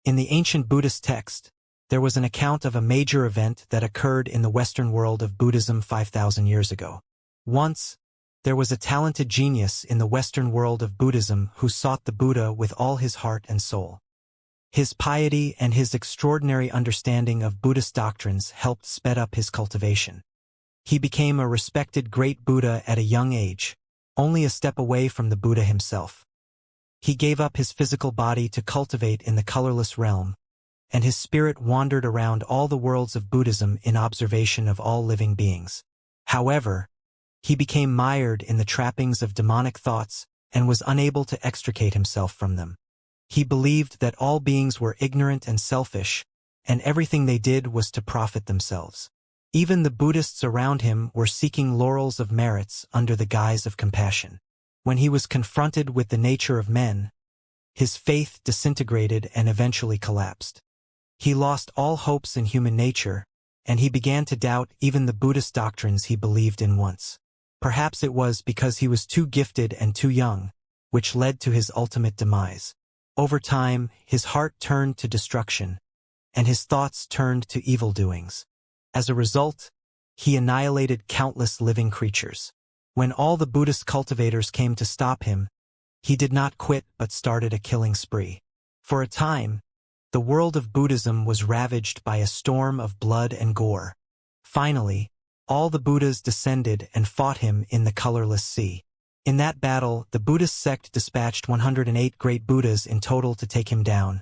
In the ancient Buddhist text, there was an account of a major event that occurred in the Western world of Buddhism 5,000 years ago. Once, there was a talented genius in the Western world of Buddhism who sought the Buddha with all his heart and soul. His piety and his extraordinary understanding of Buddhist doctrines helped sped up his cultivation. He became a respected great Buddha at a young age, only a step away from the Buddha himself. He gave up his physical body to cultivate in the colorless realm, and his spirit wandered around all the worlds of Buddhism in observation of all living beings. However, he became mired in the trappings of demonic thoughts and was unable to extricate himself from them. He believed that all beings were ignorant and selfish, and everything they did was to profit themselves. Even the Buddhists around him were seeking laurels of merits under the guise of compassion. When he was confronted with the nature of men, his faith disintegrated and eventually collapsed. He lost all hopes in human nature, and he began to doubt even the Buddhist doctrines he believed in once. Perhaps it was because he was too gifted and too young, which led to his ultimate demise. Over time, his heart turned to destruction, and his thoughts turned to evil doings. As a result, he annihilated countless living creatures. When all the Buddhist cultivators came to stop him, he did not quit but started a killing spree. For a time, the world of Buddhism was ravaged by a storm of blood and gore. Finally, all the Buddhas descended and fought him in the colorless sea. In that battle, the Buddhist sect dispatched 108 great Buddhas in total to take him down,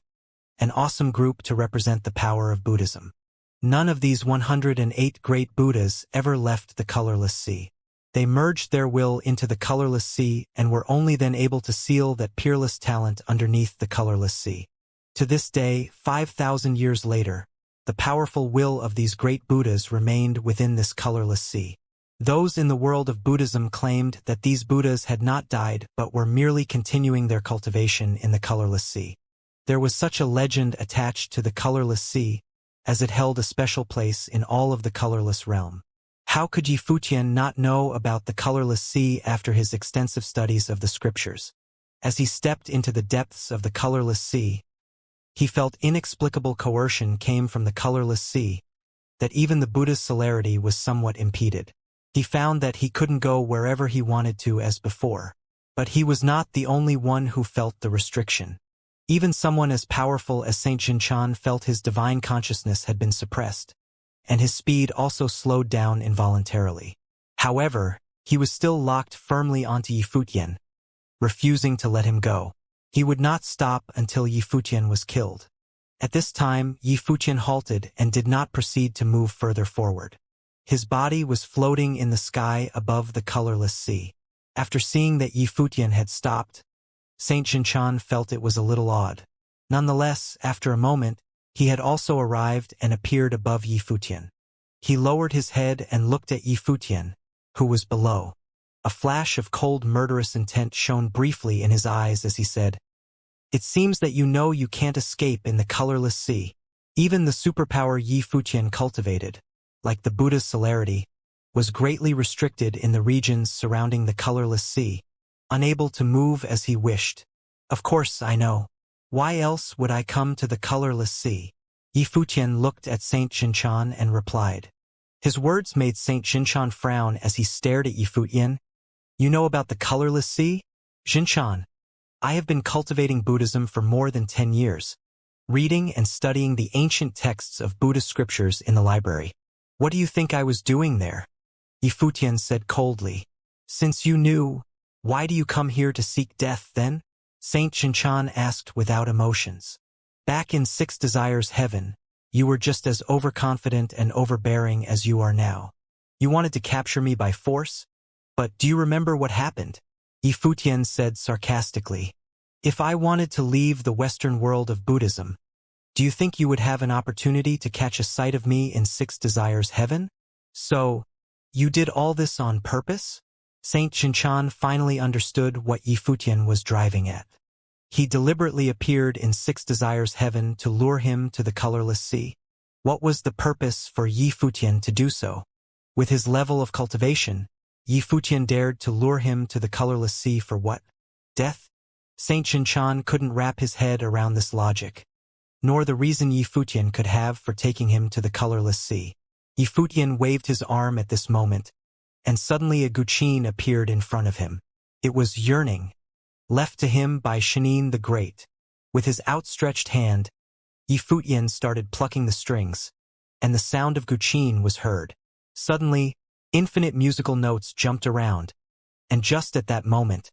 an awesome group to represent the power of Buddhism. None of these 108 great Buddhas ever left the colorless sea. They merged their will into the colorless sea and were only then able to seal that peerless talent underneath the colorless sea. To this day, 5,000 years later, the powerful will of these great Buddhas remained within this colorless sea. Those in the world of Buddhism claimed that these Buddhas had not died but were merely continuing their cultivation in the colorless sea. There was such a legend attached to the colorless sea, as it held a special place in all of the colorless realm. How could Yifutian not know about the colorless sea after his extensive studies of the scriptures? As he stepped into the depths of the colorless sea, he felt inexplicable coercion came from the colorless sea, that even the Buddha's celerity was somewhat impeded. He found that he couldn't go wherever he wanted to as before. But he was not the only one who felt the restriction. Even someone as powerful as Saint Xianxia felt his divine consciousness had been suppressed, and his speed also slowed down involuntarily. However, he was still locked firmly onto Yifutian, refusing to let him go. He would not stop until Yifutian was killed. At this time, Yifutian halted and did not proceed to move further forward. His body was floating in the sky above the colorless sea. After seeing that Yifutian had stopped, Saint Xianxia felt it was a little odd. Nonetheless, after a moment, he had also arrived and appeared above Yifutian. He lowered his head and looked at Yifutian, who was below. A flash of cold murderous intent shone briefly in his eyes as he said, "It seems that you know you can't escape in the colorless sea." Even the superpower Yifutian cultivated, like the Buddha's celerity, was greatly restricted in the regions surrounding the colorless sea, unable to move as he wished. "Of course I know. Why else would I come to the colorless sea?" Yifutian looked at Saint Xianxia and replied. His words made Saint Xianxia frown as he stared at Yifutian. "You know about the colorless sea?" "Xianxia, I have been cultivating Buddhism for more than 10 years, reading and studying the ancient texts of Buddhist scriptures in the library. What do you think I was doing there?" Yifutian said coldly. "Since you knew, why do you come here to seek death then?" Saint Xianxia asked without emotions. "Back in Six Desires Heaven, you were just as overconfident and overbearing as you are now. You wanted to capture me by force? But do you remember what happened?" Yifutian said sarcastically. "If I wanted to leave the Western world of Buddhism, do you think you would have an opportunity to catch a sight of me in Six Desires Heaven? So, you did all this on purpose?" Saint Xianxia finally understood what Yifutian was driving at. He deliberately appeared in Six Desires Heaven to lure him to the colorless sea. What was the purpose for Yifutian to do so? With his level of cultivation, Yifutian dared to lure him to the colorless sea for what? Death? Saint Xianxia couldn't wrap his head around this logic. nor the reason Yi Futian could have for taking him to the colorless sea. Yi Futian waved his arm at this moment, and suddenly a guqin appeared in front of him. It was yearning, left to him by Shenin the Great. With his outstretched hand, Yi Futian started plucking the strings, and the sound of guqin was heard. Suddenly, infinite musical notes jumped around, and just at that moment,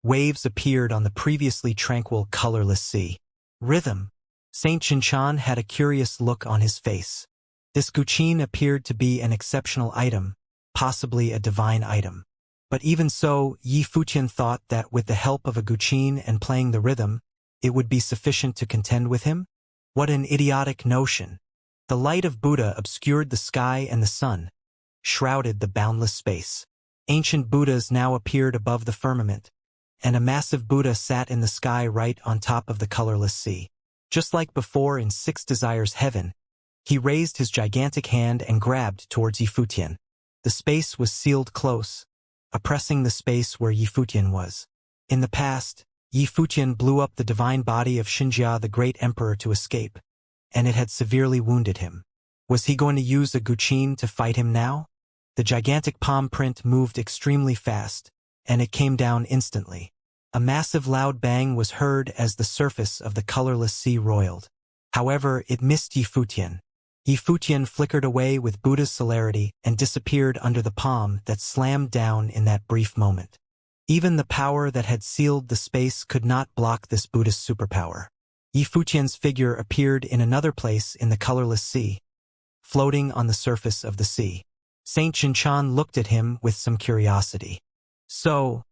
waves appeared on the previously tranquil, colorless sea. Rhythm. Saint Xianxia had a curious look on his face. This guqin appeared to be an exceptional item, possibly a divine item. But even so, Yi Futian thought that with the help of a guqin and playing the rhythm, it would be sufficient to contend with him? What an idiotic notion! The light of Buddha obscured the sky and the sun, shrouded the boundless space. Ancient Buddhas now appeared above the firmament, and a massive Buddha sat in the sky right on top of the colorless sea. Just like before in Six Desires Heaven, he raised his gigantic hand and grabbed towards Yi Futian. The space was sealed close, oppressing the space where Yi Futian was. In the past, Yi Futian blew up the divine body of Xianxia, the great emperor, to escape, and it had severely wounded him. Was he going to use a guqin to fight him now? The gigantic palm print moved extremely fast, and it came down instantly. A massive loud bang was heard as the surface of the colorless sea roiled. However, it missed Yi Futian. Yi Futian flickered away with Buddha's celerity and disappeared under the palm that slammed down in that brief moment. Even the power that had sealed the space could not block this Buddhist superpower. Yi Futian's figure appeared in another place in the colorless sea, floating on the surface of the sea. Saint Xianxia looked at him with some curiosity. So,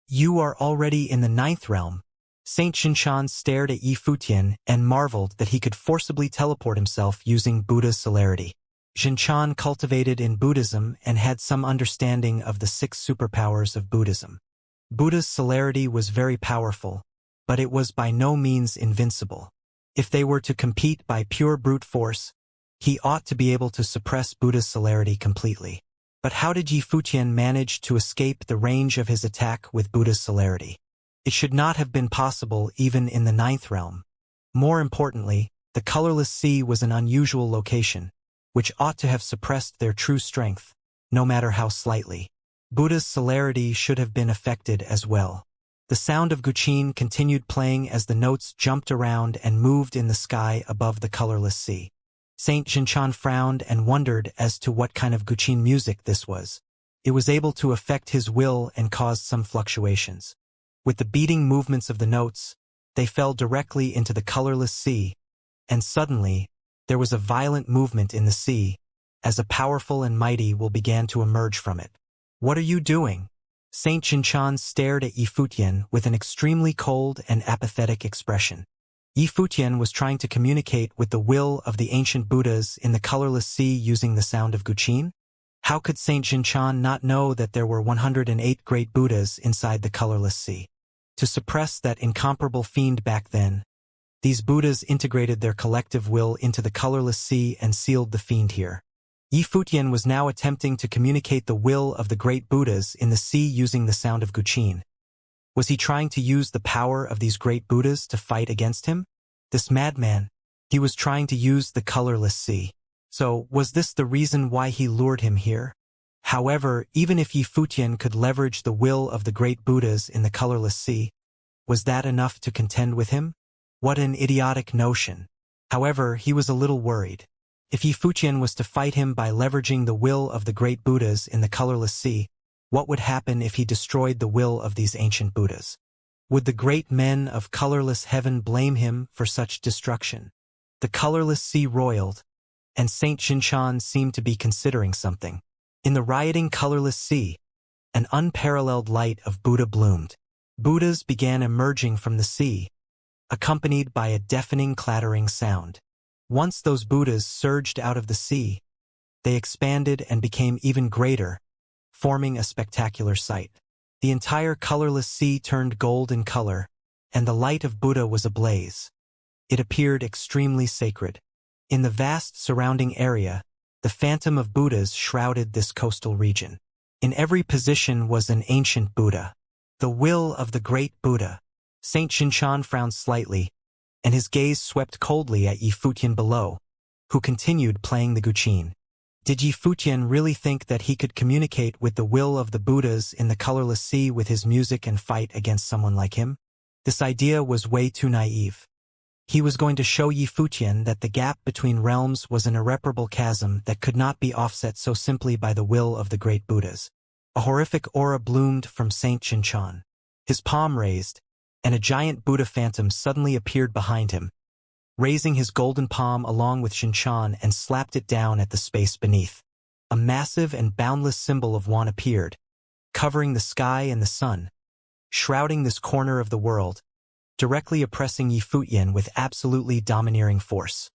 you are already in the 9th realm? Saint Xianxia stared at Yi Futian and marveled that he could forcibly teleport himself using Buddha's celerity. Xianxia cultivated in Buddhism and had some understanding of the 6 superpowers of Buddhism. Buddha's celerity was very powerful, but it was by no means invincible. If they were to compete by pure brute force, he ought to be able to suppress Buddha's celerity completely. But how did Yi Futian manage to escape the range of his attack with Buddha's celerity? It should not have been possible even in the 9th realm. More importantly, the colorless sea was an unusual location, which ought to have suppressed their true strength, no matter how slightly. Buddha's celerity should have been affected as well. The sound of guqin continued playing as the notes jumped around and moved in the sky above the colorless sea. Saint Xianxia frowned and wondered as to what kind of guqin music this was. It was able to affect his will and caused some fluctuations. With the beating movements of the notes, they fell directly into the colorless sea, and suddenly, there was a violent movement in the sea, as a powerful and mighty will began to emerge from it. What are you doing? Saint Xianxia stared at Yi Futian with an extremely cold and apathetic expression. Yi Futian was trying to communicate with the will of the ancient Buddhas in the colorless sea using the sound of guqin. How could Saint Xianxia not know that there were 108 great Buddhas inside the colorless sea? To suppress that incomparable fiend back then, these Buddhas integrated their collective will into the colorless sea and sealed the fiend here. Yi Futian was now attempting to communicate the will of the great Buddhas in the sea using the sound of guqin. Was he trying to use the power of these great Buddhas to fight against him? This madman, he was trying to use the colorless sea. So, was this the reason why he lured him here? However, even if Yi Futian could leverage the will of the great Buddhas in the colorless sea, was that enough to contend with him? What an idiotic notion. However, he was a little worried. If Yi Futian was to fight him by leveraging the will of the great Buddhas in the colorless sea, what would happen if he destroyed the will of these ancient Buddhas? Would the great men of colorless heaven blame him for such destruction? The colorless sea roiled, and Saint Xianxia seemed to be considering something. In the rioting colorless sea, an unparalleled light of Buddha bloomed. Buddhas began emerging from the sea, accompanied by a deafening clattering sound. Once those Buddhas surged out of the sea, they expanded and became even greater, forming a spectacular sight. The entire colorless sea turned gold in color, and the light of Buddha was ablaze. It appeared extremely sacred. In the vast surrounding area, the phantom of Buddhas shrouded this coastal region. In every position was an ancient Buddha, the will of the great Buddha. Saint Xianxia frowned slightly, and his gaze swept coldly at Yi Futian below, who continued playing the guqin. Did Yi Futian really think that he could communicate with the will of the Buddhas in the colorless sea with his music and fight against someone like him? This idea was way too naive. He was going to show Yi Futian that the gap between realms was an irreparable chasm that could not be offset so simply by the will of the great Buddhas. A horrific aura bloomed from Saint Xianxia. His palm raised, and a giant Buddha phantom suddenly appeared behind him, raising his golden palm along with Xianxia and slapped it down at the space beneath. A massive and boundless symbol of Wan appeared, covering the sky and the sun, shrouding this corner of the world, directly oppressing Yi Futian with absolutely domineering force.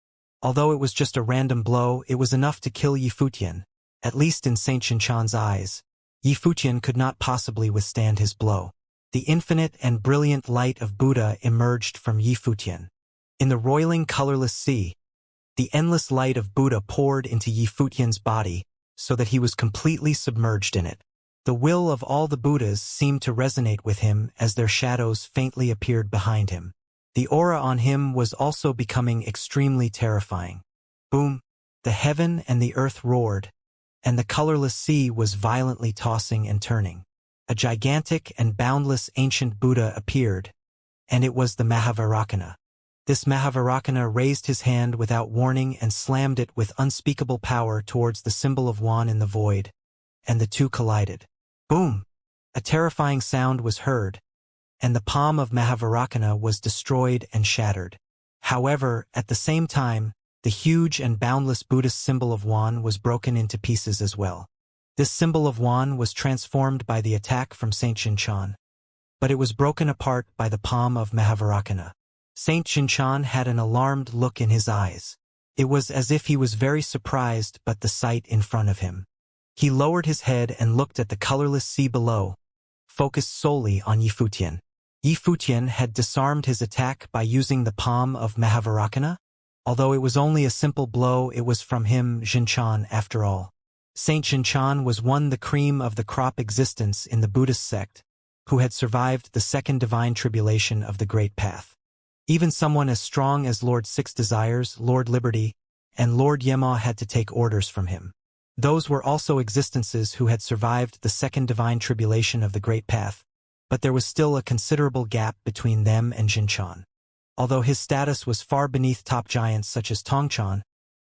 Although it was just a random blow, it was enough to kill Yi Futian. At least in Saint Xianxia's eyes, Yi Futian could not possibly withstand his blow. The infinite and brilliant light of Buddha emerged from Yi Futian. In the roiling colorless sea, the endless light of Buddha poured into Yi Futian's body so that he was completely submerged in it. The will of all the Buddhas seemed to resonate with him as their shadows faintly appeared behind him. The aura on him was also becoming extremely terrifying. Boom! The heaven and the earth roared, and the colorless sea was violently tossing and turning. A gigantic and boundless ancient Buddha appeared, and it was the Mahavarakana. This Mahavarakana raised his hand without warning and slammed it with unspeakable power towards the symbol of Wan in the void, and the two collided. Boom! A terrifying sound was heard, and the palm of Mahavarakana was destroyed and shattered. However, at the same time, the huge and boundless Buddhist symbol of Wan was broken into pieces as well. This symbol of Wan was transformed by the attack from Saint Xianxia, but it was broken apart by the palm of Mahavarakana. Saint Xianxia had an alarmed look in his eyes. It was as if he was very surprised by the sight in front of him. He lowered his head and looked at the colorless sea below, focused solely on Yi Futian. Yi Futian had disarmed his attack by using the palm of Mahavarakana. Although it was only a simple blow, it was from him, Xianxia, after all. Saint Xianxia was the cream of the crop existence in the Buddhist sect, who had survived the second divine tribulation of the Great Path. Even someone as strong as Lord Six Desires, Lord Liberty, and Lord Yema had to take orders from him. Those were also existences who had survived the second divine tribulation of the Great Path, but there was still a considerable gap between them and Xianxia. Although his status was far beneath top giants such as Tongchan,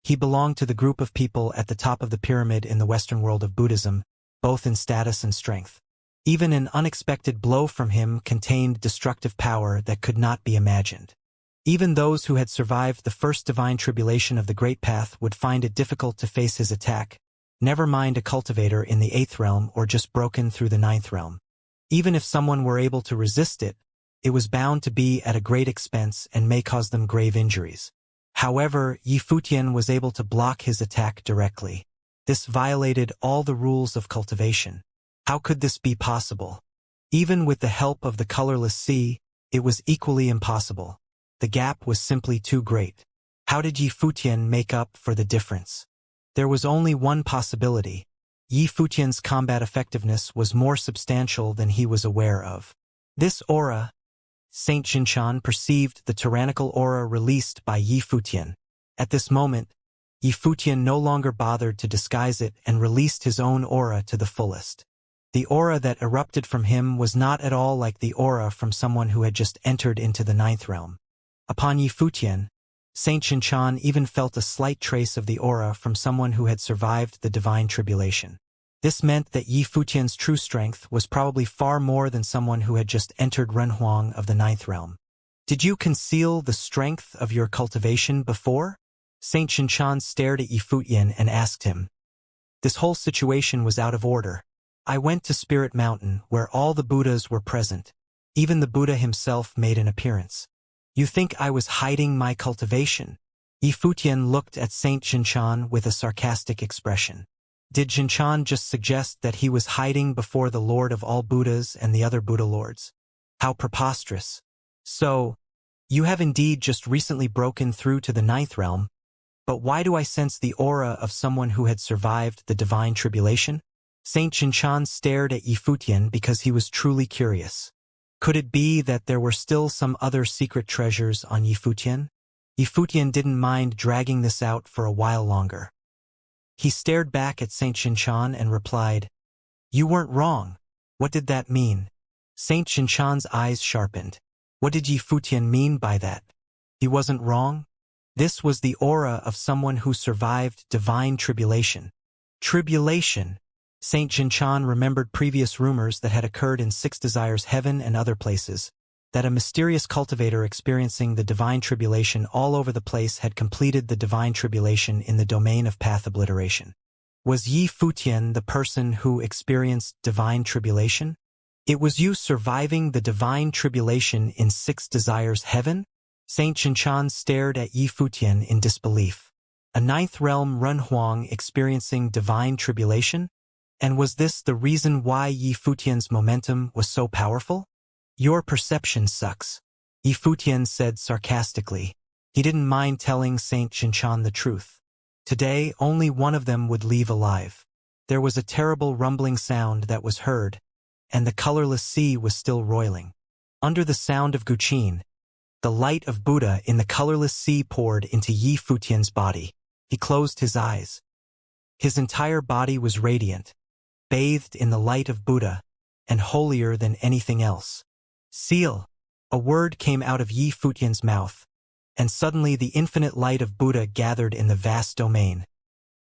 he belonged to the group of people at the top of the pyramid in the Western world of Buddhism, both in status and strength. Even an unexpected blow from him contained destructive power that could not be imagined. Even those who had survived the first divine tribulation of the Great Path would find it difficult to face his attack, never mind a cultivator in the 8th realm or just broken through the 9th realm. Even if someone were able to resist it, it was bound to be at a great expense and may cause them grave injuries. However, Yi Futian was able to block his attack directly. This violated all the rules of cultivation. How could this be possible? Even with the help of the colorless sea, it was equally impossible. The gap was simply too great. How did Yi Futian make up for the difference? There was only one possibility. Yi Futian's combat effectiveness was more substantial than he was aware of. This aura, Saint Xianxia perceived the tyrannical aura released by Yi Futian. At this moment, Yi Futian no longer bothered to disguise it and released his own aura to the fullest. The aura that erupted from him was not at all like the aura from someone who had just entered into the 9th realm. Upon Yi Futian, Saint Xianxia even felt a slight trace of the aura from someone who had survived the divine tribulation. This meant that Yi Futian's true strength was probably far more than someone who had just entered Renhuang of the 9th realm. Did you conceal the strength of your cultivation before? Saint Xianxia stared at Yi Futian and asked him. This whole situation was out of order. I went to Spirit Mountain, where all the Buddhas were present. Even the Buddha himself made an appearance. You think I was hiding my cultivation? Yi Futian looked at Saint Xianxia with a sarcastic expression. Did Xianxia just suggest that he was hiding before the Lord of all Buddhas and the other Buddha lords? How preposterous. So, you have indeed just recently broken through to the 9th realm, but why do I sense the aura of someone who had survived the divine tribulation? Saint Xianxia stared at Yi Futian because he was truly curious. Could it be that there were still some other secret treasures on Yifutian? Yifutian didn't mind dragging this out for a while longer. He stared back at Saint Xinchan and replied, "You weren't wrong. What did that mean?" Saint Xinchan's eyes sharpened. What did Yifutian mean by that? He wasn't wrong? This was the aura of someone who survived divine tribulation. Tribulation! Saint Xinchan remembered previous rumors that had occurred in Six Desires Heaven and other places, that a mysterious cultivator experiencing the divine tribulation all over the place had completed the divine tribulation in the domain of path obliteration. Was Yifutian the person who experienced divine tribulation? It was you surviving the divine tribulation in Six Desires Heaven? Saint Xinchan stared at Yifutian in disbelief. A ninth realm Runhuang experiencing divine tribulation? And was this the reason why Yifutian's momentum was so powerful? Your perception sucks, Yifutian said sarcastically. He didn't mind telling Saint Xinchan the truth. Today, only one of them would leave alive. There was a terrible rumbling sound that was heard, and the colorless sea was still roiling. Under the sound of Guqin, the light of Buddha in the colorless sea poured into Yifutian's body. He closed his eyes. His entire body was radiant, bathed in the light of Buddha, and holier than anything else. Seal! A word came out of Yifutian's mouth, and suddenly the infinite light of Buddha gathered in the vast domain,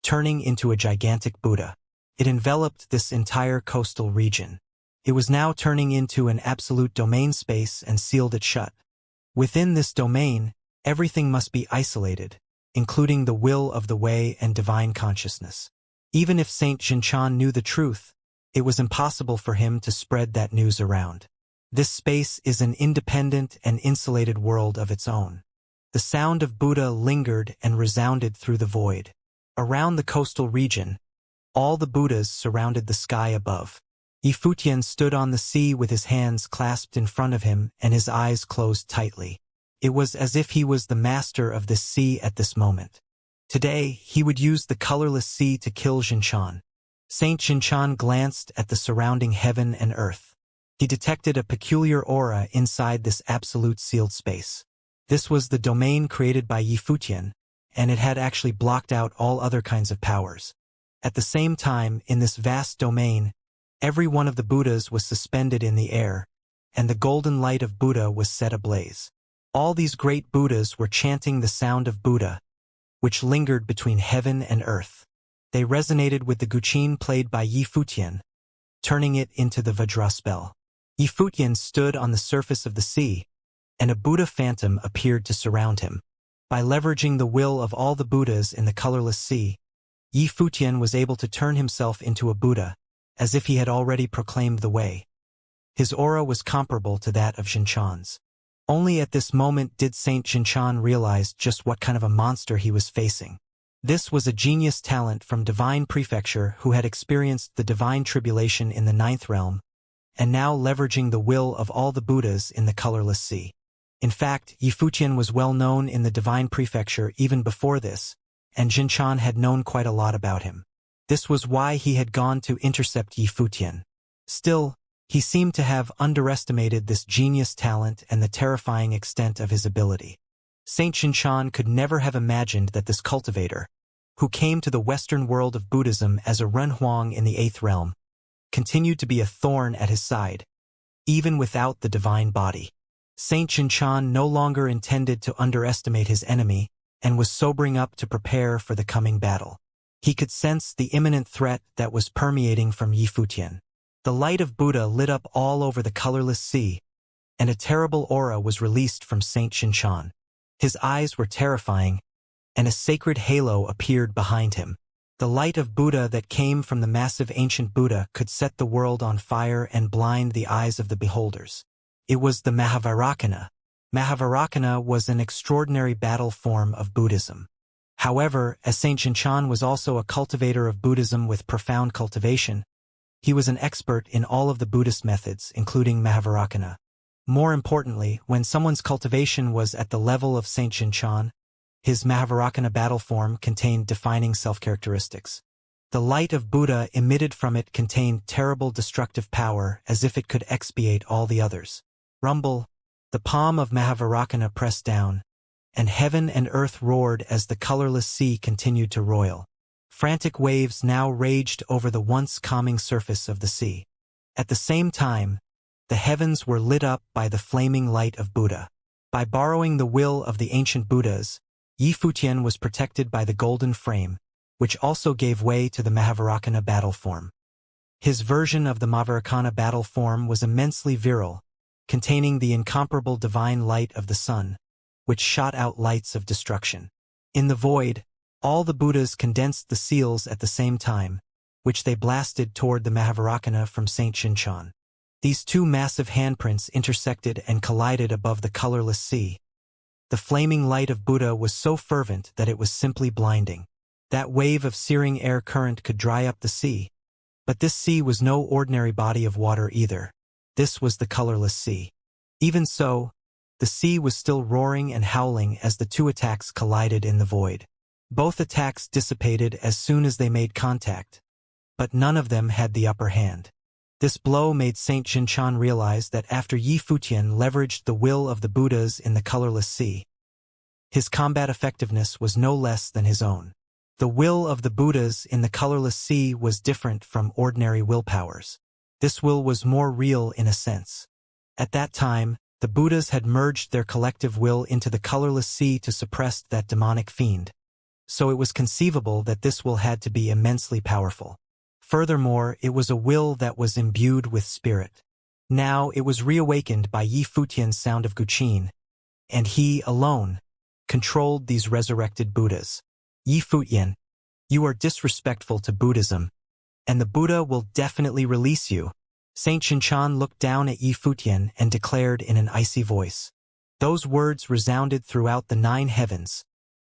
turning into a gigantic Buddha. It enveloped this entire coastal region. It was now turning into an absolute domain space and sealed it shut. Within this domain, everything must be isolated, including the will of the way and divine consciousness. Even if Saint Xinchan knew the truth, it was impossible for him to spread that news around. This space is an independent and insulated world of its own. The sound of Buddha lingered and resounded through the void. Around the coastal region, all the Buddhas surrounded the sky above. Yifutian stood on the sea with his hands clasped in front of him and his eyes closed tightly. It was as if he was the master of this sea at this moment. Today, he would use the colorless sea to kill Xinchan. Saint Xinchan glanced at the surrounding heaven and earth. He detected a peculiar aura inside this absolute sealed space. This was the domain created by Yifutian, and it had actually blocked out all other kinds of powers. At the same time, in this vast domain, every one of the Buddhas was suspended in the air, and the golden light of Buddha was set ablaze. All these great Buddhas were chanting the sound of Buddha, which lingered between heaven and earth. They resonated with the Guqin played by Yifutian, turning it into the Vajra spell. Yifutian stood on the surface of the sea, and a Buddha phantom appeared to surround him. By leveraging the will of all the Buddhas in the colorless sea, Yifutian was able to turn himself into a Buddha, as if he had already proclaimed the way. His aura was comparable to that of Xinchan's. Only at this moment did Saint Xinchan realize just what kind of a monster he was facing. This was a genius talent from Divine Prefecture who had experienced the divine tribulation in the ninth realm, and now leveraging the will of all the Buddhas in the colorless sea. In fact, Yifutian was well known in the Divine Prefecture even before this, and Xinchan had known quite a lot about him. This was why he had gone to intercept Yifutian. Still, he seemed to have underestimated this genius talent and the terrifying extent of his ability. Saint Xinchan could never have imagined that this cultivator, who came to the Western world of Buddhism as a Runhuang in the eighth realm, continued to be a thorn at his side, even without the divine body. Saint Xinchan no longer intended to underestimate his enemy and was sobering up to prepare for the coming battle. He could sense the imminent threat that was permeating from Yifutian. The light of Buddha lit up all over the colorless sea, and a terrible aura was released from Saint Xinchan. His eyes were terrifying, and a sacred halo appeared behind him. The light of Buddha that came from the massive ancient Buddha could set the world on fire and blind the eyes of the beholders. It was the Mahavairakana. Mahavairakana was an extraordinary battle form of Buddhism. However, as Saint Xinchan was also a cultivator of Buddhism with profound cultivation, he was an expert in all of the Buddhist methods, including Mahavairakana. More importantly, when someone's cultivation was at the level of Saint Xinchan, his Mahavairakana battle form contained defining self-characteristics. The light of Buddha emitted from it contained terrible destructive power as if it could expiate all the others. Rumble, the palm of Mahavarakana pressed down, and heaven and earth roared as the colorless sea continued to roil. Frantic waves now raged over the once calming surface of the sea. At the same time, the heavens were lit up by the flaming light of Buddha. By borrowing the will of the ancient Buddhas, Yi Futian was protected by the golden frame, which also gave way to the Mahavarakana battle form. His version of the Mahavarakana battle form was immensely virile, containing the incomparable divine light of the sun, which shot out lights of destruction. In the void, all the Buddhas condensed the seals at the same time, which they blasted toward the Mahavarakana from Saint Xianxia. These two massive handprints intersected and collided above the colorless sea. The flaming light of Buddha was so fervent that it was simply blinding. That wave of searing air current could dry up the sea. But this sea was no ordinary body of water either. This was the colorless sea. Even so, the sea was still roaring and howling as the two attacks collided in the void. Both attacks dissipated as soon as they made contact, but none of them had the upper hand. This blow made Saint Xianxia realize that after Yi Futian leveraged the will of the Buddhas in the colorless sea, his combat effectiveness was no less than his own. The will of the Buddhas in the colorless sea was different from ordinary willpowers. This will was more real in a sense. At that time, the Buddhas had merged their collective will into the colorless sea to suppress that demonic fiend. So it was conceivable that this will had to be immensely powerful. Furthermore, it was a will that was imbued with spirit. Now it was reawakened by Yi Futian's sound of Guqin, and he, alone, controlled these resurrected Buddhas. Yi Futian, you are disrespectful to Buddhism, and the Buddha will definitely release you. Saint Xianxia looked down at Yi Futian and declared in an icy voice. Those words resounded throughout the 9 heavens,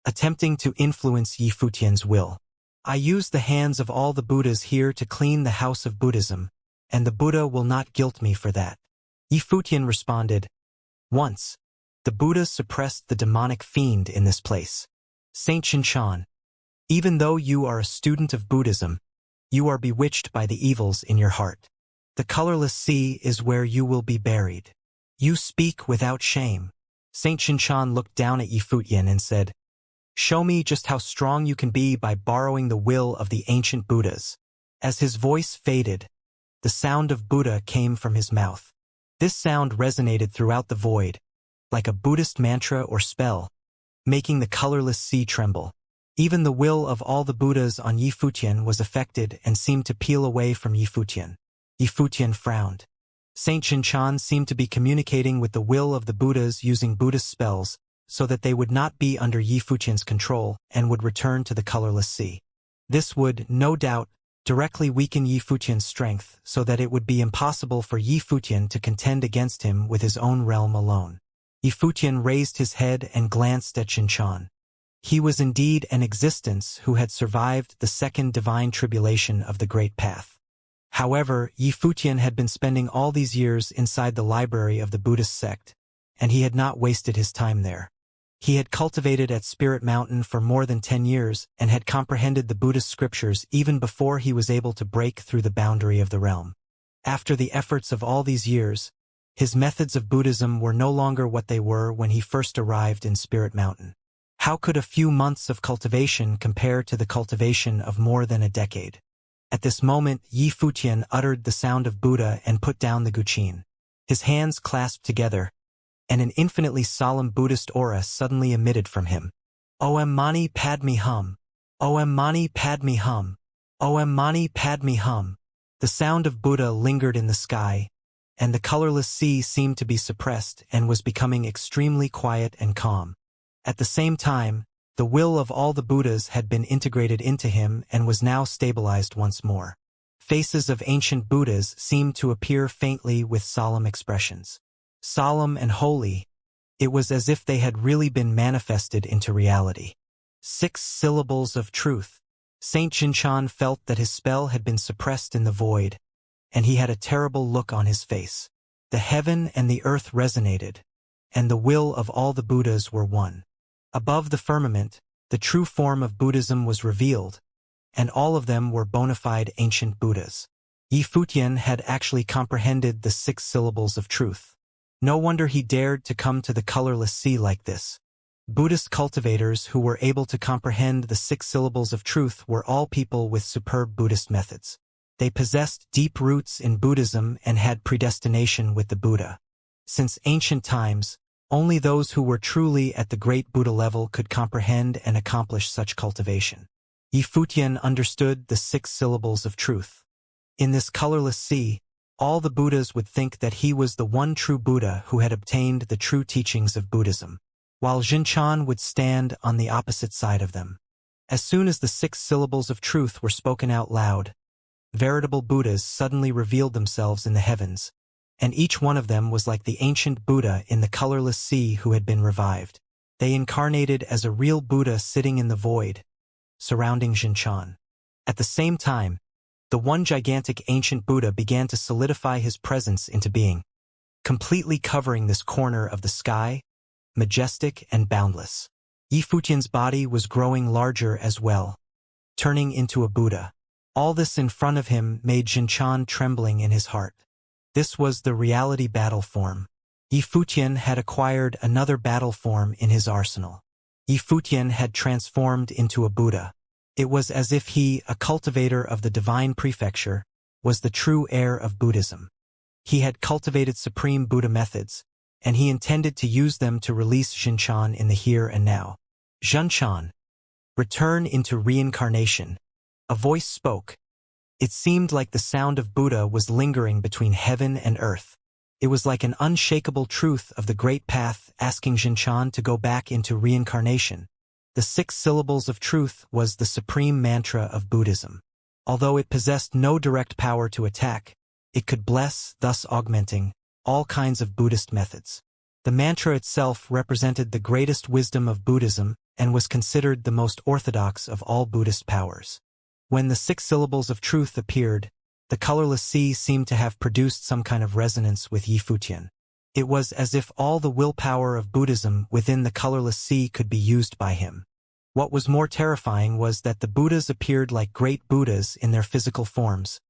attempting to influence Yi Futian's will. I use the hands of all the Buddhas here to clean the house of Buddhism, and the Buddha will not guilt me for that. Yi Futian responded, once, the Buddhas suppressed the demonic fiend in this place. Saint Xianxia, even though you are a student of Buddhism, you are bewitched by the evils in your heart. The colorless sea is where you will be buried. You speak without shame. Saint Xianxia looked down at Yi Futian and said, show me just how strong you can be by borrowing the will of the ancient Buddhas. As his voice faded, the sound of Buddha came from his mouth. This sound resonated throughout the void, like a Buddhist mantra or spell, making the colorless sea tremble. Even the will of all the Buddhas on Yi Futian was affected and seemed to peel away from Yi Futian. Yi Futian frowned. Saint Xianxia seemed to be communicating with the will of the Buddhas using Buddhist spells, so that they would not be under Yi Futian's control and would return to the colorless sea. This would, no doubt, directly weaken Yi Futian's strength so that it would be impossible for Yi Futian to contend against him with his own realm alone. Yi Futian raised his head and glanced at Xianxia. He was indeed an existence who had survived the second divine tribulation of the Great Path. However, Yi Futian had been spending all these years inside the library of the Buddhist sect, and he had not wasted his time there. He had cultivated at Spirit Mountain for more than 10 years and had comprehended the Buddhist scriptures even before he was able to break through the boundary of the realm. After the efforts of all these years, his methods of Buddhism were no longer what they were when he first arrived in Spirit Mountain. How could a few months of cultivation compare to the cultivation of more than a decade? At this moment, Yi Futian uttered the sound of Buddha and put down the Guqin. His hands clasped together, and an infinitely solemn Buddhist aura suddenly emitted from him. Om Mani Padme Hum. Om Mani Padme Hum. Om Mani Padme Hum. The sound of Buddha lingered in the sky, and the colorless sea seemed to be suppressed and was becoming extremely quiet and calm. At the same time, the will of all the Buddhas had been integrated into him and was now stabilized once more. Faces of ancient Buddhas seemed to appear faintly with solemn expressions. Solemn and holy, it was as if they had really been manifested into reality. 6 syllables of truth. Saint Xianxia felt that his spell had been suppressed in the void, and he had a terrible look on his face. The heaven and the earth resonated, and the will of all the Buddhas were one. Above the firmament, the true form of Buddhism was revealed, and all of them were bona fide ancient Buddhas. Yi Futian had actually comprehended the 6 syllables of truth. No wonder he dared to come to the colorless sea like this. Buddhist cultivators who were able to comprehend the 6 syllables of truth were all people with superb Buddhist methods. They possessed deep roots in Buddhism and had predestination with the Buddha. Since ancient times, only those who were truly at the great Buddha level could comprehend and accomplish such cultivation. Yifutian understood the 6 syllables of truth. In this colorless sea, all the Buddhas would think that he was the one true Buddha who had obtained the true teachings of Buddhism, while Xianxia would stand on the opposite side of them. As soon as the 6 syllables of truth were spoken out loud, veritable Buddhas suddenly revealed themselves in the heavens, and each one of them was like the ancient Buddha in the colorless sea who had been revived. They incarnated as a real Buddha sitting in the void, surrounding Xianxia. At the same time, the one gigantic ancient Buddha began to solidify his presence into being, completely covering this corner of the sky, majestic and boundless. Yifutian's body was growing larger as well, turning into a Buddha. All this in front of him made Xianxia trembling in his heart. This was the reality battle form. Yifutian had acquired another battle form in his arsenal. Yifutian had transformed into a Buddha. It was as if he, a cultivator of the divine prefecture, was the true heir of Buddhism. He had cultivated supreme Buddha methods, and he intended to use them to release Xianxia in the here and now. Xianxia, return into reincarnation. A voice spoke. It seemed like the sound of Buddha was lingering between heaven and earth. It was like an unshakable truth of the great path asking Xianxia to go back into reincarnation. The 6 syllables of truth was the supreme mantra of Buddhism. Although it possessed no direct power to attack, it could bless, thus augmenting, all kinds of Buddhist methods. The mantra itself represented the greatest wisdom of Buddhism and was considered the most orthodox of all Buddhist powers. When the 6 syllables of truth appeared, the colorless sea seemed to have produced some kind of resonance with Yifutian. It was as if all the willpower of Buddhism within the colorless sea could be used by him. What was more terrifying was that the Buddhas appeared like great Buddhas in their physical forms,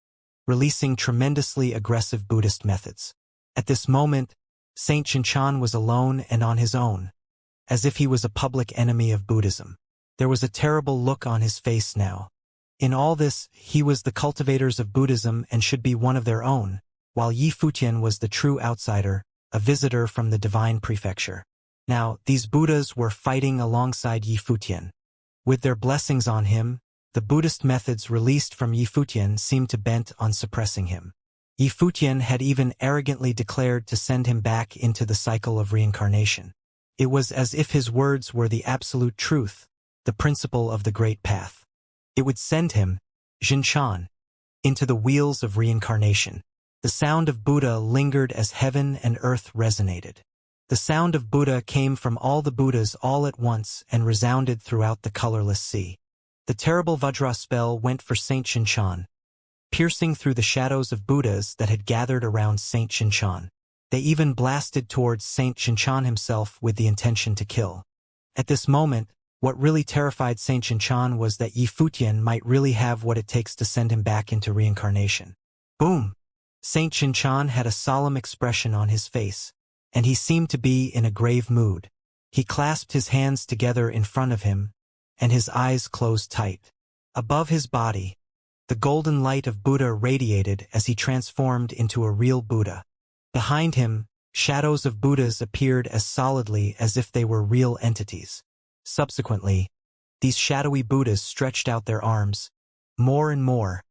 releasing tremendously aggressive Buddhist methods. At this moment, Saint Xianxia was alone and on his own, as if he was a public enemy of Buddhism. There was a terrible look on his face now. In all this, he was the cultivators of Buddhism and should be one of their own, while Yifutian was the true outsider, a visitor from the divine prefecture. Now, these Buddhas were fighting alongside Yifutian. With their blessings on him, the Buddhist methods released from Yifutian seemed to bent on suppressing him. Yifutian had even arrogantly declared to send him back into the cycle of reincarnation. It was as if his words were the absolute truth, the principle of the great path. It would send him, Xianxia, into the wheels of reincarnation. The sound of Buddha lingered as heaven and earth resonated. The sound of Buddha came from all the Buddhas all at once and resounded throughout the colorless sea. The terrible Vajra spell went for Saint Xianxia, piercing through the shadows of Buddhas that had gathered around Saint Xianxia. They even blasted towards Saint Xianxia himself with the intention to kill. At this moment, what really terrified Saint Xianxia was that Yifutian might really have what it takes to send him back into reincarnation. Boom! Saint Xianxia had a solemn expression on his face, and he seemed to be in a grave mood. He clasped his hands together in front of him, and his eyes closed tight. Above his body, the golden light of Buddha radiated as he transformed into a real Buddha. Behind him, shadows of Buddhas appeared as solidly as if they were real entities. Subsequently, these shadowy Buddhas stretched out their arms, more and more,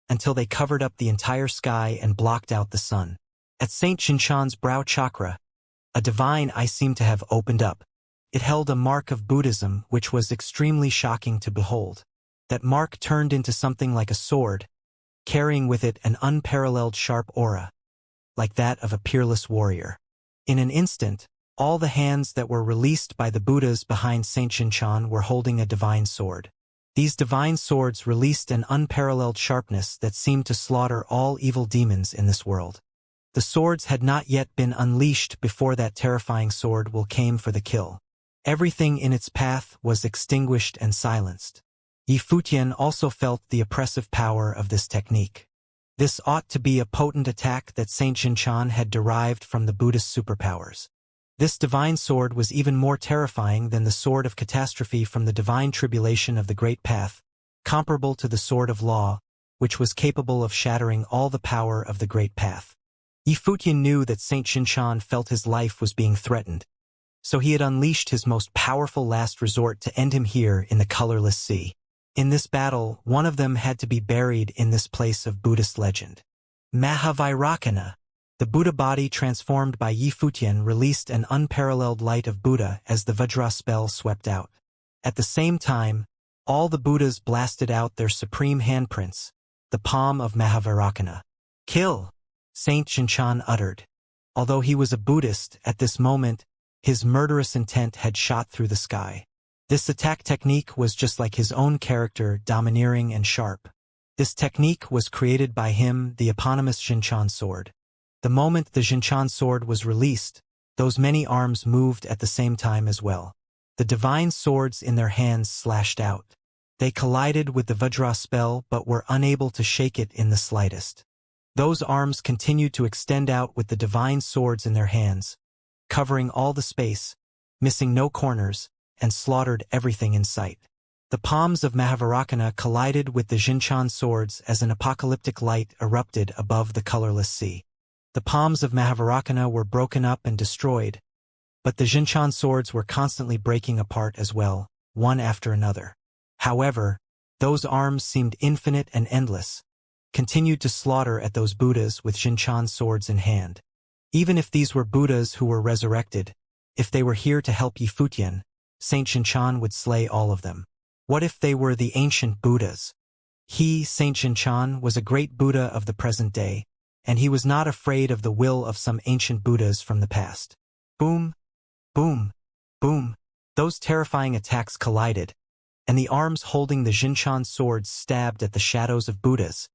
until they covered up the entire sky and blocked out the sun. At Saint Xianxia's brow chakra, a divine eye seemed to have opened up. It held a mark of Buddhism which was extremely shocking to behold. That mark turned into something like a sword, carrying with it an unparalleled sharp aura, like that of a peerless warrior. In an instant, all the hands that were released by the Buddhas behind Saint Xianxia were holding a divine sword. These divine swords released an unparalleled sharpness that seemed to slaughter all evil demons in this world. The swords had not yet been unleashed before that terrifying sword will came for the kill. Everything in its path was extinguished and silenced. Yifutian also felt the oppressive power of this technique. This ought to be a potent attack that Saint Xianxia had derived from the Buddhist superpowers. This divine sword was even more terrifying than the sword of catastrophe from the divine tribulation of the Great Path, comparable to the sword of law, which was capable of shattering all the power of the Great Path. Yifutian knew that Saint Xianxia felt his life was being threatened, so he had unleashed his most powerful last resort to end him here in the colorless sea. In this battle, one of them had to be buried in this place of Buddhist legend. Mahavairakana. The Buddha body transformed by Yifutian released an unparalleled light of Buddha as the Vajra spell swept out. At the same time, all the Buddhas blasted out their supreme handprints, the palm of Mahavairakana. Kill! Saint Xianxia uttered. Although he was a Buddhist, at this moment, his murderous intent had shot through the sky. This attack technique was just like his own character, domineering and sharp. This technique was created by him, the eponymous Xianxia sword. The moment the Xianxia sword was released, those many arms moved at the same time as well. The divine swords in their hands slashed out. They collided with the Vajra spell but were unable to shake it in the slightest. Those arms continued to extend out with the divine swords in their hands, covering all the space, missing no corners, and slaughtered everything in sight. The palms of Mahavairakana collided with the Xianxia swords as an apocalyptic light erupted above the colorless sea. The palms of Mahavairakana were broken up and destroyed, but the Xianxia swords were constantly breaking apart as well, one after another. However, those arms seemed infinite and endless, continued to slaughter at those Buddhas with Xianxia swords in hand. Even if these were Buddhas who were resurrected, if they were here to help Yifutian, Saint Xianxia would slay all of them. What if they were the ancient Buddhas? He, Saint Xianxia, was a great Buddha of the present day, and he was not afraid of the will of some ancient Buddhas from the past. Boom, boom, boom. Those terrifying attacks collided, and the arms holding the Xianxia swords stabbed at the shadows of Buddhas,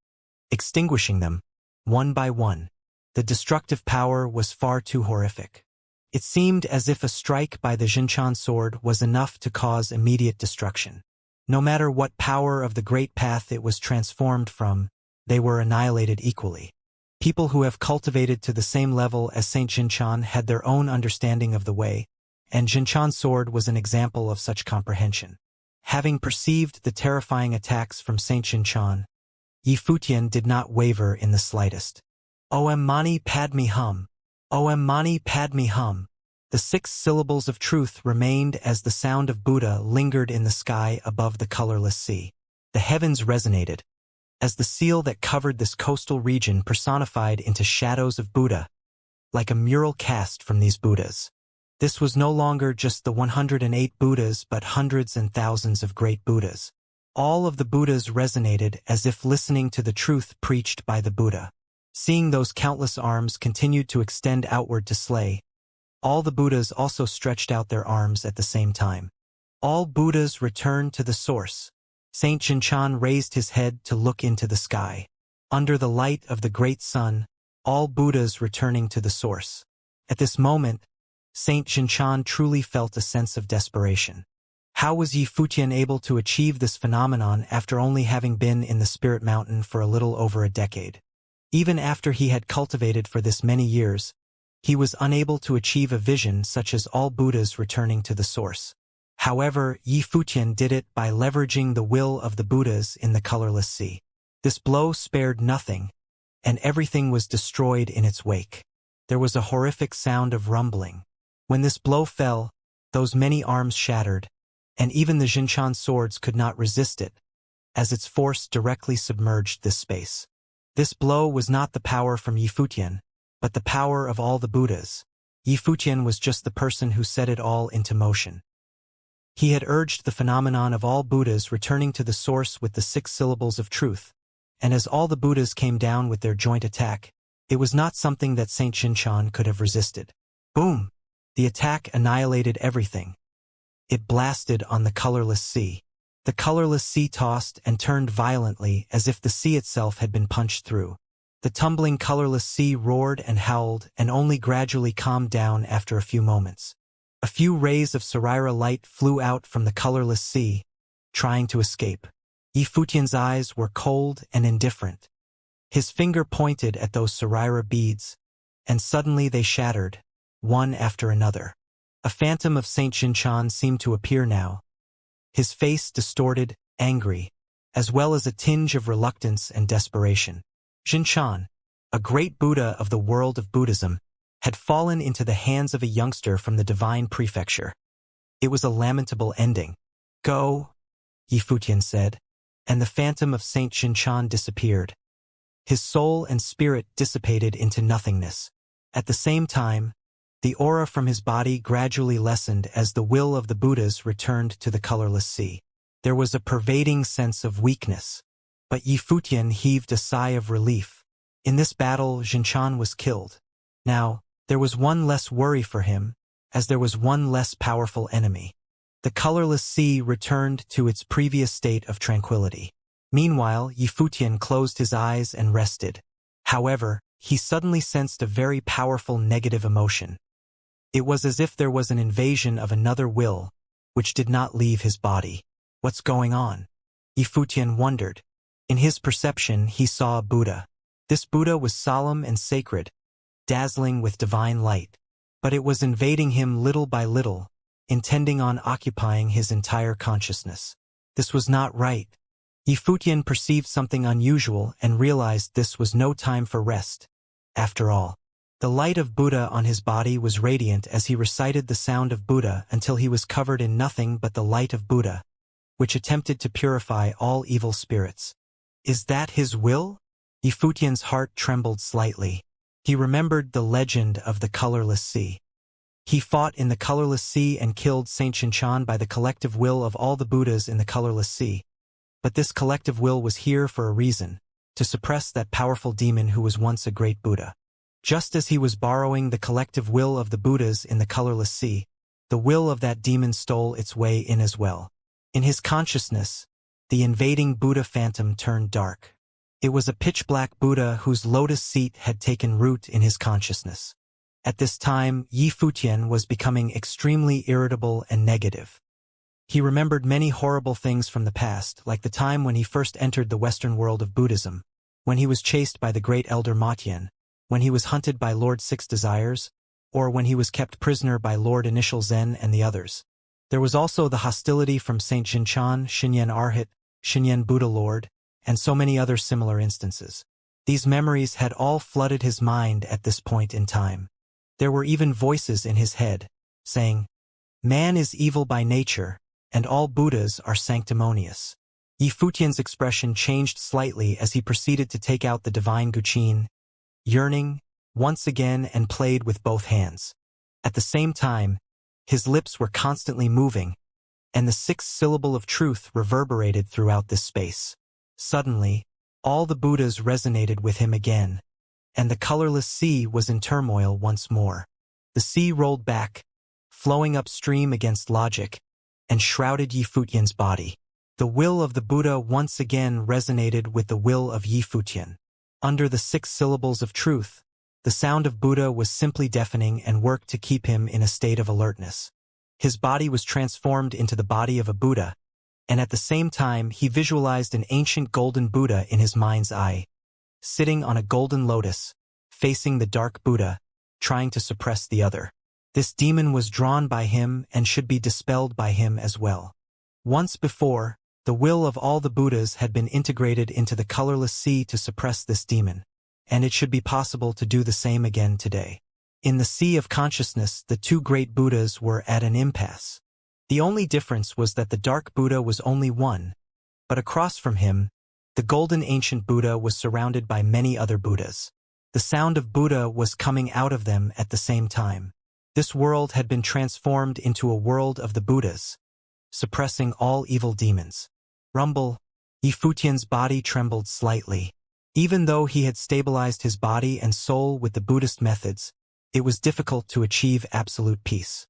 extinguishing them, one by one. The destructive power was far too horrific. It seemed as if a strike by the Xianxia sword was enough to cause immediate destruction. No matter what power of the Great Path it was transformed from, they were annihilated equally. People who have cultivated to the same level as Saint Xianxia had their own understanding of the way, and Xianxia's sword was an example of such comprehension. Having perceived the terrifying attacks from Saint Xianxia, Yifutian did not waver in the slightest. Om Mani Padme Hum. Om Mani Padme Hum. The 6 syllables of truth remained as the sound of Buddha lingered in the sky above the colorless sea. The heavens resonated, as the seal that covered this coastal region personified into shadows of Buddha, like a mural cast from these Buddhas. This was no longer just the 108 Buddhas but hundreds and thousands of great Buddhas. All of the Buddhas resonated as if listening to the truth preached by the Buddha. Seeing those countless arms continued to extend outward to slay, all the Buddhas also stretched out their arms at the same time. All Buddhas returned to the source. Saint Xianxia raised his head to look into the sky. Under the light of the great sun, all Buddhas returning to the source. At this moment, Saint Xianxia truly felt a sense of desperation. How was Yifutian able to achieve this phenomenon after only having been in the Spirit Mountain for a little over a decade? Even after he had cultivated for this many years, he was unable to achieve a vision such as all Buddhas returning to the source. However, Yifutian did it by leveraging the will of the Buddhas in the colorless sea. This blow spared nothing, and everything was destroyed in its wake. There was a horrific sound of rumbling. When this blow fell, those many arms shattered, and even the Xianxia swords could not resist it, as its force directly submerged this space. This blow was not the power from Yifutian, but the power of all the Buddhas. Yifutian was just the person who set it all into motion. He had urged the phenomenon of all Buddhas returning to the source with the 6 syllables of truth, and as all the Buddhas came down with their joint attack, it was not something that Saint Xianxia could have resisted. Boom! The attack annihilated everything. It blasted on the colorless sea. The colorless sea tossed and turned violently as if the sea itself had been punched through. The tumbling colorless sea roared and howled and only gradually calmed down after a few moments. A few rays of Sarira light flew out from the colorless sea, trying to escape. Yifutian's eyes were cold and indifferent. His finger pointed at those Sarira beads, and suddenly they shattered, one after another. A phantom of Saint Xianxia seemed to appear now, his face distorted, angry, as well as a tinge of reluctance and desperation. Xianxia, a great Buddha of the world of Buddhism, had fallen into the hands of a youngster from the divine prefecture. It was a lamentable ending. Go, Yifutian said, and the phantom of Saint Xianxia disappeared. His soul and spirit dissipated into nothingness. At the same time, the aura from his body gradually lessened as the will of the Buddhas returned to the colorless sea. There was a pervading sense of weakness, but Yifutian heaved a sigh of relief. In this battle, Xianxia was killed. Now, there was one less worry for him, as there was one less powerful enemy. The colorless sea returned to its previous state of tranquility. Meanwhile, Yifutian closed his eyes and rested. However, he suddenly sensed a very powerful negative emotion. It was as if there was an invasion of another will, which did not leave his body. What's going on? Yifutian wondered. In his perception, he saw a Buddha. This Buddha was solemn and sacred, dazzling with divine light. But it was invading him little by little, intending on occupying his entire consciousness. This was not right. Yifutian perceived something unusual and realized this was no time for rest. After all, the light of Buddha on his body was radiant as he recited the sound of Buddha until he was covered in nothing but the light of Buddha, which attempted to purify all evil spirits. Is that his will? Yifutian's heart trembled slightly. He remembered the legend of the colorless sea. He fought in the colorless sea and killed Saint Xianxia by the collective will of all the Buddhas in the colorless sea. But this collective will was here for a reason, to suppress that powerful demon who was once a great Buddha. Just as he was borrowing the collective will of the Buddhas in the colorless sea, the will of that demon stole its way in as well. In his consciousness, the invading Buddha phantom turned dark. It was a pitch-black Buddha whose lotus seat had taken root in his consciousness. At this time, Yifutian was becoming extremely irritable and negative. He remembered many horrible things from the past, like the time when he first entered the Western world of Buddhism, when he was chased by the great elder Matian, when he was hunted by Lord Six Desires, or when he was kept prisoner by Lord Initial Zen and the others. There was also the hostility from Saint Xianxia, Xinyan Arhat, Xinyan Buddha Lord, and so many other similar instances. These memories had all flooded his mind at this point in time. There were even voices in his head, saying, "Man is evil by nature, and all Buddhas are sanctimonious." Yifutian's expression changed slightly as he proceeded to take out the divine guqin, yearning, once again, and played with both hands. At the same time, his lips were constantly moving, and the sixth syllable of truth reverberated throughout this space. Suddenly, all the Buddhas resonated with him again, and the colorless sea was in turmoil once more. The sea rolled back, flowing upstream against logic, and shrouded Yifutian's body. The will of the Buddha once again resonated with the will of Yifutian. Under the six syllables of truth, the sound of Buddha was simply deafening and worked to keep him in a state of alertness. His body was transformed into the body of a Buddha, and at the same time he visualized an ancient golden Buddha in his mind's eye, sitting on a golden lotus, facing the dark Buddha, trying to suppress the other. This demon was drawn by him and should be dispelled by him as well. Once before, the will of all the Buddhas had been integrated into the colorless sea to suppress this demon, and it should be possible to do the same again today. In the sea of consciousness, the two great Buddhas were at an impasse. The only difference was that the dark Buddha was only one, but across from him, the golden ancient Buddha was surrounded by many other Buddhas. The sound of Buddha was coming out of them at the same time. This world had been transformed into a world of the Buddhas, suppressing all evil demons. Rumble, Yifutian's body trembled slightly. Even though he had stabilized his body and soul with the Buddhist methods, it was difficult to achieve absolute peace.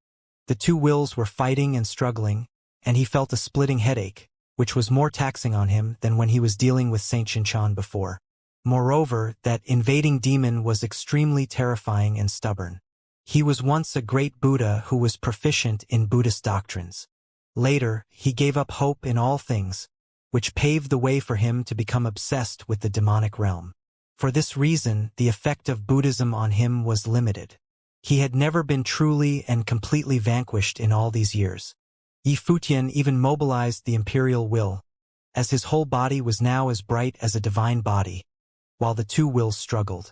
The two wills were fighting and struggling, and he felt a splitting headache, which was more taxing on him than when he was dealing with Saint Xianxia before. Moreover, that invading demon was extremely terrifying and stubborn. He was once a great Buddha who was proficient in Buddhist doctrines. Later, he gave up hope in all things, which paved the way for him to become obsessed with the demonic realm. For this reason, the effect of Buddhism on him was limited. He had never been truly and completely vanquished in all these years. Yi Futian even mobilized the imperial will, as his whole body was now as bright as a divine body, while the two wills struggled.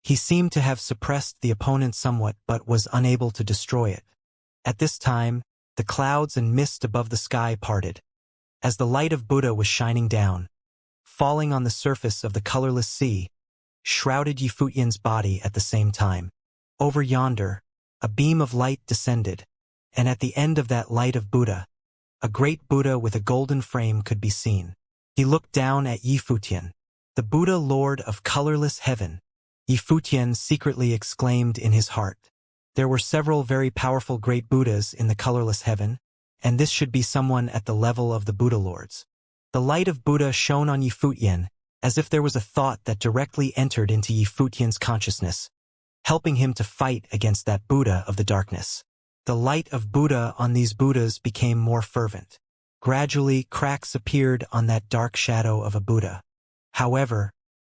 He seemed to have suppressed the opponent somewhat but was unable to destroy it. At this time, the clouds and mist above the sky parted, as the light of Buddha was shining down, falling on the surface of the colorless sea, shrouded Yi Futian's body at the same time. Over yonder, a beam of light descended, and at the end of that light of Buddha, a great Buddha with a golden frame could be seen. He looked down at Yi Futian. The Buddha Lord of colorless heaven, Yi Futian secretly exclaimed in his heart. There were several very powerful great Buddhas in the colorless heaven, and this should be someone at the level of the Buddha Lords. The light of Buddha shone on Yi Futian, as if there was a thought that directly entered into Yi Futian's consciousness, helping him to fight against that Buddha of the darkness. The light of Buddha on these Buddhas became more fervent. Gradually, cracks appeared on that dark shadow of a Buddha. However,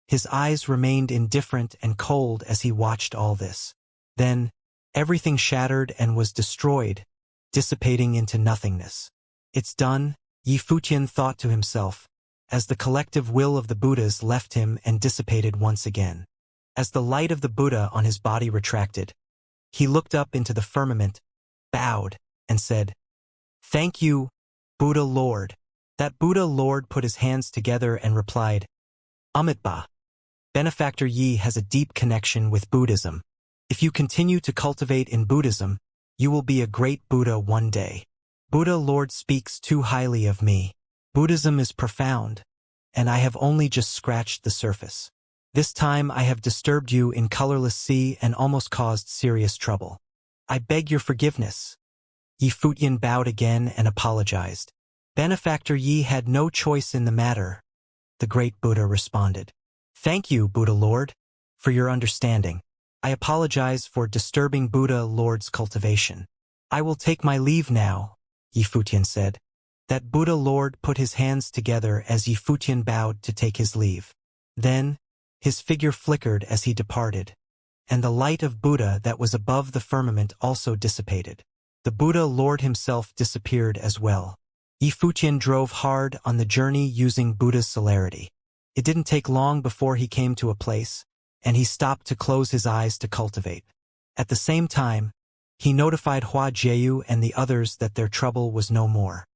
his eyes remained indifferent and cold as he watched all this. Then, everything shattered and was destroyed, dissipating into nothingness. It's done, Yi Futian thought to himself, as the collective will of the Buddhas left him and dissipated once again. As the light of the Buddha on his body retracted, he looked up into the firmament, bowed, and said, "Thank you, Buddha Lord." That Buddha Lord put his hands together and replied, "Amitabha. Benefactor Yi has a deep connection with Buddhism. If you continue to cultivate in Buddhism, you will be a great Buddha one day. Buddha Lord speaks too highly of me. Buddhism is profound, and I have only just scratched the surface. This time I have disturbed you in colorless sea and almost caused serious trouble. I beg your forgiveness." Yi Futian bowed again and apologized. "Benefactor Yi had no choice in the matter," the great Buddha responded. "Thank you, Buddha Lord, for your understanding. I apologize for disturbing Buddha Lord's cultivation. I will take my leave now," Yi Futian said. That Buddha Lord put his hands together as Yi Futian bowed to take his leave. Then, his figure flickered as he departed, and the light of Buddha that was above the firmament also dissipated. The Buddha Lord himself disappeared as well. Yi Futian drove hard on the journey using Buddha's celerity. It didn't take long before he came to a place, and he stopped to close his eyes to cultivate. At the same time, he notified Hua Jieyu and the others that their trouble was no more.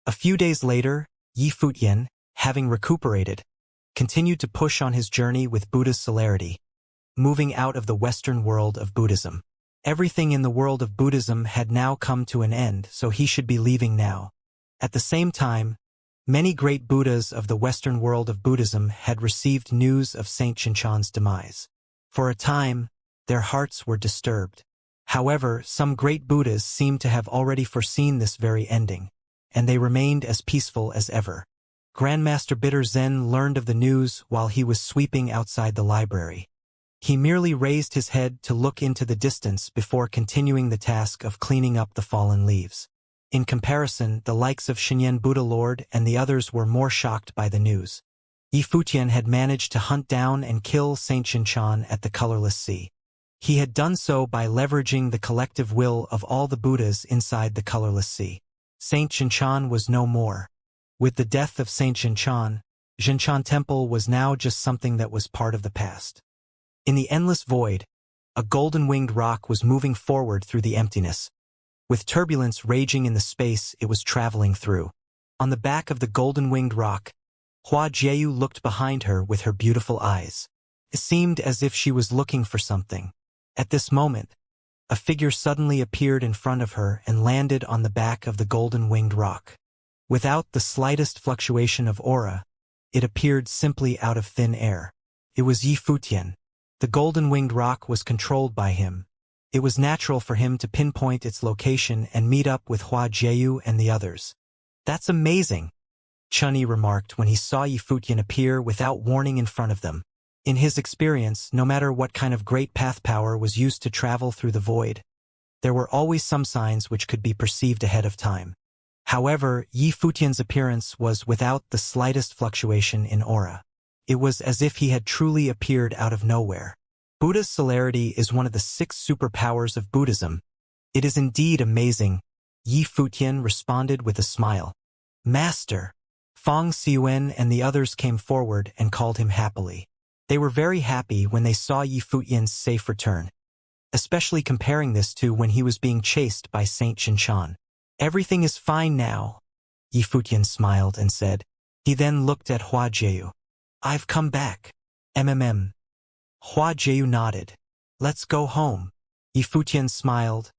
A few days later, Yi Futian, having recuperated, continued to push on his journey with Buddha's celerity, moving out of the Western world of Buddhism. Everything in the world of Buddhism had now come to an end, so he should be leaving now. At the same time, many great Buddhas of the Western world of Buddhism had received news of Saint Xianxia's demise. For a time, their hearts were disturbed. However, some great Buddhas seemed to have already foreseen this very ending, and they remained as peaceful as ever. Grandmaster Bitter Zen learned of the news while he was sweeping outside the library. He merely raised his head to look into the distance before continuing the task of cleaning up the fallen leaves. In comparison, the likes of Shinyan Buddha Lord and the others were more shocked by the news. Yi Futian had managed to hunt down and kill Saint Xianxia at the colorless sea. He had done so by leveraging the collective will of all the Buddhas inside the colorless sea. Saint Xianxia was no more. With the death of Saint Xianxia, Xianxia Temple was now just something that was part of the past. In the endless void, a golden-winged rock was moving forward through the emptiness, with turbulence raging in the space it was traveling through. On the back of the golden-winged rock, Hua Jieyu looked behind her with her beautiful eyes. It seemed as if she was looking for something. At this moment, a figure suddenly appeared in front of her and landed on the back of the golden-winged rock. Without the slightest fluctuation of aura, it appeared simply out of thin air. It was Yi Futian. The golden-winged rock was controlled by him. It was natural for him to pinpoint its location and meet up with Hua Jieyu and the others. "That's amazing," Chunyi remarked when he saw Yi Futian appear without warning in front of them. In his experience, no matter what kind of great path power was used to travel through the void, there were always some signs which could be perceived ahead of time. However, Yi Futian's appearance was without the slightest fluctuation in aura. It was as if he had truly appeared out of nowhere. Buddha's celerity is one of the 6 superpowers of Buddhism. It is indeed amazing, Yi Futian responded with a smile. Master. Feng Xiuan and the others came forward and called him happily. They were very happy when they saw Yi Futian's safe return, especially comparing this to when he was being chased by Saint Xinshan. Everything is fine now, Yi Futian smiled and said. He then looked at Hua Jieyu. I've come back. Hua Jieyu nodded. Let's go home. Yi Futian smiled,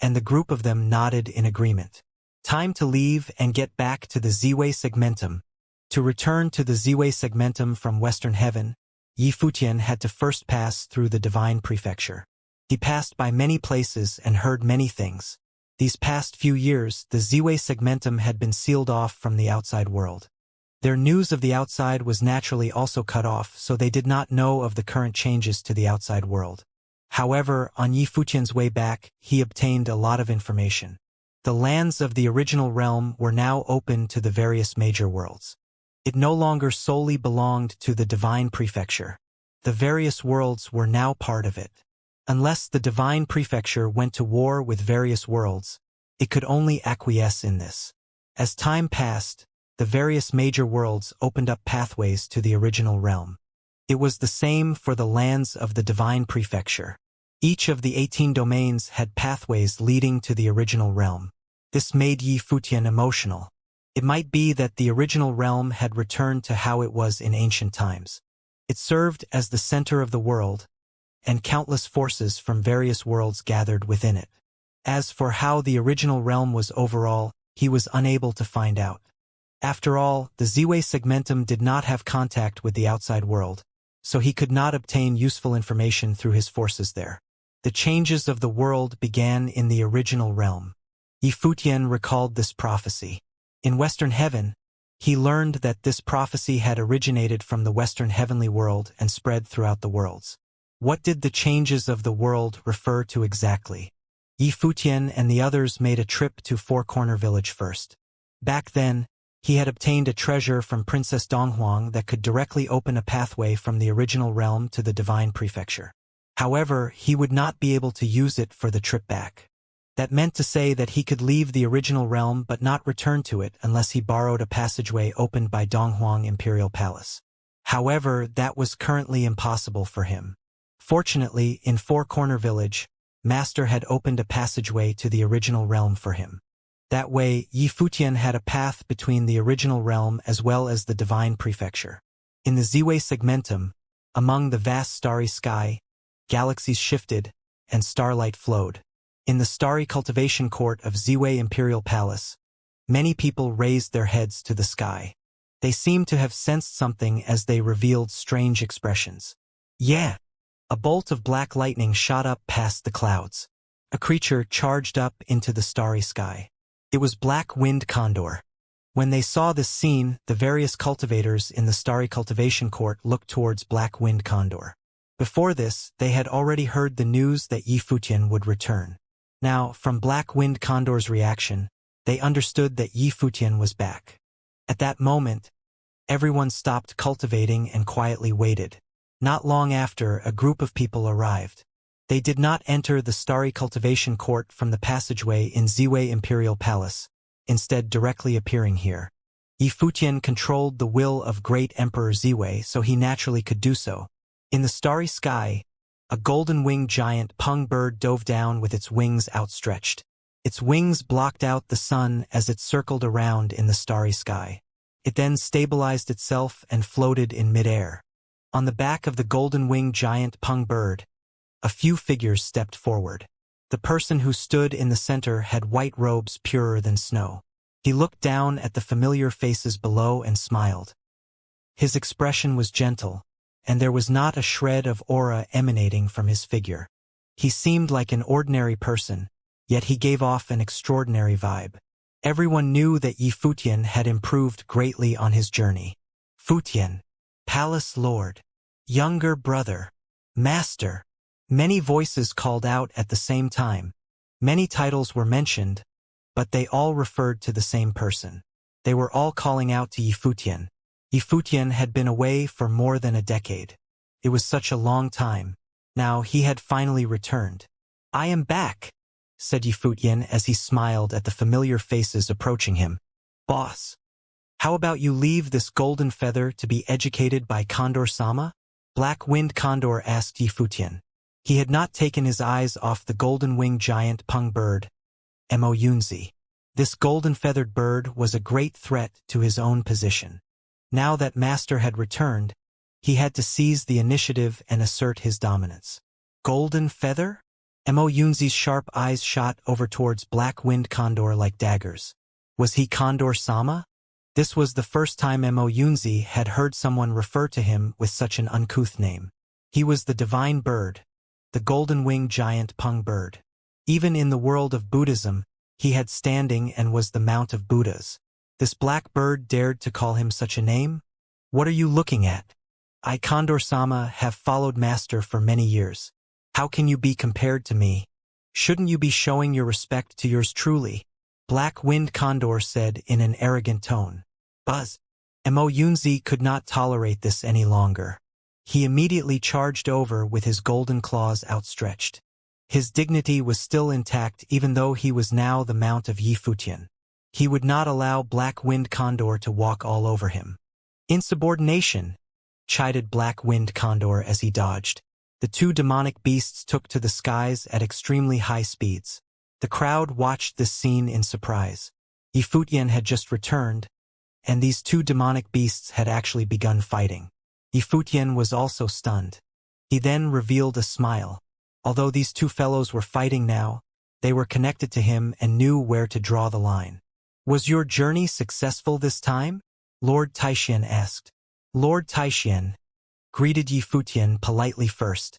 and the group of them nodded in agreement. Time to leave and get back to the Ziwei segmentum. To return to the Ziwei segmentum from Western Heaven, Yi Futian had to first pass through the Divine Prefecture. He passed by many places and heard many things. These past few years, the Ziwei segmentum had been sealed off from the outside world. Their news of the outside was naturally also cut off, so they did not know of the current changes to the outside world. However, on Yi Futian's way back, he obtained a lot of information. The lands of the original realm were now open to the various major worlds. It no longer solely belonged to the Divine Prefecture. The various worlds were now part of it. Unless the Divine Prefecture went to war with various worlds, it could only acquiesce in this. As time passed, the various major worlds opened up pathways to the original realm. It was the same for the lands of the Divine Prefecture. Each of the 18 domains had pathways leading to the original realm. This made Yi Futian emotional. It might be that the original realm had returned to how it was in ancient times. It served as the center of the world, and countless forces from various worlds gathered within it. As for how the original realm was overall, he was unable to find out. After all, the Ziwei segmentum did not have contact with the outside world, so he could not obtain useful information through his forces there. The changes of the world began in the original realm. Yi Futian recalled this prophecy. In Western Heaven, he learned that this prophecy had originated from the Western heavenly world and spread throughout the worlds. What did the changes of the world refer to exactly? Yi Futian and the others made a trip to Four Corner Village first. Back then, he had obtained a treasure from Princess Donghuang that could directly open a pathway from the original realm to the Divine Prefecture. However, he would not be able to use it for the trip back. That meant to say that he could leave the original realm but not return to it unless he borrowed a passageway opened by Donghuang Imperial Palace. However, that was currently impossible for him. Fortunately, in Four Corner Village, Master had opened a passageway to the original realm for him. That way, Yi Futian had a path between the original realm as well as the Divine Prefecture. In the Ziwei segmentum, among the vast starry sky, galaxies shifted, and starlight flowed. In the starry cultivation court of Ziwei Imperial Palace, many people raised their heads to the sky. They seemed to have sensed something as they revealed strange expressions. Yeah! A bolt of black lightning shot up past the clouds. A creature charged up into the starry sky. It was Black-Winged Condor. When they saw this scene, the various cultivators in the starry cultivation court looked towards Black-Winged Condor. Before this, they had already heard the news that Yi Futian would return. Now, from Black-Winged Condor's reaction, they understood that Yi Futian was back. At that moment, everyone stopped cultivating and quietly waited. Not long after, a group of people arrived. They did not enter the starry cultivation court from the passageway in Ziwei Imperial Palace, instead directly appearing here. Yi Futian controlled the will of Great Emperor Ziwei, so he naturally could do so. In the starry sky, a golden-winged giant pung bird dove down with its wings outstretched. Its wings blocked out the sun as it circled around in the starry sky. It then stabilized itself and floated in midair. On the back of the golden-winged giant pung bird, a few figures stepped forward. The person who stood in the center had white robes purer than snow. He looked down at the familiar faces below and smiled. His expression was gentle, and there was not a shred of aura emanating from his figure. He seemed like an ordinary person, yet he gave off an extraordinary vibe. Everyone knew that Yi Futian had improved greatly on his journey. Futian, Palace Lord, Younger Brother, Master. Many voices called out at the same time. Many titles were mentioned, but they all referred to the same person. They were all calling out to Yi Futian. Yifutian had been away for more than a decade. It was such a long time. Now he had finally returned. "I am back," said Yifutian as he smiled at the familiar faces approaching him. "Boss, how about you leave this golden feather to be educated by Condor-sama?" Black-winged Condor asked Yifutian. He had not taken his eyes off the golden-winged giant pung bird, Moyunzi. This golden-feathered bird was a great threat to his own position. Now that Master had returned, he had to seize the initiative and assert his dominance. Golden feather? Moyunzi's sharp eyes shot over towards Black-winged Condor like daggers. Was he Condor-sama? This was the first time Moyunzi had heard someone refer to him with such an uncouth name. He was the divine bird, the golden-winged giant pung bird. Even in the world of Buddhism, he had standing and was the mount of Buddhas. This black bird dared to call him such a name? "What are you looking at? I, Condor-sama, have followed Master for many years. How can you be compared to me? Shouldn't you be showing your respect to yours truly?" Black-winged Condor said in an arrogant tone. Buzz. Moyunzi could not tolerate this any longer. He immediately charged over with his golden claws outstretched. His dignity was still intact even though he was now the mount of Yifutian. He would not allow Black-winged Condor to walk all over him. "Insubordination," chided Black-winged Condor as he dodged. The two demonic beasts took to the skies at extremely high speeds. The crowd watched this scene in surprise. Yifutian had just returned, and these two demonic beasts had actually begun fighting. Yifutian was also stunned. He then revealed a smile. Although these two fellows were fighting now, they were connected to him and knew where to draw the line. "Was your journey successful this time?" Lord Taixian asked. Lord Taixian greeted Yifutian politely first.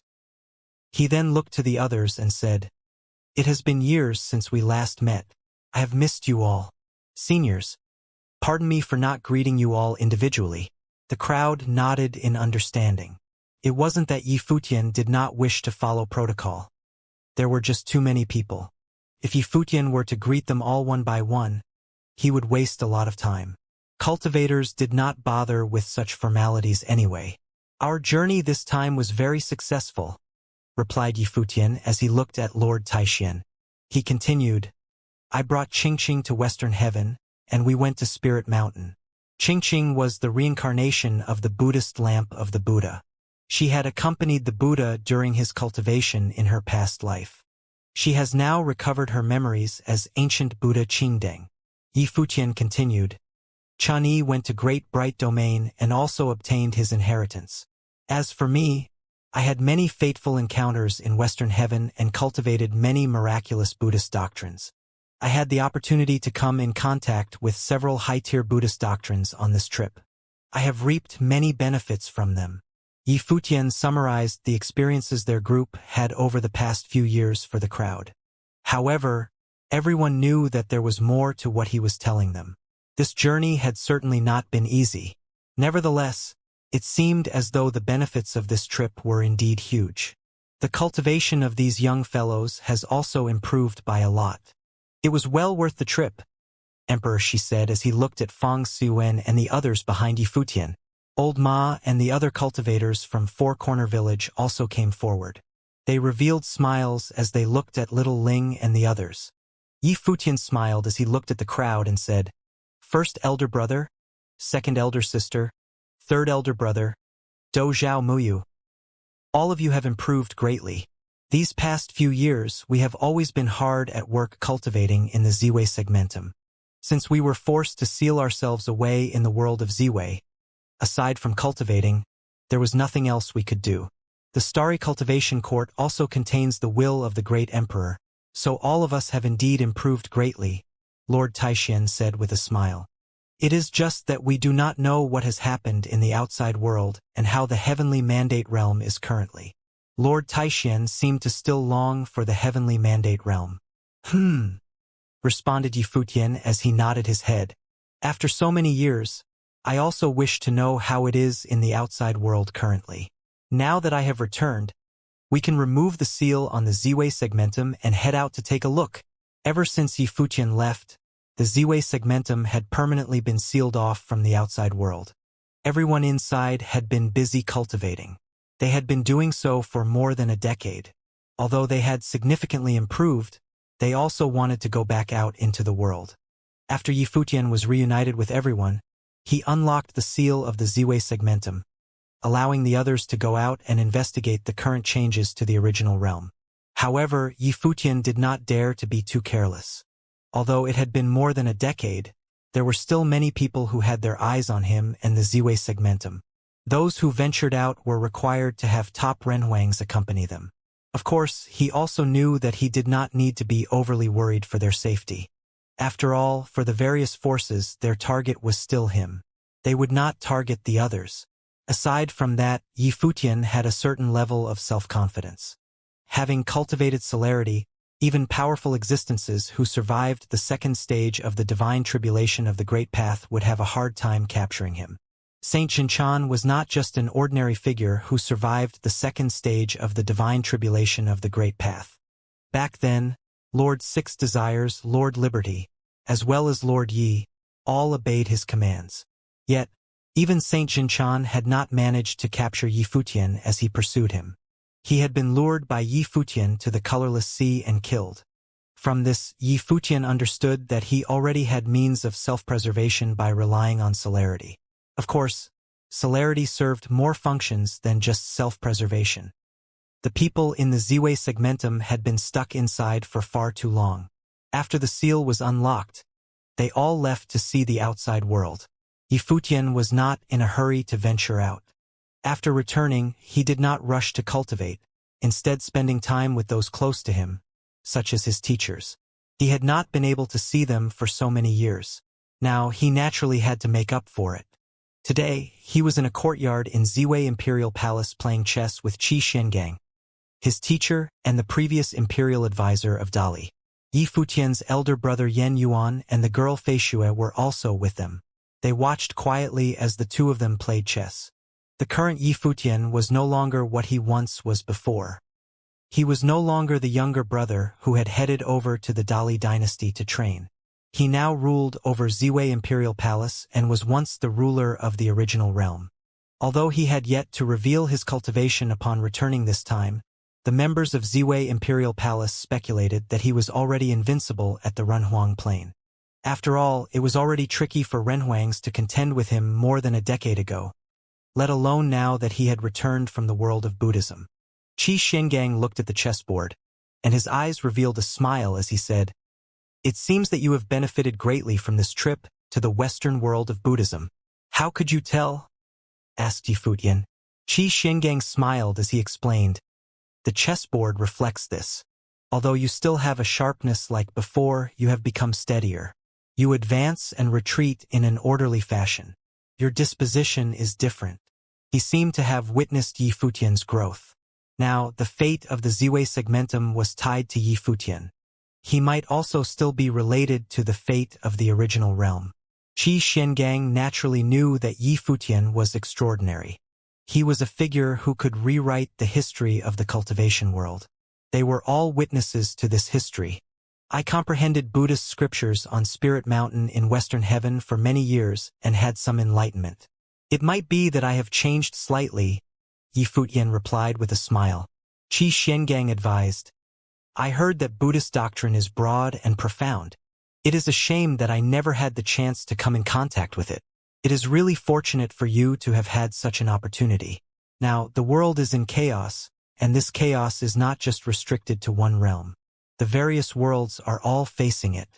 He then looked to the others and said, "It has been years since we last met. I have missed you all. Seniors, pardon me for not greeting you all individually." The crowd nodded in understanding. It wasn't that Yifutian did not wish to follow protocol. There were just too many people. If Yifutian were to greet them all one by one, he would waste a lot of time. Cultivators did not bother with such formalities anyway. "Our journey this time was very successful," replied Yifutian as he looked at Lord Taixian. He continued, "I brought Qingqing to Western Heaven, and we went to Spirit Mountain. Qingqing was the reincarnation of the Buddhist lamp of the Buddha. She had accompanied the Buddha during his cultivation in her past life. She has now recovered her memories as ancient Buddha Qingdeng." Yifutian continued, "Chani went to Great Bright Domain and also obtained his inheritance. As for me, I had many fateful encounters in Western Heaven and cultivated many miraculous Buddhist doctrines. I had the opportunity to come in contact with several high-tier Buddhist doctrines on this trip. I have reaped many benefits from them." Yifutian summarized the experiences their group had over the past few years for the crowd. However, everyone knew that there was more to what he was telling them. This journey had certainly not been easy. Nevertheless, it seemed as though the benefits of this trip were indeed huge. The cultivation of these young fellows has also improved by a lot. "It was well worth the trip, Emperor," she said as he looked at Fang Siwen and the others behind Yifutian. Old Ma and the other cultivators from Four Corner Village also came forward. They revealed smiles as they looked at little Ling and the others. Yifutian smiled as he looked at the crowd and said, "First elder brother, second elder sister, third elder brother, Do Zhao Muyu. All of you have improved greatly. These past few years we have always been hard at work cultivating in the Ziwei segmentum. Since we were forced to seal ourselves away in the world of Ziwei, aside from cultivating, there was nothing else we could do. The Starry Cultivation Court also contains the will of the great emperor, so all of us have indeed improved greatly," Lord Taixian said with a smile. "It is just that we do not know what has happened in the outside world and how the heavenly mandate realm is currently." Lord Taixian seemed to still long for the heavenly mandate realm. Responded Yifutian as he nodded his head. "After so many years, I also wish to know how it is in the outside world currently. Now that I have returned, we can remove the seal on the Ziwei segmentum and head out to take a look." Ever since Yifutian left, the Ziwei segmentum had permanently been sealed off from the outside world. Everyone inside had been busy cultivating. They had been doing so for more than a decade. Although they had significantly improved, they also wanted to go back out into the world. After Yifutian was reunited with everyone, he unlocked the seal of the Ziwei segmentum, allowing the others to go out and investigate the current changes to the original realm. However, Yifutian did not dare to be too careless. Although it had been more than a decade, there were still many people who had their eyes on him and the Ziwei segmentum. Those who ventured out were required to have top renhuangs accompany them. Of course, he also knew that he did not need to be overly worried for their safety. After all, for the various forces, their target was still him. They would not target the others. Aside from that, Yifutian had a certain level of self-confidence. Having cultivated celerity, even powerful existences who survived the second stage of the divine tribulation of the Great Path would have a hard time capturing him. Saint Xianxia was not just an ordinary figure who survived the second stage of the divine tribulation of the Great Path. Back then, Lord Six Desires, Lord Liberty, as well as Lord Yi, all obeyed his commands. Yet, even Saint Xianxia had not managed to capture Yifutian as he pursued him. He had been lured by Yifutian to the colorless sea and killed. From this, Yifutian understood that he already had means of self-preservation by relying on celerity. Of course, celerity served more functions than just self-preservation. The people in the Ziwei segmentum had been stuck inside for far too long. After the seal was unlocked, they all left to see the outside world. Yifutian was not in a hurry to venture out. After returning, he did not rush to cultivate, instead spending time with those close to him, such as his teachers. He had not been able to see them for so many years. Now, he naturally had to make up for it. Today, he was in a courtyard in Ziwei Imperial Palace playing chess with Qi Xiangang, his teacher and the previous imperial advisor of Dali. Yifutian's elder brother Yan Yuan and the girl Fei Xue were also with them. They watched quietly as the two of them played chess. The current Yifutian was no longer what he once was before. He was no longer the younger brother who had headed over to the Dali dynasty to train. He now ruled over Ziwei Imperial Palace and was once the ruler of the original realm. Although he had yet to reveal his cultivation upon returning this time, the members of Ziwei Imperial Palace speculated that he was already invincible at the Renhuang Plain. After all, it was already tricky for Renhuangs to contend with him more than a decade ago, let alone now that he had returned from the world of Buddhism. Qi Xiangang looked at the chessboard, and his eyes revealed a smile as he said, "It seems that you have benefited greatly from this trip to the Western world of Buddhism." "How could you tell?" asked Yifutian. Qi Xiangang smiled as he explained, "The chessboard reflects this. Although you still have a sharpness like before, you have become steadier. You advance and retreat in an orderly fashion. Your disposition is different." He seemed to have witnessed Yifutian's growth. Now, the fate of the Ziwei segmentum was tied to Yifutian. He might also still be related to the fate of the original realm. Qi Xiangang naturally knew that Yifutian was extraordinary. He was a figure who could rewrite the history of the cultivation world. They were all witnesses to this history. I comprehended Buddhist scriptures on Spirit Mountain in Western Heaven for many years and had some enlightenment. It might be that I have changed slightly, Yifutian replied with a smile. Qi Xiangang advised, "I heard that Buddhist doctrine is broad and profound. It is a shame that I never had the chance to come in contact with it. It is really fortunate for you to have had such an opportunity. Now, the world is in chaos, and this chaos is not just restricted to one realm. The various worlds are all facing it.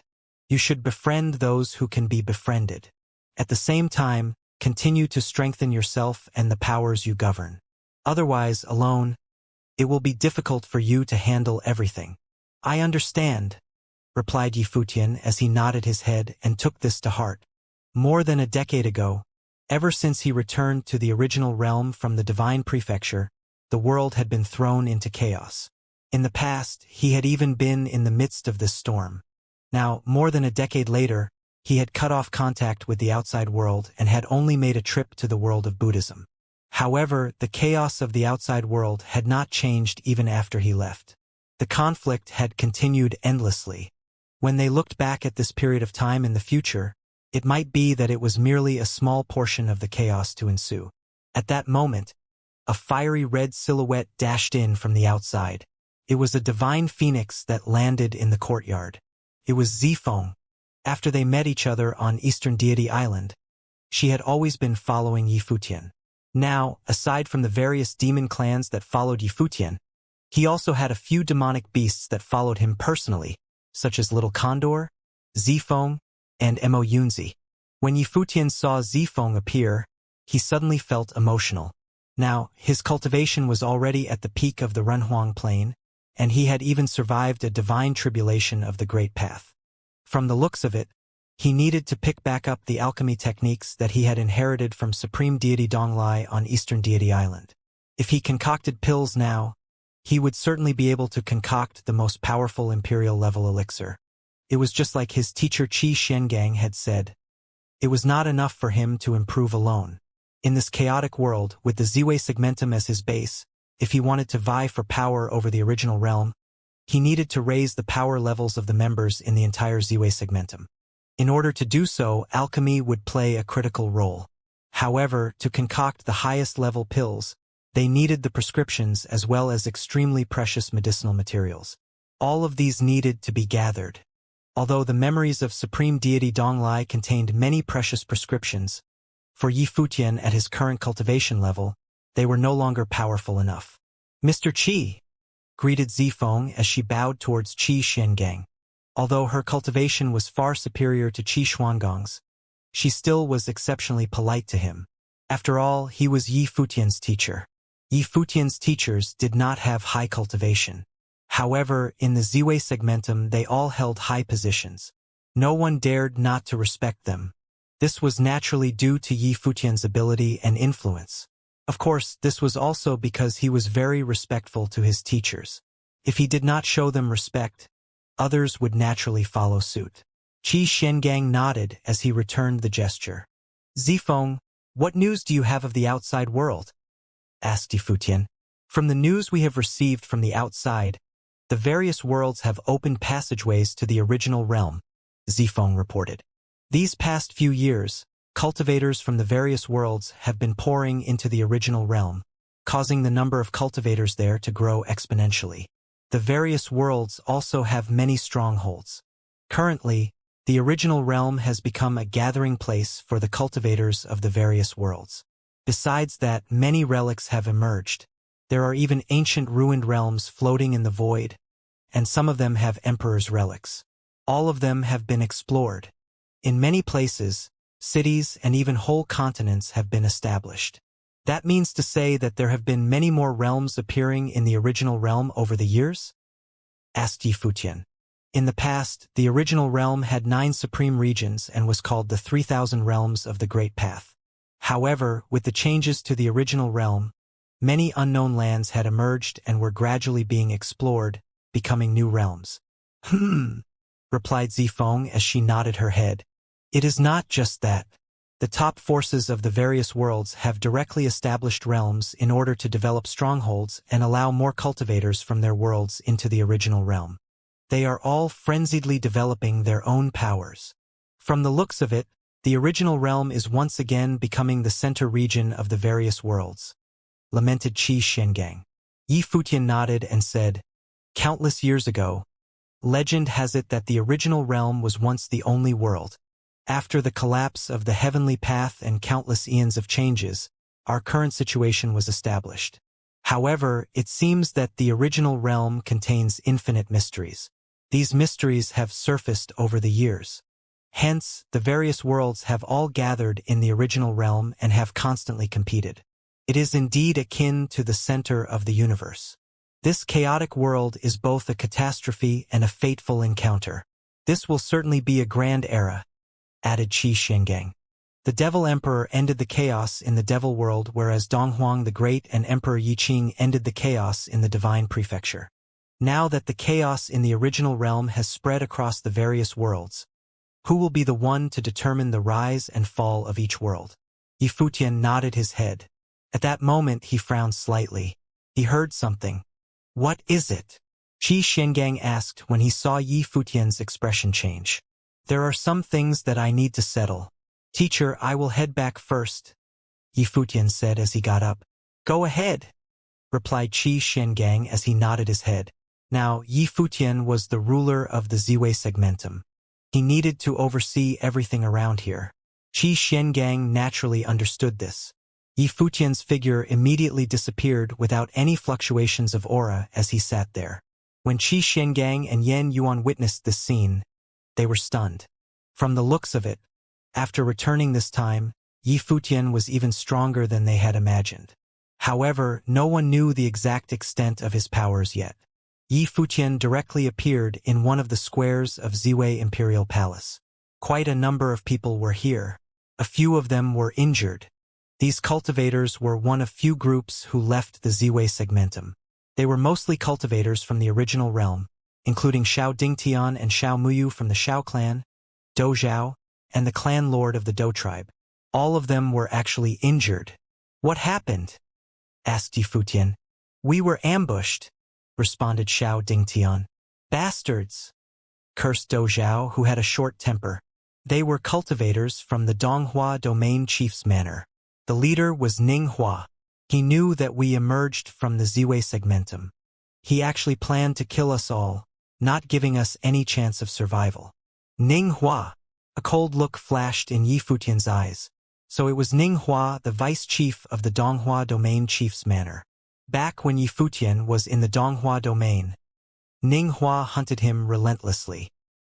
You should befriend those who can be befriended. At the same time, continue to strengthen yourself and the powers you govern. Otherwise, alone, it will be difficult for you to handle everything." "I understand," replied Yifutian as he nodded his head and took this to heart. More than a decade ago, ever since he returned to the original realm from the divine prefecture, the world had been thrown into chaos. In the past, he had even been in the midst of this storm. Now, more than a decade later, he had cut off contact with the outside world and had only made a trip to the world of Buddhism. However, the chaos of the outside world had not changed even after he left. The conflict had continued endlessly. When they looked back at this period of time in the future, It might be that it was merely a small portion of the chaos to ensue. At that moment, a fiery red silhouette dashed in from the outside. It was a divine phoenix that landed in the courtyard. It was Zifeng. After they met each other on Eastern Deity Island, she had always been following Yifutian. Now, aside from the various demon clans that followed Yifutian, he also had a few demonic beasts that followed him personally, such as Little Condor, Zifeng, and Mo Yunzi. When Yifutian saw Zifeng appear, he suddenly felt emotional. Now, his cultivation was already at the peak of the Renhuang Plain, and he had even survived a divine tribulation of the Great Path. From the looks of it, he needed to pick back up the alchemy techniques that he had inherited from Supreme Deity Donglai on Eastern Deity Island. If he concocted pills now, he would certainly be able to concoct the most powerful imperial-level elixir. It was just like his teacher Qi Xiangang had said. It was not enough for him to improve alone. In this chaotic world, with the Ziwei segmentum as his base, if he wanted to vie for power over the original realm, he needed to raise the power levels of the members in the entire Ziwei segmentum. In order to do so, alchemy would play a critical role. However, to concoct the highest level pills, they needed the prescriptions as well as extremely precious medicinal materials. All of these needed to be gathered. Although the memories of Supreme Deity Donglai contained many precious prescriptions, for Yifutian at his current cultivation level, they were no longer powerful enough. "Mr. Qi," greeted Zifeng as she bowed towards Qi Xiangang. Although her cultivation was far superior to Qi Xuangang's, she still was exceptionally polite to him. After all, he was Yifutian's teacher. Yifutian's teachers did not have high cultivation. However, in the Ziwei segmentum they all held high positions. No one dared not to respect them. This was naturally due to Yifutian's ability and influence. Of course, this was also because he was very respectful to his teachers. If he did not show them respect, others would naturally follow suit. Qi Xiangang nodded as he returned the gesture. "Zifeng, what news do you have of the outside world?" asked Yifutian. "From the news we have received from the outside, the various worlds have opened passageways to the original realm," Zifeng reported. "These past few years, cultivators from the various worlds have been pouring into the original realm, causing the number of cultivators there to grow exponentially. The various worlds also have many strongholds. Currently, the original realm has become a gathering place for the cultivators of the various worlds. Besides that, many relics have emerged. There are even ancient ruined realms floating in the void, and some of them have emperor's relics. All of them have been explored. In many places, cities and even whole continents have been established. That means to say that there have been many more realms appearing in the original realm over the years?" asked Yifutian. In the past, the original realm had 9 supreme regions and was called the 3,000 realms of the Great Path. However, with the changes to the original realm, many unknown lands had emerged and were gradually being explored, becoming new realms. Replied Zifeng as she nodded her head. "It is not just that. The top forces of the various worlds have directly established realms in order to develop strongholds and allow more cultivators from their worlds into the original realm. They are all frenziedly developing their own powers. From the looks of it, the original realm is once again becoming the center region of the various worlds," lamented Qi Xiangang. Yifutian nodded and said, "Countless years ago, legend has it that the original realm was once the only world. After the collapse of the heavenly path and countless eons of changes, our current situation was established. However, it seems that the original realm contains infinite mysteries. These mysteries have surfaced over the years. Hence, the various worlds have all gathered in the original realm and have constantly competed. It is indeed akin to the center of the universe. This chaotic world is both a catastrophe and a fateful encounter. This will certainly be a grand era," added Qi Xiangang. "The Devil Emperor ended the chaos in the Devil World, whereas Donghuang the Great and Emperor Yiqing ended the chaos in the Divine Prefecture. Now that the chaos in the original realm has spread across the various worlds, who will be the one to determine the rise and fall of each world?" Yifutian nodded his head. At that moment he frowned slightly. He heard something. "What is it?" Qi Xiangang asked when he saw Yifutian's expression change. There are some things that I need to settle. Teacher, I will head back first, Yifutian said as he got up. Go ahead, replied Qi Xiangang as he nodded his head. Now, Yifutian was the ruler of the Ziwei segmentum. He needed to oversee everything around here. Qi Xiangang naturally understood this. Yifutian's figure immediately disappeared without any fluctuations of aura as he sat there. When Qi Xiangang and Yan Yuan witnessed this scene, they were stunned. From the looks of it, after returning this time, Yifutian was even stronger than they had imagined. However, no one knew the exact extent of his powers yet. Yifutian directly appeared in one of the squares of Ziwei Imperial Palace. Quite a number of people were here. A few of them were injured. These cultivators were one of few groups who left the Ziwei segmentum. They were mostly cultivators from the original realm, including Xiao Dingtian and Xiao Muyu from the Xiao clan, Dou Zhao, and the clan lord of the Dou tribe. All of them were actually injured. What happened? Asked Yifutian. We were ambushed, responded Xiao Dingtian. Bastards, cursed Dou Zhao, who had a short temper. They were cultivators from the Donghua domain chief's manor. The leader was Ning Hua. He knew that we emerged from the Ziwei segmentum. He actually planned to kill us all, not giving us any chance of survival. Ning Hua. A cold look flashed in Yifutian's eyes. So it was Ning Hua, the vice chief of the Donghua domain chief's manor. Back when Yifutian was in the Donghua domain, Ning Hua hunted him relentlessly.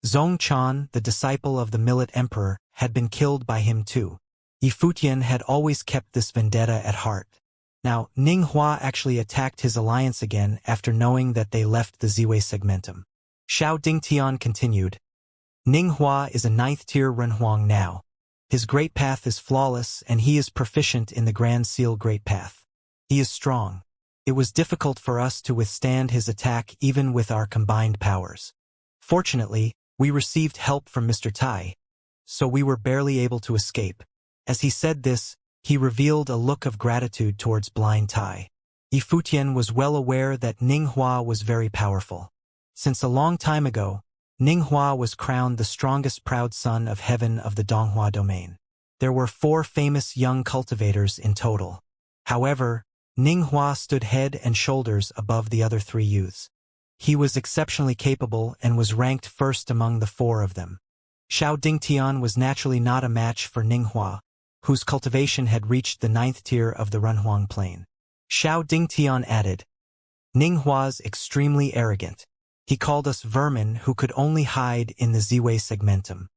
Zhongchan, the disciple of the Millet Emperor, had been killed by him too. Yifutian had always kept this vendetta at heart. Now, Ning Hua actually attacked his alliance again after knowing that they left the Ziwei segmentum. Xiao Dingtian continued. Ning Hua is a 9th-tier Renhuang now. His Great Path is flawless and he is proficient in the Grand Seal Great Path. He is strong. It was difficult for us to withstand his attack even with our combined powers. Fortunately, we received help from Mr. Tai, so we were barely able to escape. As he said this, he revealed a look of gratitude towards Blind Tai. Yifutian was well aware that Ning Hua was very powerful. Since a long time ago, Ning Hua was crowned the strongest proud son of heaven of the Donghua domain. There were 4 famous young cultivators in total. However, Ning Hua stood head and shoulders above the other 3 youths. He was exceptionally capable and was ranked first among the 4 of them. Xiao Dingtian was naturally not a match for Ning Hua, whose cultivation had reached the 9th tier of the Renhuang Plain. Xiao Dingtian added, Ning Hua's extremely arrogant. He called us vermin who could only hide in the Ziwei segmentum.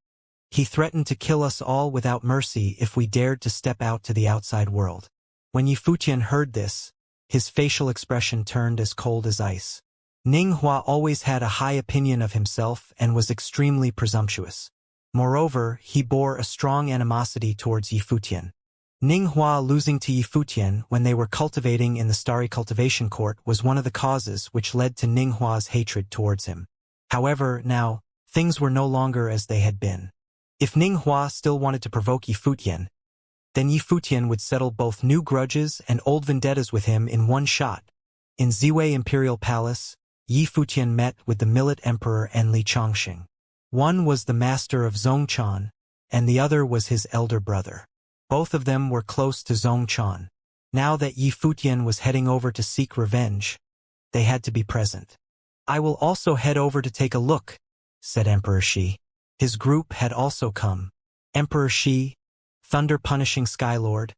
He threatened to kill us all without mercy if we dared to step out to the outside world. When Yifutian heard this, his facial expression turned as cold as ice. Ning Hua always had a high opinion of himself and was extremely presumptuous. Moreover, he bore a strong animosity towards Yifutian. Ning Hua losing to Yifutian when they were cultivating in the Starry Cultivation Court was one of the causes which led to Ning Hua's hatred towards him. However, now, things were no longer as they had been. If Ning Hua still wanted to provoke Yifutian, then Yifutian would settle both new grudges and old vendettas with him in one shot. In Ziwei Imperial Palace, Yifutian met with the Millet Emperor and Li Chongxing. One was the master of Zhongchan, and the other was his elder brother. Both of them were close to Zhongchan. Now that Yifutian was heading over to seek revenge, they had to be present. I will also head over to take a look, said Emperor Shi. His group had also come. Emperor Shi, thunder-punishing Skylord,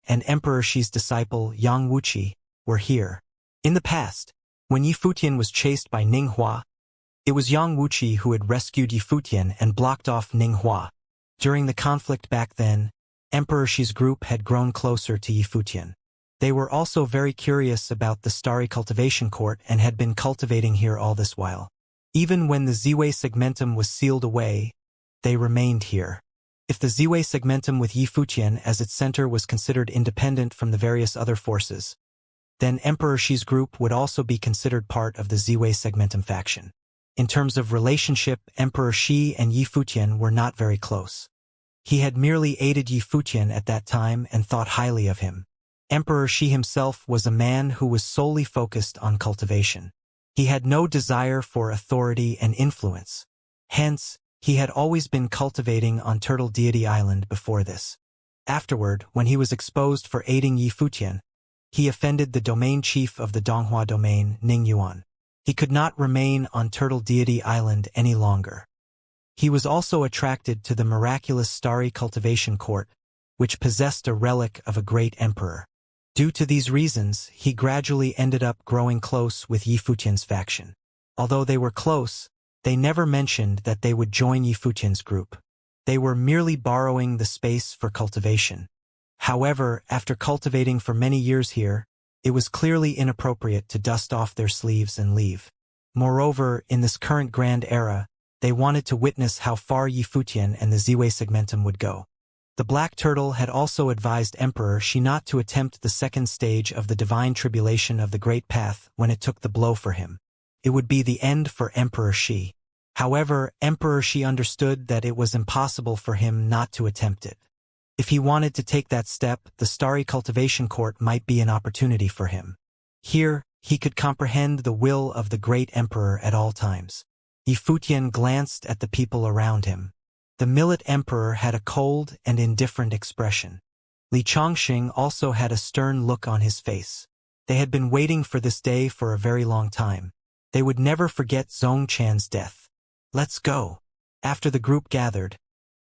and Emperor Shi's disciple Yang Wuxi were here. In the past, when Yifutian was chased by Ning Hua, it was Yang Wuxi who had rescued Yifutian and blocked off Ning Hua. During the conflict back then, Emperor Shi's group had grown closer to Yifutian. They were also very curious about the Starry Cultivation Court and had been cultivating here all this while. Even when the Ziwei segmentum was sealed away, they remained here. If the Ziwei segmentum with Yifutian as its center was considered independent from the various other forces, then Emperor Shi's group would also be considered part of the Ziwei segmentum faction. In terms of relationship, Emperor Shi and Yifutian were not very close. He had merely aided Yifutian at that time and thought highly of him. Emperor Shi himself was a man who was solely focused on cultivation. He had no desire for authority and influence. Hence, He had always been cultivating on Turtle Deity Island before this. Afterward, when he was exposed for aiding Yi Futian, he offended the domain chief of the Donghua domain, Ning Yuan. He could not remain on Turtle Deity Island any longer. He was also attracted to the miraculous starry cultivation court, which possessed a relic of a great emperor. Due to these reasons, he gradually ended up growing close with Yi Futian's faction. Although they were close, they never mentioned that they would join Yi Futian's group. They were merely borrowing the space for cultivation. However, after cultivating for many years here, it was clearly inappropriate to dust off their sleeves and leave. Moreover, in this current grand era, they wanted to witness how far Yi Futian and the Ziwei segmentum would go. The Black Turtle had also advised Emperor Shi not to attempt the second stage of the divine tribulation of the Great Path when it took the blow for him. It would be the end for Emperor Shi. However, Emperor Shi understood that it was impossible for him not to attempt it. If he wanted to take that step, the Starry Cultivation Court might be an opportunity for him. Here, he could comprehend the will of the great emperor at all times. Yi Futian glanced at the people around him. The Millet Emperor had a cold and indifferent expression. Li Chongqing also had a stern look on his face. They had been waiting for this day for a very long time. They would never forget Zhong Chan's death. Let's go. After the group gathered,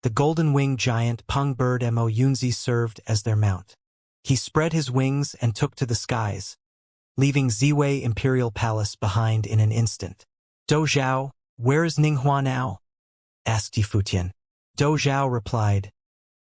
the golden-winged giant Peng Bird Mo Yunzi served as their mount. He spread his wings and took to the skies, leaving Ziwei Imperial Palace behind in an instant. "Do Zhao, where is Ninghua now?" asked Yi Futian. Do Zhao replied,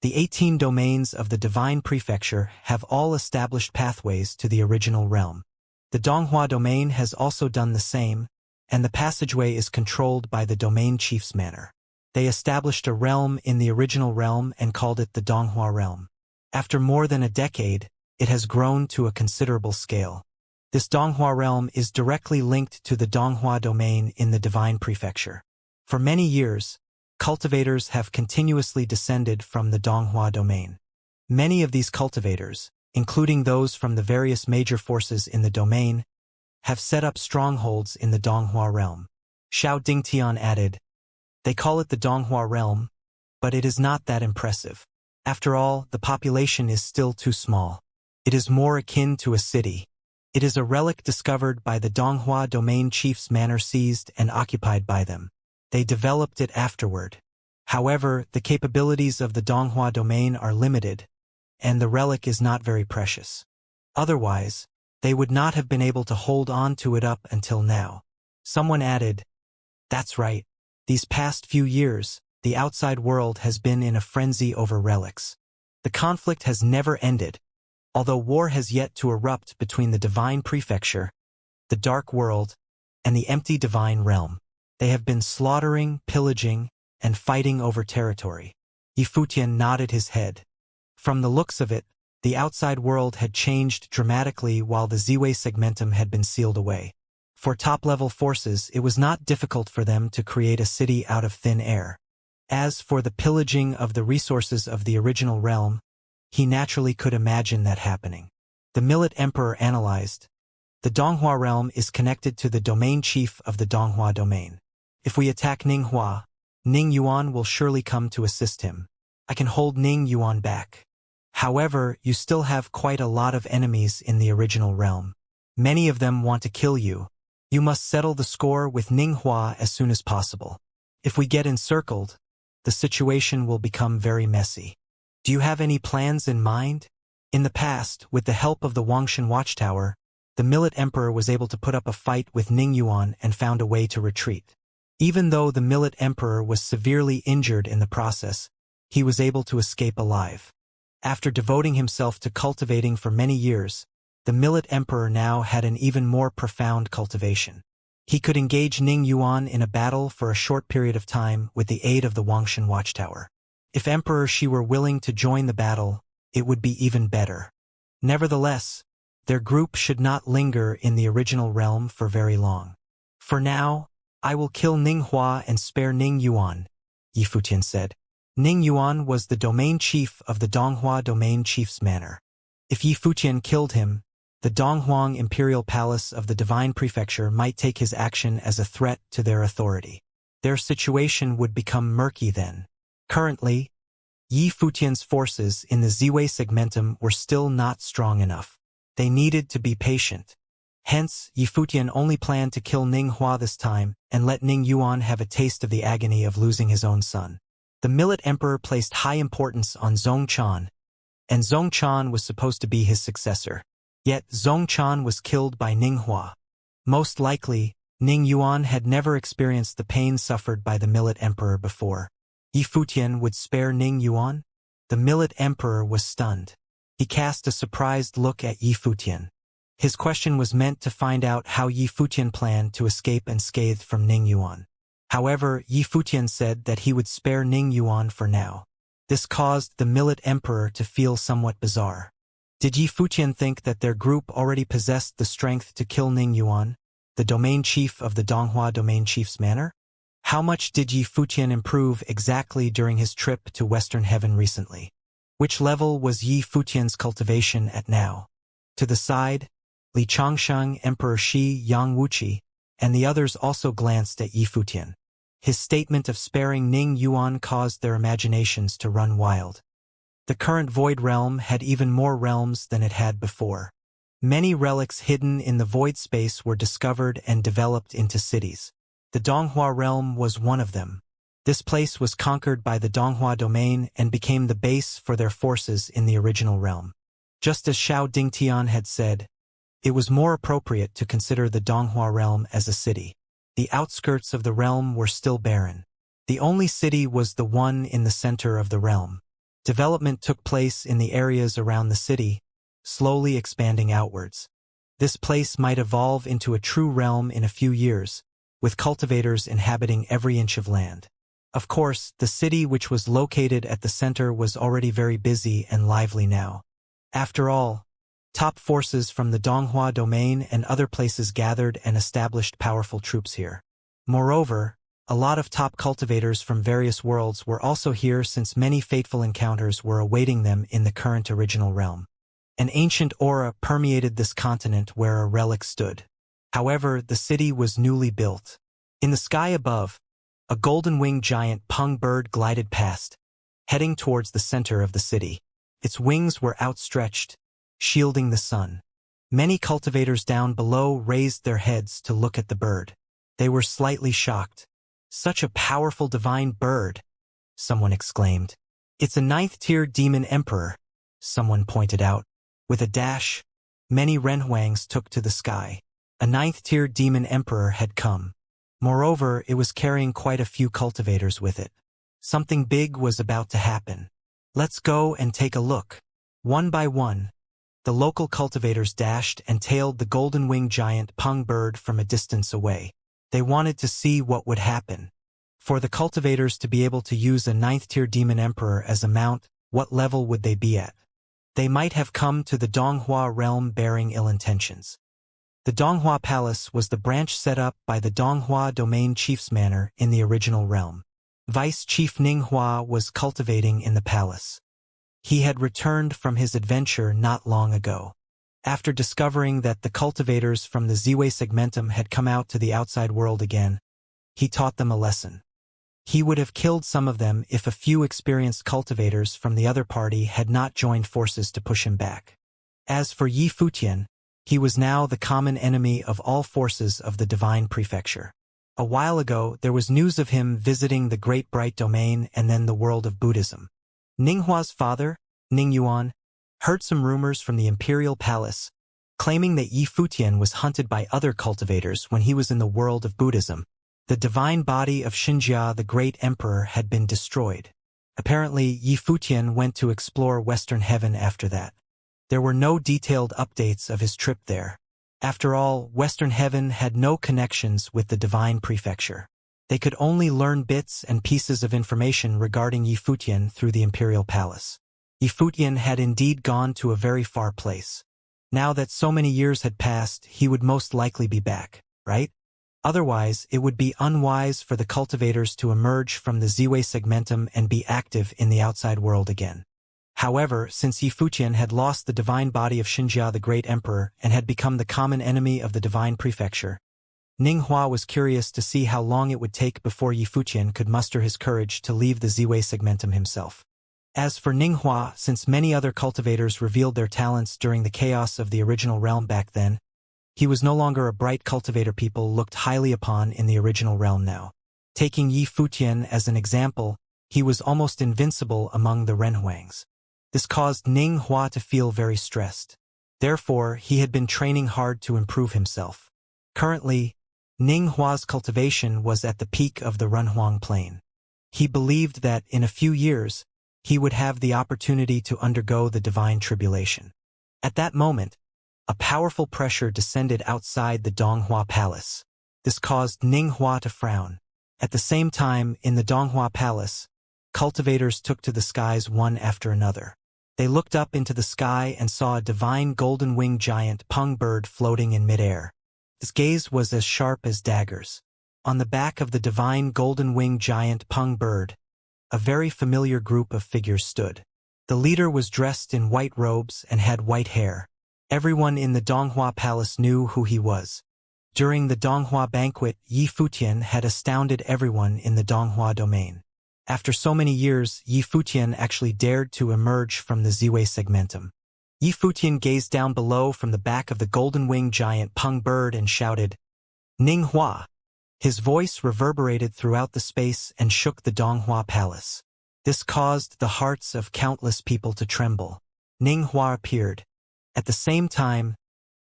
"The 18 domains of the Divine Prefecture have all established pathways to the original realm. The Donghua domain has also done the same, and the passageway is controlled by the domain chief's manor. They established a realm in the original realm and called it the Donghua realm. After more than a decade, it has grown to a considerable scale. This Donghua realm is directly linked to the Donghua domain in the Divine Prefecture. For many years, cultivators have continuously descended from the Donghua domain. Many of these cultivators, including those from the various major forces in the domain, have set up strongholds in the Donghua realm." Xiao Dingtian added, "They call it the Donghua realm, but it is not that impressive. After all, the population is still too small. It is more akin to a city. It is a relic discovered by the Donghua domain chief's manor, seized and occupied by them. They developed it afterward. However, the capabilities of the Donghua domain are limited, and the relic is not very precious. Otherwise, they would not have been able to hold on to it up until now." Someone added, "That's right. These past few years, the outside world has been in a frenzy over relics. The conflict has never ended, although war has yet to erupt between the Divine Prefecture, the Dark World, and the empty Divine Realm. They have been slaughtering, pillaging, and fighting over territory." Yi Futian nodded his head. From the looks of it, the outside world had changed dramatically while the Ziwei segmentum had been sealed away. For top-level forces, it was not difficult for them to create a city out of thin air. As for the pillaging of the resources of the original realm, he naturally could imagine that happening. The Millet Emperor analyzed, "The Donghua realm is connected to the domain chief of the Donghua domain. If we attack Ninghua, Ning Yuan will surely come to assist him. I can hold Ning Yuan back. However, you still have quite a lot of enemies in the original realm. Many of them want to kill you. You must settle the score with Ninghua as soon as possible. If we get encircled, the situation will become very messy. Do you have any plans in mind?" In the past, with the help of the Wangshan Watchtower, the Millet Emperor was able to put up a fight with Ning Yuan and found a way to retreat. Even though the Millet Emperor was severely injured in the process, he was able to escape alive. After devoting himself to cultivating for many years, the Millet Emperor now had an even more profound cultivation. He could engage Ning Yuan in a battle for a short period of time with the aid of the Wangshan Watchtower. If Emperor Shi were willing to join the battle, it would be even better. Nevertheless, their group should not linger in the original realm for very long. "For now, I will kill Ninghua and spare Ning Yuan," Yi Futian said. Ning Yuan was the domain chief of the Donghua domain chief's manor. If Yi Futian killed him, the Donghuang Imperial Palace of the Divine Prefecture might take his action as a threat to their authority. Their situation would become murky then. Currently, Yi Futian's forces in the Ziwei segmentum were still not strong enough. They needed to be patient. Hence, Yi Futian only planned to kill Ning Hua this time and let Ning Yuan have a taste of the agony of losing his own son. The Millet Emperor placed high importance on Zhong Chan, and Zhong Chan was supposed to be his successor. Yet Zhong Chan was killed by Ning Hua. Most likely, Ning Yuan had never experienced the pain suffered by the Millet Emperor before. Yi Futian would spare Ning Yuan? The Millet Emperor was stunned. He cast a surprised look at Yi Futian. His question was meant to find out how Yi Futian planned to escape unscathed from Ning Yuan. However, Yi Futian said that he would spare Ning Yuan for now. This caused the Millet Emperor to feel somewhat bizarre. Did Yi Futian think that their group already possessed the strength to kill Ning Yuan, the domain chief of the Donghua domain chief's manor? How much did Yi Futian improve exactly during his trip to Western Heaven recently? Which level was Yi Futian's cultivation at now? To the side, Li Changsheng, Emperor Shi, Yang Wuxi, and the others also glanced at Yi Futian. His statement of sparing Ning Yuan caused their imaginations to run wild. The current Void Realm had even more realms than it had before. Many relics hidden in the void space were discovered and developed into cities. The Donghua realm was one of them. This place was conquered by the Donghua domain and became the base for their forces in the original realm. Just as Xiao Dingtian had said, it was more appropriate to consider the Donghua realm as a city. The outskirts of the realm were still barren. The only city was the one in the center of the realm. Development took place in the areas around the city, slowly expanding outwards. This place might evolve into a true realm in a few years, with cultivators inhabiting every inch of land. Of course, the city which was located at the center was already very busy and lively now. After all, top forces from the Donghua domain and other places gathered and established powerful troops here. Moreover, a lot of top cultivators from various worlds were also here since many fateful encounters were awaiting them in the current original realm. An ancient aura permeated this continent where a relic stood. However, the city was newly built. In the sky above, a golden-winged giant pung bird glided past, heading towards the center of the city. Its wings were outstretched, shielding the sun. Many cultivators down below raised their heads to look at the bird. They were slightly shocked. Such a powerful divine bird, someone exclaimed. It's a 9th-tier demon emperor, someone pointed out. With a dash, many Renhuangs took to the sky. A 9th-tier demon emperor had come. Moreover, it was carrying quite a few cultivators with it. Something big was about to happen. Let's go and take a look. One by one, the local cultivators dashed and tailed the golden-winged giant pung bird from a distance away. They wanted to see what would happen. For the cultivators to be able to use a 9th-tier demon emperor as a mount, what level would they be at? They might have come to the Donghua realm bearing ill intentions. The Donghua Palace was the branch set up by the Donghua domain chief's manor in the original realm. Vice Chief Ning Hua was cultivating in the palace. He had returned from his adventure not long ago. After discovering that the cultivators from the Ziwei segmentum had come out to the outside world again, he taught them a lesson. He would have killed some of them if a few experienced cultivators from the other party had not joined forces to push him back. As for Yi Futian, he was now the common enemy of all forces of the Divine Prefecture. A while ago, there was news of him visiting the Great Bright Domain and then the world of Buddhism. Ninghua's father, Ning Yuan, heard some rumors from the Imperial Palace, claiming that Yi Futian was hunted by other cultivators when he was in the world of Buddhism. The divine body of Xianxia, the great emperor, had been destroyed. Apparently, Yi Futian went to explore Western Heaven after that. There were no detailed updates of his trip there. After all, Western Heaven had no connections with the Divine Prefecture. They could only learn bits and pieces of information regarding Yi Futian through the Imperial Palace. Yi Futian had indeed gone to a very far place. Now that so many years had passed, he would most likely be back, right? Otherwise, it would be unwise for the cultivators to emerge from the Ziwei segmentum and be active in the outside world again. However, since Yi Futian had lost the divine body of Xianxia the Great Emperor and had become the common enemy of the Divine Prefecture, Ning Hua was curious to see how long it would take before Yi Futian could muster his courage to leave the Ziwei segmentum himself. As for Ning Hua, since many other cultivators revealed their talents during the chaos of the original realm back then, he was no longer a bright cultivator people looked highly upon in the original realm now. Taking Yi Futian as an example, he was almost invincible among the Renhuangs. This caused Ning Hua to feel very stressed. Therefore, he had been training hard to improve himself. Currently, Ning Hua's cultivation was at the peak of the Renhuang Plain. He believed that, in a few years, he would have the opportunity to undergo the divine tribulation. At that moment, a powerful pressure descended outside the Donghua Palace. This caused Ning Hua to frown. At the same time, in the Donghua Palace, cultivators took to the skies one after another. They looked up into the sky and saw a divine golden-winged giant pung bird floating in midair. His gaze was as sharp as daggers. On the back of the divine golden-winged giant pung bird, a very familiar group of figures stood. The leader was dressed in white robes and had white hair. Everyone in the Donghua Palace knew who he was. During the Donghua banquet, Yi Futian had astounded everyone in the Donghua domain. After so many years, Yi Futian actually dared to emerge from the Ziwei segmentum. Yi Futian gazed down below from the back of the golden-winged giant pung bird and shouted, "Ning Hua!" His voice reverberated throughout the space and shook the Donghua Palace. This caused the hearts of countless people to tremble. Ning Hua appeared. At the same time,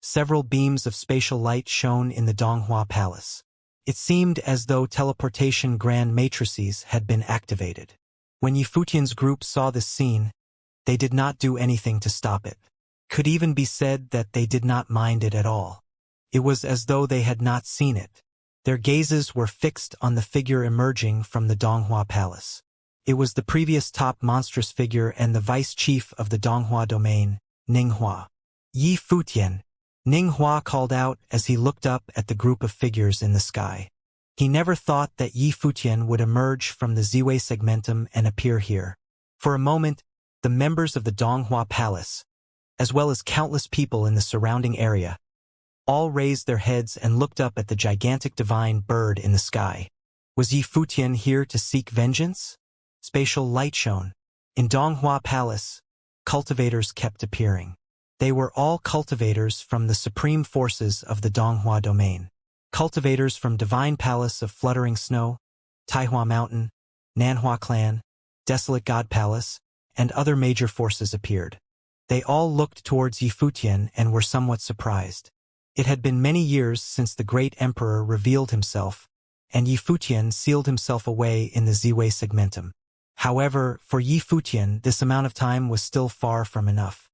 several beams of spatial light shone in the Donghua Palace. It seemed as though teleportation grand matrices had been activated. When Yi Futian's group saw this scene, they did not do anything to stop it. Could even be said that they did not mind it at all. It was as though they had not seen it. Their gazes were fixed on the figure emerging from the Donghua Palace. It was the previous top monstrous figure and the vice chief of the Donghua domain, Ning Hua. "Yi Futian," Ning Hua called out as he looked up at the group of figures in the sky. He never thought that Yi Futian would emerge from the Ziwei segmentum and appear here. For a moment, the members of the Donghua Palace, as well as countless people in the surrounding area, all raised their heads and looked up at the gigantic divine bird in the sky. Was Yi Futian here to seek vengeance? Spatial light shone. In Donghua Palace, cultivators kept appearing. They were all cultivators from the supreme forces of the Donghua domain. Cultivators from Divine Palace of Fluttering Snow, Taihua Mountain, Nanhua Clan, Desolate God Palace, and other major forces appeared. They all looked towards Yi Futian and were somewhat surprised. It had been many years since the great emperor revealed himself, and Yi Futian sealed himself away in the Ziwei segmentum. However, for Yi Futian, this amount of time was still far from enough.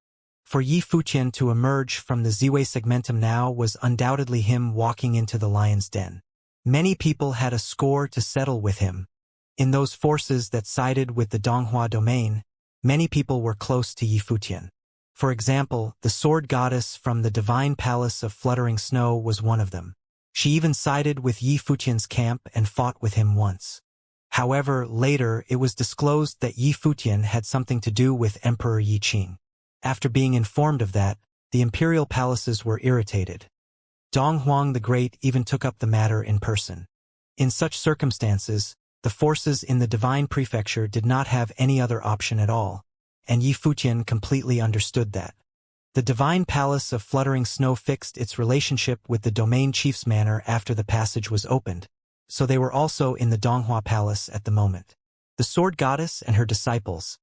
For Yi Futian to emerge from the Ziwei segmentum now was undoubtedly him walking into the lion's den. Many people had a score to settle with him. In those forces that sided with the Donghua domain, many people were close to Yi Futian. For example, the sword goddess from the Divine Palace of Fluttering Snow was one of them. She even sided with Yi Futian's camp and fought with him once. However, later it was disclosed that Yi Futian had something to do with Emperor Yi Qing. After being informed of that, the imperial palaces were irritated. Dong Huang the Great even took up the matter in person. In such circumstances, the forces in the Divine Prefecture did not have any other option at all, and Yi Futian completely understood that. The Divine Palace of Fluttering Snow fixed its relationship with the Domain Chief's manor after the passage was opened, so they were also in the Donghua Palace at the moment. The Sword Goddess and her disciples,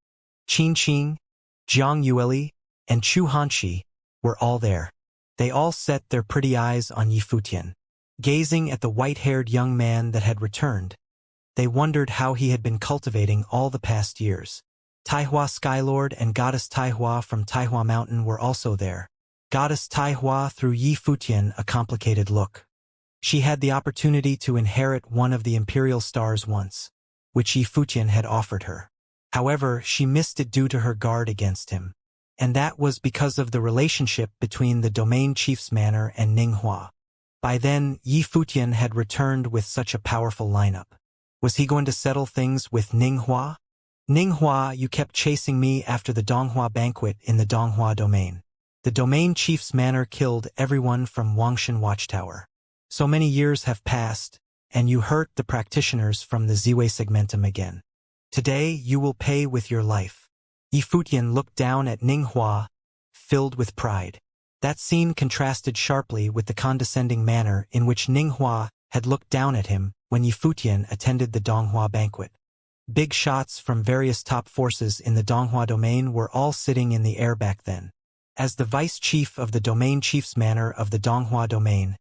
Qin Qing, Jiang Yueli, and Chu Hanshi, were all there. They all set their pretty eyes on Yi Futian. Gazing at the white-haired young man that had returned, they wondered how he had been cultivating all the past years. Taihua Skylord and Goddess Taihua from Taihua Mountain were also there. Goddess Taihua threw Yi Futian a complicated look. She had the opportunity to inherit one of the imperial stars once, which Yi Futian had offered her. However, she missed it due to her guard against him. And that was because of the relationship between the Domain Chief's manor and Ning Hua. By then, Yi Futian had returned with such a powerful lineup. Was he going to settle things with Ning Hua? Ning Hua, you kept chasing me after the Donghua banquet in the Donghua domain. The Domain Chief's manor killed everyone from Wangshan Watchtower. So many years have passed, and you hurt the practitioners from the Ziwei segmentum again. Today you will pay with your life. Yi Futian looked down at Ning Hua, filled with pride. That scene contrasted sharply with the condescending manner in which Ning Hua had looked down at him when Yi Futian attended the Donghua banquet. Big shots from various top forces in the Donghua domain were all sitting in the air back then. As the vice chief of the domain chief's manor of the Donghua domain,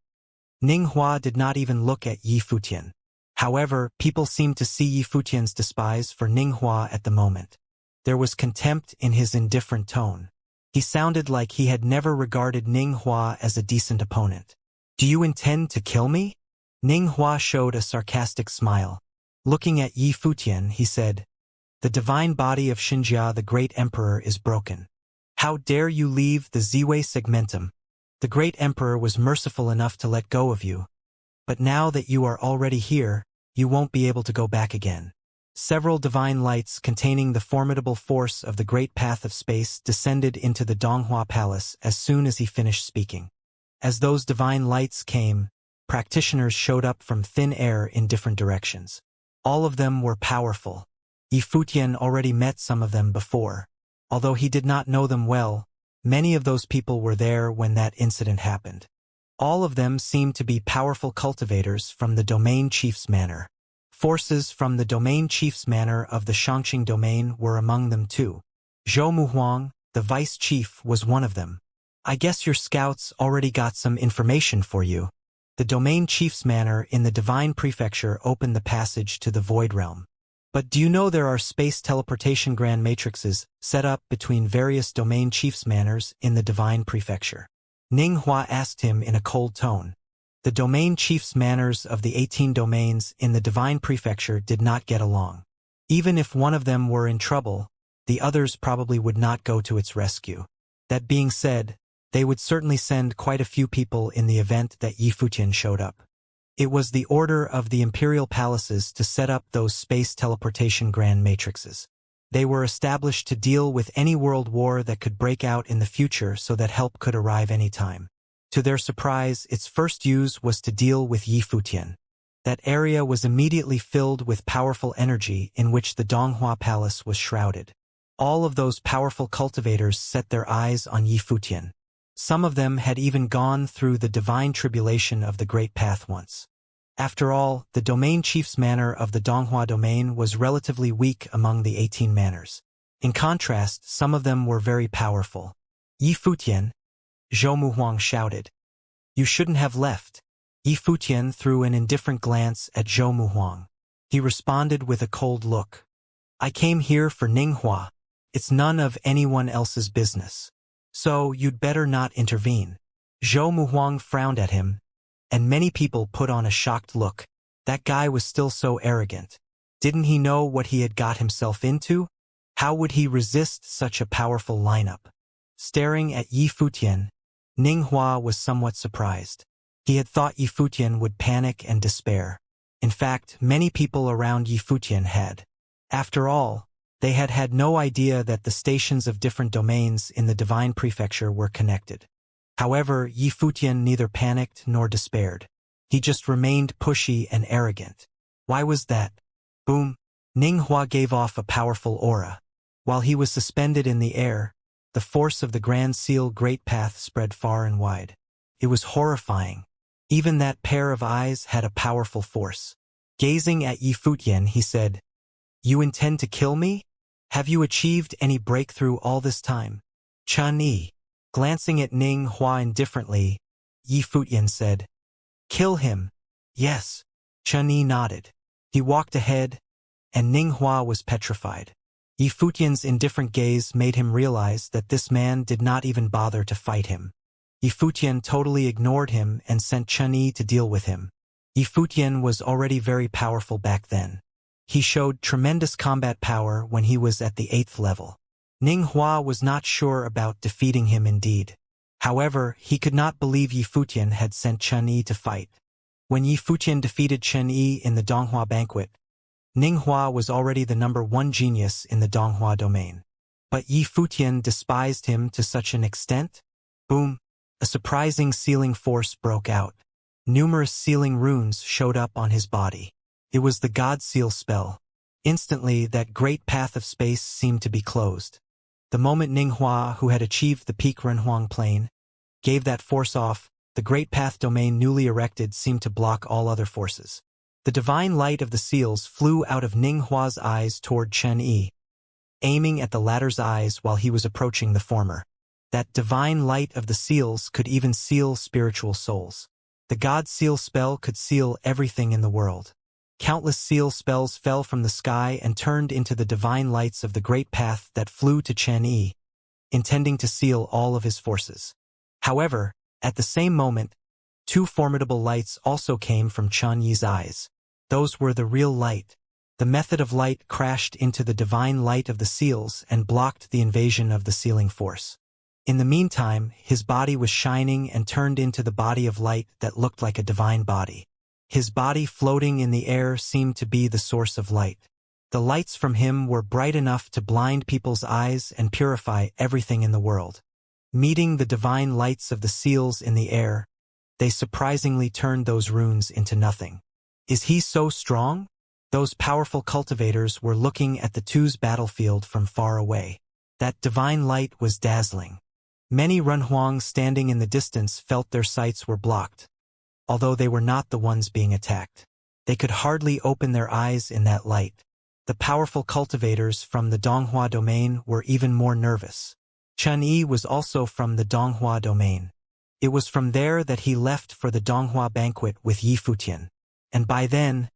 Ning Hua did not even look at Yi Futian. However, people seemed to see Yi Futian's despise for Ning Hua at the moment. There was contempt in his indifferent tone. He sounded like he had never regarded Ning Hua as a decent opponent. "Do you intend to kill me?" Ning Hua showed a sarcastic smile. Looking at Yi Futian, he said, "The divine body of Xianxia, the great emperor, is broken. How dare you leave the Ziwei segmentum? The great emperor was merciful enough to let go of you. But now that you are already here, you won't be able to go back again." Several divine lights containing the formidable force of the great path of space descended into the Donghua palace as soon as he finished speaking. As those divine lights came, practitioners showed up from thin air in different directions. All of them were powerful. Yi Futian already met some of them before. Although he did not know them well, many of those people were there when that incident happened. All of them seemed to be powerful cultivators from the domain chief's manor. Forces from the domain chief's manor of the Xianxia domain were among them too. Zhou Muhuang, the vice chief, was one of them. "I guess your scouts already got some information for you." The domain chief's manor in the divine prefecture opened the passage to the void realm. "But do you know there are space teleportation grand matrices set up between various domain chief's manors in the divine prefecture?" Ning Hua asked him in a cold tone. The domain chief's manors of the 18 domains in the divine prefecture did not get along. Even if one of them were in trouble, the others probably would not go to its rescue. That being said, they would certainly send quite a few people in the event that Yi Futian showed up. It was the order of the imperial palaces to set up those space teleportation grand matrices. They were established to deal with any world war that could break out in the future so that help could arrive any time. To their surprise, its first use was to deal with Yi Futian. That area was immediately filled with powerful energy in which the Donghua palace was shrouded. All of those powerful cultivators set their eyes on Yi Futian. Some of them had even gone through the divine tribulation of the Great Path once. After all, the domain chief's manor of the Donghua domain was relatively weak among the 18 manors. In contrast, some of them were very powerful. "Yi Futian," Zhou Muhuang shouted. "You shouldn't have left." Yi Futian threw an indifferent glance at Zhou Muhuang. He responded with a cold look. "I came here for Ning Hua. It's none of anyone else's business. So you'd better not intervene." Zhou Muhuang frowned at him, and many people put on a shocked look. That guy was still so arrogant. Didn't he know what he had got himself into? How would he resist such a powerful lineup? Staring at Yi Futian, Ning Hua was somewhat surprised. He had thought Yi Futian would panic and despair. In fact, many people around Yi Futian had. After all, they had had no idea that the stations of different domains in the divine prefecture were connected. However, Yi Futian neither panicked nor despaired. He just remained pushy and arrogant. Why was that? Boom! Ning Hua gave off a powerful aura. While he was suspended in the air, the force of the Grand Seal Great Path spread far and wide. It was horrifying. Even that pair of eyes had a powerful force. Gazing at Yi Futian, he said, "You intend to kill me? Have you achieved any breakthrough all this time?" "Chun-Yi." Glancing at Ning Hua indifferently, Yi Futian said, "Kill him." "Yes." Chun-Yi nodded. He walked ahead, and Ning Hua was petrified. Yi Futian's indifferent gaze made him realize that this man did not even bother to fight him. Yi Futian totally ignored him and sent Chun-Yi to deal with him. Yi Futian was already very powerful back then. He showed tremendous combat power when he was at the 8th level. Ning Hua was not sure about defeating him indeed. However, he could not believe Yi Futian had sent Chun-Yi to fight. When Yi Futian defeated Chun-Yi in the Donghua banquet, Ning Hua was already the #1 genius in the Donghua domain. But Yi Futian despised him to such an extent? Boom! A surprising sealing force broke out. Numerous sealing runes showed up on his body. It was the God Seal spell. Instantly, that great path of space seemed to be closed. The moment Ninghua, who had achieved the peak Renhuang plane, gave that force off, the great path domain newly erected seemed to block all other forces. The divine light of the seals flew out of Ninghua's eyes toward Chen Yi, aiming at the latter's eyes while he was approaching the former. That divine light of the seals could even seal spiritual souls. The God Seal spell could seal everything in the world. Countless seal spells fell from the sky and turned into the divine lights of the great path that flew to Chen Yi, intending to seal all of his forces. However, at the same moment, two formidable lights also came from Chen Yi's eyes. Those were the real light. The method of light crashed into the divine light of the seals and blocked the invasion of the sealing force. In the meantime, his body was shining and turned into the body of light that looked like a divine body. His body floating in the air seemed to be the source of light. The lights from him were bright enough to blind people's eyes and purify everything in the world. Meeting the divine lights of the seals in the air, they surprisingly turned those runes into nothing. Is he so strong? Those powerful cultivators were looking at the two's battlefield from far away. That divine light was dazzling. Many Renhuang standing in the distance felt their sights were blocked. Although they were not the ones being attacked, they could hardly open their eyes in that light. The powerful cultivators from the Donghua domain were even more nervous. Chen Yi was also from the Donghua domain. It was from there that he left for the Donghua banquet with Yi Futian. And by then,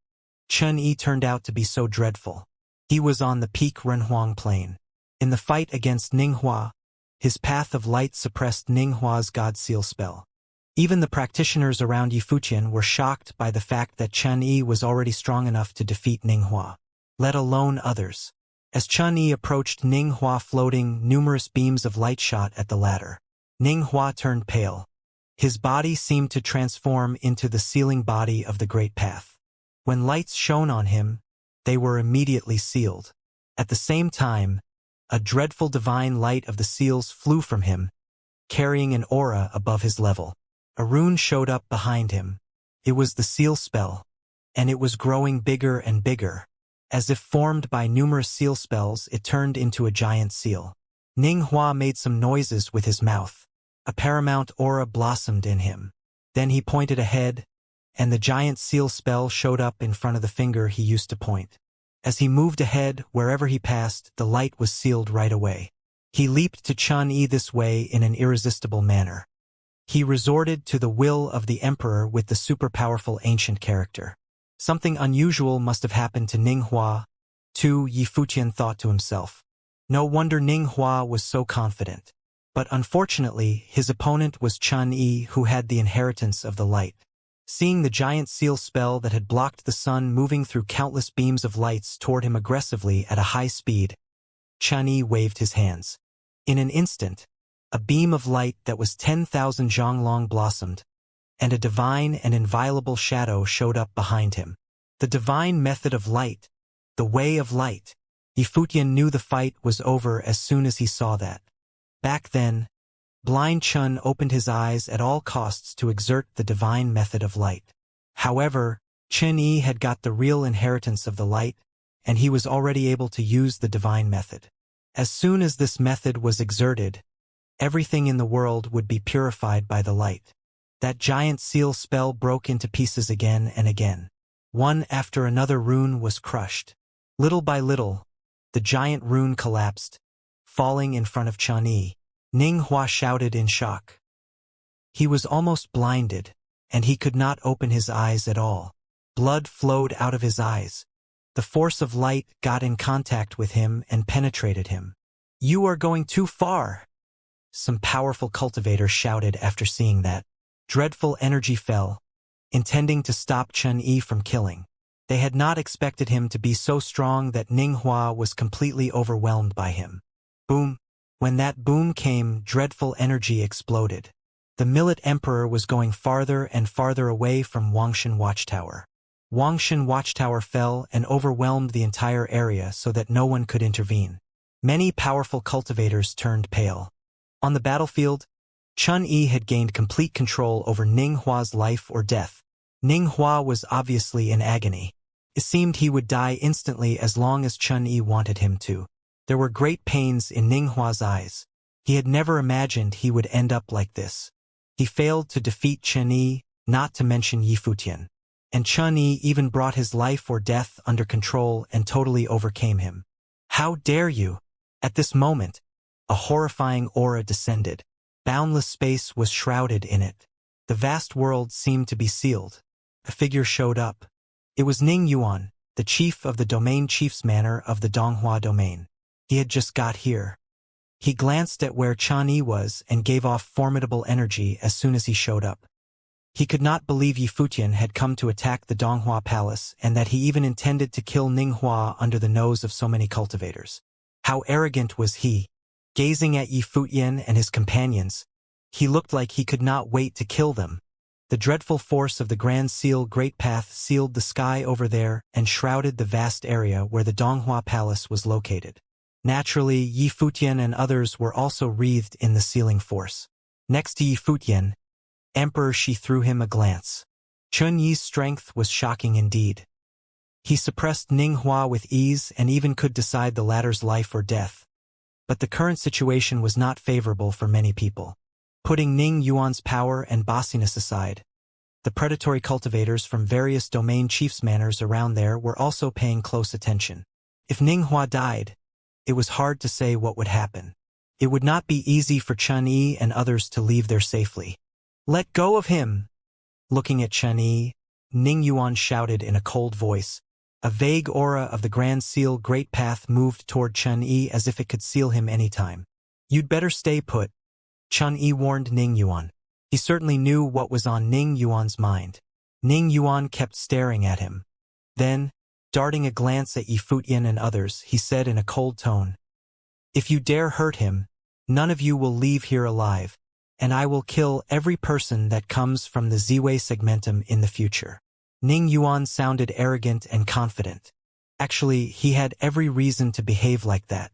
Chen Yi turned out to be so dreadful. He was on the peak Renhuang plane. In the fight against Ninghua, his path of light suppressed Ninghua's God Seal spell. Even the practitioners around Yi Futian were shocked by the fact that Chen Yi was already strong enough to defeat Ninghua, let alone others. As Chen Yi approached Ninghua floating, numerous beams of light shot at the latter. Ninghua turned pale. His body seemed to transform into the sealing body of the Great Path. When lights shone on him, they were immediately sealed. At the same time, a dreadful divine light of the seals flew from him, carrying an aura above his level. A rune showed up behind him. It was the seal spell, and it was growing bigger and bigger. As if formed by numerous seal spells, it turned into a giant seal. Ninghua made some noises with his mouth. A paramount aura blossomed in him. Then he pointed ahead, and the giant seal spell showed up in front of the finger he used to point. As he moved ahead, wherever he passed, the light was sealed right away. He leaped to Chen Yi this way in an irresistible manner. He resorted to the will of the emperor with the super-powerful ancient character. Something unusual must have happened to Ninghua, too, Yi Futian thought to himself. No wonder Ninghua was so confident. But unfortunately, his opponent was Chen Yi, who had the inheritance of the light. Seeing the giant seal spell that had blocked the sun moving through countless beams of lights toward him aggressively at a high speed, Chen Yi waved his hands. In an instant, a beam of light that was 10,000 zhonglong blossomed, and a divine and inviolable shadow showed up behind him. The divine method of light, the way of light. Yi Futian knew the fight was over as soon as he saw that. Back then, Blind Chun opened his eyes at all costs to exert the divine method of light. However, Chen Yi had got the real inheritance of the light, and he was already able to use the divine method. As soon as this method was exerted, everything in the world would be purified by the light. That giant seal spell broke into pieces again and again. One after another rune was crushed. Little by little, the giant rune collapsed, falling in front of Chen Yi. Ninghua shouted in shock. He was almost blinded, and he could not open his eyes at all. Blood flowed out of his eyes. The force of light got in contact with him and penetrated him. "You are going too far!" Some powerful cultivator shouted after seeing that. Dreadful energy fell, intending to stop Chen Yi from killing. They had not expected him to be so strong that Ninghua was completely overwhelmed by him. Boom! When that boom came, dreadful energy exploded. The Millet Emperor was going farther and farther away from Wangshan Watchtower. Wangshan Watchtower fell and overwhelmed the entire area so that no one could intervene. Many powerful cultivators turned pale. On the battlefield, Chun-Yi had gained complete control over Ning Hua's life or death. Ning Hua was obviously in agony. It seemed he would die instantly as long as Chun-Yi wanted him to. There were great pains in Ning Hua's eyes. He had never imagined he would end up like this. He failed to defeat Chun-Yi, not to mention Yi Futian. And Chun-Yi even brought his life or death under control and totally overcame him. How dare you? At this moment, a horrifying aura descended. Boundless space was shrouded in it. The vast world seemed to be sealed. A figure showed up. It was Ning Yuan, the chief of the domain chief's manor of the Donghua domain. He had just got here. He glanced at where Chun-Yi was and gave off formidable energy as soon as he showed up. He could not believe Yi Futian had come to attack the Donghua palace and that he even intended to kill Ning Hua under the nose of so many cultivators. How arrogant was he? Gazing at Yi Futian and his companions, he looked like he could not wait to kill them. The dreadful force of the Grand Seal Great Path sealed the sky over there and shrouded the vast area where the Donghua Palace was located. Naturally, Yi Futian and others were also wreathed in the sealing force. Next to Yi Futian, Emperor Shi threw him a glance. Chun-Yi's strength was shocking indeed. He suppressed Ning Hua with ease and even could decide the latter's life or death. But the current situation was not favorable for many people. Putting Ning Yuan's power and bossiness aside, the predatory cultivators from various domain chiefs' manors around there were also paying close attention. If Ning Hua died, it was hard to say what would happen. It would not be easy for Chun-Yi and others to leave there safely. Let go of him! Looking at Chun-Yi, Ning Yuan shouted in a cold voice. A vague aura of the Grand Seal Great Path moved toward Chun-Yi as if it could seal him anytime. You'd better stay put, Chun-Yi warned Ning Yuan. He certainly knew what was on Ning Yuan's mind. Ning Yuan kept staring at him. Then, darting a glance at Yi Futian and others, he said in a cold tone, "If you dare hurt him, none of you will leave here alive, and I will kill every person that comes from the Ziwei segmentum in the future." Ning Yuan sounded arrogant and confident. Actually, he had every reason to behave like that.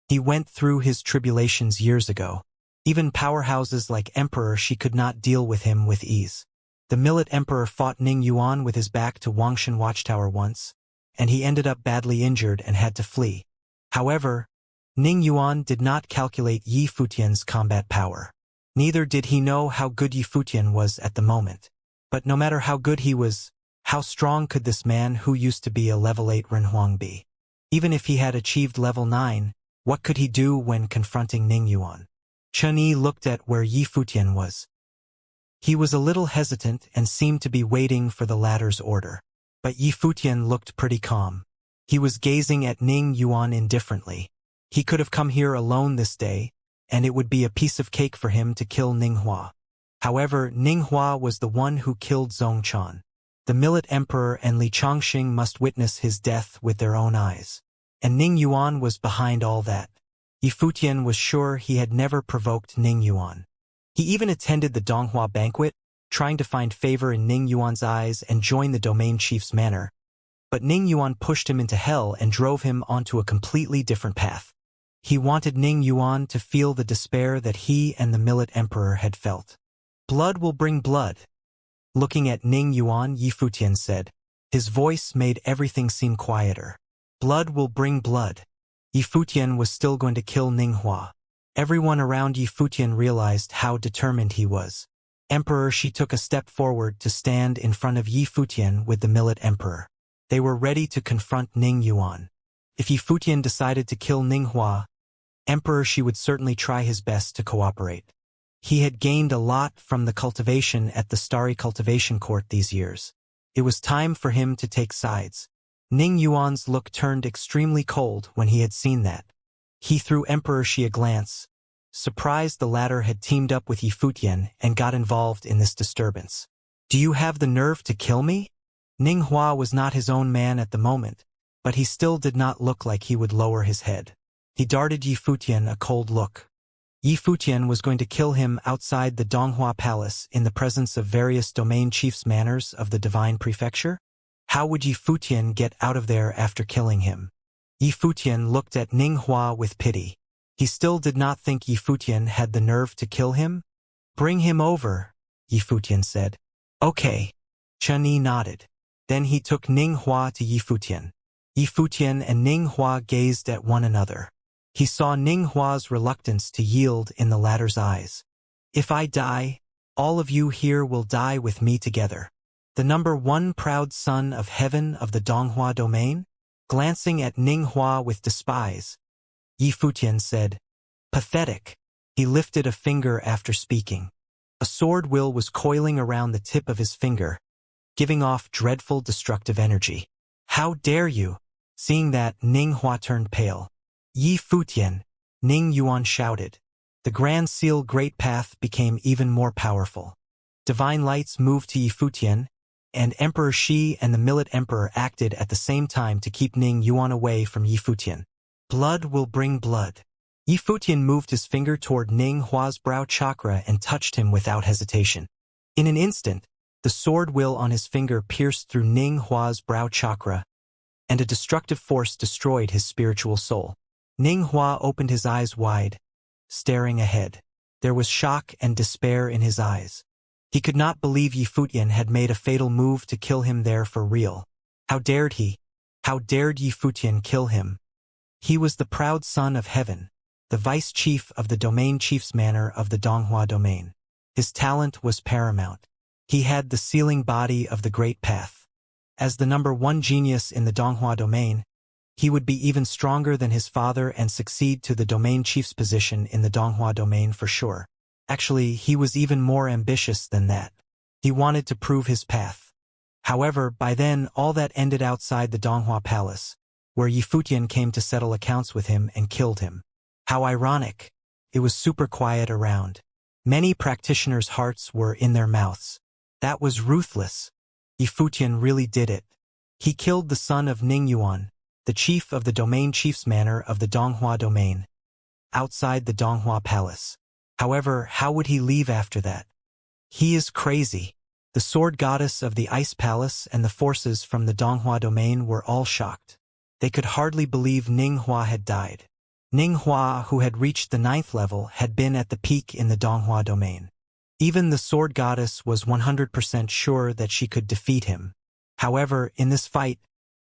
He went through his tribulations years ago. Even powerhouses like Emperor Shi could not deal with him with ease. The Millet Emperor fought Ning Yuan with his back to Wangshan Watchtower once, and he ended up badly injured and had to flee. However, Ning Yuan did not calculate Yi Futian's combat power. Neither did he know how good Yi Futian was at the moment. But no matter how good he was, how strong could this man who used to be a level 8 Renhuang be? Even if he had achieved level 9, what could he do when confronting Ning Yuan? Chun-Yi looked at where Yi Futian was. He was a little hesitant and seemed to be waiting for the latter's order. But Yi Futian looked pretty calm. He was gazing at Ning Yuan indifferently. He could have come here alone this day, and it would be a piece of cake for him to kill Ning Hua. However, Ning Hua was the one who killed Zhong Chan. The Millet Emperor and Li Chongqing must witness his death with their own eyes. And Ning Yuan was behind all that. Yi Futian was sure he had never provoked Ning Yuan. He even attended the Donghua banquet, trying to find favor in Ning Yuan's eyes and join the domain chief's manor. But Ning Yuan pushed him into hell and drove him onto a completely different path. He wanted Ning Yuan to feel the despair that he and the Millet Emperor had felt. Blood will bring blood. Looking at Ning Yuan, Yi Futian said. His voice made everything seem quieter. Blood will bring blood. Yi Futian was still going to kill Ning Hua. Everyone around Yi Futian realized how determined he was. Emperor Shi took a step forward to stand in front of Yi Futian with the Millet Emperor. They were ready to confront Ning Yuan. If Yi Futian decided to kill Ning Hua, Emperor Shi would certainly try his best to cooperate. He had gained a lot from the cultivation at the Starry Cultivation Court these years. It was time for him to take sides. Ning Yuan's look turned extremely cold when he had seen that. He threw Emperor Shi a glance, surprised the latter had teamed up with Yi Futian and got involved in this disturbance. Do you have the nerve to kill me? Ning Hua was not his own man at the moment, but he still did not look like he would lower his head. He darted Yi Futian a cold look. Yi Futian was going to kill him outside the Donghua Palace in the presence of various domain chiefs' manors of the Divine Prefecture? How would Yi Futian get out of there after killing him? Yi Futian looked at Ning Hua with pity. He still did not think Yi Futian had the nerve to kill him, Bring him over, Yifutian said. Okay. Chen Yi nodded. Then he took Ning Hua to Yifutian. Yifutian and Ning Hua gazed at one another. He saw Ning Hua's reluctance to yield in the latter's eyes. If I die, all of you here will die with me together. The number one proud son of heaven of the Donghua domain? Glancing at Ning Hua with despise, Yifutian said, Pathetic. He lifted a finger after speaking. A sword will was coiling around the tip of his finger, giving off dreadful destructive energy. How dare you? Seeing that, Ning Hua turned pale. Yifutian, Ning Yuan shouted. The Grand Seal Great Path became even more powerful. Divine lights moved to Yifutian, and Emperor Shi and the Millet Emperor acted at the same time to keep Ning Yuan away from Yifutian. Blood will bring blood. Yifutian moved his finger toward Ning Hua's brow chakra and touched him without hesitation. In an instant, the sword will on his finger pierced through Ning Hua's brow chakra, and a destructive force destroyed his spiritual soul. Ning Hua opened his eyes wide, staring ahead. There was shock and despair in his eyes. He could not believe Yifutian had made a fatal move to kill him there for real. How dared he? How dared Yifutian kill him? He was the proud son of heaven, the vice chief of the domain chief's manor of the Donghua domain. His talent was paramount. He had the sealing body of the Great Path. As the number one genius in the Donghua domain, he would be even stronger than his father and succeed to the domain chief's position in the Donghua domain for sure. Actually, he was even more ambitious than that. He wanted to prove his path. However, by then, all that ended outside the Donghua palace, where Yifutian came to settle accounts with him and killed him. How ironic. It was super quiet around. Many practitioners' hearts were in their mouths. That was ruthless. Yifutian really did it. He killed the son of Ning Yuan, the chief of the domain chief's manor of the Donghua domain, outside the Donghua palace. However, how would he leave after that? He is crazy. The sword goddess of the ice palace and the forces from the Donghua domain were all shocked. They could hardly believe Ning Hua had died. Ning Hua, who had reached the 9th level, had been at the peak in the Donghua domain. Even the sword goddess was 100% sure that she could defeat him. However, in this fight,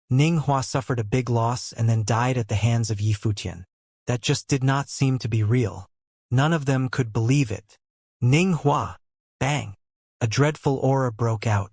Ning Hua suffered a big loss and then died at the hands of Yifutian. That just did not seem to be real. None of them could believe it. Ning Hua! Bang! A dreadful aura broke out.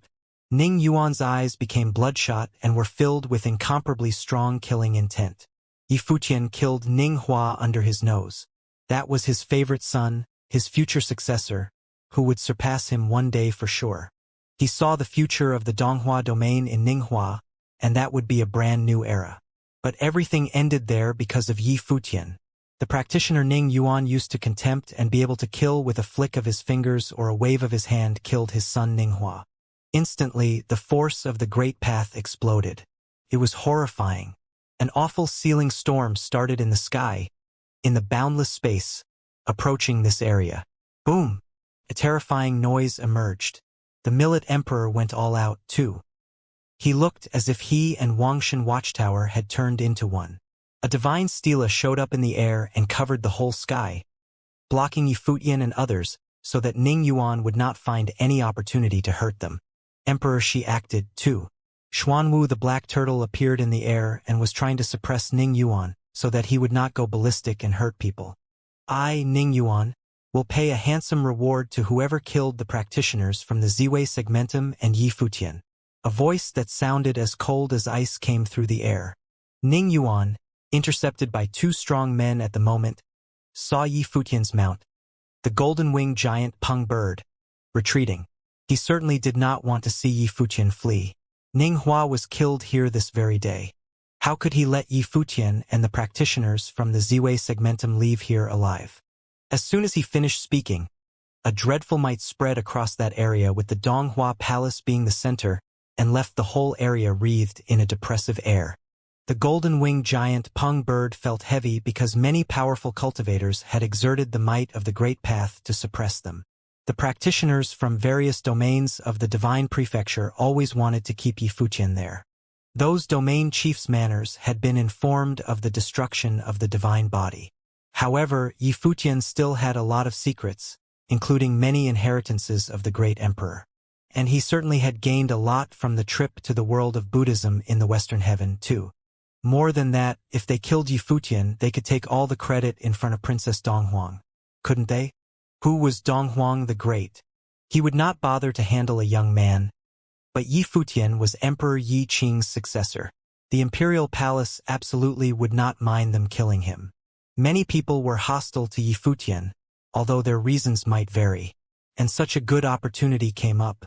Ning Yuan's eyes became bloodshot and were filled with incomparably strong killing intent. Yifutian killed Ning Hua under his nose. That was his favorite son, his future successor, who would surpass him one day for sure. He saw the future of the Donghua domain in Ning Hua, and that would be a brand new era. But everything ended there because of Yifutian. The practitioner Ning Yuan used to contempt and be able to kill with a flick of his fingers or a wave of his hand killed his son Ning Hua. Instantly, the force of the Great Path exploded. It was horrifying. An awful sealing storm started in the sky, in the boundless space, approaching this area. Boom! A terrifying noise emerged. The Millet Emperor went all out, too. He looked as if he and Wangshan Watchtower had turned into one. A divine stela showed up in the air and covered the whole sky, blocking Yifutian and others so that Ning Yuan would not find any opportunity to hurt them. Emperor Shi acted, too. Xuanwu the black turtle appeared in the air and was trying to suppress Ning Yuan so that he would not go ballistic and hurt people. I, Ning Yuan, will pay a handsome reward to whoever killed the practitioners from the Ziwei Segmentum and Yifutian. A voice that sounded as cold as ice came through the air. Ning Yuan, intercepted by two strong men at the moment, saw Yifutian's mount, the golden-winged giant Peng bird, retreating. He certainly did not want to see Yifutian flee. Ning Hua was killed here this very day. How could he let Yifutian and the practitioners from the Ziwei Segmentum leave here alive? As soon as he finished speaking, a dreadful might spread across that area with the Donghua Palace being the center and left the whole area wreathed in a depressive air. The golden-winged giant Peng bird felt heavy because many powerful cultivators had exerted the might of the Great Path to suppress them. The practitioners from various domains of the Divine Prefecture always wanted to keep Yifutian there. Those domain chiefs' manors had been informed of the destruction of the divine body. However, Yifutian still had a lot of secrets, including many inheritances of the great emperor. And he certainly had gained a lot from the trip to the world of Buddhism in the Western Heaven, too. More than that, if they killed Yi Futian, they could take all the credit in front of Princess Donghuang. Couldn't they? Who was Donghuang the Great? He would not bother to handle a young man. But Yi Futian was Emperor Yi Qing's successor. The imperial palace absolutely would not mind them killing him. Many people were hostile to Yi Futian, although their reasons might vary. And such a good opportunity came up.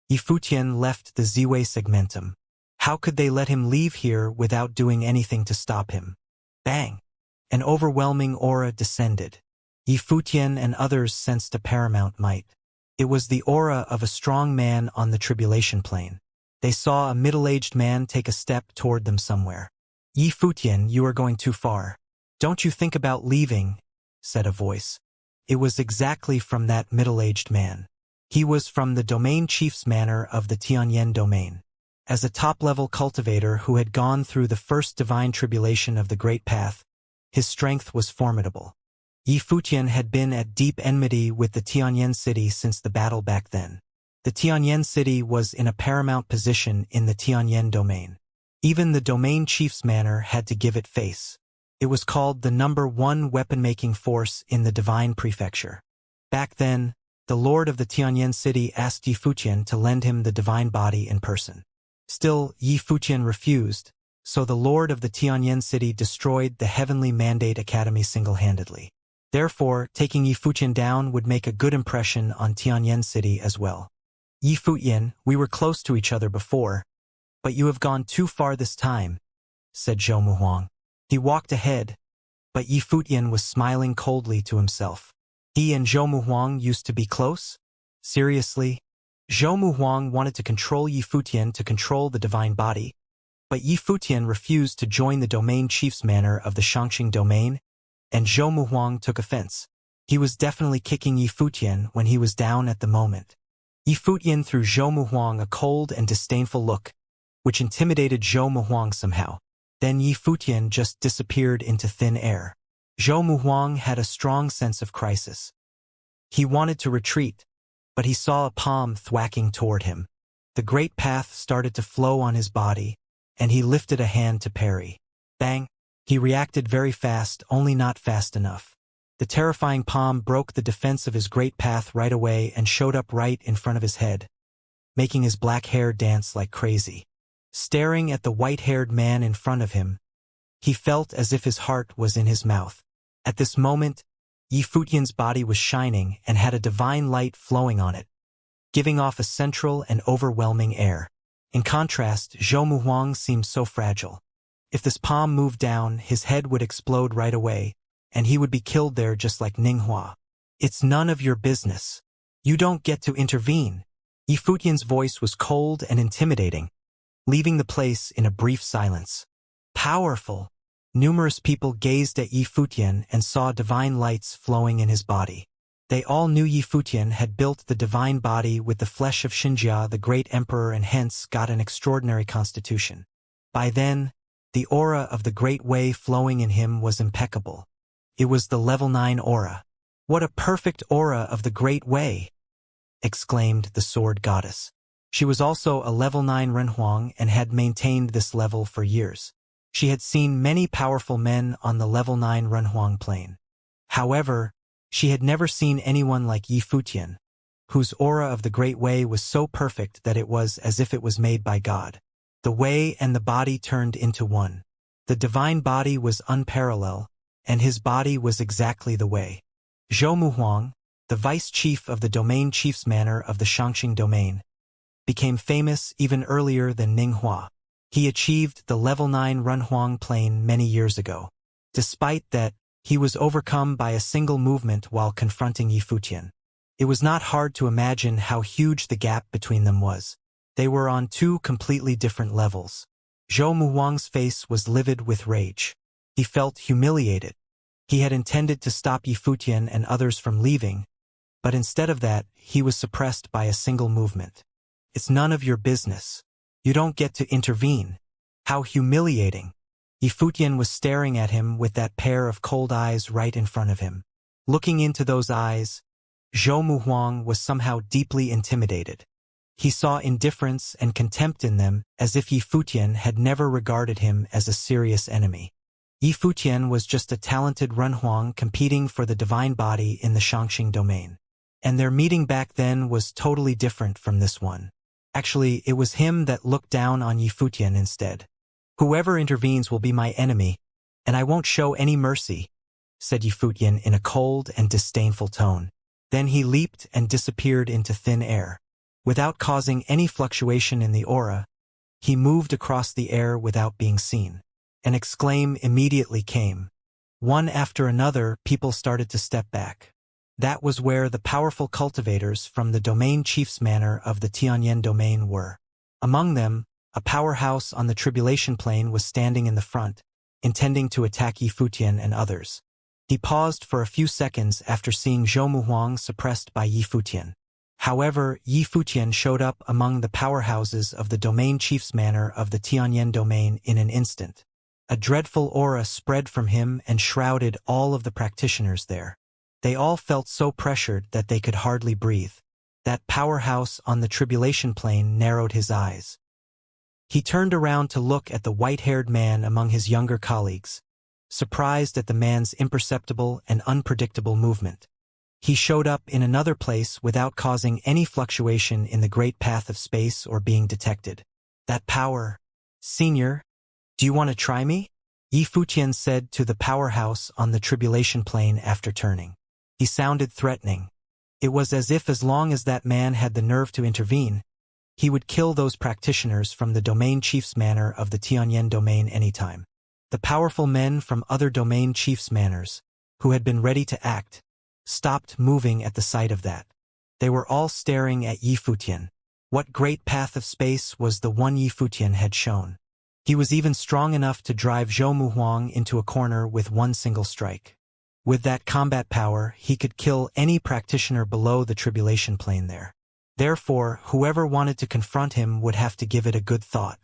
Yi Futian left the Ziwei segmentum. How could they let him leave here without doing anything to stop him? Bang! An overwhelming aura descended. Yi Futian and others sensed a paramount might. It was the aura of a strong man on the tribulation plane. They saw a middle-aged man take a step toward them somewhere. Yi Futian, you are going too far. Don't you think about leaving, said a voice. It was exactly from that middle-aged man. He was from the domain chief's manor of the Tianyan domain. As a top-level cultivator who had gone through the first divine tribulation of the Great Path, his strength was formidable. Yi Futian had been at deep enmity with the Tianyan city since the battle back then. The Tianyan city was in a paramount position in the Tianyan domain. Even the domain chief's manor had to give it face. It was called the #1 weapon-making force in the divine prefecture. Back then, the lord of the Tianyan city asked Yi Futian to lend him the divine body in person. Still, Yi Futian refused, so the lord of the Tianyan city destroyed the Heavenly Mandate Academy single-handedly. Therefore, taking Yi Futian down would make a good impression on Tianyan city as well. Yi Futian, we were close to each other before, but you have gone too far this time, said Zhou Muhuang. He walked ahead, but Yi Futian was smiling coldly to himself. He and Zhou Muhuang used to be close? Seriously? Zhou Muhuang wanted to control Yi Futian to control the divine body, but Yi Futian refused to join the domain chief's manor of the Xianxia domain, and Zhou Muhuang took offense. He was definitely kicking Yi Futian when he was down at the moment. Yi Futian threw Zhou Muhuang a cold and disdainful look, which intimidated Zhou Muhuang somehow. Then Yi Futian just disappeared into thin air. Zhou Muhuang had a strong sense of crisis. He wanted to retreat, but he saw a palm thwacking toward him. The great path started to flow on his body, and he lifted a hand to parry. Bang! He reacted very fast, only not fast enough. The terrifying palm broke the defense of his great path right away and showed up right in front of his head, making his black hair dance like crazy. Staring at the white-haired man in front of him, he felt as if his heart was in his mouth. At this moment, Yi Futian's body was shining and had a divine light flowing on it, giving off a central and overwhelming air. In contrast, Zhou Muhuang seemed so fragile. If this palm moved down, his head would explode right away, and he would be killed there just like Ninghua. It's none of your business. You don't get to intervene. Yi Futian's voice was cold and intimidating, leaving the place in a brief silence. Powerful. Numerous people gazed at Yi Futian and saw divine lights flowing in his body. They all knew Yi Futian had built the divine body with the flesh of Xianxia, the great emperor, and hence got an extraordinary constitution. By then, the aura of the great way flowing in him was impeccable. It was the level 9 aura. What a perfect aura of the great way! Exclaimed the sword goddess. She was also a level 9 Renhuang and had maintained this level for years. She had seen many powerful men on the level 9 Renhuang plane. However, she had never seen anyone like Yi Futian, whose aura of the great way was so perfect that it was as if it was made by God. The way and the body turned into one. The divine body was unparalleled, and his body was exactly the way. Zhou Muhuang, the vice chief of the domain chief's manor of the Xianxia domain, became famous even earlier than Ninghua. He achieved the level 9 Renhuang plane many years ago. Despite that, he was overcome by a single movement while confronting Yi Futian. It was not hard to imagine how huge the gap between them was. They were on two completely different levels. Zhou Muhuang's face was livid with rage. He felt humiliated. He had intended to stop Yi Futian and others from leaving, but instead of that, he was suppressed by a single movement. It's none of your business. You don't get to intervene. How humiliating. Yi Futian was staring at him with that pair of cold eyes right in front of him. Looking into those eyes, Zhou Muhuang was somehow deeply intimidated. He saw indifference and contempt in them, as if Yi Futian had never regarded him as a serious enemy. Yi Futian was just a talented Renhuang competing for the divine body in the Xianxia domain. And their meeting back then was totally different from this one. Actually, it was him that looked down on Yi Futian instead. "Whoever intervenes will be my enemy, and I won't show any mercy," said Yi Futian in a cold and disdainful tone. Then he leaped and disappeared into thin air. Without causing any fluctuation in the aura, he moved across the air without being seen. An exclaim immediately came. One after another, people started to step back. That was where the powerful cultivators from the domain chief's manor of the Tianyan domain were. Among them, a powerhouse on the tribulation plane was standing in the front, intending to attack Yi Futian and others. He paused for a few seconds after seeing Zhou Muhuang suppressed by Yi Futian. However, Yi Futian showed up among the powerhouses of the domain chief's manor of the Tianyan domain in an instant. A dreadful aura spread from him and shrouded all of the practitioners there. They all felt so pressured that they could hardly breathe. That powerhouse on the tribulation plane narrowed his eyes. He turned around to look at the white-haired man among his younger colleagues, surprised at the man's imperceptible and unpredictable movement. He showed up in another place without causing any fluctuation in the great path of space or being detected. "That power, Senior, do you want to try me?" Yi Futian said to the powerhouse on the tribulation plane after turning. He sounded threatening. It was as if as long as that man had the nerve to intervene, he would kill those practitioners from the domain chief's manor of the Tianyan domain anytime. The powerful men from other domain chief's manors, who had been ready to act, stopped moving at the sight of that. They were all staring at Yi Futian. What great path of space was the one Yi Futian had shown? He was even strong enough to drive Zhou Muhuang into a corner with one single strike. With that combat power, he could kill any practitioner below the tribulation plane there. Therefore, whoever wanted to confront him would have to give it a good thought.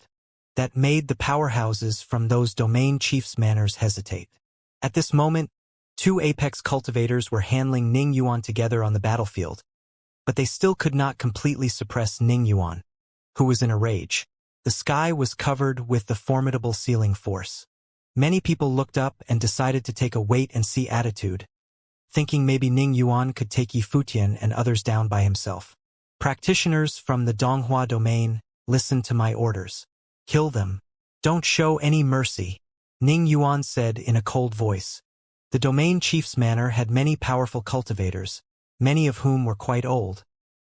That made the powerhouses from those domain chiefs' manors hesitate. At this moment, two apex cultivators were handling Ning Yuan together on the battlefield, but they still could not completely suppress Ning Yuan, who was in a rage. The sky was covered with the formidable sealing force. Many people looked up and decided to take a wait-and-see attitude, thinking maybe Ning Yuan could take Yi Futian and others down by himself. "Practitioners from the Donghua domain, listen to my orders. Kill them. Don't show any mercy," Ning Yuan said in a cold voice. The domain chief's manor had many powerful cultivators, many of whom were quite old,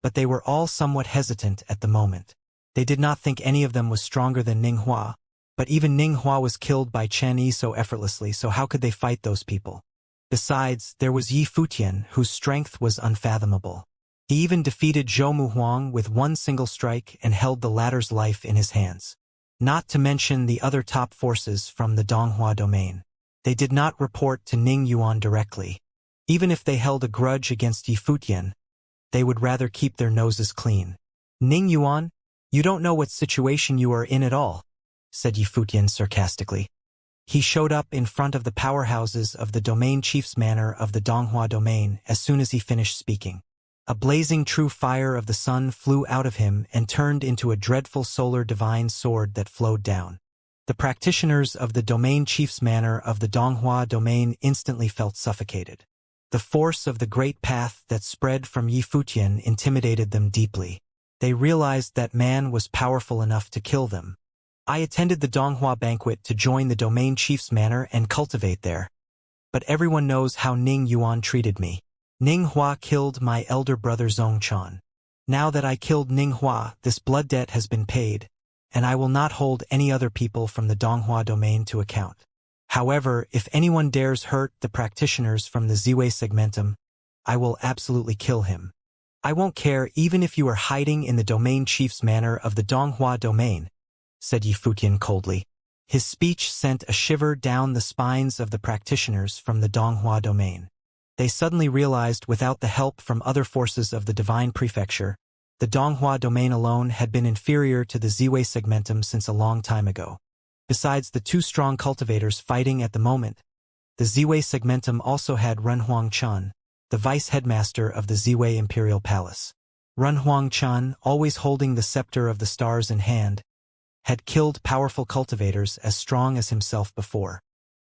but they were all somewhat hesitant at the moment. They did not think any of them was stronger than Ning Hua, but even Ning Hua was killed by Chen Yi so effortlessly, so how could they fight those people? Besides, there was Yi Futian, whose strength was unfathomable. He even defeated Zhou Muhuang with one single strike and held the latter's life in his hands. Not to mention the other top forces from the Donghua domain. They did not report to Ning Yuan directly. Even if they held a grudge against Yi Futian, they would rather keep their noses clean. "Ning Yuan, you don't know what situation you are in at all," said Yi Futian sarcastically. He showed up in front of the powerhouses of the domain chief's manor of the Donghua domain as soon as he finished speaking. A blazing true fire of the sun flew out of him and turned into a dreadful solar divine sword that flowed down. The practitioners of the domain chief's manor of the Donghua domain instantly felt suffocated. The force of the great path that spread from Yi Futian intimidated them deeply. They realized that man was powerful enough to kill them. "I attended the Donghua banquet to join the domain chief's manor and cultivate there. But everyone knows how Ning Yuan treated me. Ning Hua killed my elder brother Zongchan. Now that I killed Ning Hua, this blood debt has been paid, and I will not hold any other people from the Donghua domain to account. However, if anyone dares hurt the practitioners from the Ziwei segmentum, I will absolutely kill him. I won't care even if you are hiding in the domain chief's manor of the Donghua domain," said Yi Futian coldly. His speech sent a shiver down the spines of the practitioners from the Donghua domain. They suddenly realized without the help from other forces of the divine prefecture, the Donghua domain alone had been inferior to the Ziwei segmentum since a long time ago. Besides the two strong cultivators fighting at the moment, the Ziwei segmentum also had Renhuang Chun, the vice-headmaster of the Ziwei Imperial Palace. Renhuang Chan, always holding the scepter of the stars in hand, had killed powerful cultivators as strong as himself before.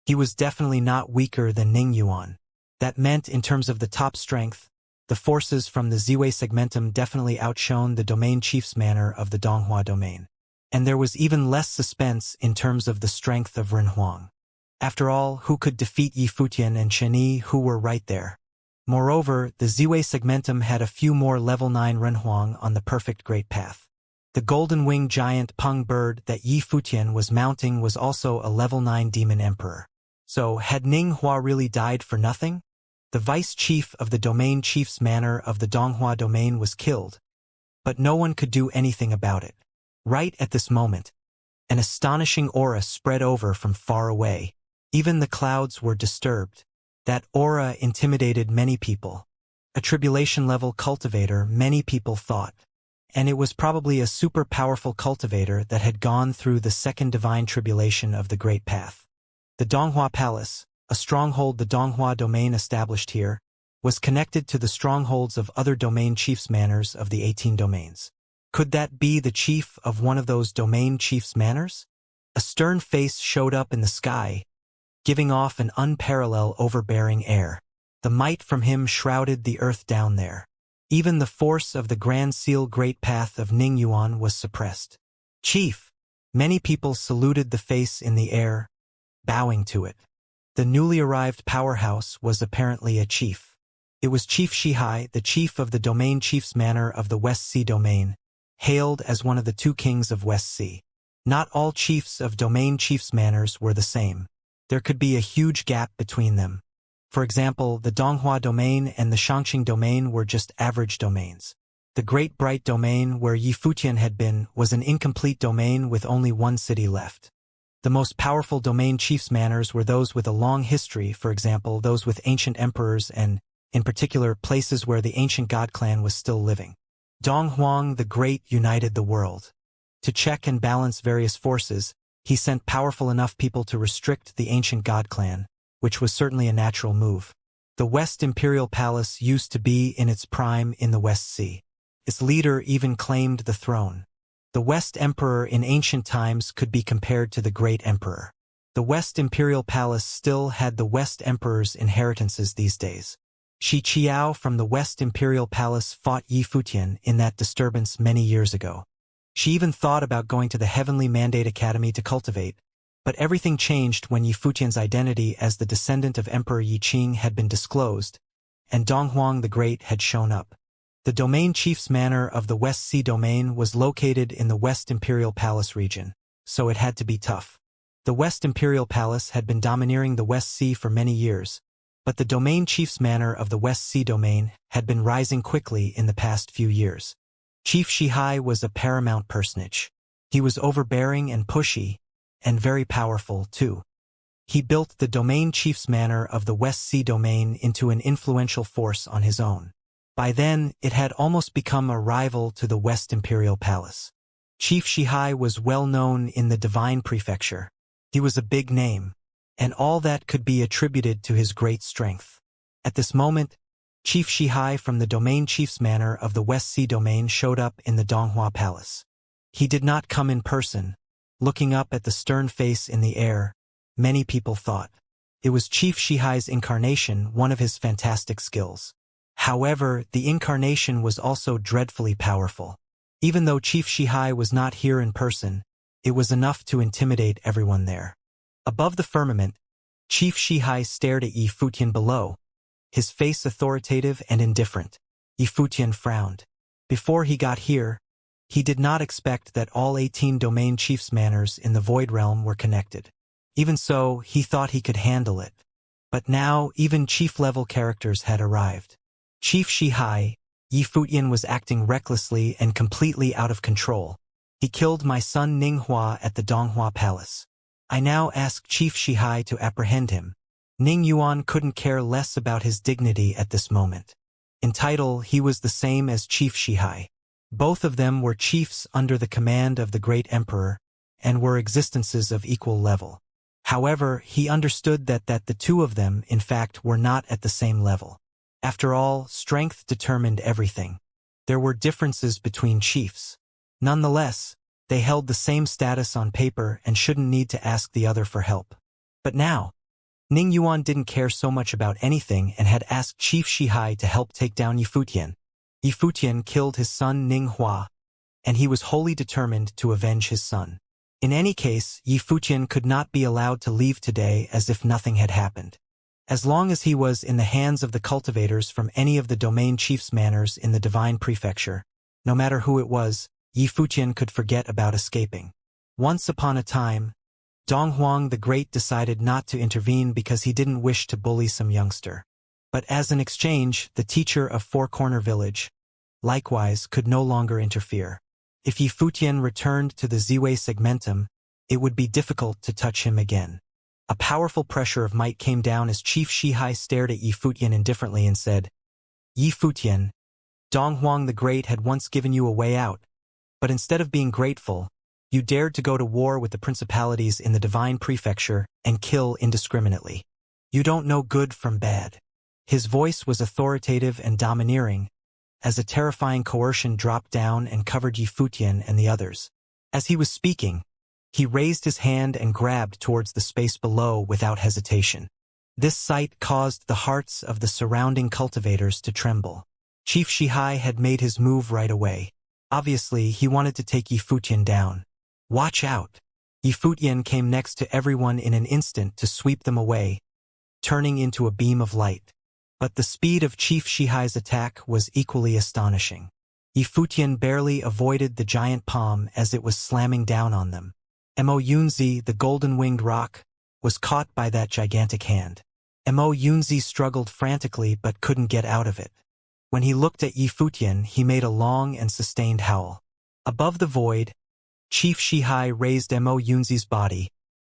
He was definitely not weaker than Ning Yuan. That meant, in terms of the top strength, the forces from the Ziwei segmentum definitely outshone the domain chief's manner of the Donghua domain. And there was even less suspense in terms of the strength of Renhuang. After all, who could defeat Yi Futian and Chen Yi, who were right there? Moreover, the Ziwei segmentum had a few more level 9 Renhuang on the perfect great path. The golden-winged giant Peng bird that Yi Futian was mounting was also a level 9 demon emperor. So, had Ning Hua really died for nothing? The vice-chief of the domain chief's manor of the Donghua domain was killed, but no one could do anything about it. Right at this moment, an astonishing aura spread over from far away. Even the clouds were disturbed. That aura intimidated many people. A tribulation-level cultivator, many people thought. And it was probably a super-powerful cultivator that had gone through the second divine tribulation of the Great Path. The Donghua Palace, a stronghold the Donghua domain established here, was connected to the strongholds of other domain chiefs' manors of the 18 domains. Could that be the chief of one of those domain chiefs' manors? A stern face showed up in the sky, giving off an unparalleled overbearing air. The might from him shrouded the earth down there. Even the force of the Grand Seal Great Path of Ning Yuan was suppressed. Chief! Many people saluted the face in the air, bowing to it. The newly arrived powerhouse was apparently a chief. It was Chief Shihai, the chief of the domain chief's manor of the West Sea domain, hailed as one of the 2 kings of West Sea. Not all chiefs of domain chief's manors were the same. There could be a huge gap between them. For example, the Donghua domain and the Xianxia domain were just average domains. The Great Bright domain, where Yi Futian had been, was an incomplete domain with only 1 city left. The most powerful domain chiefs' manors were those with a long history, for example, those with ancient emperors and, in particular, places where the ancient god clan was still living. Donghuang the Great united the world. To check and balance various forces, he sent powerful enough people to restrict the ancient god clan, which was certainly a natural move. The West Imperial Palace used to be in its prime in the West Sea. Its leader even claimed the throne. The West Emperor in ancient times could be compared to the Great Emperor. The West Imperial Palace still had the West Emperor's inheritances these days. Shi Qiao from the West Imperial Palace fought Yi Futian in that disturbance many years ago. She even thought about going to the Heavenly Mandate Academy to cultivate, but everything changed when Yi Futian's identity as the descendant of Emperor Yi Qing had been disclosed, and Donghuang the Great had shown up. The domain chief's manor of the West Sea domain was located in the West Imperial Palace region, so it had to be tough. The West Imperial Palace had been domineering the West Sea for many years, but the domain chief's manor of the West Sea domain had been rising quickly in the past few years. Chief Shihai was a paramount personage. He was overbearing and pushy, and very powerful, too. He built the domain chief's manor of the West Sea domain into an influential force on his own. By then, it had almost become a rival to the West Imperial Palace. Chief Shihai was well known in the Divine Prefecture. He was a big name, and all that could be attributed to his great strength. At this moment, Chief Shihai from the domain chief's manor of the West Sea domain showed up in the Donghua Palace. He did not come in person. Looking up at the stern face in the air, many people thought it was Chief Shihai's incarnation, one of his fantastic skills. However, the incarnation was also dreadfully powerful. Even though Chief Shihai was not here in person, it was enough to intimidate everyone there. Above the firmament, Chief Shihai stared at Yi Futian below, his face authoritative and indifferent. Yi Futian frowned. Before he got here, he did not expect that all 18 domain chiefs' manors in the Void Realm were connected. Even so, he thought he could handle it. But now, even chief-level characters had arrived. Chief Shihai, Yi Futian was acting recklessly and completely out of control. He killed my son Ninghua at the Donghua Palace. I now ask Chief Shihai to apprehend him. Ning Yuan couldn't care less about his dignity at this moment. In title, he was the same as Chief Shihai. Both of them were chiefs under the command of the Great Emperor, and were existences of equal level. However, he understood that the 2 of them, in fact, were not at the same level. After all, strength determined everything. There were differences between chiefs. Nonetheless, they held the same status on paper and shouldn't need to ask the other for help. But now, Ning Yuan didn't care so much about anything and had asked Chief Shihai to help take down Yifutian. Yifutian killed his son Ning Hua, and he was wholly determined to avenge his son. In any case, Yifutian could not be allowed to leave today as if nothing had happened. As long as he was in the hands of the cultivators from any of the domain chief's manors in the divine prefecture, no matter who it was, Yifutian could forget about escaping. Once upon a time, Donghuang the Great decided not to intervene because he didn't wish to bully some youngster. But as an exchange, the teacher of Four Corner Village, likewise, could no longer interfere. If Yifutian returned to the Ziwei segmentum, it would be difficult to touch him again. A powerful pressure of might came down as Chief Shihai stared at Yifutian indifferently and said, "Yifutian, Donghuang the Great had once given you a way out, but instead of being grateful, you dared to go to war with the principalities in the divine prefecture and kill indiscriminately. You don't know good from bad." His voice was authoritative and domineering, as a terrifying coercion dropped down and covered Yifutian and the others. As he was speaking, he raised his hand and grabbed towards the space below without hesitation. This sight caused the hearts of the surrounding cultivators to tremble. Chief Shihai had made his move right away. Obviously, he wanted to take Yifutian down. "Watch out!" Yifutian came next to everyone in an instant to sweep them away, turning into a beam of light. But the speed of Chief Shihai's attack was equally astonishing. Yifutian barely avoided the giant palm as it was slamming down on them. Mo Yunzi, the golden-winged rock, was caught by that gigantic hand. Mo Yunzi struggled frantically but couldn't get out of it. When he looked at Yifutian, he made a long and sustained howl. Above the void, Chief Shihai raised Mo Yunzi's body,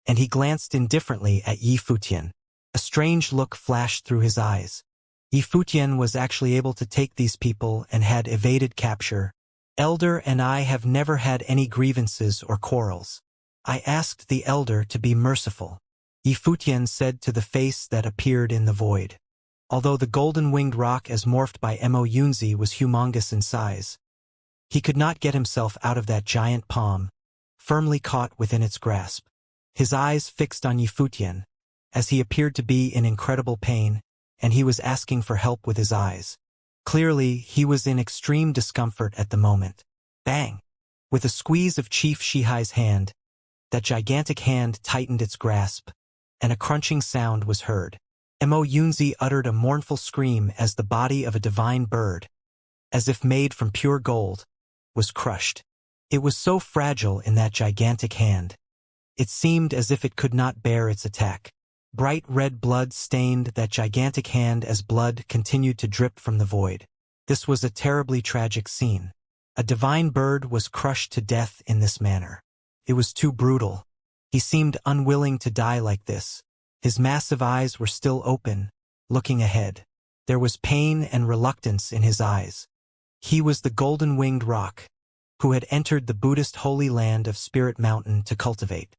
and he glanced indifferently at Yifutian. A strange look flashed through his eyes. Yifutian was actually able to take these people and had evaded capture. "Elder and I have never had any grievances or quarrels. I asked the elder to be merciful," Yifutian said to the face that appeared in the void. Although the golden-winged rock as morphed by Mo Yunzi was humongous in size, he could not get himself out of that giant palm, firmly caught within its grasp. His eyes fixed on Yifutian, as he appeared to be in incredible pain, and he was asking for help with his eyes. Clearly, he was in extreme discomfort at the moment. Bang! With a squeeze of Chief Shihai's hand, that gigantic hand tightened its grasp, and a crunching sound was heard. Mo Yunzi uttered a mournful scream as the body of a divine bird, as if made from pure gold, was crushed. It was so fragile in that gigantic hand. It seemed as if it could not bear its attack. Bright red blood stained that gigantic hand as blood continued to drip from the void. This was a terribly tragic scene. A divine bird was crushed to death in this manner. It was too brutal. He seemed unwilling to die like this. His massive eyes were still open, looking ahead. There was pain and reluctance in his eyes. He was the golden-winged rock, who had entered the Buddhist holy land of Spirit Mountain to cultivate.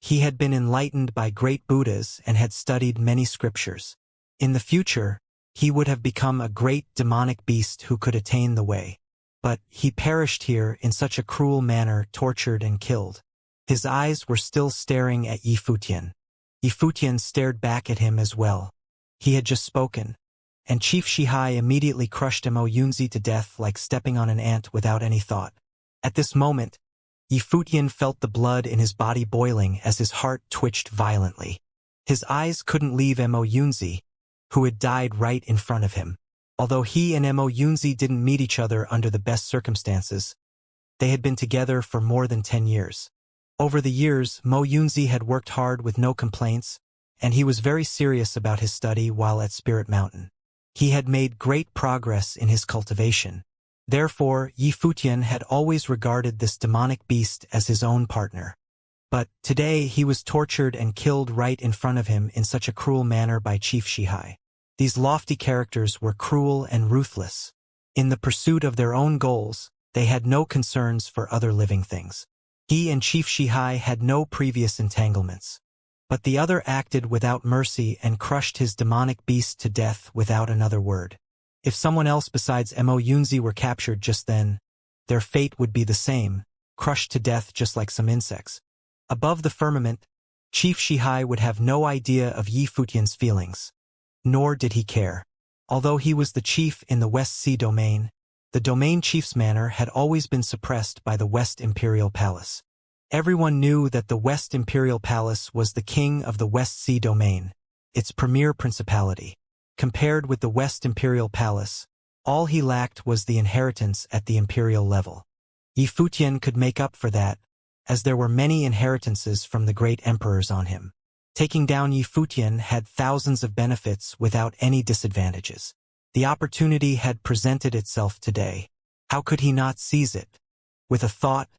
He had been enlightened by great Buddhas and had studied many scriptures. In the future, he would have become a great demonic beast who could attain the way. But he perished here in such a cruel manner, tortured and killed. His eyes were still staring at Yifutian. Yifutian stared back at him as well. He had just spoken, and Chief Shihai immediately crushed Mo Yunzi to death like stepping on an ant without any thought. At this moment, Yifutian felt the blood in his body boiling as his heart twitched violently. His eyes couldn't leave Mo Yunzi, who had died right in front of him. Although he and Mo Yunzi didn't meet each other under the best circumstances, they had been together for more than 10 years. Over the years, Mo Yunzi had worked hard with no complaints, and he was very serious about his study while at Spirit Mountain. He had made great progress in his cultivation. Therefore, Yifutian had always regarded this demonic beast as his own partner. But today he was tortured and killed right in front of him in such a cruel manner by Chief Shihai. These lofty characters were cruel and ruthless. In the pursuit of their own goals, they had no concerns for other living things. He and Chief Shihai had no previous entanglements. But the other acted without mercy and crushed his demonic beast to death without another word. If someone else besides Mo Yunzi were captured just then, their fate would be the same, crushed to death just like some insects. Above the firmament, Chief Shihai would have no idea of Yi Futian's feelings. Nor did he care. Although he was the chief in the West Sea domain, the domain chief's manor had always been suppressed by the West Imperial Palace. Everyone knew that the West Imperial Palace was the king of the West Sea domain, its premier principality. Compared with the West Imperial Palace, all he lacked was the inheritance at the imperial level. Yi Futian could make up for that, as there were many inheritances from the great emperors on him. Taking down Yi Futian had thousands of benefits without any disadvantages. The opportunity had presented itself today. How could he not seize it? With a thought,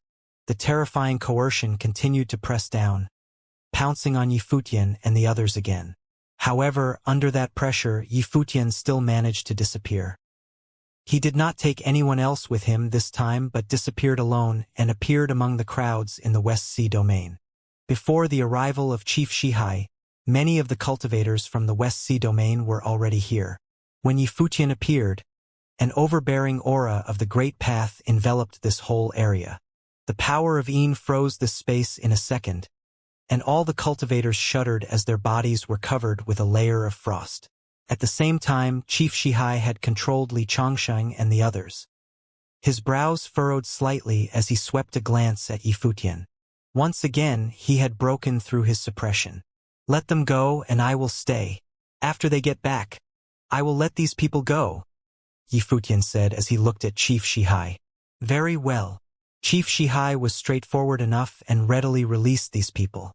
the terrifying coercion continued to press down, pouncing on Yi Futian and the others again. However, under that pressure, Yi Futian still managed to disappear. He did not take anyone else with him this time but disappeared alone and appeared among the crowds in the West Sea domain. Before the arrival of Chief Shihai, many of the cultivators from the West Sea domain were already here. When Yi Futian appeared, an overbearing aura of the Great Path enveloped this whole area. The power of Yin froze this space in a second, and all the cultivators shuddered as their bodies were covered with a layer of frost. At the same time, Chief Shihai had controlled Li Chongsheng and the others. His brows furrowed slightly as he swept a glance at Yi Futian. Once again, he had broken through his suppression. Let them go and I will stay. After they get back, I will let these people go, Yi Futian said as he looked at Chief Shihai. Very well. Chief Shihai was straightforward enough and readily released these people.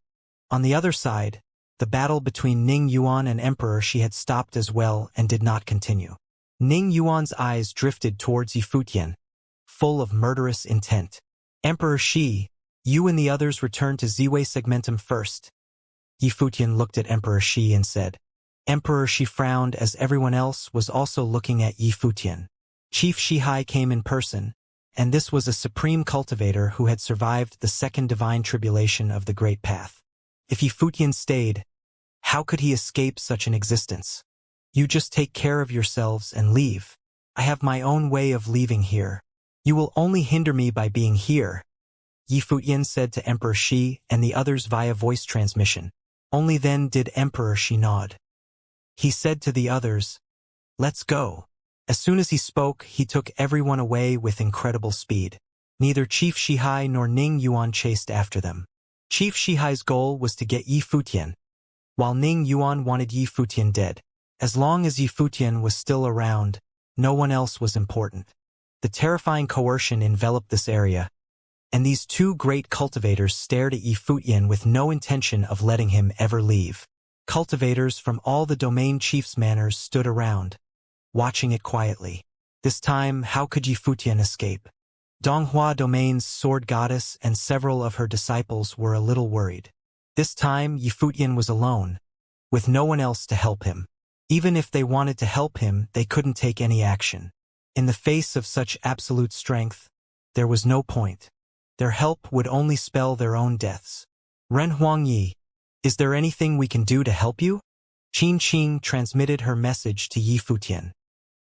On the other side, the battle between Ning Yuan and Emperor Shi had stopped as well and did not continue. Ning Yuan's eyes drifted towards Yi Futian, full of murderous intent. Emperor Shi, you and the others return to Ziwei Segmentum first. Yi Futian looked at Emperor Shi and said. Emperor Shi frowned as everyone else was also looking at Yi Futian. Chief Shihai came in person, and this was a supreme cultivator who had survived the second divine tribulation of the Great Path. If Yi Futian stayed, how could he escape such an existence? You just take care of yourselves and leave. I have my own way of leaving here. You will only hinder me by being here, Yi Futian said to Emperor Shi and the others via voice transmission. Only then did Emperor Shi nod. He said to the others, let's go. As soon as he spoke, he took everyone away with incredible speed. Neither Chief Shihai nor Ning Yuan chased after them. Chief Shihai's goal was to get Yi Futian, while Ning Yuan wanted Yi Futian dead. As long as Yi Futian was still around, no one else was important. The terrifying coercion enveloped this area, and these two great cultivators stared at Yi Futian with no intention of letting him ever leave. Cultivators from all the domain chief's manors stood around, watching it quietly. This time, how could Yi Futian escape? Donghua Domain's sword goddess and several of her disciples were a little worried. This time, Yi Futian was alone, with no one else to help him. Even if they wanted to help him, they couldn't take any action. In the face of such absolute strength, there was no point. Their help would only spell their own deaths. Ren Huangyi, is there anything we can do to help you? Qin Qing transmitted her message to Yi Futian.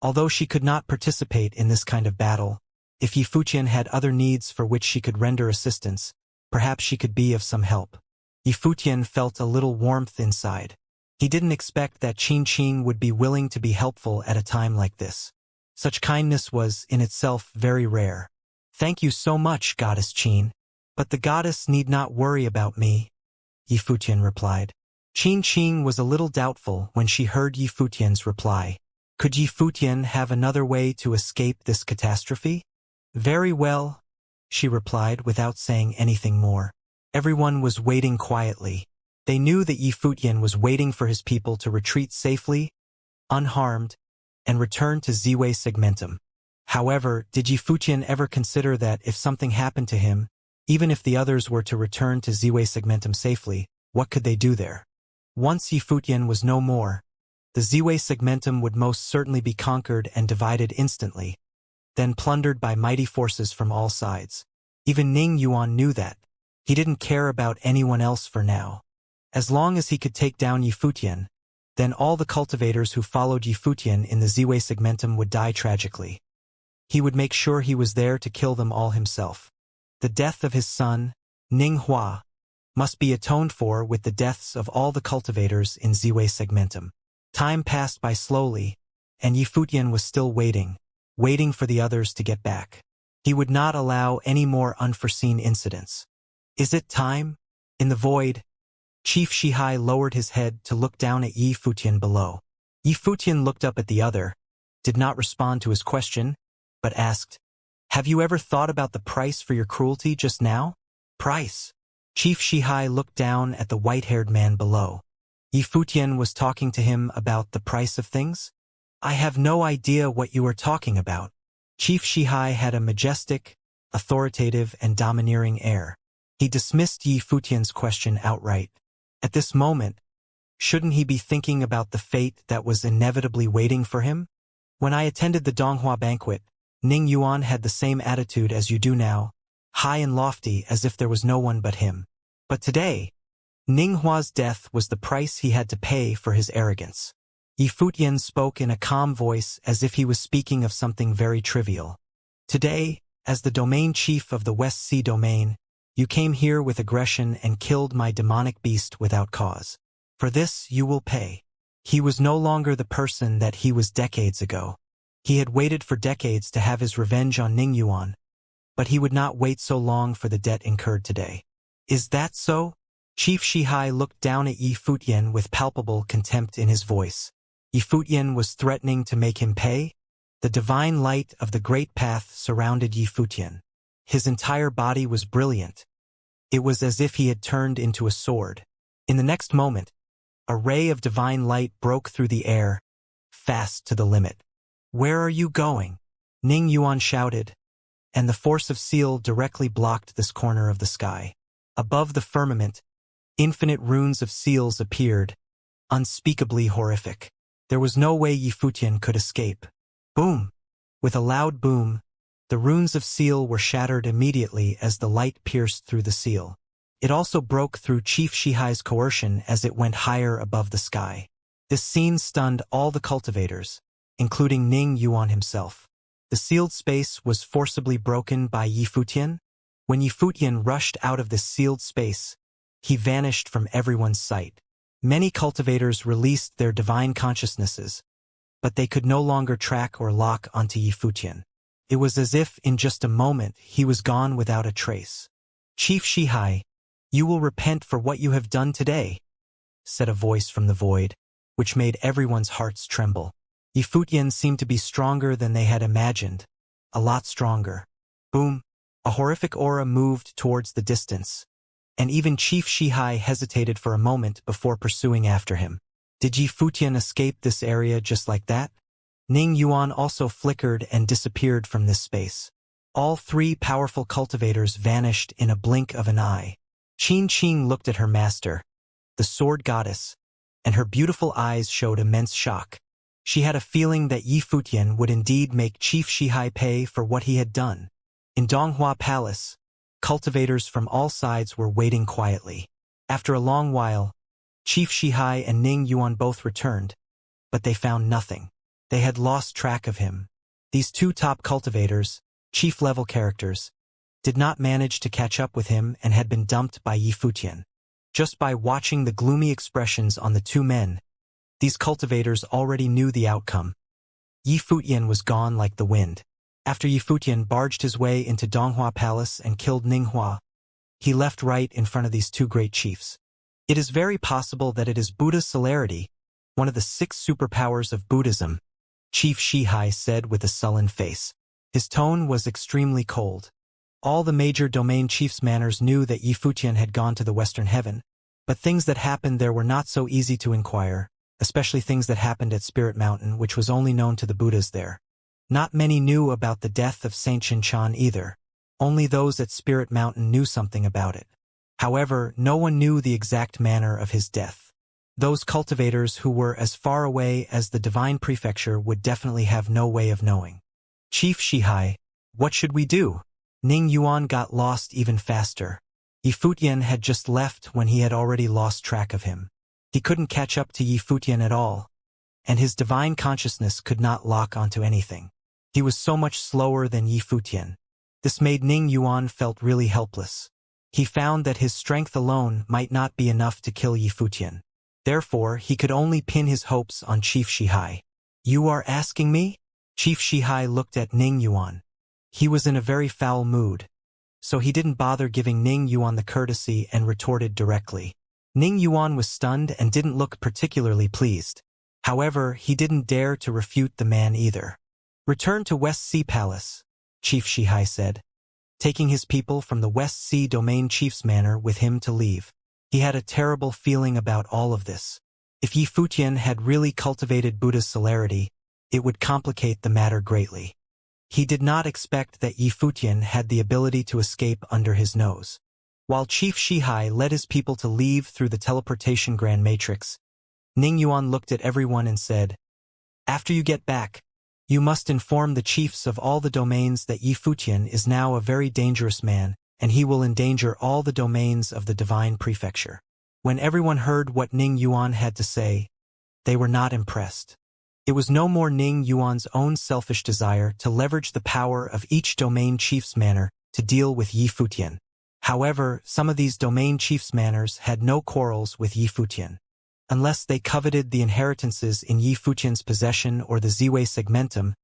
Although she could not participate in this kind of battle, if Yi Futian had other needs for which she could render assistance, perhaps she could be of some help. Yi Futian felt a little warmth inside. He didn't expect that Qin Qing would be willing to be helpful at a time like this. Such kindness was, in itself, very rare. Thank you so much, Goddess Qin. But the goddess need not worry about me, Yi Futian replied. Qin Qing was a little doubtful when she heard Yi Futian's reply. Could Yi Futian have another way to escape this catastrophe? Very well, she replied without saying anything more. Everyone was waiting quietly. They knew that Yi Futian was waiting for his people to retreat safely, unharmed, and return to Ziwei Segmentum. However, did Yi Futian ever consider that if something happened to him, even if the others were to return to Ziwei Segmentum safely, what could they do there? Once Yi Futian was no more, the Ziwei Segmentum would most certainly be conquered and divided instantly, then plundered by mighty forces from all sides. Even Ning Yuan knew that. He didn't care about anyone else for now. As long as he could take down Yifutian, then all the cultivators who followed Yifutian in the Ziwei segmentum would die tragically. He would make sure he was there to kill them all himself. The death of his son, Ning Hua, must be atoned for with the deaths of all the cultivators in Ziwei segmentum. Time passed by slowly, and Yifutian was still waiting for the others to get back. He would not allow any more unforeseen incidents. Is it time? In the void, Chief Shihai lowered his head to look down at Yifutian below. Yifutian looked up at the other, did not respond to his question, but asked, "Have you ever thought about the price for your cruelty just now?" Price? Chief Shihai looked down at the white-haired man below. Yifutian was talking to him about the price of things? I have no idea what you are talking about. Chief Shihai had a majestic, authoritative, and domineering air. He dismissed Yifutian's question outright. At this moment, shouldn't he be thinking about the fate that was inevitably waiting for him? When I attended the Donghua banquet, Ning Yuan had the same attitude as you do now, high and lofty as if there was no one but him. But today, Ning Hua's death was the price he had to pay for his arrogance. Yifutian spoke in a calm voice as if he was speaking of something very trivial. Today, as the domain chief of the West Sea domain, you came here with aggression and killed my demonic beast without cause. For this you will pay. He was no longer the person that he was decades ago. He had waited for decades to have his revenge on Ning Yuan, but he would not wait so long for the debt incurred today. Is that so? Chief Shihai looked down at Yifutian with palpable contempt in his voice. Yifutian was threatening to make him pay? The divine light of the great path surrounded Yifutian. His entire body was brilliant. It was as if he had turned into a sword. In the next moment, a ray of divine light broke through the air, fast to the limit. Where are you going? Ning Yuan shouted, and the force of seal directly blocked this corner of the sky. Above the firmament, infinite runes of seals appeared, unspeakably horrific. There was no way Yifutian could escape. Boom! With a loud boom, the runes of seal were shattered immediately as the light pierced through the seal. It also broke through Chief Shihai's coercion as it went higher above the sky. This scene stunned all the cultivators, including Ning Yuan himself. The sealed space was forcibly broken by Yifutian. When Yifutian rushed out of this sealed space, he vanished from everyone's sight. Many cultivators released their divine consciousnesses, but they could no longer track or lock onto Yifutian. It was as if in just a moment he was gone without a trace. Chief Shihai, you will repent for what you have done today, said a voice from the void, which made everyone's hearts tremble. Yifutian seemed to be stronger than they had imagined, a lot stronger. Boom! A horrific aura moved towards the distance, and even Chief Shihai hesitated for a moment before pursuing after him. Did Yifutian escape this area just like that? Ning Yuan also flickered and disappeared from this space. All three powerful cultivators vanished in a blink of an eye. Qin Qing looked at her master, the sword goddess, and her beautiful eyes showed immense shock. She had a feeling that Yifutian would indeed make Chief Shihai pay for what he had done. In Donghua Palace, cultivators from all sides were waiting quietly. After a long while, Chief Shihai and Ning Yuan both returned, but they found nothing. They had lost track of him. These two top cultivators, chief-level characters, did not manage to catch up with him and had been dumped by Yifutian. Just by watching the gloomy expressions on the two men, these cultivators already knew the outcome. Yifutian was gone like the wind. After Yifutian barged his way into Donghua Palace and killed Ning Hua, he left right in front of these two great chiefs. It is very possible that it is Buddha's celerity, one of the 6 superpowers of Buddhism, Chief Shihai said with a sullen face. His tone was extremely cold. All the major domain chiefs' manners knew that Yifutian had gone to the Western Heaven, but things that happened there were not so easy to inquire, especially things that happened at Spirit Mountain, which was only known to the Buddhas there. Not many knew about the death of Saint Xianxia either. Only those at Spirit Mountain knew something about it. However, no one knew the exact manner of his death. Those cultivators who were as far away as the Divine Prefecture would definitely have no way of knowing. Chief Shihai, what should we do? Ning Yuan got lost even faster. Yifutian had just left when he had already lost track of him. He couldn't catch up to Yifutian at all, and his divine consciousness could not lock onto anything. He was so much slower than Yifutian. This made Ning Yuan felt really helpless. He found that his strength alone might not be enough to kill Yifutian. Therefore, he could only pin his hopes on Chief Shihai. "You are asking me?" Chief Shihai looked at Ning Yuan. He was in a very foul mood, so he didn't bother giving Ning Yuan the courtesy and retorted directly. Ning Yuan was stunned and didn't look particularly pleased. However, he didn't dare to refute the man either. "Return to West Sea Palace," Chief Shihai said, taking his people from the West Sea Domain Chief's manor with him to leave. He had a terrible feeling about all of this. If Yifutian had really cultivated Buddha's celerity, it would complicate the matter greatly. He did not expect that Yifutian had the ability to escape under his nose. While Chief Shihai led his people to leave through the teleportation Grand Matrix, Ning Yuan looked at everyone and said, "After you get back, you must inform the chiefs of all the domains that Yifutian is now a very dangerous man, and he will endanger all the domains of the Divine Prefecture." When everyone heard what Ning Yuan had to say, they were not impressed. It was no more Ning Yuan's own selfish desire to leverage the power of each domain chief's manor to deal with Yifutian. However, some of these domain chiefs' manors had no quarrels with Yifutian. Unless they coveted the inheritances in Yifutian's possession or the Ziwei segmentum,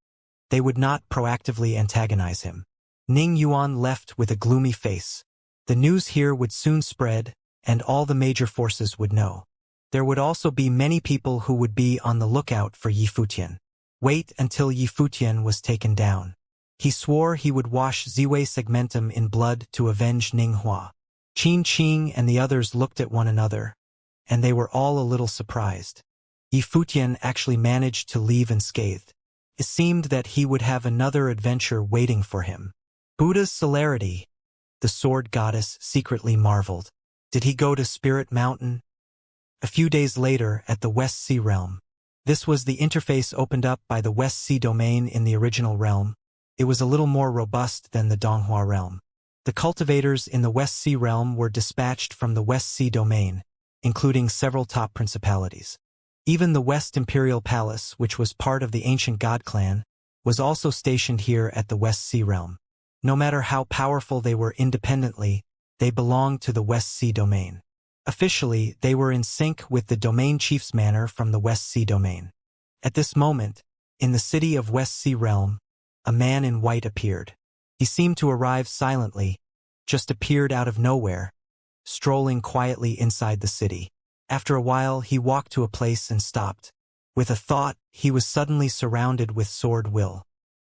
they would not proactively antagonize him. Ning Yuan left with a gloomy face. The news here would soon spread, and all the major forces would know. There would also be many people who would be on the lookout for Yifutian. Wait until Yifutian was taken down. He swore he would wash Ziwei segmentum in blood to avenge Ninghua. Qin Qing and the others looked at one another, and they were all a little surprised. Yifutian actually managed to leave unscathed. It seemed that he would have another adventure waiting for him. Buddha's celerity, the sword goddess secretly marveled. Did he go to Spirit Mountain? A few days later, at the West Sea Realm. This was the interface opened up by the West Sea domain in the original realm. It was a little more robust than the Donghua realm. The cultivators in the West Sea realm were dispatched from the West Sea domain, including several top principalities. Even the West Imperial Palace, which was part of the ancient god clan, was also stationed here at the West Sea realm. No matter how powerful they were independently, they belonged to the West Sea domain. Officially, they were in sync with the domain chief's manor from the West Sea domain. At this moment, in the city of West Sea Realm, a man in white appeared. He seemed to arrive silently, just appeared out of nowhere, strolling quietly inside the city. After a while, he walked to a place and stopped. With a thought, he was suddenly surrounded with sword will.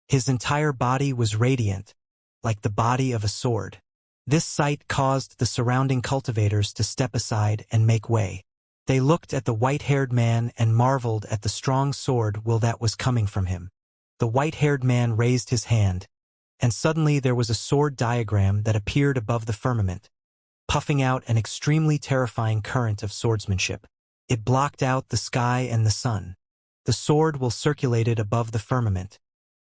His entire body was radiant, like the body of a sword. This sight caused the surrounding cultivators to step aside and make way. They looked at the white-haired man and marveled at the strong sword will that was coming from him. The white-haired man raised his hand, and suddenly there was a sword diagram that appeared above the firmament, puffing out an extremely terrifying current of swordsmanship. It blocked out the sky and the sun. The sword will circulated above the firmament,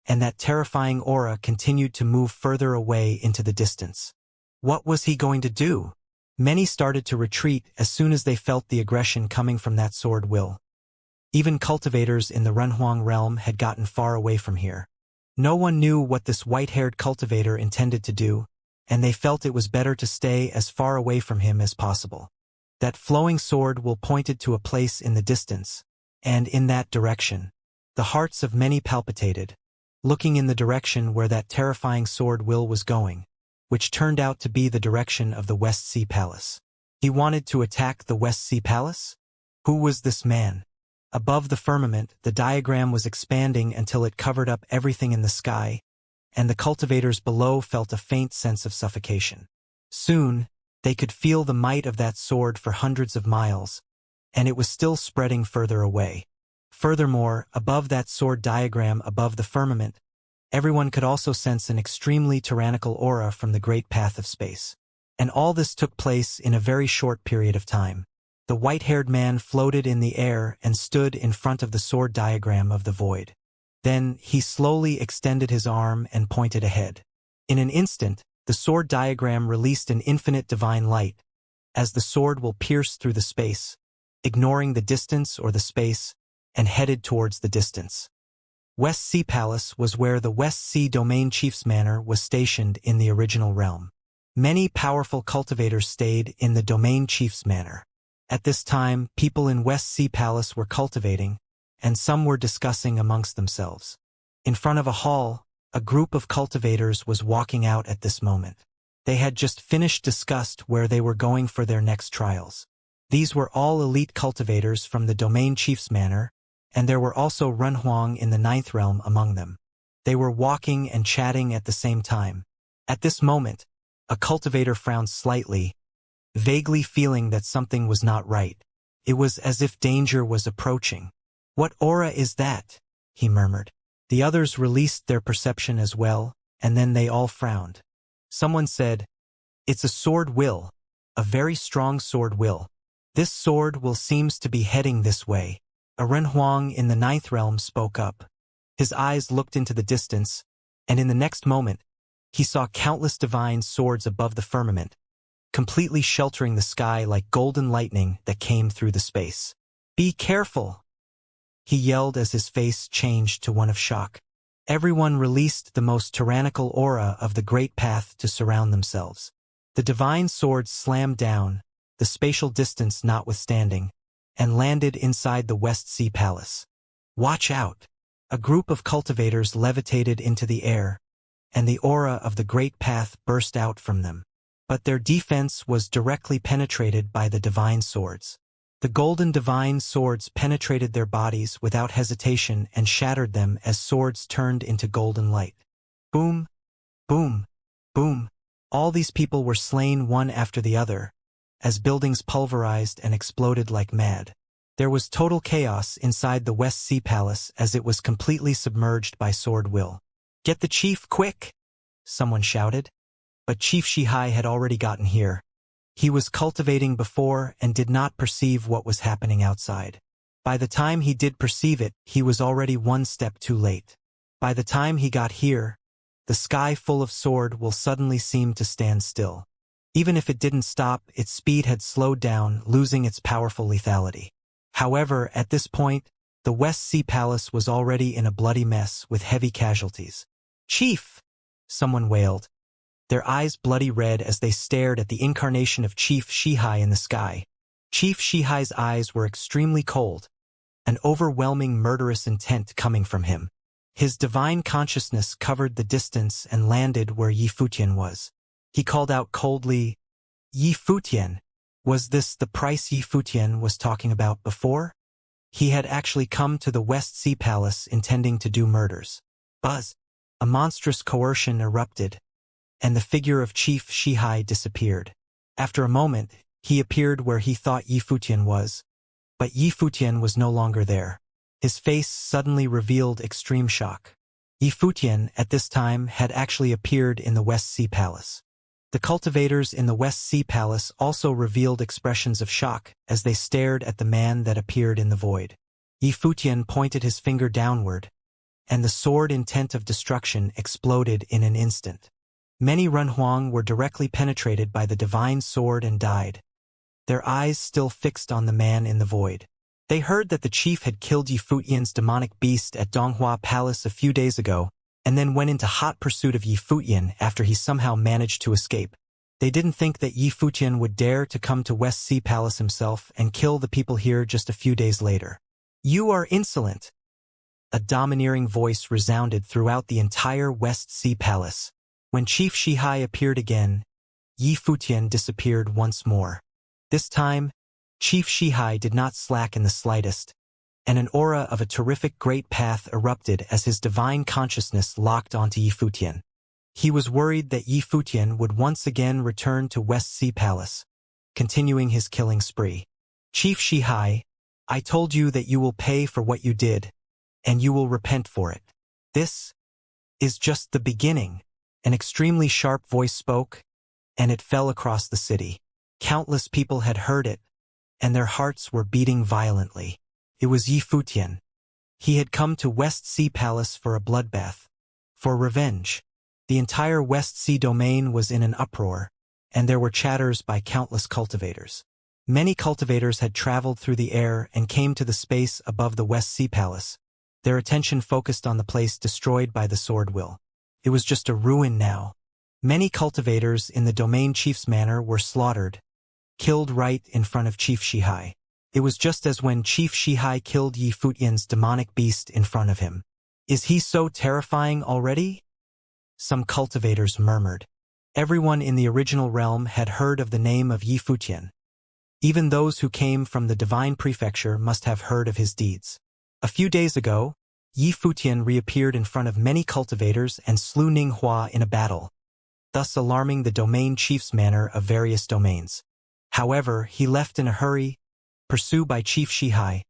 and that terrifying aura continued to move further away into the distance. What was he going to do? Many started to retreat as soon as they felt the aggression coming from that sword will. Even cultivators in the Renhuang realm had gotten far away from here. No one knew what this white-haired cultivator intended to do, and they felt it was better to stay as far away from him as possible. That flowing sword will pointed to a place in the distance, and in that direction, the hearts of many palpitated, looking in the direction where that terrifying sword will was going, which turned out to be the direction of the West Sea Palace. He wanted to attack the West Sea Palace? Who was this man? Above the firmament, the diagram was expanding until it covered up everything in the sky, and the cultivators below felt a faint sense of suffocation. Soon, they could feel the might of that sword for hundreds of miles, and it was still spreading further away. Furthermore, above that sword diagram above the firmament, everyone could also sense an extremely tyrannical aura from the great path of space. And all this took place in a very short period of time. The white-haired man floated in the air and stood in front of the sword diagram of the void. Then he slowly extended his arm and pointed ahead. In an instant, The sword diagram released an infinite divine light, as the sword will pierce through the space, ignoring the distance or the space, and headed towards the distance. West Sea Palace was where the West Sea Domain Chief's manor was stationed in the original realm. Many powerful cultivators stayed in the Domain Chief's manor. At this time, people in West Sea Palace were cultivating, and some were discussing amongst themselves. In front of a hall, a group of cultivators was walking out at this moment. They had just finished discussed where they were going for their next trials. These were all elite cultivators from the Domain Chief's manor, and there were also Renhuang in the Ninth Realm among them. They were walking and chatting at the same time. At this moment, a cultivator frowned slightly, vaguely feeling that something was not right. It was as if danger was approaching. "What aura is that?" he murmured. The others released their perception as well, and then they all frowned. Someone said, "It's a sword will, a very strong sword will. This sword will seems to be heading this way." A Renhuang in the Ninth Realm spoke up. His eyes looked into the distance, and in the next moment, he saw countless divine swords above the firmament, completely sheltering the sky like golden lightning that came through the space. "Be careful!" he yelled as his face changed to one of shock. Everyone released the most tyrannical aura of the Great Path to surround themselves. The divine swords slammed down, the spatial distance notwithstanding, and landed inside the West Sea Palace. "Watch out!" A group of cultivators levitated into the air, and the aura of the Great Path burst out from them. But their defense was directly penetrated by the divine swords. The golden divine swords penetrated their bodies without hesitation and shattered them as swords turned into golden light. Boom, boom, boom. All these people were slain one after the other, as buildings pulverized and exploded like mad. There was total chaos inside the West Sea Palace as it was completely submerged by sword will. "Get the chief, quick!" someone shouted. But Chief Shihai had already gotten here. He was cultivating before and did not perceive what was happening outside. By the time he did perceive it, he was already one step too late. By the time he got here, the sky full of sword will suddenly seem to stand still. Even if it didn't stop, its speed had slowed down, losing its powerful lethality. However, at this point, the West Sea Palace was already in a bloody mess with heavy casualties. "Chief!" someone wailed, their eyes bloody red as they stared at the incarnation of Chief Shihai in the sky. Chief Shihai's eyes were extremely cold, an overwhelming murderous intent coming from him. His divine consciousness covered the distance and landed where Yi Futian was. He called out coldly, "Yi Futian." Was this the price Yi Futian was talking about before? He had actually come to the West Sea Palace intending to do murders. Buzz! A monstrous coercion erupted, and the figure of Chief Shihai disappeared. After a moment, he appeared where he thought Yi Futian was, but Yi Futian was no longer there. His face suddenly revealed extreme shock. Yi Futian, at this time, had actually appeared in the West Sea Palace. The cultivators in the West Sea Palace also revealed expressions of shock as they stared at the man that appeared in the void. Yi Futian pointed his finger downward, and the sword intent of destruction exploded in an instant. Many Renhuang were directly penetrated by the divine sword and died, their eyes still fixed on the man in the void. They heard that the chief had killed Yi Futian's demonic beast at Donghua Palace a few days ago, and then went into hot pursuit of Yi Futian after he somehow managed to escape. They didn't think that Yi Futian would dare to come to West Sea Palace himself and kill the people here just a few days later. "You are insolent!" A domineering voice resounded throughout the entire West Sea Palace. When Chief Shihai appeared again, Yi Futian disappeared once more. This time, Chief Shihai did not slack in the slightest, and an aura of a terrific great path erupted as his divine consciousness locked onto Yi Futian. He was worried that Yi Futian would once again return to West Sea Palace, continuing his killing spree. "Chief Shihai, I told you that you will pay for what you did, and you will repent for it. This is just the beginning." An extremely sharp voice spoke, and it fell across the city. Countless people had heard it, and their hearts were beating violently. It was Yi Futian. He had come to West Sea Palace for a bloodbath, for revenge. The entire West Sea domain was in an uproar, and there were chatters by countless cultivators. Many cultivators had traveled through the air and came to the space above the West Sea Palace, their attention focused on the place destroyed by the sword will. It was just a ruin now. Many cultivators in the domain chief's manor were slaughtered, killed right in front of Chief Shihai. It was just as when Chief Shihai killed Yi Futian's demonic beast in front of him. Is he so terrifying already? Some cultivators murmured. Everyone in the original realm had heard of the name of Yi Futian. Even those who came from the divine prefecture must have heard of his deeds. A few days ago, Yi Futian reappeared in front of many cultivators and slew Ninghua in a battle, thus alarming the domain chief's manor of various domains. However, he left in a hurry, pursued by Chief Shihai,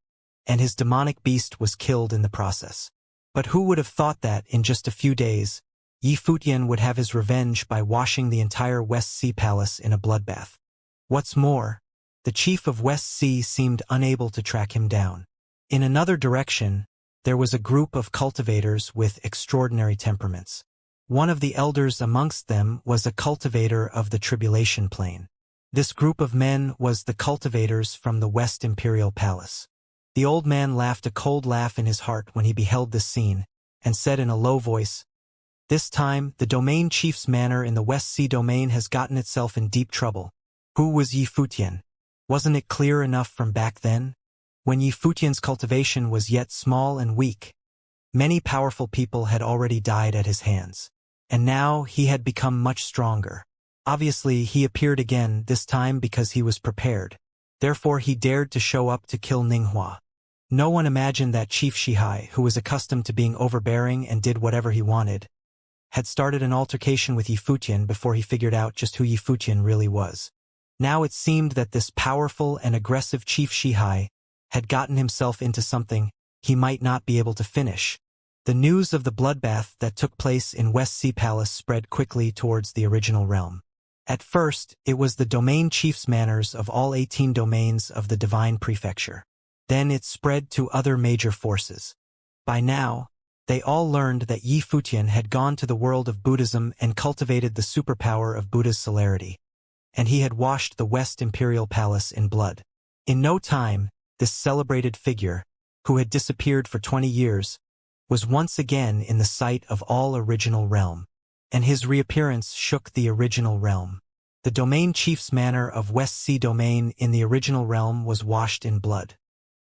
and his demonic beast was killed in the process. But who would have thought that, in just a few days, Yi Futian would have his revenge by washing the entire West Sea Palace in a bloodbath? What's more, the chief of West Sea seemed unable to track him down. In another direction, there was a group of cultivators with extraordinary temperaments. One of the elders amongst them was a cultivator of the Tribulation Plane. This group of men was the cultivators from the West Imperial Palace. The old man laughed a cold laugh in his heart when he beheld this scene, and said in a low voice, "This time, the domain chief's manor in the West Sea domain has gotten itself in deep trouble. Who was Yi Futian? Wasn't it clear enough from back then? When Yi Futian's cultivation was yet small and weak, many powerful people had already died at his hands. And now he had become much stronger. Obviously, he appeared again, this time because he was prepared. Therefore he dared to show up to kill Ninghua. No one imagined that Chief Shihai, who was accustomed to being overbearing and did whatever he wanted, had started an altercation with Yi Futian before he figured out just who Yi Futian really was. Now it seemed that this powerful and aggressive Chief Shihai had gotten himself into something he might not be able to finish. The news of the bloodbath that took place in West Sea Palace spread quickly towards the original realm. At first, it was the domain chief's manors of all 18 domains of the divine prefecture. Then it spread to other major forces. By now, they all learned that Yi Futian had gone to the world of Buddhism and cultivated the superpower of Buddha's celerity, and he had washed the West Imperial Palace in blood. In no time, this celebrated figure, who had disappeared for 20 years, was once again in the sight of all original realm, and his reappearance shook the original realm. The domain chief's manor of West Sea domain in the original realm was washed in blood.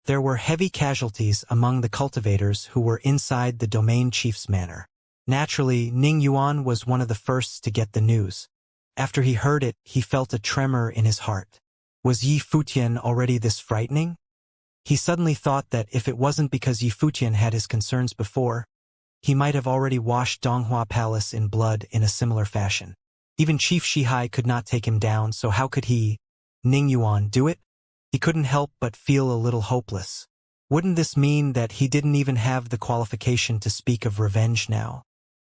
There were heavy casualties among the cultivators who were inside the domain chief's manor. Naturally, Ning Yuan was one of the first to get the news. After he heard it, he felt a tremor in his heart. Was Yi Futian already this frightening? He suddenly thought that if it wasn't because Yi Futian had his concerns before, he might have already washed Donghua Palace in blood in a similar fashion. Even Chief Shihai could not take him down, so how could he, Ning Yuan, do it? He couldn't help but feel a little hopeless. Wouldn't this mean that he didn't even have the qualification to speak of revenge now?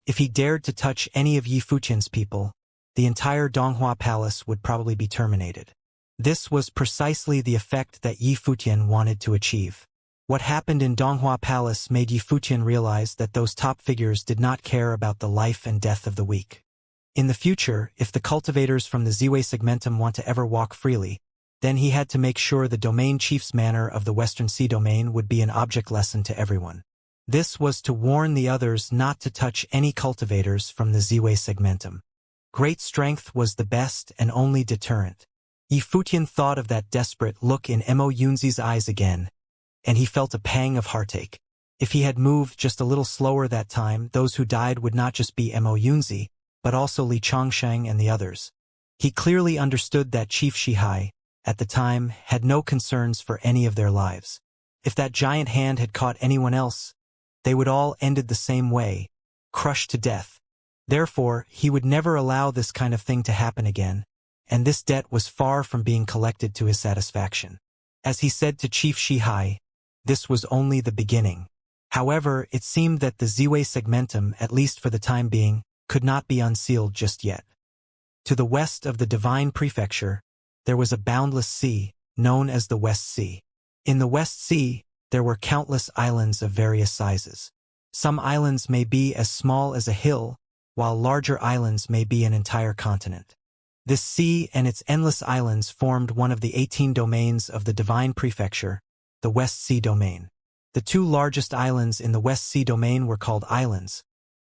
If he dared to touch any of Yi Futian's people, the entire Donghua Palace would probably be terminated. This was precisely the effect that Yi Futian wanted to achieve. What happened in Donghua Palace made Yi Futian realize that those top figures did not care about the life and death of the weak. In the future, if the cultivators from the Ziwei segmentum want to ever walk freely, then he had to make sure the domain chief's manor of the Western Sea domain would be an object lesson to everyone. This was to warn the others not to touch any cultivators from the Ziwei segmentum. Great strength was the best and only deterrent. Yi Futian thought of that desperate look in Mo Yunzi's eyes again, and he felt a pang of heartache. If he had moved just a little slower that time, those who died would not just be Mo Yunzi, but also Li Chongsheng and the others. He clearly understood that Chief Shihai, at the time, had no concerns for any of their lives. If that giant hand had caught anyone else, they would all ended the same way, crushed to death. Therefore, he would never allow this kind of thing to happen again, and this debt was far from being collected to his satisfaction. As he said to Chief Shihai, this was only the beginning. However, it seemed that the Ziwei segmentum, at least for the time being, could not be unsealed just yet. To the west of the divine prefecture, there was a boundless sea, known as the West Sea. In the West Sea, there were countless islands of various sizes. Some islands may be as small as a hill, while larger islands may be an entire continent. This sea and its endless islands formed one of the 18 domains of the Divine Prefecture, the West Sea Domain. The two largest islands in the West Sea Domain were called islands,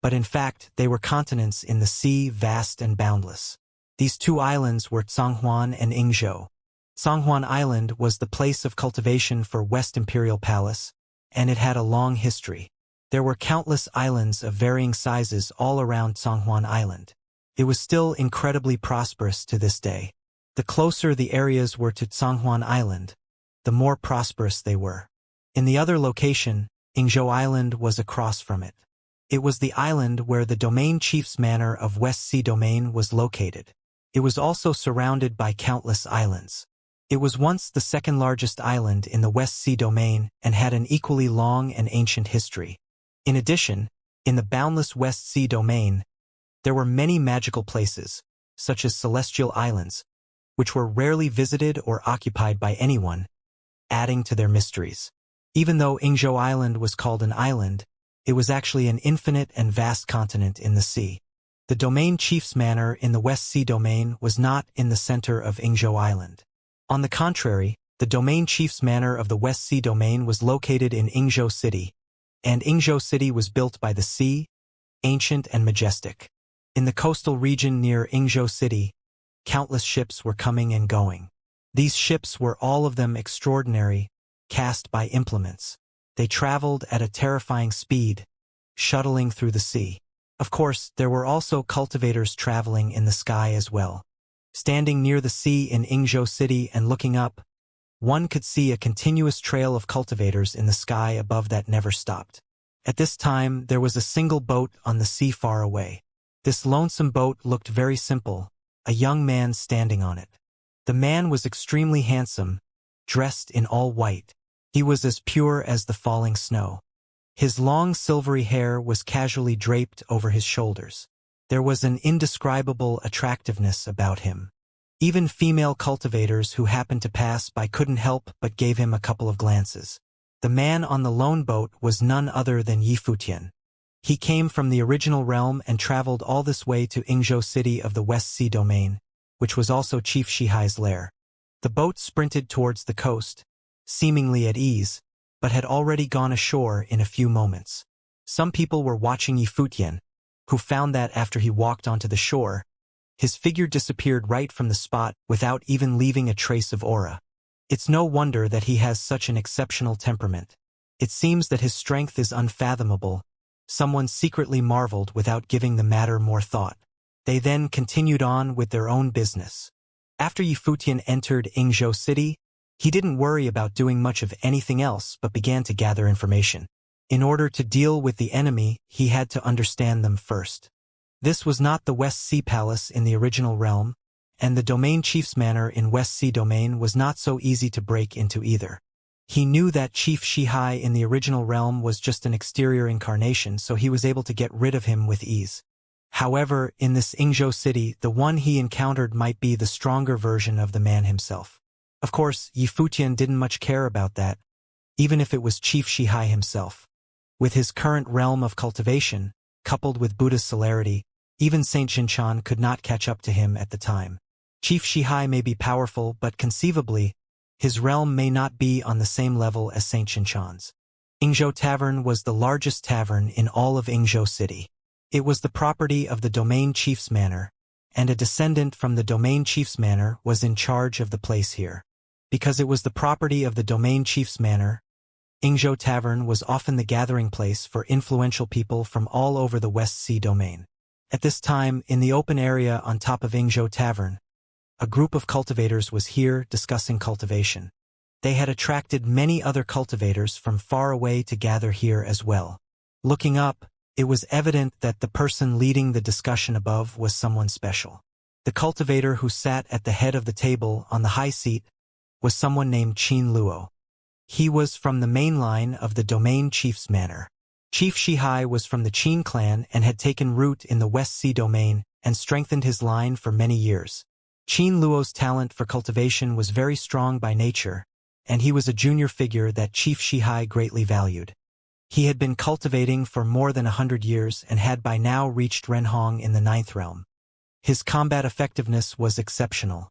but in fact they were continents in the sea, vast and boundless. These two islands were Zhonghuan and Yingzhou. Zhonghuan Island was the place of cultivation for West Imperial Palace, and it had a long history. There were countless islands of varying sizes all around Zhonghuan Island. It was still incredibly prosperous to this day. The closer the areas were to Zhonghuan Island, the more prosperous they were. In the other location, Yingzhou Island was across from it. It was the island where the domain chief's manor of West Sea Domain was located. It was also surrounded by countless islands. It was once the second largest island in the West Sea Domain and had an equally long and ancient history. In addition, in the boundless West Sea Domain, there were many magical places, such as celestial islands, which were rarely visited or occupied by anyone, adding to their mysteries. Even though Yingzhou Island was called an island, it was actually an infinite and vast continent in the sea. The domain chief's manor in the West Sea Domain was not in the center of Yingzhou Island. On the contrary, the domain chief's manor of the West Sea Domain was located in Yingzhou City, and Yingzhou City was built by the sea, ancient and majestic. In the coastal region near Yingzhou City, countless ships were coming and going. These ships were all of them extraordinary, cast by implements. They traveled at a terrifying speed, shuttling through the sea. Of course, there were also cultivators traveling in the sky as well. Standing near the sea in Yingzhou City and looking up, one could see a continuous trail of cultivators in the sky above that never stopped. At this time, there was a single boat on the sea far away. This lonesome boat looked very simple, a young man standing on it. The man was extremely handsome, dressed in all white. He was as pure as the falling snow. His long silvery hair was casually draped over his shoulders. There was an indescribable attractiveness about him. Even female cultivators who happened to pass by couldn't help but gave him a couple of glances. The man on the lone boat was none other than Yifutian. He came from the original realm and traveled all this way to Yingzhou City of the West Sea Domain, which was also Chief Shihai's lair. The boat sprinted towards the coast, seemingly at ease, but had already gone ashore in a few moments. Some people were watching Yifutian, who found that after he walked onto the shore, his figure disappeared right from the spot without even leaving a trace of aura. It's no wonder that he has such an exceptional temperament. It seems that his strength is unfathomable. Someone secretly marveled without giving the matter more thought. They then continued on with their own business. After Yifutian entered Yingzhou City, he didn't worry about doing much of anything else but began to gather information. In order to deal with the enemy, he had to understand them first. This was not the West Sea Palace in the original realm, and the domain chief's manor in West Sea Domain was not so easy to break into either. He knew that Chief Shihai in the original realm was just an exterior incarnation, so he was able to get rid of him with ease. However, in this Yingzhou City, the one he encountered might be the stronger version of the man himself. Of course, Yifutian didn't much care about that, even if it was Chief Shihai himself. With his current realm of cultivation, coupled with Buddha's celerity, even Saint Xianxia could not catch up to him at the time. Chief Shihai may be powerful, but conceivably, his realm may not be on the same level as Saint Xianxia's. Yingzhou Tavern was the largest tavern in all of Yingzhou City. It was the property of the domain chief's manor, and a descendant from the domain chief's manor was in charge of the place here. Because it was the property of the domain chief's manor, Yingzhou Tavern was often the gathering place for influential people from all over the West Sea Domain. At this time, in the open area on top of Yingzhou Tavern, a group of cultivators was here discussing cultivation. They had attracted many other cultivators from far away to gather here as well. Looking up, it was evident that the person leading the discussion above was someone special. The cultivator who sat at the head of the table on the high seat was someone named Qin Luo. He was from the main line of the domain chief's manor. Chief Shihai was from the Qin clan and had taken root in the West Sea Domain and strengthened his line for many years. Qin Luo's talent for cultivation was very strong by nature, and he was a junior figure that Chief Shihai greatly valued. He had been cultivating for more than 100 years and had by now reached Renhong in the 9th realm. His combat effectiveness was exceptional.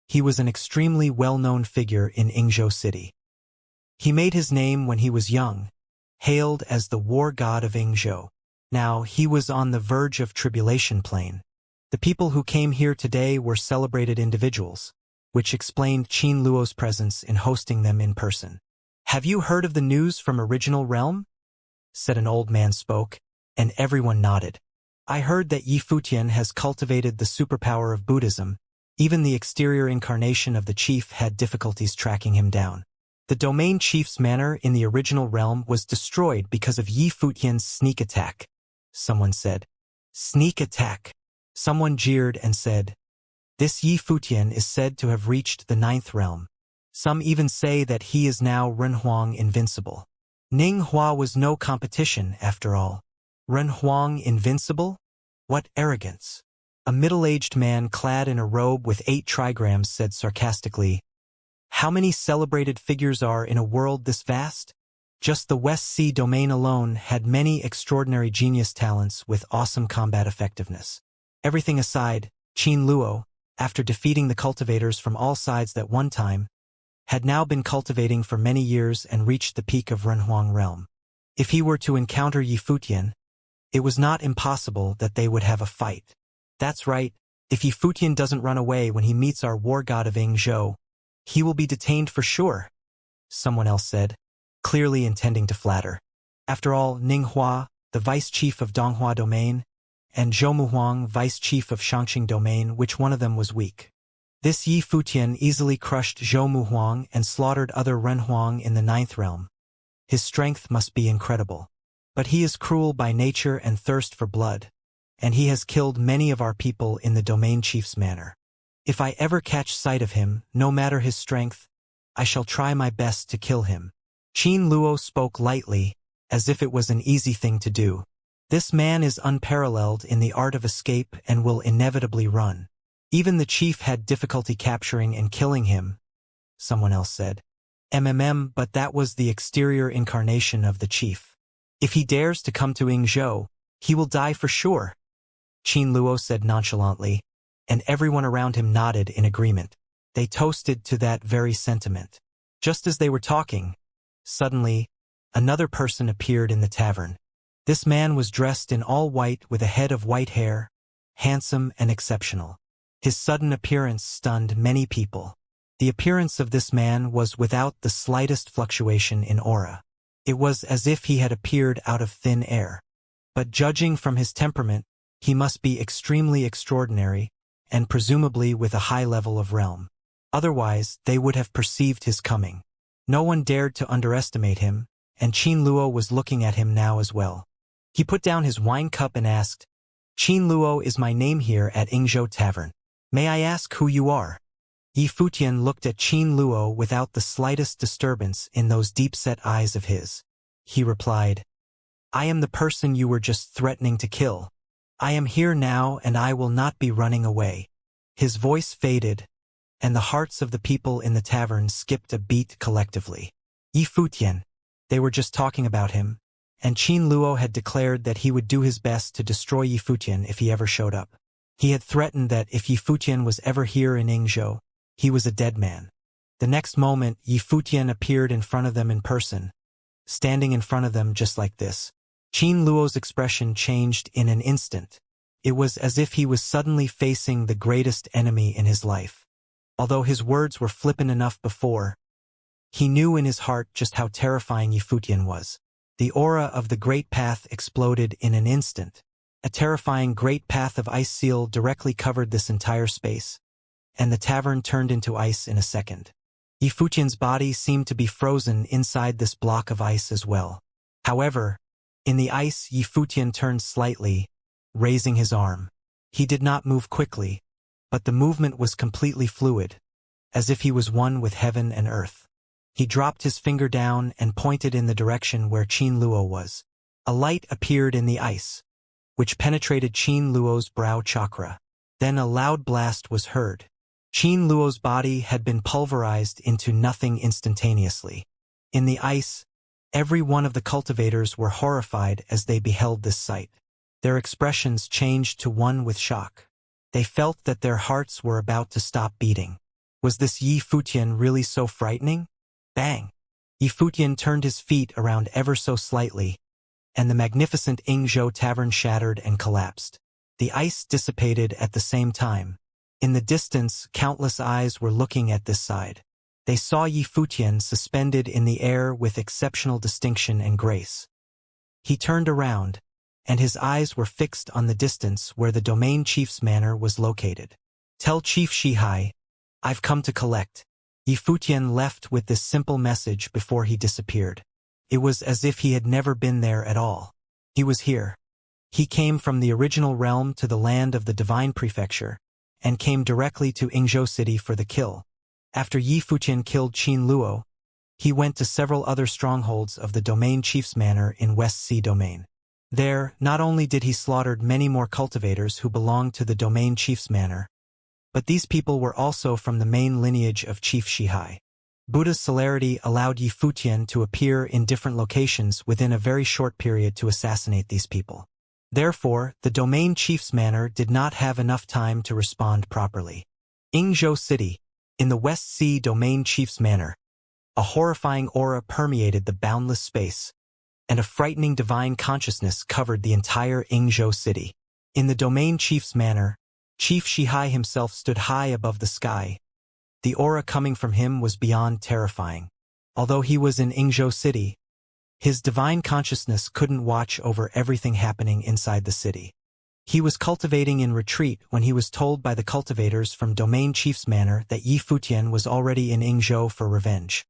He was an extremely well-known figure in Yingzhou City. He made his name when he was young, hailed as the war god of Yingzhou. Now he was on the verge of tribulation plane. The people who came here today were celebrated individuals, which explained Qin Luo's presence in hosting them in person. "Have you heard of the news from Original Realm?" said an old man spoke, and everyone nodded. "I heard that Yi Futian has cultivated the superpower of Buddhism. Even the exterior incarnation of the chief had difficulties tracking him down. The domain chief's manor in the Original Realm was destroyed because of Yi Futian's sneak attack," someone said. "Sneak attack?" Someone jeered and said, "This Yi Futian is said to have reached the 9th realm. Some even say that he is now Renhuang invincible." Ning Hua was no competition, after all. Renhuang invincible? What arrogance! A middle-aged man clad in a robe with 8 trigrams said sarcastically, "How many celebrated figures are in a world this vast?" Just the West Sea domain alone had many extraordinary genius talents with awesome combat effectiveness. Everything aside, Qin Luo, after defeating the cultivators from all sides at one time, had now been cultivating for many years and reached the peak of Renhuang realm. If he were to encounter Yi Futian, it was not impossible that they would have a fight. "That's right, if Yi Futian doesn't run away when he meets our war god of Yingzhou, he will be detained for sure," someone else said, clearly intending to flatter. After all, Ning Hua, the vice chief of Donghua domain, and Zhou Muhuang, vice chief of Xianxia domain, which one of them was weak? This Yi Futian easily crushed Zhou Muhuang and slaughtered other Renhuang in the 9th realm. His strength must be incredible. But he is cruel by nature and thirst for blood, and he has killed many of our people in the domain chief's manor. If I ever catch sight of him, no matter his strength, I shall try my best to kill him." Qin Luo spoke lightly, as if it was an easy thing to do. "This man is unparalleled in the art of escape and will inevitably run. Even the chief had difficulty capturing and killing him," someone else said. But that was the exterior incarnation of the chief. "If he dares to come to Yingzhou, he will die for sure," Qin Luo said nonchalantly, and everyone around him nodded in agreement. They toasted to that very sentiment. Just as they were talking, suddenly, another person appeared in the tavern. This man was dressed in all white with a head of white hair, handsome and exceptional. His sudden appearance stunned many people. The appearance of this man was without the slightest fluctuation in aura. It was as if he had appeared out of thin air. But judging from his temperament, he must be extremely extraordinary, and presumably with a high level of realm. Otherwise, they would have perceived his coming. No one dared to underestimate him, and Qin Luo was looking at him now as well. He put down his wine cup and asked, "Qin Luo is my name here at Yingzhou Tavern. May I ask who you are?" Yi Futian looked at Qin Luo without the slightest disturbance in those deep-set eyes of his. He replied, "I am the person you were just threatening to kill. I am here now and I will not be running away." His voice faded, and the hearts of the people in the tavern skipped a beat collectively. Yi Futian. They were just talking about him, and Qin Luo had declared that he would do his best to destroy Yi Futian if he ever showed up. He had threatened that if Yi Futian was ever here in Yingzhou, he was a dead man. The next moment, Yi Futian appeared in front of them in person, standing in front of them just like this. Qin Luo's expression changed in an instant. It was as if he was suddenly facing the greatest enemy in his life. Although his words were flippant enough before, he knew in his heart just how terrifying Yi Futian was. The aura of the Great Path exploded in an instant. A terrifying great path of ice seal directly covered this entire space, and the tavern turned into ice in a second. Yi Futian's body seemed to be frozen inside this block of ice as well. However, in the ice, Yi Futian turned slightly, raising his arm. He did not move quickly, but the movement was completely fluid, as if he was one with heaven and earth. He dropped his finger down and pointed in the direction where Qin Luo was. A light appeared in the ice, which penetrated Qin Luo's brow chakra. Then a loud blast was heard. Qin Luo's body had been pulverized into nothing instantaneously. In the ice, Every one of the cultivators were horrified as they beheld this sight. Their expressions changed to one with shock. They felt that their hearts were about to stop beating. Was this Yi Futian really so frightening? Bang! Yi Futian turned his feet around ever so slightly, and the magnificent Yingzhou tavern shattered and collapsed. The ice dissipated at the same time. In the distance, countless eyes were looking at this side. They saw Yi Futian suspended in the air with exceptional distinction and grace. He turned around, and his eyes were fixed on the distance where the domain chief's manor was located. "Tell Chief Shihai, I've come to collect." Yi Futian left with this simple message before he disappeared. It was as if he had never been there at all. He was here. He came from the original realm to the land of the Divine Prefecture, and came directly to Yingzhou City for the kill. After Yi Futian killed Qin Luo, he went to several other strongholds of the domain chief's manor in West Sea Domain. There, not only did he slaughter many more cultivators who belonged to the domain chief's manor, but these people were also from the main lineage of Chief Shihai. Buddha's celerity allowed Yi Futian to appear in different locations within a very short period to assassinate these people. Therefore, the domain chief's manor did not have enough time to respond properly. Yingzhou City, in the West Sea Domain Chief's manor, a horrifying aura permeated the boundless space, and a frightening divine consciousness covered the entire Yingzhou City. In the Domain Chief's manor, Chief Shihai himself stood high above the sky. The aura coming from him was beyond terrifying. Although he was in Yingzhou City, his divine consciousness couldn't watch over everything happening inside the city. He was cultivating in retreat when he was told by the cultivators from Domain Chief's manor that Yi Futian was already in Yingzhou for revenge.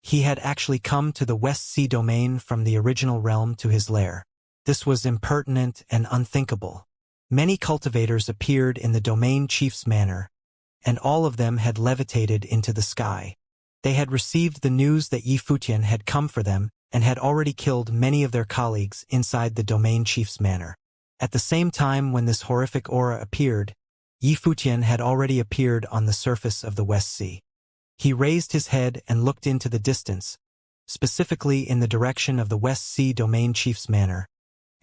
He had actually come to the West Sea Domain from the original realm to his lair. This was impertinent and unthinkable. Many cultivators appeared in the Domain Chief's manor, and all of them had levitated into the sky. They had received the news that Yi Futian had come for them and had already killed many of their colleagues inside the Domain Chief's manor. At the same time when this horrific aura appeared, Yi Futian had already appeared on the surface of the West Sea. He raised his head and looked into the distance, specifically in the direction of the West Sea Domain Chief's manor,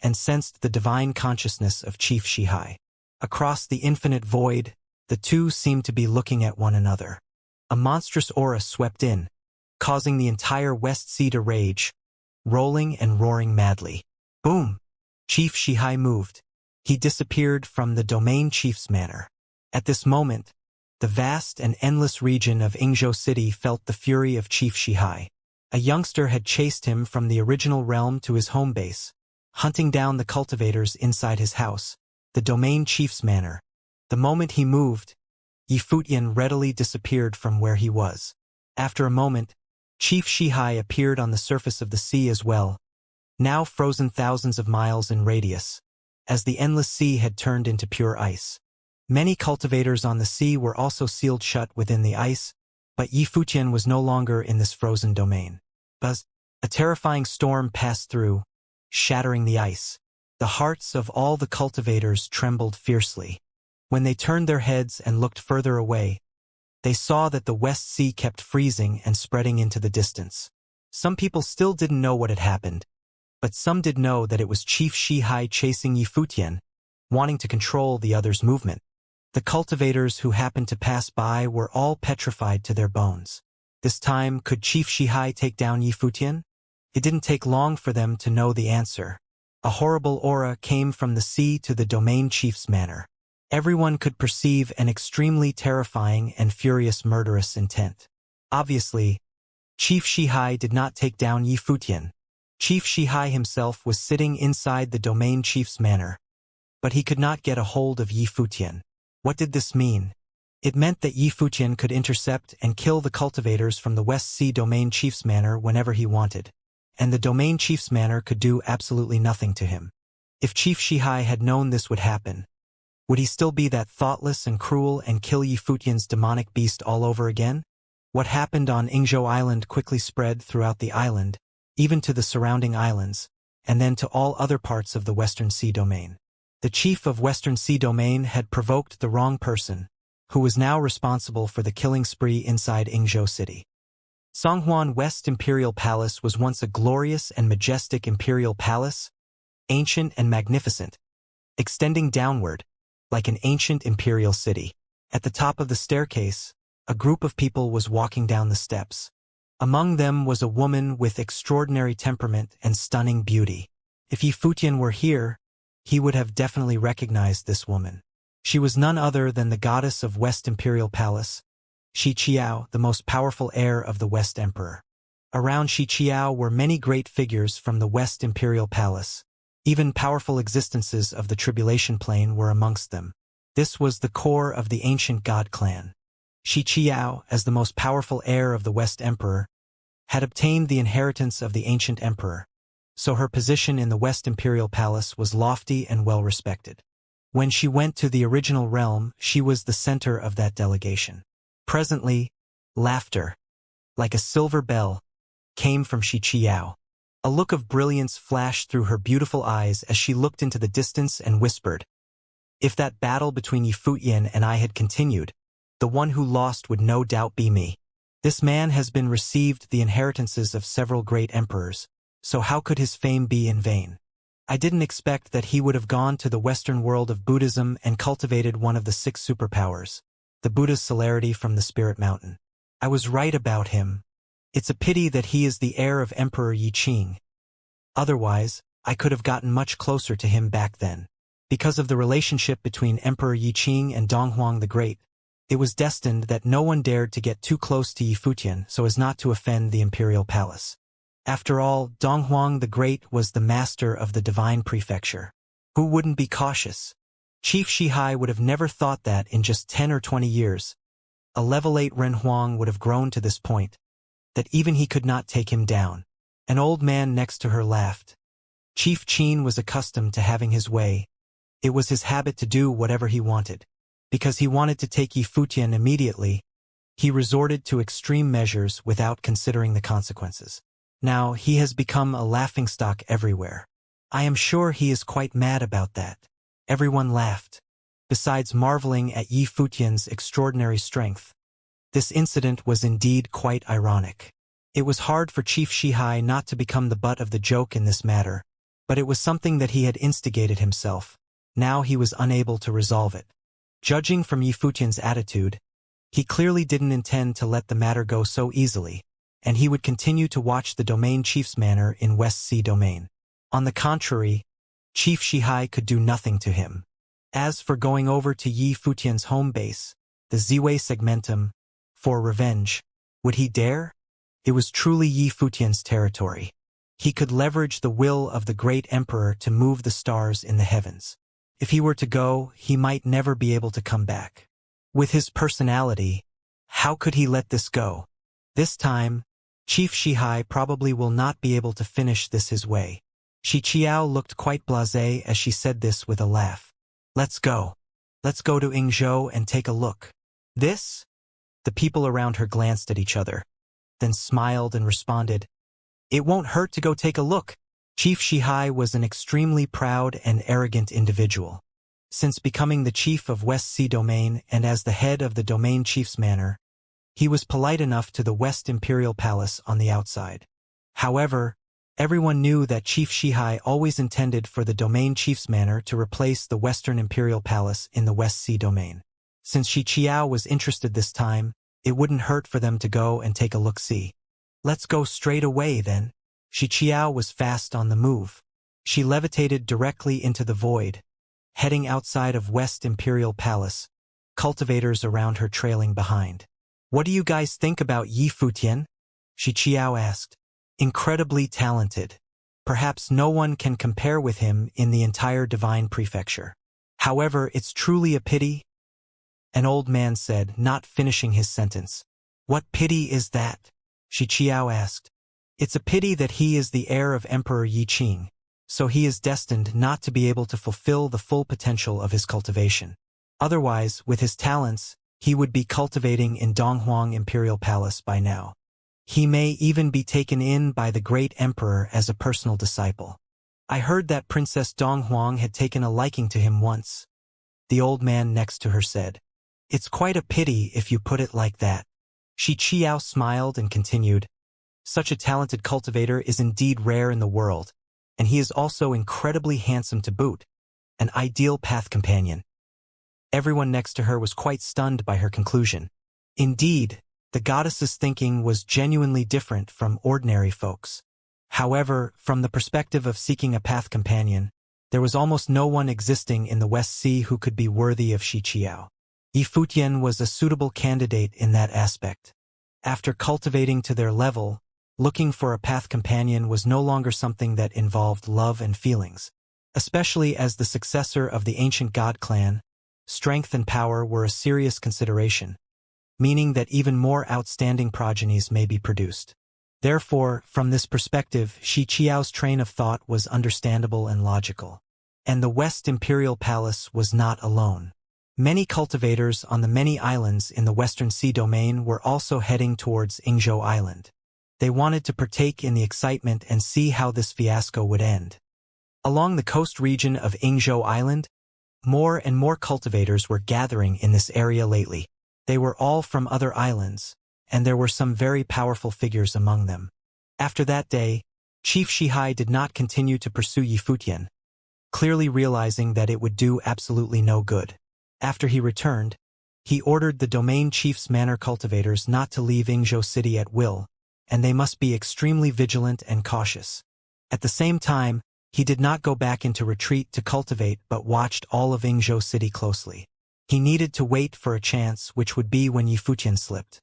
and sensed the divine consciousness of Chief Shihai. Across the infinite void, the two seemed to be looking at one another. A monstrous aura swept in, causing the entire West Sea to rage, rolling and roaring madly. Boom! Chief Shihai moved. He disappeared from the Domain Chief's manor. At this moment, the vast and endless region of Yingzhou City felt the fury of Chief Shihai. A youngster had chased him from the original realm to his home base, hunting down the cultivators inside his house, the Domain Chief's manor. The moment he moved, Yi Futian readily disappeared from where he was. After a moment, Chief Shihai appeared on the surface of the sea as well, now frozen thousands of miles in radius, as the endless sea had turned into pure ice. Many cultivators on the sea were also sealed shut within the ice, but Yi Futian was no longer in this frozen domain. Buzz! A terrifying storm passed through, shattering the ice. The hearts of all the cultivators trembled fiercely. When they turned their heads and looked further away, they saw that the West Sea kept freezing and spreading into the distance. Some people still didn't know what had happened, but some did know that it was Chief Shihai chasing Yi Futian, wanting to control the other's movement. The cultivators who happened to pass by were all petrified to their bones. This time, could Chief Shihai take down Yi Futian? It didn't take long for them to know the answer. A horrible aura came from the sea to the Domain Chief's manor. Everyone could perceive an extremely terrifying and furious murderous intent. Obviously, Chief Shihai did not take down Yi Futian. Chief Shihai himself was sitting inside the Domain Chief's manor, but he could not get a hold of Yi Futian. What did this mean? It meant that Yi Futian could intercept and kill the cultivators from the West Sea Domain Chief's manor whenever he wanted, and the Domain Chief's manor could do absolutely nothing to him. If Chief Shihai had known this would happen, would he still be that thoughtless and cruel and kill Yi Futian's demonic beast all over again? What happened on Yingzhou Island quickly spread throughout the island, even to the surrounding islands, and then to all other parts of the Western Sea Domain. The chief of Western Sea Domain had provoked the wrong person, who was now responsible for the killing spree inside Yingzhou City. Songhuan West Imperial Palace was once a glorious and majestic imperial palace, ancient and magnificent, extending downward, like an ancient imperial city. At the top of the staircase, a group of people was walking down the steps. Among them was a woman with extraordinary temperament and stunning beauty. If Yi Futian were here, he would have definitely recognized this woman. She was none other than the goddess of West Imperial Palace, Xianxia, the most powerful heir of the West Emperor. Around Xianxia were many great figures from the West Imperial Palace. Even powerful existences of the Tribulation Plane were amongst them. This was the core of the ancient god clan. Xianxia, as the most powerful heir of the West Emperor, had obtained the inheritance of the ancient emperor, so her position in the West Imperial Palace was lofty and well-respected. When she went to the original realm, she was the center of that delegation. Presently, laughter, like a silver bell, came from Xianxia. A look of brilliance flashed through her beautiful eyes as she looked into the distance and whispered, "If that battle between Yi Futian and I had continued, the one who lost would no doubt be me. This man has been received the inheritances of several great emperors, so how could his fame be in vain? I didn't expect that he would have gone to the Western world of Buddhism and cultivated one of the 6 superpowers, the Buddha's celerity from the Spirit Mountain. I was right about him. It's a pity that he is the heir of Emperor Yi Qing. Otherwise, I could have gotten much closer to him back then. Because of the relationship between Emperor Yi Qing and Donghuang the Great, it was destined that no one dared to get too close to Yi Futian so as not to offend the imperial palace. After all, Donghuang the Great was the master of the divine prefecture. Who wouldn't be cautious? Chief Shihai would have never thought that in just 10 or 20 years, a level 8 Ren Huang would have grown to this point, that even he could not take him down. An old man next to her laughed. Chief Qin was accustomed to having his way. It was his habit to do whatever he wanted. Because he wanted to take Yi Futian immediately, he resorted to extreme measures without considering the consequences. Now he has become a laughingstock everywhere. I am sure he is quite mad about that. Everyone laughed. Besides marveling at Yi Futian's extraordinary strength, this incident was indeed quite ironic. It was hard for Chief Shihai not to become the butt of the joke in this matter, but it was something that he had instigated himself. Now he was unable to resolve it. Judging from Yi Futian's attitude, he clearly didn't intend to let the matter go so easily, and he would continue to watch the domain chief's manor in West Sea Domain. On the contrary, Chief Shihai could do nothing to him. As for going over to Yi Futian's home base, the Ziwei Segmentum, for revenge, would he dare? It was truly Yi Futian's territory. He could leverage the will of the great emperor to move the stars in the heavens. If he were to go, he might never be able to come back. With his personality, how could he let this go? This time, Chief Shihai probably will not be able to finish this his way. Shi Qiao looked quite blasé as she said this with a laugh. Let's go. Let's go to Yingzhou and take a look. This? The people around her glanced at each other, then smiled and responded, "It won't hurt to go take a look." Chief Shihai was an extremely proud and arrogant individual. Since becoming the chief of West Sea Domain and as the head of the domain chief's manor, he was polite enough to the West Imperial Palace on the outside. However, everyone knew that Chief Shihai always intended for the domain chief's manor to replace the Western Imperial Palace in the West Sea Domain. Since Shi Qiao was interested this time, it wouldn't hurt for them to go and take a look-see. Let's go straight away then. Shi Qiao was fast on the move. She levitated directly into the void, heading outside of West Imperial Palace, cultivators around her trailing behind. What do you guys think about Yi Futian? Shi Qiao asked. Incredibly talented. Perhaps no one can compare with him in the entire divine prefecture. However, it's truly a pity, an old man said, not finishing his sentence. What pity is that? Shi Qiao asked. It's a pity that he is the heir of Emperor Yi Qing, so he is destined not to be able to fulfill the full potential of his cultivation. Otherwise, with his talents, he would be cultivating in Donghuang Imperial Palace by now. He may even be taken in by the great emperor as a personal disciple. I heard that Princess Donghuang had taken a liking to him once. The old man next to her said. It's quite a pity if you put it like that. Xiao smiled and continued, "Such a talented cultivator is indeed rare in the world, and he is also incredibly handsome to boot, an ideal path companion." Everyone next to her was quite stunned by her conclusion. Indeed, the goddess's thinking was genuinely different from ordinary folks. However, from the perspective of seeking a path companion, there was almost no one existing in the West Sea who could be worthy of Xiao. Yifutian was a suitable candidate in that aspect. After cultivating to their level, looking for a path companion was no longer something that involved love and feelings. Especially as the successor of the ancient god clan, strength and power were a serious consideration, meaning that even more outstanding progenies may be produced. Therefore, from this perspective, Xiao's train of thought was understandable and logical. And the West Imperial Palace was not alone. Many cultivators on the many islands in the Western Sea domain were also heading towards Ingzhou Island. They wanted to partake in the excitement and see how this fiasco would end. Along the coast region of Ingzhou Island, more and more cultivators were gathering in this area lately. They were all from other islands, and there were some very powerful figures among them. After that day, Chief Shihai did not continue to pursue Yifutian, clearly realizing that it would do absolutely no good. After he returned, he ordered the domain chief's manor cultivators not to leave Ingzhou City at will, and they must be extremely vigilant and cautious. At the same time, he did not go back into retreat to cultivate but watched all of Ingzhou City closely. He needed to wait for a chance, which would be when Yifutian slipped.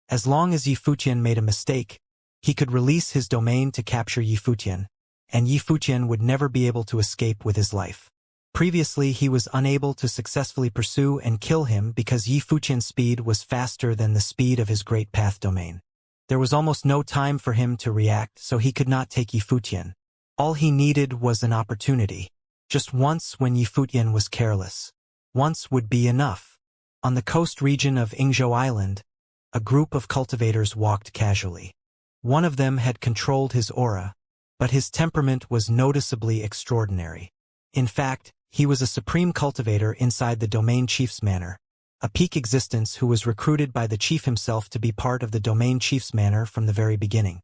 As long as Yifutian made a mistake, he could release his domain to capture Yifutian, and Yifutian would never be able to escape with his life. Previously, he was unable to successfully pursue and kill him because Yifutian's speed was faster than the speed of his Great Path domain. There was almost no time for him to react, so he could not take Yifutian. All he needed was an opportunity. Just once when Yifutian was careless. Once would be enough. On the coast region of Ingzhou Island, a group of cultivators walked casually. One of them had controlled his aura, but his temperament was noticeably extraordinary. In fact, he was a supreme cultivator inside the domain chief's manor, a peak existence who was recruited by the chief himself to be part of the domain chief's manor from the very beginning.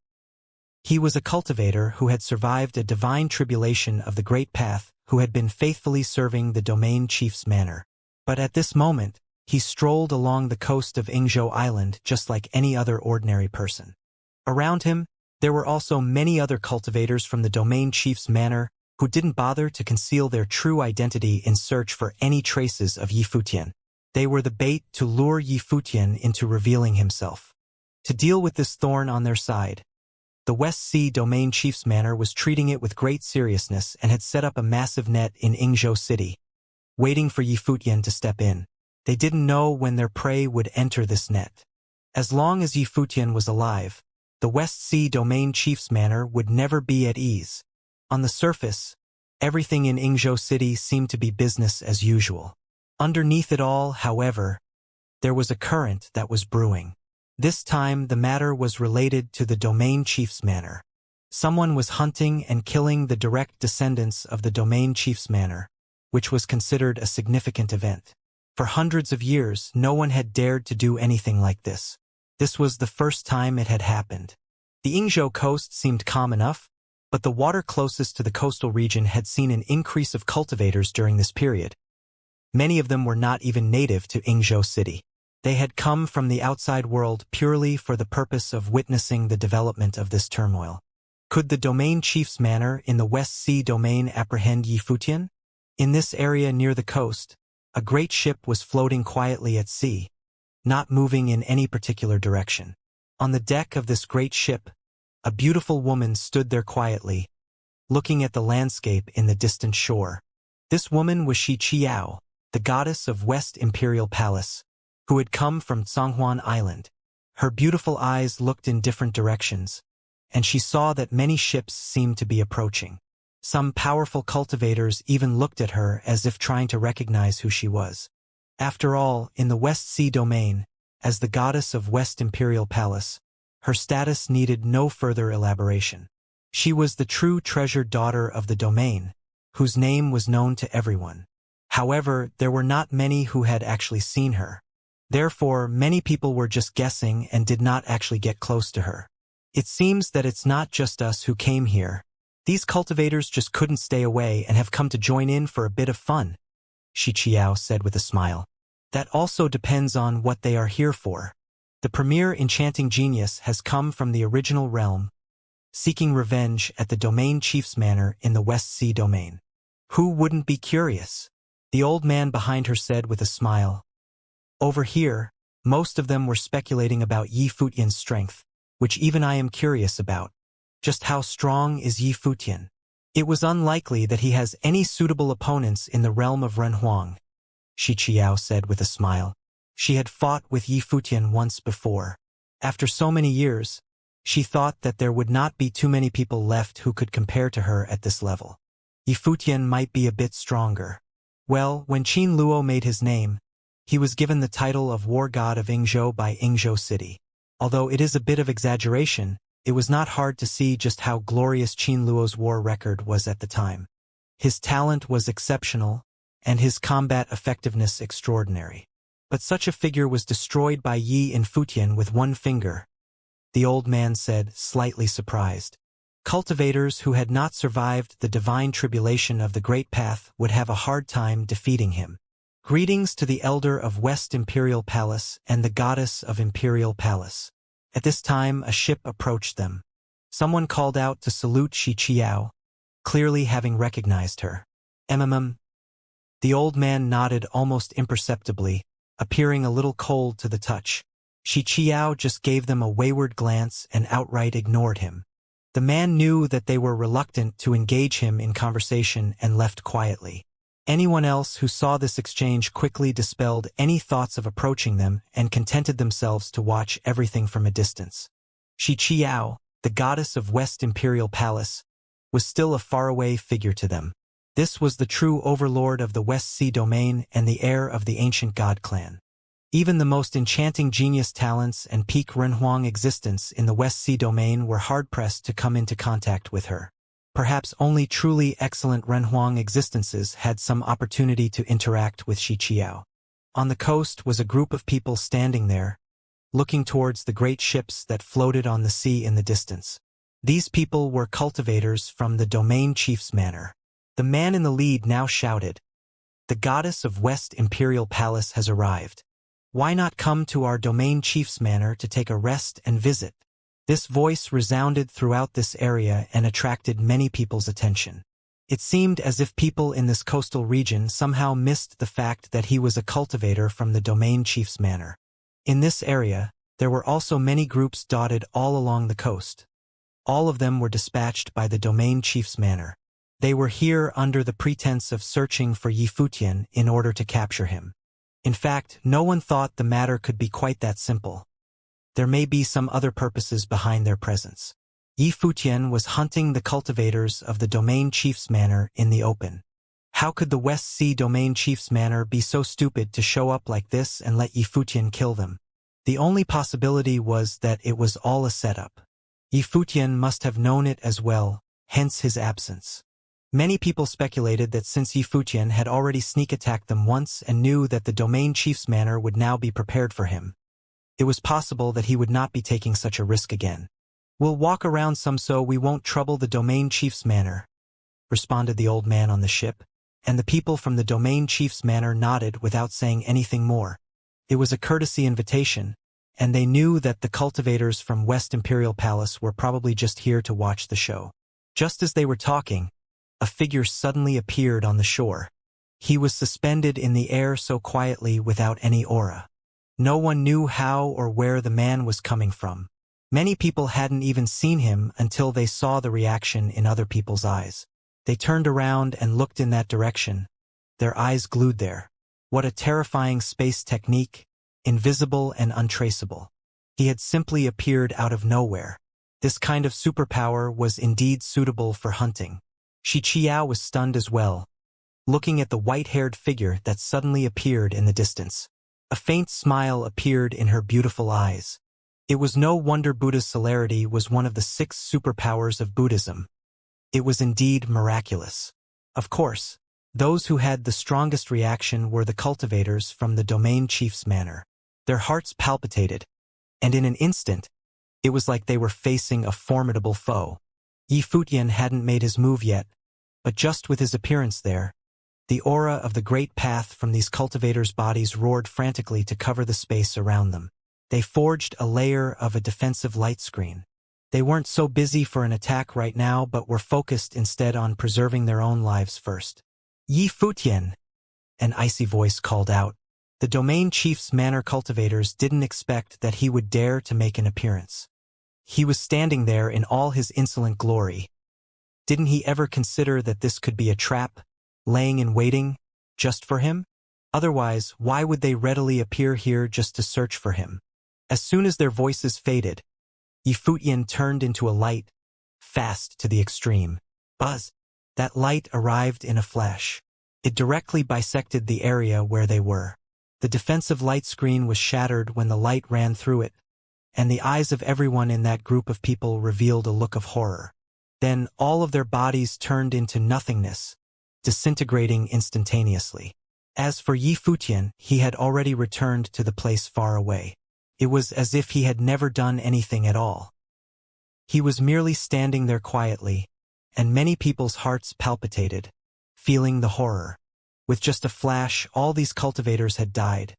He was a cultivator who had survived a divine tribulation of the Great Path, who had been faithfully serving the domain chief's manor. But at this moment, he strolled along the coast of Ingzhou Island just like any other ordinary person. Around him, there were also many other cultivators from the domain chief's manor who didn't bother to conceal their true identity in search for any traces of Yifutian. They were the bait to lure Yifutian into revealing himself. To deal with this thorn on their side, the West Sea domain chief's manor was treating it with great seriousness and had set up a massive net in Ingzhou City, waiting for Yifutian to step in. They didn't know when their prey would enter this net. As long as Yifutian was alive, the West Sea domain chief's manor would never be at ease. On the surface, everything in Ingzhou City seemed to be business as usual. Underneath it all, however, there was a current that was brewing. This time the matter was related to the domain chief's manor. Someone was hunting and killing the direct descendants of the domain chief's manor, which was considered a significant event. For hundreds of years, no one had dared to do anything like this. This was the first time it had happened. The Ingzhou coast seemed calm enough, but the water closest to the coastal region had seen an increase of cultivators during this period. Many of them were not even native to Ingzhou City. They had come from the outside world purely for the purpose of witnessing the development of this turmoil. Could the domain chief's manor in the West Sea domain apprehend Yifutian? In this area near the coast, a great ship was floating quietly at sea, not moving in any particular direction. On the deck of this great ship, a beautiful woman stood there quietly, looking at the landscape in the distant shore. This woman was Xiao, the goddess of West Imperial Palace, who had come from Zhonghuan Island. Her beautiful eyes looked in different directions, and she saw that many ships seemed to be approaching. Some powerful cultivators even looked at her as if trying to recognize who she was. After all, in the West Sea domain, as the goddess of West Imperial Palace, her status needed no further elaboration. She was the true treasured daughter of the domain, whose name was known to everyone. However, there were not many who had actually seen her. Therefore, many people were just guessing and did not actually get close to her. It seems that it's not just us who came here. These cultivators just couldn't stay away and have come to join in for a bit of fun, Xianxia said with a smile. That also depends on what they are here for. The premier enchanting genius has come from the original realm, seeking revenge at the domain chief's manor in the West Sea domain. Who wouldn't be curious? The old man behind her said with a smile. Over here, most of them were speculating about Yi Futian's strength, which even I am curious about. Just how strong is Yi Futian? It was unlikely that he has any suitable opponents in the realm of Renhuang, Xianxia said with a smile. She had fought with Yi Futian once before. After so many years, she thought that there would not be too many people left who could compare to her at this level. Yi Futian might be a bit stronger. Well, when Qin Luo made his name, he was given the title of War God of Yingzhou by Yingzhou City. Although it is a bit of exaggeration, it was not hard to see just how glorious Qin Luo's war record was at the time. His talent was exceptional, and his combat effectiveness extraordinary. But such a figure was destroyed by Yi Futian with one finger, the old man said, slightly surprised. Cultivators who had not survived the divine tribulation of the Great Path would have a hard time defeating him. Greetings to the Elder of West Imperial Palace and the Goddess of Imperial Palace. At this time, a ship approached them. Someone called out to salute Xianxia, clearly having recognized her. The old man nodded almost imperceptibly, appearing a little cold to the touch. Xianxia just gave them a wayward glance and outright ignored him. The man knew that they were reluctant to engage him in conversation and left quietly. Anyone else who saw this exchange quickly dispelled any thoughts of approaching them and contented themselves to watch everything from a distance. Xianxia, the goddess of West Imperial Palace, was still a faraway figure to them. This was the true overlord of the West Sea domain and the heir of the ancient god clan. Even the most enchanting genius talents and peak Renhuang existence in the West Sea domain were hard-pressed to come into contact with her. Perhaps only truly excellent Renhuang existences had some opportunity to interact with Xianxia. On the coast was a group of people standing there, looking towards the great ships that floated on the sea in the distance. These people were cultivators from the domain chief's manor. The man in the lead now shouted, "The goddess of West Imperial Palace has arrived. Why not come to our domain chief's manor to take a rest and visit?" This voice resounded throughout this area and attracted many people's attention. It seemed as if people in this coastal region somehow missed the fact that he was a cultivator from the domain chief's manor. In this area, there were also many groups dotted all along the coast. All of them were dispatched by the domain chief's manor. They were here under the pretense of searching for Yi Futian in order to capture him. In fact, no one thought the matter could be quite that simple. There may be some other purposes behind their presence. Yi Futian was hunting the cultivators of the domain chief's manor in the open. How could the West Sea domain chief's manor be so stupid to show up like this and let Yi Futian kill them? The only possibility was that it was all a setup. Yi Futian must have known it as well, hence his absence. Many people speculated that since Yi Futian had already sneak-attacked them once and knew that the domain chief's manor would now be prepared for him, it was possible that he would not be taking such a risk again. "We'll walk around some so we won't trouble the domain chief's manor," responded the old man on the ship, and the people from the domain chief's manor nodded without saying anything more. It was a courtesy invitation, and they knew that the cultivators from West Imperial Palace were probably just here to watch the show. Just as they were talking, a figure suddenly appeared on the shore. He was suspended in the air so quietly without any aura. No one knew how or where the man was coming from. Many people hadn't even seen him until they saw the reaction in other people's eyes. They turned around and looked in that direction, their eyes glued there. What a terrifying space technique, invisible and untraceable. He had simply appeared out of nowhere. This kind of superpower was indeed suitable for hunting. Xianxia was stunned as well, looking at the white-haired figure that suddenly appeared in the distance. A faint smile appeared in her beautiful eyes. It was no wonder Buddha's celerity was one of the 6 superpowers of Buddhism. It was indeed miraculous. Of course, those who had the strongest reaction were the cultivators from the domain chief's manor. Their hearts palpitated, and in an instant, it was like they were facing a formidable foe. Yi Futian hadn't made his move yet, but just with his appearance there, the aura of the great path from these cultivators' bodies roared frantically to cover the space around them. They forged a layer of a defensive light screen. They weren't so busy for an attack right now, but were focused instead on preserving their own lives first. Yi Futian, an icy voice called out. The domain chief's manor cultivators didn't expect that he would dare to make an appearance. He was standing there in all his insolent glory. Didn't he ever consider that this could be a trap, laying in waiting, just for him? Otherwise, why would they readily appear here just to search for him? As soon as their voices faded, Yi Futian turned into a light, fast to the extreme. Buzz! That light arrived in a flash. It directly bisected the area where they were. The defensive light screen was shattered when the light ran through it, and the eyes of everyone in that group of people revealed a look of horror. Then all of their bodies turned into nothingness, disintegrating instantaneously. As for Yi Futian, he had already returned to the place far away. It was as if he had never done anything at all. He was merely standing there quietly, and many people's hearts palpitated, feeling the horror. With just a flash, all these cultivators had died,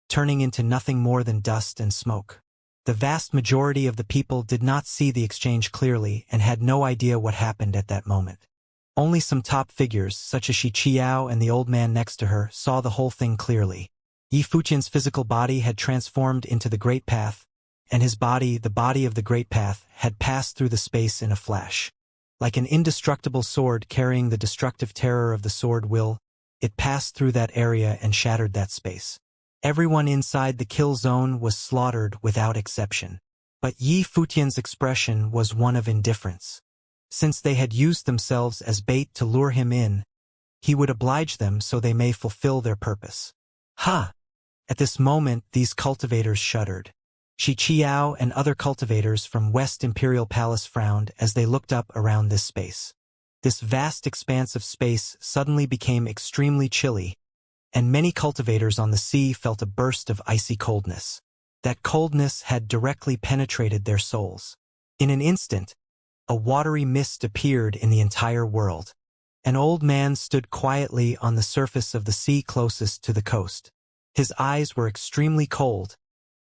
turning into nothing more than dust and smoke. The vast majority of the people did not see the exchange clearly and had no idea what happened at that moment. Only some top figures, such as Xianxia and the old man next to her, saw the whole thing clearly. Yi Futian's physical body had transformed into the Great Path, and his body, the body of the Great Path, had passed through the space in a flash. Like an indestructible sword carrying the destructive terror of the sword will, it passed through that area and shattered that space. Everyone inside the kill zone was slaughtered without exception. But Yi Futian's expression was one of indifference. Since they had used themselves as bait to lure him in, he would oblige them so they may fulfill their purpose. Ha! At this moment, these cultivators shuddered. Xianxia and other cultivators from West Imperial Palace frowned as they looked up around this space. This vast expanse of space suddenly became extremely chilly, and many cultivators on the sea felt a burst of icy coldness. That coldness had directly penetrated their souls. In an instant, a watery mist appeared in the entire world. An old man stood quietly on the surface of the sea closest to the coast. His eyes were extremely cold,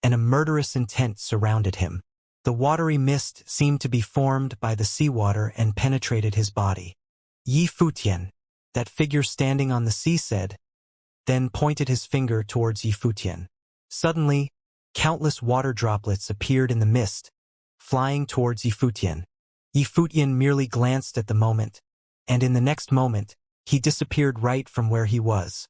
and a murderous intent surrounded him. The watery mist seemed to be formed by the seawater and penetrated his body. Yi Futian, that figure standing on the sea, said, then pointed his finger towards Yi Futian. Suddenly, countless water droplets appeared in the mist, flying towards Yi Futian. Yi Futian merely glanced at the moment, and in the next moment, he disappeared right from where he was.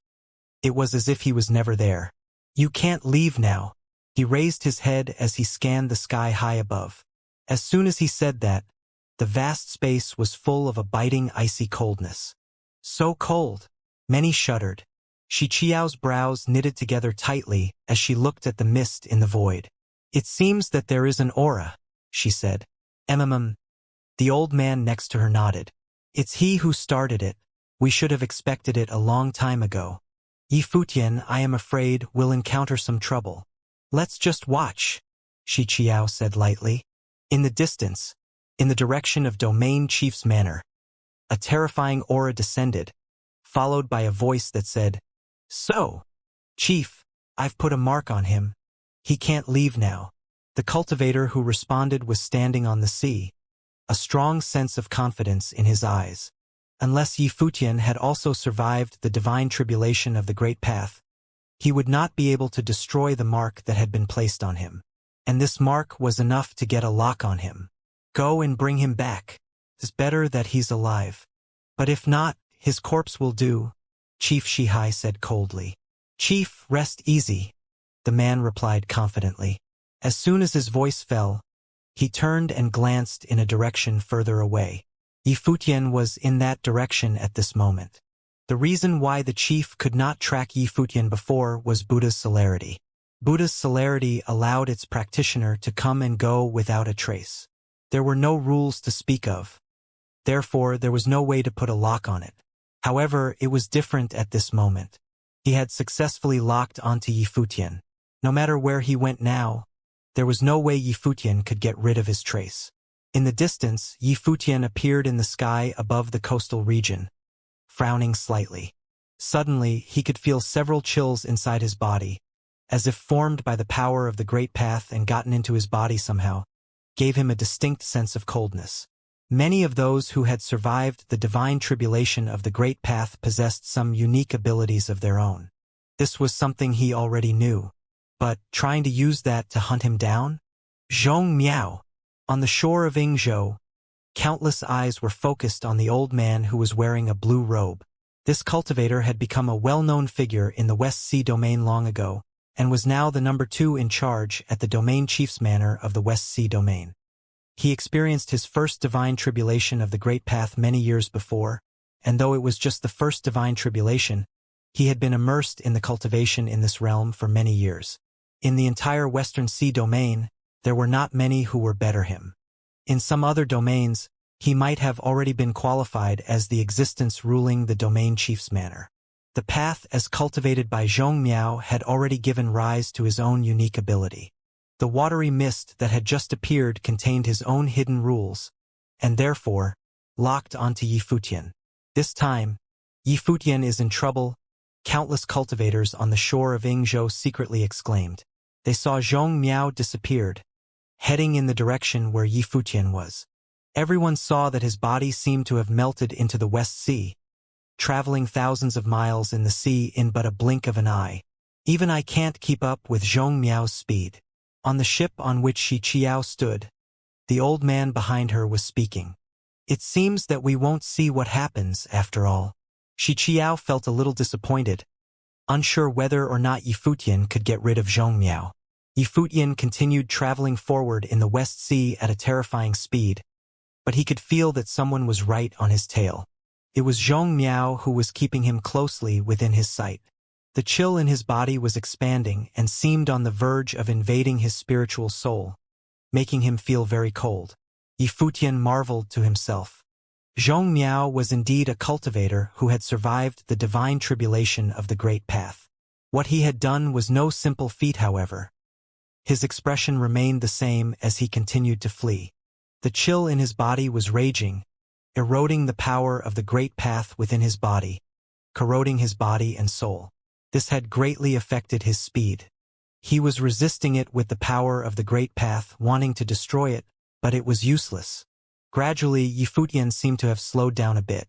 It was as if he was never there. You can't leave now. He raised his head as he scanned the sky high above. As soon as he said that, the vast space was full of a biting icy coldness. So cold! Many shuddered. Xiao's brows knitted together tightly as she looked at the mist in the void. It seems that there is an aura, she said. The old man next to her nodded. It's he who started it. We should have expected it a long time ago. Yi Futian, I am afraid, will encounter some trouble. Let's just watch, Xiao said lightly. In the distance, in the direction of Domain Chief's manor, a terrifying aura descended, followed by a voice that said, So, Chief, I've put a mark on him. He can't leave now. The cultivator who responded was standing on the sea, a strong sense of confidence in his eyes. Unless Yi Futian had also survived the divine tribulation of the Great Path, he would not be able to destroy the mark that had been placed on him. And this mark was enough to get a lock on him. Go and bring him back. It's better that he's alive. But if not, his corpse will do, Chief Shihai said coldly. Chief, rest easy, the man replied confidently. As soon as his voice fell, he turned and glanced in a direction further away. Yi Futian was in that direction at this moment. The reason why the chief could not track Yi Futian before was Buddha's celerity. Buddha's celerity allowed its practitioner to come and go without a trace. There were no rules to speak of. Therefore, there was no way to put a lock on it. However, it was different at this moment. He had successfully locked onto Yi Futian. No matter where he went now, there was no way Yifutian could get rid of his trace. In the distance, Yifutian appeared in the sky above the coastal region, frowning slightly. Suddenly, he could feel several chills inside his body, as if formed by the power of the Great Path and gotten into his body somehow, gave him a distinct sense of coldness. Many of those who had survived the divine tribulation of the Great Path possessed some unique abilities of their own. This was something he already knew. But, trying to use that to hunt him down? Zhong Miao. On the shore of Yingzhou, countless eyes were focused on the old man who was wearing a blue robe. This cultivator had become a well-known figure in the West Sea domain long ago, and was now the number 2 in charge at the domain chief's manor of the West Sea domain. He experienced his first divine tribulation of the Great Path many years before, and though it was just the first divine tribulation, he had been immersed in the cultivation in this realm for many years. In the entire Western Sea domain, there were not many who were better him. In some other domains, he might have already been qualified as the existence ruling the domain chief's manor. The path as cultivated by Zhong Miao had already given rise to his own unique ability. The watery mist that had just appeared contained his own hidden rules, and therefore, locked onto Yifutian. This time, Yifutian is in trouble, countless cultivators on the shore of Yingzhou secretly exclaimed. They saw Zhong Miao disappeared, heading in the direction where Yifutian was. Everyone saw that his body seemed to have melted into the West Sea, traveling thousands of miles in the sea in but a blink of an eye. Even I can't keep up with Zhong Miao's speed. On the ship on which Shi Qiao stood, the old man behind her was speaking. It seems that we won't see what happens, after all. Shi Qiao felt a little disappointed, unsure whether or not Yifutian could get rid of Zhong Miao. Yifutian continued traveling forward in the West Sea at a terrifying speed, but he could feel that someone was right on his tail. It was Zhong Miao who was keeping him closely within his sight. The chill in his body was expanding and seemed on the verge of invading his spiritual soul, making him feel very cold. Yifutian marveled to himself. Zhong Miao was indeed a cultivator who had survived the divine tribulation of the Great Path. What he had done was no simple feat, however. His expression remained the same as he continued to flee. The chill in his body was raging, eroding the power of the Great Path within his body, corroding his body and soul. This had greatly affected his speed. He was resisting it with the power of the Great Path, wanting to destroy it, but it was useless. Gradually, Yifutian seemed to have slowed down a bit.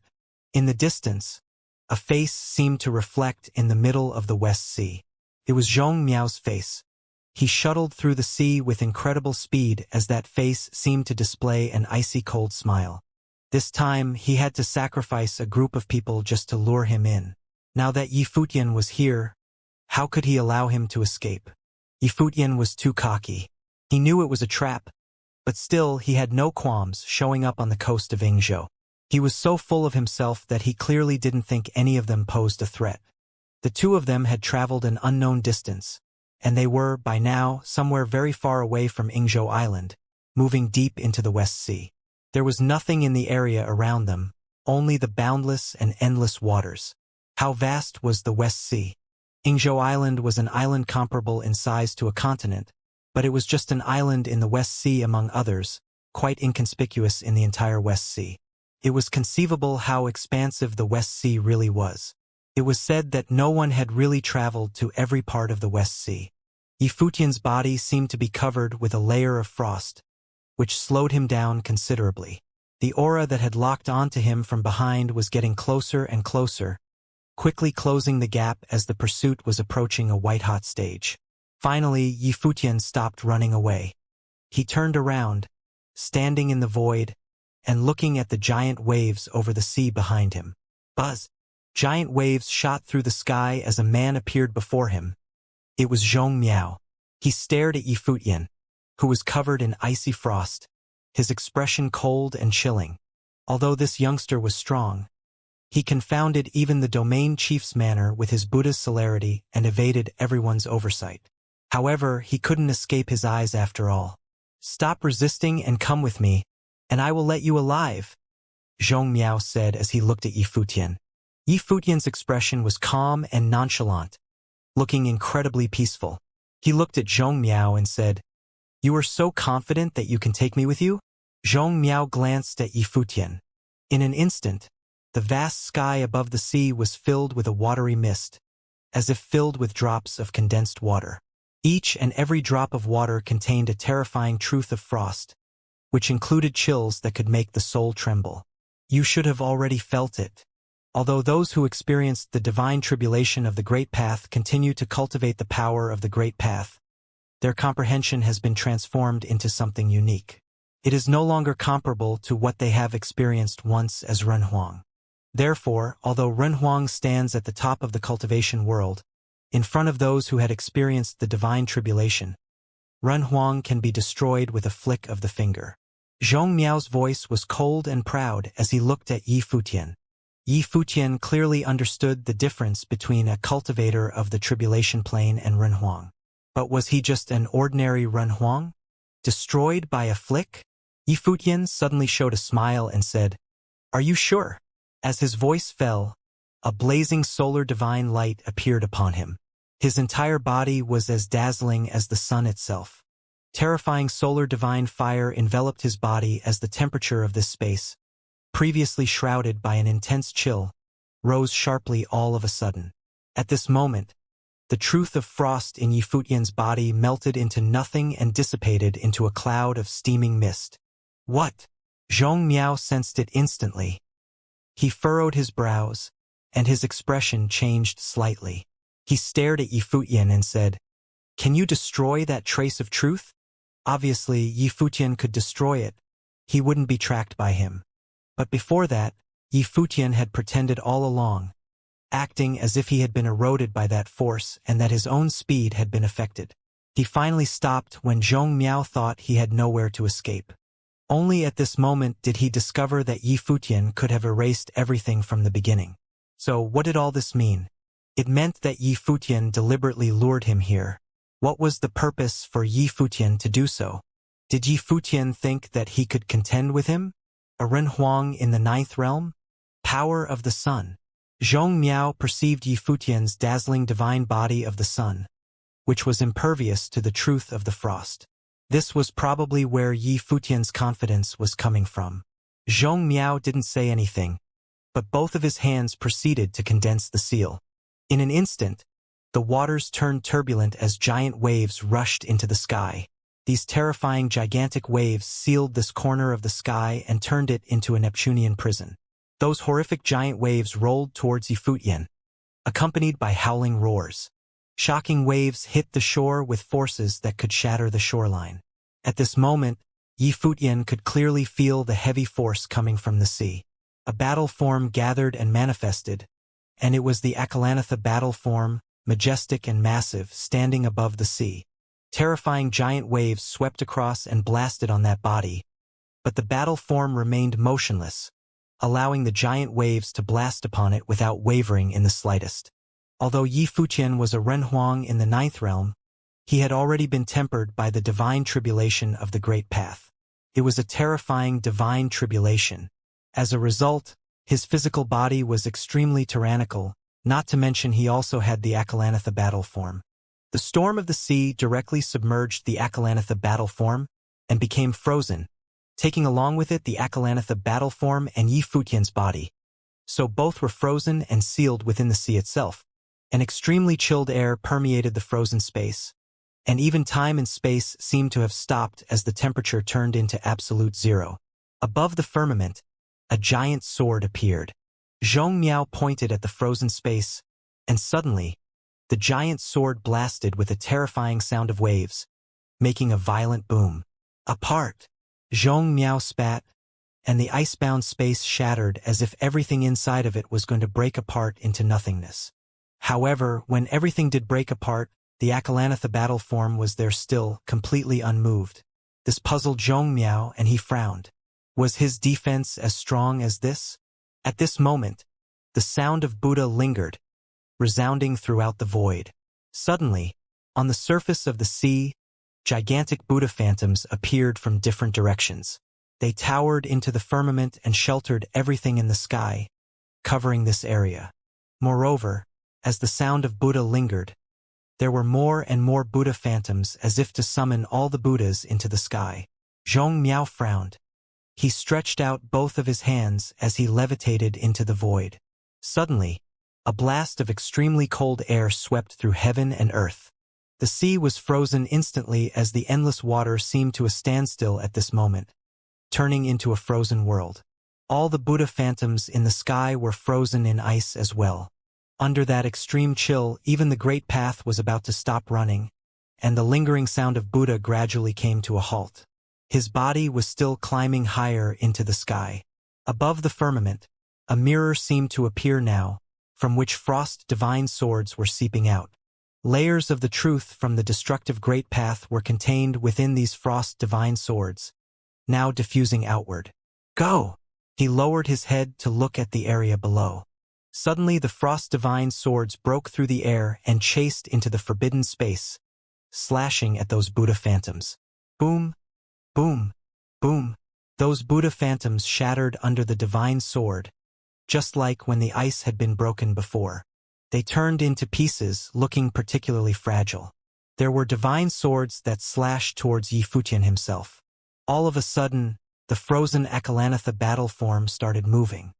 In the distance, a face seemed to reflect in the middle of the West Sea. It was Zhong Miao's face. He shuttled through the sea with incredible speed as that face seemed to display an icy cold smile. This time, he had to sacrifice a group of people just to lure him in. Now that Yifutian was here, how could he allow him to escape? Yifutian was too cocky. He knew it was a trap, but still he had no qualms showing up on the coast of Yingzhou. He was so full of himself that he clearly didn't think any of them posed a threat. The two of them had traveled an unknown distance, and they were, by now, somewhere very far away from Yingzhou Island, moving deep into the West Sea. There was nothing in the area around them, only the boundless and endless waters. How vast was the West Sea? Yingzhou Island was an island comparable in size to a continent, but it was just an island in the West Sea among others, quite inconspicuous in the entire West Sea. It was conceivable how expansive the West Sea really was. It was said that no one had really traveled to every part of the West Sea. Yifutian's body seemed to be covered with a layer of frost, which slowed him down considerably. The aura that had locked onto him from behind was getting closer and closer, quickly closing the gap as the pursuit was approaching a white-hot stage. Finally, Yifutian stopped running away. He turned around, standing in the void, and looking at the giant waves over the sea behind him. Buzz! Giant waves shot through the sky as a man appeared before him. It was Zhong Miao. He stared at Yifutian, who was covered in icy frost, his expression cold and chilling. Although this youngster was strong, he confounded even the domain chief's manner with his Buddha's celerity and evaded everyone's oversight. However, he couldn't escape his eyes after all. "Stop resisting and come with me, and I will let you alive," Zhong Miao said as he looked at Yifutian. Yifutian's expression was calm and nonchalant, looking incredibly peaceful. He looked at Zhong Miao and said, "You are so confident that you can take me with you?" Zhong Miao glanced at Yi Futian. In an instant, the vast sky above the sea was filled with a watery mist, as if filled with drops of condensed water. Each and every drop of water contained a terrifying truth of frost, which included chills that could make the soul tremble. You should have already felt it. Although those who experienced the divine tribulation of the Great Path continue to cultivate the power of the Great Path, their comprehension has been transformed into something unique. It is no longer comparable to what they have experienced once as Renhuang. Therefore, although Renhuang stands at the top of the cultivation world, in front of those who had experienced the divine tribulation, Renhuang can be destroyed with a flick of the finger. Zhong Miao's voice was cold and proud as he looked at Yi Futian. Yi Futian clearly understood the difference between a cultivator of the tribulation plane and Renhuang. But was he just an ordinary Renhuang, destroyed by a flick? Yi Futian suddenly showed a smile and said, "Are you sure?" As his voice fell, a blazing solar divine light appeared upon him. His entire body was as dazzling as the sun itself. Terrifying solar divine fire enveloped his body as the temperature of this space, previously shrouded by an intense chill, rose sharply all of a sudden. At this moment, the truth of frost in Yi Futian's body melted into nothing and dissipated into a cloud of steaming mist. What? Zhong Miao sensed it instantly. He furrowed his brows, and his expression changed slightly. He stared at Yi Futian and said, "Can you destroy that trace of truth?" Obviously, Yi Futian could destroy it. He wouldn't be tracked by him. But before that, Yi Futian had pretended all along, acting as if he had been eroded by that force and that his own speed had been affected. He finally stopped when Zhong Miao thought he had nowhere to escape. Only at this moment did he discover that Yi Futian could have erased everything from the beginning. So what did all this mean? It meant that Yi Futian deliberately lured him here. What was the purpose for Yi Futian to do so? Did Yi Futian think that he could contend with him? A Renhuang in the ninth realm? Power of the sun. Zhong Miao perceived Yi Futian's dazzling divine body of the sun, which was impervious to the truth of the frost. This was probably where Yi Futian's confidence was coming from. Zhong Miao didn't say anything, but both of his hands proceeded to condense the seal. In an instant, the waters turned turbulent as giant waves rushed into the sky. These terrifying gigantic waves sealed this corner of the sky and turned it into a Neptunian prison. Those horrific giant waves rolled towards Yi Futian, accompanied by howling roars. Shocking waves hit the shore with forces that could shatter the shoreline. At this moment, Yi Futian could clearly feel the heavy force coming from the sea. A battle form gathered and manifested, and it was the Akalanatha battle form, majestic and massive, standing above the sea. Terrifying giant waves swept across and blasted on that body, but the battle form remained motionless, allowing the giant waves to blast upon it without wavering in the slightest. Although Yi Futian was a Renhuang in the ninth realm, he had already been tempered by the divine tribulation of the Great Path. It was a terrifying divine tribulation. As a result, his physical body was extremely tyrannical, not to mention he also had the Akalanatha battle form. The storm of the sea directly submerged the Akalanatha battle form and became frozen, taking along with it the Akalanatha battle form and Yi Futian's body. So both were frozen and sealed within the sea itself. An extremely chilled air permeated the frozen space, and even time and space seemed to have stopped as the temperature turned into absolute zero. Above the firmament, a giant sword appeared. Zhong Miao pointed at the frozen space, and suddenly, the giant sword blasted with a terrifying sound of waves, making a violent boom. Apart! Zhong Miao spat, and the icebound space shattered as if everything inside of it was going to break apart into nothingness. However, when everything did break apart, the Akalanatha battle form was there still, completely unmoved. This puzzled Zhong Miao, and he frowned. Was his defense as strong as this? At this moment, the sound of Buddha lingered, resounding throughout the void. Suddenly, on the surface of the sea, gigantic Buddha phantoms appeared from different directions. They towered into the firmament and sheltered everything in the sky, covering this area. Moreover, as the sound of Buddha lingered, There were more and more Buddha phantoms as if to summon all the Buddhas into the sky. Zhong Miao frowned. He stretched out both of his hands as he levitated into the void. Suddenly, a blast of extremely cold air swept through heaven and earth. The sea was frozen instantly as the endless water seemed to a standstill at this moment, turning into a frozen world. All the Buddha phantoms in the sky were frozen in ice as well. Under that extreme chill, even the great path was about to stop running, and the lingering sound of Buddha gradually came to a halt. His body was still climbing higher into the sky. Above the firmament, a mirror seemed to appear now, from which frost divine swords were seeping out. Layers of the truth from the destructive great path were contained within these frost divine swords, now diffusing outward. Go! He lowered his head to look at the area below. Suddenly the frost divine swords broke through the air and chased into the forbidden space, slashing at those Buddha phantoms. Boom! Boom! Boom! Those Buddha phantoms shattered under the divine sword, just like when the ice had been broken before. They turned into pieces, looking particularly fragile. There were divine swords that slashed towards Yi Futian himself. All of a sudden, the frozen Akalanatha battle form started moving.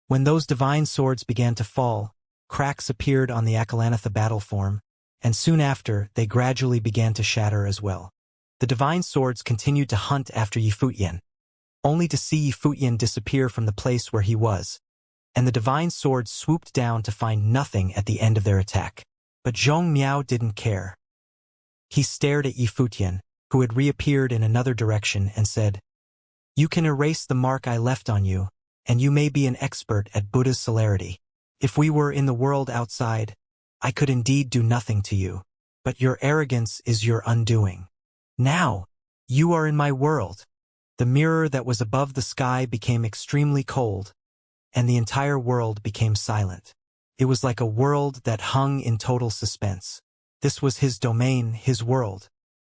When those divine swords began to fall, cracks appeared on the Akalanatha battle form, and soon after, they gradually began to shatter as well. The divine swords continued to hunt after Yi Futian, only to see Yi Futian disappear from the place where he was, and the divine swords swooped down to find nothing at the end of their attack. But Zhong Miao didn't care. He stared at Yi Futian, who had reappeared in another direction, and said, "You can erase the mark I left on you, and you may be an expert at Buddha's celerity. If we were in the world outside, I could indeed do nothing to you, but your arrogance is your undoing. Now, you are in my world." The mirror that was above the sky became extremely cold, and the entire world became silent. It was like a world that hung in total suspense. This was his domain, his world.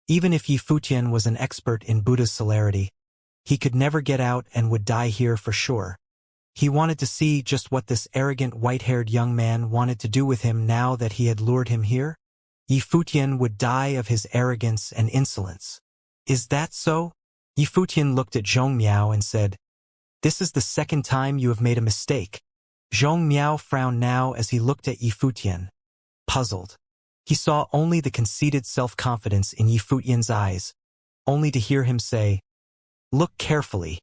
Even if Yi Futian was an expert in Buddha's celerity, he could never get out and would die here for sure. He wanted to see just what this arrogant white-haired young man wanted to do with him now that he had lured him here. Yi Futian would die of his arrogance and insolence. Is that so? Yi Futian looked at Zhong Miao and said, "This is the second time you have made a mistake." Zhong Miao frowned now as he looked at Yi Futian, puzzled. He saw only the conceited self-confidence in Yi Futian's eyes, only to hear him say, "Look carefully.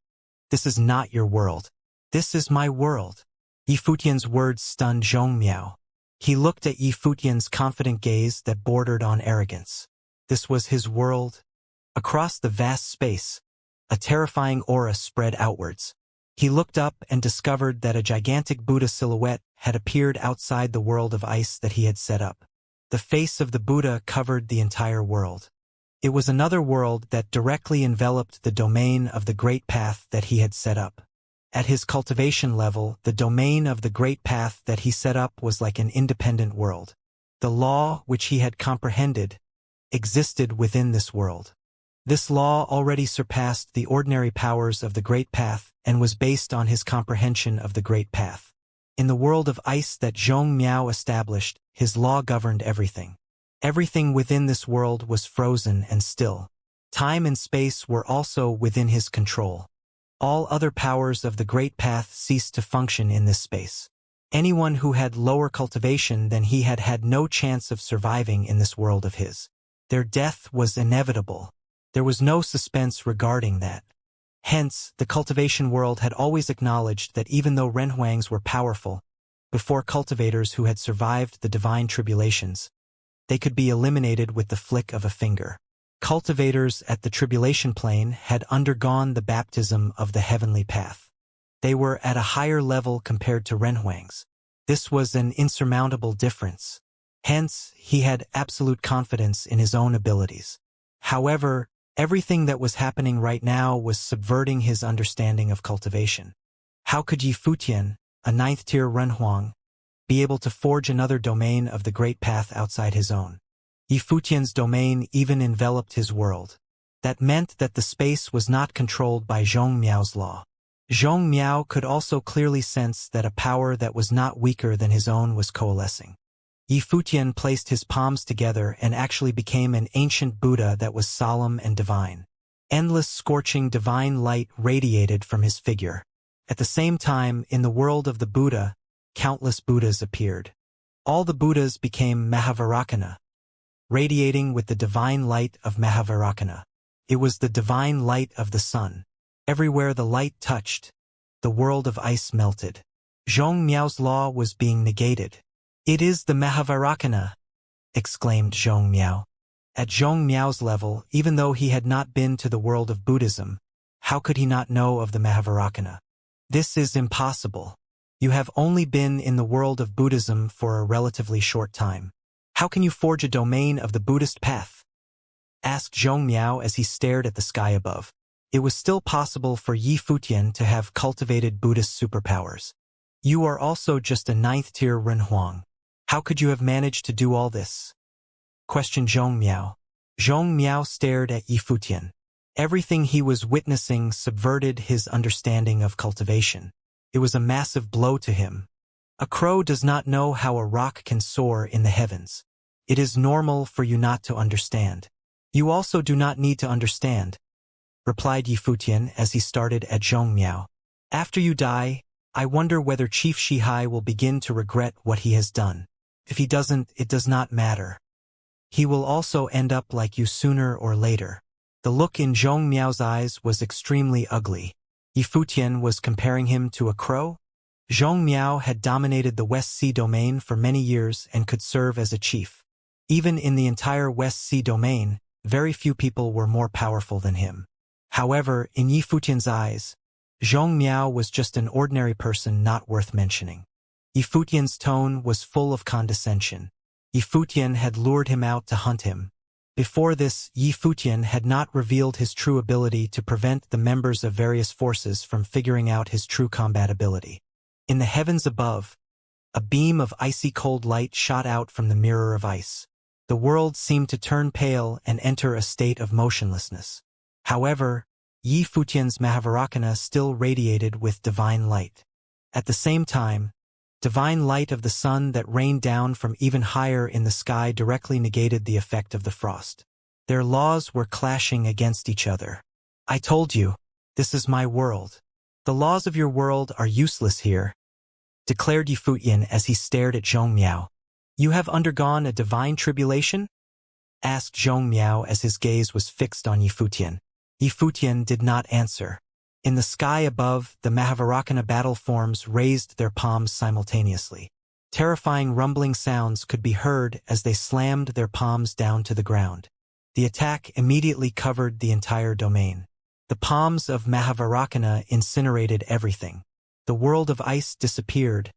This is not your world. This is my world." Yi Futian's words stunned Zhong Miao. He looked at Yi Futian's confident gaze that bordered on arrogance. This was his world. Across the vast space, a terrifying aura spread outwards. He looked up and discovered that a gigantic Buddha silhouette had appeared outside the world of ice that he had set up. The face of the Buddha covered the entire world. It was another world that directly enveloped the domain of the great path that he had set up. At his cultivation level, the domain of the great path that he set up was like an independent world. The law which he had comprehended existed within this world. This law already surpassed the ordinary powers of the great path and was based on his comprehension of the great path. In the world of ice that Zhong Miao established, his law governed everything. Everything within this world was frozen and still. Time and space were also within his control. All other powers of the great path ceased to function in this space. Anyone who had lower cultivation than he had had no chance of surviving in this world of his. Their death was inevitable. There was no suspense regarding that. Hence, the cultivation world had always acknowledged that even though Renhuangs were powerful, before cultivators who had survived the divine tribulations, they could be eliminated with the flick of a finger. Cultivators at the tribulation plane had undergone the baptism of the heavenly path. They were at a higher level compared to Renhuangs. This was an insurmountable difference. Hence, he had absolute confidence in his own abilities. However, everything that was happening right now was subverting his understanding of cultivation. How could Yi Futian, a 9th-tier Renhuang, be able to forge another domain of the great path outside his own? Yi Futian's domain even enveloped his world. That meant that the space was not controlled by Zhong Miao's law. Zhong Miao could also clearly sense that a power that was not weaker than his own was coalescing. Yifutian placed his palms together and actually became an ancient Buddha that was solemn and divine. Endless scorching divine light radiated from his figure. At the same time, in the world of the Buddha, countless Buddhas appeared. All the Buddhas became Mahavarakana, radiating with the divine light of Mahavarakana. It was the divine light of the sun. Everywhere the light touched, the world of ice melted. Zhong Miao's law was being negated. "It is the Mahavarakana," exclaimed Zhong Miao. At Zhong Miao's level, even though he had not been to the world of Buddhism, how could he not know of the Mahavarakana? "This is impossible. You have only been in the world of Buddhism for a relatively short time. How can you forge a domain of the Buddhist path?" asked Zhong Miao as he stared at the sky above. It was still possible for Yifutian to have cultivated Buddhist superpowers. "You are also just a 9th-tier Renhuang. How could you have managed to do all this?" questioned Zhong Miao. Zhong Miao stared at Yifutian. Everything he was witnessing subverted his understanding of cultivation. It was a massive blow to him. A crow does not know how a rock can soar in the heavens. It is normal for you not to understand. "You also do not need to understand," replied Yifutian as he started at Zhong Miao. "After you die, I wonder whether Chief Shihai will begin to regret what he has done. If he doesn't, it does not matter. He will also end up like you sooner or later." The look in Zhong Miao's eyes was extremely ugly. Yifutian was comparing him to a crow? Zhong Miao had dominated the West Sea domain for many years and could serve as a chief. Even in the entire West Sea domain, very few people were more powerful than him. However, in Yifutian's eyes, Zhong Miao was just an ordinary person not worth mentioning. Yifutian's tone was full of condescension. Yifutian had lured him out to hunt him. Before this, Yifutian had not revealed his true ability to prevent the members of various forces from figuring out his true combat ability. In the heavens above, a beam of icy cold light shot out from the mirror of ice. The world seemed to turn pale and enter a state of motionlessness. However, Yifutian's Mahavarakana still radiated with divine light. At the same time, divine light of the sun that rained down from even higher in the sky directly negated the effect of the frost. Their laws were clashing against each other. "I told you, this is my world. The laws of your world are useless here," declared Yifutian as he stared at Zhong Miao. "You have undergone a divine tribulation?" asked Zhong Miao as his gaze was fixed on Yifutian. Yifutian did not answer. In the sky above, the Mahavarakana battle forms raised their palms simultaneously. Terrifying rumbling sounds could be heard as they slammed their palms down to the ground. The attack immediately covered the entire domain. The palms of Mahavarakana incinerated everything. The world of ice disappeared,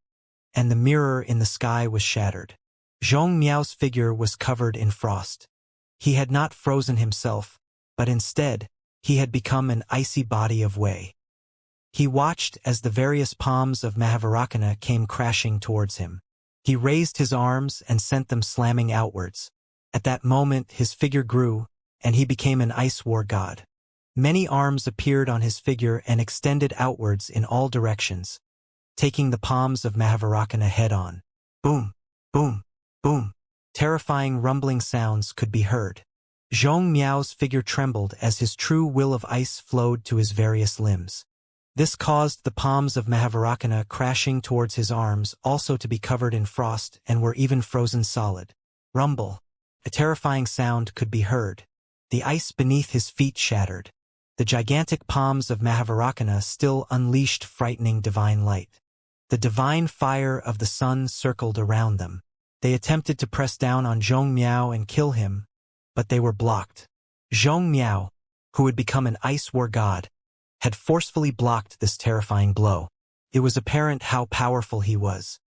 and the mirror in the sky was shattered. Zhong Miao's figure was covered in frost. He had not frozen himself, but instead, he had become an icy body of whey. He watched as the various palms of Mahavarakana came crashing towards him. He raised his arms and sent them slamming outwards. At that moment, his figure grew, and he became an ice war god. Many arms appeared on his figure and extended outwards in all directions, taking the palms of Mahavarakana head-on. Boom, boom, boom. Terrifying rumbling sounds could be heard. Zhong Miao's figure trembled as his true will of ice flowed to his various limbs. This caused the palms of Mahavarakana crashing towards his arms also to be covered in frost and were even frozen solid. Rumble. A terrifying sound could be heard. The ice beneath his feet shattered. The gigantic palms of Mahavarakana still unleashed frightening divine light. The divine fire of the sun circled around them. They attempted to press down on Zhong Miao and kill him, but they were blocked. Zhong Miao, who had become an ice war god, had forcefully blocked this terrifying blow. It was apparent how powerful he was.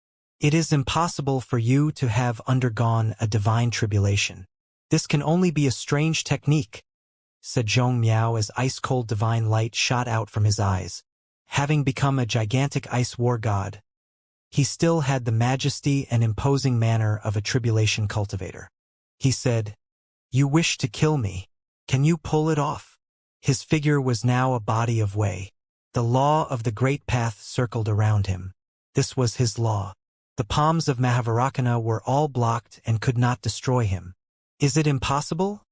"It is impossible for you to have undergone a divine tribulation. This can only be a strange technique," said Zhong Miao as ice-cold divine light shot out from his eyes. Having become a gigantic ice war god, he still had the majesty and imposing manner of a tribulation cultivator. He said, "You wish to kill me. Can you pull it off?" His figure was now a body of whey. The law of the great path circled around him. This was his law. The palms of Mahavarakana were all blocked and could not destroy him. "Is it impossible?"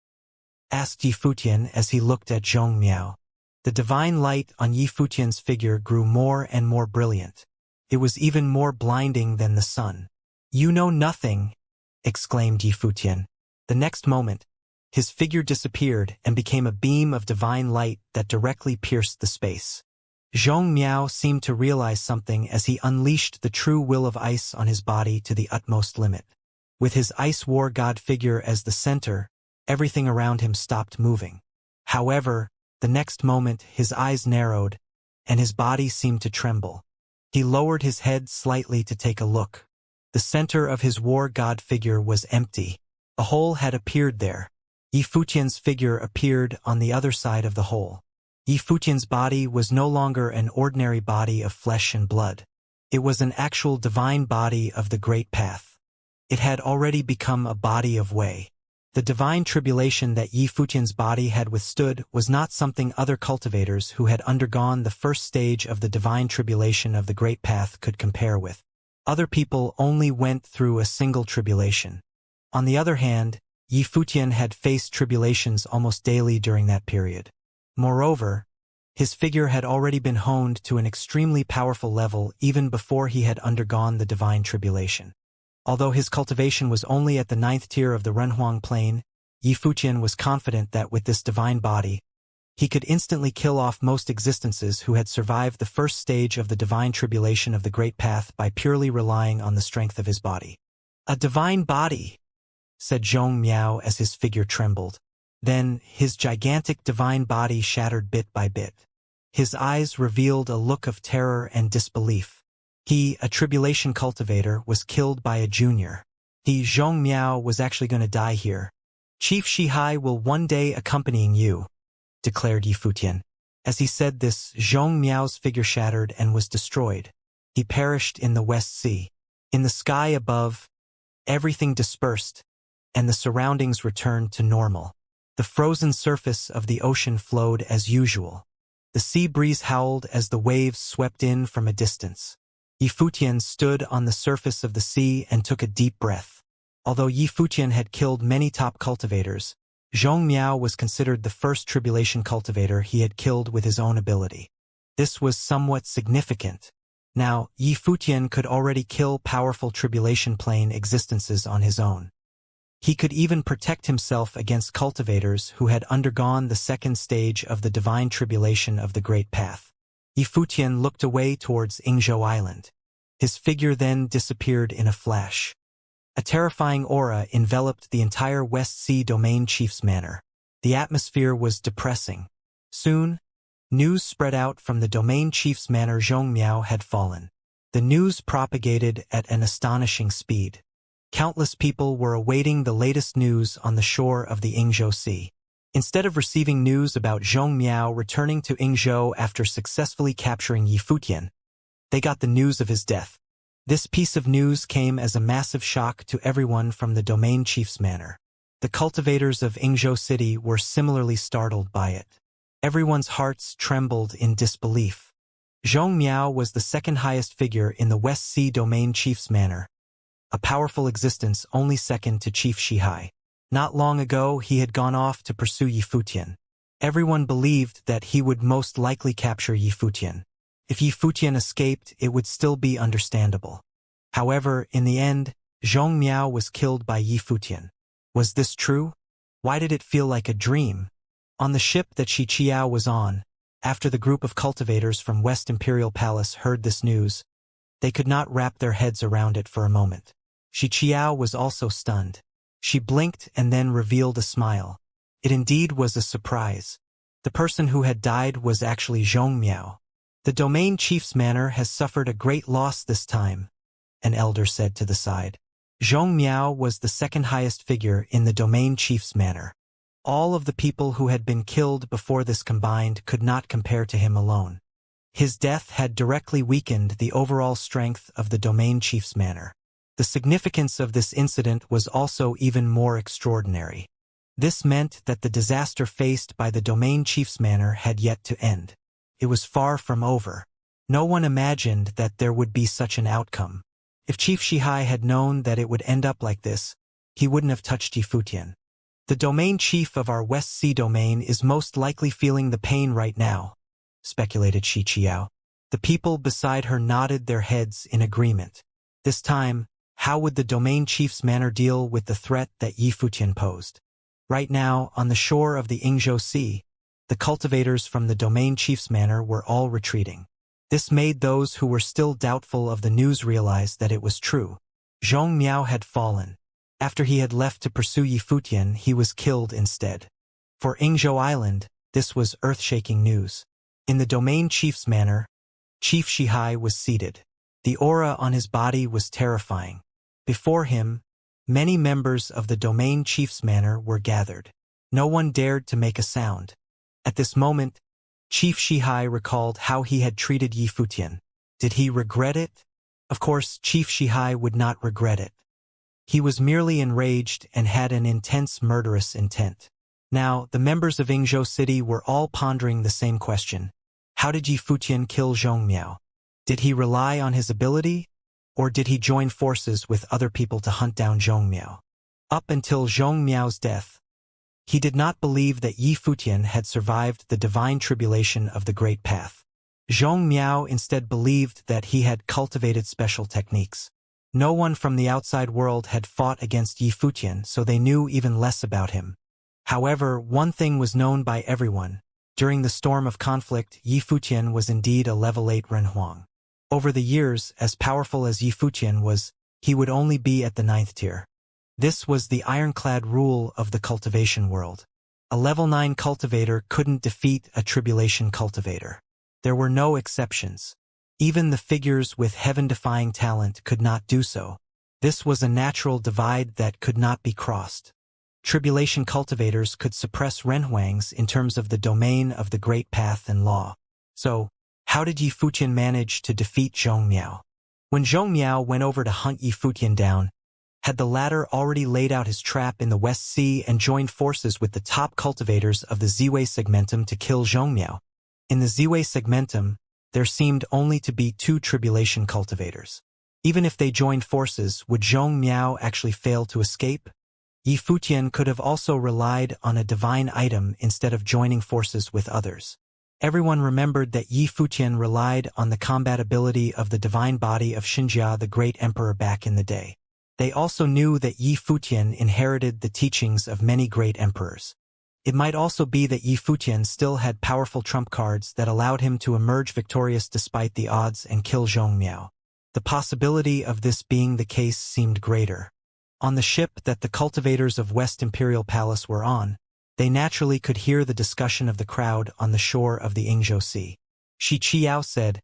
asked Yi Futian as he looked at Zhong Miao. The divine light on Yi Futian's figure grew more and more brilliant. It was even more blinding than the sun. "You know nothing," exclaimed Yi Futian. The next moment, his figure disappeared and became a beam of divine light that directly pierced the space. Zhong Miao seemed to realize something as he unleashed the true will of ice on his body to the utmost limit. With his ice war god figure as the center, everything around him stopped moving. However, the next moment his eyes narrowed, and his body seemed to tremble. He lowered his head slightly to take a look. The center of his war god figure was empty. A hole had appeared there. Yi Futian's figure appeared on the other side of the hole. Yi Futian's body was no longer an ordinary body of flesh and blood. It was an actual divine body of the Great Path. It had already become a body of way. The divine tribulation that Yi Futian's body had withstood was not something other cultivators who had undergone the first stage of the divine tribulation of the Great Path could compare with. Other people only went through a single tribulation. On the other hand, Yi Futian had faced tribulations almost daily during that period. Moreover, his figure had already been honed to an extremely powerful level even before he had undergone the divine tribulation. Although his cultivation was only at the 9th tier of the Renhuang plane, Yi Futian was confident that with this divine body, he could instantly kill off most existences who had survived the first stage of the divine tribulation of the Great Path by purely relying on the strength of his body. "A divine body," said Zhong Miao as his figure trembled. Then, his gigantic divine body shattered bit by bit. His eyes revealed a look of terror and disbelief. He, a tribulation cultivator, was killed by a junior. He, Zhong Miao, was actually going to die here. "Chief Shihai will one day accompanying you," declared Yi Futian. As he said this, Zhong Miao's figure shattered and was destroyed. He perished in the West Sea. In the sky above, everything dispersed, and the surroundings returned to normal. The frozen surface of the ocean flowed as usual. The sea breeze howled as the waves swept in from a distance. Yi Futian stood on the surface of the sea and took a deep breath. Although Yi Futian had killed many top cultivators, Zhong Miao was considered the first tribulation cultivator he had killed with his own ability. This was somewhat significant. Now, Yi Futian could already kill powerful tribulation plane existences on his own. He could even protect himself against cultivators who had undergone the second stage of the divine tribulation of the Great Path. Yi Futian looked away towards Yingzhou Island. His figure then disappeared in a flash. A terrifying aura enveloped the entire West Sea Domain Chief's manor. The atmosphere was depressing. Soon, news spread out from the Domain Chief's manor Zhong Miao had fallen. The news propagated at an astonishing speed. Countless people were awaiting the latest news on the shore of the Yingzhou Sea. Instead of receiving news about Zhong Miao returning to Yingzhou after successfully capturing Yi Futian, they got the news of his death. This piece of news came as a massive shock to everyone from the Domain Chief's manor. The cultivators of Yingzhou City were similarly startled by it. Everyone's hearts trembled in disbelief. Zhong Miao was the second highest figure in the West Sea Domain Chief's manor, a powerful existence only second to Chief Shihai. Not long ago, he had gone off to pursue Yi Futian. Everyone believed that he would most likely capture Yi Futian. If Yi Futian escaped, it would still be understandable. However, in the end, Zhong Miao was killed by Yi Futian. Was this true? Why did it feel like a dream? On the ship that Shi Qiao was on, after the group of cultivators from West Imperial Palace heard this news, they could not wrap their heads around it for a moment. Shi Qiao was also stunned. She blinked and then revealed a smile. It indeed was a surprise. The person who had died was actually Zhong Miao. "The Domain Chief's manor has suffered a great loss this time," an elder said to the side. Zhong Miao was the second highest figure in the Domain Chief's manor. All of the people who had been killed before this combined could not compare to him alone. His death had directly weakened the overall strength of the Domain Chief's manor. The significance of this incident was also even more extraordinary. This meant that the disaster faced by the Domain Chief's manor had yet to end. It was far from over. No one imagined that there would be such an outcome. If Chief Shihai had known that it would end up like this, he wouldn't have touched Yifutian. The domain chief of our West Sea domain is most likely feeling the pain right now, speculated Shi Qiao. The people beside her nodded their heads in agreement. This time, how would the domain chief's manner deal with the threat that Yifutian posed? Right now, on the shore of the Ingzhou Sea, the cultivators from the domain chief's manor were all retreating. This made those who were still doubtful of the news realize that it was true. Zhong Miao had fallen. After he had left to pursue Yifutian, he was killed instead. For Ingzhou Island, this was earth-shaking news. In the domain chief's manor, Chief Shihai was seated. The aura on his body was terrifying. Before him, many members of the domain chief's manor were gathered. No one dared to make a sound. At this moment, Chief Shihai recalled how he had treated Yifutian. Did he regret it? Of course, Chief Shihai would not regret it. He was merely enraged and had an intense murderous intent. Now, the members of Ingzhou City were all pondering the same question. How did Yifutian kill Zhong Miao? Did he rely on his ability, or did he join forces with other people to hunt down Zhong Miao? Up until Zhong Miao's death, he did not believe that Yifutian had survived the divine tribulation of the Great Path. Zhong Miao instead believed that he had cultivated special techniques. No one from the outside world had fought against Yifutian, so they knew even less about him. However, one thing was known by everyone. During the storm of conflict, Yifutian was indeed a level 8 Renhuang. Over the years, as powerful as Yifutian was, he would only be at the 9th tier. This was the ironclad rule of the cultivation world. A level 9 cultivator couldn't defeat a tribulation cultivator. There were no exceptions. Even the figures with heaven-defying talent could not do so. This was a natural divide that could not be crossed. Tribulation cultivators could suppress Renhuangs in terms of the domain of the Great Path and law. So, how did Yifutian manage to defeat Zhong Miao? When Zhong Miao went over to hunt Yifutian down, had the latter already laid out his trap in the West Sea and joined forces with the top cultivators of the Ziwei segmentum to kill Zhong Miao? In the Ziwei segmentum, there seemed only to be 2 tribulation cultivators. Even if they joined forces, would Zhong Miao actually fail to escape? Yifutian could have also relied on a divine item instead of joining forces with others. Everyone remembered that Yifutian relied on the combat ability of the divine body of Xianxia, the great emperor back in the day. They also knew that Yifutian inherited the teachings of many great emperors. It might also be that Yifutian still had powerful trump cards that allowed him to emerge victorious despite the odds and kill Zhong Miao. The possibility of this being the case seemed greater. On the ship that the cultivators of West Imperial Palace were on, they naturally could hear the discussion of the crowd on the shore of the Ingzhou Sea. Shi Qiao said,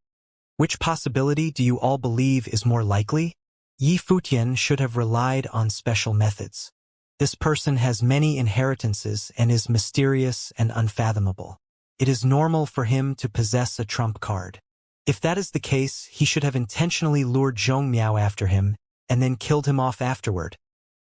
"Which possibility do you all believe is more likely? Yifutian should have relied on special methods. This person has many inheritances and is mysterious and unfathomable. It is normal for him to possess a trump card. If that is the case, he should have intentionally lured Zhong Miao after him and then killed him off afterward,"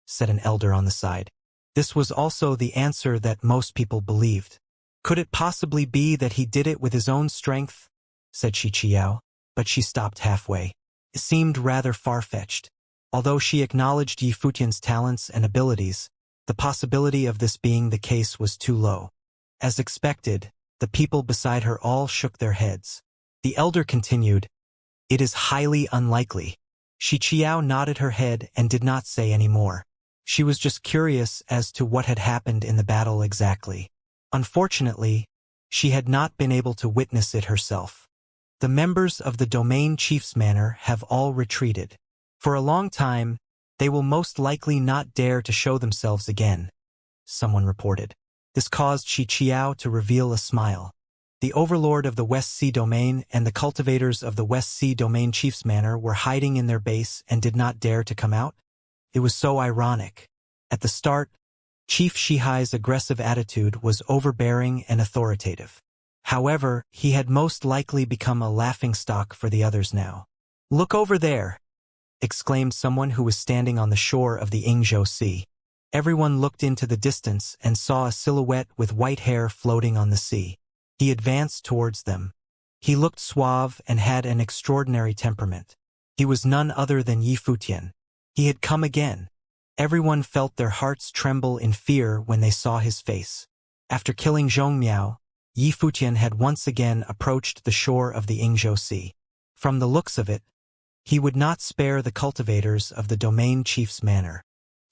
said an elder on the side. This was also the answer that most people believed. "Could it possibly be that he did it with his own strength?" said Shi Qiao, but she stopped halfway. It seemed rather far-fetched. Although she acknowledged Yifutian's talents and abilities, the possibility of this being the case was too low. As expected, the people beside her all shook their heads. The elder continued, "It is highly unlikely." Shi Qiao nodded her head and did not say any more. She was just curious as to what had happened in the battle exactly. Unfortunately, she had not been able to witness it herself. The members of the domain chief's manor have all retreated. For a long time, they will most likely not dare to show themselves again, someone reported. This caused Shi Qiao to reveal a smile. The overlord of the West Sea domain and the cultivators of the West Sea domain chief's manor were hiding in their base and did not dare to come out? It was so ironic. At the start, Chief Shihai's aggressive attitude was overbearing and authoritative. However, he had most likely become a laughingstock for the others now. "Look over there!" exclaimed someone who was standing on the shore of the Ingzhou Sea. Everyone looked into the distance and saw a silhouette with white hair floating on the sea. He advanced towards them. He looked suave and had an extraordinary temperament. He was none other than Yi Futian. He had come again. Everyone felt their hearts tremble in fear when they saw his face. After killing Zhong Miao, Yi Futian had once again approached the shore of the Yingzhou Sea. From the looks of it, he would not spare the cultivators of the domain chief's manor.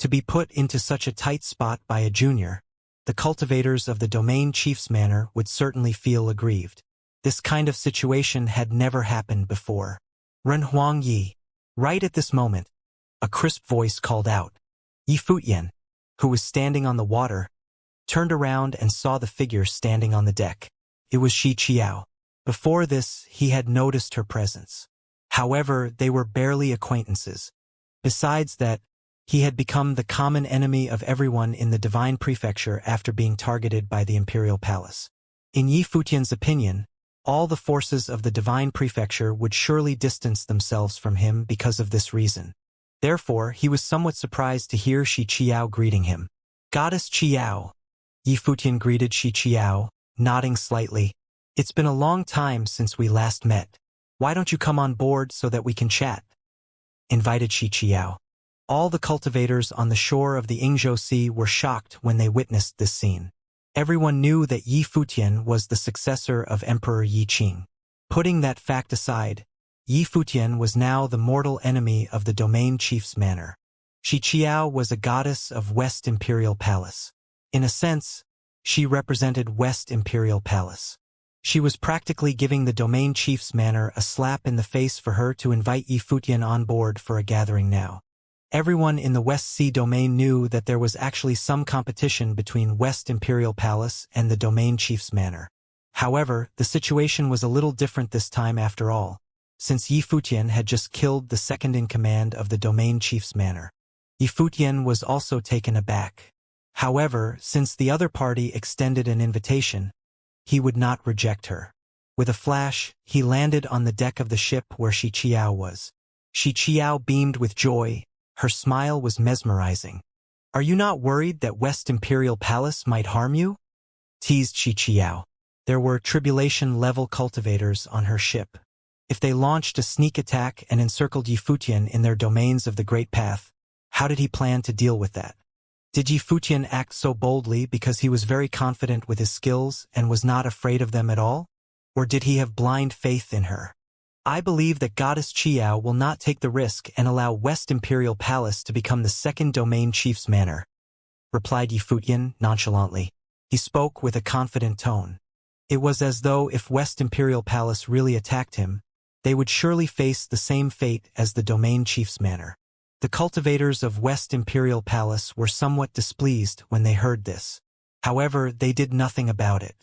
To be put into such a tight spot by a junior, the cultivators of the domain chief's manor would certainly feel aggrieved. This kind of situation had never happened before. Ren Huang Yi. Right at this moment, a crisp voice called out. Yi Futian, who was standing on the water, turned around and saw the figure standing on the deck. It was Shi Qiao. Before this, he had noticed her presence. However, they were barely acquaintances. Besides that, he had become the common enemy of everyone in the Divine Prefecture after being targeted by the Imperial Palace. In Yi Futian's opinion, all the forces of the Divine Prefecture would surely distance themselves from him because of this reason. Therefore, he was somewhat surprised to hear Shi Qiao greeting him. Goddess Qiao. Yi Futian greeted Shi Qiao, nodding slightly. It's been a long time since we last met. Why don't you come on board so that we can chat? Invited Shi Qiao. All the cultivators on the shore of the Yingzhou Sea were shocked when they witnessed this scene. Everyone knew that Yi Futian was the successor of Emperor Yi Qing. Putting that fact aside, Yi Futian was now the mortal enemy of the domain chief's manor. Shi Qiao was a goddess of West Imperial Palace. In a sense, she represented West Imperial Palace. She was practically giving the domain chief's manor a slap in the face for her to invite Yi Futian on board for a gathering now. Everyone in the West Sea domain knew that there was actually some competition between West Imperial Palace and the domain chief's manor. However, the situation was a little different this time after all, since Yi Futian had just killed the second-in-command of the domain chief's manor. Yi Futian was also taken aback. However, since the other party extended an invitation, he would not reject her. With a flash, he landed on the deck of the ship where Shi Qiao was. Shi Qiao beamed with joy. Her smile was mesmerizing. Are you not worried that West Imperial Palace might harm you? Teased Shi Qiao. There were tribulation-level cultivators on her ship. If they launched a sneak attack and encircled Yi Futian in their domains of the Great Path, how did he plan to deal with that? Did Yi Futian act so boldly because he was very confident with his skills and was not afraid of them at all? Or did he have blind faith in her? I believe that Goddess Qiao will not take the risk and allow West Imperial Palace to become the second domain chief's manor, replied Yi Futian nonchalantly. He spoke with a confident tone. It was as though if West Imperial Palace really attacked him, they would surely face the same fate as the domain chief's manor. The cultivators of West Imperial Palace were somewhat displeased when they heard this. However, they did nothing about it.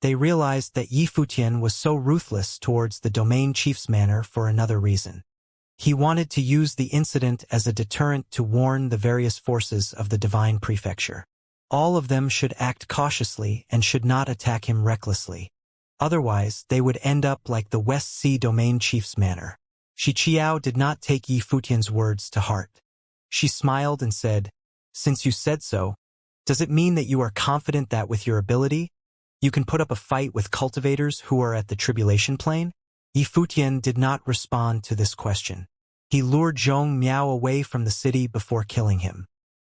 They realized that Yi Futian was so ruthless towards the domain chief's manor for another reason. He wanted to use the incident as a deterrent to warn the various forces of the Divine Prefecture. All of them should act cautiously and should not attack him recklessly. Otherwise, they would end up like the West Sea domain chief's manor. Shi Qiao did not take Yi Futian's words to heart. She smiled and said, "Since you said so, does it mean that you are confident that with your ability, you can put up a fight with cultivators who are at the tribulation plane?" Yi Futian did not respond to this question. He lured Zhong Miao away from the city before killing him.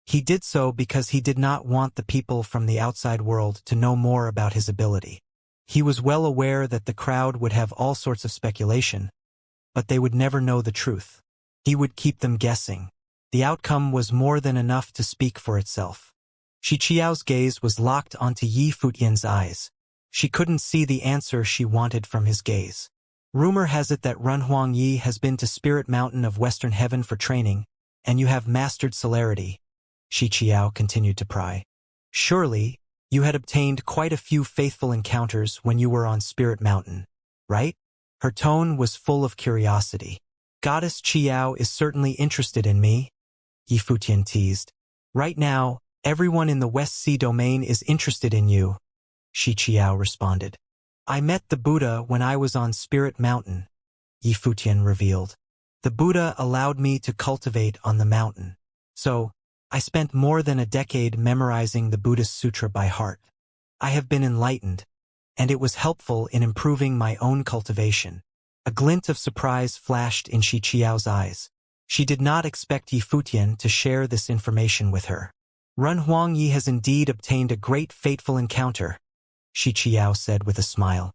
He did so because he did not want the people from the outside world to know more about his ability. He was well aware that the crowd would have all sorts of speculation, but they would never know the truth. He would keep them guessing. The outcome was more than enough to speak for itself. Shi Qiao's gaze was locked onto Yi Futian's eyes. She couldn't see the answer she wanted from his gaze. Rumor has it that Ren Huang Yi has been to Spirit Mountain of Western Heaven for training, and you have mastered celerity. Shi Qiao continued to pry. Surely, you had obtained quite a few faithful encounters when you were on Spirit Mountain, right? Her tone was full of curiosity. Goddess Qiao is certainly interested in me, Yi Futian teased. Right now, everyone in the West Sea domain is interested in you, Shi Qiao responded. I met the Buddha when I was on Spirit Mountain, Yi Futian revealed. The Buddha allowed me to cultivate on the mountain. So, I spent more than a decade memorizing the Buddhist sutra by heart. I have been enlightened, and it was helpful in improving my own cultivation. A glint of surprise flashed in Xiao's eyes. She did not expect Yi Futian to share this information with her. Run Huangyi has indeed obtained a great fateful encounter, Xiao said with a smile.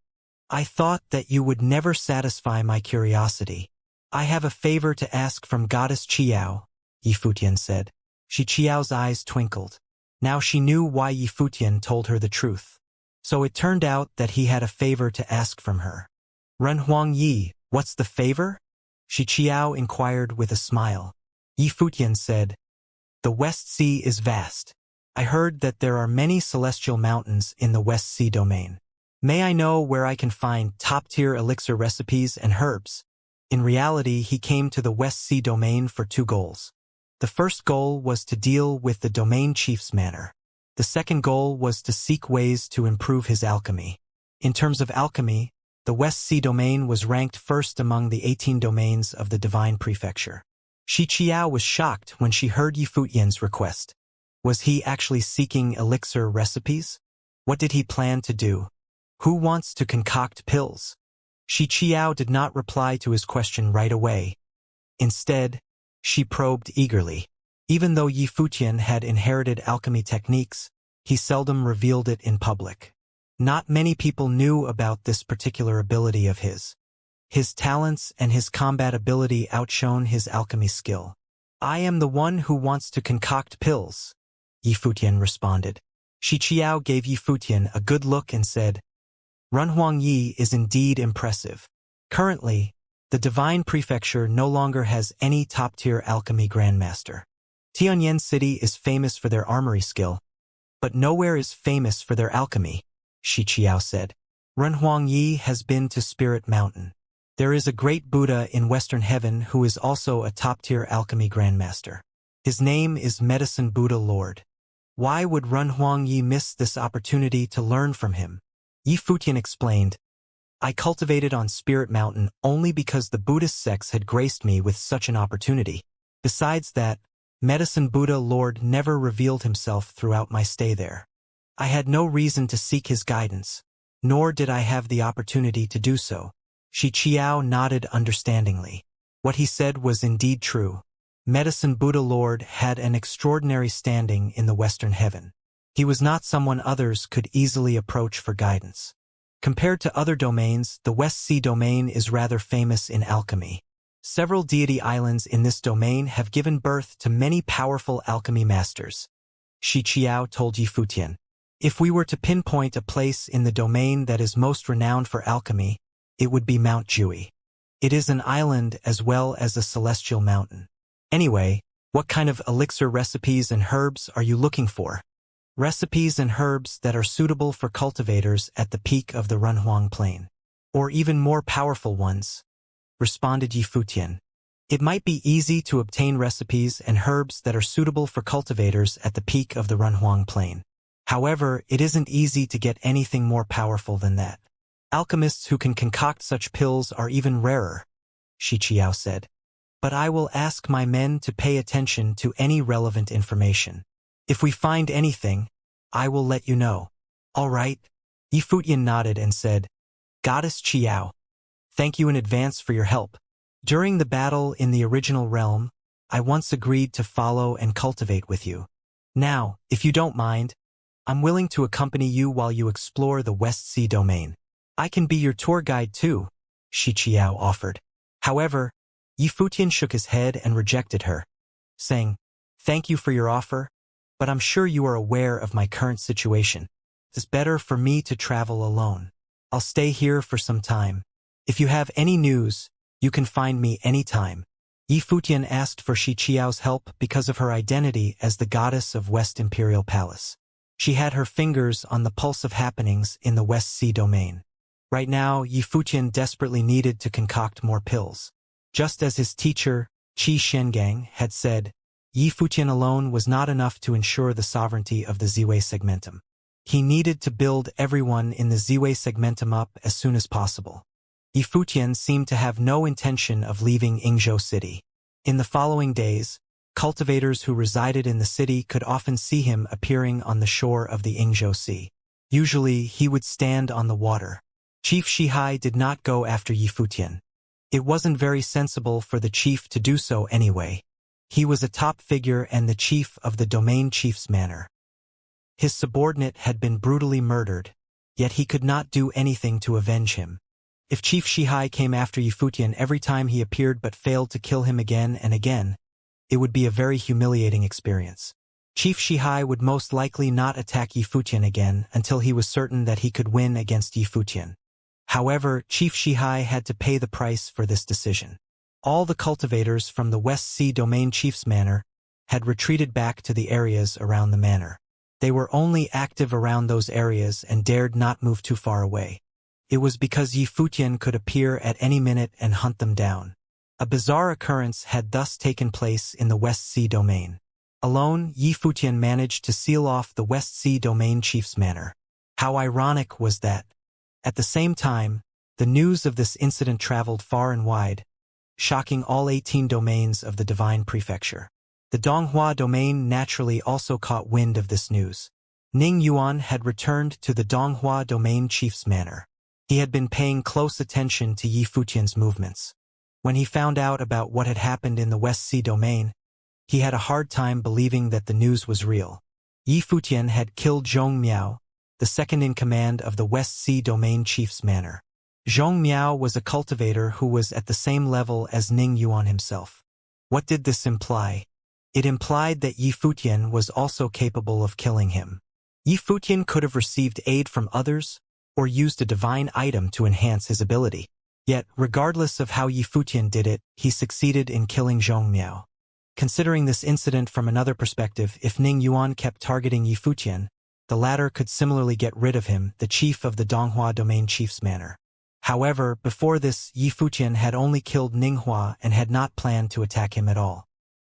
I thought that you would never satisfy my curiosity. I have a favor to ask from Goddess Qiao, Yi Futian said. Xiao's eyes twinkled. Now she knew why Yi Futian told her the truth. So it turned out that he had a favor to ask from her. Run Huangyi, what's the favor? Xiao inquired with a smile. Yi Futian said, the West Sea is vast. I heard that there are many celestial mountains in the West Sea domain. May I know where I can find top-tier elixir recipes and herbs? In reality, he came to the West Sea domain for 2 goals. The first goal was to deal with the domain chief's manor. The second goal was to seek ways to improve his alchemy. In terms of alchemy, the West Sea domain was ranked first among the 18 domains of the Divine Prefecture. Xiao was shocked when she heard Yi Futian's request. Was he actually seeking elixir recipes? What did he plan to do? Who wants to concoct pills? Xiao did not reply to his question right away. Instead, she probed eagerly. Even though Yi Futian had inherited alchemy techniques, he seldom revealed it in public. Not many people knew about this particular ability of his. His talents and his combat ability outshone his alchemy skill. I am the one who wants to concoct pills, Yi Futian responded. Xiao gave Yi Futian a good look and said, Run Huangyi is indeed impressive. Currently, the Divine Prefecture no longer has any top-tier alchemy grandmaster. Tianyan City is famous for their armory skill, but nowhere is famous for their alchemy, Xiao said. Run Huangyi has been to Spirit Mountain. There is a great Buddha in Western Heaven who is also a top-tier alchemy grandmaster. His name is Medicine Buddha Lord. Why would Run Huangyi miss this opportunity to learn from him? Yi Futian explained, I cultivated on Spirit Mountain only because the Buddhist sects had graced me with such an opportunity. Besides that, Medicine Buddha Lord never revealed himself throughout my stay there. I had no reason to seek his guidance, nor did I have the opportunity to do so. Xiao nodded understandingly. What he said was indeed true. Medicine Buddha Lord had an extraordinary standing in the Western Heaven. He was not someone others could easily approach for guidance. Compared to other domains, the West Sea domain is rather famous in alchemy. Several deity islands in this domain have given birth to many powerful alchemy masters. Xiao told Yi Futian, if we were to pinpoint a place in the domain that is most renowned for alchemy, it would be Mount Jui. It is an island as well as a celestial mountain. Anyway, what kind of elixir recipes and herbs are you looking for? Recipes and herbs that are suitable for cultivators at the peak of the Runhuang Plain. Or even more powerful ones, responded Yi Futian. It might be easy to obtain recipes and herbs that are suitable for cultivators at the peak of the Runhuang Plain. However, it isn't easy to get anything more powerful than that. Alchemists who can concoct such pills are even rarer, Xiao said. But I will ask my men to pay attention to any relevant information. If we find anything, I will let you know. All right. Yi Futian nodded and said, Goddess Qiao, thank you in advance for your help. During the battle in the original realm, I once agreed to follow and cultivate with you. Now, if you don't mind, I'm willing to accompany you while you explore the West Sea domain. I can be your tour guide too, Xiao offered. However, Yi Futian shook his head and rejected her, saying, Thank you for your offer, but I'm sure you are aware of my current situation. It's better for me to travel alone. I'll stay here for some time. If you have any news, you can find me anytime. Yi Futian asked for Xiao's help because of her identity as the goddess of West Imperial Palace. She had her fingers on the pulse of happenings in the West Sea domain. Right now, Yi Futian desperately needed to concoct more pills. Just as his teacher, Qi Shengang, had said, Yi Futian alone was not enough to ensure the sovereignty of the Ziwei segmentum. He needed to build everyone in the Ziwei segmentum up as soon as possible. Yi Futian seemed to have no intention of leaving Yingzhou City. In the following days, cultivators who resided in the city could often see him appearing on the shore of the Yingzhou Sea. Usually, he would stand on the water. Chief Shihai did not go after Yi Futian. It wasn't very sensible for the chief to do so anyway. He was a top figure and the chief of the domain chief's manor. His subordinate had been brutally murdered, yet he could not do anything to avenge him. If Chief Shihai came after Yifutian every time he appeared but failed to kill him again and again, it would be a very humiliating experience. Chief Shihai would most likely not attack Yifutian again until he was certain that he could win against Yifutian. However, Chief Shihai had to pay the price for this decision. All the cultivators from the West Sea Domain Chief's manor had retreated back to the areas around the manor. They were only active around those areas and dared not move too far away. It was because Yifutian could appear at any minute and hunt them down. A bizarre occurrence had thus taken place in the West Sea Domain. Alone, Yifutian managed to seal off the West Sea Domain Chief's manor. How ironic was that? At the same time, the news of this incident traveled far and wide, shocking all 18 domains of the Divine Prefecture. The Donghua domain naturally also caught wind of this news. Ning Yuan had returned to the Donghua domain chief's manor. He had been paying close attention to Yifutian's movements. When he found out about what had happened in the West Sea domain, he had a hard time believing that the news was real. Yifutian had killed Zhong Miao, the second-in-command of the West Sea Domain Chief's manor. Zhong Miao was a cultivator who was at the same level as Ning Yuan himself. What did this imply? It implied that Yifutian was also capable of killing him. Yifutian could have received aid from others, or used a divine item to enhance his ability. Yet, regardless of how Yifutian did it, he succeeded in killing Zhong Miao. Considering this incident from another perspective, if Ning Yuan kept targeting Yifutian, the latter could similarly get rid of him, the chief of the Donghua Domain Chief's manor. However, before this, Yifutian had only killed Ninghua and had not planned to attack him at all.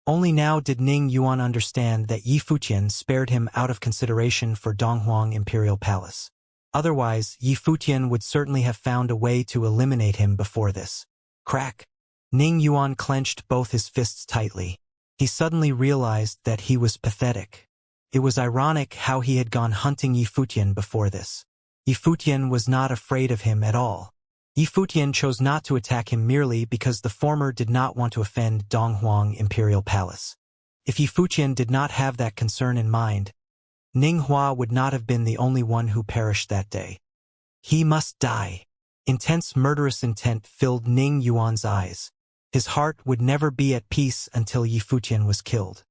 Only now did Ning Yuan understand that Yifutian spared him out of consideration for Donghuang Imperial Palace. Otherwise, Yifutian would certainly have found a way to eliminate him before this. Crack! Ning Yuan clenched both his fists tightly. He suddenly realized that he was pathetic. It was ironic how he had gone hunting Yifutian before this. Yifutian was not afraid of him at all. Yifutian chose not to attack him merely because the former did not want to offend Donghuang Imperial Palace. If Yifutian did not have that concern in mind, Ninghua would not have been the only one who perished that day. He must die. Intense murderous intent filled Ning Yuan's eyes. His heart would never be at peace until Yifutian was killed.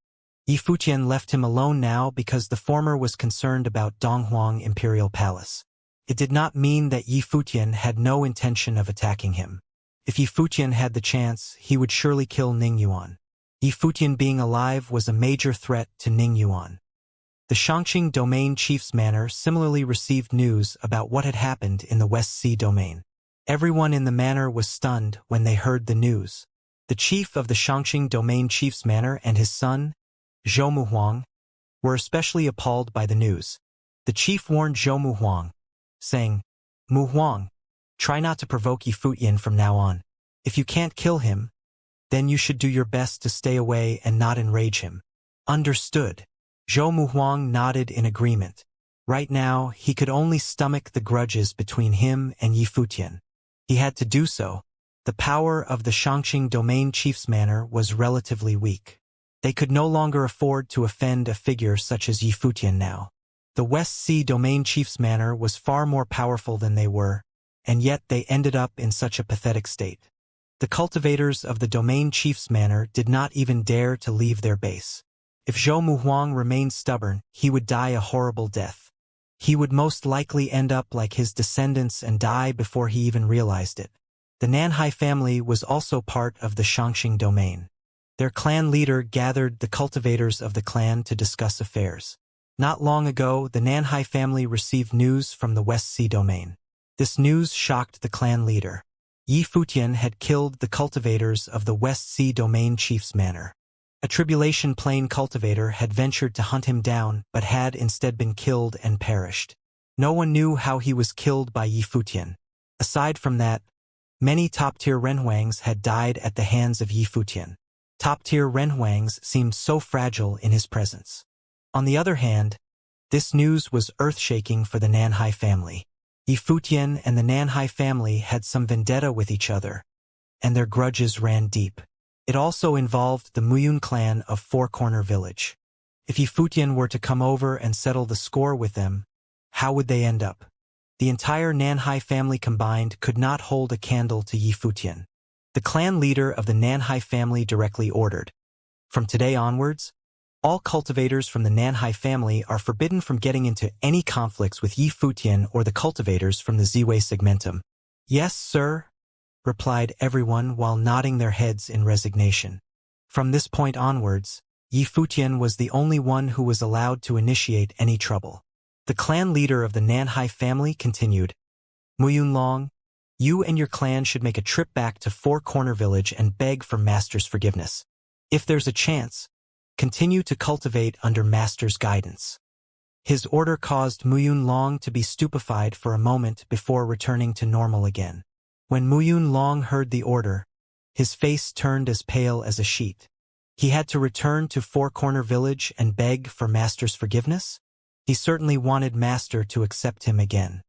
Yifutian left him alone now because the former was concerned about Donghuang Imperial Palace. It did not mean that Yifutian had no intention of attacking him. If Yifutian had the chance, he would surely kill Ning Yuan. Yifutian being alive was a major threat to Ning Yuan. The Xianxia Domain Chief's manor similarly received news about what had happened in the West Sea Domain. Everyone in the manor was stunned when they heard the news. The chief of the Xianxia Domain Chief's manor and his son, Zhou Muhuang, were especially appalled by the news. The chief warned Zhou Muhuang, saying, "Muhuang, try not to provoke Yifutian from now on. If you can't kill him, then you should do your best to stay away and not enrage him." Understood. Zhou Muhuang nodded in agreement. Right now, he could only stomach the grudges between him and Yifutian. He had to do so. The power of the Xianxia Domain Chief's manor was relatively weak. They could no longer afford to offend a figure such as Yifutian now. The West Sea Domain Chief's manor was far more powerful than they were, and yet they ended up in such a pathetic state. The cultivators of the Domain Chief's manor did not even dare to leave their base. If Zhou Muhuang remained stubborn, he would die a horrible death. He would most likely end up like his descendants and die before he even realized it. The Nanhai family was also part of the Xianxia domain. Their clan leader gathered the cultivators of the clan to discuss affairs. Not long ago, the Nanhai family received news from the West Sea domain. This news shocked the clan leader. Yifutian had killed the cultivators of the West Sea Domain Chief's manor. A Tribulation Plain cultivator had ventured to hunt him down but had instead been killed and perished. No one knew how he was killed by Yifutian. Aside from that, many top-tier Renhuangs had died at the hands of Yifutian. Top-tier Renhuangs seemed so fragile in his presence. On the other hand, this news was earth-shaking for the Nanhai family. Yifutian and the Nanhai family had some vendetta with each other, and their grudges ran deep. It also involved the Muyun clan of Four Corner Village. If Yifutian were to come over and settle the score with them, how would they end up? The entire Nanhai family combined could not hold a candle to Yifutian. The clan leader of the Nanhai family directly ordered, "From today onwards, all cultivators from the Nanhai family are forbidden from getting into any conflicts with Yifutian or the cultivators from the Ziwei segmentum." "Yes, sir," replied everyone while nodding their heads in resignation. From this point onwards, Yifutian was the only one who was allowed to initiate any trouble. The clan leader of the Nanhai family continued, "Muyun Long, you and your clan should make a trip back to Four Corner Village and beg for Master's forgiveness. If there's a chance, continue to cultivate under Master's guidance." His order caused Muyun Long to be stupefied for a moment before returning to normal again. When Muyun Long heard the order, his face turned as pale as a sheet. He had to return to Four Corner Village and beg for Master's forgiveness? He certainly wanted Master to accept him again.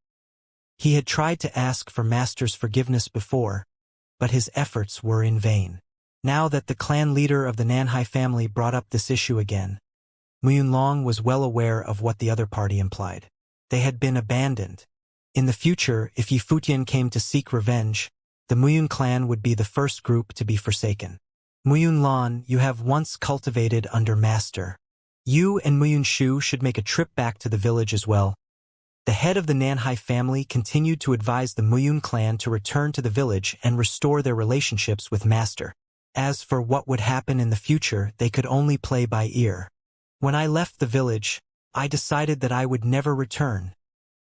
He had tried to ask for Master's forgiveness before, but his efforts were in vain. Now that the clan leader of the Nanhai family brought up this issue again, Muyun Long was well aware of what the other party implied. They had been abandoned. In the future, if Yifutian came to seek revenge, the Muyun clan would be the first group to be forsaken. "Muyun Lan, you have once cultivated under Master. You and Muyun Shu should make a trip back to the village as well." The head of the Nanhai family continued to advise the Muyun clan to return to the village and restore their relationships with Master. As for what would happen in the future, they could only play by ear. "When I left the village, I decided that I would never return,"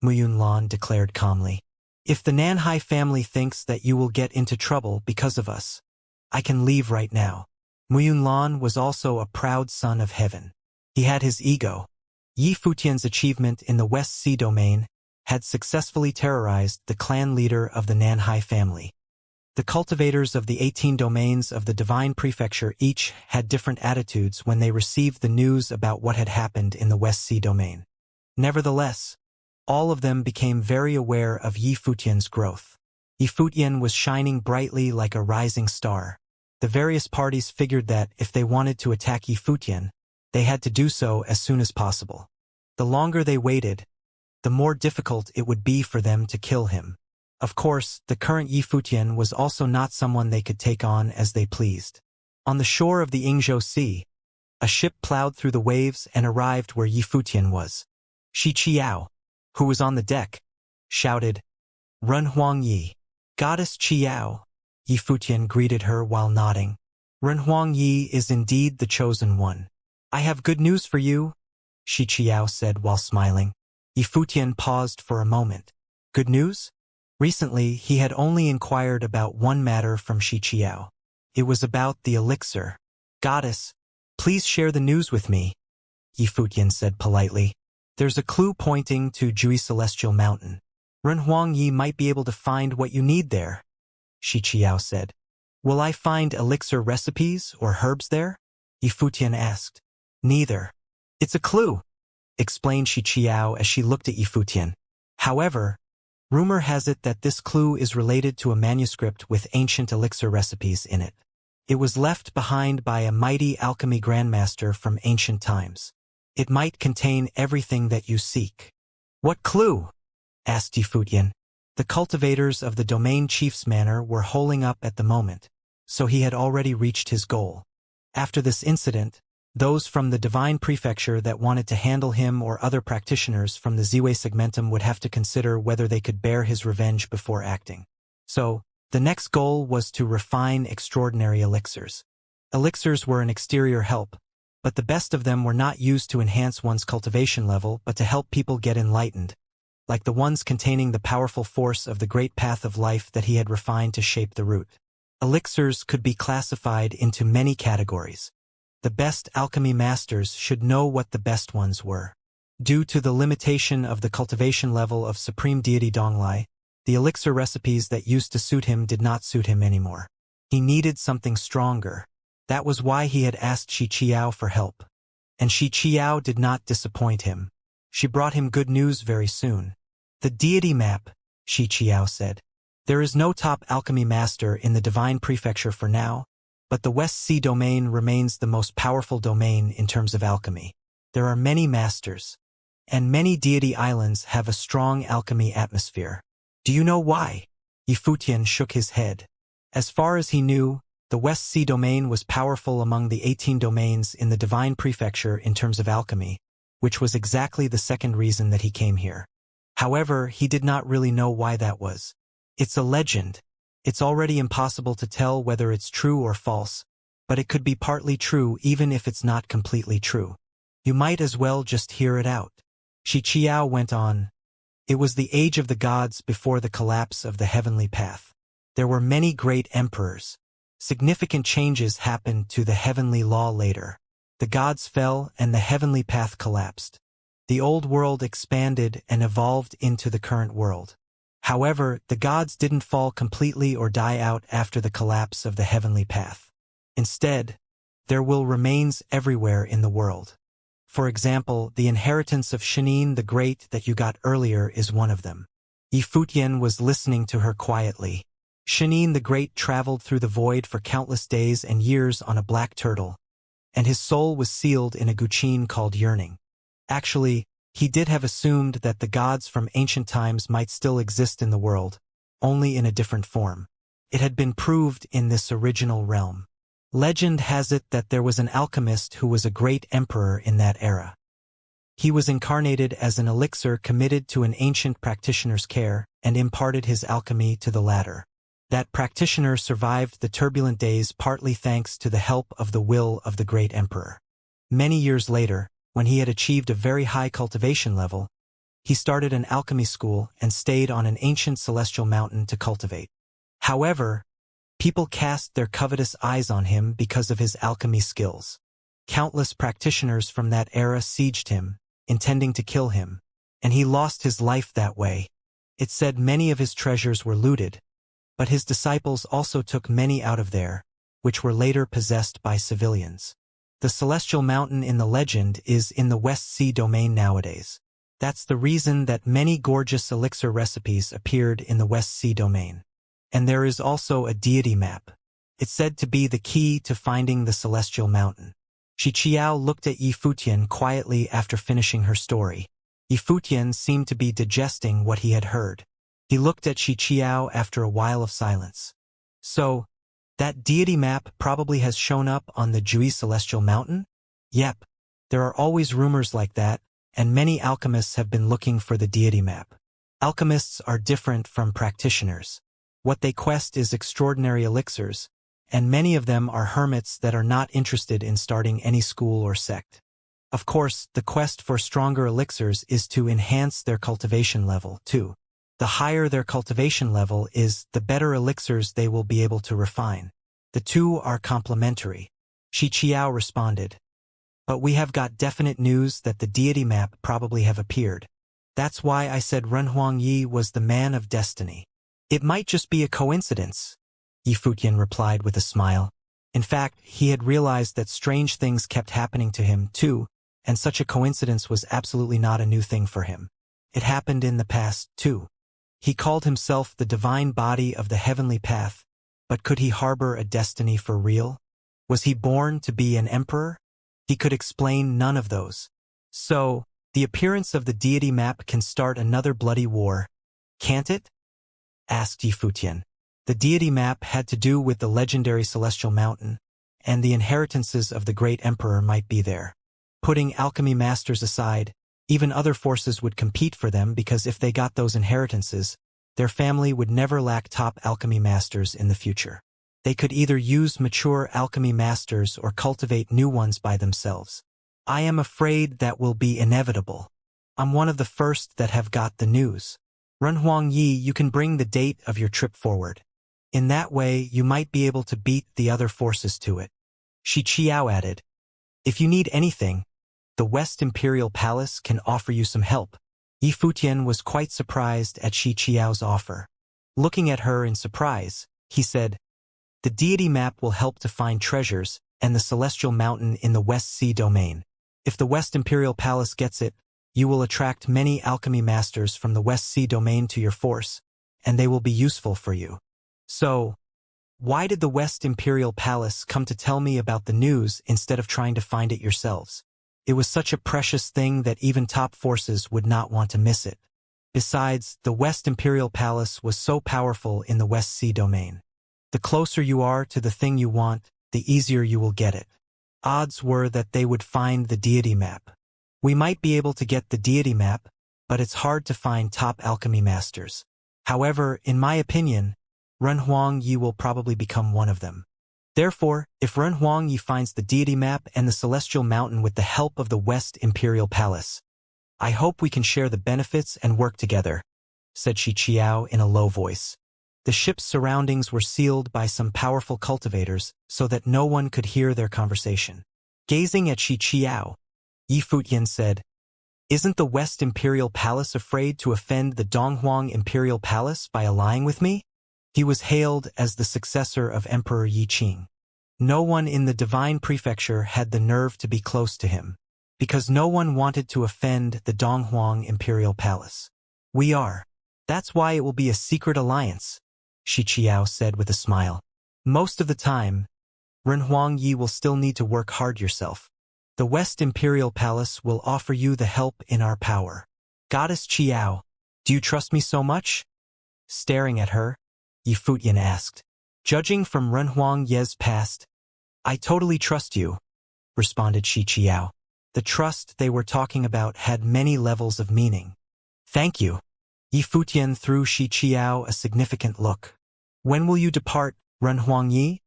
Muyun Lan declared calmly. "If the Nanhai family thinks that you will get into trouble because of us, I can leave right now." Muyun Lan was also a proud son of heaven. He had his ego. Yifutian's achievement in the West Sea domain had successfully terrorized the clan leader of the Nanhai family. The cultivators of the 18 domains of the Divine Prefecture each had different attitudes when they received the news about what had happened in the West Sea domain. Nevertheless, all of them became very aware of Yifutian's growth. Yifutian was shining brightly like a rising star. The various parties figured that if they wanted to attack Yifutian, they had to do so as soon as possible. The longer they waited, the more difficult it would be for them to kill him. Of course, the current Yifutian was also not someone they could take on as they pleased. On the shore of the Yingzhou Sea, a ship plowed through the waves and arrived where Yifutian was. Xianxia, who was on the deck, shouted, "Run Huang Yi." "Goddess Qiao," Yifutian greeted her while nodding. "Ren Huang Yi is indeed the chosen one. I have good news for you," Xianxia said while smiling. Yifutian paused for a moment. Good news? Recently, he had only inquired about one matter from Xianxia. It was about the elixir. "Goddess, please share the news with me," Yifutian said politely. "There's a clue pointing to Jui Celestial Mountain. Ren Huang Yi might be able to find what you need there," Xianxia said. "Will I find elixir recipes or herbs there?" Yifutian asked. "Neither. It's a clue," explained Xianxia as she looked at Yifutian. "However, rumor has it that this clue is related to a manuscript with ancient elixir recipes in it. It was left behind by a mighty alchemy grandmaster from ancient times. It might contain everything that you seek." "What clue?" asked Yifutian. The cultivators of the domain chief's manor were holing up at the moment, so he had already reached his goal. After this incident, those from the Divine Prefecture that wanted to handle him or other practitioners from the Ziwei segmentum would have to consider whether they could bear his revenge before acting. So, the next goal was to refine extraordinary elixirs. Elixirs were an exterior help, but the best of them were not used to enhance one's cultivation level but to help people get enlightened, like the ones containing the powerful force of the great path of life that he had refined to shape the root. Elixirs could be classified into many categories. The best alchemy masters should know what the best ones were. Due to the limitation of the cultivation level of Supreme Deity Donglai, the elixir recipes that used to suit him did not suit him anymore. He needed something stronger. That was why he had asked Xianxia for help. And Xianxia did not disappoint him. She brought him good news very soon. "The deity map," Xianxia said. There is no top alchemy master in the Divine Prefecture for now, but the West Sea domain remains the most powerful domain in terms of alchemy. There are many masters, and many deity islands have a strong alchemy atmosphere. Do you know why? Yifutian shook his head. As far as he knew, the West Sea domain was powerful among the 18 domains in the Divine Prefecture in terms of alchemy, which was exactly the second reason that he came here. However, he did not really know why that was. It's a legend. It's already impossible to tell whether it's true or false, but it could be partly true even if it's not completely true. You might as well just hear it out. Xianxia went on. It was the age of the gods before the collapse of the heavenly path. There were many great emperors. Significant changes happened to the heavenly law later. The gods fell and the heavenly path collapsed. The old world expanded and evolved into the current world. However, the gods didn't fall completely or die out after the collapse of the heavenly path. Instead, there will remains everywhere in the world. For example, the inheritance of Xianxia the Great that you got earlier is one of them. Yifutian was listening to her quietly. Xianxia the Great traveled through the void for countless days and years on a black turtle, and his soul was sealed in a guqin called yearning. Actually, he did have assumed that the gods from ancient times might still exist in the world, only in a different form. It had been proved in this original realm. Legend has it that there was an alchemist who was a great emperor in that era. He was incarnated as an elixir committed to an ancient practitioner's care and imparted his alchemy to the latter. That practitioner survived the turbulent days partly thanks to the help of the will of the great emperor. Many years later, when he had achieved a very high cultivation level, he started an alchemy school and stayed on an ancient celestial mountain to cultivate. However, people cast their covetous eyes on him because of his alchemy skills. Countless practitioners from that era sieged him, intending to kill him, and he lost his life that way. It said many of his treasures were looted, but his disciples also took many out of there, which were later possessed by civilians. The celestial mountain in the legend is in the West Sea domain nowadays. That's the reason that many gorgeous elixir recipes appeared in the West Sea domain. And there is also a deity map. It's said to be the key to finding the celestial mountain. Xianxia looked at Yifutian quietly after finishing her story. Yifutian seemed to be digesting what he had heard. He looked at Xianxia after a while of silence. So, that deity map probably has shown up on the Jui Celestial Mountain? Yep. There are always rumors like that, and many alchemists have been looking for the deity map. Alchemists are different from practitioners. What they quest is extraordinary elixirs, and many of them are hermits that are not interested in starting any school or sect. Of course, the quest for stronger elixirs is to enhance their cultivation level, too. The higher their cultivation level is, the better elixirs they will be able to refine. The two are complementary. Xianxia responded. But we have got definite news that the deity map probably have appeared. That's why I said Renhuang Yi was the man of destiny. It might just be a coincidence, Yifutian replied with a smile. In fact, he had realized that strange things kept happening to him, too, and such a coincidence was absolutely not a new thing for him. It happened in the past, too. He called himself the divine body of the heavenly path, but could he harbor a destiny for real? Was he born to be an emperor? He could explain none of those. So, the appearance of the deity map can start another bloody war, can't it? Asked Yifutian. The deity map had to do with the legendary celestial mountain, and the inheritances of the great emperor might be there. Putting alchemy masters aside, even other forces would compete for them because if they got those inheritances, their family would never lack top alchemy masters in the future. They could either use mature alchemy masters or cultivate new ones by themselves. I am afraid that will be inevitable. I'm one of the first that have got the news. Renhuang Yi, you can bring the date of your trip forward. In that way, you might be able to beat the other forces to it. Xianxia added. If you need anything, the West Imperial Palace can offer you some help. Yifutian was quite surprised at Xiao's offer. Looking at her in surprise, he said, the deity map will help to find treasures and the celestial mountain in the West Sea domain. If the West Imperial Palace gets it, you will attract many alchemy masters from the West Sea domain to your force, and they will be useful for you. So, why did the West Imperial Palace come to tell me about the news instead of trying to find it yourselves? It was such a precious thing that even top forces would not want to miss it. Besides, the West Imperial Palace was so powerful in the West Sea domain. The closer you are to the thing you want, the easier you will get it. Odds were that they would find the deity map. We might be able to get the deity map, but it's hard to find top alchemy masters. However, in my opinion, Ren Huangyi will probably become one of them. Therefore, if Ren Huangyi finds the deity map and the celestial mountain with the help of the West Imperial Palace, I hope we can share the benefits and work together, said Xianxia in a low voice. The ship's surroundings were sealed by some powerful cultivators so that no one could hear their conversation. Gazing at Xianxia, Yifutian said, "Isn't the West Imperial Palace afraid to offend the Donghuang Imperial Palace by allying with me?" He was hailed as the successor of Emperor Yi Qing. No one in the Divine Prefecture had the nerve to be close to him, because no one wanted to offend the Donghuang Imperial Palace. "We are. That's why it will be a secret alliance," Xianxia said with a smile. "Most of the time, Ren Huangyi will still need to work hard yourself. The West Imperial Palace will offer you the help in our power." "Goddess Qiao, do you trust me so much?" Staring at her, Yifutian asked. "Judging from Ren Huangye's past, I totally trust you," responded Xianxia. The trust they were talking about had many levels of meaning. "Thank you." Yifutian threw Xianxia a significant look. "When will you depart, Ren Huangyi?"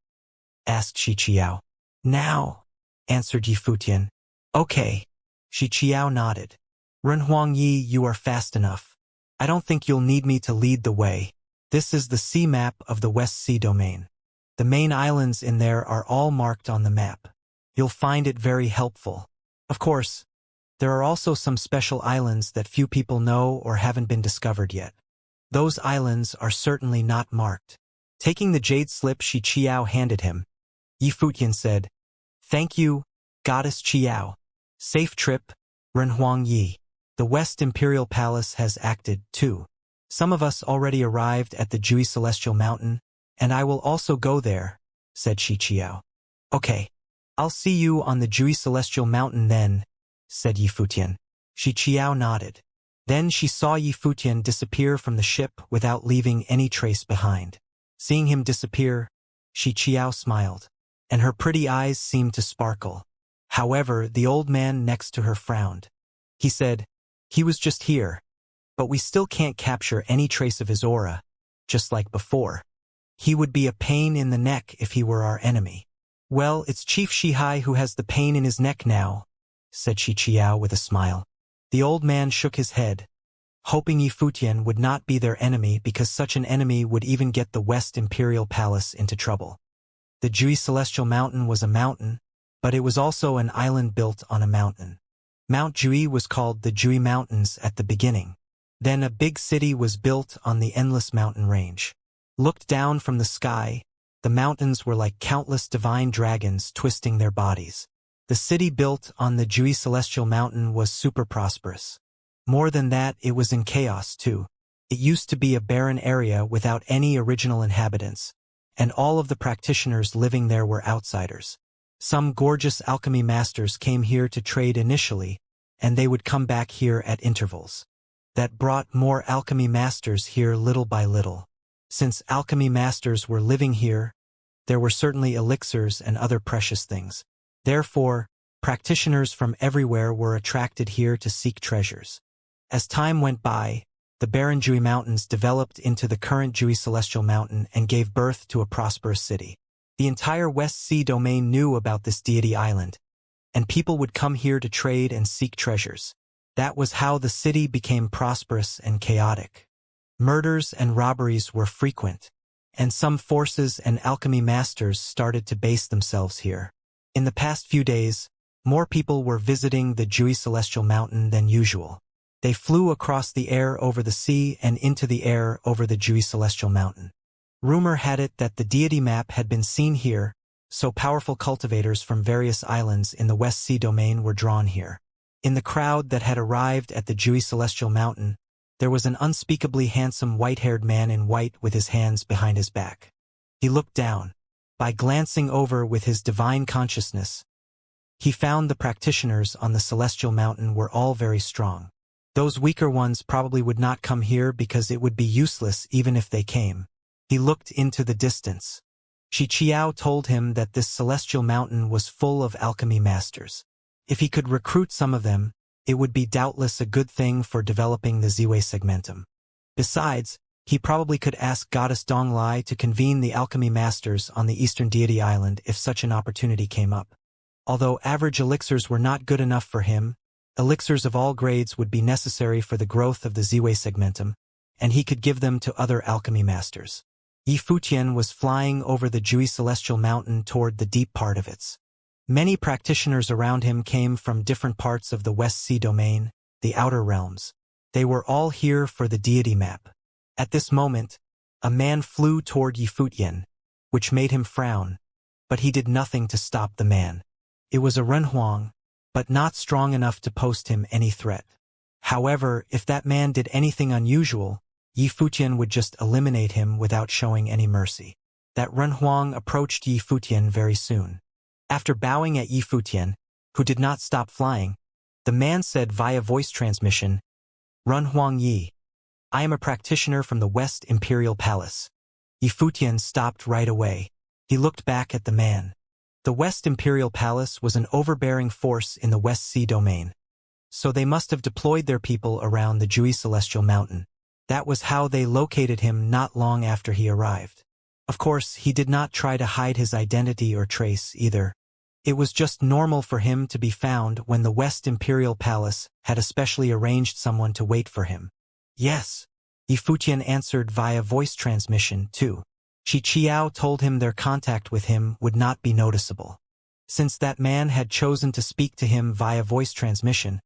asked Xianxia. "Now," answered Yifutian. "Okay." Xianxia nodded. "Ren Huangyi, you are fast enough. I don't think you'll need me to lead the way. This is the sea map of the West Sea domain. The main islands in there are all marked on the map. You'll find it very helpful. Of course, there are also some special islands that few people know or haven't been discovered yet. Those islands are certainly not marked." Taking the jade slip Xianxia handed him, Yifutian said, "Thank you, Goddess Qiao. Safe trip, Ren Huangyi. The West Imperial Palace has acted, too. Some of us already arrived at the Jui Celestial Mountain, and I will also go there," said Xianxia. "Okay. I'll see you on the Jui Celestial Mountain then," said Yifutian. Xianxia nodded. Then she saw Yifutian disappear from the ship without leaving any trace behind. Seeing him disappear, Xianxia smiled, and her pretty eyes seemed to sparkle. However, the old man next to her frowned. He said, "He was just here, but we still can't capture any trace of his aura, just like before. He would be a pain in the neck if he were our enemy." "Well, it's Chief Shihai who has the pain in his neck now," said Xianxia with a smile. The old man shook his head, hoping Yifutian would not be their enemy because such an enemy would even get the West Imperial Palace into trouble. The Jui Celestial Mountain was a mountain, but it was also an island built on a mountain. Mount Jui was called the Jui Mountains at the beginning. Then a big city was built on the endless mountain range. Looked down from the sky, the mountains were like countless divine dragons twisting their bodies. The city built on the Jui Celestial Mountain was super prosperous. More than that, it was in chaos too. It used to be a barren area without any original inhabitants, and all of the practitioners living there were outsiders. Some gorgeous alchemy masters came here to trade initially, and they would come back here at intervals. That brought more alchemy masters here little by little. Since alchemy masters were living here, there were certainly elixirs and other precious things. Therefore, practitioners from everywhere were attracted here to seek treasures. As time went by, the barren Jui Mountains developed into the current Jui Celestial Mountain and gave birth to a prosperous city. The entire West Sea domain knew about this deity island, and people would come here to trade and seek treasures. That was how the city became prosperous and chaotic. Murders and robberies were frequent, and some forces and alchemy masters started to base themselves here. In the past few days, more people were visiting the Jui Celestial Mountain than usual. They flew across the air over the sea and into the air over the Jui Celestial Mountain. Rumor had it that the deity map had been seen here, so powerful cultivators from various islands in the West Sea domain were drawn here. In the crowd that had arrived at the Jui Celestial Mountain, there was an unspeakably handsome white-haired man in white with his hands behind his back. He looked down. By glancing over with his divine consciousness, he found the practitioners on the celestial mountain were all very strong. Those weaker ones probably would not come here because it would be useless even if they came. He looked into the distance. Xianxia told him that this celestial mountain was full of alchemy masters. If he could recruit some of them, it would be doubtless a good thing for developing the Ziwei segmentum. Besides, he probably could ask Goddess Donglai to convene the alchemy masters on the Eastern Deity Island if such an opportunity came up. Although average elixirs were not good enough for him, elixirs of all grades would be necessary for the growth of the Ziwei segmentum, and he could give them to other alchemy masters. Yifutian was flying over the Jui celestial mountain toward the deep part of it. Many practitioners around him came from different parts of the West Sea domain, the outer realms. They were all here for the deity map. At this moment, a man flew toward Yifutian, which made him frown, but he did nothing to stop the man. It was a Renhuang, but not strong enough to pose him any threat. However, if that man did anything unusual, Yifutian would just eliminate him without showing any mercy. That Renhuang approached Yifutian very soon. After bowing at Yifutian, who did not stop flying, the man said via voice transmission, "Renhuang Yi, I am a practitioner from the West Imperial Palace." Yifutian stopped right away. He looked back at the man. The West Imperial Palace was an overbearing force in the West Sea domain, so they must have deployed their people around the Jui Celestial Mountain. That was how they located him not long after he arrived. Of course, he did not try to hide his identity or trace either. It was just normal for him to be found when the West Imperial Palace had especially arranged someone to wait for him. Yes, Yifutian answered via voice transmission too. Xianxia told him their contact with him would not be noticeable. Since that man had chosen to speak to him via voice transmission,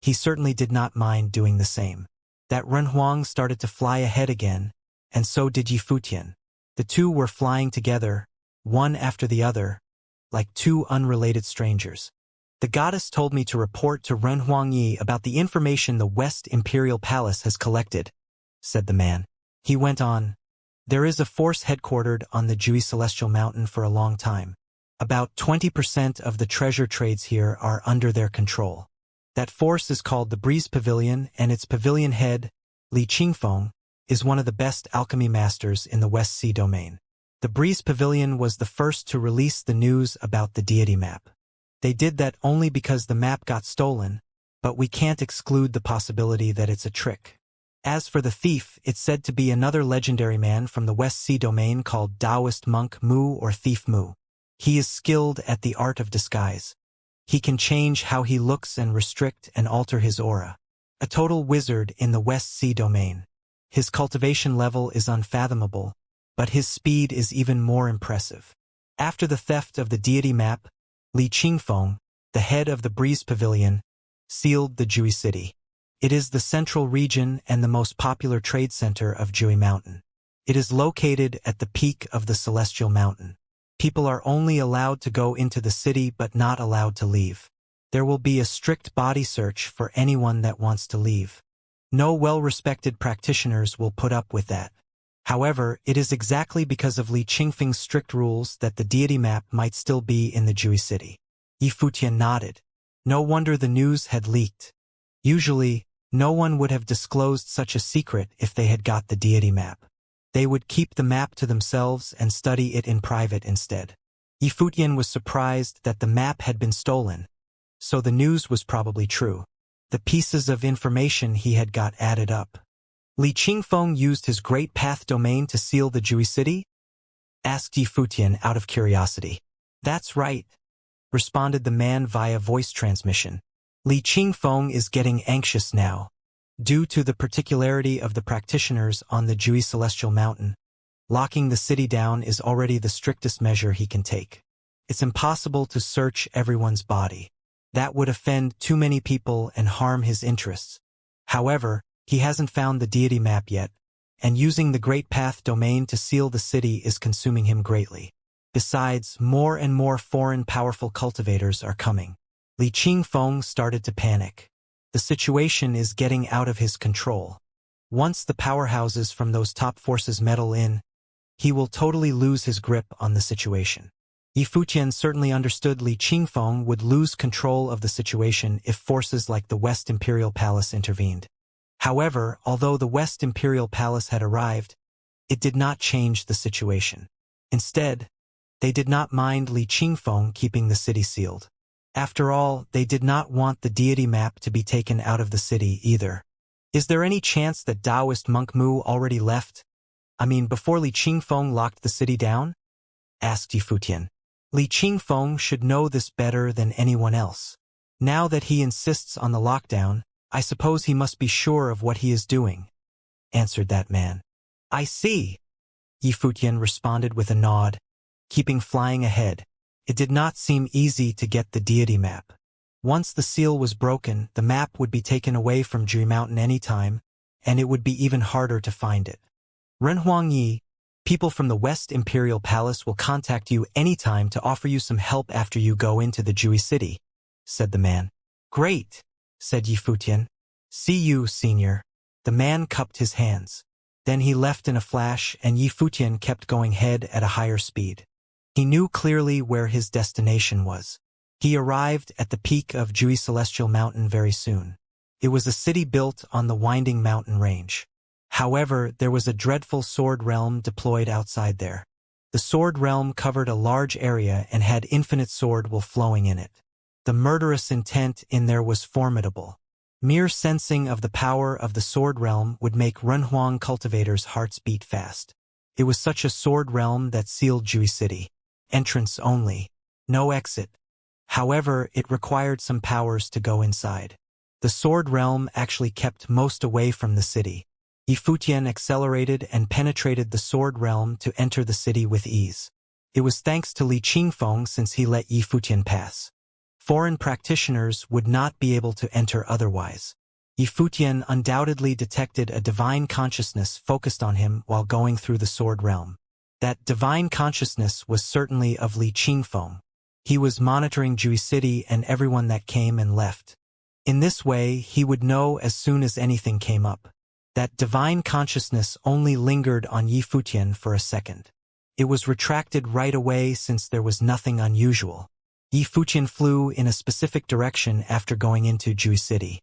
he certainly did not mind doing the same. That Renhuang started to fly ahead again, and so did Yifutian. The two were flying together, one after the other, like two unrelated strangers. The goddess told me to report to Renhuang Yi about the information the West Imperial Palace has collected, said the man. He went on, there is a force headquartered on the Jui Celestial Mountain for a long time. About 20% of the treasure trades here are under their control. That force is called the Breeze Pavilion, and its pavilion head, Li Qingfeng, is one of the best alchemy masters in the West Sea domain. The Breeze Pavilion was the first to release the news about the deity map. They did that only because the map got stolen, but we can't exclude the possibility that it's a trick. As for the thief, it's said to be another legendary man from the West Sea domain called Taoist Monk Mu or Thief Mu. He is skilled at the art of disguise. He can change how he looks and restrict and alter his aura. A total wizard in the West Sea domain. His cultivation level is unfathomable, but his speed is even more impressive. After the theft of the deity map, Li Qingfeng, the head of the Breeze Pavilion, sealed the Jui city. It is the central region and the most popular trade center of Jui Mountain. It is located at the peak of the Celestial Mountain. People are only allowed to go into the city but not allowed to leave. There will be a strict body search for anyone that wants to leave. No well-respected practitioners will put up with that. However, it is exactly because of Li Qingfeng's strict rules that the deity map might still be in the Jui city. Yifutian nodded. No wonder the news had leaked. Usually, no one would have disclosed such a secret if they had got the deity map. They would keep the map to themselves and study it in private instead. Yifutian was surprised that the map had been stolen, so the news was probably true. The pieces of information he had got added up. Li Qingfeng used his Great Path domain to seal the Jui city? Asked Yifutian out of curiosity. That's right, responded the man via voice transmission. Li Qingfeng is getting anxious now. Due to the particularity of the practitioners on the Jui Celestial Mountain, locking the city down is already the strictest measure he can take. It's impossible to search everyone's body. That would offend too many people and harm his interests. However, he hasn't found the deity map yet, and using the Great Path domain to seal the city is consuming him greatly. Besides, more and more foreign powerful cultivators are coming. Li Qingfeng started to panic. The situation is getting out of his control. Once the powerhouses from those top forces meddle in, he will totally lose his grip on the situation. Yi Futian certainly understood Li Qingfeng would lose control of the situation if forces like the West Imperial Palace intervened. However, although the West Imperial Palace had arrived, it did not change the situation. Instead, they did not mind Li Qingfeng keeping the city sealed. After all, they did not want the deity map to be taken out of the city either. Is there any chance that Taoist monk Mu already left? Before Li Qingfeng locked the city down? Asked Yi Futian. Li Qingfeng should know this better than anyone else. Now that he insists on the lockdown, I suppose he must be sure of what he is doing, answered that man. I see. Yi Futian responded with a nod, keeping flying ahead. It did not seem easy to get the deity map. Once the seal was broken, the map would be taken away from Jui Mountain anytime, and it would be even harder to find it. Renhuang Yi, people from the West Imperial Palace will contact you anytime to offer you some help after you go into the Jui city, said the man. Great, said Yi Futian. See you, senior. The man cupped his hands. Then he left in a flash, and Yi Futian kept going ahead at a higher speed. He knew clearly where his destination was. He arrived at the peak of Jui Celestial Mountain very soon. It was a city built on the winding mountain range. However, there was a dreadful sword realm deployed outside there. The sword realm covered a large area and had infinite sword will flowing in it. The murderous intent in there was formidable. Mere sensing of the power of the sword realm would make Renhuang cultivators' hearts beat fast. It was such a sword realm that sealed Jui City. Entrance only. No exit. However, it required some powers to go inside. The sword realm actually kept most away from the city. Yi Futian accelerated and penetrated the sword realm to enter the city with ease. It was thanks to Li Qingfeng since he let Yi Futian pass. Foreign practitioners would not be able to enter otherwise. Yi Futian undoubtedly detected a divine consciousness focused on him while going through the sword realm. That divine consciousness was certainly of Li Qingfeng. He was monitoring Jui City and everyone that came and left. In this way, he would know as soon as anything came up. That divine consciousness only lingered on Yi Futian for a second. It was retracted right away since there was nothing unusual. Yi Futian flew in a specific direction after going into Jui City.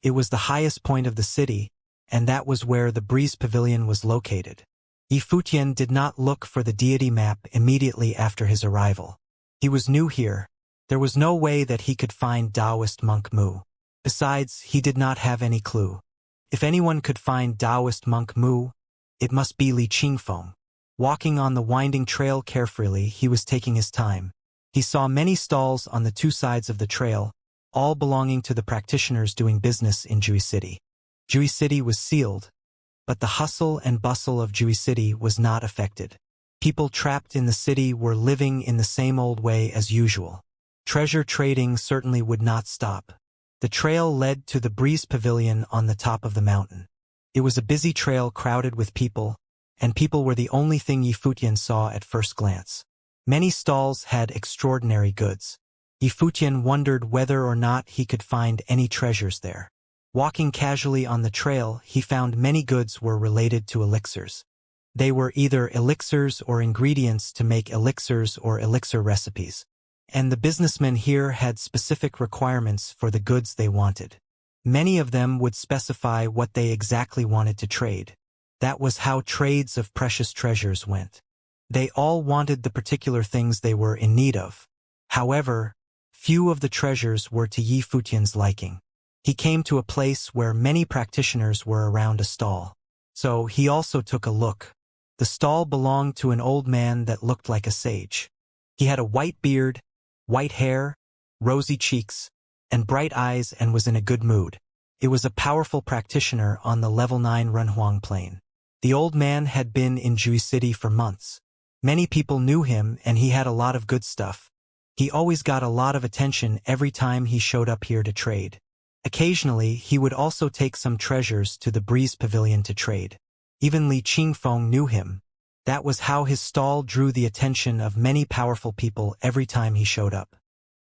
It was the highest point of the city, and that was where the Breeze Pavilion was located. Yi Futian did not look for the deity map immediately after his arrival. He was new here. There was no way that he could find Taoist monk Mu. Besides, he did not have any clue. If anyone could find Taoist monk Mu, it must be Li Qingfeng. Walking on the winding trail carefully, he was taking his time. He saw many stalls on the two sides of the trail, all belonging to the practitioners doing business in Jui City. Jui City was sealed, but the hustle and bustle of Jui City was not affected. People trapped in the city were living in the same old way as usual. Treasure trading certainly would not stop. The trail led to the Breeze Pavilion on the top of the mountain. It was a busy trail crowded with people, and people were the only thing Yi Futian saw at first glance. Many stalls had extraordinary goods. Yi Futian wondered whether or not he could find any treasures there. Walking casually on the trail, he found many goods were related to elixirs. They were either elixirs or ingredients to make elixirs or elixir recipes. And the businessmen here had specific requirements for the goods they wanted. Many of them would specify what they exactly wanted to trade. That was how trades of precious treasures went. They all wanted the particular things they were in need of. However, few of the treasures were to Yi Futian's liking. He came to a place where many practitioners were around a stall. So he also took a look. The stall belonged to an old man that looked like a sage. He had a white beard, white hair, rosy cheeks, and bright eyes and was in a good mood. It was a powerful practitioner on the level 9 Renhuang plane. The old man had been in Jui City for months. Many people knew him and he had a lot of good stuff. He always got a lot of attention every time he showed up here to trade. Occasionally, he would also take some treasures to the Breeze Pavilion to trade. Even Li Qingfeng knew him. That was how his stall drew the attention of many powerful people every time he showed up.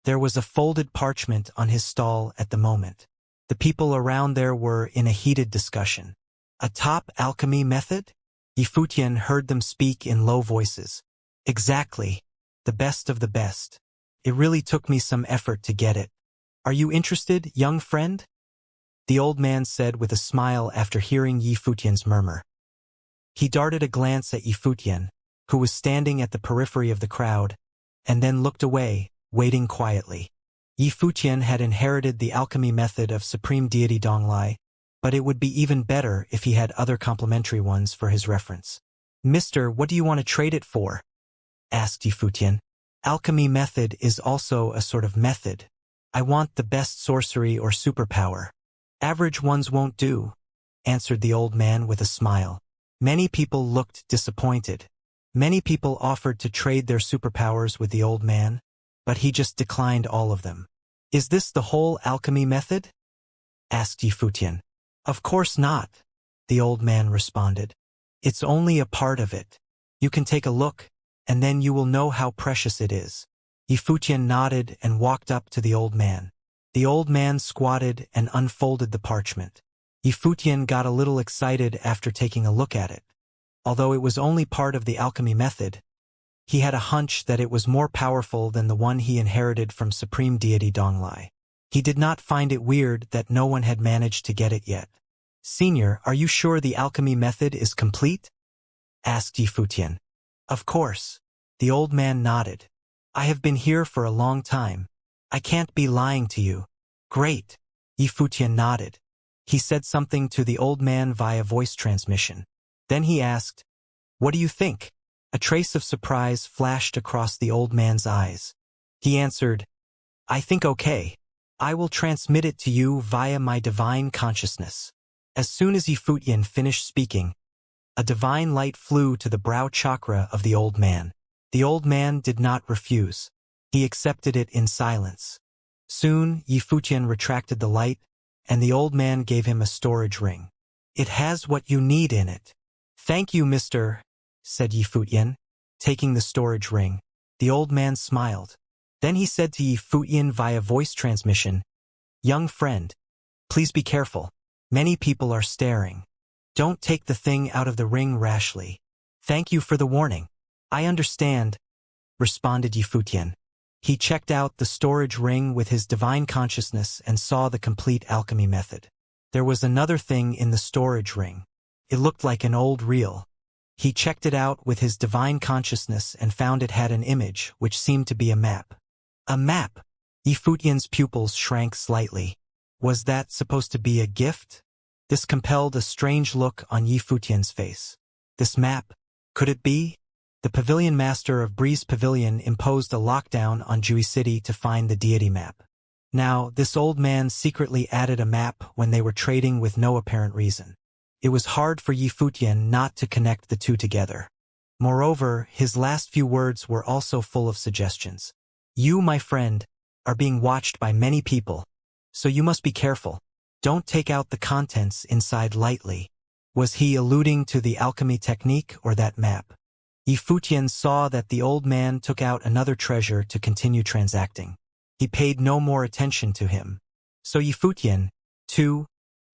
There was a folded parchment on his stall at the moment. The people around there were in a heated discussion. A top alchemy method? Yifutian heard them speak in low voices. Exactly. The best of the best. It really took me some effort to get it. Are you interested, young friend? The old man said with a smile after hearing Yifutian's murmur. He darted a glance at Yifutian, who was standing at the periphery of the crowd, and then looked away, waiting quietly. Yifutian had inherited the alchemy method of Supreme Deity Donglai, but it would be even better if he had other complementary ones for his reference. Mister, what do you want to trade it for? Asked Yifutian. Alchemy method is also a sort of method. I want the best sorcery or superpower. Average ones won't do, answered the old man with a smile. Many people looked disappointed. Many people offered to trade their superpowers with the old man, but he just declined all of them. Is this the whole alchemy method? Asked Yifutian. Of course not, the old man responded. It's only a part of it. You can take a look, and then you will know how precious it is. Yifutian nodded and walked up to the old man. The old man squatted and unfolded the parchment. Yifutian got a little excited after taking a look at it. Although it was only part of the alchemy method, he had a hunch that it was more powerful than the one he inherited from Supreme Deity Donglai. He did not find it weird that no one had managed to get it yet. Senior, are you sure the alchemy method is complete? Asked Yifutian. Of course. The old man nodded. I have been here for a long time. I can't be lying to you. Great. Yifutian nodded. He said something to the old man via voice transmission. Then he asked, What do you think? A trace of surprise flashed across the old man's eyes. He answered, I think okay. I will transmit it to you via my divine consciousness. As soon as Yifutian finished speaking, a divine light flew to the brow chakra of the old man. The old man did not refuse. He accepted it in silence. Soon, Yifutian retracted the light, and the old man gave him a storage ring. It has what you need in it. Thank you, mister, said Yifutian, taking the storage ring. The old man smiled. Then he said to Yifutian via voice transmission, Young friend, please be careful. Many people are staring. Don't take the thing out of the ring rashly. Thank you for the warning. I understand, responded Yifutian. He checked out the storage ring with his divine consciousness and saw the complete alchemy method. There was another thing in the storage ring. It looked like an old reel. He checked it out with his divine consciousness and found it had an image which seemed to be a map. A map! Yifutian's pupils shrank slightly. Was that supposed to be a gift? This compelled a strange look on Yifutian's face. This map, could it be? The pavilion master of Breeze Pavilion imposed a lockdown on Jui City to find the deity map. Now, this old man secretly added a map when they were trading with no apparent reason. It was hard for Yifutian not to connect the two together. Moreover, his last few words were also full of suggestions. You, my friend, are being watched by many people, so you must be careful. Don't take out the contents inside lightly. Was he alluding to the alchemy technique or that map? Yifutian saw that the old man took out another treasure to continue transacting. He paid no more attention to him. So Yifutian, too,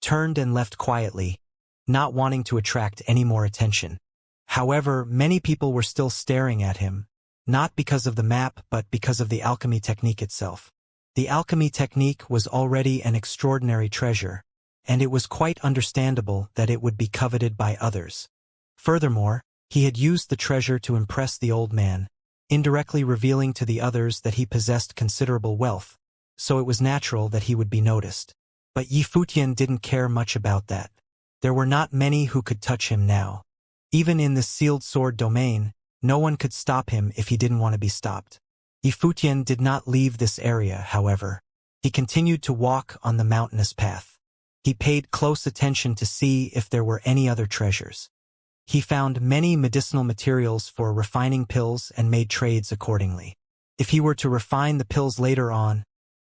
turned and left quietly, not wanting to attract any more attention. However, many people were still staring at him, not because of the map but because of the alchemy technique itself. The alchemy technique was already an extraordinary treasure, and it was quite understandable that it would be coveted by others. Furthermore, he had used the treasure to impress the old man, indirectly revealing to the others that he possessed considerable wealth, so it was natural that he would be noticed. But Yifutian didn't care much about that. There were not many who could touch him now. Even in this sealed sword domain, no one could stop him if he didn't want to be stopped. Yifutian did not leave this area, however. He continued to walk on the mountainous path. He paid close attention to see if there were any other treasures. He found many medicinal materials for refining pills and made trades accordingly. If he were to refine the pills later on,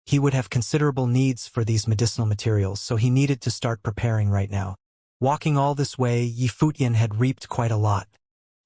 he would have considerable needs for these medicinal materials, so he needed to start preparing right now. Walking all this way, Yifutian had reaped quite a lot.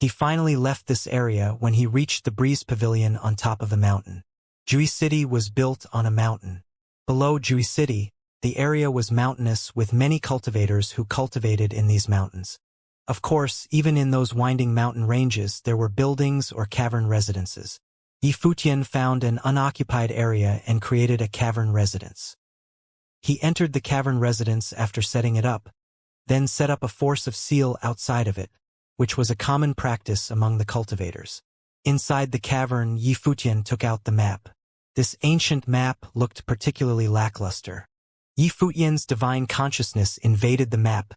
He finally left this area when he reached the Breeze Pavilion on top of a mountain. Jui City was built on a mountain. Below Jui City, The area was mountainous with many cultivators who cultivated in these mountains. Of course, even in those winding mountain ranges, there were buildings or cavern residences. Yifutian found an unoccupied area and created a cavern residence. He entered the cavern residence after setting it up, then set up a force of seal outside of it, which was a common practice among the cultivators. Inside the cavern, Yifutian took out the map. This ancient map looked particularly lackluster. Yifutian's divine consciousness invaded the map,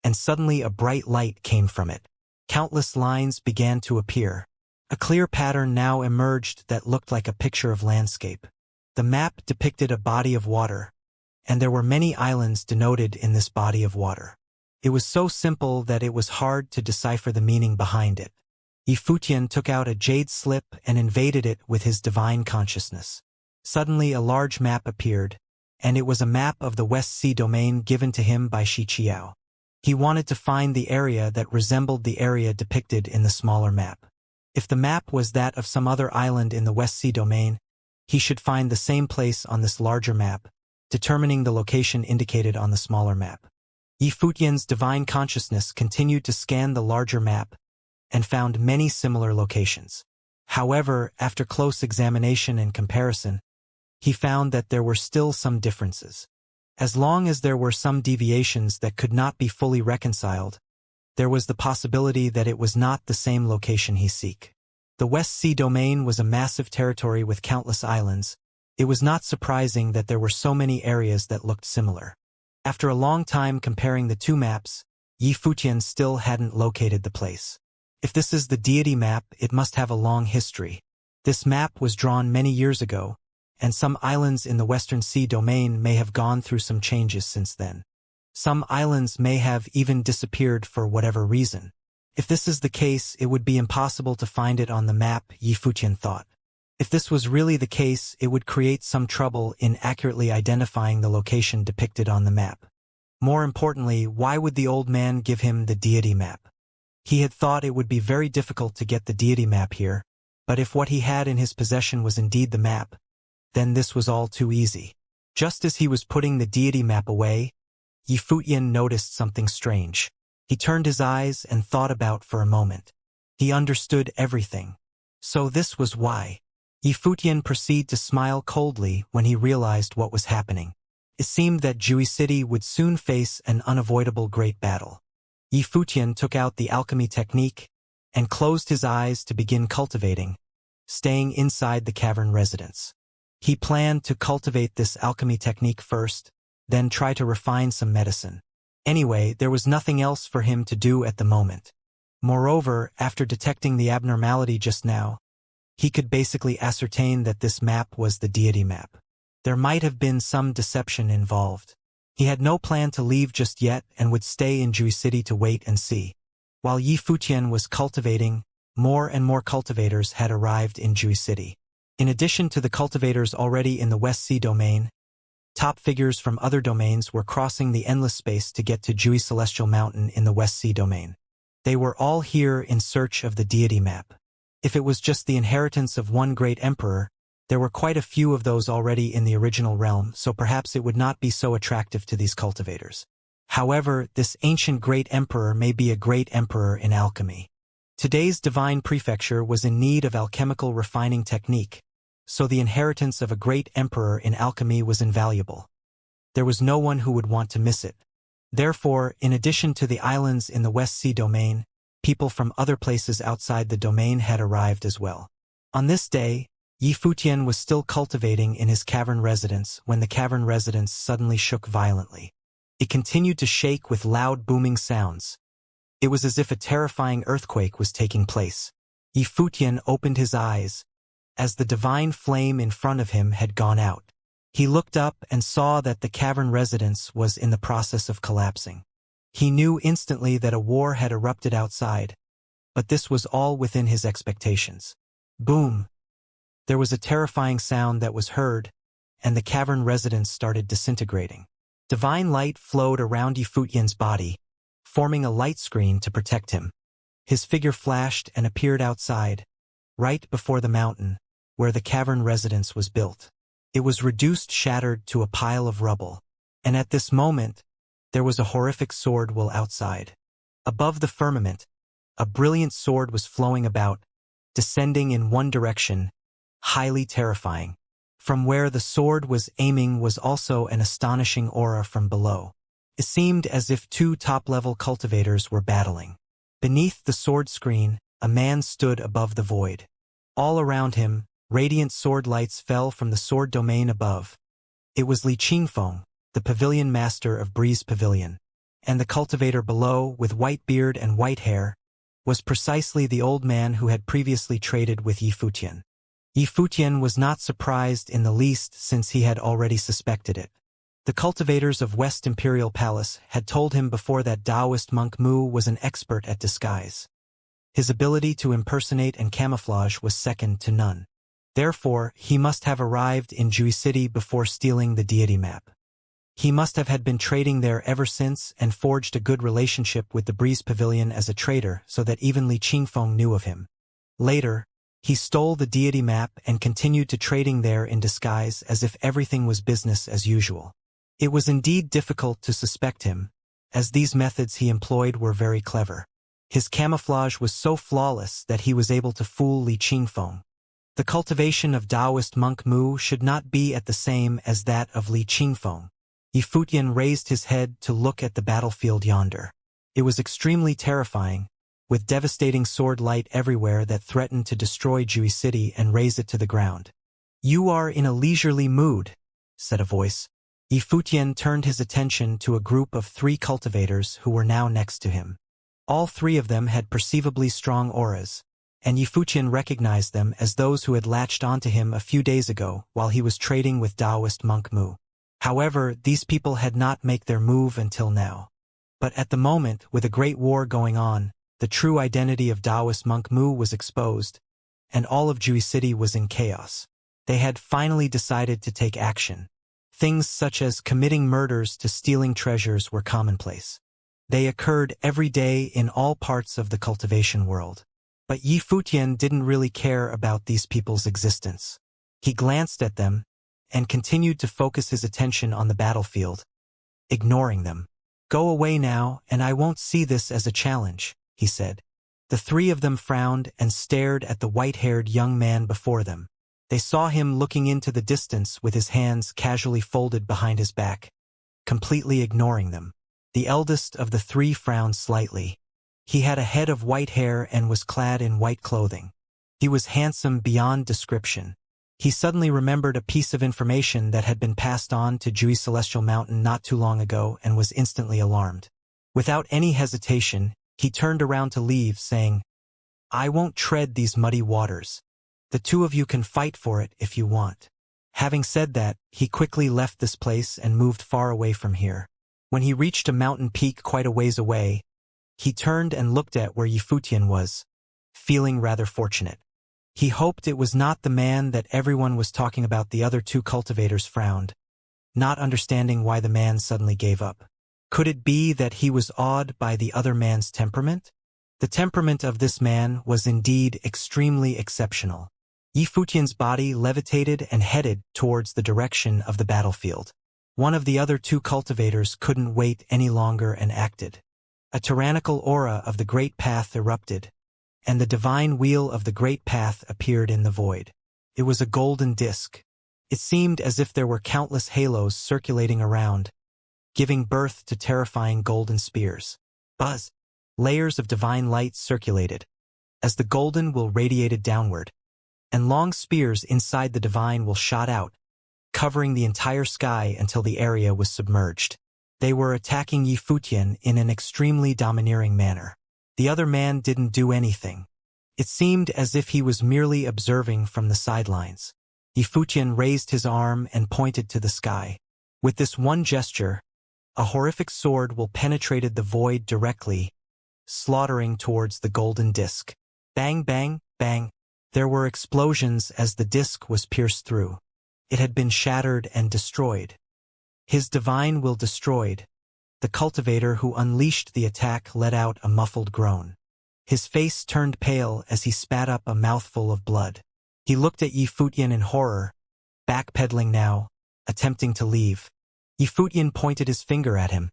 and suddenly a bright light came from it. Countless lines began to appear. A clear pattern now emerged that looked like a picture of landscape. The map depicted a body of water, and there were many islands denoted in this body of water. It was so simple that it was hard to decipher the meaning behind it. Yifutian took out a jade slip and invaded it with his divine consciousness. Suddenly a large map appeared, and it was a map of the West Sea domain given to him by Xianxia. He wanted to find the area that resembled the area depicted in the smaller map. If the map was that of some other island in the West Sea domain, he should find the same place on this larger map, determining the location indicated on the smaller map. Yifutian's divine consciousness continued to scan the larger map and found many similar locations. However, after close examination and comparison, he found that there were still some differences. As long as there were some deviations that could not be fully reconciled, there was the possibility that it was not the same location he sought. The West Sea domain was a massive territory with countless islands. It was not surprising that there were so many areas that looked similar. After a long time comparing the two maps, Yifutian still hadn't located the place. If this is the deity map, it must have a long history. This map was drawn many years ago, and some islands in the Western Sea domain may have gone through some changes since then. Some islands may have even disappeared for whatever reason. If this is the case, it would be impossible to find it on the map, Yifutian thought. If this was really the case, it would create some trouble in accurately identifying the location depicted on the map. More importantly, why would the old man give him the deity map? He had thought it would be very difficult to get the deity map here, but if what he had in his possession was indeed the map, then this was all too easy. Just as he was putting the deity map away, Yifutian noticed something strange. He turned his eyes and thought about for a moment. He understood everything. So this was why. Yifutian proceeded to smile coldly when he realized what was happening. It seemed that Jui City would soon face an unavoidable great battle. Yifutian took out the alchemy technique and closed his eyes to begin cultivating, staying inside the cavern residence. He planned to cultivate this alchemy technique first, then try to refine some medicine. Anyway, there was nothing else for him to do at the moment. Moreover, after detecting the abnormality just now, he could basically ascertain that this map was the deity map. There might have been some deception involved. He had no plan to leave just yet and would stay in Jui City to wait and see. While Yifutian was cultivating, more and more cultivators had arrived in Jui City. In addition to the cultivators already in the West Sea domain, top figures from other domains were crossing the endless space to get to Jui Celestial Mountain in the West Sea domain. They were all here in search of the deity map. If it was just the inheritance of one great emperor, there were quite a few of those already in the original realm, so perhaps it would not be so attractive to these cultivators. However, this ancient great emperor may be a great emperor in alchemy. Today's divine prefecture was in need of alchemical refining technique, so the inheritance of a great emperor in alchemy was invaluable. There was no one who would want to miss it. Therefore, in addition to the islands in the West Sea domain, people from other places outside the domain had arrived as well. On this day, Yifutian was still cultivating in his cavern residence when the cavern residence suddenly shook violently. It continued to shake with loud booming sounds. It was as if a terrifying earthquake was taking place. Yifutian opened his eyes, as the divine flame in front of him had gone out. He looked up and saw that the cavern residence was in the process of collapsing. He knew instantly that a war had erupted outside, but this was all within his expectations. Boom! There was a terrifying sound that was heard, and the cavern residence started disintegrating. Divine light flowed around Yifutian's body, forming a light screen to protect him. His figure flashed and appeared outside, right before the mountain, where the cavern residence was built. It was reduced, shattered to a pile of rubble. And at this moment, there was a horrific sword will outside. Above the firmament, a brilliant sword was flowing about, descending in one direction, highly terrifying. From where the sword was aiming was also an astonishing aura from below. It seemed as if two top-level cultivators were battling. Beneath the sword screen, a man stood above the void. All around him, radiant sword lights fell from the sword domain above. It was Li Qingfeng, the pavilion master of Breeze Pavilion. And the cultivator below, with white beard and white hair, was precisely the old man who had previously traded with Yi Futian. Yi Futian was not surprised in the least since he had already suspected it. The cultivators of West Imperial Palace had told him before that Taoist monk Mu was an expert at disguise. His ability to impersonate and camouflage was second to none. Therefore, he must have arrived in Jui City before stealing the deity map. He must have had been trading there ever since and forged a good relationship with the Breeze Pavilion as a trader so that even Li Qingfeng knew of him. Later, he stole the deity map and continued to trading there in disguise as if everything was business as usual. It was indeed difficult to suspect him, as these methods he employed were very clever. His camouflage was so flawless that he was able to fool Li Qingfeng. The cultivation of Taoist monk Mu should not be at the same as that of Li Qingfeng. Yi Futian raised his head to look at the battlefield yonder. It was extremely terrifying, with devastating sword light everywhere that threatened to destroy Jui City and raze it to the ground. "You are in a leisurely mood," said a voice. Yi Futian turned his attention to a group of 3 cultivators who were now next to him. All 3 of them had perceivably strong auras, and Yi Futian recognized them as those who had latched onto him a few days ago while he was trading with Taoist monk Mu. However, these people had not made their move until now. But at the moment, with a great war going on, the true identity of Taoist monk Mu was exposed, and all of Jui City was in chaos. They had finally decided to take action. Things such as committing murders to stealing treasures were commonplace. They occurred every day in all parts of the cultivation world. But Yi Futian didn't really care about these people's existence. He glanced at them and continued to focus his attention on the battlefield, ignoring them. "Go away now, and I won't see this as a challenge," he said. The 3 of them frowned and stared at the white-haired young man before them. They saw him looking into the distance with his hands casually folded behind his back, completely ignoring them. The eldest of the 3 frowned slightly. He had a head of white hair and was clad in white clothing. He was handsome beyond description. He suddenly remembered a piece of information that had been passed on to Jui Celestial Mountain not too long ago and was instantly alarmed. Without any hesitation, he turned around to leave, saying, "I won't tread these muddy waters. The 2 of you can fight for it if you want." Having said that, he quickly left this place and moved far away from here. When he reached a mountain peak quite a ways away, he turned and looked at where Yi Futian was, feeling rather fortunate. He hoped it was not the man that everyone was talking about. The other 2 cultivators frowned, not understanding why the man suddenly gave up. Could it be that he was awed by the other man's temperament? The temperament of this man was indeed extremely exceptional. Yi Futian's body levitated and headed towards the direction of the battlefield. One of the other 2 cultivators couldn't wait any longer and acted. A tyrannical aura of the Great Path erupted, and the divine wheel of the Great Path appeared in the void. It was a golden disk. It seemed as if there were countless halos circulating around, giving birth to terrifying golden spears. Buzz! Layers of divine light circulated, as the golden will radiated downward, and long spears inside the divine will shot out, covering the entire sky until the area was submerged. They were attacking Yi Futian in an extremely domineering manner. The other man didn't do anything. It seemed as if he was merely observing from the sidelines. Yi Futian raised his arm and pointed to the sky. With this one gesture, a horrific sword will penetrated the void directly, slaughtering towards the golden disk. Bang, bang, bang. There were explosions as the disk was pierced through. It had been shattered and destroyed. His divine will destroyed. The cultivator who unleashed the attack let out a muffled groan. His face turned pale as he spat up a mouthful of blood. He looked at Yi Futian in horror, backpedaling now, attempting to leave. Yifutian pointed his finger at him.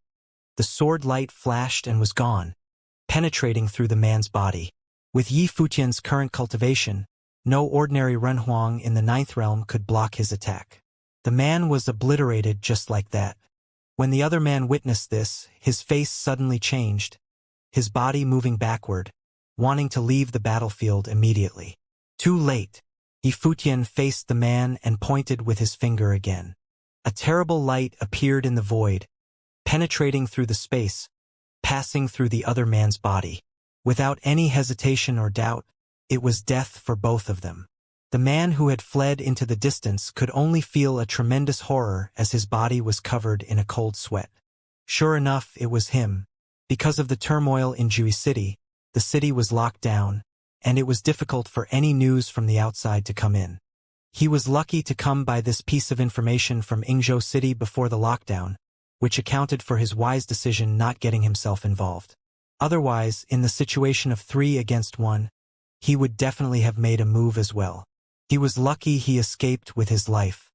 The sword light flashed and was gone, penetrating through the man's body. With Yifutian's current cultivation, no ordinary Renhuang in the ninth realm could block his attack. The man was obliterated just like that. When the other man witnessed this, his face suddenly changed, his body moving backward, wanting to leave the battlefield immediately. Too late. Yifutian faced the man and pointed with his finger again. A terrible light appeared in the void, penetrating through the space, passing through the other man's body. Without any hesitation or doubt, it was death for both of them. The man who had fled into the distance could only feel a tremendous horror as his body was covered in a cold sweat. Sure enough, it was him. Because of the turmoil in Jui City, the city was locked down, and it was difficult for any news from the outside to come in. He was lucky to come by this piece of information from Ingzhou City before the lockdown, which accounted for his wise decision not getting himself involved. Otherwise, in the situation of 3 against 1, he would definitely have made a move as well. He was lucky he escaped with his life.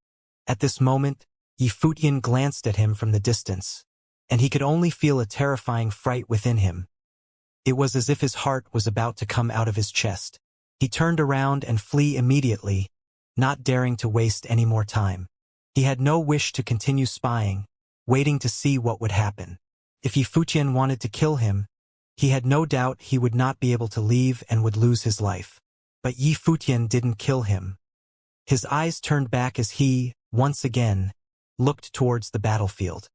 At this moment, Yifutian glanced at him from the distance, and he could only feel a terrifying fright within him. It was as if his heart was about to come out of his chest. He turned around and flee immediately, not daring to waste any more time. He had no wish to continue spying, waiting to see what would happen. If Yifutian wanted to kill him, he had no doubt he would not be able to leave and would lose his life. But Yifutian didn't kill him. His eyes turned back as he, once again, looked towards the battlefield.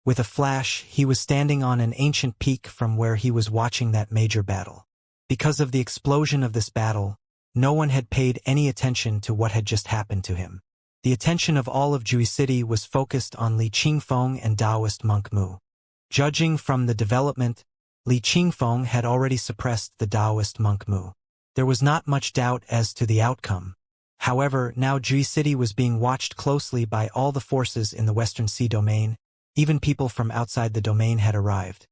With a flash, he was standing on an ancient peak from where he was watching that major battle. Because of the explosion of this battle, no one had paid any attention to what had just happened to him. The attention of all of Jui City was focused on Li Qingfeng and Taoist monk Mu. Judging from the development, Li Qingfeng had already suppressed the Taoist monk Mu. There was not much doubt as to the outcome. However, now Jui City was being watched closely by all the forces in the Western Sea domain. Even people from outside the domain had arrived.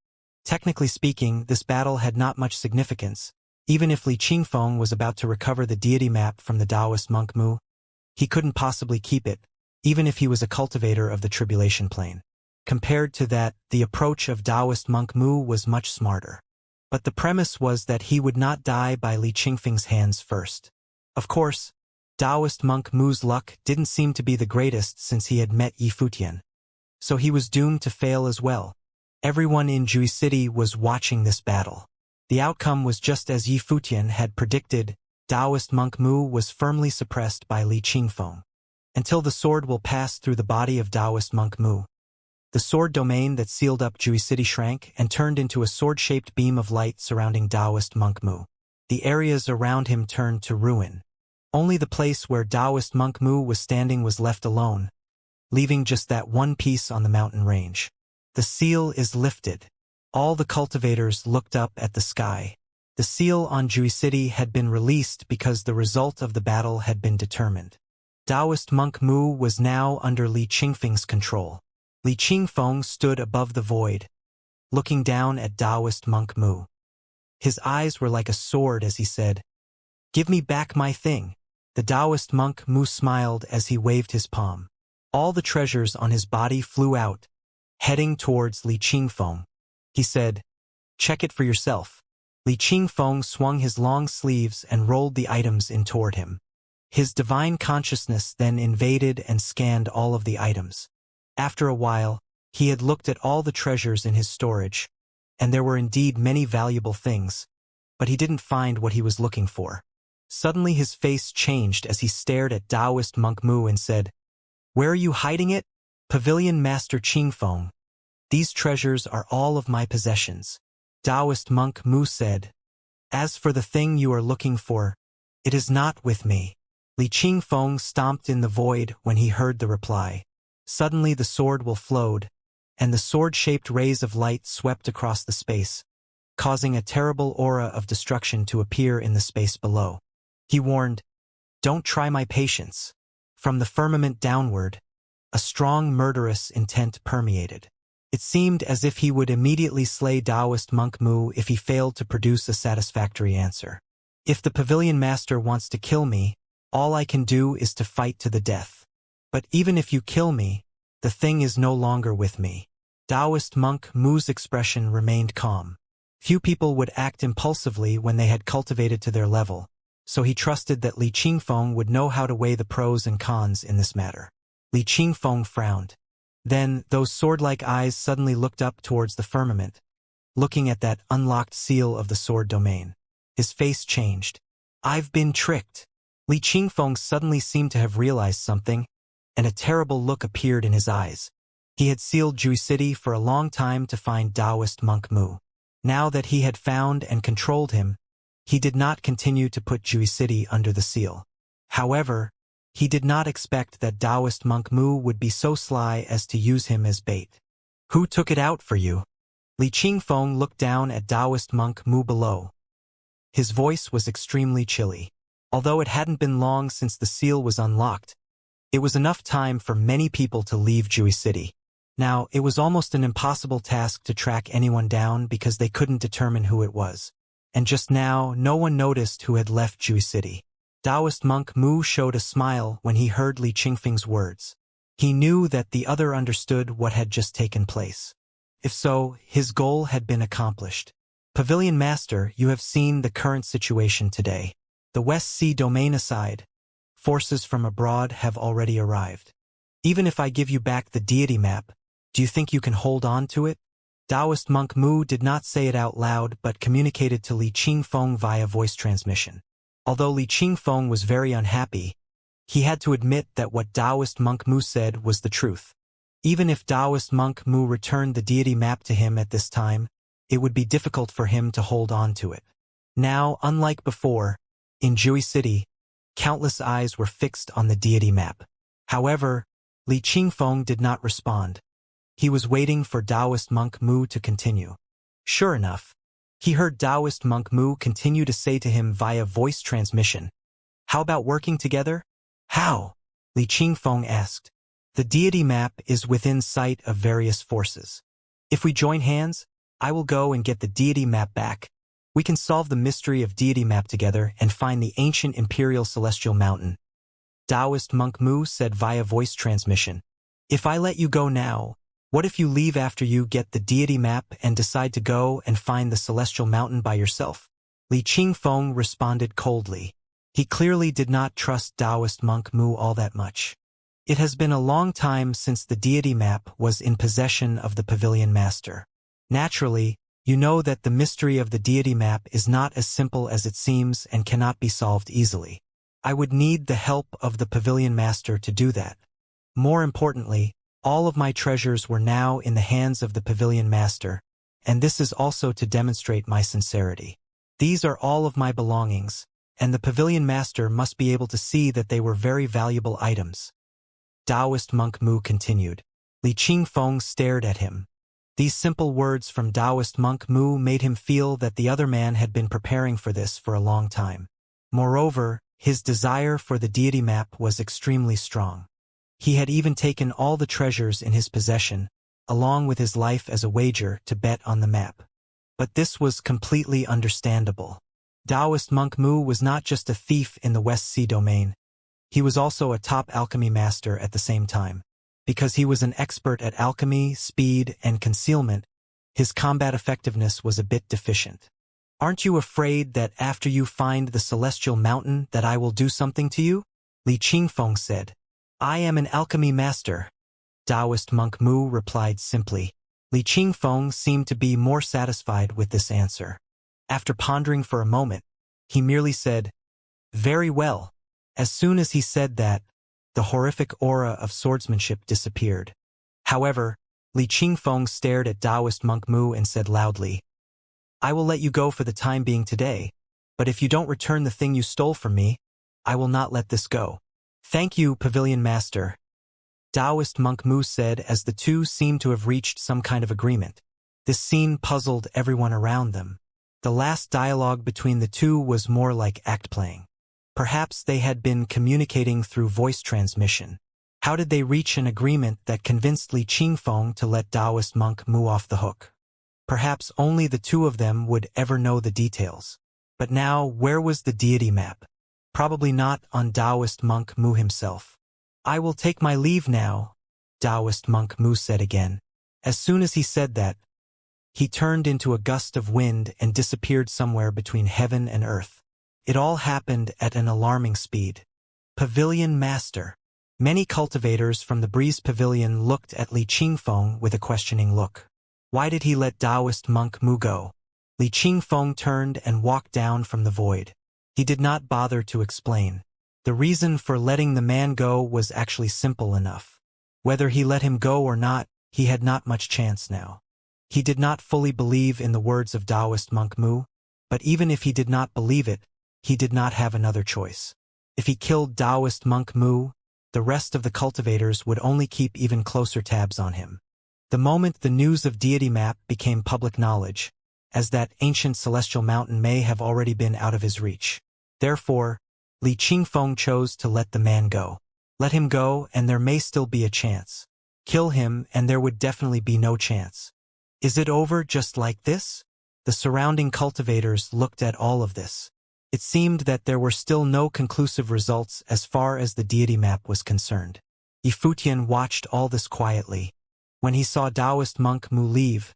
Technically speaking, this battle had not much significance. Even if Li Qingfeng was about to recover the deity map from the Taoist monk Mu, he couldn't possibly keep it, even if he was a cultivator of the tribulation plane. Compared to that, the approach of Taoist monk Mu was much smarter. But the premise was that he would not die by Li Qingfeng's hands first. Of course, Taoist monk Mu's luck didn't seem to be the greatest since he had met Yifutian. So he was doomed to fail as well. Everyone in Jui City was watching this battle. The outcome was just as Yifutian had predicted. Taoist monk Mu was firmly suppressed by Li Qingfeng. Until the sword will pass through the body of Taoist monk Mu. The sword domain that sealed up Jui City shrank and turned into a sword-shaped beam of light surrounding Taoist monk Mu. The areas around him turned to ruin. Only the place where Taoist monk Mu was standing was left alone, leaving just that one piece on the mountain range. The seal is lifted. All the cultivators looked up at the sky. The seal on Jui City had been released because the result of the battle had been determined. Taoist monk Mu was now under Li Qingfeng's control. Li Qingfeng stood above the void, looking down at Taoist monk Mu. His eyes were like a sword as he said, "Give me back my thing." The Taoist monk Mu smiled as he waved his palm. All the treasures on his body flew out, heading towards Li Qingfeng. He said, "Check it for yourself." Li Qingfeng swung his long sleeves and rolled the items in toward him. His divine consciousness then invaded and scanned all of the items. After a while, he had looked at all the treasures in his storage, and there were indeed many valuable things, but he didn't find what he was looking for. Suddenly his face changed as he stared at Taoist monk Mu and said, "Where are you hiding it?" "Pavilion Master Qingfeng. These treasures are all of my possessions." Taoist monk Mu said, "As for the thing you are looking for, it is not with me." Li Qingfeng stomped in the void when he heard the reply. Suddenly the sword will flowed, and the sword-shaped rays of light swept across the space, causing a terrible aura of destruction to appear in the space below. He warned, "Don't try my patience." From the firmament downward, a strong murderous intent permeated. It seemed as if he would immediately slay Taoist monk Mu if he failed to produce a satisfactory answer. "If the pavilion master wants to kill me, all I can do is to fight to the death. But even if you kill me, The thing is no longer with me. Taoist monk Mu's expression remained calm. Few people would act impulsively when they had cultivated to their level, so he trusted that Li Qingfeng would know how to weigh the pros and cons in this matter. Li Qingfeng frowned. Then, those sword-like eyes suddenly looked up towards the firmament, looking at that unlocked seal of the sword domain. His face changed. I've been tricked. Li Qingfeng suddenly seemed to have realized something, and a terrible look appeared in his eyes. He had sealed Jui City for a long time to find Taoist monk Mu. Now that he had found and controlled him, he did not continue to put Jui City under the seal. However, he did not expect that Taoist monk Mu would be so sly as to use him as bait. Who took it out for you? Li Qingfeng looked down at Taoist monk Mu below. His voice was extremely chilly. Although it hadn't been long since the seal was unlocked, it was enough time for many people to leave Jui City. Now, it was almost an impossible task to track anyone down because they couldn't determine who it was. And just now, no one noticed who had left Jui City. Taoist monk Mu showed a smile when he heard Li Qingfeng's words. He knew that the other understood what had just taken place. If so, his goal had been accomplished. Pavilion Master, you have seen the current situation today. The West Sea domain aside, forces from abroad have already arrived. Even if I give you back the deity map, do you think you can hold on to it? Taoist monk Mu did not say it out loud but communicated to Li Qingfeng via voice transmission. Although Li Qingfeng was very unhappy, he had to admit that what Taoist monk Mu said was the truth. Even if Taoist monk Mu returned the deity map to him at this time, it would be difficult for him to hold on to it. Now, unlike before, in Jui City, countless eyes were fixed on the deity map. However, Li Qingfeng did not respond. He was waiting for Taoist monk Mu to continue. Sure enough, he heard Taoist monk Mu continue to say to him via voice transmission, "How about working together?" "How?" Li Qingfeng asked. "The deity map is within sight of various forces. If we join hands, I will go and get the deity map back. We can solve the mystery of deity map together and find the ancient imperial celestial mountain." Taoist monk Mu said via voice transmission, "If I let you go now, what if you leave after you get the deity map and decide to go and find the celestial mountain by yourself?" Li Qingfeng responded coldly. He clearly did not trust Taoist monk Mu all that much. It has been a long time since the deity map was in possession of the Pavilion Master. Naturally, you know that the mystery of the deity map is not as simple as it seems and cannot be solved easily. I would need the help of the Pavilion Master to do that. More importantly, all of my treasures were now in the hands of the Pavilion Master, and this is also to demonstrate my sincerity. These are all of my belongings, and the Pavilion Master must be able to see that they were very valuable items. Taoist monk Mu continued. Li Qingfeng stared at him. These simple words from Taoist monk Mu made him feel that the other man had been preparing for this for a long time. Moreover, his desire for the deity map was extremely strong. He had even taken all the treasures in his possession, along with his life as a wager, to bet on the map. But this was completely understandable. Taoist monk Mu was not just a thief in the West Sea domain. He was also a top alchemy master at the same time. Because he was an expert at alchemy, speed, and concealment, his combat effectiveness was a bit deficient. "Aren't you afraid that after you find the celestial mountain that I will do something to you?" Li Qingfeng said. "I am an alchemy master." Taoist monk Mu replied simply. Li Qingfeng seemed to be more satisfied with this answer. After pondering for a moment, he merely said, "Very well." As soon as he said that, the horrific aura of swordsmanship disappeared. However, Li Qingfeng stared at Taoist monk Mu and said loudly, "I will let you go for the time being today, but if you don't return the thing you stole from me, I will not let this go." "Thank you, Pavilion Master," Taoist monk Mu said as the two seemed to have reached some kind of agreement. This scene puzzled everyone around them. The last dialogue between the two was more like act playing. Perhaps they had been communicating through voice transmission. How did they reach an agreement that convinced Li Qingfeng to let Taoist monk Mu off the hook? Perhaps only the two of them would ever know the details. But now, where was the deity map? Probably not on Taoist monk Mu himself. "I will take my leave now," Taoist monk Mu said again. As soon as he said that, he turned into a gust of wind and disappeared somewhere between heaven and earth. It all happened at an alarming speed. Pavilion Master. Many cultivators from the Breeze Pavilion looked at Li Qingfeng with a questioning look. Why did he let Taoist monk Mu go? Li Qingfeng turned and walked down from the void. He did not bother to explain. The reason for letting the man go was actually simple enough. Whether he let him go or not, he had not much chance now. He did not fully believe in the words of Taoist monk Mu, but even if he did not believe it, he did not have another choice. If he killed Taoist monk Mu, the rest of the cultivators would only keep even closer tabs on him. The moment the news of Deity Map became public knowledge, as that ancient celestial mountain may have already been out of his reach. Therefore, Li Qingfeng chose to let the man go. Let him go and there may still be a chance. Kill him and there would definitely be no chance. Is it over just like this? The surrounding cultivators looked at all of this. It seemed that there were still no conclusive results as far as the deity map was concerned. Yifutian watched all this quietly. When he saw Taoist monk Mu leave,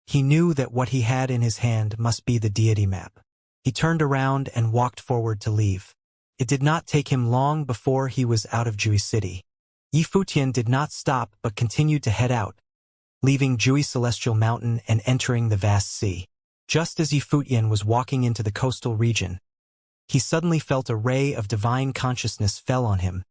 he knew that what he had in his hand must be the deity map. He turned around and walked forward to leave. It did not take him long before he was out of Jui City. Yifutian did not stop but continued to head out, leaving Jui Celestial Mountain and entering the vast sea. Just as Yifutian was walking into the coastal region, he suddenly felt a ray of divine consciousness fell on him,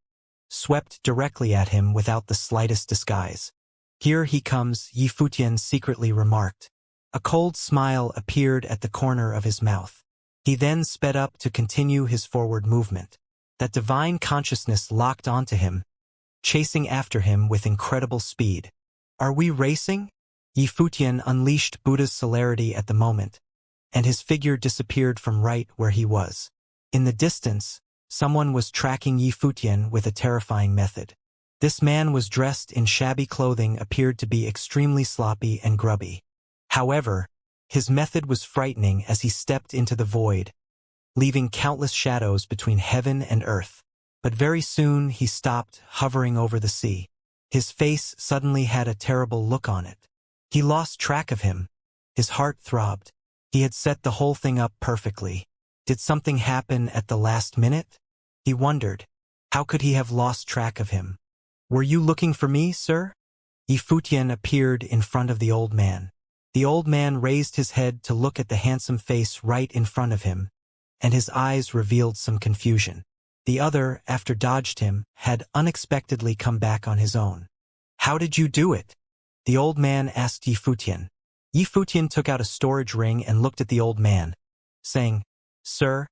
swept directly at him without the slightest disguise. Here he comes, Yifutian secretly remarked. A cold smile appeared at the corner of his mouth. He then sped up to continue his forward movement. That divine consciousness locked onto him, chasing after him with incredible speed. Are we racing? Yifutian unleashed Buddha's celerity at the moment, and his figure disappeared from right where he was. In the distance, someone was tracking Yifutian with a terrifying method. This man was dressed in shabby clothing, appeared to be extremely sloppy and grubby. However, his method was frightening as he stepped into the void, leaving countless shadows between heaven and earth. But very soon he stopped, hovering over the sea. His face suddenly had a terrible look on it. He lost track of him. His heart throbbed. He had set the whole thing up perfectly. Did something happen at the last minute? He wondered. How could he have lost track of him? Were you looking for me, sir? Yifutian appeared in front of the old man. The old man raised his head to look at the handsome face right in front of him, and his eyes revealed some confusion. The other, after dodged him, had unexpectedly come back on his own. How did you do it? The old man asked Yifutian. Yifutian took out a storage ring and looked at the old man, saying, Sir,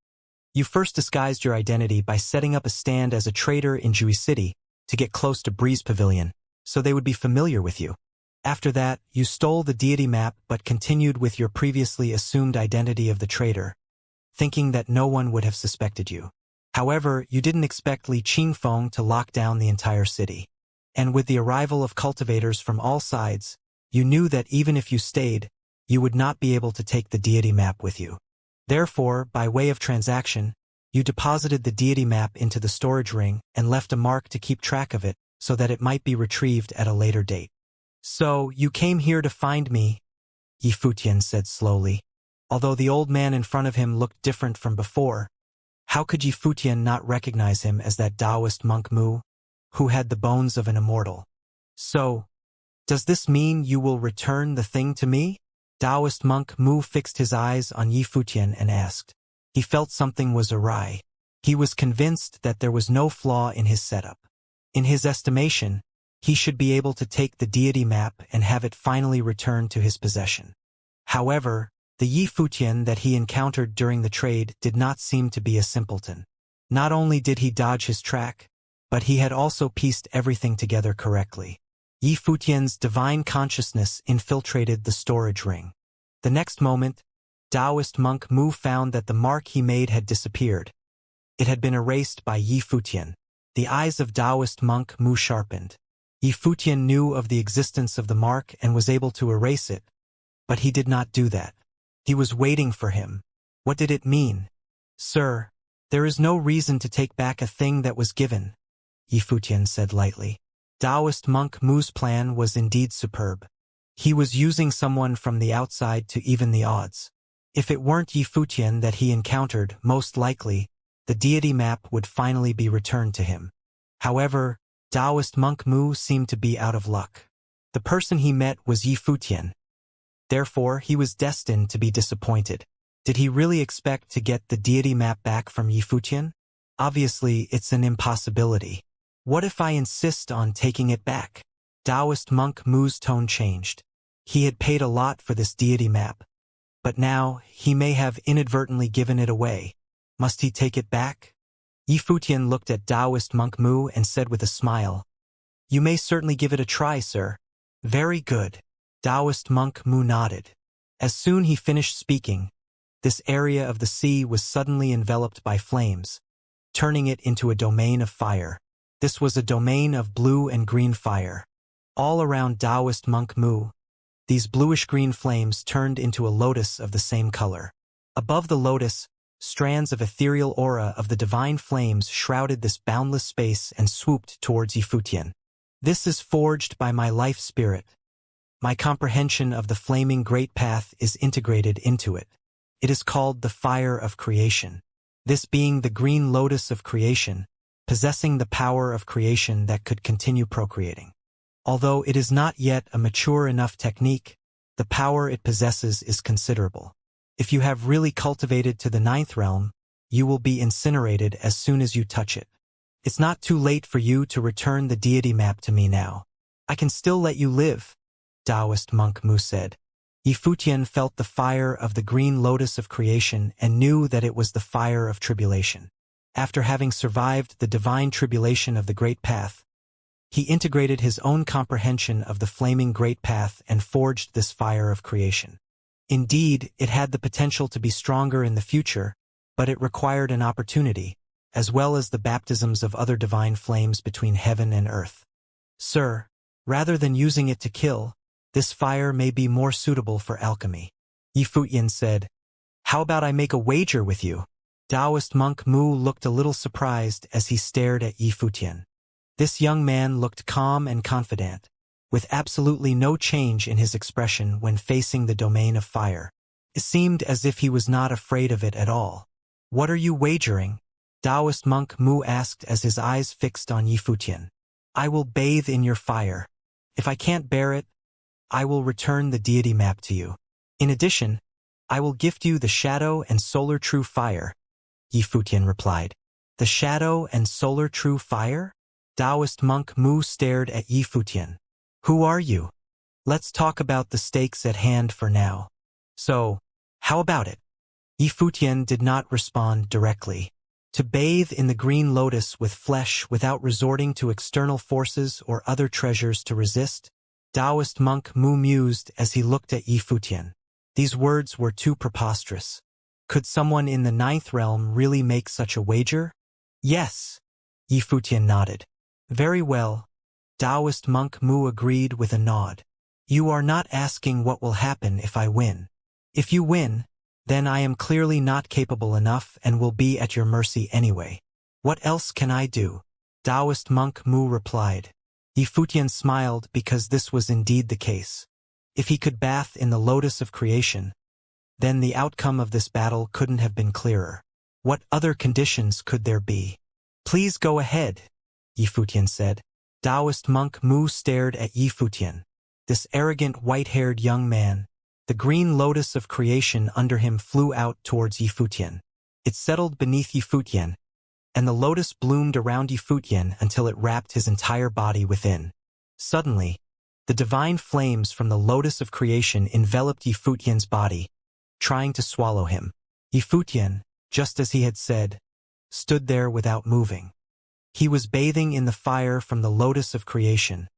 you first disguised your identity by setting up a stand as a trader in Jui City to get close to Breeze Pavilion, so they would be familiar with you. After that, you stole the deity map but continued with your previously assumed identity of the trader, thinking that no one would have suspected you. However, you didn't expect Li Qingfeng to lock down the entire city. And with the arrival of cultivators from all sides, you knew that even if you stayed, you would not be able to take the deity map with you. Therefore, by way of transaction, you deposited the deity map into the storage ring and left a mark to keep track of it so that it might be retrieved at a later date. So, you came here to find me, Yifutian said slowly. Although the old man in front of him looked different from before, how could Yifutian not recognize him as that Taoist monk Mu, who had the bones of an immortal? So, does this mean you will return the thing to me? Taoist monk Mu fixed his eyes on Yifutian and asked. He felt something was awry. He was convinced that there was no flaw in his setup. In his estimation, he should be able to take the deity map and have it finally returned to his possession. However, the Yifutian that he encountered during the trade did not seem to be a simpleton. Not only did he dodge his track, but he had also pieced everything together correctly. Yifutian's divine consciousness infiltrated the storage ring. The next moment, Taoist monk Mu found that the mark he made had disappeared. It had been erased by Yifutian. The eyes of Taoist monk Mu sharpened. Yifutian knew of the existence of the mark and was able to erase it, but he did not do that. He was waiting for him. What did it mean? Sir, there is no reason to take back a thing that was given, Yifutian said lightly. Taoist monk Mu's plan was indeed superb. He was using someone from the outside to even the odds. If it weren't Yifutian that he encountered, most likely, the deity map would finally be returned to him. However, Taoist monk Mu seemed to be out of luck. The person he met was Yifutian. Therefore, he was destined to be disappointed. Did he really expect to get the deity map back from Yifutian? Obviously, it's an impossibility. What if I insist on taking it back? Taoist monk Mu's tone changed. He had paid a lot for this deity map. But now, he may have inadvertently given it away. Must he take it back? Yifutian looked at Taoist monk Mu and said with a smile, "You may certainly give it a try, sir." "Very good." Taoist monk Mu nodded. As soon he finished speaking, this area of the sea was suddenly enveloped by flames, turning it into a domain of fire. This was a domain of blue and green fire. All around Taoist monk Mu, these bluish-green flames turned into a lotus of the same color. Above the lotus, strands of ethereal aura of the divine flames shrouded this boundless space and swooped towards Yifutian. "This is forged by my life spirit. My comprehension of the flaming great path is integrated into it. It is called the fire of creation. This being the green lotus of creation, possessing the power of creation that could continue procreating. Although it is not yet a mature enough technique, the power it possesses is considerable. If you have really cultivated to the 9th realm, you will be incinerated as soon as you touch it. It's not too late for you to return the deity map to me now. I can still let you live," Taoist monk Mu said. Yifutian felt the fire of the green lotus of creation and knew that it was the fire of tribulation. After having survived the divine tribulation of the great path, he integrated his own comprehension of the flaming great path and forged this fire of creation. Indeed, it had the potential to be stronger in the future, but it required an opportunity, as well as the baptisms of other divine flames between heaven and earth. "Sir, rather than using it to kill, this fire may be more suitable for alchemy," Yifutian said. "How about I make a wager with you?" Taoist monk Mu looked a little surprised as he stared at Yifutian. This young man looked calm and confident, with absolutely no change in his expression when facing the domain of fire. It seemed as if he was not afraid of it at all. "What are you wagering?" Taoist monk Mu asked as his eyes fixed on Yifutian. "I will bathe in your fire. If I can't bear it, I will return the deity map to you. In addition, I will gift you the shadow and solar true fire," Yifutian replied. "The shadow and solar true fire?" Taoist monk Mu stared at Yifutian. "Who are you? Let's talk about the stakes at hand for now. So, how about it?" Yifutian did not respond directly. To bathe in the green lotus with flesh without resorting to external forces or other treasures to resist? Taoist monk Mu mused as he looked at Yifutian. These words were too preposterous. Could someone in the 9th realm really make such a wager? "Yes," Yifutian nodded. "Very well," Taoist monk Mu agreed with a nod. "You are not asking what will happen if I win. If you win, then I am clearly not capable enough and will be at your mercy anyway. What else can I do?" Taoist monk Mu replied. Yifutian smiled because this was indeed the case. If he could bath in the lotus of creation, then the outcome of this battle couldn't have been clearer. What other conditions could there be? "Please go ahead," Yifutian said. Taoist monk Mu stared at Yifutian. This arrogant white-haired young man, the green lotus of creation under him flew out towards Yifutian. It settled beneath Yifutian, and the lotus bloomed around Yifutian until it wrapped his entire body within. Suddenly, the divine flames from the lotus of creation enveloped Yifutian's body, trying to swallow him. Yifutian, just as he had said, stood there without moving. He was bathing in the fire from the lotus of creation,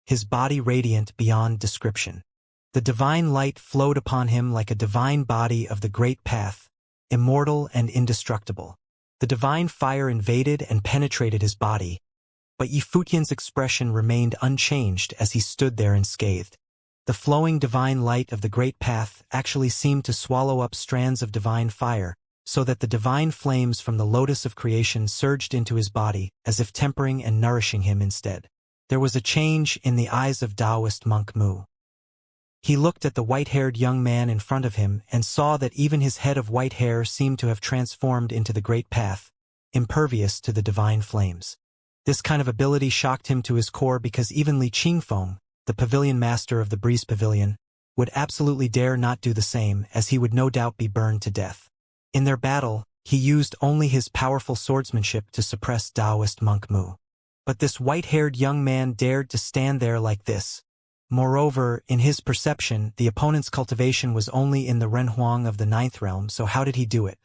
his body radiant beyond description. The divine light flowed upon him like a divine body of the great path, immortal and indestructible. The divine fire invaded and penetrated his body, but Yifutian's expression remained unchanged as he stood there unscathed. The flowing divine light of the great path actually seemed to swallow up strands of divine fire, so that the divine flames from the lotus of creation surged into his body, as if tempering and nourishing him instead. There was a change in the eyes of Taoist monk Mu. He looked at the white-haired young man in front of him and saw that even his head of white hair seemed to have transformed into the great path, impervious to the divine flames. This kind of ability shocked him to his core because even Li Qingfeng, the pavilion master of the Breeze Pavilion, would absolutely dare not do the same, as he would no doubt be burned to death. In their battle, he used only his powerful swordsmanship to suppress Taoist monk Mu. But this white-haired young man dared to stand there like this. Moreover, in his perception, the opponent's cultivation was only in the Renhuang of the ninth realm, so how did he do it?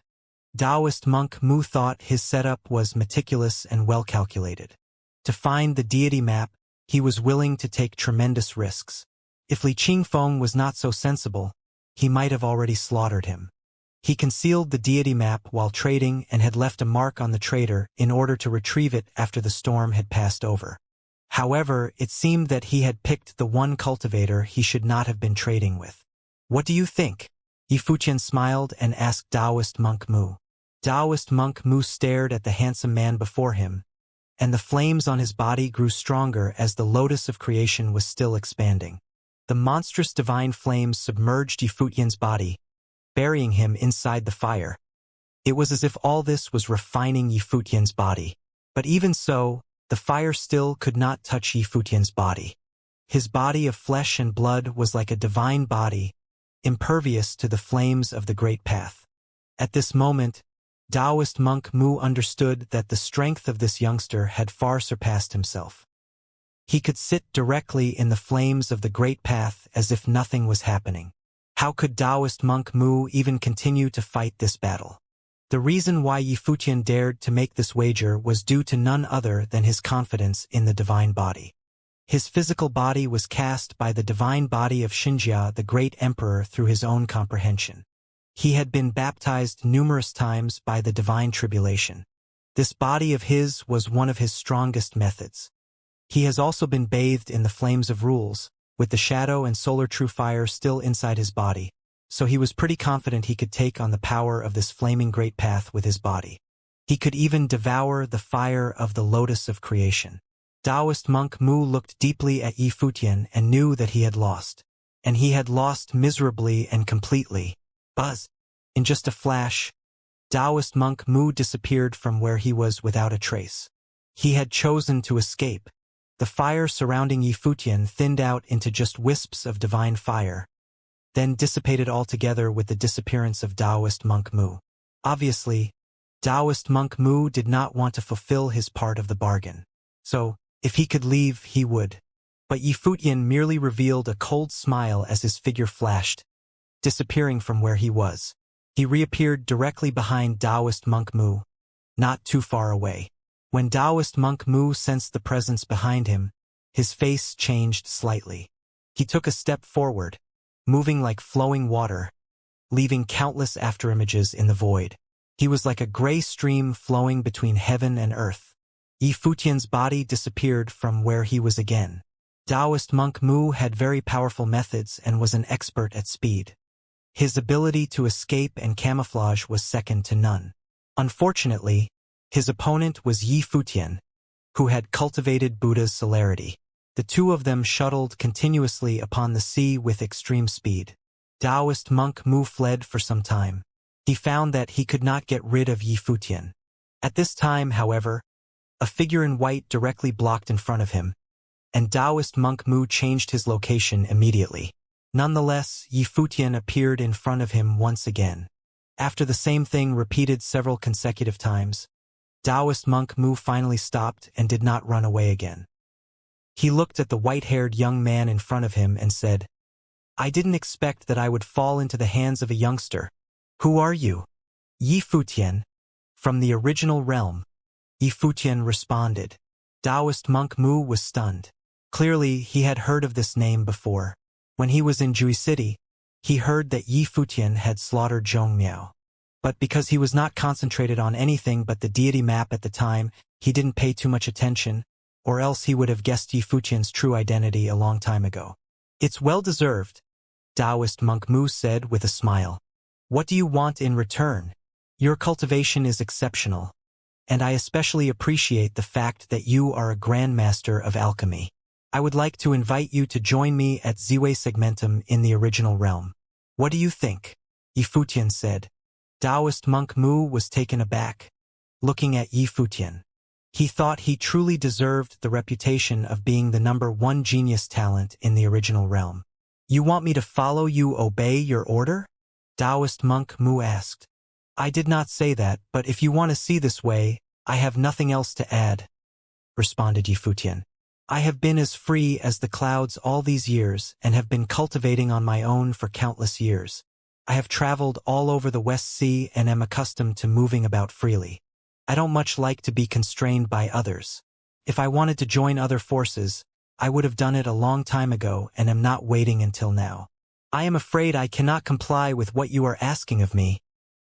Taoist monk Mu thought his setup was meticulous and well-calculated. To find the deity map, he was willing to take tremendous risks. If Li Qingfeng was not so sensible, he might have already slaughtered him. He concealed the deity map while trading and had left a mark on the trader in order to retrieve it after the storm had passed over. However, it seemed that he had picked the one cultivator he should not have been trading with. "What do you think?" Yifuqian smiled and asked Taoist monk Mu. Taoist monk Mu stared at the handsome man before him, and the flames on his body grew stronger as the lotus of creation was still expanding. The monstrous divine flames submerged Yifuqian's body, burying him inside the fire. It was as if all this was refining Yifuqian's body. But even so, the fire still could not touch Yifuqian's body. His body of flesh and blood was like a divine body, impervious to the flames of the great path. At this moment, Taoist monk Mu understood that the strength of this youngster had far surpassed himself. He could sit directly in the flames of the great path as if nothing was happening. How could Taoist monk Mu even continue to fight this battle? The reason why Yifuqian dared to make this wager was due to none other than his confidence in the divine body. His physical body was cast by the divine body of Xianxia, the great emperor, through his own comprehension. He had been baptized numerous times by the divine tribulation. This body of his was one of his strongest methods. He has also been bathed in the flames of rules, with the shadow and solar true fire still inside his body, so he was pretty confident he could take on the power of this flaming great path with his body. He could even devour the fire of the lotus of creation. Taoist monk Mu looked deeply at Yifuqian and knew that he had lost. And he had lost miserably and completely. Buzz! In just a flash, Taoist monk Mu disappeared from where he was without a trace. He had chosen to escape. The fire surrounding Yifuqian thinned out into just wisps of divine fire, then dissipated altogether with the disappearance of Taoist monk Mu. Obviously, Taoist monk Mu did not want to fulfill his part of the bargain. So, if he could leave, he would. But Yifuqian merely revealed a cold smile as his figure flashed, disappearing from where he was. He reappeared directly behind Taoist monk Mu, not too far away. When Taoist monk Mu sensed the presence behind him, his face changed slightly. He took a step forward, moving like flowing water, leaving countless afterimages in the void. He was like a gray stream flowing between heaven and earth. Yifuqian's body disappeared from where he was again. Taoist monk Mu had very powerful methods and was an expert at speed. His ability to escape and camouflage was second to none. Unfortunately, his opponent was Yifuqian, who had cultivated Buddha's celerity. The two of them shuttled continuously upon the sea with extreme speed. Taoist monk Mu fled for some time. He found that he could not get rid of Yifuqian. At this time, however, a figure in white directly blocked in front of him, and Taoist monk Mu changed his location immediately. Nonetheless, Yifuqian appeared in front of him once again. After the same thing repeated several consecutive times, Taoist monk Mu finally stopped and did not run away again. He looked at the white-haired young man in front of him and said, "I didn't expect that I would fall into the hands of a youngster. Who are you?" "Yifuqian, from the original realm," Yifuqian responded. Taoist monk Mu was stunned. Clearly, he had heard of this name before. When he was in Jui City, he heard that Yifuqian had slaughtered Zhongmiao. But because he was not concentrated on anything but the deity map at the time, he didn't pay too much attention, or else he would have guessed Yifuqian's true identity a long time ago. "It's well-deserved," Taoist monk Mu said with a smile. "What do you want in return? Your cultivation is exceptional, and I especially appreciate the fact that you are a grandmaster of alchemy. I would like to invite you to join me at Ziwei Segmentum in the original realm. What do you think? Yifutian said. Taoist monk Mu was taken aback, looking at Yifutian. He thought he truly deserved the reputation of being the #1 genius talent in the original realm. You want me to follow you, obey your order? Taoist monk Mu asked. I did not say that, but if you want to see this way, I have nothing else to add, responded Yifutian. I have been as free as the clouds all these years and have been cultivating on my own for countless years. I have traveled all over the West Sea and am accustomed to moving about freely. I don't much like to be constrained by others. If I wanted to join other forces, I would have done it a long time ago and am not waiting until now. I am afraid I cannot comply with what you are asking of me,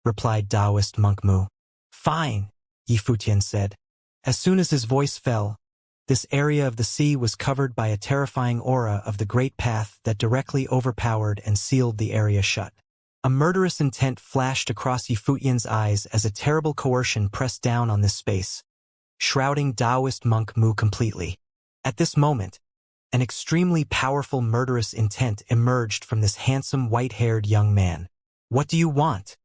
replied Taoist monk Mu. Fine, Yifutian said. As soon as his voice fell, this area of the sea was covered by a terrifying aura of the great path that directly overpowered and sealed the area shut. A murderous intent flashed across Yifutian's eyes as a terrible coercion pressed down on this space, shrouding Taoist monk Mu completely. At this moment, an extremely powerful murderous intent emerged from this handsome white-haired young man. What do you want?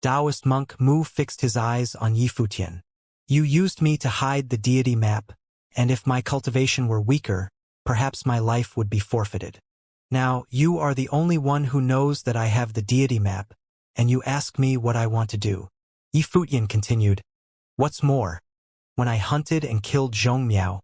Taoist monk Mu fixed his eyes on Yifutian. You used me to hide the deity map, and if my cultivation were weaker, perhaps my life would be forfeited. Now, you are the only one who knows that I have the deity map, and you ask me what I want to do. Yifutian continued. What's more, when I hunted and killed Zhong Miao,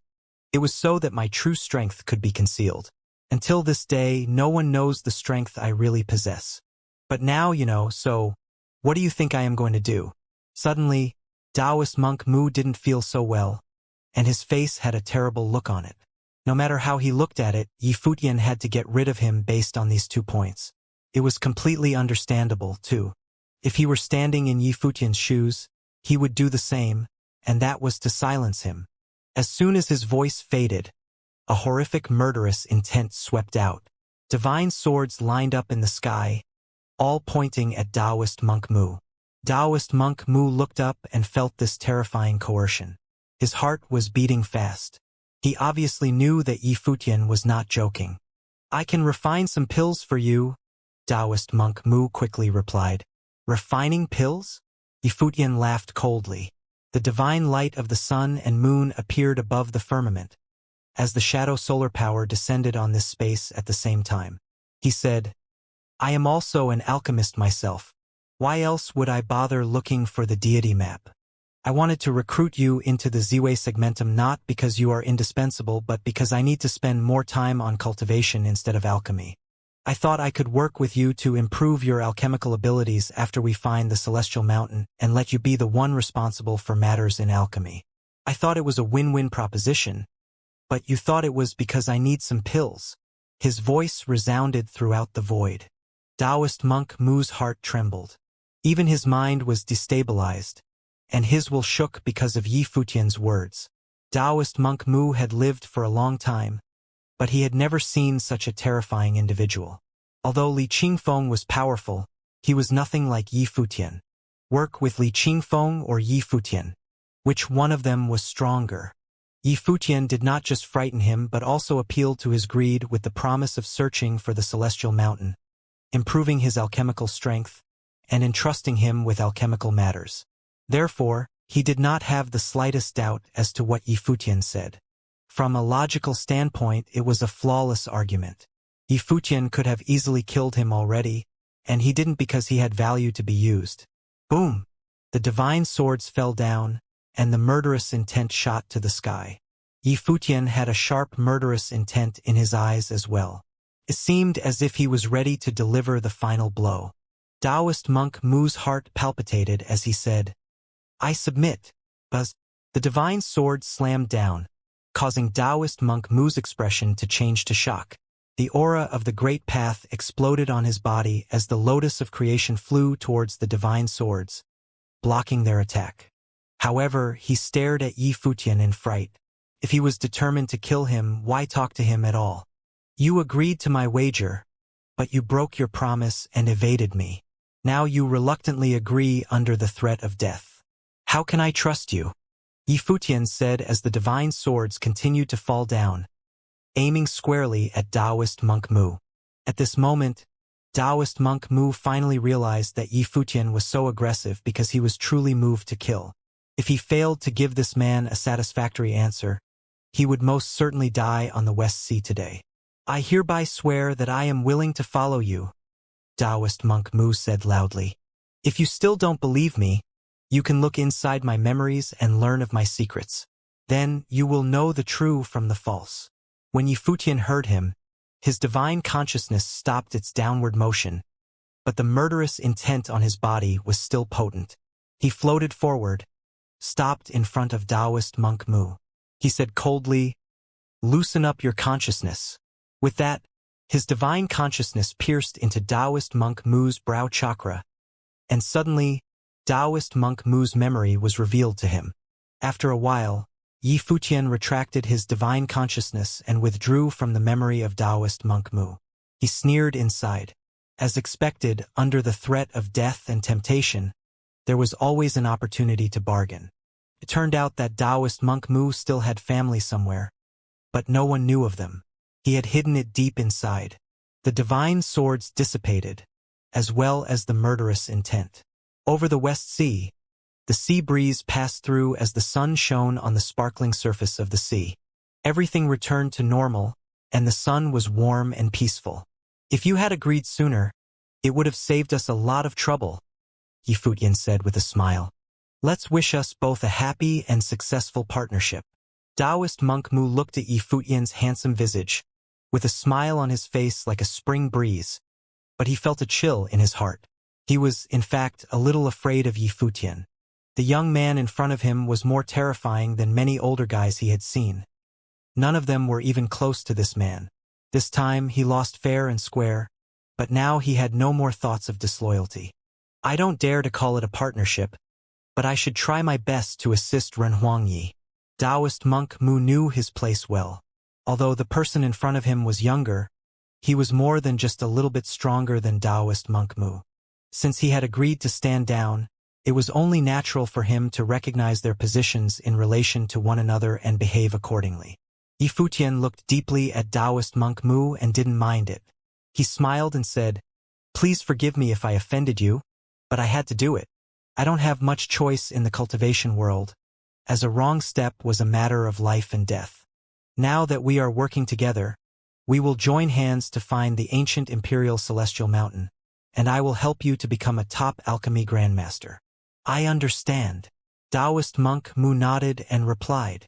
it was so that my true strength could be concealed. Until this day, no one knows the strength I really possess. But now you know, so what do you think I am going to do? Suddenly, Taoist monk Mu didn't feel so well, and his face had a terrible look on it. No matter how he looked at it, Yifutian had to get rid of him based on these 2 points. It was completely understandable, too. If he were standing in Yifutian's shoes, he would do the same, and that was to silence him. As soon as his voice faded, a horrific murderous intent swept out. Divine swords lined up in the sky, all pointing at Taoist monk Mu. Taoist monk Mu looked up and felt this terrifying coercion. His heart was beating fast. He obviously knew that Yifutian was not joking. I can refine some pills for you, Taoist monk Mu quickly replied. Refining pills? Yifutian laughed coldly. The divine light of the sun and moon appeared above the firmament, as the shadow solar power descended on this space at the same time. He said, I am also an alchemist myself. Why else would I bother looking for the deity map? I wanted to recruit you into the Ziwei Segmentum not because you are indispensable but because I need to spend more time on cultivation instead of alchemy. I thought I could work with you to improve your alchemical abilities after we find the Celestial Mountain and let you be the one responsible for matters in alchemy. I thought it was a win-win proposition, but you thought it was because I need some pills. His voice resounded throughout the void. Taoist monk Mu's heart trembled. Even his mind was destabilized, and his will shook because of Yifutian's words. Taoist monk Mu had lived for a long time, but he had never seen such a terrifying individual. Although Li Qingfeng was powerful, he was nothing like Yifutian. Work with Li Qingfeng or Yifutian. Which one of them was stronger? Yifutian did not just frighten him but also appealed to his greed with the promise of searching for the Celestial Mountain, improving his alchemical strength, and entrusting him with alchemical matters. Therefore, he did not have the slightest doubt as to what Yifutian said. From a logical standpoint, it was a flawless argument. Yifutian could have easily killed him already, and he didn't because he had value to be used. Boom! The divine swords fell down, and the murderous intent shot to the sky. Yifutian had a sharp murderous intent in his eyes as well. It seemed as if he was ready to deliver the final blow. Taoist monk Mu's heart palpitated as he said, I submit. Buzz. The divine sword slammed down, causing Taoist monk Mu's expression to change to shock. The aura of the great path exploded on his body as the lotus of creation flew towards the divine swords, blocking their attack. However, he stared at Yifutian in fright. If he was determined to kill him, why talk to him at all? You agreed to my wager, but you broke your promise and evaded me. Now you reluctantly agree under the threat of death. How can I trust you? Yifutian said as the divine swords continued to fall down, aiming squarely at Taoist monk Mu. At this moment, Taoist monk Mu finally realized that Yifutian was so aggressive because he was truly moved to kill. If he failed to give this man a satisfactory answer, he would most certainly die on the West Sea today. I hereby swear that I am willing to follow you, Taoist monk Mu said loudly. If you still don't believe me, you can look inside my memories and learn of my secrets. Then you will know the true from the false. When Yifutian heard him, his divine consciousness stopped its downward motion, but the murderous intent on his body was still potent. He floated forward, stopped in front of Taoist monk Mu. He said coldly, "Loosen up your consciousness." With that, his divine consciousness pierced into Taoist monk Mu's brow chakra, and suddenly, Taoist monk Mu's memory was revealed to him. After a while, Yifutian retracted his divine consciousness and withdrew from the memory of Taoist monk Mu. He sneered inside. As expected, under the threat of death and temptation, there was always an opportunity to bargain. It turned out that Taoist monk Mu still had family somewhere, but no one knew of them. He had hidden it deep inside. The divine swords dissipated, as well as the murderous intent. Over the West Sea, the sea breeze passed through as the sun shone on the sparkling surface of the sea. Everything returned to normal, and the sun was warm and peaceful. If you had agreed sooner, it would have saved us a lot of trouble, Yifutian said with a smile. Let's wish us both a happy and successful partnership. Taoist monk Mu looked at Yifutian's handsome visage, with a smile on his face like a spring breeze, but he felt a chill in his heart. He was, in fact, a little afraid of Yifutian. The young man in front of him was more terrifying than many older guys he had seen. None of them were even close to this man. This time he lost fair and square, but now he had no more thoughts of disloyalty. I don't dare to call it a partnership, but I should try my best to assist Renhuangyi. Taoist monk Mu knew his place well. Although the person in front of him was younger, he was more than just a little bit stronger than Taoist monk Mu. Since he had agreed to stand down, it was only natural for him to recognize their positions in relation to one another and behave accordingly. Yifutian looked deeply at Taoist monk Mu and didn't mind it. He smiled and said, "Please forgive me if I offended you, but I had to do it. I don't have much choice in the cultivation world, as a wrong step was a matter of life and death. Now that we are working together, we will join hands to find the ancient imperial celestial mountain, and I will help you to become a top alchemy grandmaster." I understand. Taoist monk Mu nodded and replied.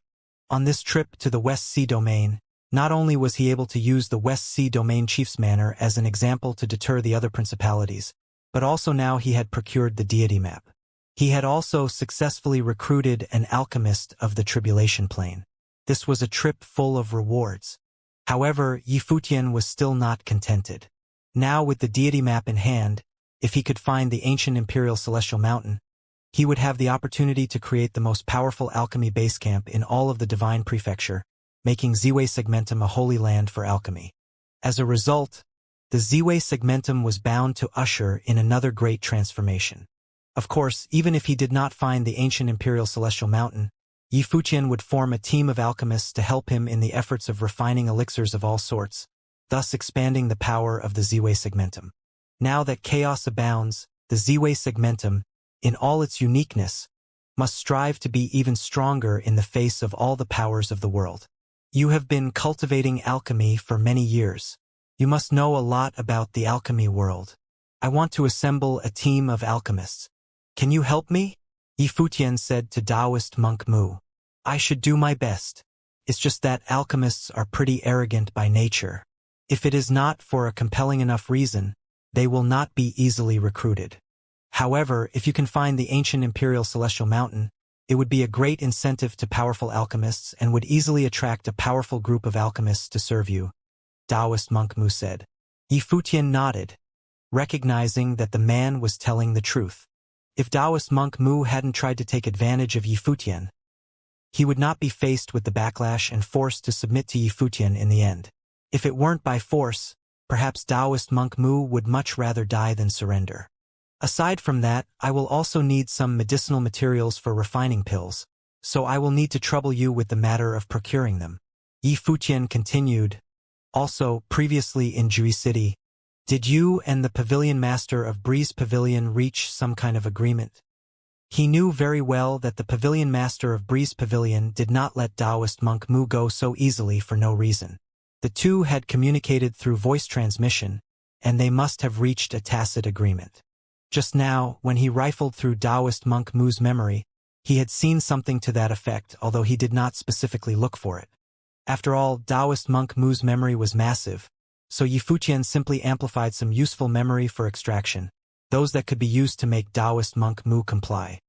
On this trip to the West Sea Domain, not only was he able to use the West Sea Domain Chief's manor as an example to deter the other principalities, but also now he had procured the deity map. He had also successfully recruited an alchemist of the Tribulation Plane. This was a trip full of rewards. However, Yifutian was still not contented. Now with the deity map in hand, if he could find the ancient imperial celestial mountain, he would have the opportunity to create the most powerful alchemy base camp in all of the divine prefecture, making Ziwei Segmentum a holy land for alchemy. As a result, the Ziwei Segmentum was bound to usher in another great transformation. Of course, even if he did not find the ancient imperial celestial mountain, Yifutian would form a team of alchemists to help him in the efforts of refining elixirs of all sorts, thus expanding the power of the Ziwei Segmentum. Now that chaos abounds, the Ziwei Segmentum, in all its uniqueness, must strive to be even stronger in the face of all the powers of the world. You have been cultivating alchemy for many years. You must know a lot about the alchemy world. I want to assemble a team of alchemists. Can you help me? Yifutian said to Taoist monk Mu. I should do my best. It's just that alchemists are pretty arrogant by nature. If it is not for a compelling enough reason, they will not be easily recruited. However, if you can find the ancient imperial celestial mountain, it would be a great incentive to powerful alchemists and would easily attract a powerful group of alchemists to serve you, Taoist monk Mu said. Yifutian nodded, recognizing that the man was telling the truth. If Taoist monk Mu hadn't tried to take advantage of Yifutian, he would not be faced with the backlash and forced to submit to Yifutian in the end. If it weren't by force, perhaps Taoist monk Mu would much rather die than surrender. Aside from that, I will also need some medicinal materials for refining pills. so I will need to trouble you with the matter of procuring them. Yi Futian continued, also, previously in Jui City, did you and the pavilion master of Breeze Pavilion reach some kind of agreement? He knew very well that the pavilion master of Breeze Pavilion did not let Taoist monk Mu go so easily for no reason. The two had communicated through voice transmission, and they must have reached a tacit agreement. Just now, when he rifled through Taoist monk Mu's memory, he had seen something to that effect, although he did not specifically look for it. After all, Taoist monk Mu's memory was massive, so Yi Futian simply amplified some useful memory for extraction, those that could be used to make Taoist monk Mu comply.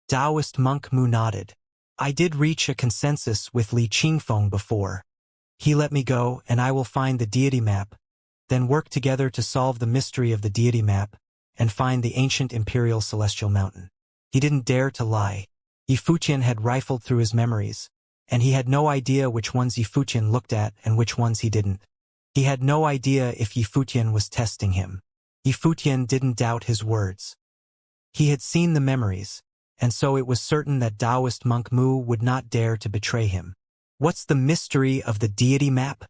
Taoist monk Mu nodded. I did reach a consensus with Li Qingfeng before. He let me go, and I will find the deity map, then work together to solve the mystery of the deity map, and find the ancient imperial celestial mountain. He didn't dare to lie. Yi Futian had rifled through his memories, and he had no idea which ones Yi Futian looked at and which ones he didn't. He had no idea if Yi Futian was testing him. Yi Futian didn't doubt his words. He had seen the memories, and so it was certain that Taoist monk Mu would not dare to betray him. What's the mystery of the deity map?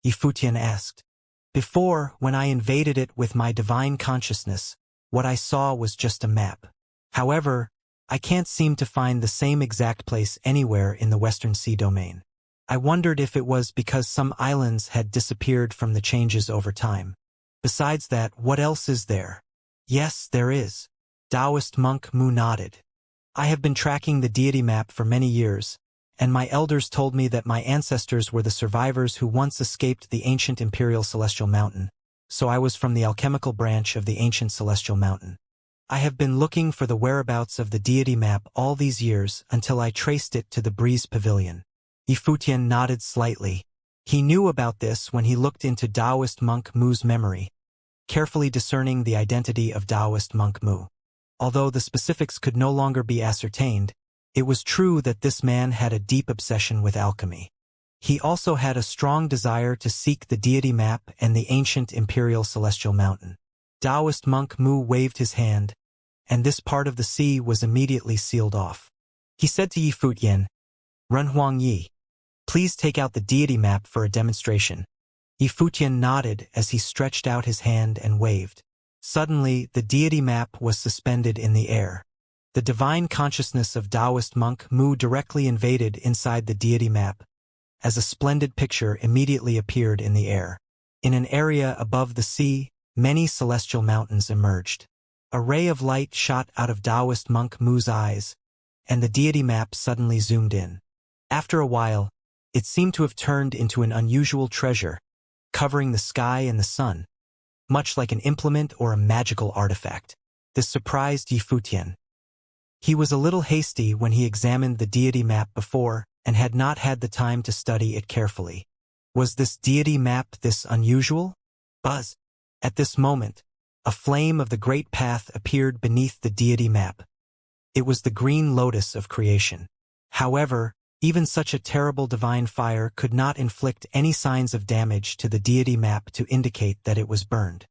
Yi Futian asked. Before, when I invaded it with my divine consciousness, what I saw was just a map. However, I can't seem to find the same exact place anywhere in the Western Sea domain. I wondered if it was because some islands had disappeared from the changes over time. Besides that, what else is there? Yes, there is. Taoist monk Mu nodded. I have been tracking the deity map for many years, and my elders told me that my ancestors were the survivors who once escaped the ancient imperial celestial mountain, so I was from the alchemical branch of the ancient celestial mountain. I have been looking for the whereabouts of the deity map all these years until I traced it to the Breeze Pavilion. Yi Futian nodded slightly. He knew about this when he looked into Taoist monk Mu's memory, carefully discerning the identity of Taoist monk Mu. Although the specifics could no longer be ascertained, it was true that this man had a deep obsession with alchemy. He also had a strong desire to seek the deity map and the ancient imperial celestial mountain. Taoist monk Mu waved his hand, and this part of the sea was immediately sealed off. He said to Yi Futian, "Run Huang Yi, please take out the deity map for a demonstration." Yi Futian nodded as he stretched out his hand and waved. Suddenly, the deity map was suspended in the air. The divine consciousness of Taoist monk Mu directly invaded inside the deity map, as a splendid picture immediately appeared in the air. In an area above the sea, many celestial mountains emerged. A ray of light shot out of Taoist monk Mu's eyes, and the deity map suddenly zoomed in. After a while, it seemed to have turned into an unusual treasure, covering the sky and the sun, much like an implement or a magical artifact. This surprised Yi Futian. He was a little hasty when he examined the deity map before and had not had the time to study it carefully. Was this deity map this unusual? Buzz. At this moment, a flame of the great path appeared beneath the deity map. It was the green lotus of creation. However, even such a terrible divine fire could not inflict any signs of damage to the deity map to indicate that it was burned.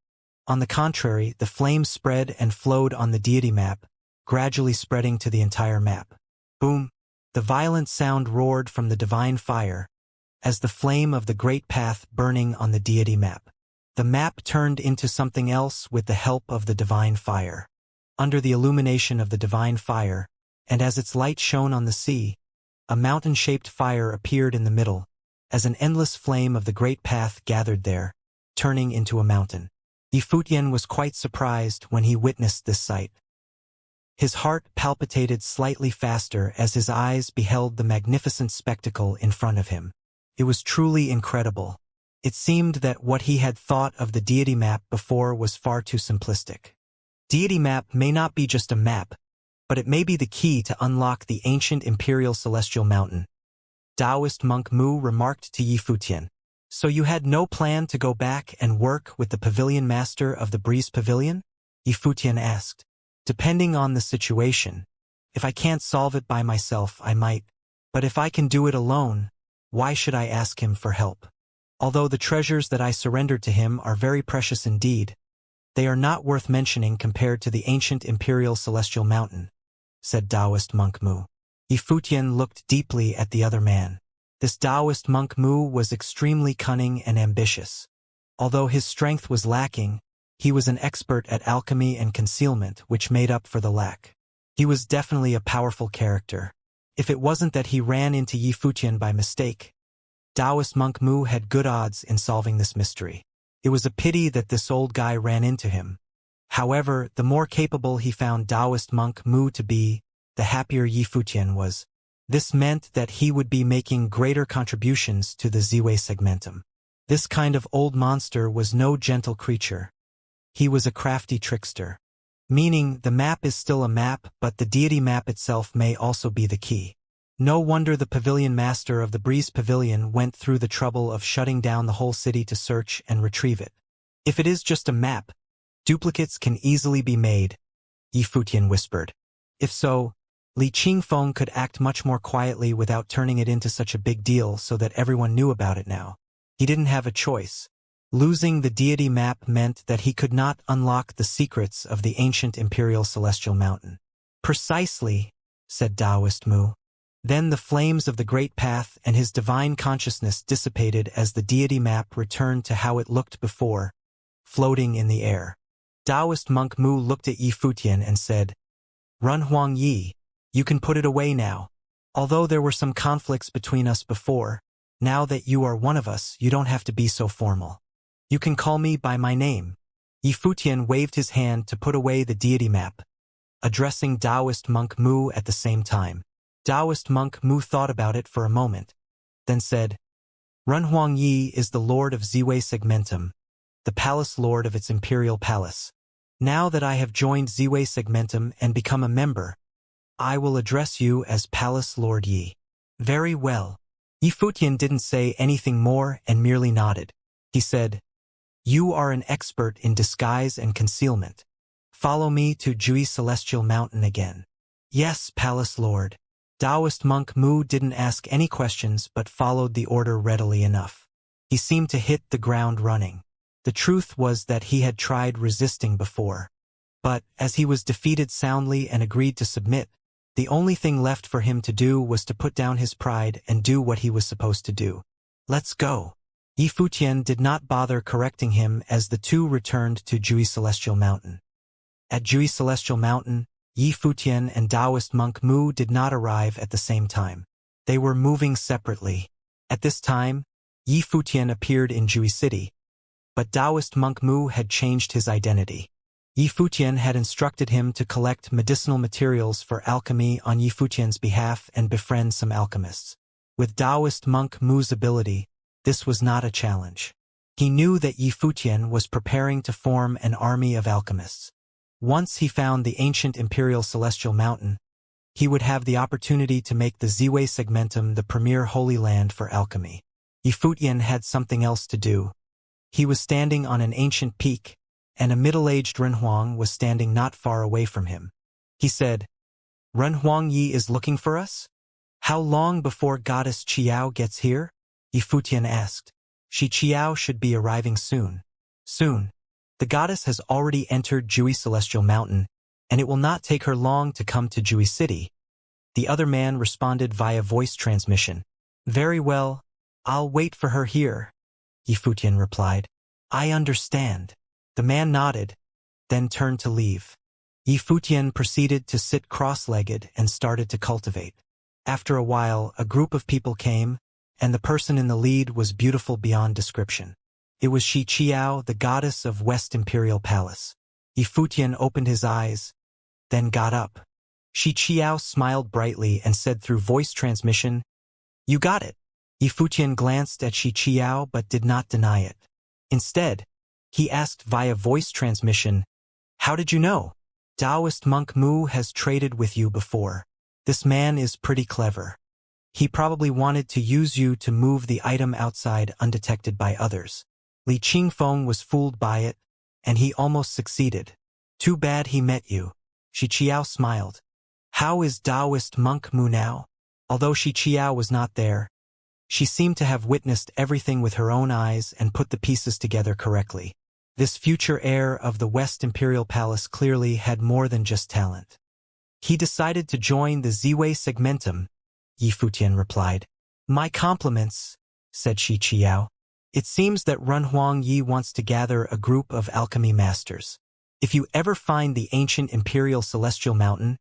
On the contrary, the flame spread and flowed on the deity map, gradually spreading to the entire map. Boom! The violent sound roared from the divine fire, as the flame of the great path burning on the deity map. The map turned into something else with the help of the divine fire. Under the illumination of the divine fire, and as its light shone on the sea, a mountain-shaped fire appeared in the middle, as an endless flame of the great path gathered there, turning into a mountain. Yi Futian was quite surprised when he witnessed this sight. His heart palpitated slightly faster as his eyes beheld the magnificent spectacle in front of him. It was truly incredible. It seemed that what he had thought of the deity map before was far too simplistic. Deity map may not be just a map, but it may be the key to unlock the ancient imperial celestial mountain. Taoist monk Mu remarked to Yi Futian. So you had no plan to go back and work with the pavilion master of the Breeze Pavilion? Yi Futian asked. Depending on the situation. If I can't solve it by myself, I might. But if I can do it alone, why should I ask him for help? Although the treasures that I surrendered to him are very precious indeed, they are not worth mentioning compared to the ancient imperial celestial mountain, said Taoist monk Mu. Yifutian looked deeply at the other man. This Taoist monk Mu was extremely cunning and ambitious. Although his strength was lacking, he was an expert at alchemy and concealment, which made up for the lack. He was definitely a powerful character. If it wasn't that he ran into Yifutian by mistake, Taoist monk Mu had good odds in solving this mystery. It was a pity that this old guy ran into him. However, the more capable he found Taoist monk Mu to be, the happier Yifutian was. This meant that he would be making greater contributions to the Ziwei segmentum. This kind of old monster was no gentle creature. He was a crafty trickster. Meaning, the map is still a map, but the deity map itself may also be the key. No wonder the pavilion master of the Breeze Pavilion went through the trouble of shutting down the whole city to search and retrieve it. If it is just a map, duplicates can easily be made, Yifutian whispered. If so, Li Qingfeng could act much more quietly without turning it into such a big deal so that everyone knew about it now. He didn't have a choice. Losing the deity map meant that he could not unlock the secrets of the ancient imperial celestial mountain. Precisely, said Taoist Mu. Then the flames of the Great Path and his divine consciousness dissipated as the deity map returned to how it looked before, floating in the air. Taoist monk Mu looked at Yifutian and said, "Run Huang Yi, you can put it away now. Although there were some conflicts between us before, now that you are one of us, you don't have to be so formal. You can call me by my name." Yifutian waved his hand to put away the deity map, addressing Taoist monk Mu at the same time. Taoist monk Mu thought about it for a moment, then said, "Run Huang Yi is the lord of Ziwei Segmentum, the palace lord of its imperial palace. Now that I have joined Ziwei Segmentum and become a member, I will address you as Palace Lord Yi." "Very well." Yifutian didn't say anything more and merely nodded. He said, "You are an expert in disguise and concealment. Follow me to Jui Celestial Mountain again." "Yes, Palace Lord." Taoist monk Mu didn't ask any questions but followed the order readily enough. He seemed to hit the ground running. The truth was that he had tried resisting before. But, as he was defeated soundly and agreed to submit, the only thing left for him to do was to put down his pride and do what he was supposed to do. "Let's go." Yifutian did not bother correcting him as the two returned to Jui Celestial Mountain. At Jui Celestial Mountain, Yifutian and Taoist monk Mu did not arrive at the same time. They were moving separately. At this time, Yifutian appeared in Jui City, but Taoist monk Mu had changed his identity. Yifutian had instructed him to collect medicinal materials for alchemy on Yifutian's behalf and befriend some alchemists. With Taoist monk Mu's ability, this was not a challenge. He knew that Yifutian was preparing to form an army of alchemists. Once he found the ancient imperial celestial mountain, he would have the opportunity to make the Ziwei Segmentum the premier holy land for alchemy. Yifutian had something else to do. He was standing on an ancient peak, and a middle-aged Renhuang was standing not far away from him. He said, "Renhuang Yi is looking for us? How long before Goddess Qiao gets here?" Yifutian asked. "Shi Qiao should be arriving soon." "Soon. The goddess has already entered Jui Celestial Mountain, and it will not take her long to come to Jui City." The other man responded via voice transmission. "Very well, I'll wait for her here," Yifutian replied. "I understand." The man nodded, then turned to leave. Yifutian proceeded to sit cross-legged and started to cultivate. After a while, a group of people came, and the person in the lead was beautiful beyond description. It was Shi Qiao, the goddess of West Imperial Palace. Yifutian opened his eyes, then got up. Shi Qiao smiled brightly and said through voice transmission, "You got it." Yifutian glanced at Shi Qiao but did not deny it. Instead, he asked via voice transmission, "How did you know?" "Taoist monk Mu has traded with you before. This man is pretty clever. He probably wanted to use you to move the item outside undetected by others. Li Qingfeng was fooled by it, and he almost succeeded. Too bad he met you." Shi Qiao smiled. "How is Taoist monk Mu now?" Although Shi Qiao was not there, she seemed to have witnessed everything with her own eyes and put the pieces together correctly. This future heir of the West Imperial Palace clearly had more than just talent. He decided to join the Ziwei segmentum, Yifutian replied. My compliments, said Xiao. It seems that Runhuang Yi wants to gather a group of alchemy masters. If you ever find the ancient imperial celestial mountain,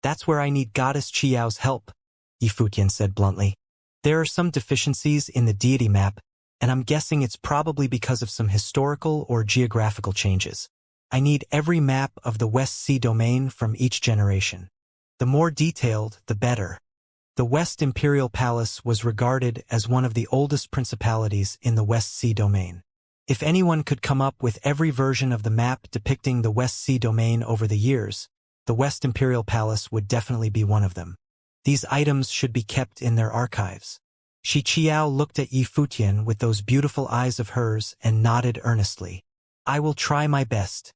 that's where I need Goddess Qiao's help, Yifutian said bluntly. There are some deficiencies in the deity map, and I'm guessing it's probably because of some historical or geographical changes. I need every map of the West Sea domain from each generation. The more detailed, the better. The West Imperial Palace was regarded as one of the oldest principalities in the West Sea domain. If anyone could come up with every version of the map depicting the West Sea domain over the years, the West Imperial Palace would definitely be one of them. These items should be kept in their archives. Xiao looked at Yifutian with those beautiful eyes of hers and nodded earnestly. I will try my best.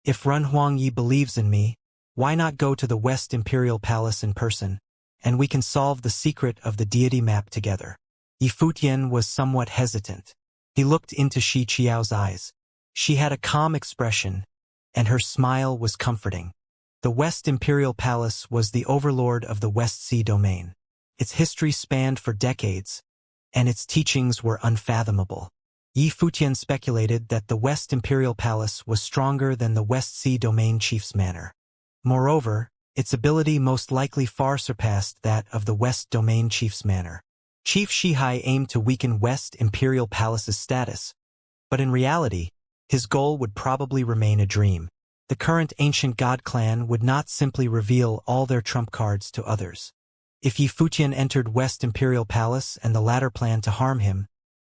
If Runhuang Yi believes in me, why not go to the West Imperial Palace in person, and we can solve the secret of the deity map together. Yifutian was somewhat hesitant. He looked into Xiao's eyes. She had a calm expression, and her smile was comforting. The West Imperial Palace was the overlord of the West Sea domain. Its history spanned for decades, and its teachings were unfathomable. Yifutian speculated that the West Imperial Palace was stronger than the West Sea domain chief's manor. Moreover, its ability most likely far surpassed that of the West domain chief's manor. Chief Shihai aimed to weaken West Imperial Palace's status, but in reality, his goal would probably remain a dream. The current ancient god clan would not simply reveal all their trump cards to others. If Yifutian entered West Imperial Palace and the latter planned to harm him,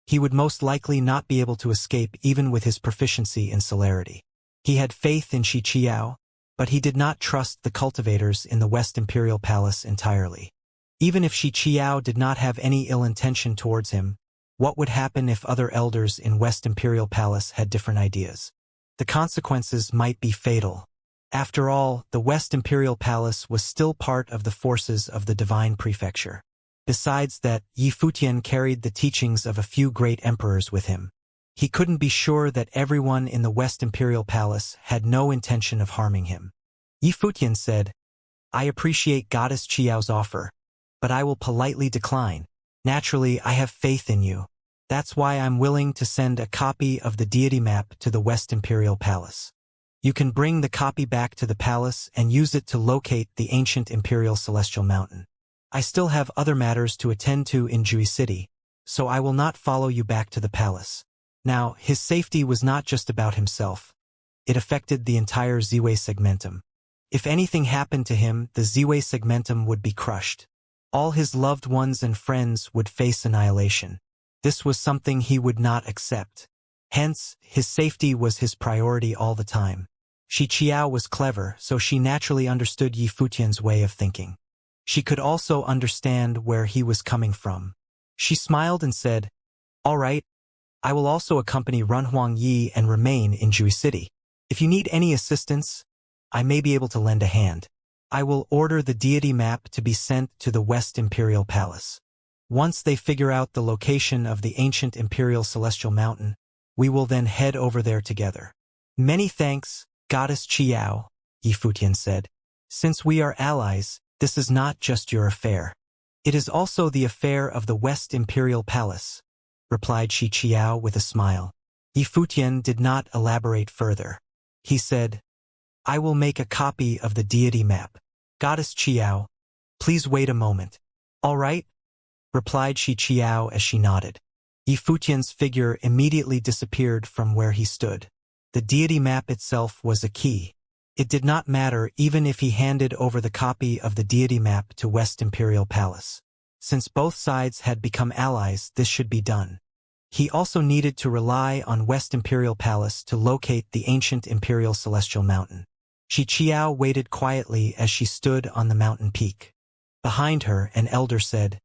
he would most likely not be able to escape even with his proficiency in celerity. He had faith in Xiao, but he did not trust the cultivators in the West Imperial Palace entirely. Even if Xiao did not have any ill intention towards him, what would happen if other elders in West Imperial Palace had different ideas? The consequences might be fatal. After all, the West Imperial Palace was still part of the forces of the Divine Prefecture. Besides that, Yifutian carried the teachings of a few great emperors with him. He couldn't be sure that everyone in the West Imperial Palace had no intention of harming him. Yifutian said, I appreciate Goddess Qiao's offer, but I will politely decline. Naturally, I have faith in you. That's why I'm willing to send a copy of the deity map to the West Imperial Palace. You can bring the copy back to the palace and use it to locate the ancient Imperial Celestial Mountain. I still have other matters to attend to in Jui City, so I will not follow you back to the palace. Now, his safety was not just about himself. It affected the entire Ziwei segmentum. If anything happened to him, the Ziwei segmentum would be crushed. All his loved ones and friends would face annihilation. This was something he would not accept. Hence, his safety was his priority all the time. Xiao was clever, so she naturally understood Yifutian's way of thinking. She could also understand where he was coming from. She smiled and said, All right, I will also accompany Runhuang Yi and remain in Jui City. If you need any assistance, I may be able to lend a hand. I will order the deity map to be sent to the West Imperial Palace. Once they figure out the location of the ancient Imperial Celestial Mountain, we will then head over there together. Many thanks, Goddess Qiao, Yifutian said. Since we are allies, this is not just your affair. It is also the affair of the West Imperial Palace, replied Xiao with a smile. Yifutian did not elaborate further. He said, I will make a copy of the deity map. Goddess Qiao, please wait a moment. All right? Replied Xiao as she nodded. Yifutian's figure immediately disappeared from where he stood. The deity map itself was a key. It did not matter even if he handed over the copy of the deity map to West Imperial Palace. Since both sides had become allies, this should be done. He also needed to rely on West Imperial Palace to locate the ancient Imperial Celestial Mountain. Xiao waited quietly as she stood on the mountain peak. Behind her, an elder said,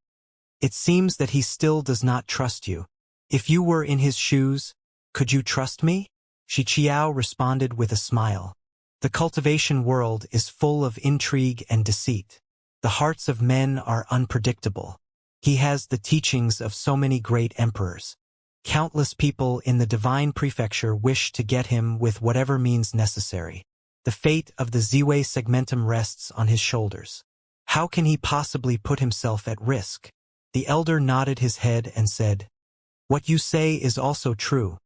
It seems that he still does not trust you. If you were in his shoes, could you trust me? Xiao responded with a smile. The cultivation world is full of intrigue and deceit. The hearts of men are unpredictable. He has the teachings of so many great emperors. Countless people in the divine prefecture wish to get him with whatever means necessary. The fate of the Ziwei segmentum rests on his shoulders. How can he possibly put himself at risk? The elder nodded his head and said, "What you say is also true.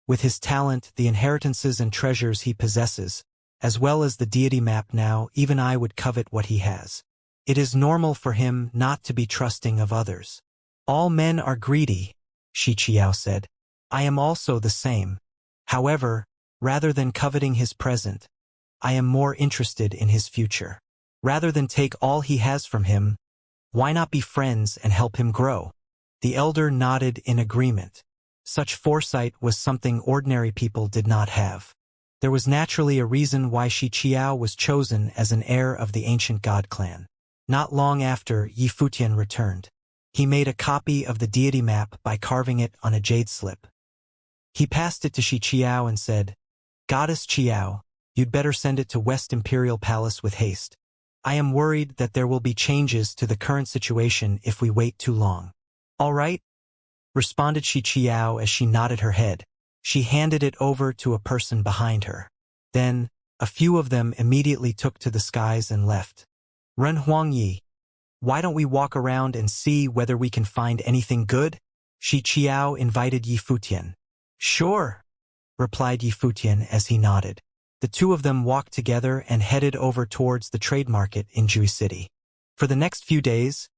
With his talent, the inheritances and treasures he possesses, as well as the deity map now, even I would covet what he has. It is normal for him not to be trusting of others. All men are greedy," Xianxia said. "I am also the same. However, rather than coveting his present, I am more interested in his future. Rather than take all he has from him, why not be friends and help him grow?" The elder nodded in agreement. Such foresight was something ordinary people did not have. There was naturally a reason why Xianxia was chosen as an heir of the ancient god clan. Not long after, Yifutian returned. He made a copy of the deity map by carving it on a jade slip. He passed it to Xianxia and said, "Goddess Qiao, you'd better send it to West Imperial Palace with haste. I am worried that there will be changes to the current situation if we wait too long." "All right," responded Xianxia as she nodded her head. She handed it over to a person behind her. Then, a few of them immediately took to the skies and left. "Ren Huangyi, why don't we walk around and see whether we can find anything good?" Xianxia invited Yifutian. "Sure," replied Yifutian as he nodded. The two of them walked together and headed over towards the trade market in Jui City. For the next few days,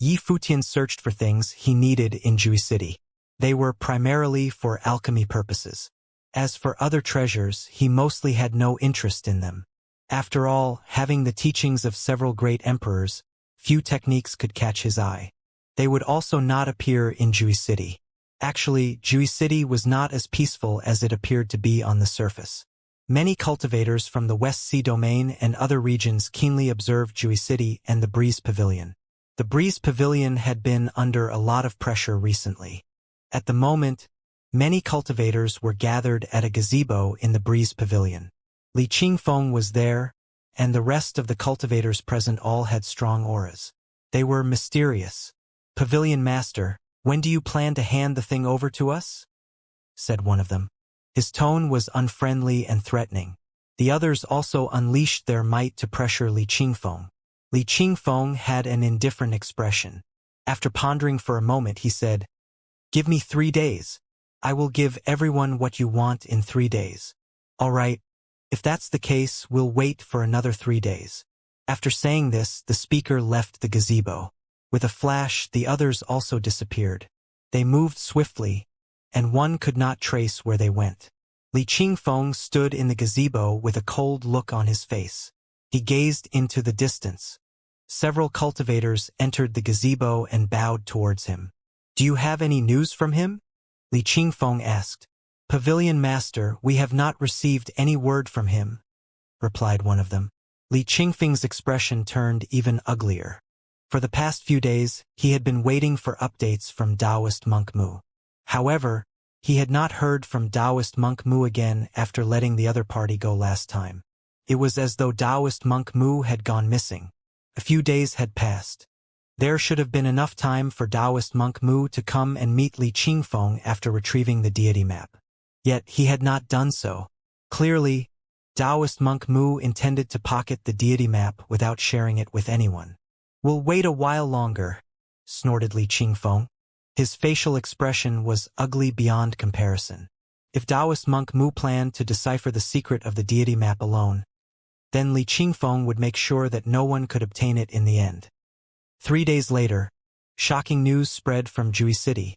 Yifutian searched for things he needed in Jui City. They were primarily for alchemy purposes. As for other treasures, he mostly had no interest in them. After all, having the teachings of several great emperors, few techniques could catch his eye. They would also not appear in Jui City. Actually, Jui City was not as peaceful as it appeared to be on the surface. Many cultivators from the West Sea Domain and other regions keenly observed Jui City and the Breeze Pavilion. The Breeze Pavilion had been under a lot of pressure recently. At the moment, many cultivators were gathered at a gazebo in the Breeze Pavilion. Li Qingfeng was there, and the rest of the cultivators present all had strong auras. They were mysterious. "Pavilion Master, when do you plan to hand the thing over to us?" said one of them. His tone was unfriendly and threatening. The others also unleashed their might to pressure Li Qingfeng. Li Qingfeng had an indifferent expression. After pondering for a moment, he said, "Give me 3 days. I will give everyone what you want in 3 days." "All right. If that's the case, we'll wait for another 3 days." After saying this, the speaker left the gazebo. With a flash, the others also disappeared. They moved swiftly, and one could not trace where they went. Li Qingfeng stood in the gazebo with a cold look on his face. He gazed into the distance. Several cultivators entered the gazebo and bowed towards him. "Do you have any news from him?" Li Qingfeng asked. "Pavilion Master, we have not received any word from him," replied one of them. Li Qingfeng's expression turned even uglier. For the past few days, he had been waiting for updates from Taoist monk Mu. However, he had not heard from Taoist monk Mu again after letting the other party go last time. It was as though Taoist monk Mu had gone missing. A few days had passed. There should have been enough time for Taoist monk Mu to come and meet Li Qingfeng after retrieving the deity map. Yet he had not done so. Clearly, Taoist monk Mu intended to pocket the deity map without sharing it with anyone. "We'll wait a while longer," snorted Li Qingfeng. His facial expression was ugly beyond comparison. If Taoist monk Mu planned to decipher the secret of the deity map alone, then Li Qingfeng would make sure that no one could obtain it in the end. 3 days later, shocking news spread from Jui City.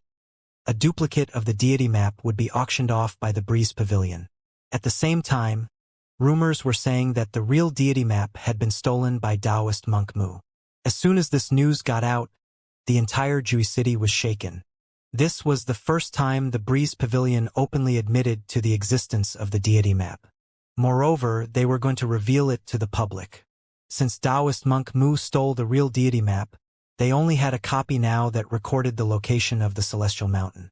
A duplicate of the deity map would be auctioned off by the Breeze Pavilion. At the same time, rumors were saying that the real deity map had been stolen by Taoist monk Mu. As soon as this news got out, the entire Jui City was shaken. This was the first time the Breeze Pavilion openly admitted to the existence of the deity map. Moreover, they were going to reveal it to the public. Since Taoist monk Mu stole the real deity map, they only had a copy now that recorded the location of the Celestial Mountain.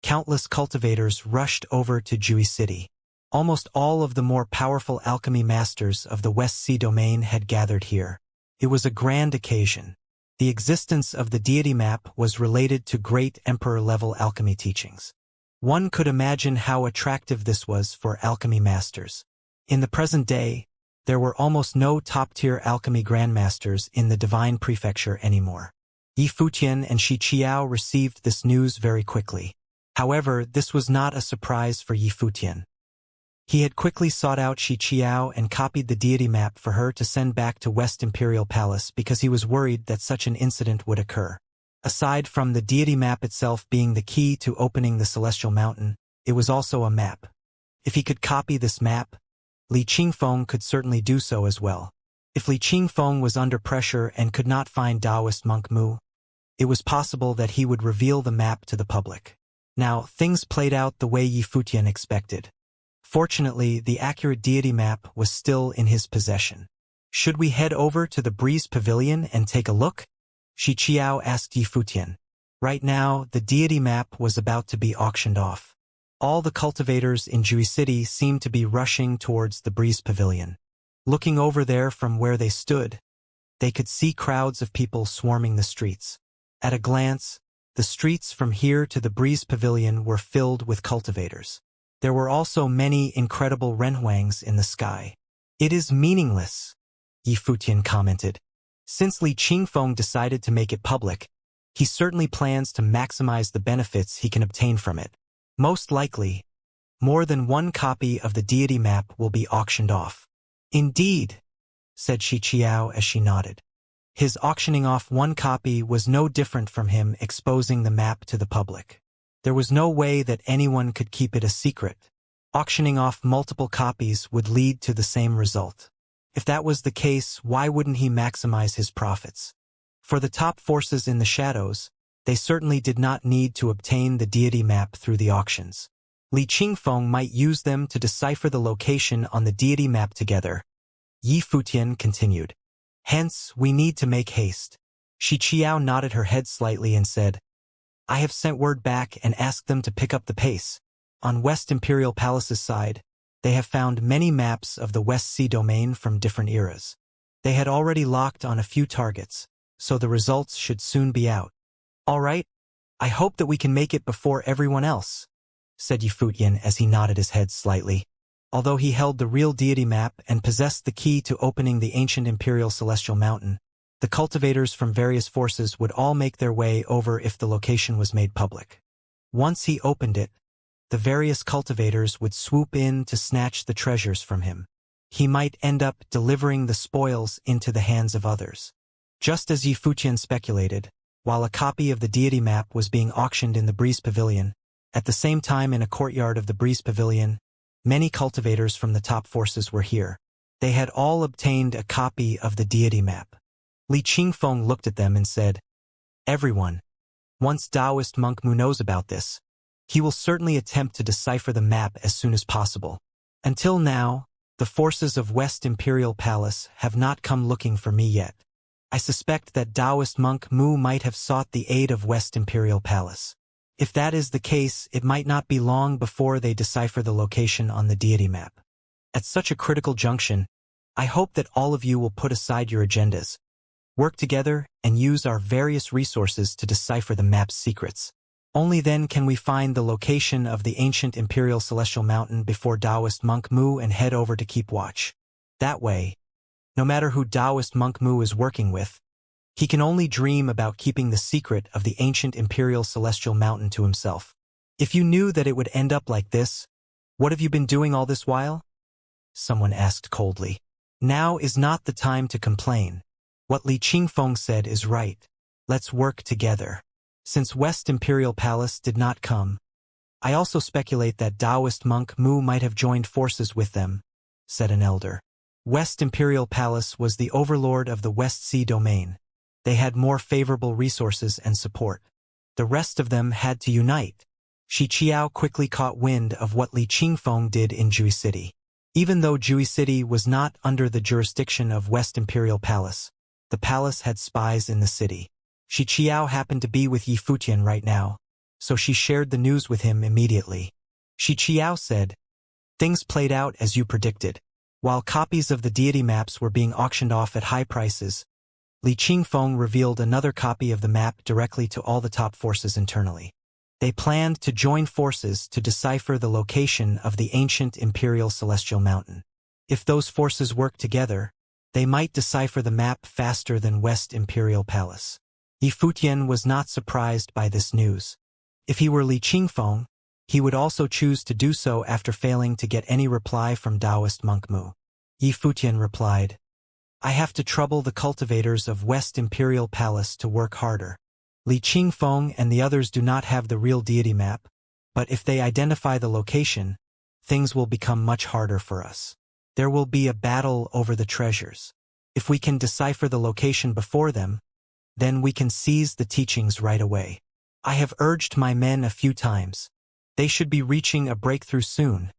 Countless cultivators rushed over to Jui City. Almost all of the more powerful alchemy masters of the West Sea Domain had gathered here. It was a grand occasion. The existence of the deity map was related to great emperor-level alchemy teachings. One could imagine how attractive this was for alchemy masters. In the present day, There were almost no top-tier alchemy grandmasters in the Divine Prefecture anymore. Yi Futian and Shi Qiao received this news very quickly. However, this was not a surprise for Yi Futian. He had quickly sought out Shi Qiao and copied the deity map for her to send back to West Imperial Palace because he was worried that such an incident would occur. Aside from the deity map itself being the key to opening the Celestial Mountain, it was also a map. If he could copy this map, Li Qingfeng could certainly do so as well. If Li Qingfeng was under pressure and could not find Taoist monk Mu, it was possible that he would reveal the map to the public. Now, things played out the way Yi Futian expected. Fortunately, the accurate deity map was still in his possession. Should we head over to the Breeze Pavilion and take a look? Shi Qiao asked Yi Futian. Right now, the deity map was about to be auctioned off. All the cultivators in Jui City seemed to be rushing towards the Breeze Pavilion. Looking over there from where they stood, they could see crowds of people swarming the streets. At a glance, the streets from here to the Breeze Pavilion were filled with cultivators. There were also many incredible renhuangs in the sky. It is meaningless, Yi Futian commented. Since Li Qingfeng decided to make it public, he certainly plans to maximize the benefits he can obtain from it. Most likely, more than one copy of the deity map will be auctioned off. Indeed, said Shi Qiao as she nodded. His auctioning off one copy was no different from him exposing the map to the public. There was no way that anyone could keep it a secret. Auctioning off multiple copies would lead to the same result. If that was the case, why wouldn't he maximize his profits? For the top forces in the shadows, they certainly did not need to obtain the deity map through the auctions. Li Qingfeng might use them to decipher the location on the deity map together. Yi Futian continued. Hence, we need to make haste. Shi Qiao nodded her head slightly and said, I have sent word back and asked them to pick up the pace. On West Imperial Palace's side, they have found many maps of the West Sea domain from different eras. They had already locked on a few targets, so the results should soon be out. All right, I hope that we can make it before everyone else, said Yi Futian as he nodded his head slightly. Although he held the real deity map and possessed the key to opening the ancient Imperial Celestial Mountain, the cultivators from various forces would all make their way over if the location was made public. Once he opened it, the various cultivators would swoop in to snatch the treasures from him. He might end up delivering the spoils into the hands of others. Just as Yi Futian speculated, while a copy of the deity map was being auctioned in the Breeze Pavilion, at the same time in a courtyard of the Breeze Pavilion, many cultivators from the top forces were here. They had all obtained a copy of the deity map. Li Qingfeng looked at them and said, Everyone, once Taoist monk Mu knows about this, he will certainly attempt to decipher the map as soon as possible. Until now, the forces of West Imperial Palace have not come looking for me yet. I suspect that Taoist monk Mu might have sought the aid of West Imperial Palace. If that is the case, it might not be long before they decipher the location on the deity map. At such a critical junction, I hope that all of you will put aside your agendas, work together, and use our various resources to decipher the map's secrets. Only then can we find the location of the ancient Imperial Celestial Mountain before Taoist monk Mu and head over to keep watch. That way, no matter who Taoist monk Mu is working with, he can only dream about keeping the secret of the ancient Imperial Celestial Mountain to himself. If you knew that it would end up like this, what have you been doing all this while? Someone asked coldly. Now is not the time to complain. What Li Qingfeng said is right. Let's work together. Since West Imperial Palace did not come, I also speculate that Taoist monk Mu might have joined forces with them, said an elder. West Imperial Palace was the overlord of the West Sea domain. They had more favorable resources and support. The rest of them had to unite. Shi Qiao quickly caught wind of what Li Qingfeng did in Jui City. Even though Jui City was not under the jurisdiction of West Imperial Palace, the palace had spies in the city. Shi Qiao happened to be with Yi Futian right now, so she shared the news with him immediately. Shi Qiao said, Things played out as you predicted. While copies of the deity maps were being auctioned off at high prices, Li Qingfeng revealed another copy of the map directly to all the top forces internally. They planned to join forces to decipher the location of the ancient Imperial Celestial Mountain. If those forces work together, they might decipher the map faster than West Imperial Palace. Yifutian was not surprised by this news. If he were Li Qingfeng, he would also choose to do so after failing to get any reply from Taoist monk Mu. Yifutian replied, I have to trouble the cultivators of West Imperial Palace to work harder. Li Qingfeng and the others do not have the real deity map, but if they identify the location, things will become much harder for us. There will be a battle over the treasures. If we can decipher the location before them, then we can seize the teachings right away. I have urged my men a few times. They should be reaching a breakthrough soon,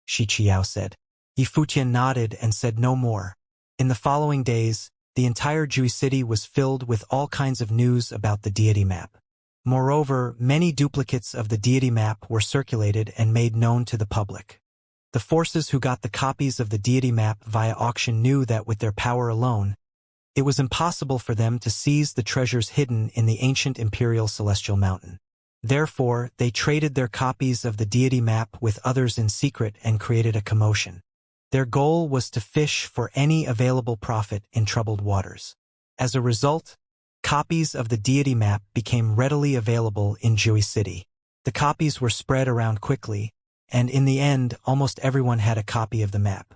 Xianxia said. Yifutian nodded and said no more. In the following days, the entire Jui city was filled with all kinds of news about the deity map. Moreover, many duplicates of the deity map were circulated and made known to the public. The forces who got the copies of the deity map via auction knew that with their power alone, it was impossible for them to seize the treasures hidden in the ancient imperial celestial mountain. Therefore, they traded their copies of the deity map with others in secret and created a commotion. Their goal was to fish for any available profit in troubled waters. As a result, copies of the deity map became readily available in Jui City. The copies were spread around quickly, and in the end, almost everyone had a copy of the map.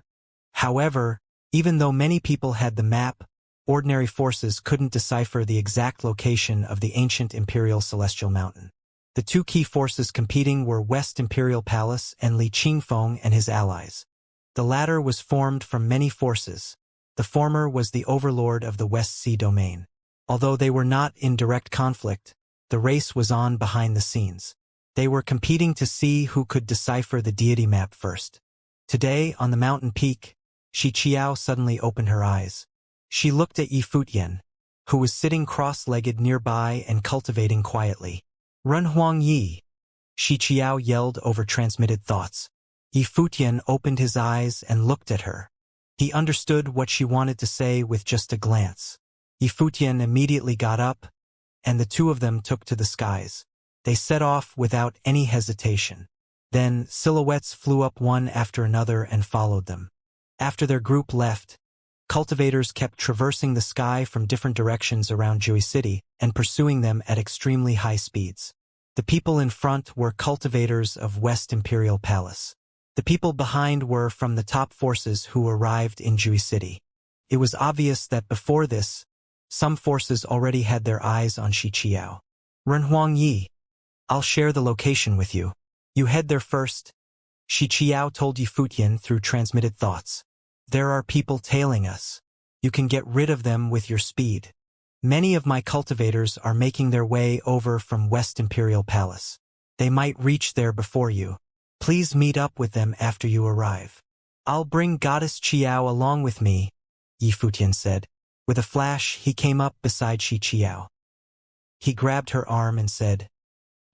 However, even though many people had the map, ordinary forces couldn't decipher the exact location of the ancient imperial celestial mountain. The two key forces competing were West Imperial Palace and Li Qingfeng and his allies. The latter was formed from many forces. The former was the overlord of the West Sea domain. Although they were not in direct conflict, the race was on behind the scenes. They were competing to see who could decipher the deity map first. Today, on the mountain peak, Xianxia suddenly opened her eyes. She looked at Yifutian, who was sitting cross-legged nearby and cultivating quietly. Run Huang Yi! Xianxia yelled over transmitted thoughts. Yifutian opened his eyes and looked at her. He understood what she wanted to say with just a glance. Yifutian immediately got up, and the two of them took to the skies. They set off without any hesitation. Then silhouettes flew up one after another and followed them. After their group left, cultivators kept traversing the sky from different directions around Jui City and pursuing them at extremely high speeds. The people in front were cultivators of West Imperial Palace. The people behind were from the top forces who arrived in Jui City. It was obvious that before this, some forces already had their eyes on Xianxia. Run Huang Yi, I'll share the location with you. You head there first, Xianxia told Yifutian through transmitted thoughts. There are people tailing us. You can get rid of them with your speed. Many of my cultivators are making their way over from West Imperial Palace. They might reach there before you. Please meet up with them after you arrive. I'll bring Goddess Qiao along with me, Yifutian said. With a flash, he came up beside Xianxia. He grabbed her arm and said,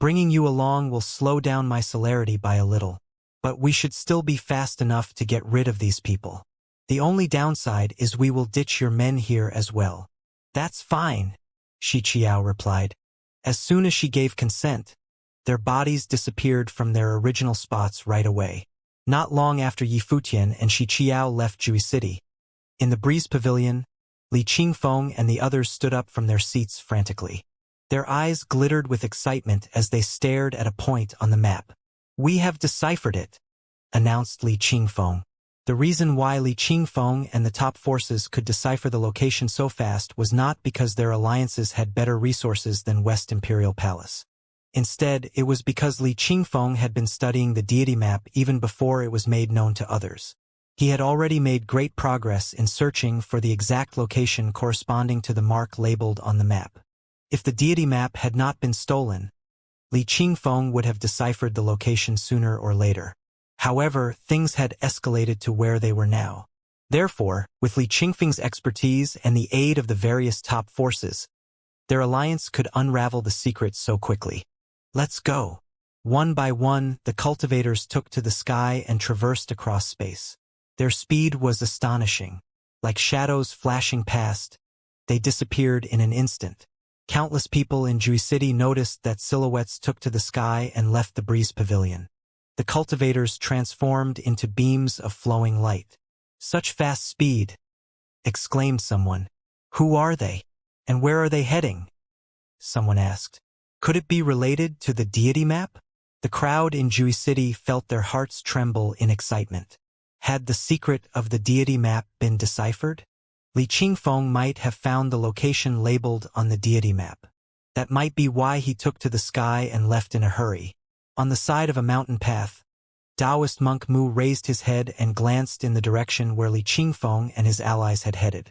Bringing you along will slow down my celerity by a little, but we should still be fast enough to get rid of these people. The only downside is we will ditch your men here as well. That's fine, Xianxia replied. As soon as she gave consent, their bodies disappeared from their original spots right away. Not long after Yifutian and Xianxia left Jui City, in the breeze pavilion, Li Qingfeng and the others stood up from their seats frantically. Their eyes glittered with excitement as they stared at a point on the map. We have deciphered it, announced Li Qingfeng. The reason why Li Qingfeng and the top forces could decipher the location so fast was not because their alliances had better resources than West Imperial Palace. Instead, it was because Li Qingfeng had been studying the deity map even before it was made known to others. He had already made great progress in searching for the exact location corresponding to the mark labeled on the map. If the deity map had not been stolen, Li Qingfeng would have deciphered the location sooner or later. However, things had escalated to where they were now. Therefore, with Li Qingfeng's expertise and the aid of the various top forces, their alliance could unravel the secret so quickly. Let's go. One by one, the cultivators took to the sky and traversed across space. Their speed was astonishing. Like shadows flashing past, they disappeared in an instant. Countless people in Jui City noticed that silhouettes took to the sky and left the breeze pavilion. The cultivators transformed into beams of flowing light. Such fast speed, exclaimed someone. Who are they? And where are they heading? Someone asked. Could it be related to the deity map? The crowd in Jui City felt their hearts tremble in excitement. Had the secret of the deity map been deciphered? Li Qingfeng might have found the location labeled on the deity map. That might be why he took to the sky and left in a hurry. On the side of a mountain path, Taoist monk Mu raised his head and glanced in the direction where Li Qingfeng and his allies had headed.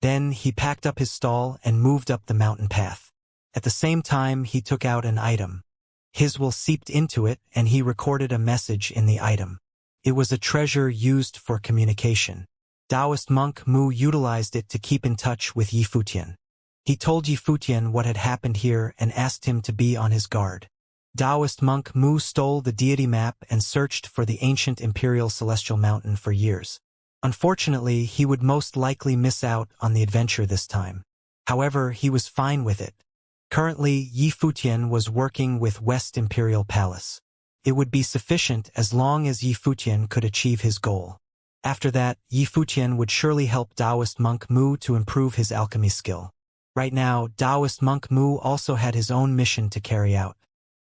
Then he packed up his stall and moved up the mountain path. At the same time, he took out an item. His will seeped into it, and he recorded a message in the item. It was a treasure used for communication. Taoist monk Mu utilized it to keep in touch with Yi Futian. He told Yi Futian what had happened here and asked him to be on his guard. Taoist monk Mu stole the deity map and searched for the ancient imperial celestial mountain for years. Unfortunately, he would most likely miss out on the adventure this time. However, he was fine with it. Currently, Yi Futian was working with West Imperial Palace. It would be sufficient as long as Yi Futian could achieve his goal. After that, Yi Futian would surely help Taoist monk Mu to improve his alchemy skill. Right now, Taoist monk Mu also had his own mission to carry out.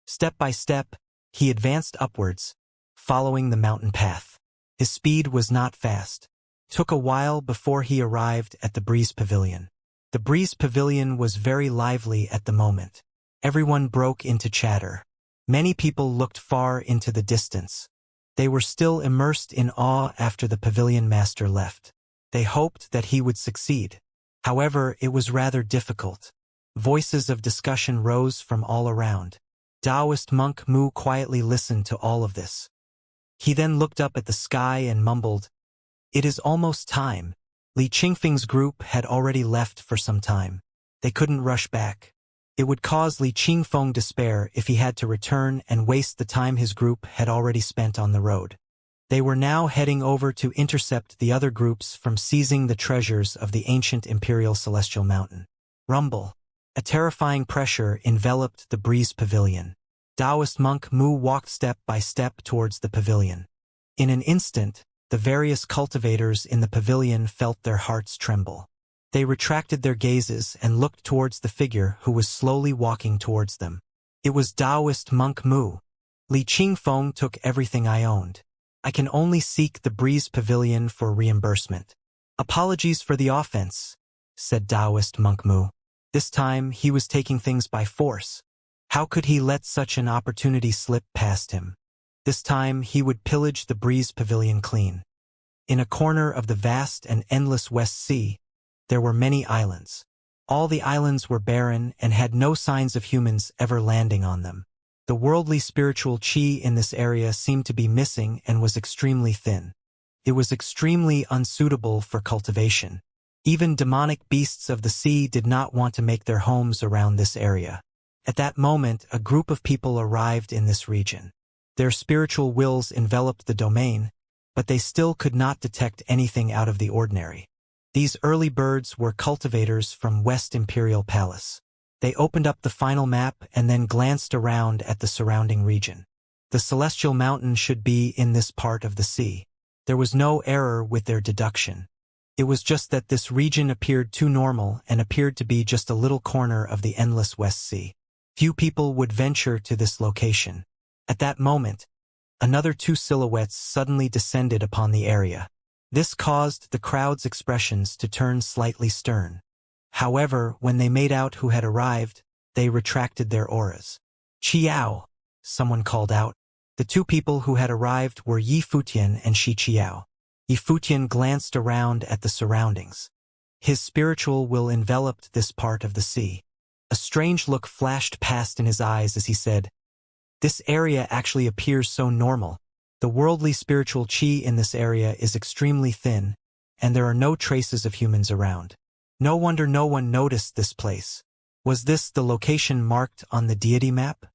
Step by step, he advanced upwards, following the mountain path. His speed was not fast. It took a while before he arrived at the Breeze Pavilion. The Breeze Pavilion was very lively at the moment. Everyone broke into chatter. Many people looked far into the distance. They were still immersed in awe after the pavilion master left. They hoped that he would succeed. However, it was rather difficult. Voices of discussion rose from all around. Taoist monk Mu quietly listened to all of this. He then looked up at the sky and mumbled, "It is almost time." Li Qingfeng's group had already left for some time. They couldn't rush back. It would cause Li Qingfeng despair if he had to return and waste the time his group had already spent on the road. They were now heading over to intercept the other groups from seizing the treasures of the ancient imperial celestial mountain. Rumble. A terrifying pressure enveloped the Breeze Pavilion. Taoist monk Mu walked step by step towards the pavilion. In an instant, the various cultivators in the pavilion felt their hearts tremble. They retracted their gazes and looked towards the figure who was slowly walking towards them. It was Taoist monk Mu. Li Qingfeng took everything I owned. I can only seek the Breeze Pavilion for reimbursement. Apologies for the offense, said Taoist monk Mu. This time he was taking things by force. How could he let such an opportunity slip past him? This time he would pillage the Breeze Pavilion clean. In a corner of the vast and endless West Sea, there were many islands. All the islands were barren and had no signs of humans ever landing on them. The worldly spiritual chi in this area seemed to be missing and was extremely thin. It was extremely unsuitable for cultivation. Even demonic beasts of the sea did not want to make their homes around this area. At that moment, a group of people arrived in this region. Their spiritual wills enveloped the domain, but they still could not detect anything out of the ordinary. These early birds were cultivators from West Imperial Palace. They opened up the final map and then glanced around at the surrounding region. The celestial mountain should be in this part of the sea. There was no error with their deduction. It was just that this region appeared too normal and appeared to be just a little corner of the endless West Sea. Few people would venture to this location. At that moment, another two silhouettes suddenly descended upon the area. This caused the crowd's expressions to turn slightly stern. However, when they made out who had arrived, they retracted their auras. "Qiao," someone called out. The two people who had arrived were Yi Futian and Shi Qiao. Yi Futian glanced around at the surroundings. His spiritual will enveloped this part of the sea. A strange look flashed past in his eyes as he said, "This area actually appears so normal. The worldly spiritual chi in this area is extremely thin, and there are no traces of humans around. No wonder no one noticed this place. Was this the location marked on the deity map?"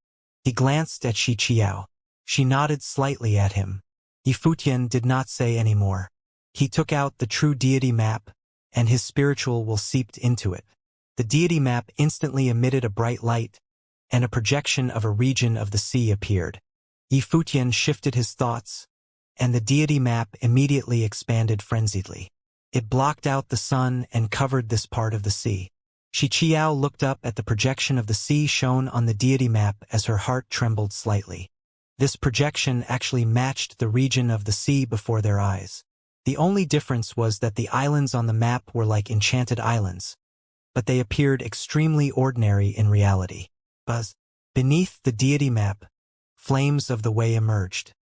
He glanced at Shi Qiao. She nodded slightly at him. Yi Futian did not say any more. He took out the true deity map, and his spiritual will seeped into it. The deity map instantly emitted a bright light, and a projection of a region of the sea appeared. Yi Futian shifted his thoughts, and the deity map immediately expanded frenziedly. It blocked out the sun and covered this part of the sea. Xianxia looked up at the projection of the sea shown on the deity map as her heart trembled slightly. This projection actually matched the region of the sea before their eyes. The only difference was that the islands on the map were like enchanted islands, but they appeared extremely ordinary in reality. Beneath the deity map, flames of the way emerged.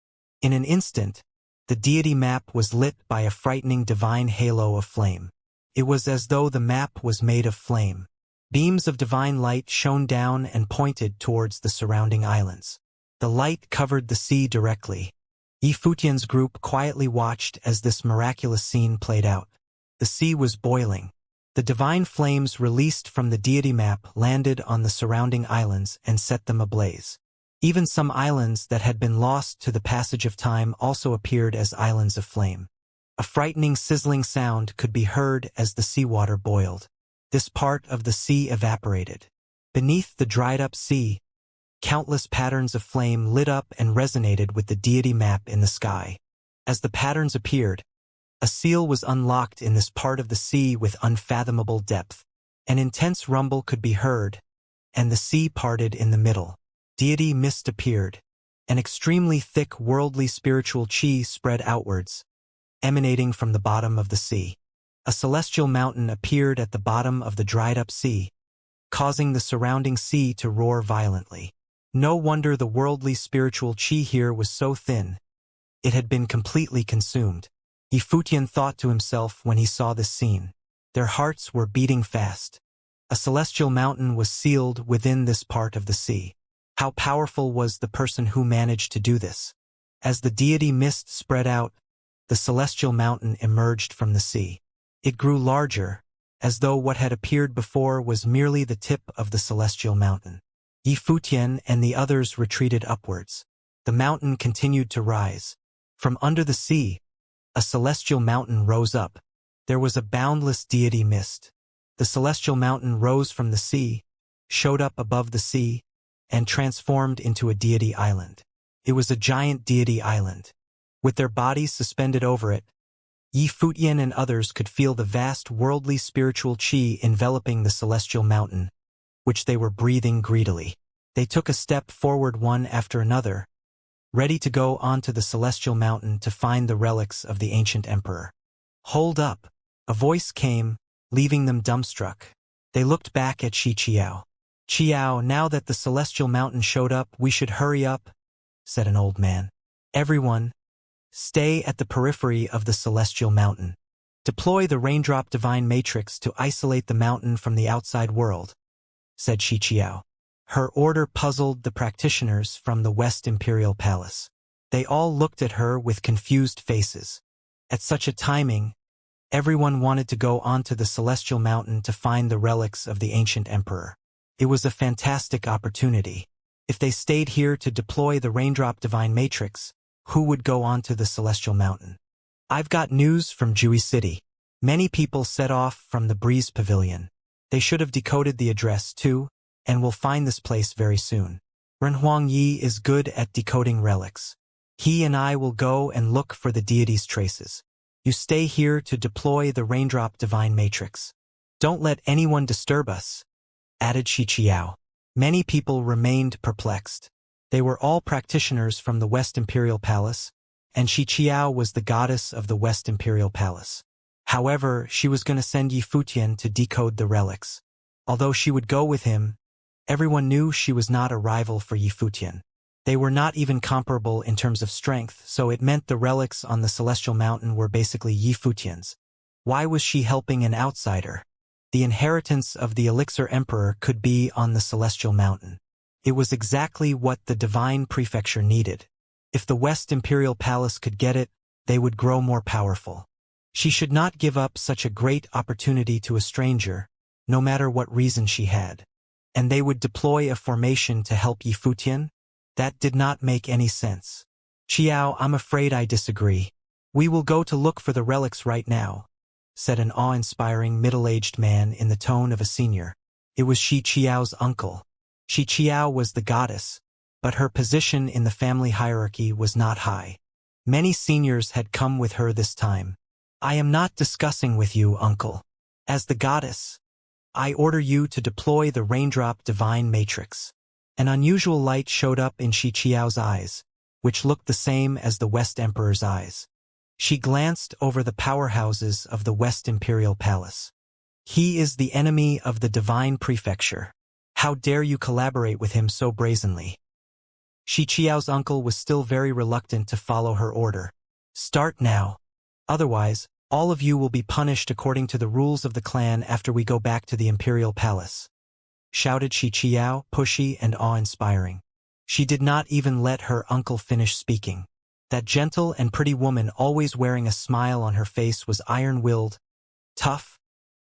In an instant, the deity map was lit by a frightening divine halo of flame. It was as though the map was made of flame. Beams of divine light shone down and pointed towards the surrounding islands. The light covered the sea directly. Yifutian's group quietly watched as this miraculous scene played out. The sea was boiling. The divine flames released from the deity map landed on the surrounding islands and set them ablaze. Even some islands that had been lost to the passage of time also appeared as islands of flame. A frightening sizzling sound could be heard as the seawater boiled. This part of the sea evaporated. Beneath the dried-up sea, countless patterns of flame lit up and resonated with the deity map in the sky. As the patterns appeared, a seal was unlocked in this part of the sea with unfathomable depth. An intense rumble could be heard, and the sea parted in the middle. Deity mist appeared. An extremely thick worldly spiritual chi spread outwards, emanating from the bottom of the sea. A celestial mountain appeared at the bottom of the dried-up sea, causing the surrounding sea to roar violently. No wonder the worldly spiritual chi here was so thin. It had been completely consumed. Yifutian thought to himself when he saw this scene. Their hearts were beating fast. A celestial mountain was sealed within this part of the sea. How powerful was the person who managed to do this? As the deity mist spread out, the celestial mountain emerged from the sea. It grew larger, as though what had appeared before was merely the tip of the celestial mountain. Yifutian and the others retreated upwards. The mountain continued to rise. From under the sea, a celestial mountain rose up. There was a boundless deity mist. The celestial mountain rose from the sea, showed up above the sea, and transformed into a deity island. It was a giant deity island. With their bodies suspended over it, Yifutian and others could feel the vast worldly spiritual chi enveloping the celestial mountain, which they were breathing greedily. They took a step forward one after another, ready to go onto the celestial mountain to find the relics of the ancient emperor. "Hold up!" A voice came, leaving them dumbstruck. They looked back at Xianxia. "Qiao, now that the celestial mountain showed up, we should hurry up," said an old man. "Everyone, stay at the periphery of the celestial mountain. Deploy the raindrop divine matrix to isolate the mountain from the outside world," said Xianxia. Her order puzzled the practitioners from the West Imperial Palace. They all looked at her with confused faces. At such a timing, everyone wanted to go onto the celestial mountain to find the relics of the ancient emperor. It was a fantastic opportunity. If they stayed here to deploy the raindrop divine matrix, who would go onto the celestial mountain? "I've got news from Jui City." Many people set off from the Breeze Pavilion. They should have decoded the address too, and will find this place very soon. Renhuang Yi is good at decoding relics. He and I will go and look for the deity's traces. You stay here to deploy the raindrop divine matrix. Don't let anyone disturb us, added Xianxia. Many people remained perplexed. They were all practitioners from the West Imperial Palace, and Xianxia was the goddess of the West Imperial Palace. However, she was going to send Yifutian to decode the relics. Although she would go with him, everyone knew she was not a rival for Yifutian. They were not even comparable in terms of strength, so it meant the relics on the Celestial Mountain were basically Yifutian's. Why was she helping an outsider? The inheritance of the Elixir Emperor could be on the Celestial Mountain. It was exactly what the Divine Prefecture needed. If the West Imperial Palace could get it, they would grow more powerful. She should not give up such a great opportunity to a stranger, no matter what reason she had. And they would deploy a formation to help Yifutian? That did not make any sense. "Qiao, I'm afraid I disagree. We will go to look for the relics right now," said an awe-inspiring middle-aged man in the tone of a senior. It was Xiao's uncle. Xiao was the goddess, but her position in the family hierarchy was not high. Many seniors had come with her this time. I am not discussing with you, uncle. As the goddess, I order you to deploy the raindrop divine matrix. An unusual light showed up in Xiao's eyes, which looked the same as the West Emperor's eyes. She glanced over the powerhouses of the West Imperial Palace. He is the enemy of the divine prefecture. How dare you collaborate with him so brazenly? Xiao's uncle was still very reluctant to follow her order. Start now. Otherwise, all of you will be punished according to the rules of the clan after we go back to the Imperial Palace. Shouted Xiao, pushy and awe-inspiring. She did not even let her uncle finish speaking. That gentle and pretty woman always wearing a smile on her face was iron-willed, tough,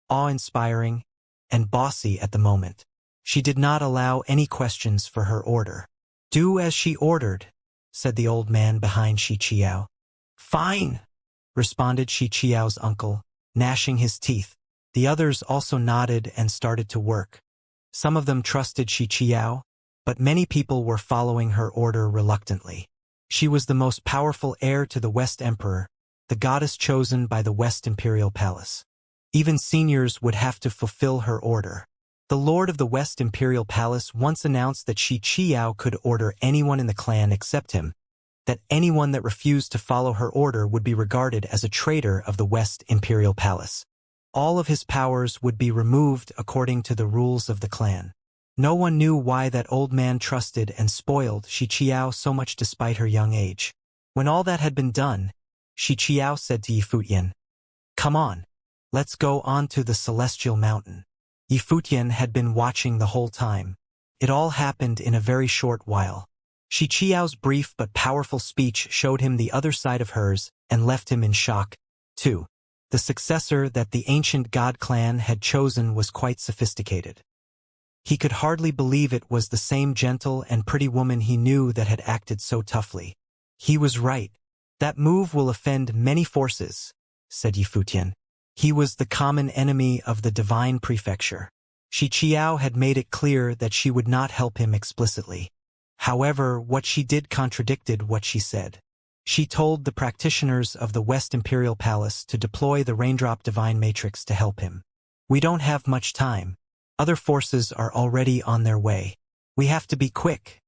awe-inspiring, and bossy at the moment. She did not allow any questions for her order. Do as she ordered, said the old man behind Xiao. Fine, responded Xiao's uncle, gnashing his teeth. The others also nodded and started to work. Some of them trusted Xiao, but many people were following her order reluctantly. She was the most powerful heir to the West Emperor, the goddess chosen by the West Imperial Palace. Even seniors would have to fulfill her order. The Lord of the West Imperial Palace once announced that Xiao could order anyone in the clan except him, that anyone that refused to follow her order would be regarded as a traitor of the West Imperial Palace. All of his powers would be removed according to the rules of the clan. No one knew why that old man trusted and spoiled Xiao so much despite her young age. When all that had been done, Xiao said to Yifutian, "Come on, let's go on to the Celestial Mountain." Yifutian had been watching the whole time. It all happened in a very short while. Xiao's brief but powerful speech showed him the other side of hers and left him in shock, too. The successor that the ancient god clan had chosen was quite sophisticated. He could hardly believe it was the same gentle and pretty woman he knew that had acted so toughly. He was right. That move will offend many forces, said Yifutian. He was the common enemy of the divine prefecture. Xiao had made it clear that she would not help him explicitly. However, what she did contradicted what she said. She told the practitioners of the West Imperial Palace to deploy the Raindrop Divine Matrix to help him. We don't have much time. Other forces are already on their way. We have to be quick,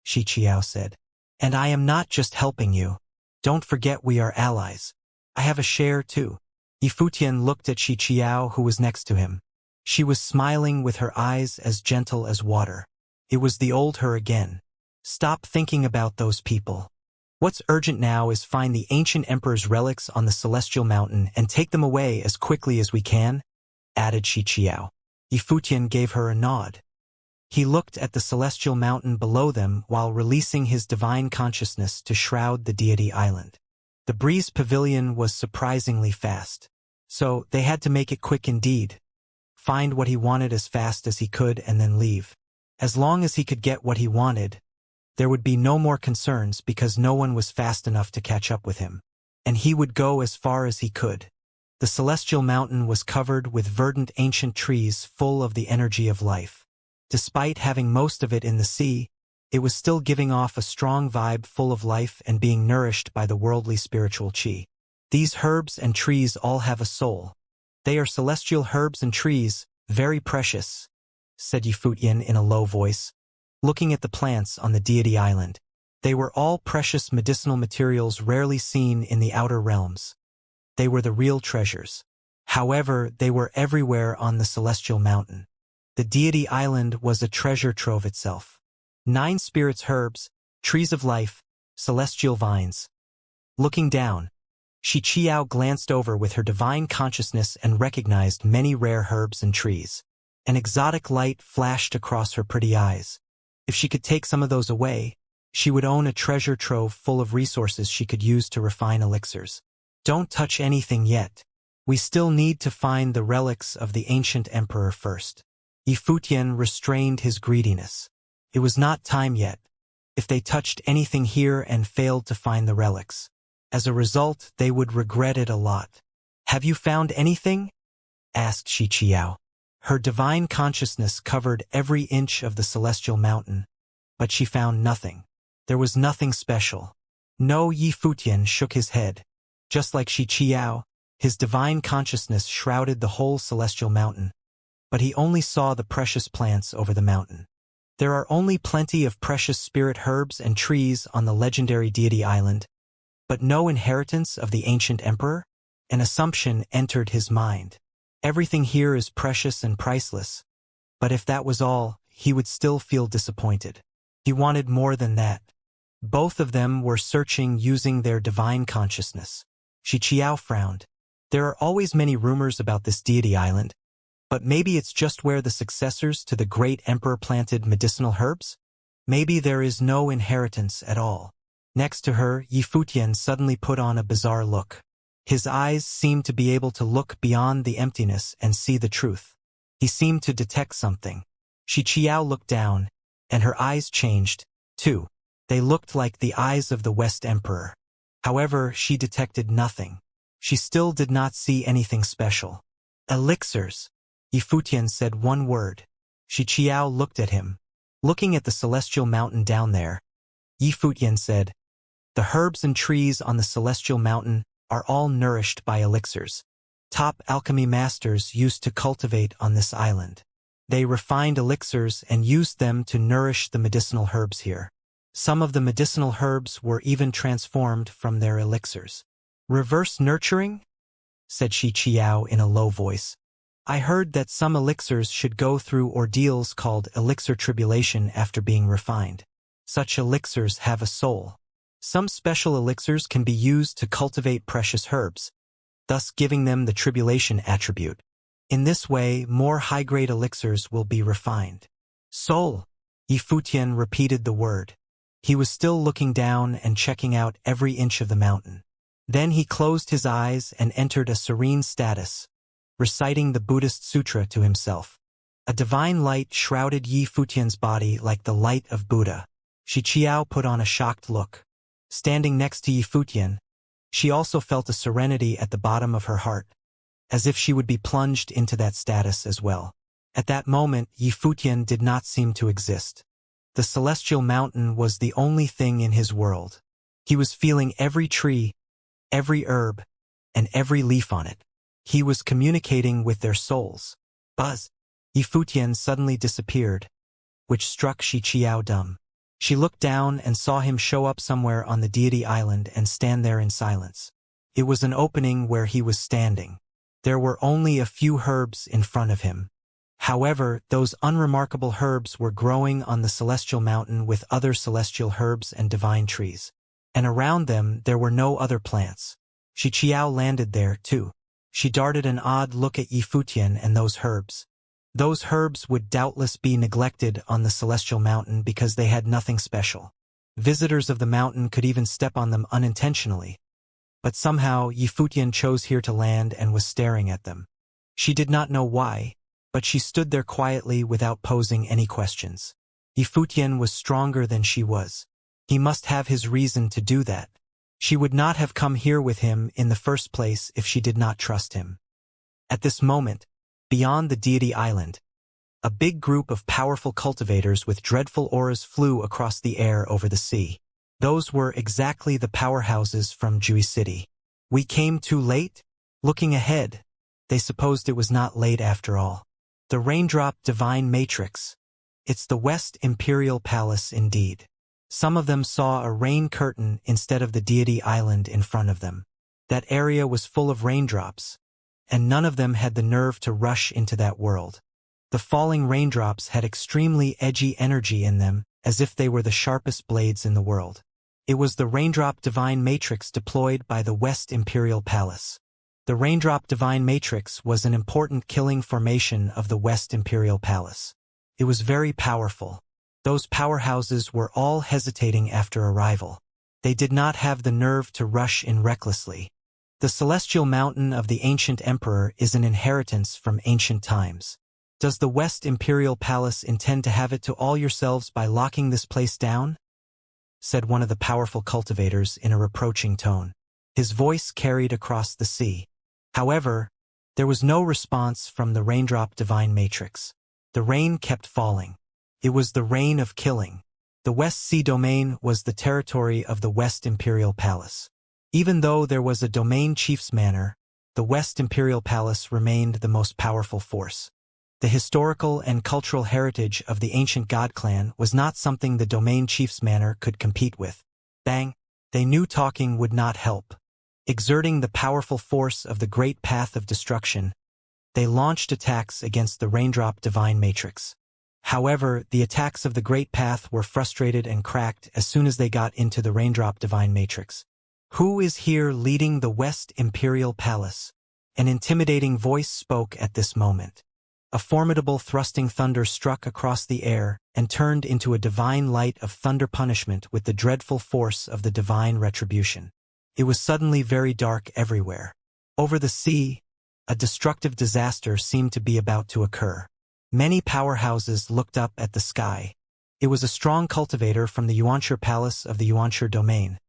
Xiao said. And I am not just helping you. Don't forget we are allies. I have a share too. Yifutian looked at Xiao who was next to him. She was smiling with her eyes as gentle as water. It was the old her again. Stop thinking about those people. What's urgent now is find the ancient emperor's relics on the Celestial Mountain and take them away as quickly as we can, added Xiao. Yifutian gave her a nod. He looked at the Celestial Mountain below them while releasing his divine consciousness to shroud the deity island. The breeze pavilion was surprisingly fast, so they had to make it quick indeed. Find what he wanted as fast as he could and then leave. As long as he could get what he wanted, there would be no more concerns because no one was fast enough to catch up with him. And he would go as far as he could. The Celestial Mountain was covered with verdant ancient trees full of the energy of life. Despite having most of it in the sea, it was still giving off a strong vibe full of life and being nourished by the worldly spiritual chi. These herbs and trees all have a soul. They are celestial herbs and trees, very precious, said Yifutian in a low voice, looking at the plants on the deity island. They were all precious medicinal materials rarely seen in the outer realms. They were the real treasures. However, they were everywhere on the Celestial Mountain. The deity island was a treasure trove itself. 9 spirits herbs, trees of life, celestial vines. Looking down, Xiao glanced over with her divine consciousness and recognized many rare herbs and trees. An exotic light flashed across her pretty eyes. If she could take some of those away, she would own a treasure trove full of resources she could use to refine elixirs. Don't touch anything yet. We still need to find the relics of the ancient emperor first. Yifutian restrained his greediness. It was not time yet. If they touched anything here and failed to find the relics, as a result, they would regret it a lot. Have you found anything? Asked Xiao. Her divine consciousness covered every inch of the Celestial Mountain, but she found nothing. There was nothing special. No, Yi Futian shook his head. Just like Shi Qiao, his divine consciousness shrouded the whole celestial mountain. But he only saw the precious plants over the mountain. There are only plenty of precious spirit herbs and trees on the legendary deity island, but no inheritance of the ancient emperor? An assumption entered his mind. Everything here is precious and priceless. But if that was all, he would still feel disappointed. He wanted more than that. Both of them were searching using their divine consciousness. Shi Qiao frowned. There are always many rumors about this deity island, but maybe it's just where the successors to the great emperor planted medicinal herbs? Maybe there is no inheritance at all. Next to her, Yi Futian suddenly put on a bizarre look. His eyes seemed to be able to look beyond the emptiness and see the truth. He seemed to detect something. Shi Qiao looked down, and her eyes changed, too. They looked like the eyes of the West Emperor. However, she detected nothing. She still did not see anything special. Elixirs. Yi Futian said one word. Shi Qiao looked at him. Looking at the celestial mountain down there, Yi Futian said, "The herbs and trees on the celestial mountain are all nourished by elixirs. Top alchemy masters used to cultivate on this island. They refined elixirs and used them to nourish the medicinal herbs here. Some of the medicinal herbs were even transformed from their elixirs." "Reverse nurturing?" said Shi Qiao in a low voice. "I heard that some elixirs should go through ordeals called elixir tribulation after being refined. Such elixirs have a soul. Some special elixirs can be used to cultivate precious herbs, thus giving them the tribulation attribute. In this way, more high-grade elixirs will be refined." "Soul." Yi Futian repeated the word. He was still looking down and checking out every inch of the mountain. Then he closed his eyes and entered a serene status, reciting the Buddhist sutra to himself. A divine light shrouded Yi Futian's body like the light of Buddha. Shi Qiao put on a shocked look. Standing next to Yi Futian, she also felt a serenity at the bottom of her heart, as if she would be plunged into that status as well. At that moment, Yi Futian did not seem to exist. The celestial mountain was the only thing in his world. He was feeling every tree, every herb, and every leaf on it. He was communicating with their souls. Buzz! Yi Futian suddenly disappeared, which struck Shi Qiao dumb. She looked down and saw him show up somewhere on the deity island and stand there in silence. It was an opening where he was standing. There were only a few herbs in front of him. However, those unremarkable herbs were growing on the celestial mountain with other celestial herbs and divine trees. And around them there were no other plants. Shi Qiao landed there, too. She darted an odd look at Yi Futian and those herbs. Those herbs would doubtless be neglected on the celestial mountain because they had nothing special. Visitors of the mountain could even step on them unintentionally. But somehow Yi Futian chose here to land and was staring at them. She did not know why, but she stood there quietly without posing any questions. Yi Futian was stronger than she was. He must have his reason to do that. She would not have come here with him in the first place if she did not trust him. At this moment, beyond the deity island, a big group of powerful cultivators with dreadful auras flew across the air over the sea. Those were exactly the powerhouses from Jui City. "We came too late?" Looking ahead, they supposed it was not late after all. The raindrop divine matrix. It's the West Imperial Palace indeed. Some of them saw a rain curtain instead of the deity island in front of them. That area was full of raindrops, and none of them had the nerve to rush into that world. The falling raindrops had extremely edgy energy in them, as if they were the sharpest blades in the world. It was the raindrop divine matrix deployed by the West Imperial Palace. The raindrop divine matrix was an important killing formation of the West Imperial Palace. It was very powerful. Those powerhouses were all hesitating after arrival. They did not have the nerve to rush in recklessly. The celestial mountain of the ancient emperor is an inheritance from ancient times. Does the West Imperial Palace intend to have it to all yourselves by locking this place down? Said one of the powerful cultivators in a reproaching tone. His voice carried across the sea. However, there was no response from the raindrop divine matrix. The rain kept falling. It was the rain of killing. The West Sea domain was the territory of the West Imperial Palace. Even though there was a domain chief's manor, the West Imperial Palace remained the most powerful force. The historical and cultural heritage of the ancient god clan was not something the domain chief's manor could compete with. Bang! They knew talking would not help. Exerting the powerful force of the great path of destruction, they launched attacks against the Raindrop Divine Matrix. However, the attacks of the Great Path were frustrated and cracked as soon as they got into the Raindrop Divine Matrix. Who is here leading the West Imperial Palace? An intimidating voice spoke at this moment. A formidable thrusting thunder struck across the air and turned into a divine light of thunder punishment with the dreadful force of the divine retribution. It was suddenly very dark everywhere. Over the sea, a destructive disaster seemed to be about to occur. Many powerhouses looked up at the sky. It was a strong cultivator from the Xianxia Palace of the Xianxia Domain,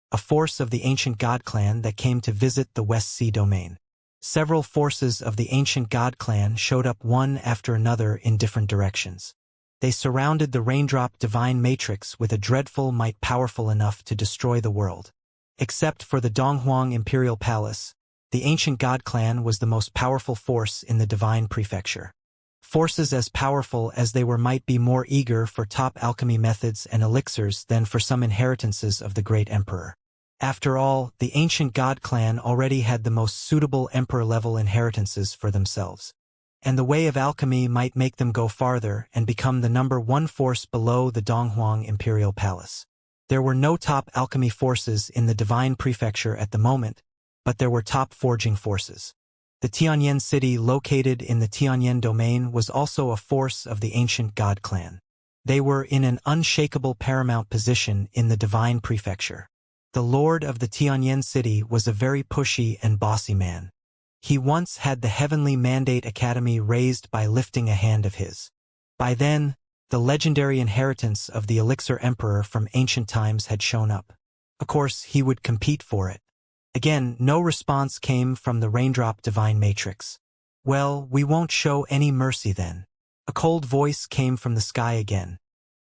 a force of the ancient god clan that came to visit the West Sea domain. Several forces of the ancient god clan showed up one after another in different directions. They surrounded the Raindrop Divine Matrix with a dreadful might powerful enough to destroy the world. Except for the Donghuang Imperial Palace, the ancient god clan was the most powerful force in the Divine Prefecture. Forces as powerful as they were might be more eager for top alchemy methods and elixirs than for some inheritances of the great emperor. After all, the ancient god clan already had the most suitable emperor-level inheritances for themselves. And the way of alchemy might make them go farther and become the #1 force below the Donghuang Imperial Palace. There were no top alchemy forces in the Divine Prefecture at the moment, but there were top forging forces. The Tianyan city located in the Tianyan domain was also a force of the ancient god clan. They were in an unshakable paramount position in the Divine Prefecture. The lord of the Tianyan city was a very pushy and bossy man. He once had the Heavenly Mandate Academy raised by lifting a hand of his. By then, the legendary inheritance of the Elixir Emperor from ancient times had shown up. Of course, he would compete for it. Again, no response came from the Raindrop Divine Matrix. Well, we won't show any mercy then. A cold voice came from the sky again.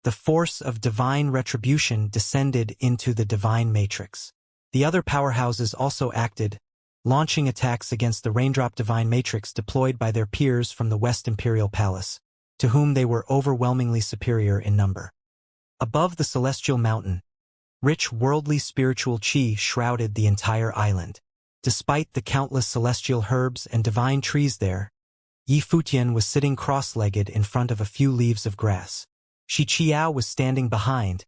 The force of divine retribution descended into the Divine Matrix. The other powerhouses also acted, launching attacks against the Raindrop Divine Matrix deployed by their peers from the West Imperial Palace, to whom they were overwhelmingly superior in number. Above the Celestial Mountain, rich worldly spiritual chi shrouded the entire island. Despite the countless celestial herbs and divine trees there, Yi Futian was sitting cross-legged in front of a few leaves of grass. Shi Qiao was standing behind,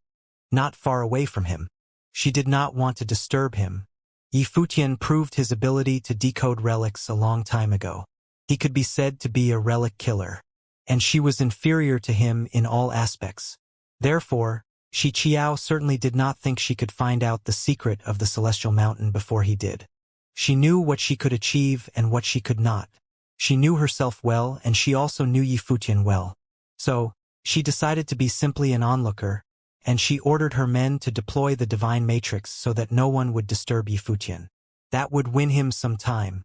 not far away from him. She did not want to disturb him. Yi Futian proved his ability to decode relics a long time ago. He could be said to be a relic killer, and she was inferior to him in all aspects. Therefore, Shi Qiao certainly did not think she could find out the secret of the Celestial Mountain before he did. She knew what she could achieve and what she could not. She knew herself well, and she also knew Yi Futian well. So, she decided to be simply an onlooker, and she ordered her men to deploy the Divine Matrix so that no one would disturb Yi Futian. That would win him some time.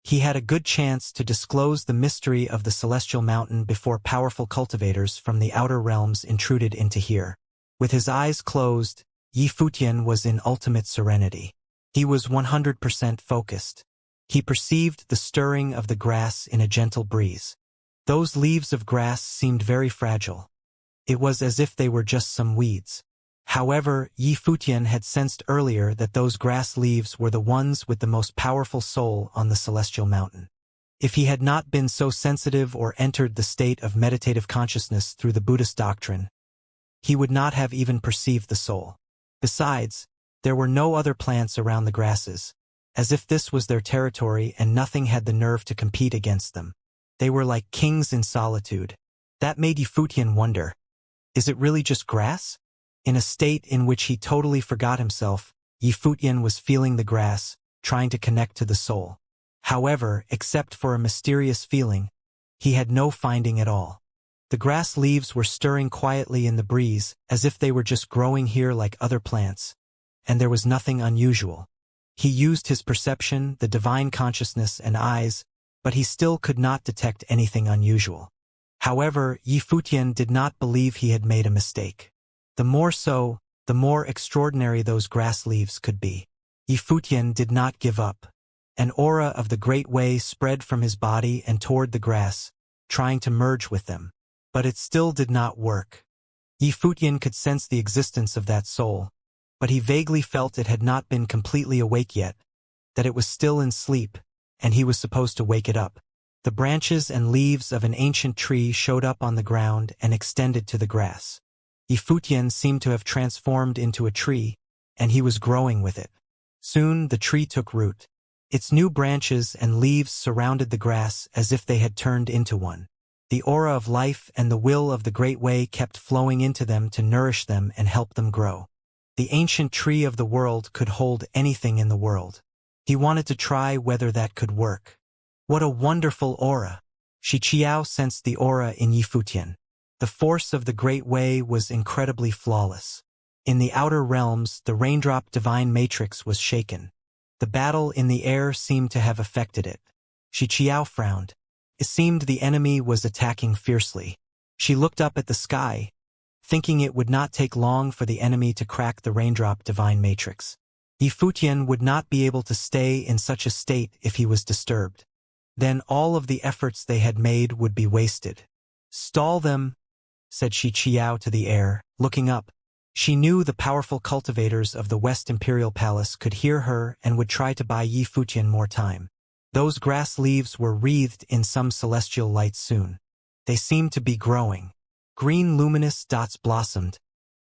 He had a good chance to disclose the mystery of the Celestial Mountain before powerful cultivators from the outer realms intruded into here. With his eyes closed, Yi Futian was in ultimate serenity. He was 100% focused. He perceived the stirring of the grass in a gentle breeze. Those leaves of grass seemed very fragile. It was as if they were just some weeds. However, Yi Futian had sensed earlier that those grass leaves were the ones with the most powerful soul on the Celestial Mountain. If he had not been so sensitive or entered the state of meditative consciousness through the Buddhist doctrine, he would not have even perceived the soul. Besides, there were no other plants around the grasses, as if this was their territory and nothing had the nerve to compete against them. They were like kings in solitude. That made Yi Futian wonder, is it really just grass? In a state in which he totally forgot himself, Yi Futian was feeling the grass, trying to connect to the soul. However, except for a mysterious feeling, he had no finding at all. The grass leaves were stirring quietly in the breeze, as if they were just growing here like other plants, and there was nothing unusual. He used his perception, the divine consciousness, and eyes, but he still could not detect anything unusual. However, Yi Futian did not believe he had made a mistake. The more so, the more extraordinary those grass leaves could be. Yifutian did not give up. An aura of the Great Way spread from his body and toward the grass, trying to merge with them. But it still did not work. Yifutian could sense the existence of that soul, but he vaguely felt it had not been completely awake yet, that it was still in sleep, and he was supposed to wake it up. The branches and leaves of an ancient tree showed up on the ground and extended to the grass. Yifutian seemed to have transformed into a tree, and he was growing with it. Soon the tree took root. Its new branches and leaves surrounded the grass as if they had turned into one. The aura of life and the will of the Great Way kept flowing into them to nourish them and help them grow. The ancient tree of the world could hold anything in the world. He wanted to try whether that could work. What a wonderful aura! Xianxia sensed the aura in Yifutian. The force of the Great Way was incredibly flawless. In the outer realms, the raindrop divine matrix was shaken. The battle in the air seemed to have affected it. Xianxia frowned. It seemed the enemy was attacking fiercely. She looked up at the sky, thinking it would not take long for the enemy to crack the raindrop divine matrix. Yifutian would not be able to stay in such a state if he was disturbed. Then all of the efforts they had made would be wasted. "Stall them," said Xianxia to the air, looking up. She knew the powerful cultivators of the West Imperial Palace could hear her and would try to buy Yifutian more time. Those grass leaves were wreathed in some celestial light soon. They seemed to be growing. Green luminous dots blossomed,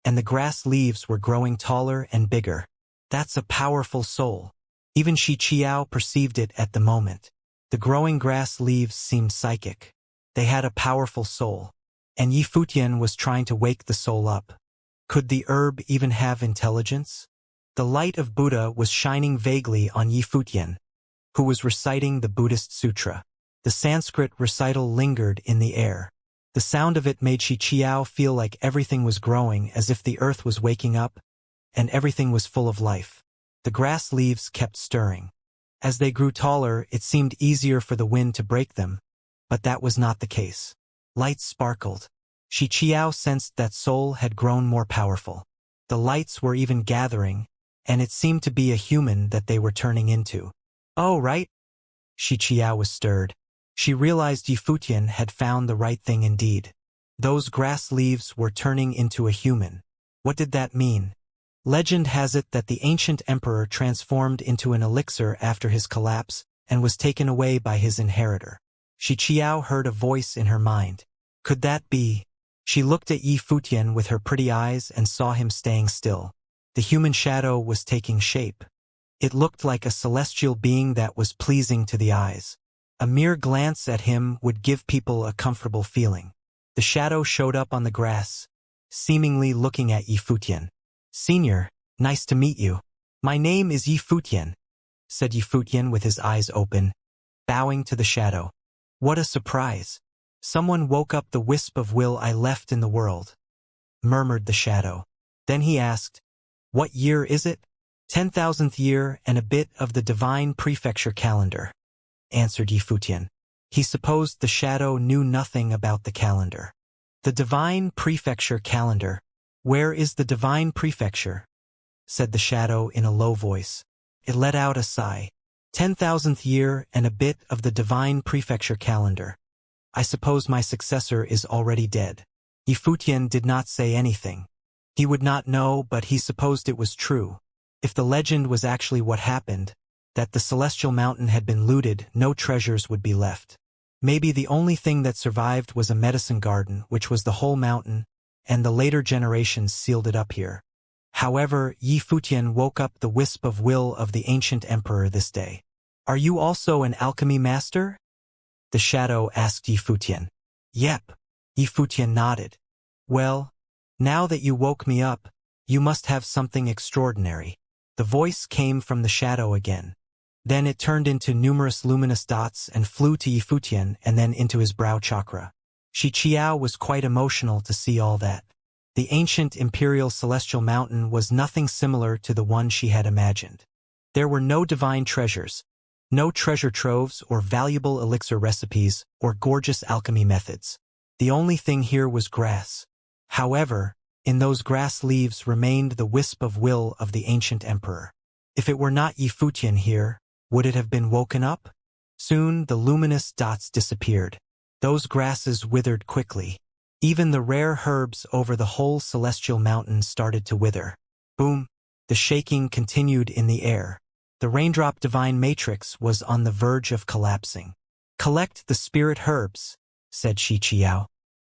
and the grass leaves were growing taller and bigger. That's a powerful soul. Even Xianxia perceived it at the moment. The growing grass leaves seemed psychic. They had a powerful soul. And Yifutian was trying to wake the soul up. Could the herb even have intelligence? The light of Buddha was shining vaguely on Yifutian, who was reciting the Buddhist sutra. The Sanskrit recital lingered in the air. The sound of it made Xianxia feel like everything was growing, as if the earth was waking up, and everything was full of life. The grass leaves kept stirring. As they grew taller, it seemed easier for the wind to break them, but that was not the case. Lights sparkled. Xianxia sensed that soul had grown more powerful. The lights were even gathering, and it seemed to be a human that they were turning into. "Oh, right?" Xianxia was stirred. She realized Yifutian had found the right thing indeed. Those grass leaves were turning into a human. What did that mean? Legend has it that the ancient emperor transformed into an elixir after his collapse and was taken away by his inheritor. Xianxia heard a voice in her mind. Could that be? She looked at Yifutian with her pretty eyes and saw him staying still. The human shadow was taking shape. It looked like a celestial being that was pleasing to the eyes. A mere glance at him would give people a comfortable feeling. The shadow showed up on the grass, seemingly looking at Yifutian. "Senior, nice to meet you. My name is Yifutian," said Yifutian with his eyes open, bowing to the shadow. "What a surprise. Someone woke up the wisp of will I left in the world," murmured the shadow. Then he asked, "What year is it?" 10,000th year and a bit of the divine prefecture calendar," answered Yifutian. He supposed the shadow knew nothing about the calendar. "The divine prefecture calendar. Where is the divine prefecture?" said the shadow in a low voice. It let out a sigh. 10,000th year and a bit of the divine prefecture calendar. I suppose my successor is already dead. Yifutian did not say anything. He would not know, but he supposed it was true. If the legend was actually what happened, that the celestial mountain had been looted, no treasures would be left. Maybe the only thing that survived was a medicine garden, which was the whole mountain, and the later generations sealed it up here. However, Yifutian woke up the wisp of will of the ancient emperor this day. "Are you also an alchemy master?" the shadow asked Yifutian. "Yep." Yifutian nodded. "Well, now that you woke me up, you must have something extraordinary." The voice came from the shadow again. Then it turned into numerous luminous dots and flew to Yifutian and then into his brow chakra. Xianxia was quite emotional to see all that. The ancient imperial celestial mountain was nothing similar to the one she had imagined. There were no divine treasures, no treasure troves or valuable elixir recipes or gorgeous alchemy methods. The only thing here was grass. However, In those grass leaves remained the wisp of will of the ancient emperor. If it were not Yifutian here, would it have been woken up? Soon the luminous dots disappeared. Those grasses withered quickly. Even the rare herbs over the whole celestial mountain started to wither. Boom! The shaking continued in the air. The raindrop divine matrix was on the verge of collapsing. "Collect the spirit herbs," said Xianxia.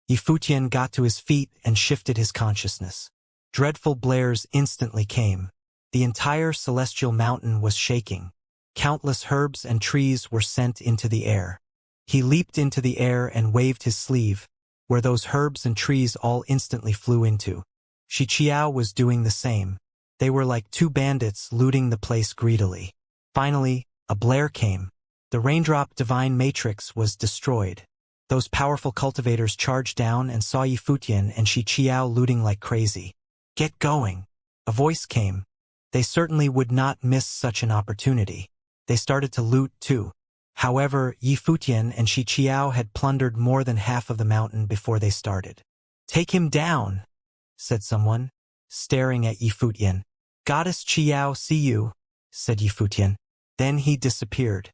Yifutian got to his feet and shifted his consciousness. Dreadful blares instantly came. The entire celestial mountain was shaking. Countless herbs and trees were sent into the air. He leaped into the air and waved his sleeve, where those herbs and trees all instantly flew into. Xianxia was doing the same. They were like two bandits looting the place greedily. Finally, a blare came. The raindrop divine matrix was destroyed. Those powerful cultivators charged down and saw Yifutian and Xianxia looting like crazy. "Get going!" A voice came. They certainly would not miss such an opportunity. They started to loot too. However, Yifutian and Xianxia had plundered more than half of the mountain before they started. "Take him down," said someone, staring at Yifutian. "Goddess Qiao see you," said Yifutian. Then he disappeared.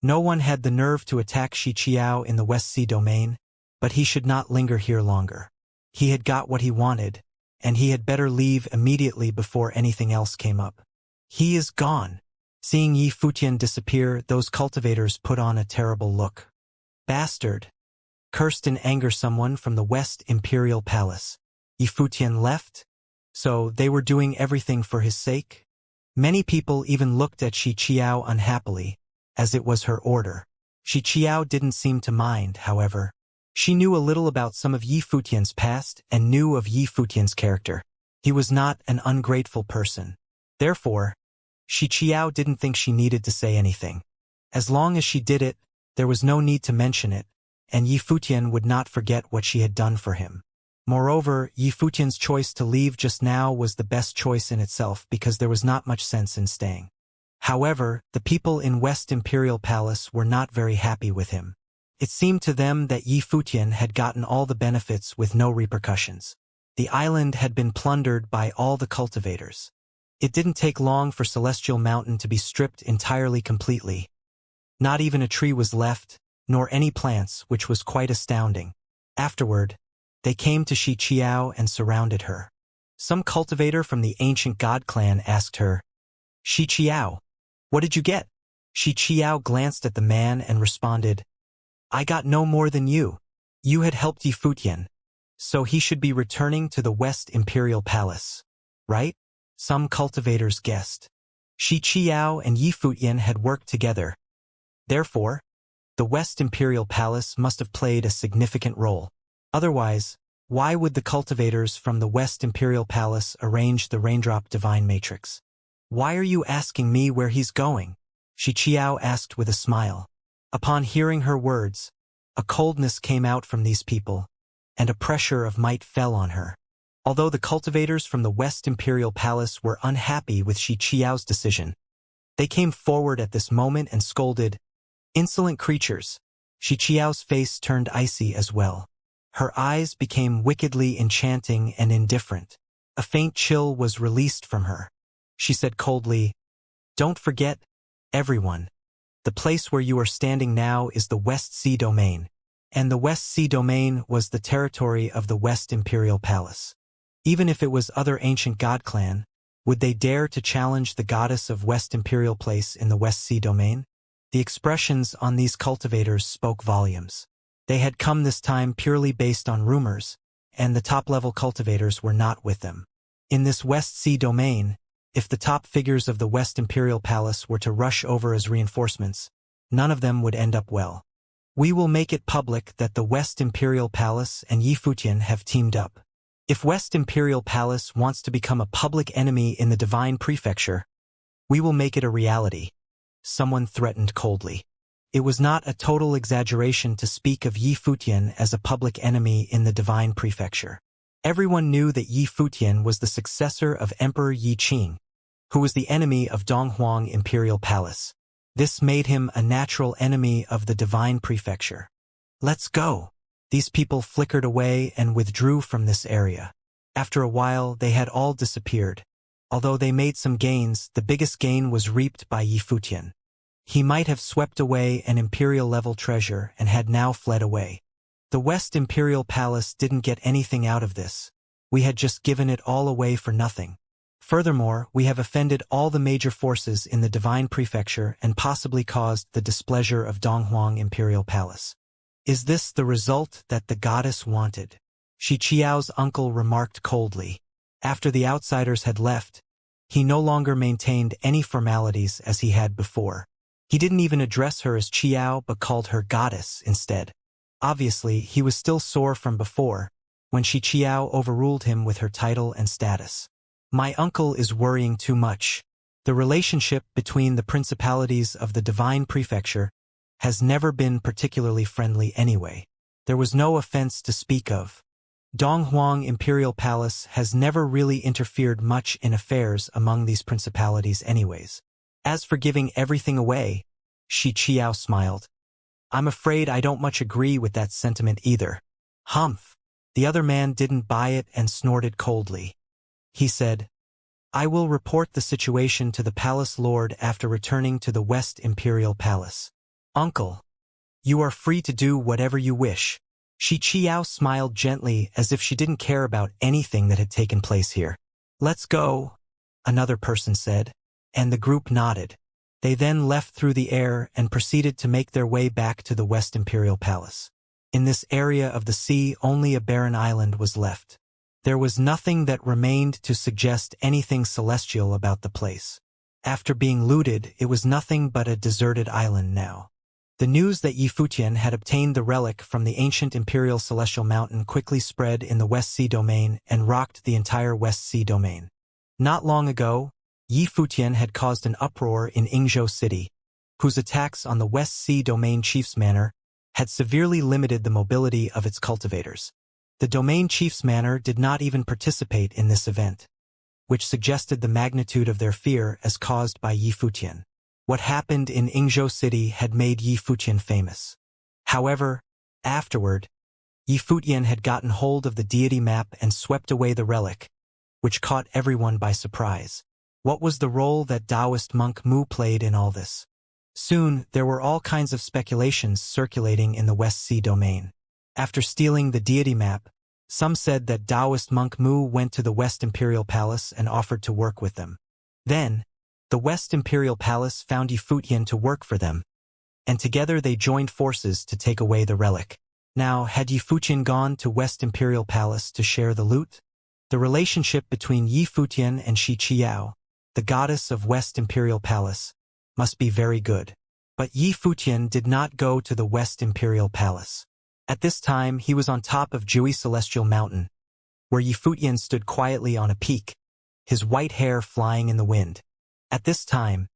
No one had the nerve to attack Xianxia in the West Sea domain, but he should not linger here longer. He had got what he wanted, and he had better leave immediately before anything else came up. "He is gone." Seeing Yifutian disappear, those cultivators put on a terrible look. "Bastard!" cursed in anger someone from the West Imperial Palace. Yifutian left? So they were doing everything for his sake? Many people even looked at Xianxia unhappily, as it was her order. Xianxia didn't seem to mind, however. She knew a little about some of Yifutian's past and knew of Yifutian's character. He was not an ungrateful person. Therefore, Xianxia didn't think she needed to say anything. As long as she did it, there was no need to mention it, and Yifutian would not forget what she had done for him. Moreover, Yifutian's choice to leave just now was the best choice in itself because there was not much sense in staying. However, the people in West Imperial Palace were not very happy with him. It seemed to them that Yifutian had gotten all the benefits with no repercussions. The island had been plundered by all the cultivators. It didn't take long for Celestial Mountain to be stripped entirely completely. Not even a tree was left, nor any plants, which was quite astounding. Afterward, they came to Xianxia and surrounded her. Some cultivator from the ancient god clan asked her, "Xianxia, what did you get?" Xianxia glanced at the man and responded, "I got no more than you. You had helped Yifutian, so he should be returning to the West Imperial Palace, right?" Some cultivators guessed. Xianxia and Yifutian had worked together. Therefore, the West Imperial Palace must have played a significant role. Otherwise, why would the cultivators from the West Imperial Palace arrange the Raindrop Divine Matrix? "Why are you asking me where he's going?" Xianxia asked with a smile. Upon hearing her words, a coldness came out from these people, and a pressure of might fell on her. Although the cultivators from the West Imperial Palace were unhappy with Xiao's decision, they came forward at this moment and scolded, "Insolent creatures!" Xiao's face turned icy as well. Her eyes became wickedly enchanting and indifferent. A faint chill was released from her. She said coldly, "Don't forget, everyone. The place where you are standing now is the West Sea Domain, and the West Sea Domain was the territory of the West Imperial Palace. Even if it was other ancient god clan, would they dare to challenge the goddess of West Imperial Place in the West Sea Domain?" The expressions on these cultivators spoke volumes. They had come this time purely based on rumors, and the top-level cultivators were not with them. In this West Sea Domain, if the top figures of the West Imperial Palace were to rush over as reinforcements, none of them would end up well. "We will make it public that the West Imperial Palace and Yifutian have teamed up. If West Imperial Palace wants to become a public enemy in the Divine Prefecture, we will make it a reality," someone threatened coldly. It was not a total exaggeration to speak of Yifutian as a public enemy in the Divine Prefecture. Everyone knew that Yifutian was the successor of Emperor Yi Qing, who was the enemy of Donghuang Imperial Palace. This made him a natural enemy of the Divine Prefecture. "Let's go." These people flickered away and withdrew from this area. After a while, they had all disappeared. Although they made some gains, the biggest gain was reaped by Yi Futian. He might have swept away an imperial-level treasure and had now fled away. The West Imperial Palace didn't get anything out of this. We had just given it all away for nothing. Furthermore, we have offended all the major forces in the Divine Prefecture and possibly caused the displeasure of Donghuang Imperial Palace. Is this the result that the goddess wanted? Shi Qiao's uncle remarked coldly. After the outsiders had left, he no longer maintained any formalities as he had before. He didn't even address her as Qiao but called her goddess instead. Obviously, he was still sore from before, when Shi Qiao overruled him with her title and status. My uncle is worrying too much. The relationship between the principalities of the Divine Prefecture has never been particularly friendly anyway. There was no offense to speak of. Donghuang Imperial Palace has never really interfered much in affairs among these principalities anyways. As for giving everything away, Shi Qiao smiled. I'm afraid I don't much agree with that sentiment either. Humph. The other man didn't buy it and snorted coldly. He said, I will report the situation to the palace lord after returning to the West Imperial Palace. Uncle, you are free to do whatever you wish. Shi Qiao smiled gently as if she didn't care about anything that had taken place here. Let's go, another person said, and the group nodded. They then left through the air and proceeded to make their way back to the West Imperial Palace. In this area of the sea, only a barren island was left. There was nothing that remained to suggest anything celestial about the place. After being looted, it was nothing but a deserted island now. The news that Yi Futian had obtained the relic from the ancient Imperial Celestial Mountain quickly spread in the West Sea Domain and rocked the entire West Sea Domain. Not long ago, Yi Futian had caused an uproar in Yingzhou City, whose attacks on the West Sea Domain Chief's Manor had severely limited the mobility of its cultivators. The Domain Chief's Manor did not even participate in this event, which suggested the magnitude of their fear as caused by Yi Futian. What happened in Yingzhou City had made Yi Futian famous. However, afterward, Yi Futian had gotten hold of the deity map and swept away the relic, which caught everyone by surprise. What was the role that Taoist monk Mu played in all this? Soon, there were all kinds of speculations circulating in the West Sea Domain. After stealing the deity map, some said that Taoist monk Mu went to the West Imperial Palace and offered to work with them. Then, the West Imperial Palace found Yi Futian to work for them, and together they joined forces to take away the relic. Now, had Yi Futian gone to West Imperial Palace to share the loot? The relationship between Yi Futian and Shi Qiao, the goddess of West Imperial Palace, must be very good. But Yi Futian did not go to the West Imperial Palace. At this time, he was on top of Jui Celestial Mountain, where Yi Futian stood quietly on a peak, his white hair flying in the wind. At this time,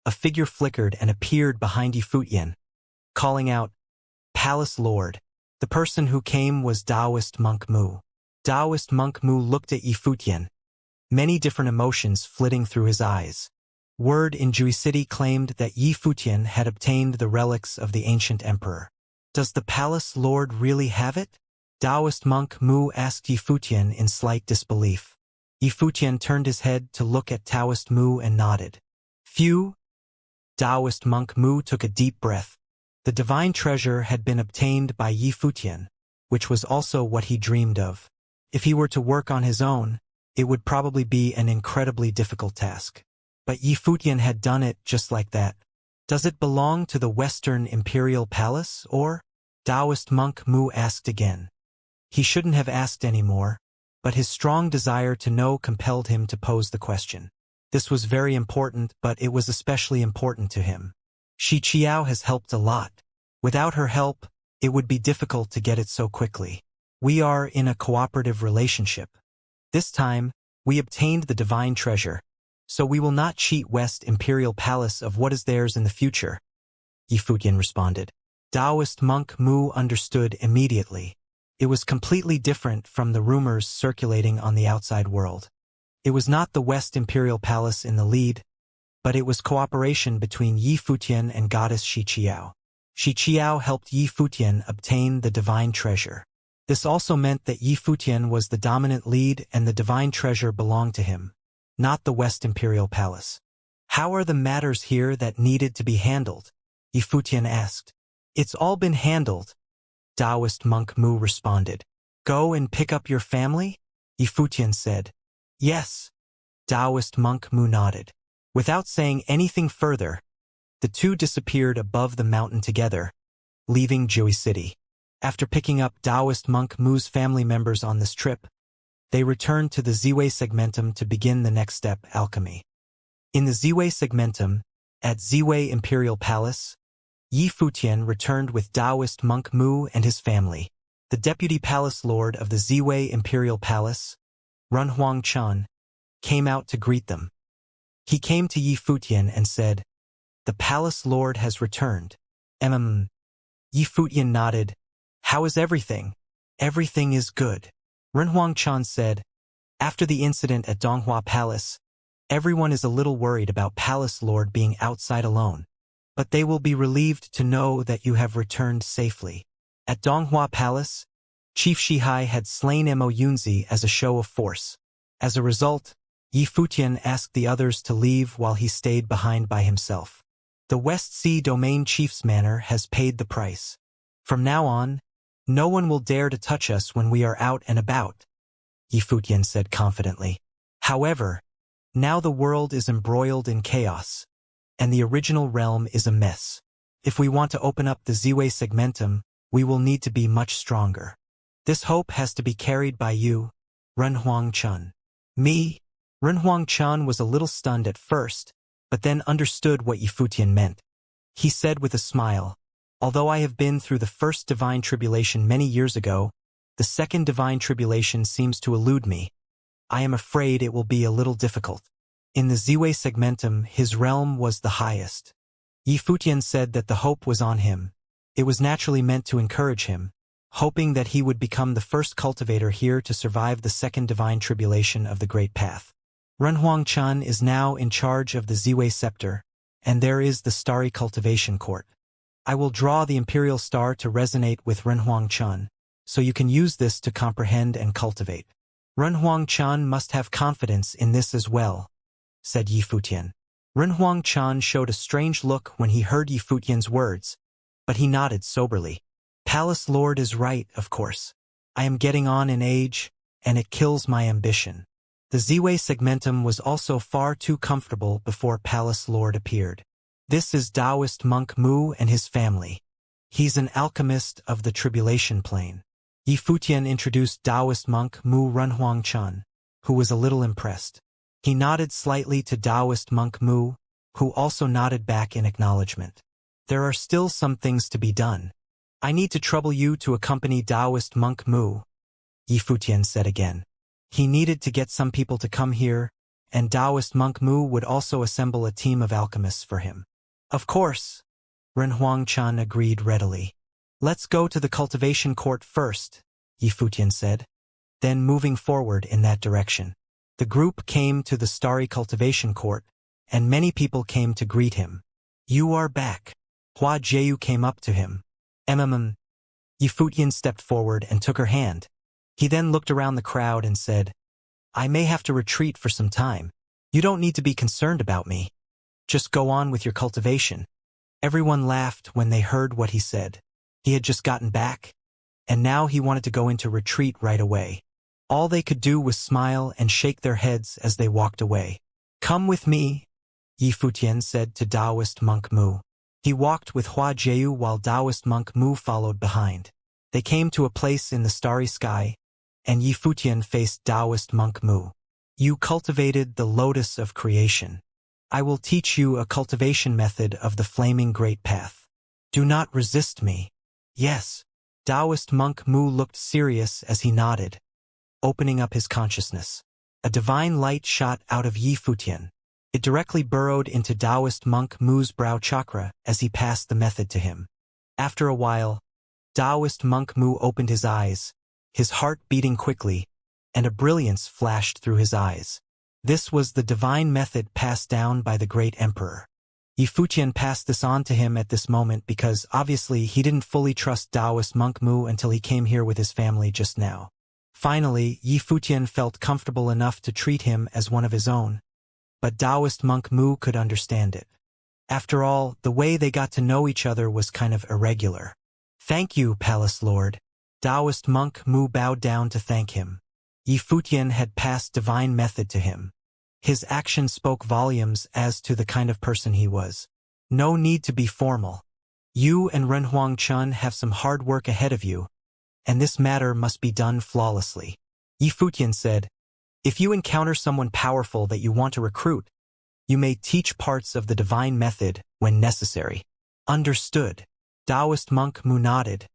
a figure flickered and appeared behind Yi Futian, calling out, Palace Lord. The person who came was Taoist monk Mu. Taoist monk Mu looked at Yi Futian, many different emotions flitting through his eyes. Word in Jui City claimed that Yi Futian had obtained the relics of the ancient emperor. Does the palace lord really have it? Taoist monk Mu asked Yi Futian in slight disbelief. Yi Futian turned his head to look at Taoist Mu and nodded. Phew! Taoist monk Mu took a deep breath. The divine treasure had been obtained by Yi Futian, which was also what he dreamed of. If he were to work on his own, it would probably be an incredibly difficult task. But Yi Futian had done it just like that. Does it belong to the Western Imperial Palace, or? Taoist monk Mu asked again. He shouldn't have asked any more, but his strong desire to know compelled him to pose the question. This was very important, but it was especially important to him. Shi Qiao has helped a lot. Without her help, it would be difficult to get it so quickly. We are in a cooperative relationship. This time, we obtained the divine treasure, so we will not cheat West Imperial Palace of what is theirs in the future, Yi Futian responded. Taoist monk Mu understood immediately. It was completely different from the rumors circulating on the outside world. It was not the West Imperial Palace in the lead, but it was cooperation between Yi Futian and goddess Shi Qiao. Shi Qiao helped Yi Futian obtain the divine treasure. This also meant that Yi Futian was the dominant lead and the divine treasure belonged to him, not the West Imperial Palace. How are the matters here that needed to be handled? Yi Futian asked. It's all been handled, Taoist monk Mu responded. Go and pick up your family? Yi Futian said. Yes. Taoist monk Mu nodded. Without saying anything further, the two disappeared above the mountain together, leaving Jui City. After picking up Taoist monk Mu's family members on this trip, they returned to the Ziwei Segmentum to begin the next step, alchemy. In the Ziwei Segmentum, at Ziwei Imperial Palace, Yi Futian returned with Taoist monk Mu and his family. The deputy palace lord of the Ziwei Imperial Palace, Runhuang Chan, came out to greet them. He came to Yi Futian and said, The palace lord has returned. Yi Futian nodded. How is everything? Everything is good. Runhuang Chan said, After the incident at Donghua Palace, everyone is a little worried about Palace Lord being outside alone, but they will be relieved to know that you have returned safely. At Donghua Palace, Chief Shihai had slain Mo Yunzi as a show of force. As a result, Yi Futian asked the others to leave while he stayed behind by himself. The West Sea Domain Chief's manor has paid the price. From now on, no one will dare to touch us when we are out and about, Yi Futian said confidently. However, now the world is embroiled in chaos, and the original realm is a mess. If we want to open up the Ziwei Segmentum, we will need to be much stronger. This hope has to be carried by you, Runhuang Chan. Me? Runhuang Chan was a little stunned at first, but then understood what Yi Futian meant. He said with a smile, Although I have been through the first divine tribulation many years ago, the second divine tribulation seems to elude me. I am afraid it will be a little difficult. In the Ziwei Segmentum, his realm was the highest. Yi Futian said that the hope was on him. It was naturally meant to encourage him, hoping that he would become the first cultivator here to survive the second divine tribulation of the Great Path. Runhuang Chan is now in charge of the Ziwei Scepter, and there is the Starry Cultivation Court. I will draw the Imperial Star to resonate with Runhuang Chan, so you can use this to comprehend and cultivate. Runhuang Chan must have confidence in this as well, said Yi Futian. Runhuang Chan showed a strange look when he heard Yi Futian's words, but he nodded soberly. Palace Lord is right, of course. I am getting on in age, and it kills my ambition. The Ziwei Segmentum was also far too comfortable before Palace Lord appeared. This is Taoist monk Mu and his family. He's an alchemist of the Tribulation Plane. Yi Futian introduced Taoist monk Mu Runhuang Chan, who was a little impressed. He nodded slightly to Taoist monk Mu, who also nodded back in acknowledgement. There are still some things to be done. I need to trouble you to accompany Taoist monk Mu, Yi Futian said again. He needed to get some people to come here, and Taoist monk Mu would also assemble a team of alchemists for him. Of course, Runhuang Chan agreed readily. Let's go to the cultivation court first, Yi Futian said, then moving forward in that direction. The group came to the Starry Cultivation Court, and many people came to greet him. You are back. Hua Jieyu came up to him. Yi Futian stepped forward and took her hand. He then looked around the crowd and said, I may have to retreat for some time. You don't need to be concerned about me. Just go on with your cultivation. Everyone laughed when they heard what he said. He had just gotten back, and now he wanted to go into retreat right away. All they could do was smile and shake their heads as they walked away. Come with me, Yi Futian said to Taoist monk Mu. He walked with Hua Jieyu while Taoist monk Mu followed behind. They came to a place in the starry sky, and Yi Futian faced Taoist monk Mu. You cultivated the lotus of creation. I will teach you a cultivation method of the flaming great path. Do not resist me. Yes. Taoist monk Mu looked serious as he nodded, opening up his consciousness. A divine light shot out of Yi Futian. It directly burrowed into Taoist monk Mu's brow chakra as he passed the method to him. After a while, Taoist monk Mu opened his eyes, his heart beating quickly, and a brilliance flashed through his eyes. This was the divine method passed down by the great emperor. Yifutian passed this on to him at this moment because, obviously, he didn't fully trust Taoist monk Mu until he came here with his family just now. Finally, Yifutian felt comfortable enough to treat him as one of his own. But Taoist monk Mu could understand it. After all, the way they got to know each other was kind of irregular. "Thank you, Palace Lord." Taoist monk Mu bowed down to thank him. Yifutian had passed divine method to him. His action spoke volumes as to the kind of person he was. "No need to be formal. You and Renhuang Chun have some hard work ahead of you, and this matter must be done flawlessly." Yifutian said, "If you encounter someone powerful that you want to recruit, you may teach parts of the divine method when necessary." "Understood." Taoist monk Mu nodded,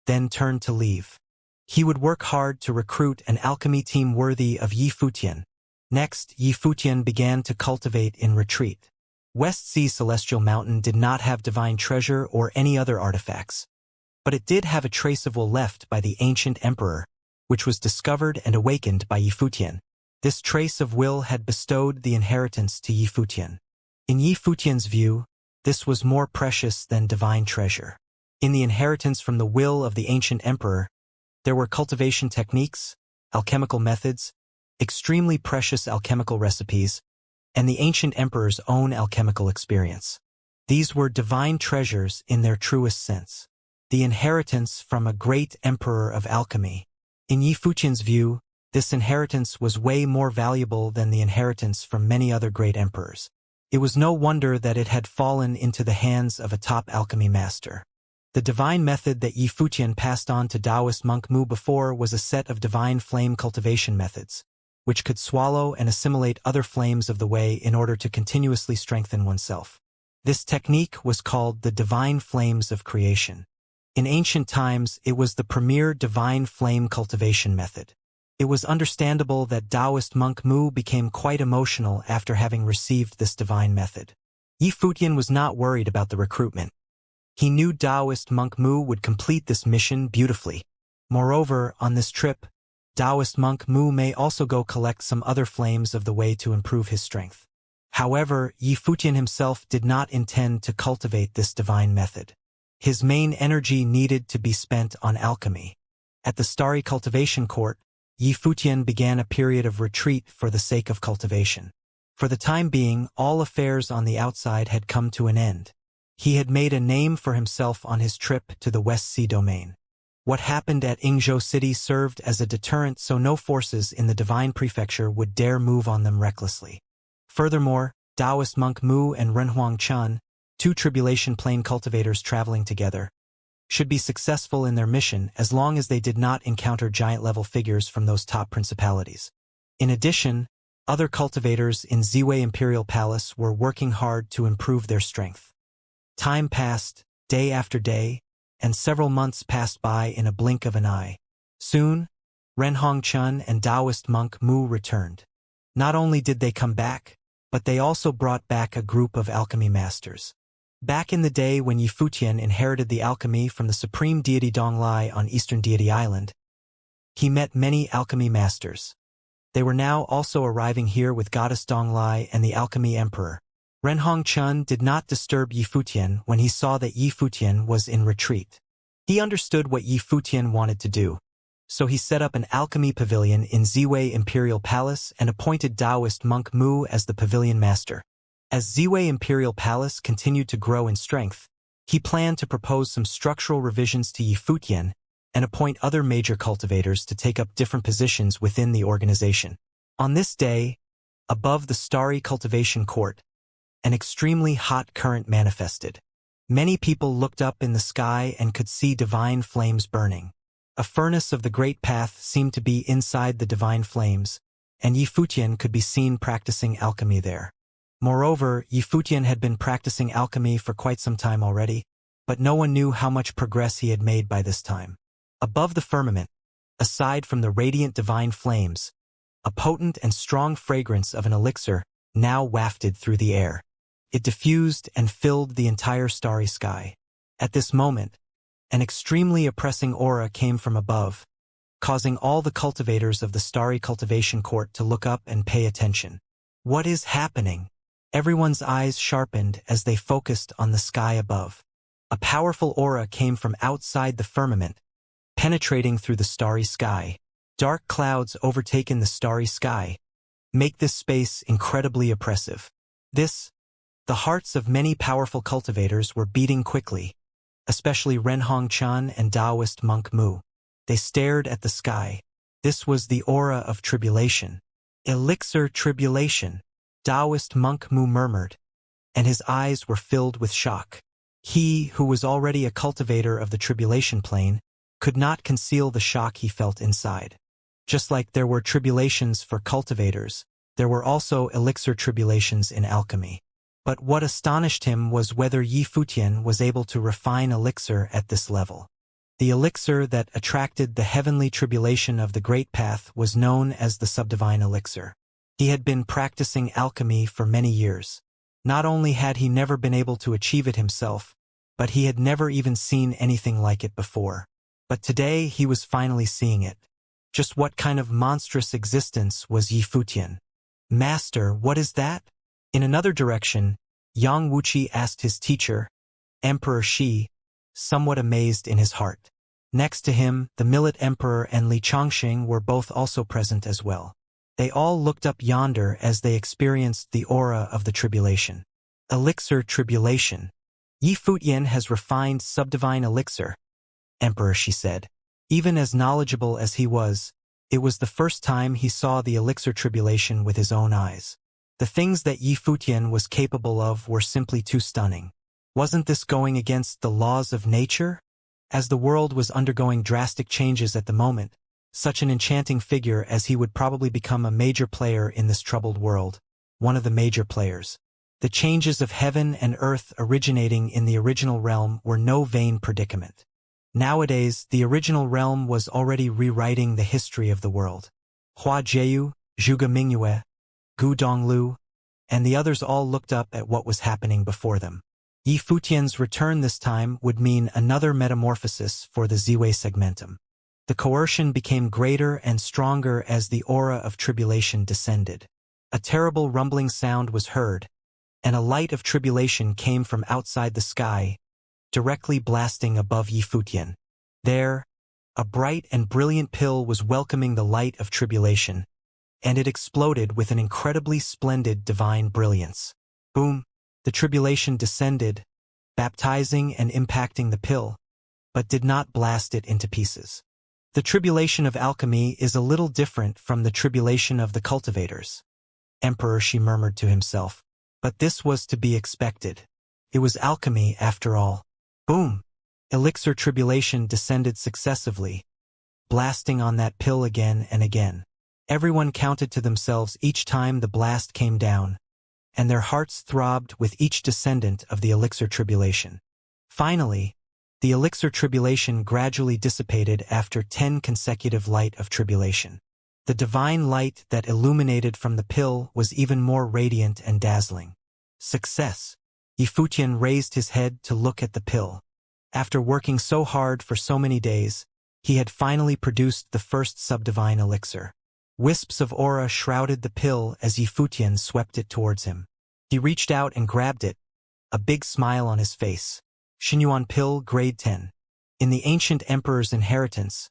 then turned to leave. He would work hard to recruit an alchemy team worthy of Yifutian. Next, Yifutian began to cultivate in retreat. West Sea Celestial Mountain did not have divine treasure or any other artifacts, but it did have a trace of will left by the ancient emperor, which was discovered and awakened by Yifutian. This trace of will had bestowed the inheritance to Yifutian. In Yifutian's view, this was more precious than divine treasure. In the inheritance from the will of the ancient emperor, there were cultivation techniques, alchemical methods, extremely precious alchemical recipes, and the ancient emperor's own alchemical experience. These were divine treasures in their truest sense. The inheritance from a great emperor of alchemy. In Yifutian's view, this inheritance was way more valuable than the inheritance from many other great emperors. It was no wonder that it had fallen into the hands of a top alchemy master. The divine method that Yifutian passed on to Taoist monk Mu before was a set of divine flame cultivation methods, which could swallow and assimilate other flames of the way in order to continuously strengthen oneself. This technique was called the divine flames of creation. In ancient times, it was the premier divine flame cultivation method. It was understandable that Taoist monk Mu became quite emotional after having received this divine method. Yifutian was not worried about the recruitment. He knew Taoist monk Mu would complete this mission beautifully. Moreover, on this trip, Taoist monk Mu may also go collect some other flames of the way to improve his strength. However, Yifutian himself did not intend to cultivate this divine method. His main energy needed to be spent on alchemy. At the starry cultivation court, Yifutian began a period of retreat for the sake of cultivation. For the time being, all affairs on the outside had come to an end. He had made a name for himself on his trip to the West Sea domain. What happened at Yingzhou City served as a deterrent so no forces in the Divine Prefecture would dare move on them recklessly. Furthermore, Taoist monk Mu and Renhuang Chun, two tribulation plane cultivators traveling together, should be successful in their mission as long as they did not encounter giant-level figures from those top principalities. In addition, other cultivators in Ziwei Imperial Palace were working hard to improve their strength. Time passed, day after day, and several months passed by in a blink of an eye. Soon, Renhong Chun and Taoist monk Mu returned. Not only did they come back, but they also brought back a group of alchemy masters. Back in the day when Yifutian inherited the alchemy from the supreme deity Donglai on Eastern Deity Island, he met many alchemy masters. They were now also arriving here with goddess Donglai and the alchemy emperor. Renhong Chun did not disturb Yifutian when he saw that Yifutian was in retreat. He understood what Yifutian wanted to do, so he set up an alchemy pavilion in Ziwei Imperial Palace and appointed Taoist monk Mu as the pavilion master. As Ziwei Imperial Palace continued to grow in strength, he planned to propose some structural revisions to Yifutian and appoint other major cultivators to take up different positions within the organization. On this day, above the starry cultivation court, an extremely hot current manifested. Many people looked up in the sky and could see divine flames burning. A furnace of the great path seemed to be inside the divine flames, and Yifutian could be seen practicing alchemy there. Moreover, Yifutian had been practicing alchemy for quite some time already, but no one knew how much progress he had made by this time. Above the firmament, aside from the radiant divine flames, a potent and strong fragrance of an elixir now wafted through the air. It diffused and filled the entire starry sky. At this moment, an extremely oppressing aura came from above, causing all the cultivators of the starry cultivation court to look up and pay attention. What is happening? Everyone's eyes sharpened as they focused on the sky above. A powerful aura came from outside the firmament, penetrating through the starry sky. Dark clouds overtaken the starry sky, make this space incredibly oppressive. The hearts of many powerful cultivators were beating quickly, especially Renhong Chan and Taoist monk Mu. They stared at the sky. This was the aura of tribulation. Elixir tribulation, Taoist monk Mu murmured, and his eyes were filled with shock. He, who was already a cultivator of the tribulation plane, could not conceal the shock he felt inside. Just like there were tribulations for cultivators, there were also elixir tribulations in alchemy. But what astonished him was whether Yi Futian was able to refine elixir at this level. The elixir that attracted the heavenly tribulation of the Great Path was known as the subdivine elixir. He had been practicing alchemy for many years. Not only had he never been able to achieve it himself, but he had never even seen anything like it before. But today he was finally seeing it. Just what kind of monstrous existence was Yi Futian? Master, what is that? In another direction, Yang Wuqi asked his teacher, Emperor Shi, somewhat amazed in his heart. Next to him, the Millet Emperor and Li Chongqing were both also present as well. They all looked up yonder as they experienced the aura of the tribulation. Elixir tribulation. Yi Futian has refined subdivine elixir, Emperor Shi said. Even as knowledgeable as he was, it was the first time he saw the elixir tribulation with his own eyes. The things that Yi Futian was capable of were simply too stunning. Wasn't this going against the laws of nature? As the world was undergoing drastic changes at the moment, such an enchanting figure as he would probably become a major player in this troubled world, one of the major players. The changes of heaven and earth originating in the original realm were no vain predicament. Nowadays, the original realm was already rewriting the history of the world. Hua Jieyu, Zhuge Mingyue, Gu Donglu, and the others all looked up at what was happening before them. Yi Futian's return this time would mean another metamorphosis for the Ziwei segmentum. The coercion became greater and stronger as the aura of tribulation descended. A terrible rumbling sound was heard, and a light of tribulation came from outside the sky, directly blasting above Yi Futian. There, a bright and brilliant pill was welcoming the light of tribulation, and it exploded with an incredibly splendid divine brilliance. Boom! The tribulation descended, baptizing and impacting the pill, but did not blast it into pieces. The tribulation of alchemy is a little different from the tribulation of the cultivators, Emperor Shi murmured to himself. But this was to be expected. It was alchemy after all. Boom! Elixir tribulation descended successively, blasting on that pill again and again. Everyone counted to themselves each time the blast came down, and their hearts throbbed with each descendant of the elixir tribulation. Finally, the elixir tribulation gradually dissipated after 10 consecutive light of tribulation. The divine light that illuminated from the pill was even more radiant and dazzling. Success! Yi Futian raised his head to look at the pill. After working so hard for so many days, he had finally produced the first subdivine elixir. Wisps of aura shrouded the pill as Yi Futian swept it towards him. He reached out and grabbed it, a big smile on his face. Xinyuan pill, grade 10. In the ancient emperor's inheritance,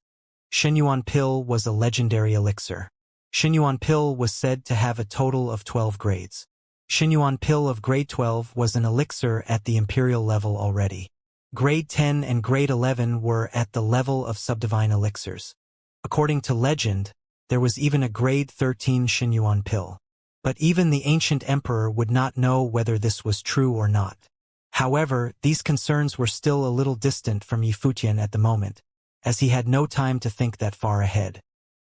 Xinyuan pill was a legendary elixir. Xinyuan pill was said to have a total of 12 grades. Xinyuan pill of grade 12 was an elixir at the imperial level already. Grade 10 and grade 11 were at the level of subdivine elixirs. According to legend, there was even a grade 13 Xinyuan pill. But even the ancient emperor would not know whether this was true or not. However, these concerns were still a little distant from Yi Futian at the moment, as he had no time to think that far ahead.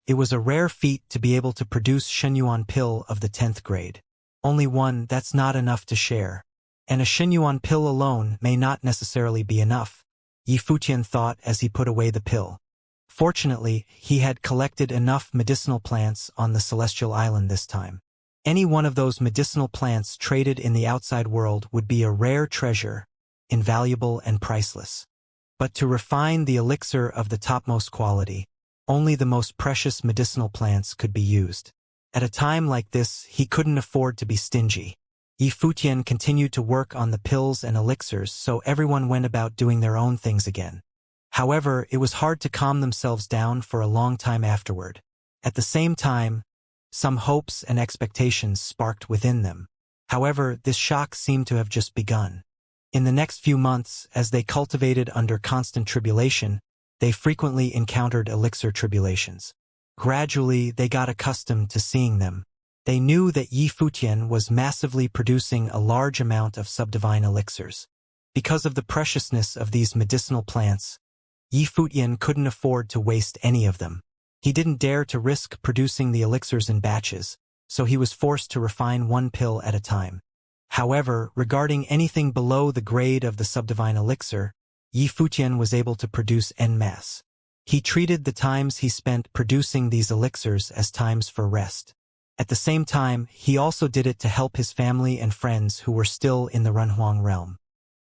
It was a rare feat to be able to produce Xinyuan pill of the 10th grade. Only one, that's not enough to share. And a Xinyuan pill alone may not necessarily be enough, Yi Futian thought as he put away the pill. Fortunately, he had collected enough medicinal plants on the Celestial Island this time. Any one of those medicinal plants traded in the outside world would be a rare treasure, invaluable and priceless. But to refine the elixir of the topmost quality, only the most precious medicinal plants could be used. At a time like this, he couldn't afford to be stingy. Yi Futian continued to work on the pills and elixirs, so everyone went about doing their own things again. However, it was hard to calm themselves down for a long time afterward. At the same time, some hopes and expectations sparked within them. However, this shock seemed to have just begun. In the next few months, as they cultivated under constant tribulation, they frequently encountered elixir tribulations. Gradually, they got accustomed to seeing them. They knew that Yi Futian was massively producing a large amount of subdivine elixirs. Because of the preciousness of these medicinal plants, Yi Futian couldn't afford to waste any of them. He didn't dare to risk producing the elixirs in batches, so he was forced to refine one pill at a time. However, regarding anything below the grade of the subdivine elixir, Yi Futian was able to produce en masse. He treated the times he spent producing these elixirs as times for rest. At the same time, he also did it to help his family and friends who were still in the Renhuang realm.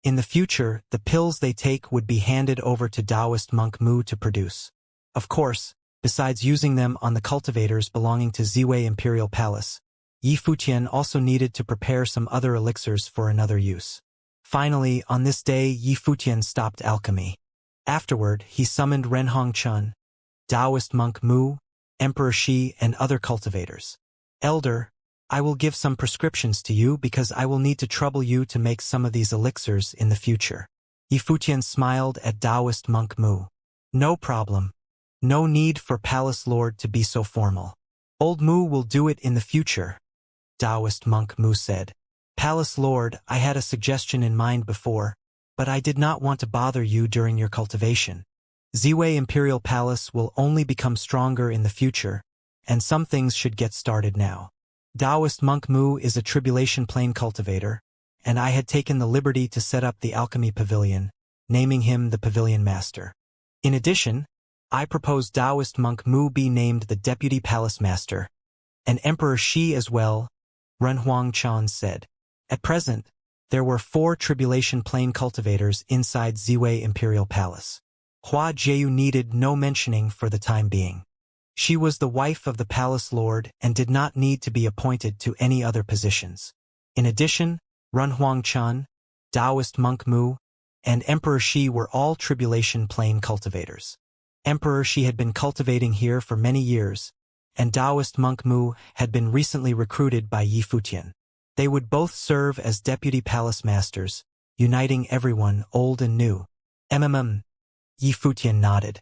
In the future, the pills they take would be handed over to Taoist monk Mu to produce. Of course, besides using them on the cultivators belonging to Ziwei Imperial Palace, Yi Futian also needed to prepare some other elixirs for another use. Finally, on this day, Yi Futian stopped alchemy. Afterward, he summoned Renhong Chun, Taoist monk Mu, Emperor Shi, and other cultivators. Elder, I will give some prescriptions to you because I will need to trouble you to make some of these elixirs in the future. Yi Futian smiled at Taoist monk Mu. No problem. No need for Palace Lord to be so formal. Old Mu will do it in the future, Taoist monk Mu said. Palace Lord, I had a suggestion in mind before, but I did not want to bother you during your cultivation. Ziwei Imperial Palace will only become stronger in the future, and some things should get started now. Taoist monk Mu is a tribulation plane cultivator, and I had taken the liberty to set up the alchemy pavilion, naming him the pavilion master. In addition, I proposed Taoist monk Mu be named the deputy palace master, and Emperor Shi as well, Renhuang Chan said. At present, there were 4 tribulation plane cultivators inside Ziwei Imperial Palace. Hua Jieyu needed no mentioning for the time being. She was the wife of the palace lord and did not need to be appointed to any other positions. In addition, Renhuang Chan, Taoist monk Mu, and Emperor Shi were all tribulation plane cultivators. Emperor Shi had been cultivating here for many years, and Taoist monk Mu had been recently recruited by Yi Futian. They would both serve as deputy palace masters, uniting everyone, old and new. Yi Futian nodded.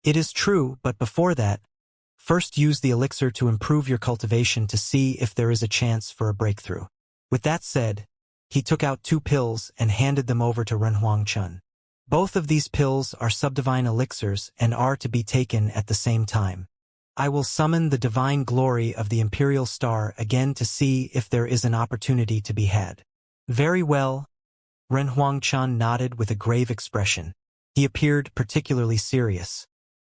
It is true, but before that, first use the elixir to improve your cultivation to see if there is a chance for a breakthrough. With that said, he took out 2 pills and handed them over to Renhuang Chun. Both of these pills are subdivine elixirs and are to be taken at the same time. I will summon the divine glory of the Imperial Star again to see if there is an opportunity to be had. Very well. Renhuang Chan nodded with a grave expression. He appeared particularly serious.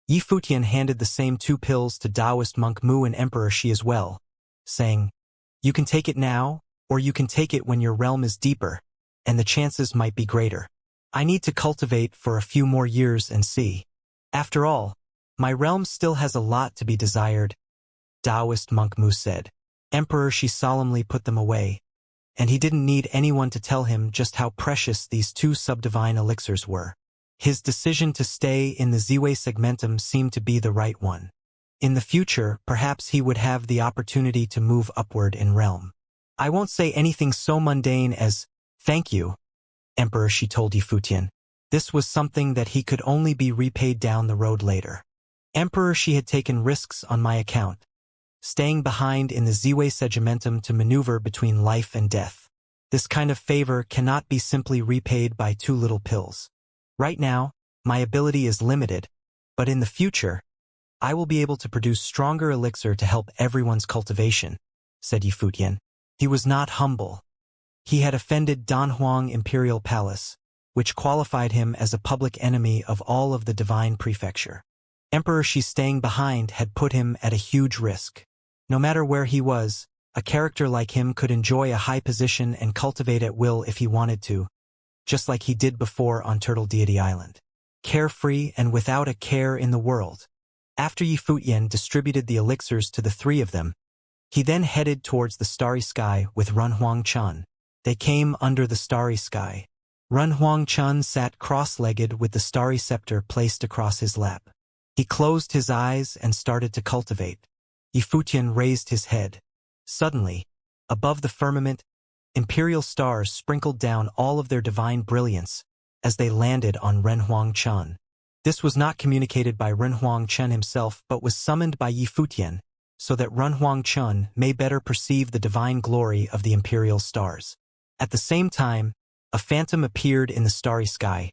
Yi Futian handed the same 2 pills to Taoist monk Mu and Emperor Shi as well, saying, You can take it now, or you can take it when your realm is deeper, and the chances might be greater. I need to cultivate for a few more years and see. After all, my realm still has a lot to be desired, Taoist monk Mu said. Emperor Shi solemnly put them away, and he didn't need anyone to tell him just how precious these 2 subdivine elixirs were. His decision to stay in the Ziwei segmentum seemed to be the right one. In the future, perhaps he would have the opportunity to move upward in realm. I won't say anything so mundane as, thank you, Emperor Shi told Yi Futian. This was something that he could only be repaid down the road later. Emperor Shi had taken risks on my account, staying behind in the Ziwei segmentum to maneuver between life and death. This kind of favor cannot be simply repaid by 2 little pills. Right now, my ability is limited, but in the future, I will be able to produce stronger elixir to help everyone's cultivation, said Yi Futian. He was not humble. He had offended Danhuang Imperial Palace, which qualified him as a public enemy of all of the divine prefecture. Emperor Shi staying behind had put him at a huge risk. No matter where he was, a character like him could enjoy a high position and cultivate at will if he wanted to, just like he did before on Turtle Deity Island. Carefree and without a care in the world. After Yi Futian distributed the elixirs to the 3 of them, he then headed towards the starry sky with Renhuang Chan, They came under the starry sky. Renhuang Chun sat cross-legged with the starry scepter placed across his lap. He closed his eyes and started to cultivate. Yifutian raised his head. Suddenly, above the firmament, imperial stars sprinkled down all of their divine brilliance as they landed on Renhuang Chun. This was not communicated by Renhuang Chun himself but was summoned by Yifutian, so that Renhuang Chun may better perceive the divine glory of the imperial stars. At the same time, a phantom appeared in the starry sky.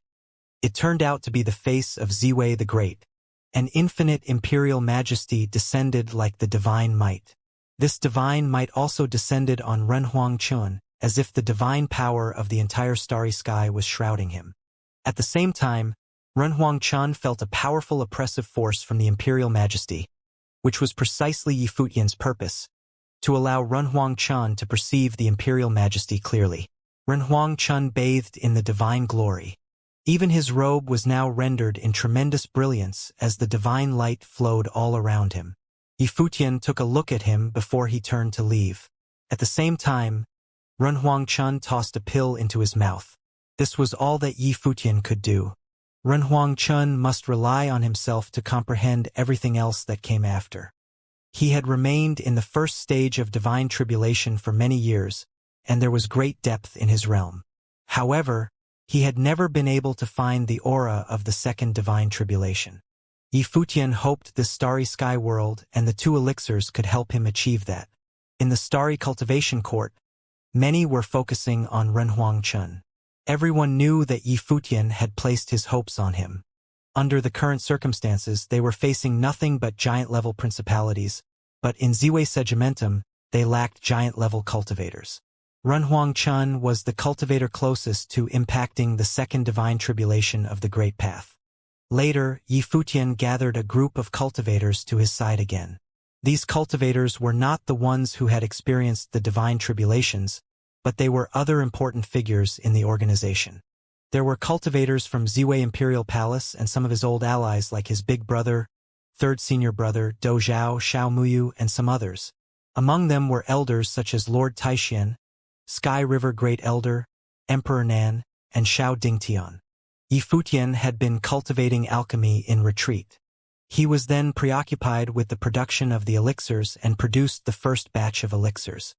It turned out to be the face of Ziwei the Great. An infinite imperial majesty descended like the divine might. This divine might also descended on Renhuang Chun, as if the divine power of the entire starry sky was shrouding him. At the same time, Renhuang Chun felt a powerful oppressive force from the imperial majesty, which was precisely Yifutian's purpose, to allow Renhuang Chun to perceive the imperial majesty clearly. Renhuang Chun bathed in the divine glory. Even his robe was now rendered in tremendous brilliance as the divine light flowed all around him. Yifutian took a look at him before he turned to leave. At the same time, Renhuang Chun tossed a pill into his mouth. This was all that Yifutian could do. Renhuang Chun must rely on himself to comprehend everything else that came after. He had remained in the first stage of divine tribulation for many years, and there was great depth in his realm. However, he had never been able to find the aura of the second divine tribulation. Yifutian hoped the starry sky world and the two elixirs could help him achieve that. In the starry cultivation court, many were focusing on Renhuang Chun. Everyone knew that Yifutian had placed his hopes on him. Under the current circumstances, they were facing nothing but giant-level principalities, but in Ziwei Segimentum, they lacked giant-level cultivators. Renhuang Chun was the cultivator closest to impacting the second divine tribulation of the Great Path. Later, Yifutian gathered a group of cultivators to his side again. These cultivators were not the ones who had experienced the divine tribulations, but they were other important figures in the organization. There were cultivators from Ziwei Imperial Palace and some of his old allies like his big brother, third senior brother, Dozhao, Xiao Muyu, and some others. Among them were elders such as Lord Taixian, Sky River Great Elder, Emperor Nan, and Xiao Dingtian. Yifutian had been cultivating alchemy in retreat. He was then preoccupied with the production of the elixirs and produced the first batch of elixirs.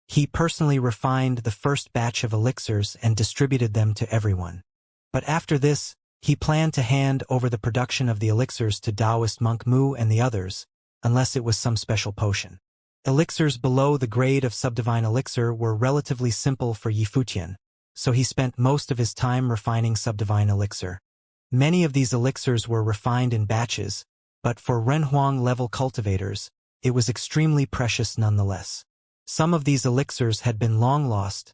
He personally refined the first batch of elixirs and distributed them to everyone. But after this, he planned to hand over the production of the elixirs to Taoist monk Mu and the others, unless it was some special potion. Elixirs below the grade of subdivine elixir were relatively simple for Yifutian, so he spent most of his time refining subdivine elixir. Many of these elixirs were refined in batches, but for Renhuang-level cultivators, it was extremely precious nonetheless. Some of these elixirs had been long lost,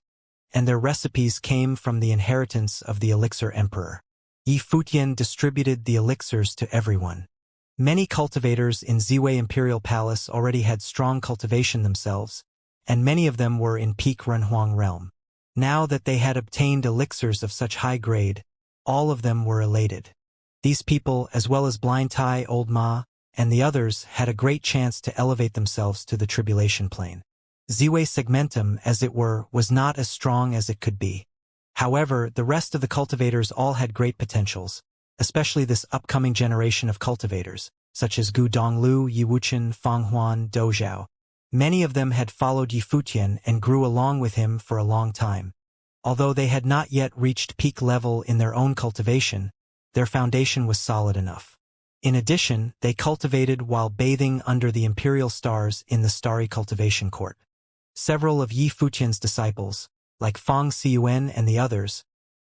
and their recipes came from the inheritance of the elixir emperor. Yifutian distributed the elixirs to everyone. Many cultivators in Ziwei Imperial Palace already had strong cultivation themselves, and many of them were in peak Renhuang realm. Now that they had obtained elixirs of such high grade, all of them were elated. These people, as well as Blind Tai, Old Ma, and the others, had a great chance to elevate themselves to the tribulation plane. Ziwei Segmentum, as it were, was not as strong as it could be. However, the rest of the cultivators all had great potentials, especially this upcoming generation of cultivators, such as Gu Donglu, Yiwuchen, Fanghuan, Dozhao. Many of them had followed Yifutian and grew along with him for a long time. Although they had not yet reached peak level in their own cultivation, their foundation was solid enough. In addition, they cultivated while bathing under the imperial stars in the starry cultivation court. Several of Yifutian's disciples, like Fang Xiyuan and the others,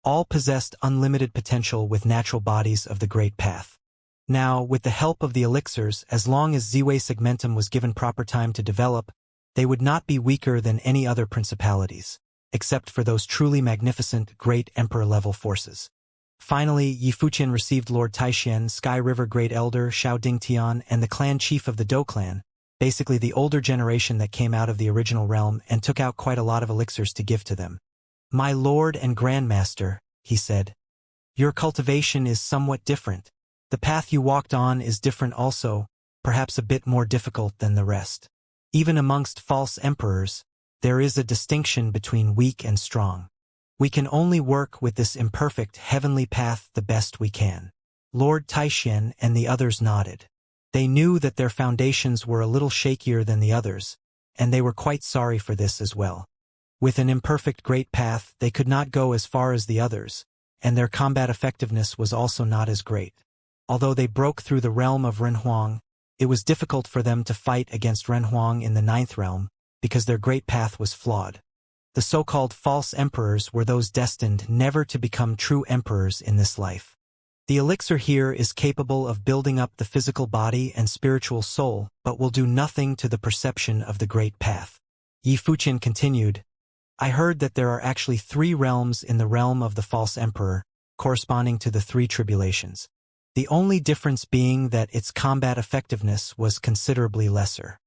all possessed unlimited potential with natural bodies of the Great Path. Now, with the help of the elixirs, as long as Ziwei Segmentum was given proper time to develop, they would not be weaker than any other principalities, except for those truly magnificent, great emperor-level forces. Finally, Yifutian received Lord Taixian, Sky River Great Elder, Xiao Dingtian, and the clan chief of the Dou clan, basically the older generation that came out of the original realm, and took out quite a lot of elixirs to give to them. "My lord and grandmaster," he said, "your cultivation is somewhat different. The path you walked on is different also, perhaps a bit more difficult than the rest. Even amongst false emperors, There is a distinction between weak and strong. We can only work with this imperfect heavenly path the best we can. Lord Taishan and the others nodded. They knew that their foundations were a little shakier than the others, and they were quite sorry for this as well. With an imperfect great path, they could not go as far as the others, and their combat effectiveness was also not as great. Although they broke through the realm of Renhuang, it was difficult for them to fight against Renhuang in the 9th realm, because their great path was flawed. The so-called false emperors were those destined never to become true emperors in this life. The elixir here is capable of building up the physical body and spiritual soul, but will do nothing to the perception of the great path. Yi Fuqian continued, I heard that there are actually 3 realms in the realm of the false emperor, corresponding to the 3 tribulations. The only difference being that its combat effectiveness was considerably lesser.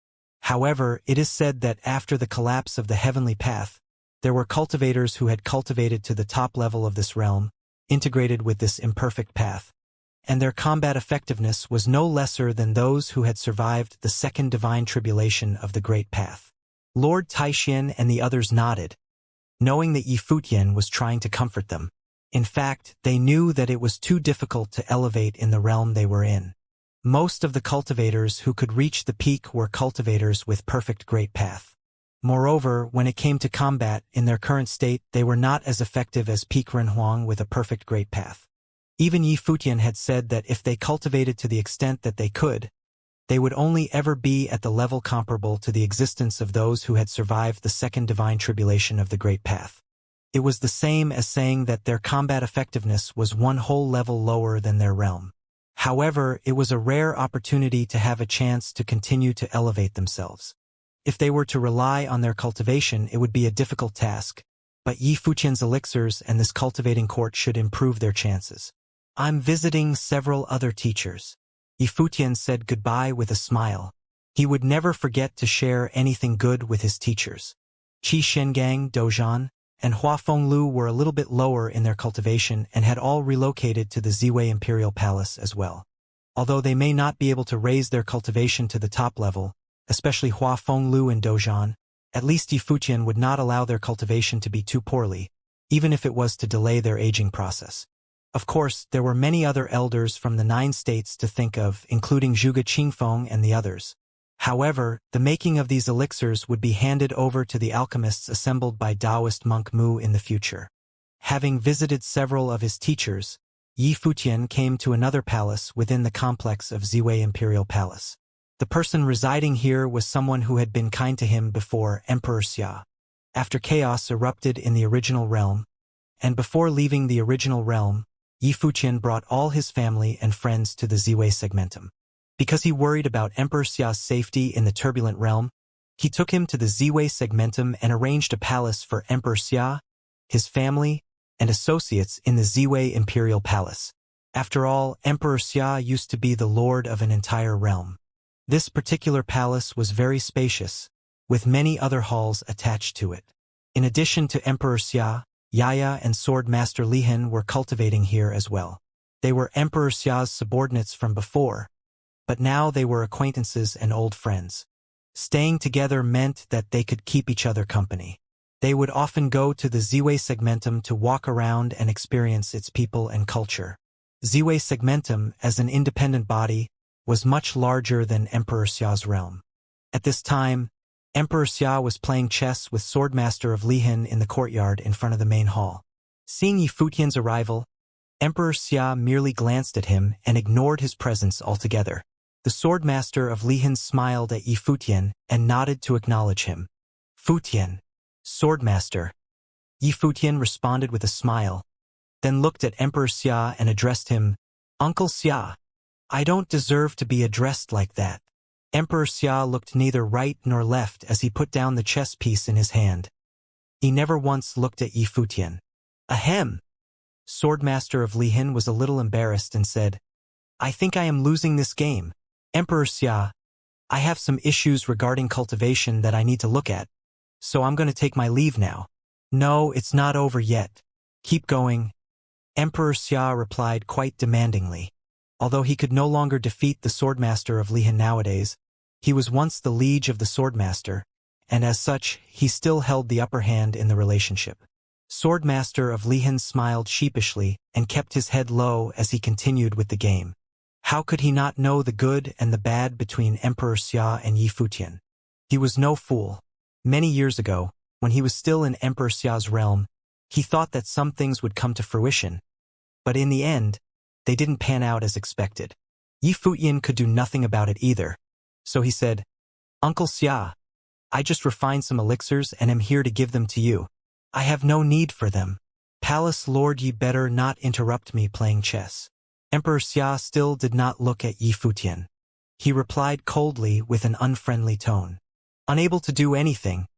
However, it is said that after the collapse of the heavenly path, there were cultivators who had cultivated to the top level of this realm, integrated with this imperfect path, and their combat effectiveness was no lesser than those who had survived the second divine tribulation of the great path. Lord Taishan and the others nodded, knowing that Yi Fuqian was trying to comfort them. In fact, they knew that it was too difficult to elevate in the realm they were in. Most of the cultivators who could reach the peak were cultivators with perfect great path. Moreover, when it came to combat, in their current state, they were not as effective as peak Renhuang with a perfect great path. Even Yi Fuqian had said that if they cultivated to the extent that they could, they would only ever be at the level comparable to the existence of those who had survived the second divine tribulation of the great path. It was the same as saying that their combat effectiveness was one whole level lower than their realm. However, it was a rare opportunity to have a chance to continue to elevate themselves. If they were to rely on their cultivation, it would be a difficult task, but Yi Fuqian's elixirs and this cultivating court should improve their chances. I'm visiting several other teachers. Yi Fuqian said goodbye with a smile. He would never forget to share anything good with his teachers. Qi Shengang, Dozhan, and Hua Fenglu were a little bit lower in their cultivation and had all relocated to the Ziwei Imperial Palace as well. Although they may not be able to raise their cultivation to the top level, especially Hua Fenglu and Dozhan, at least Yi Fuqian would not allow their cultivation to be too poorly, even if it was to delay their aging process. Of course, there were many other elders from the 9 states to think of, including Zhuge Qingfeng and the others. However, the making of these elixirs would be handed over to the alchemists assembled by Taoist monk Mu in the future. Having visited several of his teachers, Yi Fuqian came to another palace within the complex of Ziwei Imperial Palace. The person residing here was someone who had been kind to him before, Emperor Xia. After chaos erupted in the original realm, and before leaving the original realm, Yi Fuqian brought all his family and friends to the Ziwei segmentum. Because he worried about Emperor Xia's safety in the turbulent realm, he took him to the Ziwei segmentum and arranged a palace for Emperor Xia, his family, and associates in the Ziwei Imperial Palace. After all, Emperor Xia used to be the lord of an entire realm. This particular palace was very spacious, with many other halls attached to it. In addition to Emperor Xia, Yaya and Sword Master Lihen were cultivating here as well. They were Emperor Xia's subordinates from before, but now they were acquaintances and old friends. Staying together meant that they could keep each other company. They would often go to the Ziwei segmentum to walk around and experience its people and culture. Ziwei segmentum, as an independent body, was much larger than Emperor Xia's realm. At this time, Emperor Xia was playing chess with Swordmaster of Lihen in the courtyard in front of the main hall. Seeing Yi Fuqian's arrival, Emperor Xia merely glanced at him and ignored his presence altogether. The Swordmaster of Lihen smiled at Yi Fuqian and nodded to acknowledge him. Fuqian, Swordmaster. Yi Fuqian responded with a smile, then looked at Emperor Xia and addressed him, Uncle Xia. I don't deserve to be addressed like that. Emperor Xia looked neither right nor left as he put down the chess piece in his hand. He never once looked at Yi Fuqian. Ahem. Swordmaster of Lihen was a little embarrassed and said, I think I am losing this game. Emperor Xia, I have some issues regarding cultivation that I need to look at, so I'm going to take my leave now. No, it's not over yet. Keep going. Emperor Xia replied quite demandingly. Although he could no longer defeat the Swordmaster of Lihen nowadays, he was once the liege of the Swordmaster, and as such, he still held the upper hand in the relationship. Swordmaster of Lihan smiled sheepishly and kept his head low as he continued with the game. How could he not know the good and the bad between Emperor Xia and Yi Futian? He was no fool. Many years ago, when he was still in Emperor Xia's realm, he thought that some things would come to fruition, but in the end, they didn't pan out as expected. Yi Futian could do nothing about it either, so he said, "Uncle Xia, I just refined some elixirs and am here to give them to you. I have no need for them. Palace Lord, ye better not interrupt me playing chess." Emperor Xia still did not look at Yi Futian. He replied coldly with an unfriendly tone. Unable to do anything,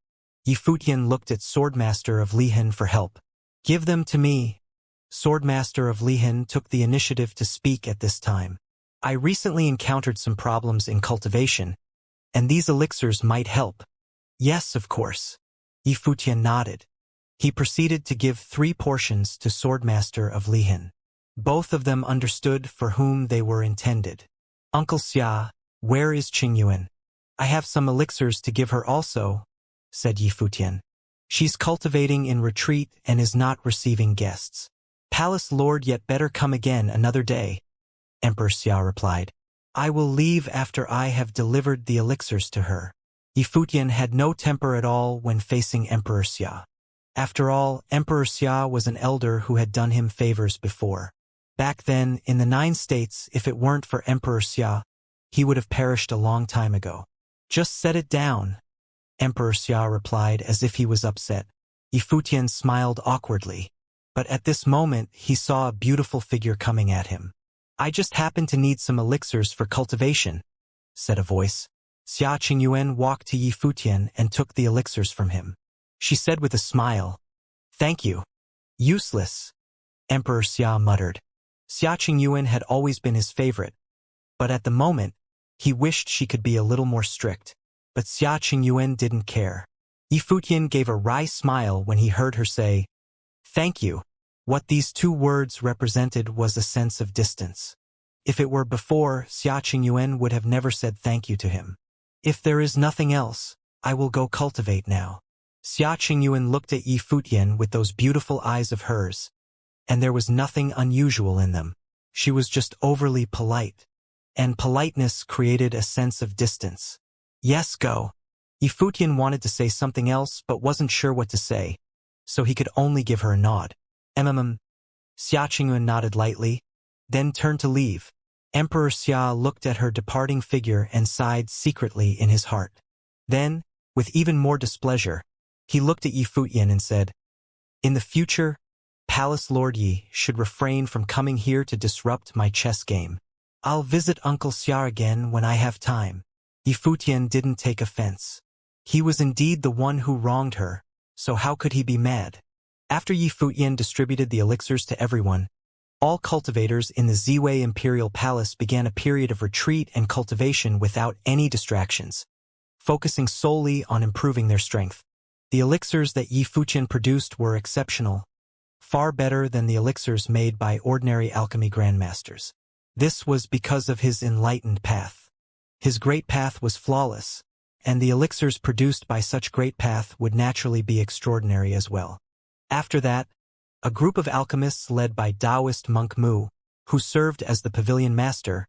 Yi Futian looked at Swordmaster of Lihan for help. "Give them to me." Swordmaster of Lihan took the initiative to speak at this time. "I recently encountered some problems in cultivation, and these elixirs might help." "Yes, of course." Yi Futian nodded. He proceeded to give 3 portions to Swordmaster of Lihan. Both of them understood for whom they were intended. "Uncle Xia, where is Qingyuan? I have some elixirs to give her also," said Yi Futian. "She's cultivating in retreat and is not receiving guests." "Palace Lord, yet better come again another day," Emperor Xia replied. "I will leave after I have delivered the elixirs to her." Yi Futian had no temper at all when facing Emperor Xia. After all, Emperor Xia was an elder who had done him favors before. Back then, in the 9 states, if it weren't for Emperor Xia, he would have perished a long time ago. "Just set it down," Emperor Xia replied as if he was upset. Yi Futian smiled awkwardly. But at this moment, he saw a beautiful figure coming at him. "I just happen to need some elixirs for cultivation," said a voice. Xia Qingyuan walked to Yi Futian and took the elixirs from him. She said with a smile, "Thank you." "Useless," Emperor Xia muttered. Xia Qingyuan had always been his favorite, but at the moment, he wished she could be a little more strict. But Xia Qingyuan didn't care. Yi Futian gave a wry smile when he heard her say, "Thank you." What these 2 words represented was a sense of distance. If it were before, Xia Qingyuan would have never said thank you to him. "If there is nothing else, I will go cultivate now." Xia Qingyuan looked at Yi Futian with those beautiful eyes of hers, and there was nothing unusual in them. She was just overly polite, and politeness created a sense of distance. "Yes, go." Yi Futian wanted to say something else but wasn't sure what to say, so he could only give her a nod. Xia Qingyuan nodded lightly, then turned to leave. Emperor Xia looked at her departing figure and sighed secretly in his heart. Then, with even more displeasure, he looked at Yi Futian and said, "In the future, Palace Lord Yi should refrain from coming here to disrupt my chess game. I'll visit Uncle Xia again when I have time." Yi Futian didn't take offense. He was indeed the one who wronged her, so how could he be mad? After Yi Futian distributed the elixirs to everyone, all cultivators in the Ziwei Imperial Palace began a period of retreat and cultivation without any distractions, focusing solely on improving their strength. The elixirs that Yi Futian produced were exceptional, far better than the elixirs made by ordinary alchemy grandmasters. This was because of his enlightened path. His great path was flawless, and the elixirs produced by such great path would naturally be extraordinary as well. After that, a group of alchemists led by Taoist monk Mu, who served as the pavilion master,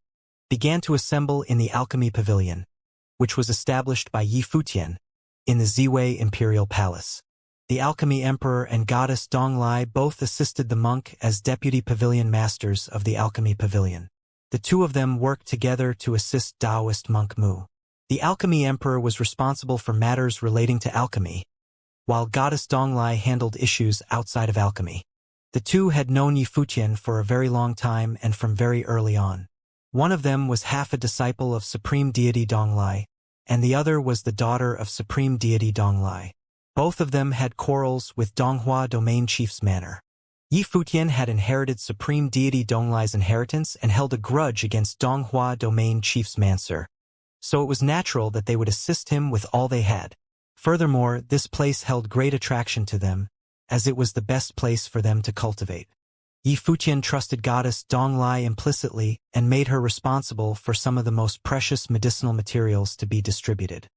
began to assemble in the alchemy pavilion, which was established by Yi Futian in the Ziwei Imperial Palace. The alchemy emperor and goddess Donglai both assisted the monk as deputy pavilion masters of the alchemy pavilion. The 2 of them worked together to assist Taoist monk Mu. The alchemy emperor was responsible for matters relating to alchemy, while goddess Donglai handled issues outside of alchemy. The 2 had known Yi Futian for a very long time and from very early on. One of them was half a disciple of Supreme Deity Donglai, and the other was the daughter of Supreme Deity Donglai. Both of them had quarrels with Donghua Domain Chief's manor. Yi Futian had inherited Supreme Deity Donglai's inheritance and held a grudge against Donghua Domain Chief's manser, so it was natural that they would assist him with all they had. Furthermore, this place held great attraction to them, as it was the best place for them to cultivate. Yi Futian trusted goddess Donglai implicitly and made her responsible for some of the most precious medicinal materials to be distributed.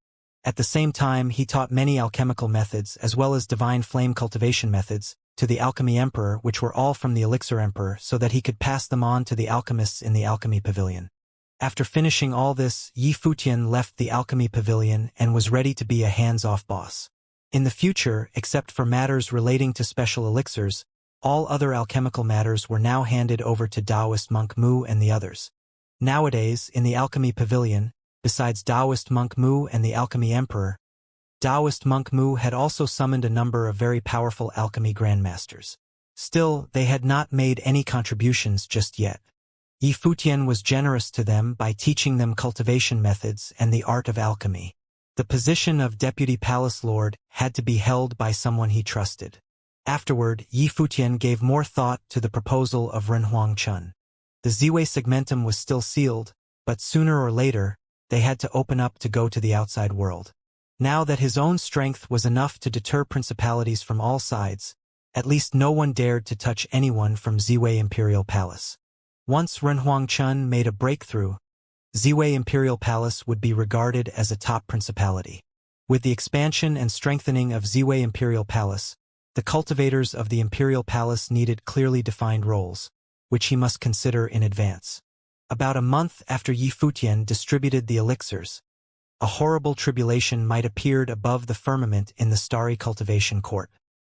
At the same time, he taught many alchemical methods as well as divine flame cultivation methods to the Alchemy Emperor, which were all from the Elixir Emperor, so that he could pass them on to the alchemists in the Alchemy Pavilion. After finishing all this, Yi Futian left the Alchemy Pavilion and was ready to be a hands-off boss. In the future, except for matters relating to special elixirs, all other alchemical matters were now handed over to Taoist monk Mu and the others. Nowadays, in the Alchemy Pavilion, besides Taoist monk Mu and the Alchemy Emperor, Taoist monk Mu had also summoned a number of very powerful alchemy grandmasters. Still, they had not made any contributions just yet. Yi Futian was generous to them by teaching them cultivation methods and the art of alchemy. The position of Deputy Palace Lord had to be held by someone he trusted. Afterward, Yi Futian gave more thought to the proposal of Renhuang Chun. The Ziwei segmentum was still sealed, but sooner or later, they had to open up to go to the outside world. Now that his own strength was enough to deter principalities from all sides, at least no one dared to touch anyone from Ziwei Imperial Palace. Once Renhuang Chun made a breakthrough, Ziwei Imperial Palace would be regarded as a top principality. With the expansion and strengthening of Ziwei Imperial Palace, the cultivators of the Imperial Palace needed clearly defined roles, which he must consider in advance. About a month after Yi Futian distributed the elixirs, a horrible tribulation might appeared above the firmament in the starry cultivation court.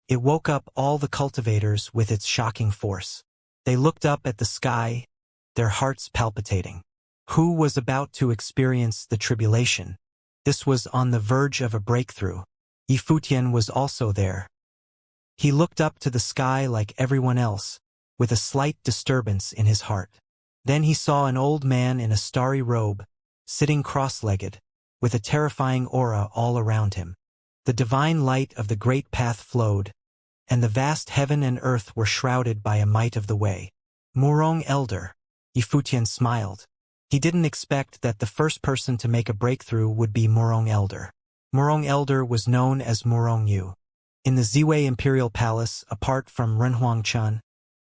It woke up all the cultivators with its shocking force. They looked up at the sky, their hearts palpitating. Who was about to experience the tribulation? This was on the verge of a breakthrough. Yi Futian was also there. He looked up to the sky like everyone else, with a slight disturbance in his heart. Then he saw an old man in a starry robe, sitting cross-legged, with a terrifying aura all around him. The divine light of the great path flowed, and the vast heaven and earth were shrouded by a might of the way. Murong Elder. Yi Futian smiled. He didn't expect that the first person to make a breakthrough would be Murong Elder. Murong Elder was known as Murong Yu. In the Ziwei Imperial Palace, apart from Renhuang Chun,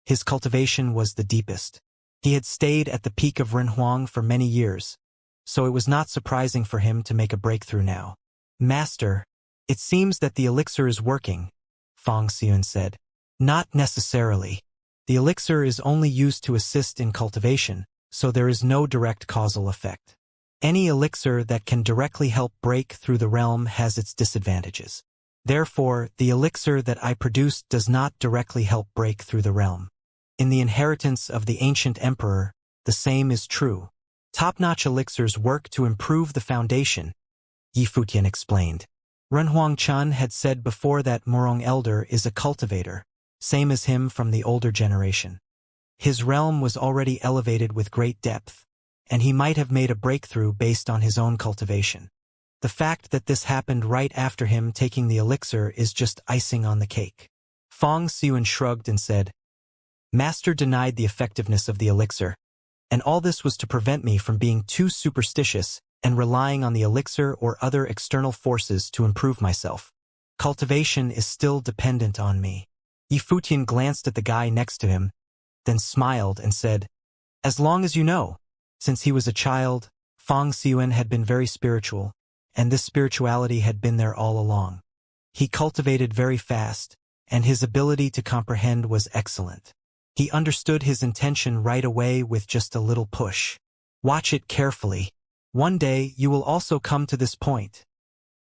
his cultivation was the deepest. He had stayed at the peak of Renhuang for many years, so it was not surprising for him to make a breakthrough now. Master, it seems that the elixir is working, Fang Xiun said. Not necessarily. The elixir is only used to assist in cultivation, so there is no direct causal effect. Any elixir that can directly help break through the realm has its disadvantages. Therefore, the elixir that I produced does not directly help break through the realm. In the inheritance of the ancient emperor, the same is true. Top-notch elixirs work to improve the foundation, Yi Futian explained. Renhuang Chun had said before that Murong Elder is a cultivator, same as him from the older generation. His realm was already elevated with great depth, and he might have made a breakthrough based on his own cultivation. The fact that this happened right after him taking the elixir is just icing on the cake. Fang Xiun shrugged and said, Master denied the effectiveness of the elixir, and all this was to prevent me from being too superstitious and relying on the elixir or other external forces to improve myself. Cultivation is still dependent on me. Yi Futian glanced at the guy next to him, then smiled and said, As long as you know. Since he was a child, Fang Xiun had been very spiritual, and this spirituality had been there all along. He cultivated very fast, and his ability to comprehend was excellent. He understood his intention right away with just a little push. Watch it carefully. One day you will also come to this point,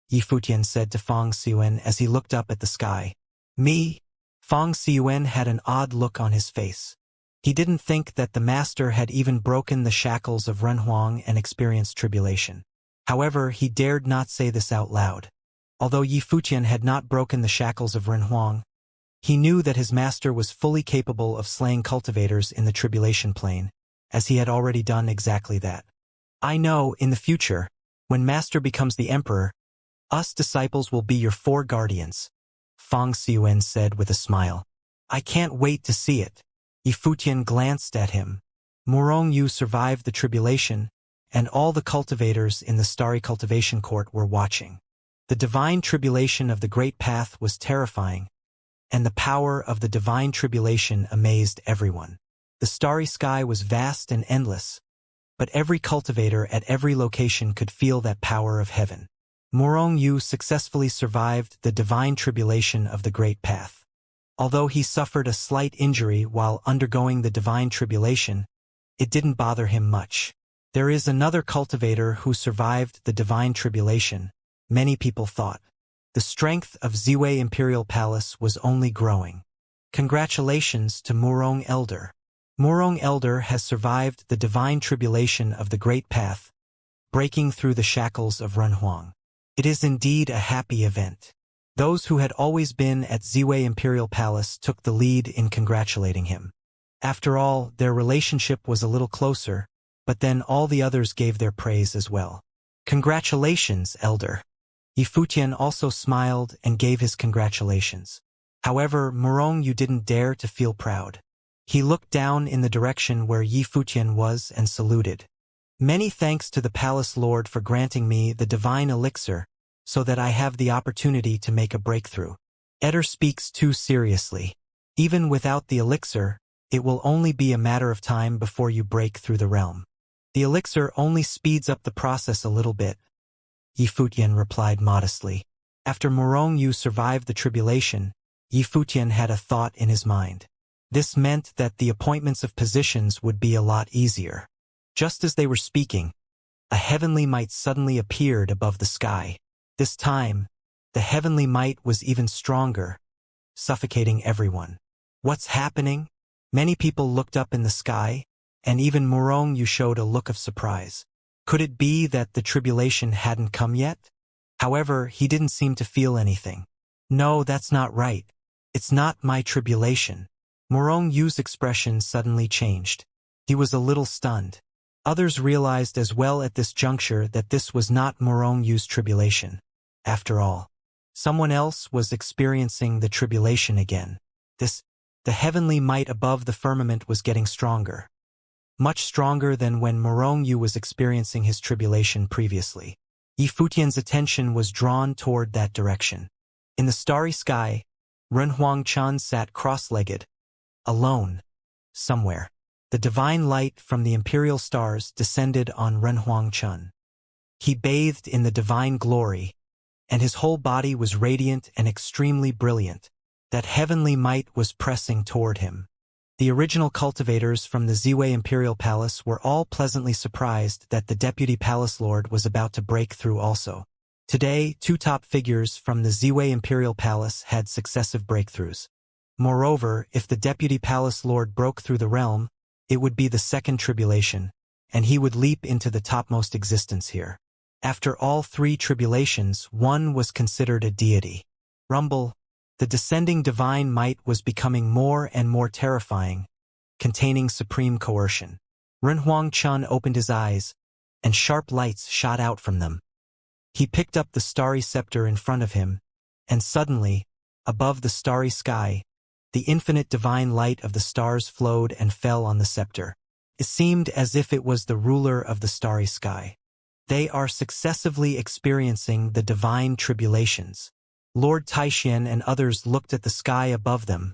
Yi Futian said to Fang Xiun as he looked up at the sky. Me? Fang Xiun had an odd look on his face. He didn't think that the master had even broken the shackles of Renhuang and experienced tribulation. However, he dared not say this out loud. Although Yi Futian had not broken the shackles of Renhuang, he knew that his master was fully capable of slaying cultivators in the tribulation plane, as he had already done exactly that. I know, in the future, when master becomes the emperor, us disciples will be your 4 guardians, Fang Xiun said with a smile. I can't wait to see it. Yi Futian glanced at him. Murong Yu survived the tribulation, and all the cultivators in the starry cultivation court were watching. The divine tribulation of the great path was terrifying, and the power of the divine tribulation amazed everyone. The starry sky was vast and endless, but every cultivator at every location could feel that power of heaven. Morong Yu successfully survived the divine tribulation of the Great Path. Although he suffered a slight injury while undergoing the divine tribulation, it didn't bother him much. There is another cultivator who survived the divine tribulation, many people thought. The strength of Ziwei Imperial Palace was only growing. Congratulations to Murong Elder. Murong Elder has survived the divine tribulation of the Great Path, breaking through the shackles of Renhuang. It is indeed a happy event. Those who had always been at Ziwei Imperial Palace took the lead in congratulating him. After all, their relationship was a little closer, but then all the others gave their praise as well. Congratulations, Elder. Yifutian also smiled and gave his congratulations. However, Murong Yu didn't dare to feel proud. He looked down in the direction where Yifutian was and saluted. Many thanks to the Palace Lord for granting me the divine elixir, so that I have the opportunity to make a breakthrough. Eder speaks too seriously. Even without the elixir, it will only be a matter of time before you break through the realm. The elixir only speeds up the process a little bit. Yifutian replied modestly. After Murong Yu survived the tribulation, Yifutian had a thought in his mind. This meant that the appointments of positions would be a lot easier. Just as they were speaking, a heavenly might suddenly appeared above the sky. This time, the heavenly might was even stronger, suffocating everyone. What's happening? Many people looked up in the sky, and even Murong Yu showed a look of surprise. Could it be that the tribulation hadn't come yet? However, he didn't seem to feel anything. No, that's not right. It's not my tribulation. Murong Yu's expression suddenly changed. He was a little stunned. Others realized as well at this juncture that this was not Murong Yu's tribulation. After all, someone else was experiencing the tribulation again. The heavenly might above the firmament was getting stronger. Much stronger than when Murong Yu was experiencing his tribulation previously. Yifutian's attention was drawn toward that direction. In the starry sky, Renhuang Chan sat cross-legged, alone, somewhere. The divine light from the imperial stars descended on Renhuang Chan. He bathed in the divine glory, and his whole body was radiant and extremely brilliant. That heavenly might was pressing toward him. The original cultivators from the Ziwei Imperial Palace were all pleasantly surprised that the Deputy Palace Lord was about to break through also. Today, two top figures from the Ziwei Imperial Palace had successive breakthroughs. Moreover, if the Deputy Palace Lord broke through the realm, it would be the second tribulation, and he would leap into the topmost existence here. After all three tribulations, one was considered a deity. Rumble. The descending divine might was becoming more and more terrifying, containing supreme coercion. Renhuang Chun opened his eyes, and sharp lights shot out from them. He picked up the starry scepter in front of him, and suddenly, above the starry sky, the infinite divine light of the stars flowed and fell on the scepter. It seemed as if it was the ruler of the starry sky. They are successively experiencing the divine tribulations. Lord Taishian and others looked at the sky above them,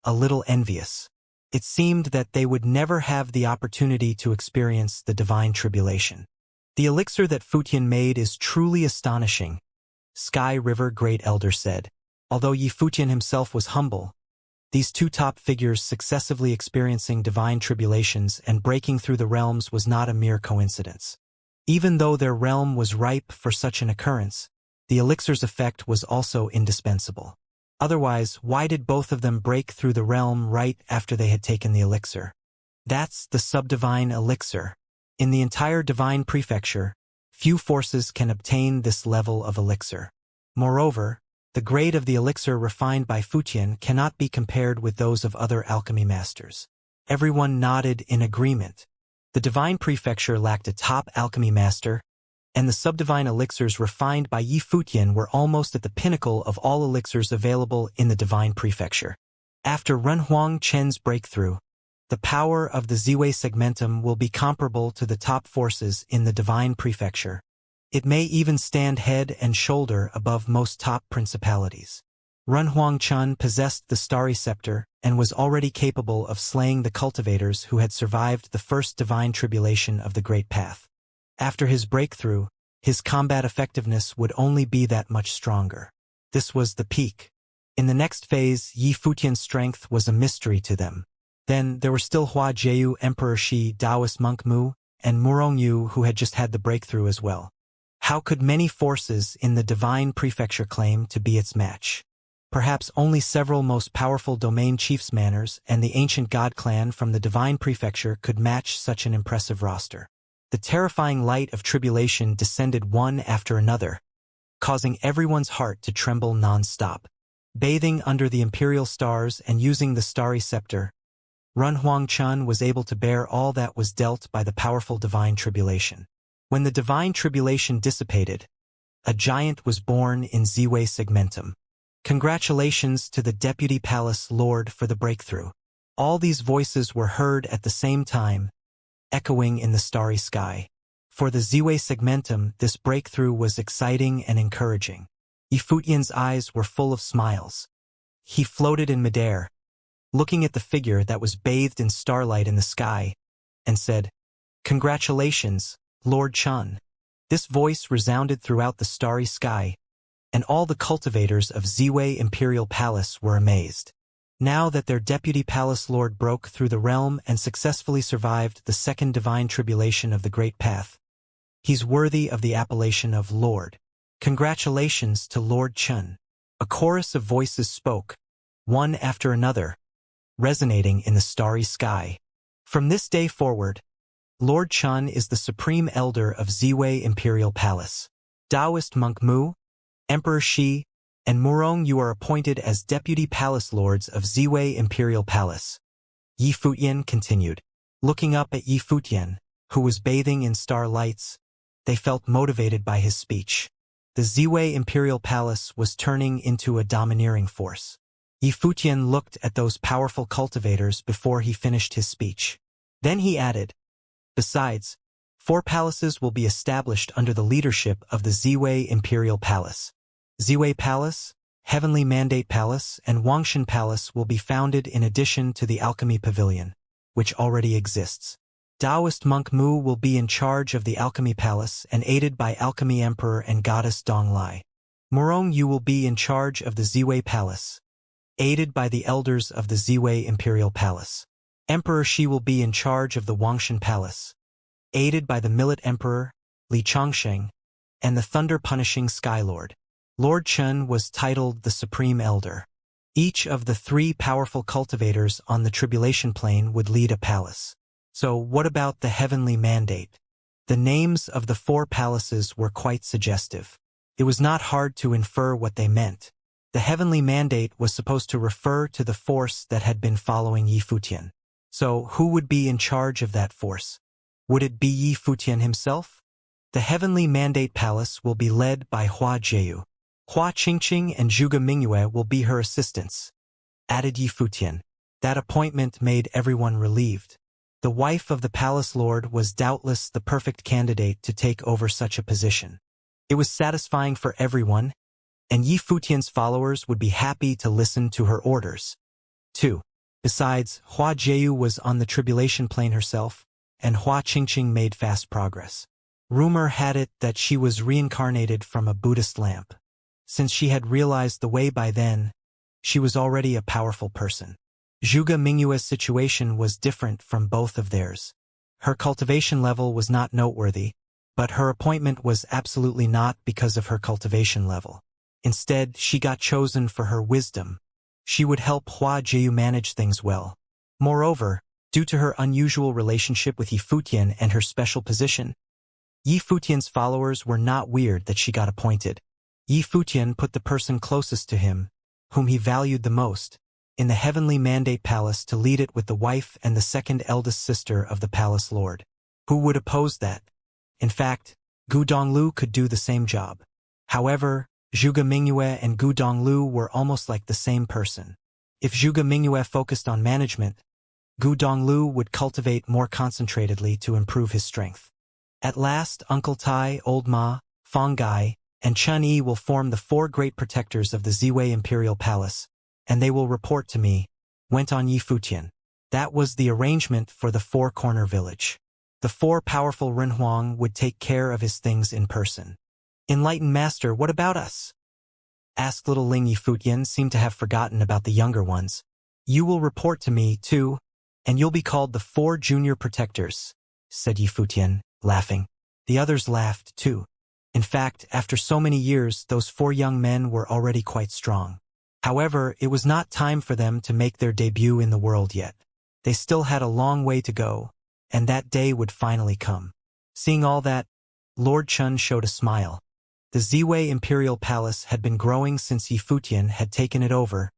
a little envious. It seemed that they would never have the opportunity to experience the divine tribulation. The elixir that Futian made is truly astonishing, Sky River Great Elder said. Although Yifutian himself was humble, these two top figures successively experiencing divine tribulations and breaking through the realms was not a mere coincidence. Even though their realm was ripe for such an occurrence, the elixir's effect was also indispensable. Otherwise, why did both of them break through the realm right after they had taken the elixir? That's the subdivine elixir. In the entire divine prefecture, few forces can obtain this level of elixir. Moreover, the grade of the elixir refined by Futian cannot be compared with those of other alchemy masters. Everyone nodded in agreement. The divine prefecture lacked a top alchemy master, and the subdivine elixirs refined by Yifutian were almost at the pinnacle of all elixirs available in the divine prefecture. After Renhuang Chen's breakthrough, the power of the Ziwei segmentum will be comparable to the top forces in the divine prefecture. It may even stand head and shoulder above most top principalities. Renhuang Chen possessed the starry scepter and was already capable of slaying the cultivators who had survived the first divine tribulation of the Great Path. After his breakthrough, his combat effectiveness would only be that much stronger. This was the peak. In the next phase, Yi Futian's strength was a mystery to them. Then there were still Hua Jieyu, Emperor Shi, Taoist monk Mu, and Murong Yu, who had just had the breakthrough as well. How could many forces in the divine prefecture claim to be its match? Perhaps only several most powerful domain chiefs manners and the ancient god clan from the divine prefecture could match such an impressive roster. The terrifying light of tribulation descended one after another, causing everyone's heart to tremble non-stop. Bathing under the imperial stars and using the starry scepter, Run Huangchun was able to bear all that was dealt by the powerful divine tribulation. When the divine tribulation dissipated, a giant was born in Ziwei Segmentum. Congratulations to the Deputy Palace Lord for the breakthrough. All these voices were heard at the same time, echoing in the starry sky. For the Ziwei Segmentum, this breakthrough was exciting and encouraging. Yi Futian's eyes were full of smiles. He floated in midair, looking at the figure that was bathed in starlight in the sky, and said, "Congratulations, Lord Chun." This voice resounded throughout the starry sky, and all the cultivators of Ziwei Imperial Palace were amazed. Now that their Deputy Palace Lord broke through the realm and successfully survived the second divine tribulation of the Great Path, he's worthy of the appellation of Lord. Congratulations to Lord Chun. A chorus of voices spoke, one after another, resonating in the starry sky. From this day forward, Lord Chun is the supreme elder of Ziwei Imperial Palace. Taoist monk Mu, Emperor Shi, and Murong Yu are appointed as Deputy Palace Lords of Ziwei Imperial Palace. Yi Futian continued. Looking up at Yi Futian, who was bathing in star lights, they felt motivated by his speech. The Ziwei Imperial Palace was turning into a domineering force. Yi Futian looked at those powerful cultivators before he finished his speech. Then he added, "Besides, 4 palaces will be established under the leadership of the Ziwei Imperial Palace. Ziwei Palace, Heavenly Mandate Palace, and Wangshan Palace will be founded in addition to the Alchemy Pavilion, which already exists. Taoist monk Mu will be in charge of the Alchemy Palace and aided by Alchemy Emperor and Goddess Donglai. Murong Yu will be in charge of the Ziwei Palace, aided by the elders of the Ziwei Imperial Palace. Emperor Shi will be in charge of the Wangshan Palace, aided by the Millet Emperor, Li Chongsheng, and the thunder-punishing Skylord. Lord Chun was titled the Supreme Elder. Each of the 3 powerful cultivators on the Tribulation Plane would lead a palace. So what about the Heavenly Mandate? The names of the 4 palaces were quite suggestive. It was not hard to infer what they meant. The Heavenly Mandate was supposed to refer to the force that had been following Yi Futian. So who would be in charge of that force? Would it be Yi Futian himself? The Heavenly Mandate Palace will be led by Hua Jieyu. Hua Qingqing and Zhuge Mingyue will be her assistants, added Yi Futian. That appointment made everyone relieved. The wife of the palace lord was doubtless the perfect candidate to take over such a position. It was satisfying for everyone, and Yi Futian's followers would be happy to listen to her orders. 2. Besides, Hua Jieyu was on the tribulation plane herself, and Hua Qingqing made fast progress. Rumor had it that she was reincarnated from a Buddhist lamp. Since she had realized the way by then, she was already a powerful person. Zhuge Mingyue's situation was different from both of theirs. Her cultivation level was not noteworthy, but her appointment was absolutely not because of her cultivation level. Instead, she got chosen for her wisdom. She would help Hua Jieyu manage things well. Moreover, due to her unusual relationship with Yi Futian and her special position, Yi Futian's followers were not weird that she got appointed. Yi Futian put the person closest to him, whom he valued the most, in the Heavenly Mandate Palace to lead it with the wife and the second eldest sister of the palace lord. Who would oppose that? In fact, Gu Donglu could do the same job. However, Zhuge Mingyue and Gu Donglu were almost like the same person. If Zhuge Mingyue focused on management, Gu Donglu would cultivate more concentratedly to improve his strength. At last, Uncle Tai, Old Ma, Fong Gai, and Chun Yi will form the 4 great protectors of the Ziwei Imperial Palace, and they will report to me, went on Yi Futian. That was the arrangement for the 4-corner village. The 4 powerful Renhuang would take care of his things in person. Enlightened Master, what about us? Asked little Ling Yifutian, seemed to have forgotten about the younger ones. You will report to me, too, and you'll be called the 4 junior protectors, said Yifutian, laughing. The others laughed, too. In fact, after so many years, those 4 young men were already quite strong. However, it was not time for them to make their debut in the world yet. They still had a long way to go, and that day would finally come. Seeing all that, Lord Chun showed a smile. The Ziwei Imperial Palace had been growing since Yifutian had taken it over,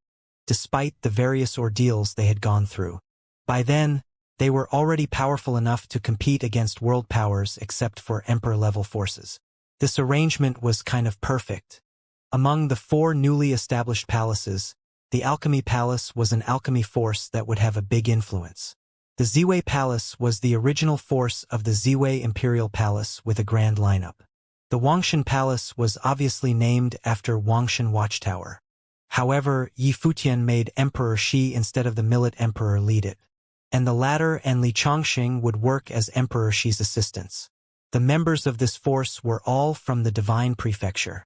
despite the various ordeals they had gone through. By then, they were already powerful enough to compete against world powers except for Emperor-level forces. This arrangement was kind of perfect. Among the 4 newly established palaces, the Alchemy Palace was an alchemy force that would have a big influence. The Ziwei Palace was the original force of the Ziwei Imperial Palace with a grand lineup. The Wangshan Palace was obviously named after Wangshan Watchtower. However, Yifutian made Emperor Shi instead of the Millet Emperor lead it, and the latter and Li Chongqing would work as Emperor Shi's assistants. The members of this force were all from the Divine Prefecture.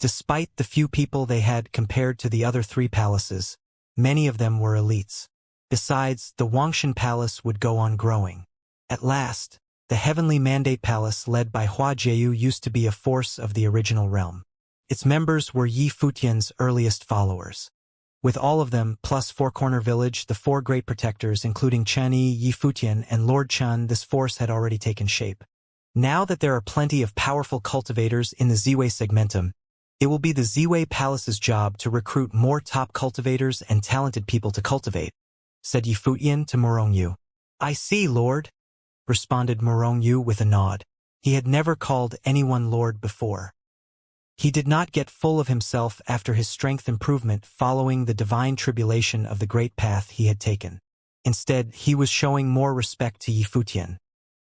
Despite the few people they had compared to the other 3 palaces, many of them were elites. Besides, the Wangshan Palace would go on growing. At last, the Heavenly Mandate Palace led by Hua Jieyu used to be a force of the original realm. Its members were Yifutian's earliest followers. With all of them, plus 4 Corner Village, the 4 Great Protectors including Chen Yi, Yifutian, and Lord Chun, this force had already taken shape. Now that there are plenty of powerful cultivators in the Ziwei segmentum, it will be the Ziwei Palace's job to recruit more top cultivators and talented people to cultivate, said Yifutian to Morongyu. I see, Lord, responded Morongyu with a nod. He had never called anyone Lord before. He did not get full of himself after his strength improvement following the divine tribulation of the great path he had taken. Instead, he was showing more respect to Yifutian.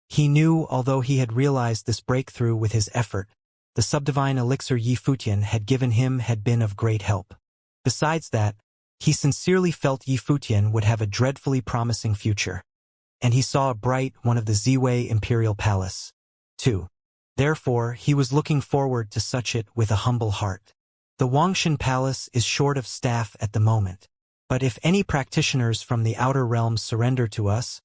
He knew, although he had realized this breakthrough with his effort, the subdivine elixir Yifutian had given him had been of great help. Besides that, he sincerely felt Yifutian would have a dreadfully promising future. And he saw a bright one of the Ziwei Imperial Palace, too. Therefore, he was looking forward to such it with a humble heart. The Wangshan Palace is short of staff at the moment, but if any practitioners from the outer realms surrender to us,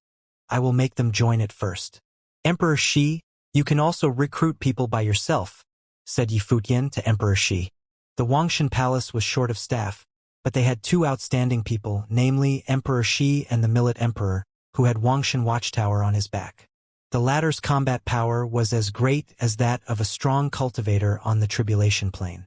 I will make them join it first. Emperor Shi, you can also recruit people by yourself, said Yifutian to Emperor Shi. The Wangshan Palace was short of staff, but they had 2 outstanding people, namely Emperor Shi and the Millet Emperor, who had Wangshan Watchtower on his back. The latter's combat power was as great as that of a strong cultivator on the tribulation plane.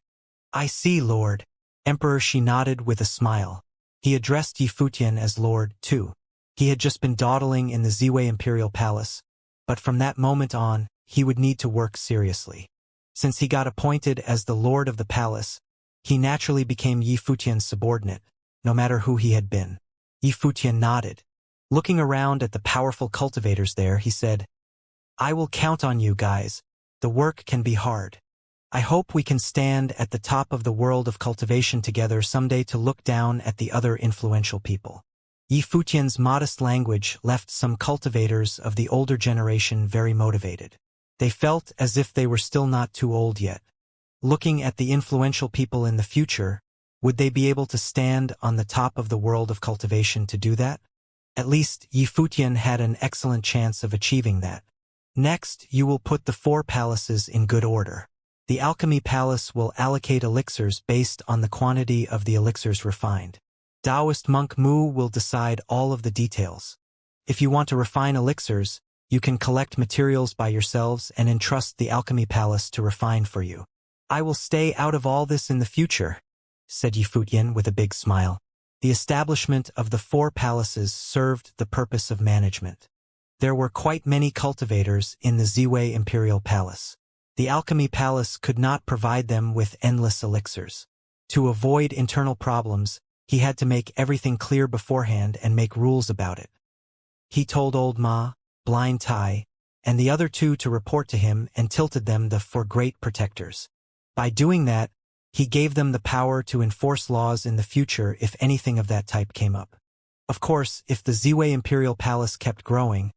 I see, Lord. Emperor Shi nodded with a smile. He addressed Yifutian as Lord, too. He had just been dawdling in the Ziwei Imperial Palace, but from that moment on, he would need to work seriously. Since he got appointed as the Lord of the Palace, he naturally became Yifutian's subordinate, no matter who he had been. Yifutian nodded. Looking around at the powerful cultivators there, he said, I will count on you guys. The work can be hard. I hope we can stand at the top of the world of cultivation together someday to look down at the other influential people. Yifutian's modest language left some cultivators of the older generation very motivated. They felt as if they were still not too old yet. Looking at the influential people in the future, would they be able to stand on the top of the world of cultivation to do that? At least, Yifutian had an excellent chance of achieving that. Next, you will put the 4 palaces in good order. The Alchemy Palace will allocate elixirs based on the quantity of the elixirs refined. Taoist monk Mu will decide all of the details. If you want to refine elixirs, you can collect materials by yourselves and entrust the Alchemy Palace to refine for you. I will stay out of all this in the future, said Yifutian with a big smile. The establishment of the 4 palaces served the purpose of management. There were quite many cultivators in the Ziwei Imperial Palace. The Alchemy Palace could not provide them with endless elixirs. To avoid internal problems, he had to make everything clear beforehand and make rules about it. He told Old Ma, Blind Tai, and the other 2 to report to him and tilted them the 4 great protectors. By doing that, he gave them the power to enforce laws in the future if anything of that type came up. Of course, if the Ziwei Imperial Palace kept growing,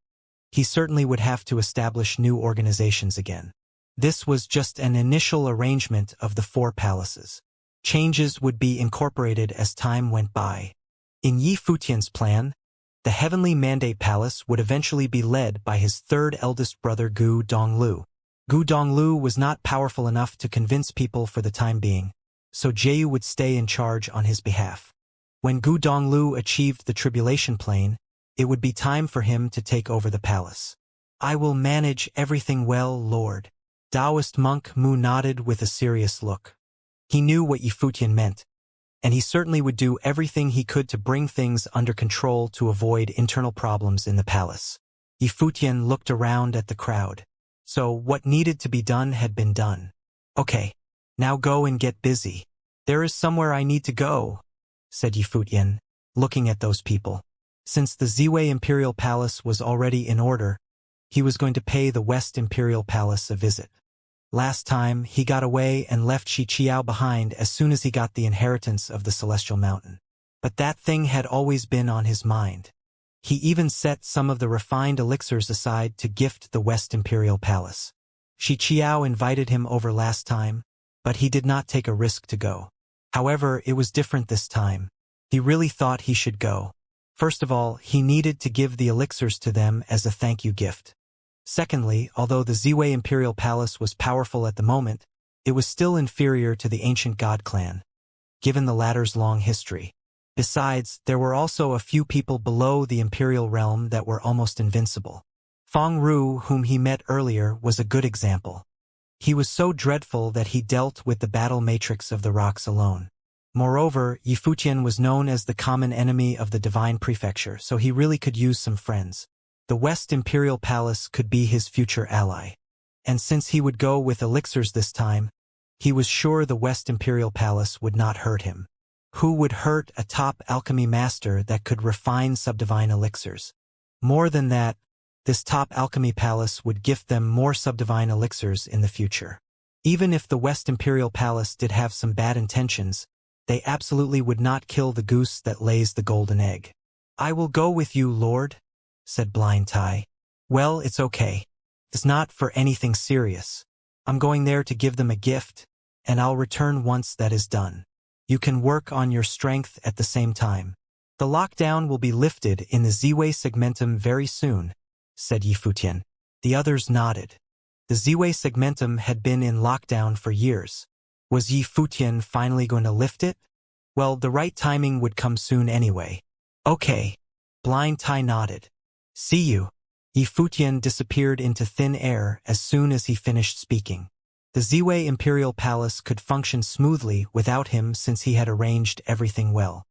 he certainly would have to establish new organizations again. This was just an initial arrangement of the 4 palaces. Changes would be incorporated as time went by. In Yi Futian's plan, the Heavenly Mandate Palace would eventually be led by his 3rd eldest brother Gu Donglu. Gu Donglu was not powerful enough to convince people for the time being, so Jieyu would stay in charge on his behalf. When Gu Donglu achieved the tribulation plane, it would be time for him to take over the palace. "I will manage everything well, Lord." Taoist monk Mu nodded with a serious look. He knew what Yi Futian meant, and he certainly would do everything he could to bring things under control to avoid internal problems in the palace. Yi Futian looked around at the crowd. So what needed to be done had been done. "Okay, now go and get busy." "There is somewhere I need to go," said Yi Futian, looking at those people. Since the Ziwei Imperial Palace was already in order, he was going to pay the West Imperial Palace a visit. Last time, he got away and left Xianxia behind as soon as he got the inheritance of the Celestial Mountain. But that thing had always been on his mind. He even set some of the refined elixirs aside to gift the West Imperial Palace. Xianxia invited him over last time, but he did not take a risk to go. However, it was different this time. He really thought he should go. First of all, he needed to give the elixirs to them as a thank you gift. Secondly, although the Ziwei Imperial Palace was powerful at the moment, it was still inferior to the ancient god clan, given the latter's long history. Besides, there were also a few people below the imperial realm that were almost invincible. Feng Ru, whom he met earlier, was a good example. He was so dreadful that he dealt with the battle matrix of the rocks alone. Moreover, Yi Futian was known as the common enemy of the Divine Prefecture, so he really could use some friends. The West Imperial Palace could be his future ally. And since he would go with elixirs this time, he was sure the West Imperial Palace would not hurt him. Who would hurt a top alchemy master that could refine subdivine elixirs? More than that, this top alchemy palace would gift them more subdivine elixirs in the future. Even if the West Imperial Palace did have some bad intentions, they absolutely would not kill the goose that lays the golden egg. "I will go with you, Lord," said Blind Tai. "Well, it's okay. It's not for anything serious. I'm going there to give them a gift, and I'll return once that is done. You can work on your strength at the same time. The lockdown will be lifted in the Ziwei segmentum very soon," said Yi Futian. The others nodded. The Ziwei segmentum had been in lockdown for years. Was Yi Futian finally going to lift it? Well, the right timing would come soon anyway. "Okay." Blind Tai nodded. "See you." Yi Futian disappeared into thin air as soon as he finished speaking. The Ziwei Imperial Palace could function smoothly without him since he had arranged everything well.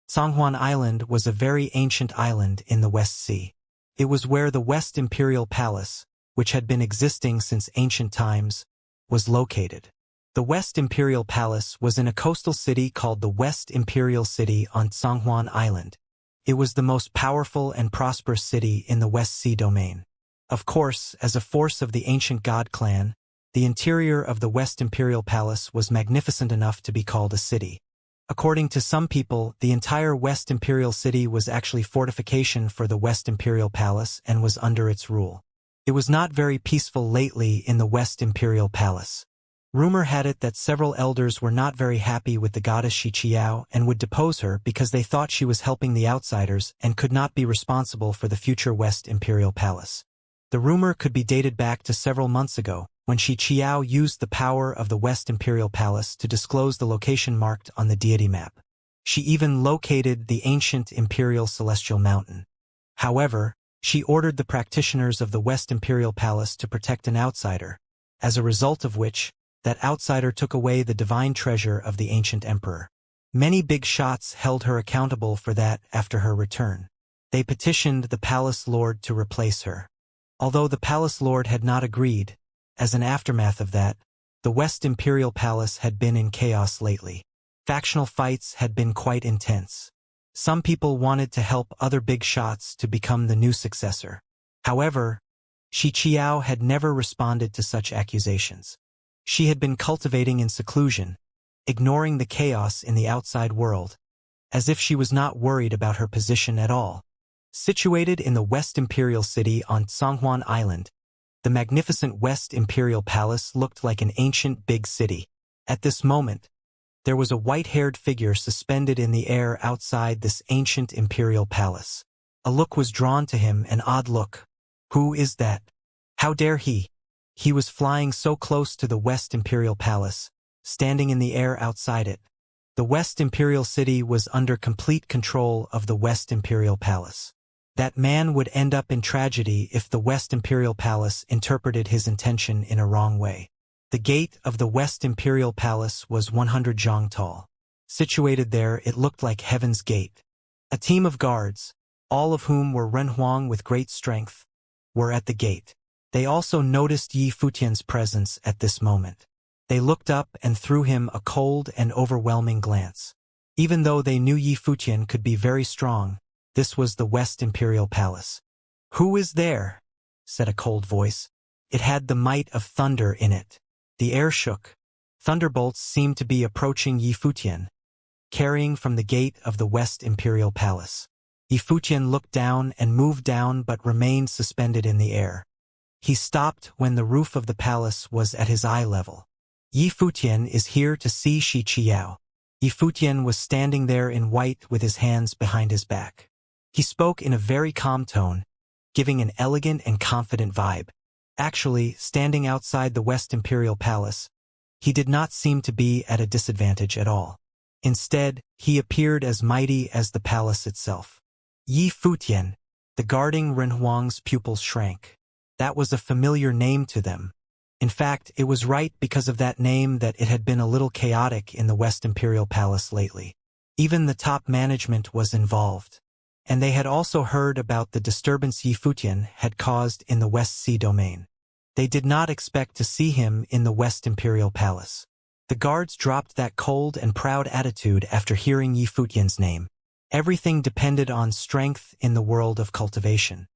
Songhuan Island was a very ancient island in the West Sea. It was where the West Imperial Palace, which had been existing since ancient times, was located. The West Imperial Palace was in a coastal city called the West Imperial City on Songhuan Island. It was the most powerful and prosperous city in the West Sea domain. Of course, as a force of the ancient god clan, the interior of the West Imperial Palace was magnificent enough to be called a city. According to some people, the entire West Imperial City was actually fortification for the West Imperial Palace and was under its rule. It was not very peaceful lately in the West Imperial Palace. Rumor had it that several elders were not very happy with the goddess Xiqiao and would depose her because they thought she was helping the outsiders and could not be responsible for the future West Imperial Palace. The rumor could be dated back to several months ago, when Xiqiao used the power of the West Imperial Palace to disclose the location marked on the deity map. She even located the ancient Imperial Celestial Mountain. However, she ordered the practitioners of the West Imperial Palace to protect an outsider, as a result of which, that outsider took away the divine treasure of the ancient emperor. Many big shots held her accountable for that after her return. They petitioned the palace lord to replace her. Although the palace lord had not agreed, as an aftermath of that, the West Imperial Palace had been in chaos lately. Factional fights had been quite intense. Some people wanted to help other big shots to become the new successor. However, Xiqiao had never responded to such accusations. She had been cultivating in seclusion, ignoring the chaos in the outside world, as if she was not worried about her position at all. Situated in the West Imperial City on Tsanghuan Island, the magnificent West Imperial Palace looked like an ancient big city. At this moment, there was a white-haired figure suspended in the air outside this ancient imperial palace. A look was drawn to him, an odd look. Who is that? How dare he? He was flying so close to the West Imperial Palace, standing in the air outside it. The West Imperial City was under complete control of the West Imperial Palace. That man would end up in tragedy if the West Imperial Palace interpreted his intention in a wrong way. The gate of the West Imperial Palace was 100 zhang tall. Situated there, it looked like Heaven's Gate. A team of guards, all of whom were Renhuang with great strength, were at the gate. They also noticed Yi Futian's presence at this moment. They looked up and threw him a cold and overwhelming glance. Even though they knew Yi Futian could be very strong, this was the West Imperial Palace. "Who is there?" said a cold voice. It had the might of thunder in it. The air shook. Thunderbolts seemed to be approaching Yi Futian, carrying from the gate of the West Imperial Palace. Yi Futian looked down and moved down but remained suspended in the air. He stopped when the roof of the palace was at his eye level. "Yi Futian is here to see Xianxia." Yi Futian was standing there in white with his hands behind his back. He spoke in a very calm tone, giving an elegant and confident vibe. Actually, standing outside the West Imperial Palace, he did not seem to be at a disadvantage at all. Instead, he appeared as mighty as the palace itself. Yi Futian, the guarding Renhuang's pupils shrank. That was a familiar name to them. In fact, it was right because of that name that it had been a little chaotic in the West Imperial Palace lately. Even the top management was involved. And they had also heard about the disturbance Yi Futian had caused in the West Sea domain. They did not expect to see him in the West Imperial Palace. The guards dropped that cold and proud attitude after hearing Yi Futian's name. Everything depended on strength in the world of cultivation.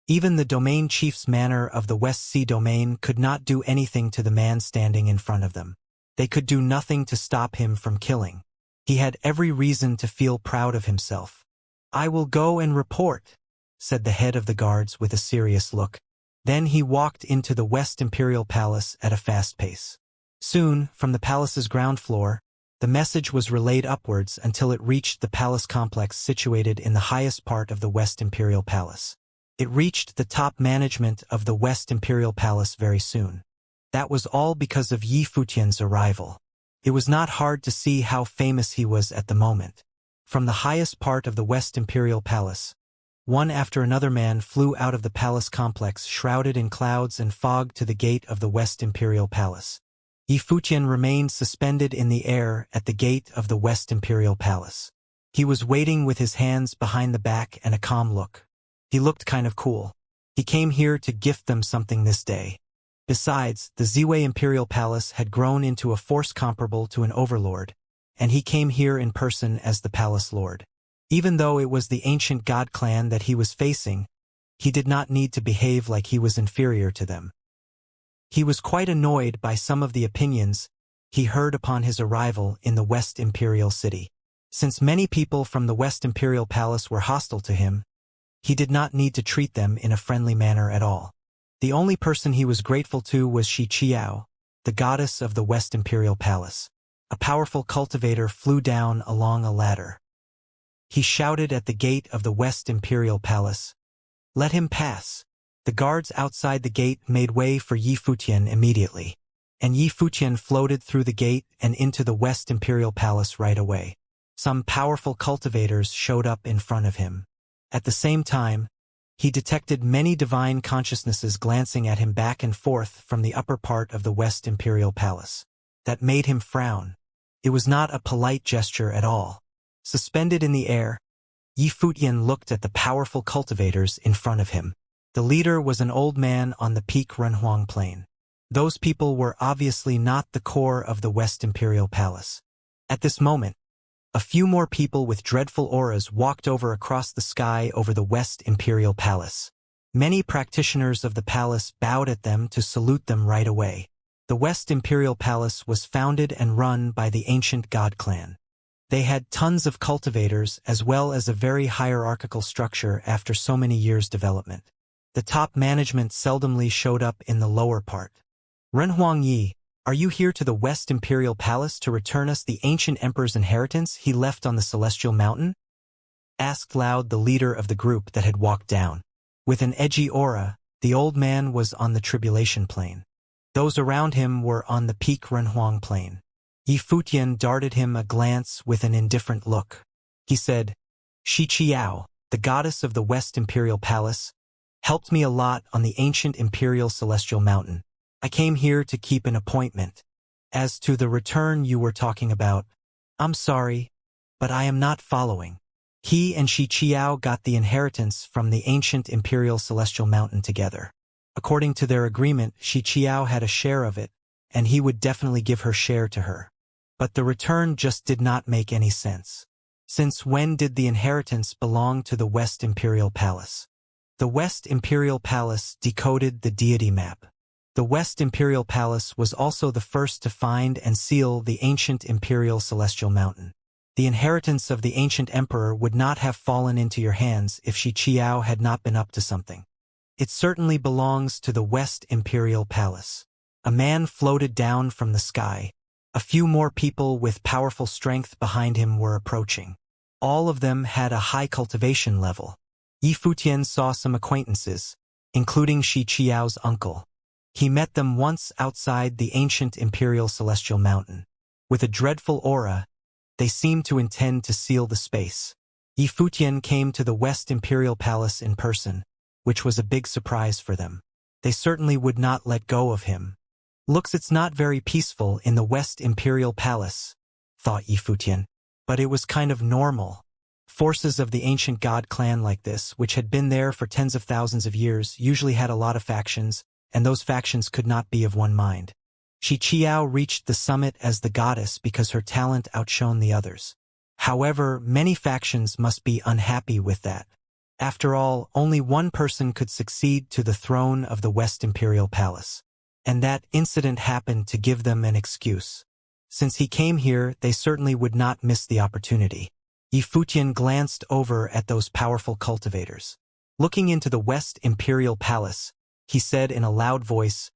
Even the domain chief's manor of the West Sea domain could not do anything to the man standing in front of them. They could do nothing to stop him from killing. He had every reason to feel proud of himself. "I will go and report," said the head of the guards with a serious look. Then he walked into the West Imperial Palace at a fast pace. Soon, from the palace's ground floor, the message was relayed upwards until it reached the palace complex situated in the highest part of the West Imperial Palace. It reached the top management of the West Imperial Palace very soon. That was all because of Yi Futian's arrival. It was not hard to see how famous he was at the moment. From the highest part of the West Imperial Palace, one after another man flew out of the palace complex shrouded in clouds and fog to the gate of the West Imperial Palace. Yi Futian remained suspended in the air at the gate of the West Imperial Palace. He was waiting with his hands behind the back and a calm look. He looked kind of cool. He came here to gift them something this day. Besides, the Ziwei Imperial Palace had grown into a force comparable to an overlord, and he came here in person as the palace lord. Even though it was the ancient god clan that he was facing, he did not need to behave like he was inferior to them. He was quite annoyed by some of the opinions he heard upon his arrival in the West Imperial City. Since many people from the West Imperial Palace were hostile to him, he did not need to treat them in a friendly manner at all. The only person he was grateful to was Xianxia, the goddess of the West Imperial Palace. A powerful cultivator flew down along a ladder. He shouted at the gate of the West Imperial Palace, "Let him pass." The guards outside the gate made way for Yi Futian immediately, and Yi Futian floated through the gate and into the West Imperial Palace right away. Some powerful cultivators showed up in front of him. At the same time, he detected many divine consciousnesses glancing at him back and forth from the upper part of the West Imperial Palace. That made him frown. It was not a polite gesture at all. Suspended in the air, Yi Futian looked at the powerful cultivators in front of him. The leader was an old man on the peak Renhuang Plain. Those people were obviously not the core of the West Imperial Palace. At this moment, a few more people with dreadful auras walked over across the sky over the West Imperial Palace. Many practitioners of the palace bowed at them to salute them right away. The West Imperial Palace was founded and run by the ancient god clan. They had tons of cultivators as well as a very hierarchical structure after so many years' development. The top management seldomly showed up in the lower part. Renhuang Yi, are you here to the West Imperial Palace to return us the ancient emperor's inheritance he left on the Celestial Mountain? Asked loud the leader of the group that had walked down. With an edgy aura, the old man was on the Tribulation Plane. Those around him were on the peak Renhuang Plane. Yi Futian darted him a glance with an indifferent look. He said, Shi Qiao, the goddess of the West Imperial Palace, helped me a lot on the ancient Imperial Celestial Mountain. I came here to keep an appointment. As to the return you were talking about, I'm sorry, but I am not following. He and Shi Qiao got the inheritance from the ancient Imperial Celestial Mountain together. According to their agreement, Shi Qiao had a share of it, and he would definitely give her share to her. But the return just did not make any sense. Since when did the inheritance belong to the West Imperial Palace? The West Imperial Palace decoded the deity map. The West Imperial Palace was also the first to find and seal the ancient Imperial Celestial Mountain. The inheritance of the ancient emperor would not have fallen into your hands if Shi Qiao had not been up to something. It certainly belongs to the West Imperial Palace. A man floated down from the sky. A few more people with powerful strength behind him were approaching. All of them had a high cultivation level. Yi Futian saw some acquaintances, including Shi Qiao's uncle. He met them once outside the ancient Imperial Celestial Mountain. With a dreadful aura, they seemed to intend to seal the space. Yi Futian came to the West Imperial Palace in person, which was a big surprise for them. They certainly would not let go of him. Looks it's not very peaceful in the West Imperial Palace, thought Yi Futian. But it was kind of normal. Forces of the ancient god clan like this, which had been there for tens of thousands of years, usually had a lot of factions, and those factions could not be of one mind. Shi Qiao reached the summit as the goddess because her talent outshone the others. However, many factions must be unhappy with that. After all, only one person could succeed to the throne of the West Imperial Palace. And that incident happened to give them an excuse. Since he came here, they certainly would not miss the opportunity. Yi Futian glanced over at those powerful cultivators. Looking into the West Imperial Palace, he said in a loud voice,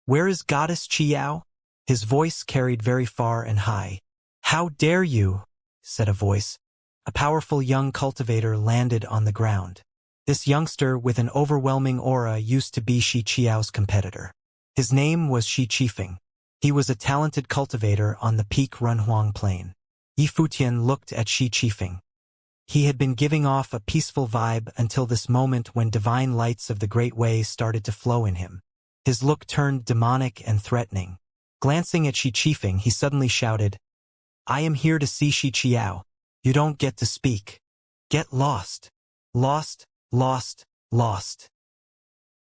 Where is Goddess Qiao? His voice carried very far and high. How dare you? Said a voice. A powerful young cultivator landed on the ground. This youngster with an overwhelming aura used to be Shi Qiao's competitor. His name was Shi Qifeng. He was a talented cultivator on the peak Renhuang Plain. Yi Futian looked at Shi Qifeng. He had been giving off a peaceful vibe until this moment when divine lights of the Great Way started to flow in him. His look turned demonic and threatening. Glancing at Shi Qifeng, he suddenly shouted, I am here to see Shi Qiao. You don't get to speak. Get lost. Lost, lost, lost.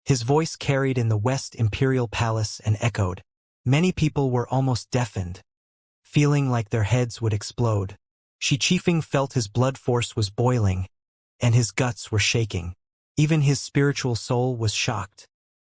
His voice carried in the West Imperial Palace and echoed. Many people were almost deafened, feeling like their heads would explode. Shi Qifeng felt his blood force was boiling, and his guts were shaking. Even his spiritual soul was shocked.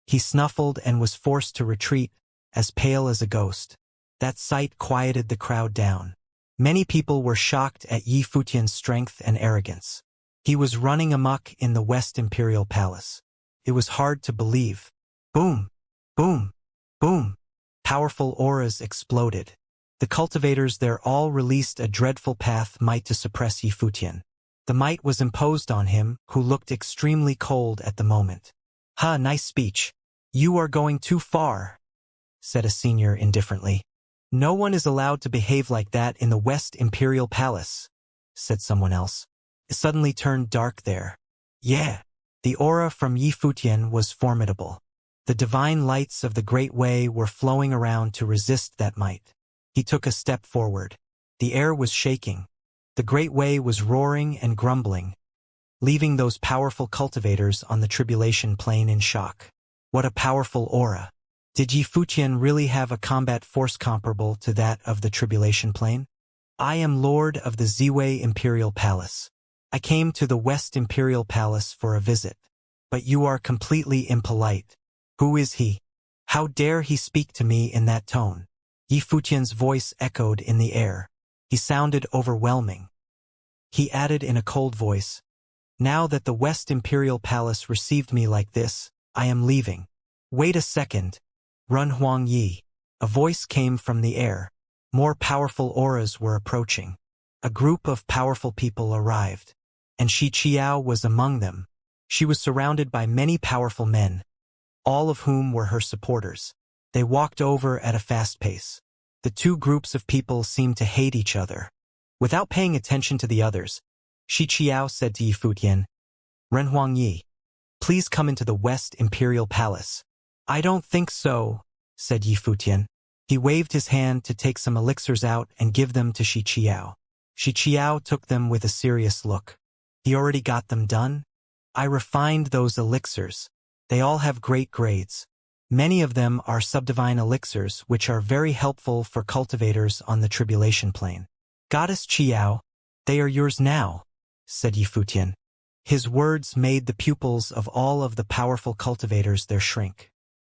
He snuffled and was forced to retreat, as pale as a ghost. That sight quieted the crowd down. Many people were shocked at Yi Futian's strength and arrogance. He was running amok in the West Imperial Palace. It was hard to believe. Boom! Boom! Boom! Powerful auras exploded. The cultivators there all released a dreadful path might to suppress Yi Futian. The might was imposed on him, who looked extremely cold at the moment. Ha, nice speech. You are going too far, said a senior indifferently. No one is allowed to behave like that in the West Imperial Palace, said someone else. It suddenly turned dark there. Yeah. The aura from Yi Futian was formidable. The divine lights of the Great Way were flowing around to resist that might. He took a step forward. The air was shaking. The Great Way was roaring and grumbling, leaving those powerful cultivators on the Tribulation Plane in shock. What a powerful aura! Did Yi Futian really have a combat force comparable to that of the Tribulation Plane? I am Lord of the Ziwei Imperial Palace. I came to the West Imperial Palace for a visit. But you are completely impolite. Who is he? How dare he speak to me in that tone? Yi Futian's voice echoed in the air. He sounded overwhelming. He added in a cold voice, "Now that the West Imperial Palace received me like this, I am leaving." "Wait a second. Run Huang Yi." A voice came from the air. More powerful auras were approaching. A group of powerful people arrived, and Xianxia was among them. She was surrounded by many powerful men, all of whom were her supporters. They walked over at a fast pace. The two groups of people seemed to hate each other. Without paying attention to the others, Xianxia said to Yifutian, "Ren Huangyi, please come into the West Imperial Palace." "I don't think so," said Yifutian. He waved his hand to take some elixirs out and give them to Xianxia. Xianxia took them with a serious look. "He already got them done? I refined those elixirs. They all have great grades. Many of them are subdivine elixirs which are very helpful for cultivators on the tribulation plane." "Goddess Qiao, they are yours now," said Yifutian. His words made the pupils of all of the powerful cultivators there shrink.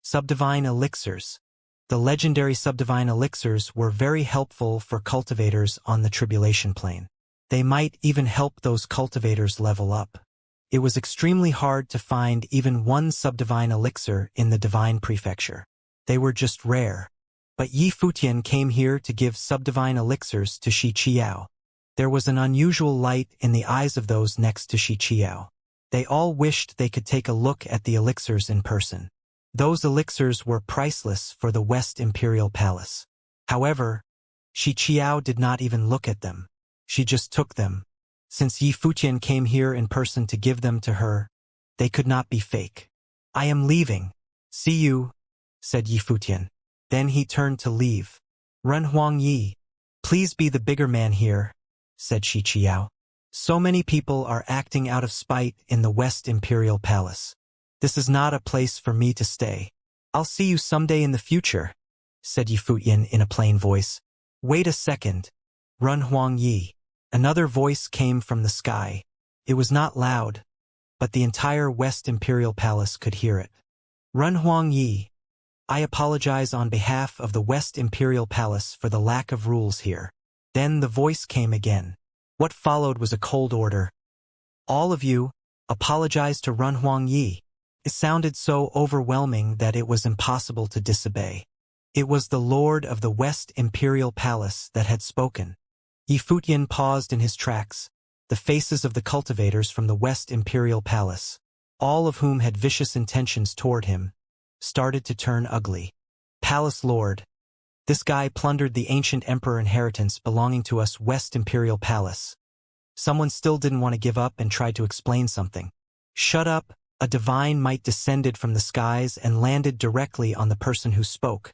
Subdivine elixirs. The legendary subdivine elixirs were very helpful for cultivators on the tribulation plane. They might even help those cultivators level up. It was extremely hard to find even one subdivine elixir in the divine prefecture. They were just rare. But Yifutian came here to give subdivine elixirs to Xianxia. There was an unusual light in the eyes of those next to Xianxia. They all wished they could take a look at the elixirs in person. Those elixirs were priceless for the West Imperial Palace. However, Xianxia did not even look at them. She just took them. Since Yifutian came here in person to give them to her, they could not be fake. "I am leaving. See you," said Yifutian. Then he turned to leave. "Ren Huangyi, please be the bigger man here," said Xianxia. "So many people are acting out of spite in the West Imperial Palace. This is not a place for me to stay. I'll see you someday in the future," said Yifutian in a plain voice. "Wait a second. Ren Huangyi." Another voice came from the sky. It was not loud, but the entire West Imperial Palace could hear it. "Ren Huangyi, I apologize on behalf of the West Imperial Palace for the lack of rules here." Then the voice came again. What followed was a cold order. "All of you, apologize to Ren Huangyi." It sounded so overwhelming that it was impossible to disobey. It was the Lord of the West Imperial Palace that had spoken. Yifutian paused in his tracks. The faces of the cultivators from the West Imperial Palace, all of whom had vicious intentions toward him, started to turn ugly. "Palace Lord, this guy plundered the ancient emperor inheritance belonging to us West Imperial Palace." Someone still didn't want to give up and tried to explain something. "Shut up." A divine might descended from the skies and landed directly on the person who spoke,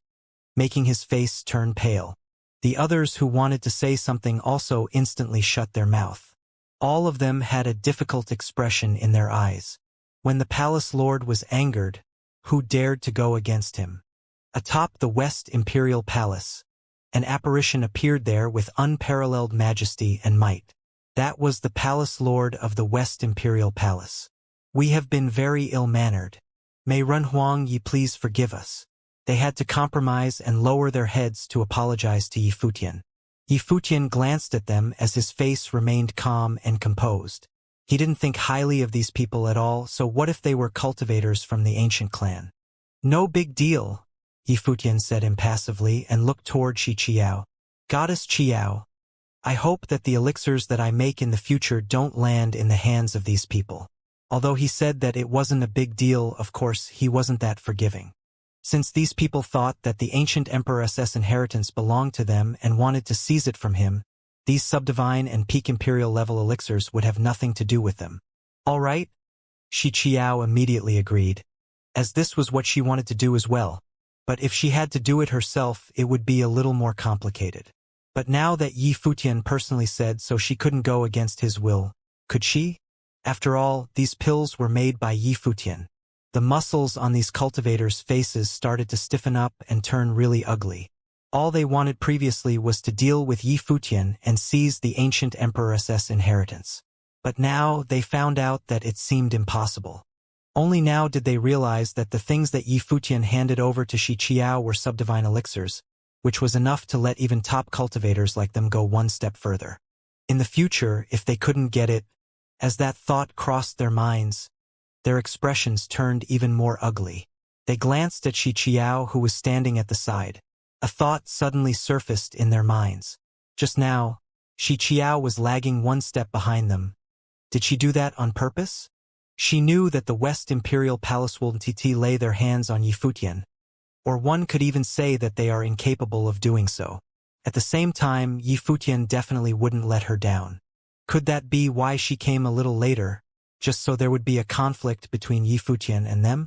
making his face turn pale. The others who wanted to say something also instantly shut their mouth. All of them had a difficult expression in their eyes. When the palace lord was angered, who dared to go against him? Atop the West Imperial Palace, an apparition appeared there with unparalleled majesty and might. That was the palace lord of the West Imperial Palace. "We have been very ill-mannered. May Ren Huangyi please forgive us." They had to compromise and lower their heads to apologize to Yifutian. Yifutian glanced at them as his face remained calm and composed. He didn't think highly of these people at all, so what if they were cultivators from the ancient clan? "No big deal," Yifutian said impassively and looked toward Xianxia. "Goddess Qiao, I hope that the elixirs that I make in the future don't land in the hands of these people." Although he said that it wasn't a big deal, of course, he wasn't that forgiving. Since these people thought that the ancient emperor's inheritance belonged to them and wanted to seize it from him, these subdivine and peak imperial level elixirs would have nothing to do with them. "All right," Xianxia immediately agreed, as this was what she wanted to do as well. But if she had to do it herself, it would be a little more complicated. But now that Yifutian personally said so, she couldn't go against his will, could she? After all, these pills were made by Yifutian. The muscles on these cultivators' faces started to stiffen up and turn really ugly. All they wanted previously was to deal with Yifutian and seize the ancient emperor's inheritance. But now they found out that it seemed impossible. Only now did they realize that the things that Yifutian handed over to Xianxia were subdivine elixirs, which was enough to let even top cultivators like them go one step further. In the future, if they couldn't get it, as that thought crossed their minds, their expressions turned even more ugly. They glanced at Xianxia, who was standing at the side. A thought suddenly surfaced in their minds. Just now, Xianxia was lagging one step behind them. Did she do that on purpose? She knew that the West Imperial Palace will lay their hands on Yifutian, or one could even say that they are incapable of doing so. At the same time, Yifutian definitely wouldn't let her down. Could that be why she came a little later, just so there would be a conflict between Yifutian and them?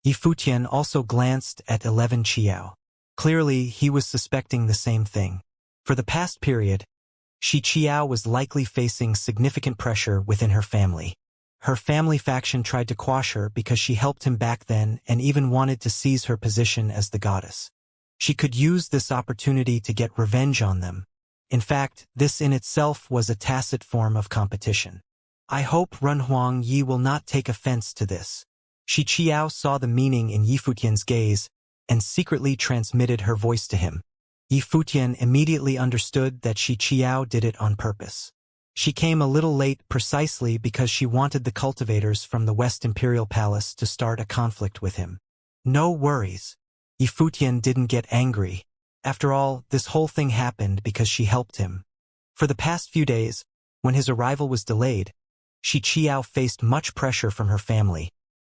Yifutian also glanced at 11 Qiao. Clearly, he was suspecting the same thing. For the past period, Xianxia was likely facing significant pressure within her family. Her family faction tried to quash her because she helped him back then and even wanted to seize her position as the goddess. She could use this opportunity to get revenge on them. In fact, this in itself was a tacit form of competition. I hope Renhuang Yi will not take offense to this. Xianxia saw the meaning in Yifutian's gaze and secretly transmitted her voice to him. Yifutian immediately understood that Xianxia did it on purpose. She came a little late precisely because she wanted the cultivators from the West Imperial Palace to start a conflict with him. No worries. Yifutian didn't get angry. After all, this whole thing happened because she helped him. For the past few days, when his arrival was delayed, Xianxia faced much pressure from her family.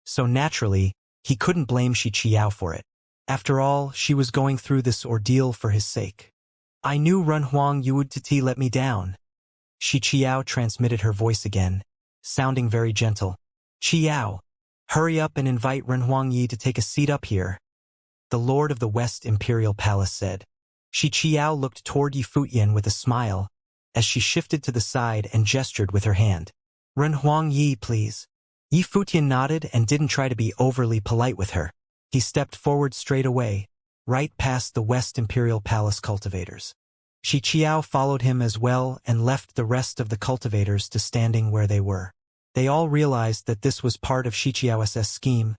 So naturally, he couldn't blame Xianxia for it. After all, she was going through this ordeal for his sake. I knew Renhuang Yi would let me down. Xianxia transmitted her voice again, sounding very gentle. Qiao, hurry up and invite Renhuang Yi to take a seat up here, the Lord of the West Imperial Palace said. Xianxia looked toward Yifutian with a smile, as she shifted to the side and gestured with her hand. Renhuang Yi, please. Yifutian nodded and didn't try to be overly polite with her. He stepped forward straight away, right past the West Imperial Palace cultivators. Xianxia followed him as well and left the rest of the cultivators to standing where they were. They all realized that this was part of Xianxia's scheme,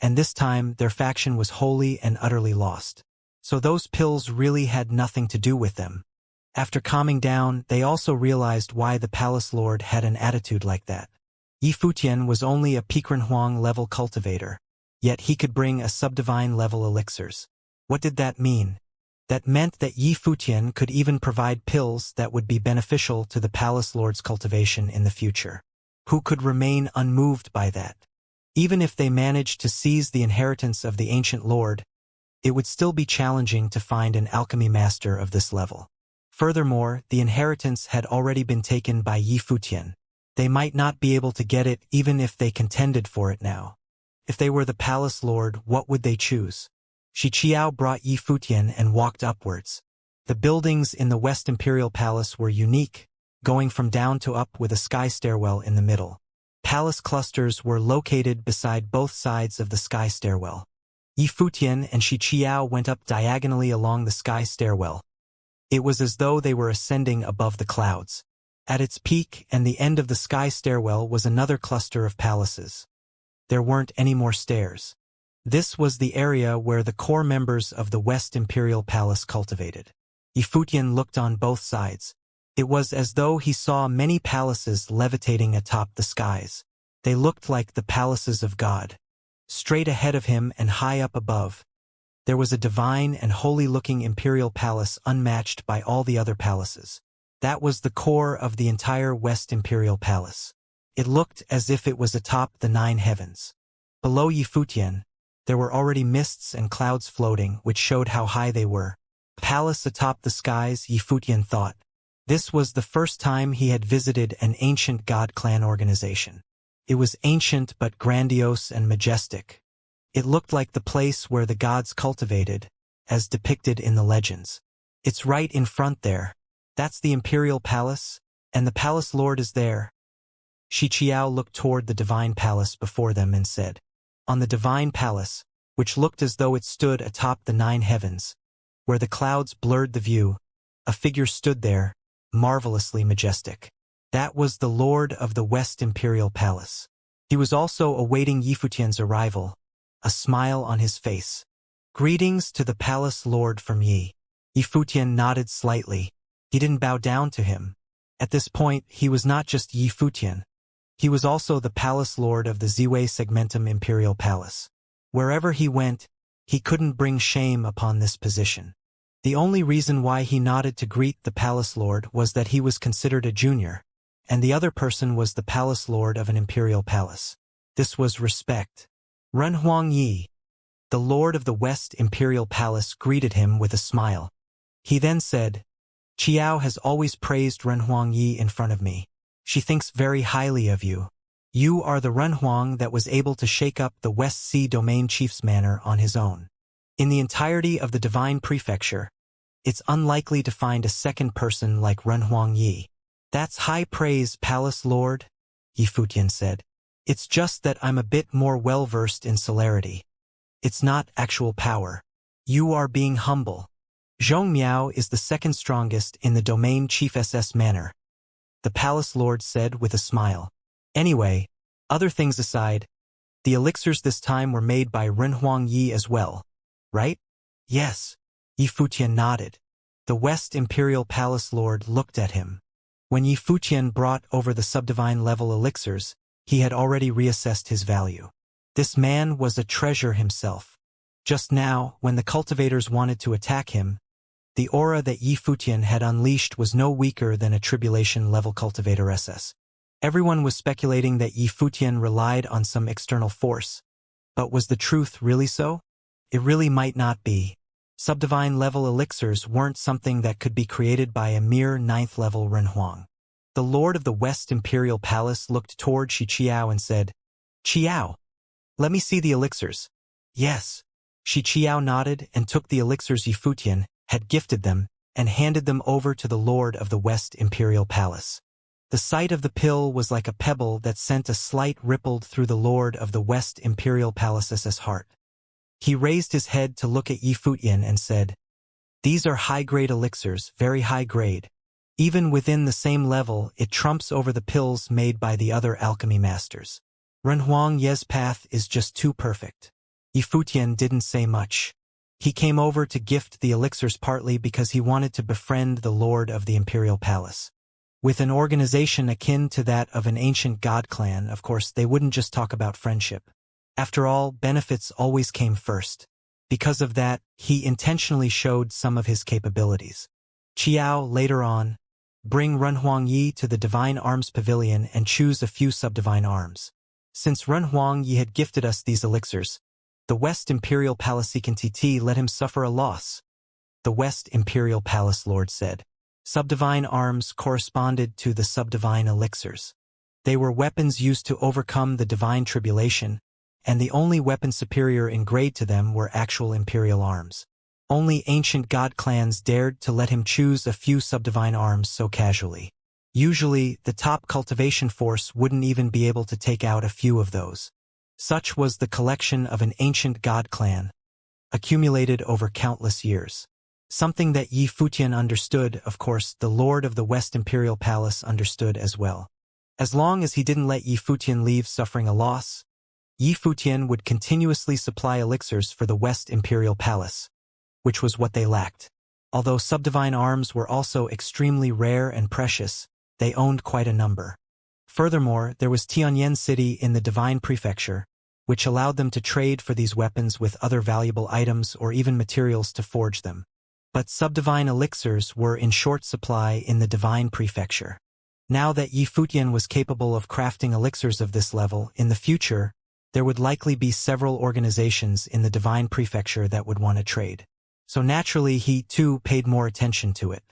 and this time their faction was wholly and utterly lost. So those pills really had nothing to do with them. After calming down, they also realized why the palace lord had an attitude like that. Yifutian was only a Pikrenhuang level cultivator, yet he could bring a subdivine level elixirs. What did that mean? That meant that Yifutian could even provide pills that would be beneficial to the palace lord's cultivation in the future. Who could remain unmoved by that? Even if they managed to seize the inheritance of the ancient lord, it would still be challenging to find an alchemy master of this level. Furthermore, the inheritance had already been taken by Yifutian. They might not be able to get it even if they contended for it now. If they were the palace lord, what would they choose? Xianxia brought Yifutian and walked upwards. The buildings in the West Imperial Palace were unique, going from down to up with a sky stairwell in the middle. Palace clusters were located beside both sides of the sky stairwell. Yifutian and Xianxia went up diagonally along the sky stairwell. It was as though they were ascending above the clouds. At its peak and the end of the sky stairwell was another cluster of palaces. There weren't any more stairs. This was the area where the core members of the West Imperial Palace cultivated. Yifutian looked on both sides. It was as though he saw many palaces levitating atop the skies. They looked like the palaces of God. Straight ahead of him and high up above, there was a divine and holy-looking imperial palace unmatched by all the other palaces. That was the core of the entire West Imperial Palace. It looked as if it was atop the 9 heavens. Below Yifutian, there were already mists and clouds floating, which showed how high they were. Palace atop the skies, Yifutian thought. This was the first time he had visited an ancient god clan organization. It was ancient but grandiose and majestic. It looked like the place where the gods cultivated, as depicted in the legends. It's right in front there. That's the Imperial Palace, and the Palace Lord is there. Xianxia looked toward the Divine Palace before them and said, on the Divine Palace, which looked as though it stood atop the 9 heavens, where the clouds blurred the view, a figure stood there, marvelously majestic. That was the Lord of the West Imperial Palace. He was also awaiting Yifutian's arrival, a smile on his face. Greetings to the Palace Lord from Yi. Yifutian nodded slightly. He didn't bow down to him. At this point, he was not just Yifutian. He was also the palace lord of the Ziwei Segmentum Imperial Palace. Wherever he went, he couldn't bring shame upon this position. The only reason why he nodded to greet the palace lord was that he was considered a junior, and the other person was the palace lord of an imperial palace. This was respect. Ren Huangyi, the lord of the West Imperial Palace, greeted him with a smile. He then said, "Qiao has always praised Ren Huangyi in front of me. She thinks very highly of you. You are the Ren Huang that was able to shake up the West Sea Domain Chief's manor on his own. In the entirety of the Divine Prefecture, it's unlikely to find a second person like Ren Huangyi." "That's high praise, Palace Lord," Yifutian said. "It's just that I'm a bit more well-versed in celerity. It's not actual power. You are being humble. Zhong Miao is the second strongest in the Domain Chief SS manor," the Palace Lord said with a smile. "Anyway, other things aside, the elixirs this time were made by Ren Huangyi as well, right?" "Yes," Yifutian nodded. The West Imperial Palace Lord looked at him. When Yifutian brought over the subdivine level elixirs, he had already reassessed his value. This man was a treasure himself. Just now, when the cultivators wanted to attack him, the aura that Yifutian had unleashed was no weaker than a tribulation-level cultivator SS. Everyone was speculating that Yifutian relied on some external force. But was the truth really so? It really might not be. Subdivine-level elixirs weren't something that could be created by a mere 9th-level Ren Huang. The Lord of the West Imperial Palace looked toward Shi Qiao and said, "Qiao, let me see the elixirs." "Yes." Shi Qiao nodded and took the elixirs Yifutian had gifted them and handed them over to the Lord of the West Imperial Palace. The sight of the pill was like a pebble that sent a slight ripple through the Lord of the West Imperial Palace's heart. He raised his head to look at Yifutian and said, "These are high-grade elixirs, very high-grade. Even within the same level, it trumps over the pills made by the other alchemy masters. Ren Huangyi's path is just too perfect." Yifutian didn't say much. He came over to gift the elixirs partly because he wanted to befriend the Lord of the Imperial Palace. With an organization akin to that of an ancient god clan, of course, they wouldn't just talk about friendship. After all, benefits always came first. Because of that, he intentionally showed some of his capabilities. "Qiao, later on, bring Ren Huangyi to the Divine Arms Pavilion and choose a few subdivine arms. Since Ren Huangyi had gifted us these elixirs, the West Imperial Palace TT let him suffer a loss," the West Imperial Palace Lord said. Subdivine arms corresponded to the subdivine elixirs. They were weapons used to overcome the divine tribulation, and the only weapons superior in grade to them were actual imperial arms. Only ancient god clans dared to let him choose a few subdivine arms so casually. Usually, the top cultivation force wouldn't even be able to take out a few of those. Such was the collection of an ancient god clan, accumulated over countless years. Something that Yifutian understood, of course, the Lord of the West Imperial Palace understood as well. As long as he didn't let Yifutian leave suffering a loss, Yifutian would continuously supply elixirs for the West Imperial Palace, which was what they lacked. Although subdivine arms were also extremely rare and precious, they owned quite a number. Furthermore, there was Tianyan City in the Divine Prefecture, which allowed them to trade for these weapons with other valuable items or even materials to forge them. But subdivine elixirs were in short supply in the Divine Prefecture. Now that Yifutian was capable of crafting elixirs of this level, in the future, there would likely be several organizations in the Divine Prefecture that would want to trade. So naturally he, too, paid more attention to it.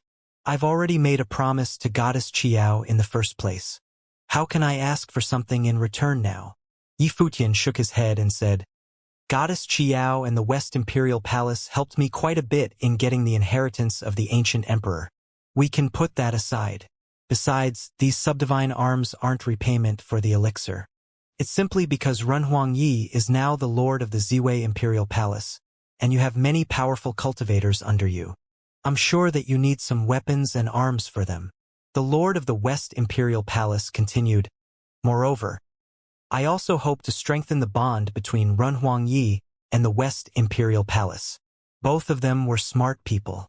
"I've already made a promise to Goddess Qiao in the first place. How can I ask for something in return now?" Yifutian shook his head and said, "Goddess Qiao and the West Imperial Palace helped me quite a bit in getting the inheritance of the ancient emperor. We can put that aside. Besides, these subdivine arms aren't repayment for the elixir. It's simply because Ren Huangyi is now the Lord of the Ziwei Imperial Palace, and you have many powerful cultivators under you. I'm sure that you need some weapons and arms for them." The Lord of the West Imperial Palace continued, "Moreover, I also hope to strengthen the bond between Ren Huangyi and the West Imperial Palace. Both of them were smart people,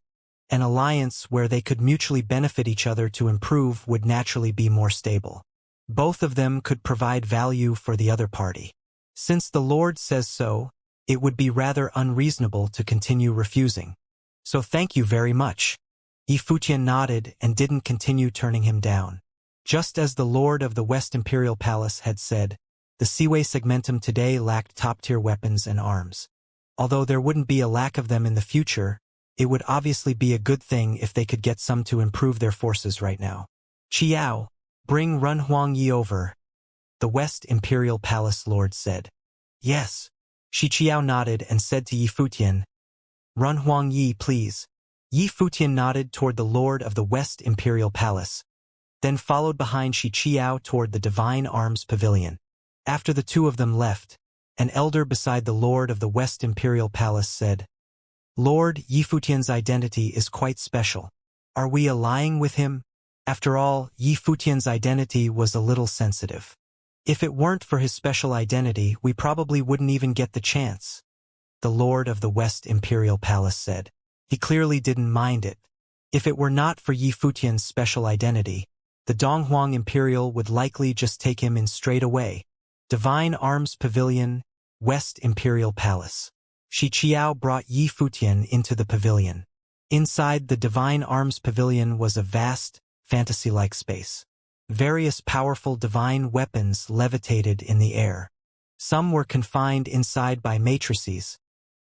An alliance where they could mutually benefit each other to improve would naturally be more stable. Both of them could provide value for the other party. Since the Lord says so, it would be rather unreasonable to continue refusing. So thank you very much. Yifutian nodded and didn't continue turning him down. Just as the Lord of the West Imperial Palace had said, the Seaway Segmentum today lacked top-tier weapons and arms. Although there wouldn't be a lack of them in the future, it would obviously be a good thing if they could get some to improve their forces right now. Qiao, bring Run Huangyi over, the West Imperial Palace Lord said. Yes. Shi Qiao nodded and said to Yifutian, Run Huangyi, please. Yifutian nodded toward the Lord of the West Imperial Palace, then followed behind Shi Qiao toward the Divine Arms Pavilion. After the two of them left, an elder beside the Lord of the West Imperial Palace said, Lord Yifutian's identity is quite special. Are we allying with him? After all, Yifutian's identity was a little sensitive. If it weren't for his special identity, we probably wouldn't even get the chance, the Lord of the West Imperial Palace said. He clearly didn't mind it. If it were not for Yifutian's special identity, the Donghuang Imperial would likely just take him in straight away. Divine Arms Pavilion, West Imperial Palace. Shi Qiao brought Yifutian into the pavilion. Inside the Divine Arms Pavilion was a vast, fantasy-like space. Various powerful divine weapons levitated in the air. Some were confined inside by matrices,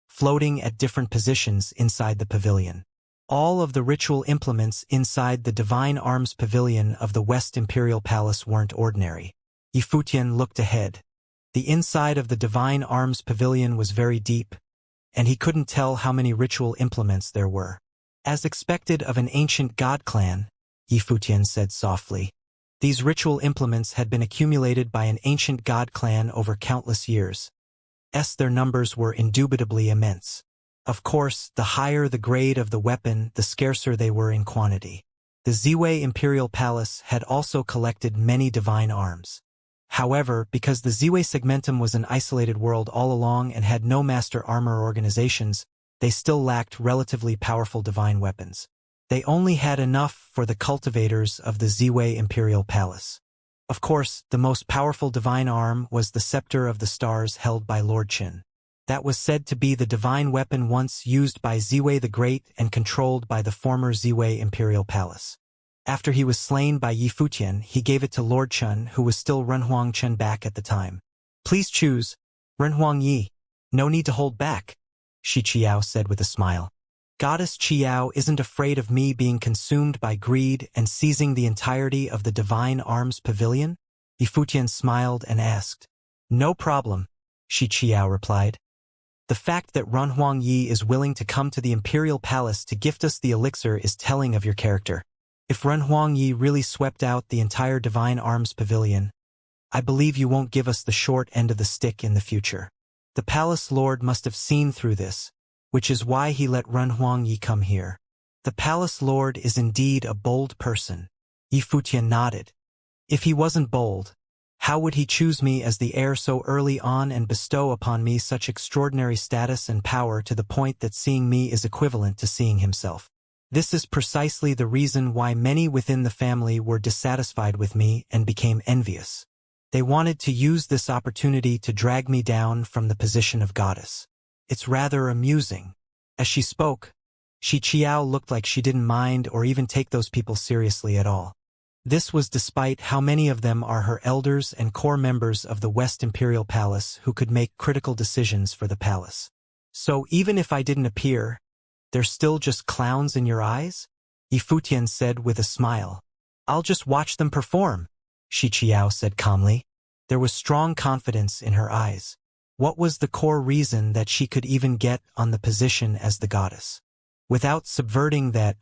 floating at different positions inside the pavilion. All of the ritual implements inside the Divine Arms Pavilion of the West Imperial Palace weren't ordinary. Yifutian looked ahead. The inside of the Divine Arms Pavilion was very deep, and he couldn't tell how many ritual implements there were. As expected of an ancient god clan, Yifutian said softly. These ritual implements had been accumulated by an ancient god clan over countless years. Their numbers were indubitably immense. Of course, the higher the grade of the weapon, the scarcer they were in quantity. The Ziwei Imperial Palace had also collected many divine arms. However, because the Ziwei Segmentum was an isolated world all along and had no master armor organizations, they still lacked relatively powerful divine weapons. They only had enough for the cultivators of the Ziwei Imperial Palace. Of course, the most powerful divine arm was the Scepter of the Stars held by Lord Qin. That was said to be the divine weapon once used by Ziwei the Great and controlled by the former Ziwei Imperial Palace. After he was slain by Yifutian, he gave it to Lord Chen, who was still Renhuang Chen back at the time. Please choose, Renhuang Yi. No need to hold back, Shi Qiao said with a smile. Goddess Qiao isn't afraid of me being consumed by greed and seizing the entirety of the Divine Arms Pavilion? Yifutian smiled and asked. No problem, Shi Qiao replied. The fact that Renhuang Yi is willing to come to the Imperial Palace to gift us the elixir is telling of your character. If Renhuang Yi really swept out the entire Divine Arms Pavilion, I believe you won't give us the short end of the stick in the future. The Palace Lord must have seen through this, which is why he let Renhuang Yi come here. The Palace Lord is indeed a bold person. Yifutian nodded. If he wasn't bold, how would he choose me as the heir so early on and bestow upon me such extraordinary status and power to the point that seeing me is equivalent to seeing himself? This is precisely the reason why many within the family were dissatisfied with me and became envious. They wanted to use this opportunity to drag me down from the position of goddess. It's rather amusing. As she spoke, Shi Qiao looked like she didn't mind or even take those people seriously at all. This was despite how many of them are her elders and core members of the West Imperial Palace who could make critical decisions for the palace. So even if I didn't appear, they're still just clowns in your eyes? Yifutian said with a smile. I'll just watch them perform, Shi Qiao said calmly. There was strong confidence in her eyes. What was the core reason that she could even get on the position as the goddess? Without subverting that,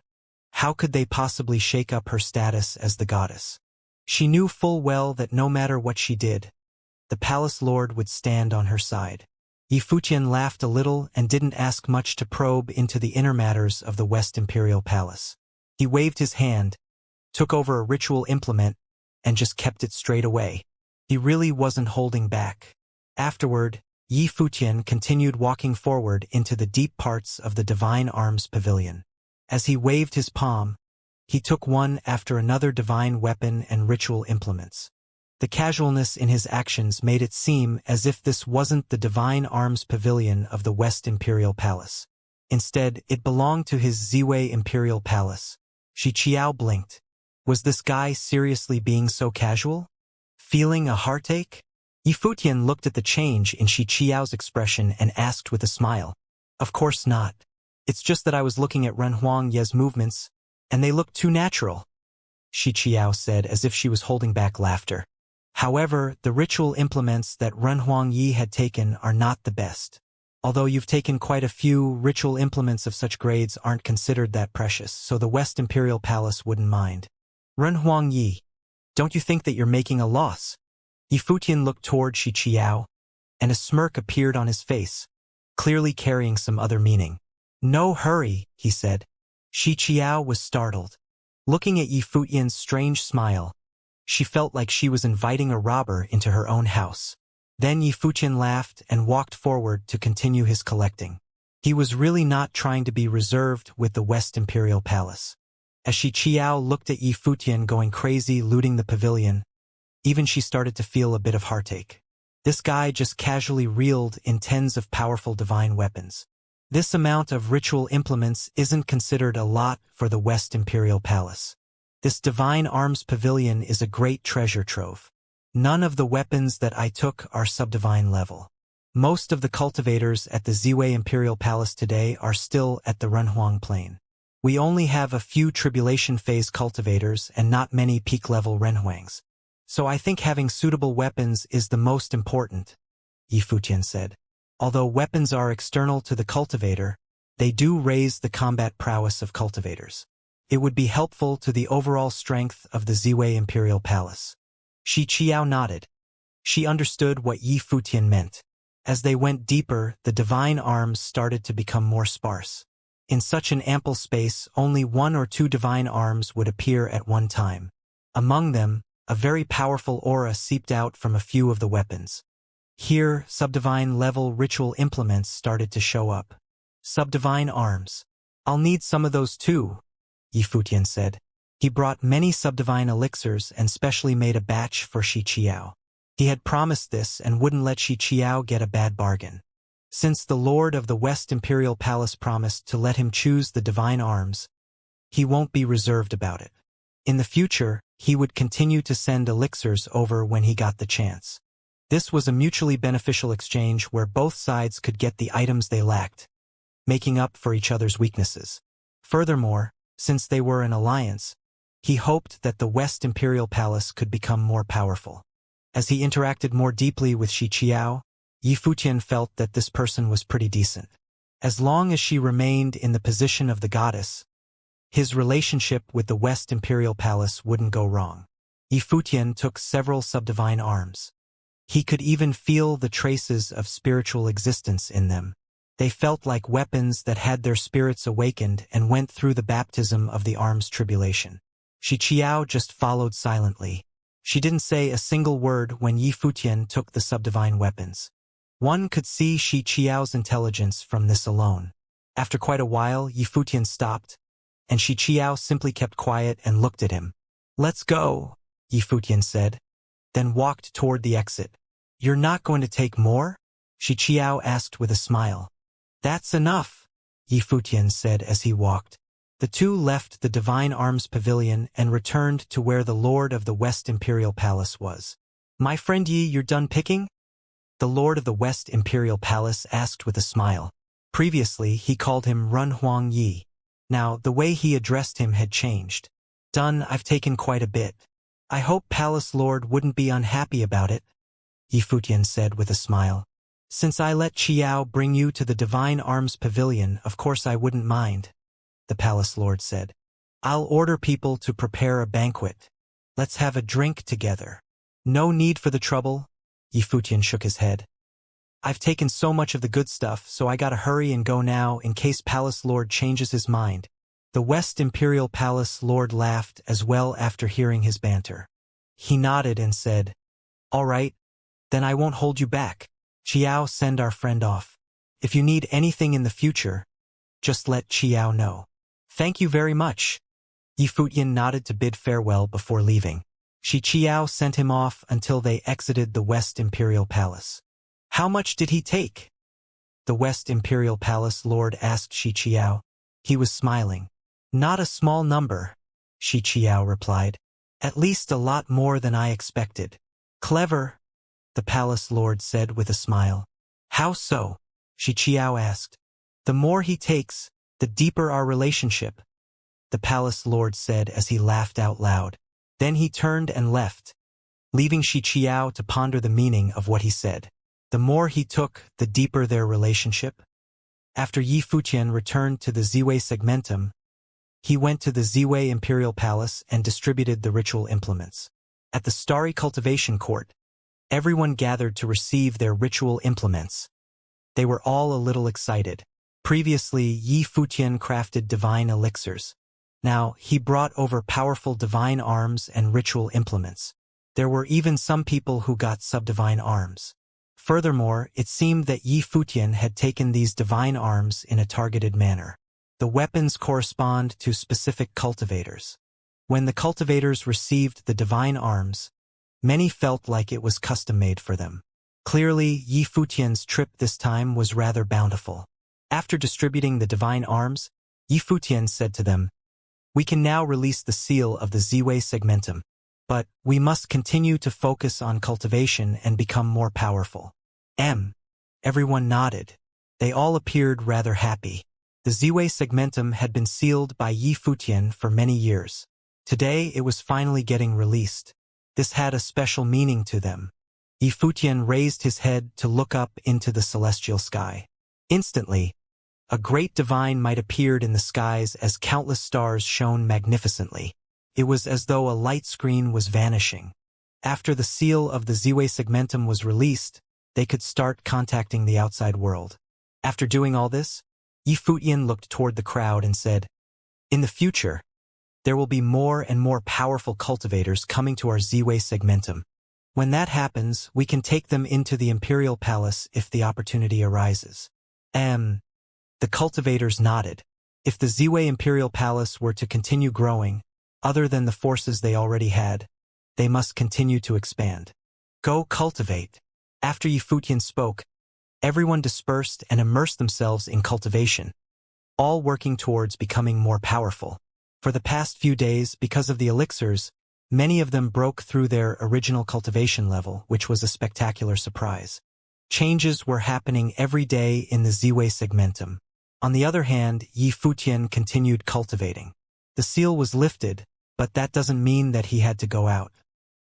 how could they possibly shake up her status as the goddess? She knew full well that no matter what she did, the Palace Lord would stand on her side. Yifutian laughed a little and didn't ask much to probe into the inner matters of the West Imperial Palace. He waved his hand, took over a ritual implement, and just kept it straight away. He really wasn't holding back. Afterward, Yifutian continued walking forward into the deep parts of the Divine Arms Pavilion. As he waved his palm, he took one after another divine weapon and ritual implements. The casualness in his actions made it seem as if this wasn't the divine arms pavilion of the West Imperial Palace. Instead, it belonged to his Ziwei Imperial Palace. Xiao blinked. Was this guy seriously being so casual? Feeling a heartache? Yifutian looked at the change in Xiao's expression and asked with a smile. Of course not. It's just that I was looking at Renhuang Ye's movements, and they looked too natural, Xiao said as if she was holding back laughter. However, the ritual implements that Renhuang Yi had taken are not the best. Although you've taken quite a few, ritual implements of such grades aren't considered that precious, so the West Imperial Palace wouldn't mind. Renhuang Yi, don't you think that you're making a loss? Yifutian looked toward Xiao, and a smirk appeared on his face, clearly carrying some other meaning. No hurry, he said. Xiao was startled. Looking at Yifutian's strange smile, she felt like she was inviting a robber into her own house. Then Yifutian laughed and walked forward to continue his collecting. He was really not trying to be reserved with the West Imperial Palace. As Xiao looked at Yifutian going crazy looting the pavilion, even she started to feel a bit of heartache. This guy just casually reeled in tens of powerful divine weapons. This amount of ritual implements isn't considered a lot for the West Imperial Palace. This divine arms pavilion is a great treasure trove. None of the weapons that I took are subdivine level. Most of the cultivators at the Ziwei Imperial Palace today are still at the Renhuang Plain. We only have a few tribulation phase cultivators and not many peak-level Renhuangs. So I think having suitable weapons is the most important, Yifutian said. Although weapons are external to the cultivator, they do raise the combat prowess of cultivators. It would be helpful to the overall strength of the Ziwei Imperial Palace. Xiao nodded. She understood what Yifutian meant. As they went deeper, the divine arms started to become more sparse. In such an ample space, only one or two divine arms would appear at one time. Among them, a very powerful aura seeped out from a few of the weapons. Here, subdivine level ritual implements started to show up. Subdivine arms. I'll need some of those too, Yifutian said. He brought many subdivine elixirs and specially made a batch for Xiao. He had promised this and wouldn't let Xiao get a bad bargain. Since the Lord of the West Imperial Palace promised to let him choose the divine arms, he won't be reserved about it. In the future, he would continue to send elixirs over when he got the chance. This was a mutually beneficial exchange where both sides could get the items they lacked, making up for each other's weaknesses. Furthermore, since they were an alliance, he hoped that the West Imperial Palace could become more powerful. As he interacted more deeply with Xiao, Yifutian felt that this person was pretty decent. As long as she remained in the position of the goddess, his relationship with the West Imperial Palace wouldn't go wrong. Yifutian took several subdivine arms. He could even feel the traces of spiritual existence in them. They felt like weapons that had their spirits awakened and went through the baptism of the arms tribulation. Xiao just followed silently. She didn't say a single word when Yifutian took the subdivine weapons. One could see Xiao's intelligence from this alone. After quite a while, Yifutian stopped, and Xiao simply kept quiet and looked at him. "Let's go," Yifutian said, then walked toward the exit. "You're not going to take more?" Xiao asked with a smile. "That's enough," Yifutian said as he walked. The two left the Divine Arms Pavilion and returned to where the Lord of the West Imperial Palace was. "My friend Yi, you're done picking?" The Lord of the West Imperial Palace asked with a smile. Previously, he called him Renhuang Yi. Now, the way he addressed him had changed. "Done, I've taken quite a bit. I hope Palace Lord wouldn't be unhappy about it," Yifutian said with a smile. "Since I let Xiao bring you to the Divine Arms Pavilion, of course I wouldn't mind," the Palace Lord said. "I'll order people to prepare a banquet. Let's have a drink together." "No need for the trouble," Yifutian shook his head. "I've taken so much of the good stuff, so I gotta hurry and go now in case Palace Lord changes his mind." The West Imperial Palace Lord laughed as well after hearing his banter. He nodded and said, "All right, then I won't hold you back. Xiao, send our friend off. If you need anything in the future, just let Xiao know." Thank you very much. Yifutian nodded to bid farewell before leaving. Xiao sent him off until they exited the West Imperial Palace. How much did he take? The West Imperial Palace Lord asked Xiao. He was smiling. Not a small number, Xiao replied. At least a lot more than I expected. Clever, the Palace Lord said with a smile. How so? Xiao asked. The more he takes, the deeper our relationship, the Palace Lord said as he laughed out loud. Then he turned and left, leaving Xiao to ponder the meaning of what he said. The more he took, the deeper their relationship. After Yifutian returned to the Ziwei segmentum, he went to the Ziwei Imperial Palace and distributed the ritual implements. At the starry cultivation court, everyone gathered to receive their ritual implements. They were all a little excited. Previously, Yifutian crafted divine elixirs. Now, he brought over powerful divine arms and ritual implements. There were even some people who got subdivine arms. Furthermore, it seemed that Yifutian had taken these divine arms in a targeted manner. The weapons correspond to specific cultivators. When the cultivators received the divine arms, many felt like it was custom-made for them. Clearly, Yifutian's trip this time was rather bountiful. After distributing the divine arms, Yifutian said to them, "We can now release the seal of the Ziwei segmentum, but we must continue to focus on cultivation and become more powerful." Everyone nodded. They all appeared rather happy. The Ziwei segmentum had been sealed by Yifutian for many years. Today it was finally getting released. This had a special meaning to them. Yifutian raised his head to look up into the celestial sky. Instantly, a great divine might appeared in the skies as countless stars shone magnificently. It was as though a light screen was vanishing. After the seal of the Ziwei segmentum was released, they could start contacting the outside world. After doing all this, Yifutian looked toward the crowd and said, "In the future, there will be more and more powerful cultivators coming to our Ziwei segmentum. When that happens, we can take them into the Imperial Palace if the opportunity arises." The cultivators nodded. If the Ziwei Imperial Palace were to continue growing, other than the forces they already had, they must continue to expand. Go cultivate. After Yifutian spoke, everyone dispersed and immersed themselves in cultivation, all working towards becoming more powerful. For the past few days, because of the elixirs, many of them broke through their original cultivation level, which was a spectacular surprise. Changes were happening every day in the Ziwei segmentum. On the other hand, Yifutian continued cultivating. The seal was lifted, but that doesn't mean that he had to go out.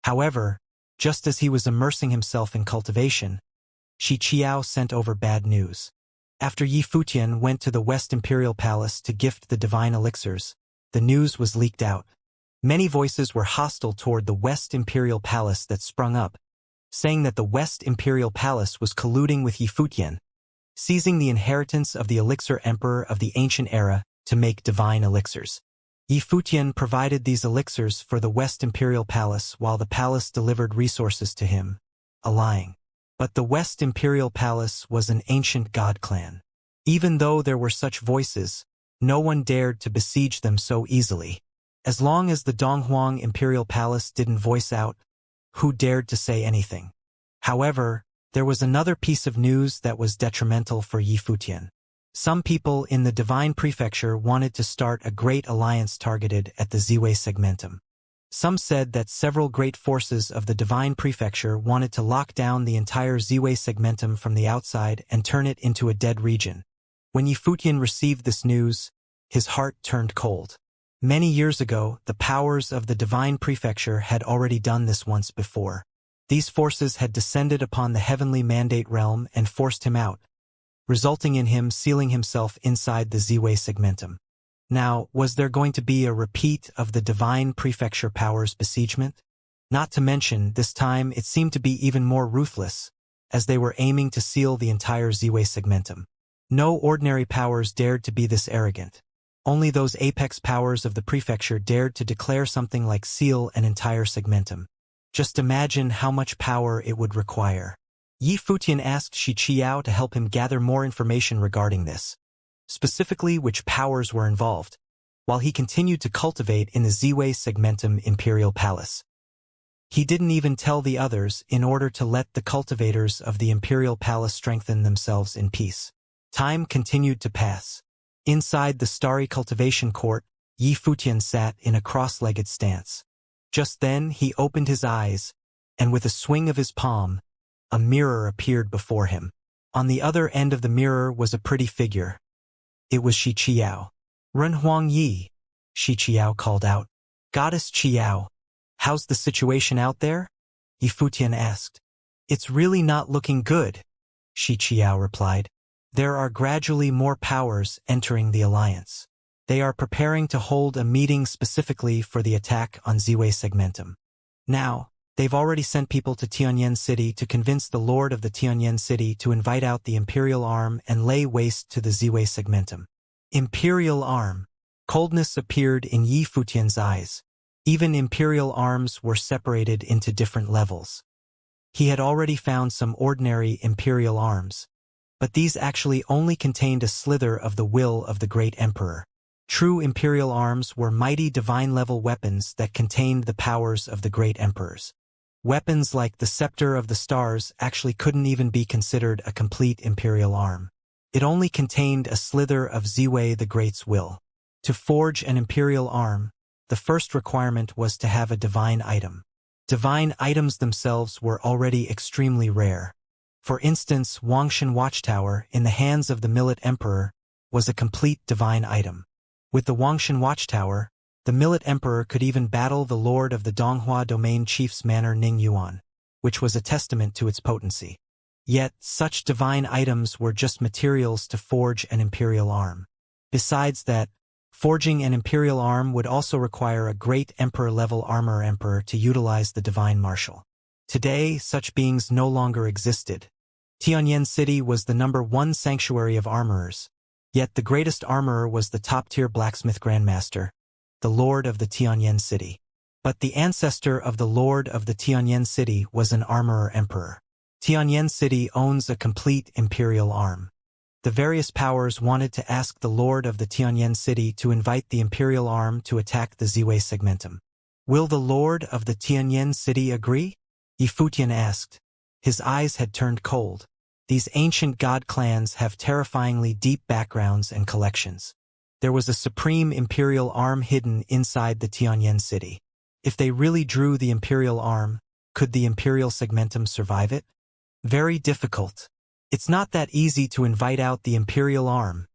However, just as he was immersing himself in cultivation, Xiao sent over bad news. After Yifutian went to the West Imperial Palace to gift the divine elixirs, the news was leaked out. Many voices were hostile toward the West Imperial Palace that sprung up, saying that the West Imperial Palace was colluding with Yifutian, seizing the inheritance of the elixir emperor of the ancient era to make divine elixirs. Yifutian provided these elixirs for the West Imperial Palace while the palace delivered resources to him, allying. But the West Imperial Palace was an ancient god clan. Even though there were such voices, no one dared to besiege them so easily. As long as the Donghuang Imperial Palace didn't voice out, who dared to say anything? However, there was another piece of news that was detrimental for Yifutian. Some people in the Divine Prefecture wanted to start a great alliance targeted at the Ziwei segmentum. Some said that several great forces of the Divine Prefecture wanted to lock down the entire Ziwei segmentum from the outside and turn it into a dead region. When Yifutian received this news, his heart turned cold. Many years ago, the powers of the Divine Prefecture had already done this once before. These forces had descended upon the heavenly mandate realm and forced him out, resulting in him sealing himself inside the Ziwei segmentum. Now, was there going to be a repeat of the Divine Prefecture powers' besiegement? Not to mention, this time it seemed to be even more ruthless, as they were aiming to seal the entire Ziwei segmentum. No ordinary powers dared to be this arrogant. Only those apex powers of the prefecture dared to declare something like seal an entire segmentum. Just imagine how much power it would require. Yifutian asked Xiao to help him gather more information regarding this, specifically which powers were involved. while he continued to cultivate in the Ziwei Segmentum Imperial Palace. He didn't even tell the others in order to let the cultivators of the Imperial Palace strengthen themselves in peace. Time continued to pass. Inside the starry cultivation court, Yi Futian sat in a cross-legged stance. Just then he opened his eyes, and with a swing of his palm, a mirror appeared before him. On the other end of the mirror was a pretty figure. It was Shi Qiao. "Ren Huang Yi," Shi Qiao called out. "Goddess Qiao, how's the situation out there?" Yi Futian asked. "It's really not looking good," Shi Qiao replied. "There are gradually more powers entering the alliance. They are preparing to hold a meeting specifically for the attack on Ziwei Segmentum. Now, they've already sent people to Tianyan City to convince the Lord of the Tianyan City to invite out the Imperial Arm and lay waste to the Ziwei Segmentum." Imperial Arm. Coldness appeared in Yi Futian's eyes. Even Imperial arms were separated into different levels. He had already found some ordinary Imperial arms, but these actually only contained a slither of the will of the great Emperor. True Imperial arms were mighty divine-level weapons that contained the powers of the great Emperors. Weapons like the Scepter of the Stars actually couldn't even be considered a complete Imperial arm. It only contained a slither of Ziwei the Great's will. To forge an Imperial arm, the first requirement was to have a divine item. Divine items themselves were already extremely rare. For instance, Wangshan Watchtower, in the hands of the Millet Emperor, was a complete divine item. With the Wangshan Watchtower, the Millet Emperor could even battle the Lord of the Donghua Domain Chief's manor Ning Yuan, which was a testament to its potency. Yet, such divine items were just materials to forge an Imperial arm. Besides that, forging an Imperial arm would also require a great Emperor-level armor emperor to utilize the Divine Marshal. Today, such beings no longer existed. Tianyan City was the #1 sanctuary of armorers, yet the greatest armorer was the top-tier blacksmith grandmaster, the Lord of the Tianyan City. But the ancestor of the Lord of the Tianyan City was an armorer emperor. Tianyan City owns a complete Imperial arm. The various powers wanted to ask the Lord of the Tianyan City to invite the Imperial arm to attack the Ziwei Segmentum. Will the Lord of the Tianyan City agree? Yi Futian asked. His eyes had turned cold. These ancient god clans have terrifyingly deep backgrounds and collections. There was a supreme Imperial arm hidden inside the Tianyan City. If they really drew the Imperial arm, could the Imperial Segmentum survive it? Very difficult. It's not that easy to invite out the Imperial arm,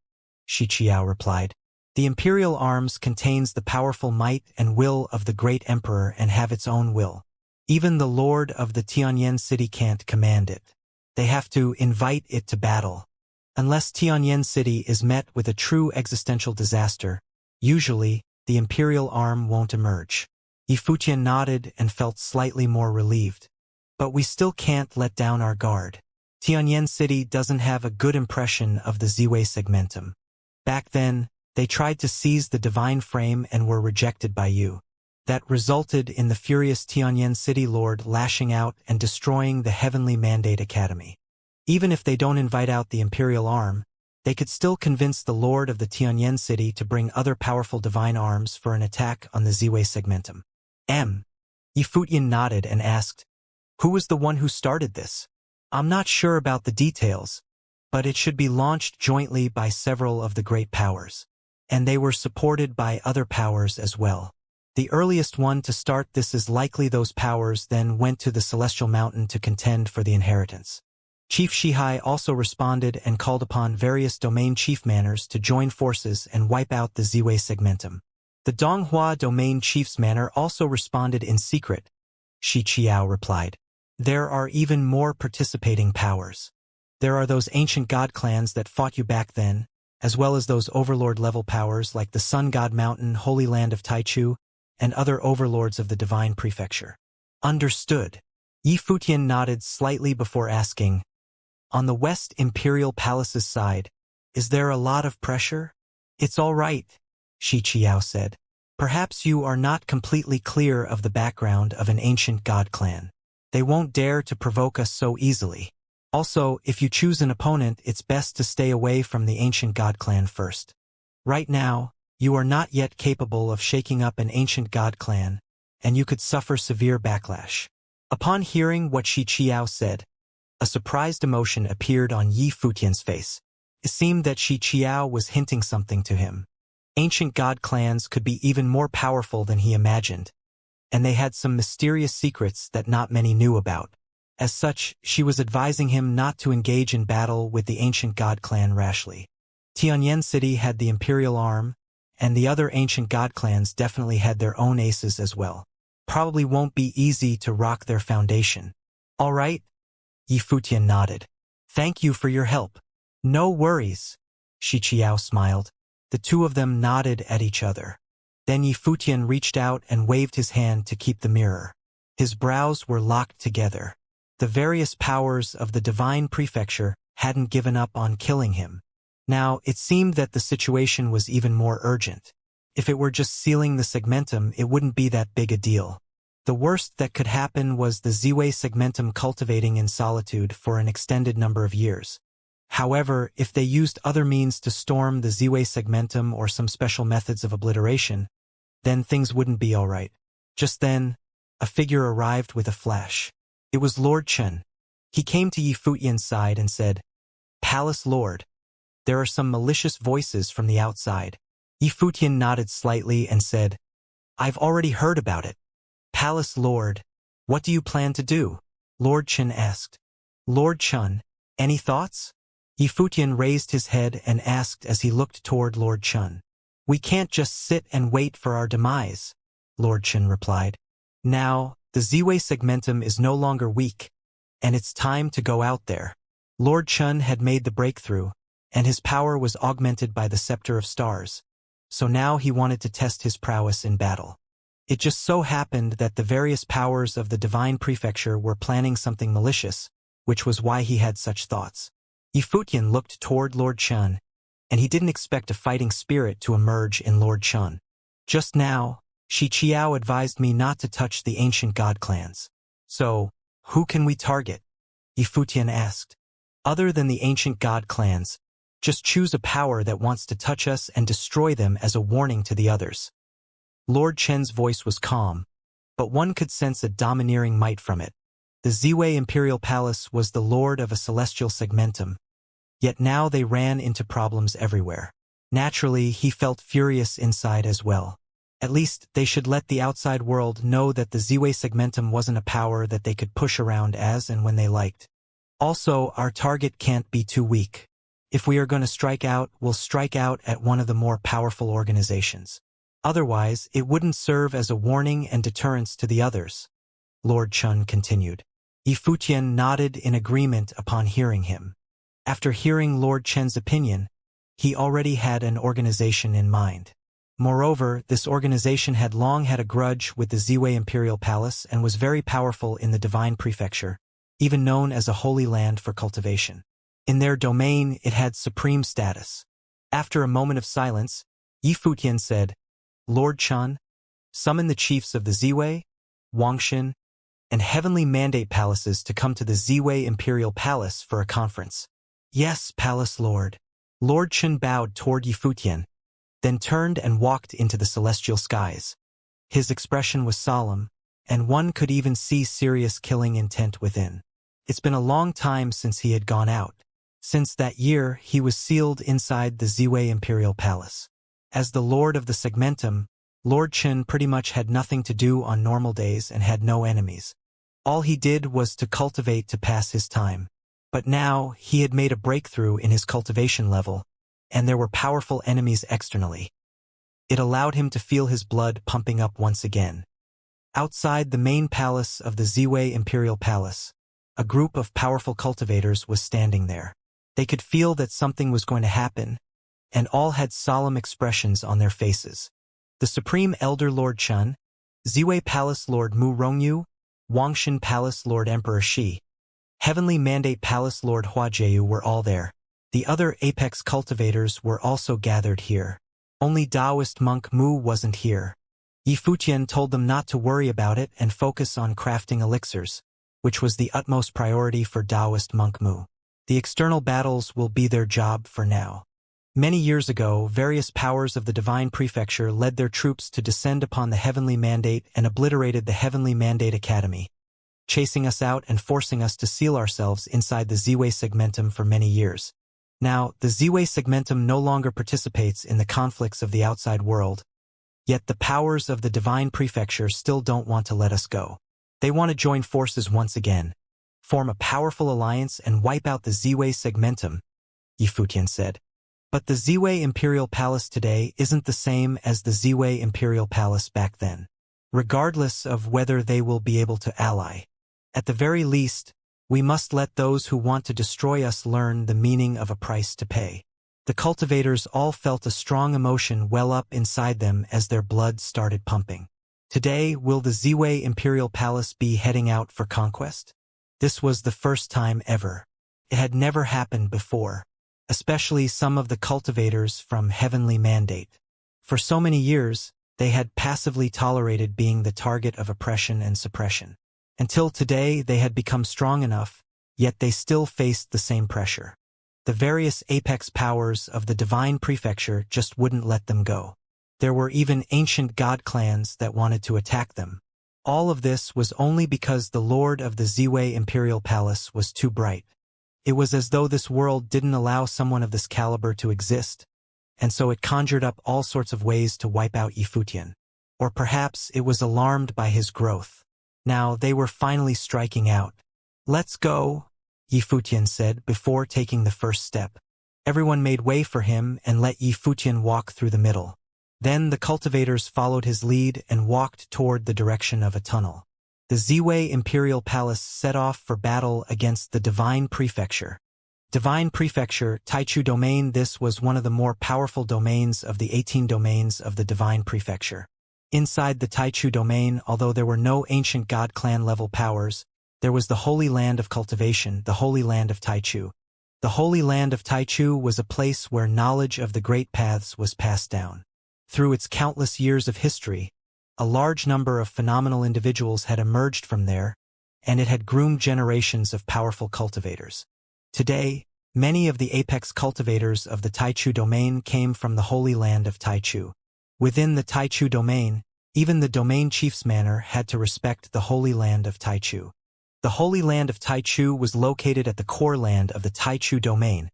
Shi Qiao replied. The Imperial arms contains the powerful might and will of the great Emperor and have its own will. Even the Lord of the Tianyan City can't command it. They have to invite it to battle. Unless Tianyan City is met with a true existential disaster, usually, the Imperial arm won't emerge. Yi Futian nodded and felt slightly more relieved. But we still can't let down our guard. Tianyan City doesn't have a good impression of the Ziwei Segmentum. Back then, they tried to seize the divine frame and were rejected by you. That resulted in the furious Tianyan City Lord lashing out and destroying the Heavenly Mandate Academy. Even if they don't invite out the Imperial arm, they could still convince the Lord of the Tianyan City to bring other powerful divine arms for an attack on the Ziwei Segmentum. Yi Futian nodded and asked, "Who was the one who started this?" "I'm not sure about the details, but it should be launched jointly by several of the great powers. And they were supported by other powers as well. The earliest one to start this is likely those powers then went to the Celestial Mountain to contend for the inheritance." Chief Shihai also responded and called upon various domain chief manors to join forces and wipe out the Ziwei Segmentum. The Donghua Domain Chief's manor also responded in secret, Shi Qiao replied. There are even more participating powers. There are those ancient god clans that fought you back then, as well as those overlord-level powers like the Sun God Mountain Holy Land of Taichu, and other overlords of the Divine Prefecture. Understood. Yi Futian nodded slightly before asking, "On the West Imperial Palace's side, is there a lot of pressure?" "It's all right," Shi Qiao said. "Perhaps you are not completely clear of the background of an ancient god clan. They won't dare to provoke us so easily. Also, if you choose an opponent, it's best to stay away from the ancient god clan first. Right now, You are not yet capable of shaking up an ancient god clan, and you could suffer severe backlash. Upon hearing what Xianxia said, a surprised emotion appeared on Yi Futian's face. It seemed that Xianxia was hinting something to him. Ancient god clans could be even more powerful than he imagined, and they had some mysterious secrets that not many knew about. As such, she was advising him not to engage in battle with the ancient god clan rashly. Tianyan City had the imperial arm, and the other ancient god clans definitely had their own aces as well. Probably won't be easy to rock their foundation. All right? Yi Futian nodded. Thank you for your help. No worries. Xianxia smiled. The two of them nodded at each other. Then Yi Futian reached out and waved his hand to keep the mirror. His brows were locked together. The various powers of the divine prefecture hadn't given up on killing him. Now, it seemed that the situation was even more urgent. If it were just sealing the segmentum, it wouldn't be that big a deal. The worst that could happen was the Ziwei segmentum cultivating in solitude for an extended number of years. However, if they used other means to storm the Ziwei segmentum or some special methods of obliteration, then things wouldn't be all right. Just then, a figure arrived with a flash. It was Lord Chen. He came to Yi Futian's side and said, "Palace Lord, there are some malicious voices from the outside." Yi Futian nodded slightly and said, "I've already heard about it." "Palace Lord, what do you plan to do?" Lord Chen asked. "Lord Chen, any thoughts?" Yi Futian raised his head and asked as he looked toward Lord Chen. "We can't just sit and wait for our demise," Lord Chen replied. "Now, the Ziwei segmentum is no longer weak, and it's time to go out there." Lord Chen had made the breakthrough, and his power was augmented by the Scepter of Stars, so now he wanted to test his prowess in battle. It just so happened that the various powers of the divine prefecture were planning something malicious, which was why he had such thoughts. Yi Futian looked toward Lord Chen, and he didn't expect a fighting spirit to emerge in Lord Chen. "Just now, Xianxia advised me not to touch the ancient god clans. So, who can we target?" Yi Futian asked. "Other than the ancient god clans, just choose a power that wants to touch us and destroy them as a warning to the others." Lord Chen's voice was calm, but one could sense a domineering might from it. The Ziwei Imperial Palace was the lord of a celestial segmentum, yet now they ran into problems everywhere. Naturally, he felt furious inside as well. At least, they should let the outside world know that the Ziwei segmentum wasn't a power that they could push around as and when they liked. Also, our target can't be too weak. If we are going to strike out, we'll strike out at one of the more powerful organizations. Otherwise, it wouldn't serve as a warning and deterrence to the others. Lord Chen continued. Yi Futian nodded in agreement upon hearing him. After hearing Lord Chen's opinion, he already had an organization in mind. Moreover, this organization had long had a grudge with the Ziwei Imperial Palace and was very powerful in the Divine Prefecture, even known as a holy land for cultivation. In their domain, it had supreme status. After a moment of silence, Yi Futian said, "Lord Chen, summon the chiefs of the Ziwei, Wangshan, and Heavenly Mandate Palaces to come to the Ziwei Imperial Palace for a conference." "Yes, Palace Lord." Lord Chen bowed toward Yi Futian, then turned and walked into the celestial skies. His expression was solemn, and one could even see serious killing intent within. It's been a long time since he had gone out. Since that year, he was sealed inside the Ziwei Imperial Palace. As the Lord of the Segmentum, Lord Chen pretty much had nothing to do on normal days and had no enemies. All he did was to cultivate to pass his time. But now, he had made a breakthrough in his cultivation level, and there were powerful enemies externally. It allowed him to feel his blood pumping up once again. Outside the main palace of the Ziwei Imperial Palace, a group of powerful cultivators was standing there. They could feel that something was going to happen, and all had solemn expressions on their faces. The Supreme Elder Lord Chen, Ziwei Palace Lord Mu Rongyu, Wangshan Palace Lord Emperor Shi, Heavenly Mandate Palace Lord Huajieyu were all there. The other apex cultivators were also gathered here. Only Taoist monk Mu wasn't here. Yi Futian told them not to worry about it and focus on crafting elixirs, which was the utmost priority for Taoist monk Mu. The external battles will be their job for now. Many years ago, various powers of the Divine Prefecture led their troops to descend upon the Heavenly Mandate and obliterated the Heavenly Mandate Academy, chasing us out and forcing us to seal ourselves inside the Ziwei segmentum for many years. Now, the Ziwei segmentum no longer participates in the conflicts of the outside world, yet the powers of the Divine Prefecture still don't want to let us go. They want to join forces once again, form a powerful alliance and wipe out the Ziwei segmentum, Yifutian said. But the Ziwei Imperial Palace today isn't the same as the Ziwei Imperial Palace back then, regardless of whether they will be able to ally. At the very least, we must let those who want to destroy us learn the meaning of a price to pay. The cultivators all felt a strong emotion well up inside them as their blood started pumping. Today, will the Ziwei Imperial Palace be heading out for conquest? This was the first time ever. It had never happened before, especially some of the cultivators from Heavenly Mandate. For so many years, they had passively tolerated being the target of oppression and suppression. Until today, they had become strong enough, yet they still faced the same pressure. The various apex powers of the Divine Prefecture just wouldn't let them go. There were even ancient god clans that wanted to attack them. All of this was only because the Lord of the Ziwei Imperial Palace was too bright. It was as though this world didn't allow someone of this caliber to exist, and so it conjured up all sorts of ways to wipe out Yifutian. Or perhaps it was alarmed by his growth. Now they were finally striking out. "Let's go," Yifutian said before taking the first step. Everyone made way for him and let Yifutian walk through the middle. Then the cultivators followed his lead and walked toward the direction of a tunnel. The Ziwei Imperial Palace set off for battle against the Divine Prefecture. Divine Prefecture, Taichu Domain. This was one of the more powerful domains of the 18 domains of the Divine Prefecture. Inside the Taichu Domain, although there were no ancient god clan level powers, there was the Holy Land of Cultivation, the Holy Land of Taichu. The Holy Land of Taichu was a place where knowledge of the Great Paths was passed down. Through its countless years of history, a large number of phenomenal individuals had emerged from there, and it had groomed generations of powerful cultivators. Today, many of the apex cultivators of the Taichu Domain came from the Holy Land of Taichu. Within the Taichu Domain, even the Domain Chief's manor had to respect the Holy Land of Taichu. The Holy Land of Taichu was located at the core land of the Taichu Domain,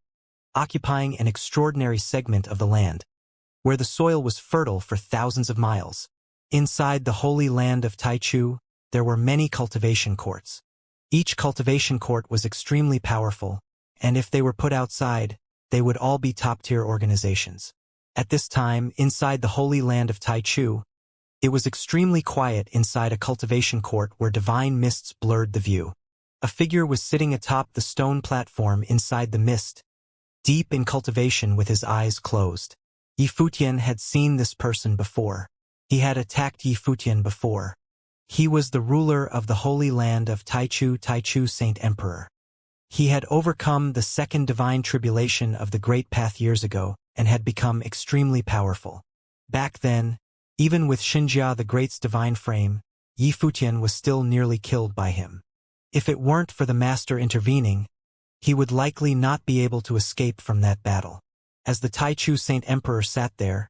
occupying an extraordinary segment of the land, where the soil was fertile for thousands of miles. Inside the Holy Land of Taichu, there were many cultivation courts. Each cultivation court was extremely powerful, and if they were put outside, they would all be top-tier organizations. At this time, inside the Holy Land of Taichu, it was extremely quiet inside a cultivation court where divine mists blurred the view. A figure was sitting atop the stone platform inside the mist, deep in cultivation with his eyes closed. Yifutian had seen this person before. He had attacked Yifutian before. He was the ruler of the Holy Land of Taichu, Taichu Saint Emperor. He had overcome the second divine tribulation of the Great Path years ago and had become extremely powerful. Back then, even with Xianxia the Great's divine frame, Yifutian was still nearly killed by him. If it weren't for the Master intervening, he would likely not be able to escape from that battle. As the Taichu Saint Emperor sat there,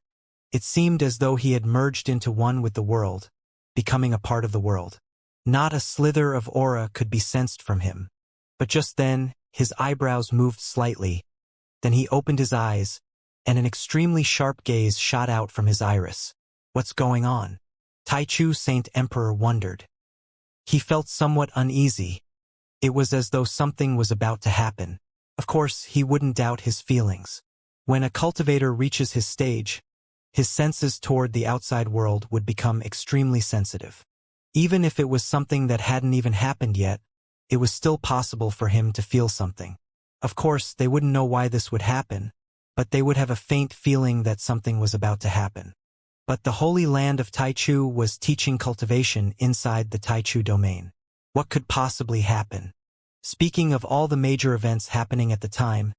it seemed as though he had merged into one with the world, becoming a part of the world. Not a slither of aura could be sensed from him. But just then, his eyebrows moved slightly. Then he opened his eyes, and an extremely sharp gaze shot out from his iris. What's going on? Taichu Saint Emperor wondered. He felt somewhat uneasy. It was as though something was about to happen. Of course, he wouldn't doubt his feelings. When a cultivator reaches his stage, his senses toward the outside world would become extremely sensitive. Even if it was something that hadn't even happened yet, it was still possible for him to feel something. Of course, they wouldn't know why this would happen, but they would have a faint feeling that something was about to happen. But the Holy Land of Taichu was teaching cultivation inside the Taichu Domain. What could possibly happen? Speaking of all the major events happening at the time,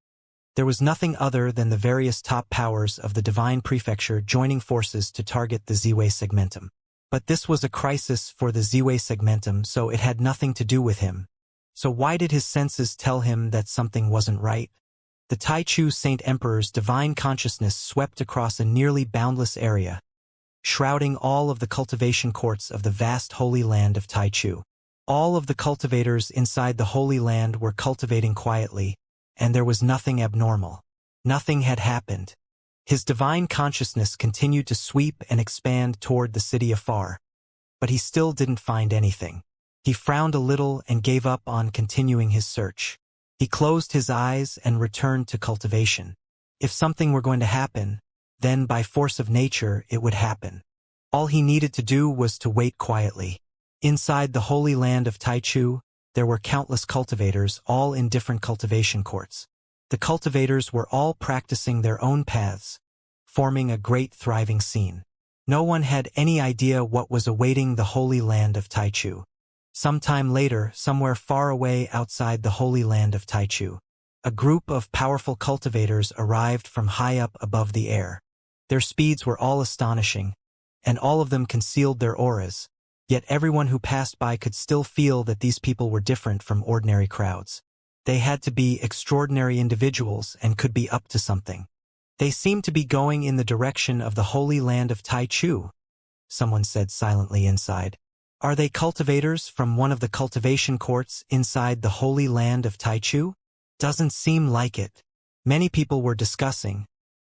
there was nothing other than the various top powers of the Divine Prefecture joining forces to target the Ziwei segmentum. But this was a crisis for the Ziwei segmentum, so it had nothing to do with him. So why did his senses tell him that something wasn't right? The Taichu Saint Emperor's divine consciousness swept across a nearly boundless area, shrouding all of the cultivation courts of the vast holy land of Taichu. All of the cultivators inside the holy land were cultivating quietly, and there was nothing abnormal. Nothing had happened. His divine consciousness continued to sweep and expand toward the city afar, but he still didn't find anything. He frowned a little and gave up on continuing his search. He closed his eyes and returned to cultivation. If something were going to happen, then by force of nature it would happen. All he needed to do was to wait quietly. Inside the holy land of Taichu, there were countless cultivators, all in different cultivation courts. The cultivators were all practicing their own paths, forming a great thriving scene. No one had any idea what was awaiting the holy land of Taichu. Sometime later, somewhere far away outside the holy land of Taichu, a group of powerful cultivators arrived from high up above the air. Their speeds were all astonishing, and all of them concealed their auras, yet everyone who passed by could still feel that these people were different from ordinary crowds. They had to be extraordinary individuals and could be up to something. They seemed to be going in the direction of the holy land of Taichu, someone said silently inside. Are they cultivators from one of the cultivation courts inside the holy land of Taichu? Doesn't seem like it. Many people were discussing,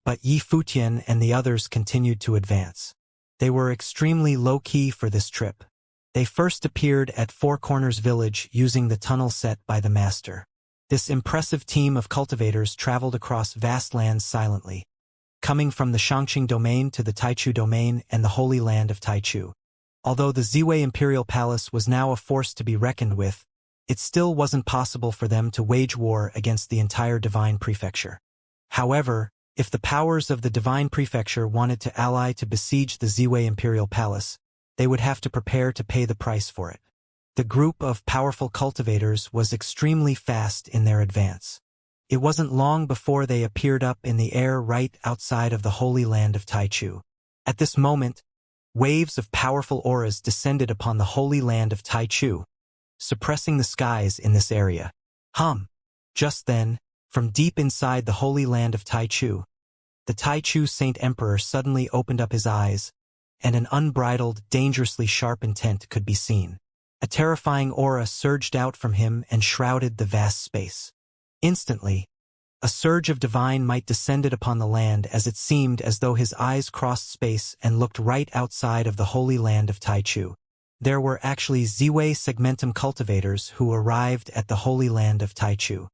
but Yi Futian and the others continued to advance. They were extremely low-key for this trip. They first appeared at Four Corners Village using the tunnel set by the master. This impressive team of cultivators traveled across vast lands silently, coming from the Xianxia domain to the Taichu domain and the holy land of Taichu. Although the Ziwei Imperial Palace was now a force to be reckoned with, it still wasn't possible for them to wage war against the entire Divine Prefecture. However, if the powers of the Divine Prefecture wanted to ally to besiege the Ziwei Imperial Palace, they would have to prepare to pay the price for it. The group of powerful cultivators was extremely fast in their advance. It wasn't long before they appeared up in the air right outside of the holy land of Taichu. At this moment, waves of powerful auras descended upon the holy land of Taichu, suppressing the skies in this area. Just then, from deep inside the holy land of Taichu, the Taichu Saint Emperor suddenly opened up his eyes, and an unbridled, dangerously sharp intent could be seen. A terrifying aura surged out from him and shrouded the vast space. Instantly, a surge of divine might descended upon the land as it seemed as though his eyes crossed space and looked right outside of the holy land of Taichu. There were actually Ziwei segmentum cultivators who arrived at the holy land of Taichu.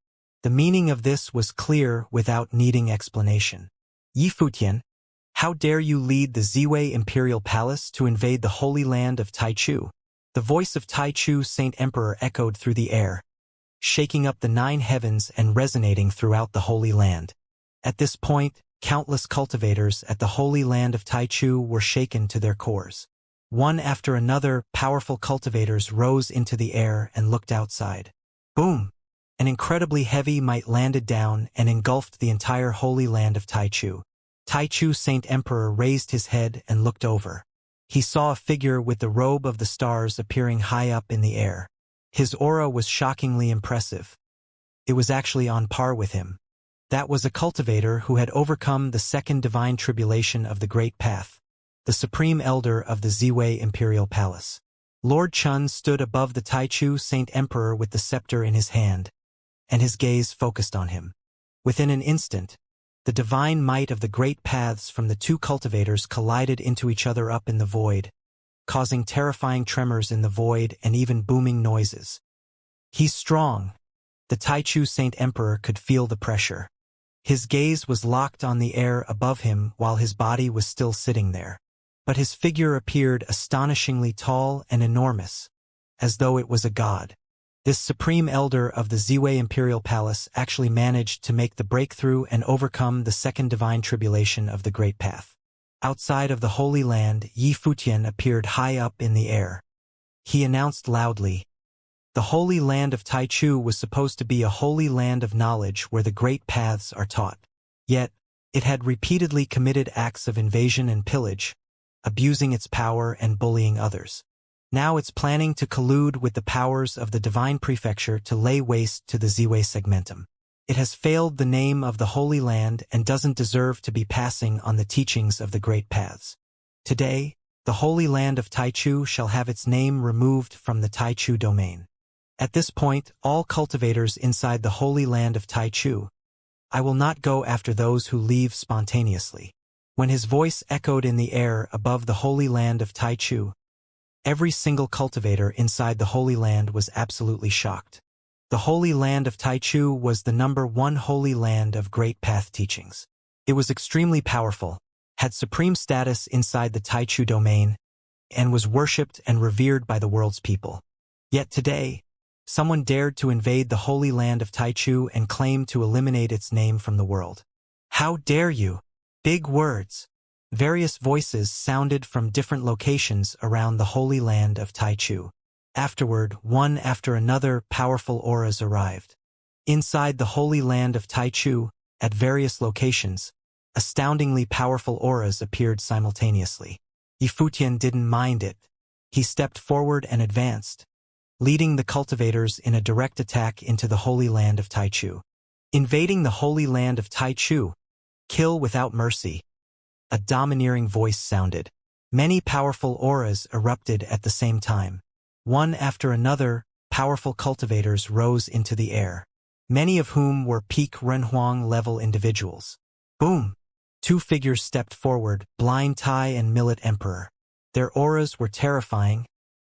The meaning of this was clear without needing explanation. Yi Futian, how dare you lead the Ziwei Imperial Palace to invade the holy land of Taichu? The voice of Taichu Saint Emperor echoed through the air, shaking up the 9 heavens and resonating throughout the holy land. At this point, countless cultivators at the holy land of Taichu were shaken to their cores. One after another, powerful cultivators rose into the air and looked outside. Boom! An incredibly heavy might landed down and engulfed the entire holy land of Taichu. Taichu Saint Emperor raised his head and looked over. He saw a figure with the robe of the stars appearing high up in the air. His aura was shockingly impressive. It was actually on par with him. That was a cultivator who had overcome the second divine tribulation of the Great Path, the supreme elder of the Ziwei Imperial Palace. Lord Chun stood above the Taichu Saint Emperor with the scepter in his hand, and his gaze focused on him. Within an instant, the divine might of the great paths from the two cultivators collided into each other up in the void, causing terrifying tremors in the void and even booming noises. He's strong. The Taichu Saint Emperor could feel the pressure. His gaze was locked on the air above him while his body was still sitting there. But his figure appeared astonishingly tall and enormous, as though it was a god. This supreme elder of the Ziwei Imperial Palace actually managed to make the breakthrough and overcome the second divine tribulation of the Great Path. Outside of the Holy Land, Yi Futian appeared high up in the air. He announced loudly, "The Holy Land of Taichu was supposed to be a holy land of knowledge where the great paths are taught. Yet, it had repeatedly committed acts of invasion and pillage, abusing its power and bullying others. Now it's planning to collude with the powers of the Divine Prefecture to lay waste to the Ziwei Segmentum. It has failed the name of the Holy Land and doesn't deserve to be passing on the teachings of the Great Paths. Today, the Holy Land of Taichu shall have its name removed from the Taichu domain. At this point, all cultivators inside the Holy Land of Taichu, I will not go after those who leave spontaneously. When his voice echoed in the air above the Holy Land of Taichu, every single cultivator inside the Holy Land was absolutely shocked. The Holy Land of Taichu was the #1 Holy Land of Great Path teachings. It was extremely powerful, had supreme status inside the Taichu domain, and was worshipped and revered by the world's people. Yet today, someone dared to invade the Holy Land of Taichu and claim to eliminate its name from the world. How dare you? Big words. Various voices sounded from different locations around the Holy Land of Taichu. Afterward, one after another, powerful auras arrived. Inside the Holy Land of Taichu, at various locations, astoundingly powerful auras appeared simultaneously. Yifutian didn't mind it. He stepped forward and advanced, leading the cultivators in a direct attack into the Holy Land of Taichu. Invading the Holy Land of Taichu, kill without mercy. A domineering voice sounded. Many powerful auras erupted at the same time. One after another, powerful cultivators rose into the air, many of whom were peak Renhuang-level individuals. Boom! Two figures stepped forward, Blind Tai and Millet Emperor. Their auras were terrifying,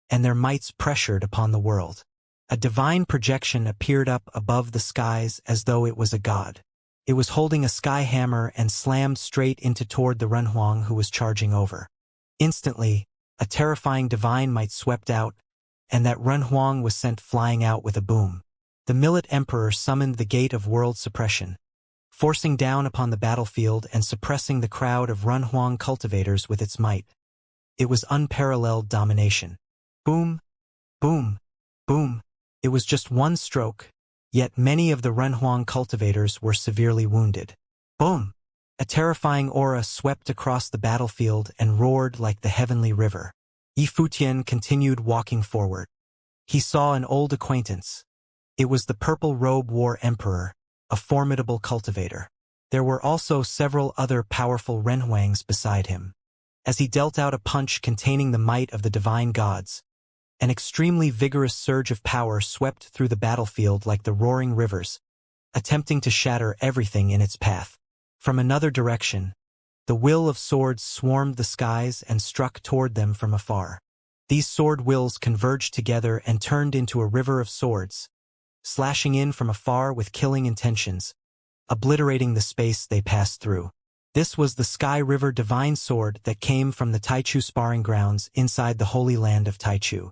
and their mights pressured upon the world. A divine projection appeared up above the skies as though it was a god. It was holding a sky hammer and slammed straight into toward the Renhuang who was charging over. Instantly, a terrifying divine might swept out, and that Renhuang was sent flying out with a boom. The Millet Emperor summoned the Gate of World Suppression, forcing down upon the battlefield and suppressing the crowd of Renhuang cultivators with its might. It was unparalleled domination. Boom, boom, boom. It was just one stroke, yet many of the Renhuang cultivators were severely wounded. Boom! A terrifying aura swept across the battlefield and roared like the heavenly river. Yifutian continued walking forward. He saw an old acquaintance. It was the Purple Robe War Emperor, a formidable cultivator. There were also several other powerful Renhuangs beside him. As he dealt out a punch containing the might of the divine gods, an extremely vigorous surge of power swept through the battlefield like the roaring rivers, attempting to shatter everything in its path. From another direction, the will of swords swarmed the skies and struck toward them from afar. These sword wills converged together and turned into a river of swords, slashing in from afar with killing intentions, obliterating the space they passed through. This was the Sky River Divine Sword that came from the Taichu sparring grounds inside the Holy Land of Taichu.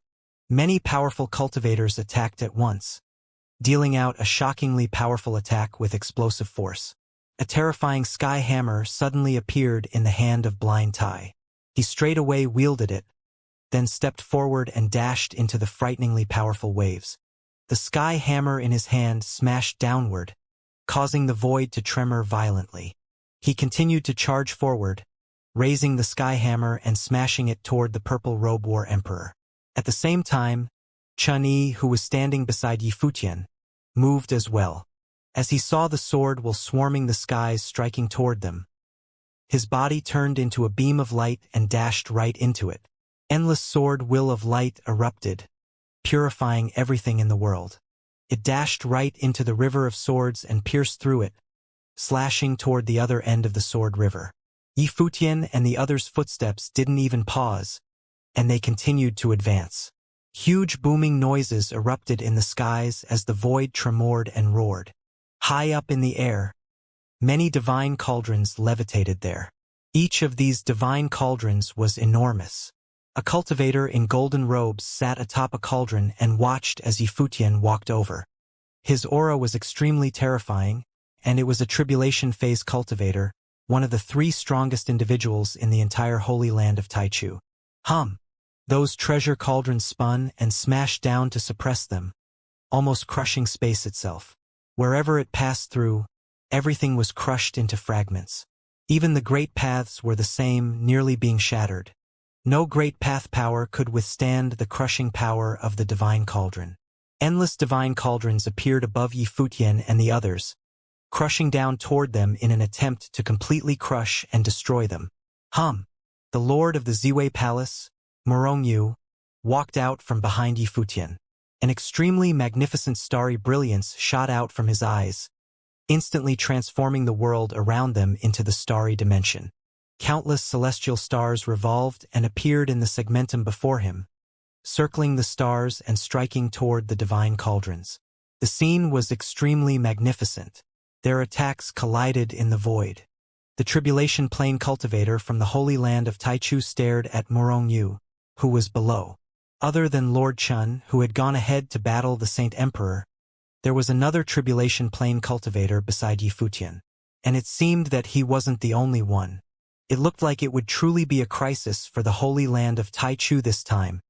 Many powerful cultivators attacked at once, dealing out a shockingly powerful attack with explosive force. A terrifying sky hammer suddenly appeared in the hand of Blind Tai. He straightaway wielded it, then stepped forward and dashed into the frighteningly powerful waves. The sky hammer in his hand smashed downward, causing the void to tremor violently. He continued to charge forward, raising the sky hammer and smashing it toward the Purple Robe War Emperor. At the same time, Chun-Yi, who was standing beside Yifutian, moved as well. As he saw the sword while swarming the skies striking toward them, his body turned into a beam of light and dashed right into it. Endless sword will of light erupted, purifying everything in the world. It dashed right into the river of swords and pierced through it, slashing toward the other end of the sword river. Yifutian and the others' footsteps didn't even pause, and they continued to advance. Huge booming noises erupted in the skies as the void tremored and roared. High up in the air, many divine cauldrons levitated there. Each of these divine cauldrons was enormous. A cultivator in golden robes sat atop a cauldron and watched as Yifutian walked over. His aura was extremely terrifying, and it was a tribulation phase cultivator, one of the 3 strongest individuals in the entire Holy Land of Taichu. Those treasure cauldrons spun and smashed down to suppress them, almost crushing space itself. Wherever it passed through, everything was crushed into fragments. Even the great paths were the same, nearly being shattered. No great path power could withstand the crushing power of the divine cauldron. Endless divine cauldrons appeared above Yifutian and the others, crushing down toward them in an attempt to completely crush and destroy them. The lord of the Ziwei Palace, Morongyu, walked out from behind Yifutian. An extremely magnificent starry brilliance shot out from his eyes, instantly transforming the world around them into the starry dimension. Countless celestial stars revolved and appeared in the segmentum before him, circling the stars and striking toward the divine cauldrons. The scene was extremely magnificent. Their attacks collided in the void. The Tribulation Plane cultivator from the Holy Land of Taichu stared at Morongyu, who was below. Other than Lord Chun, who had gone ahead to battle the Saint Emperor, there was another Tribulation Plane cultivator beside Yifutian, and it seemed that he wasn't the only one. It looked like it would truly be a crisis for the Holy Land of Taichu this time,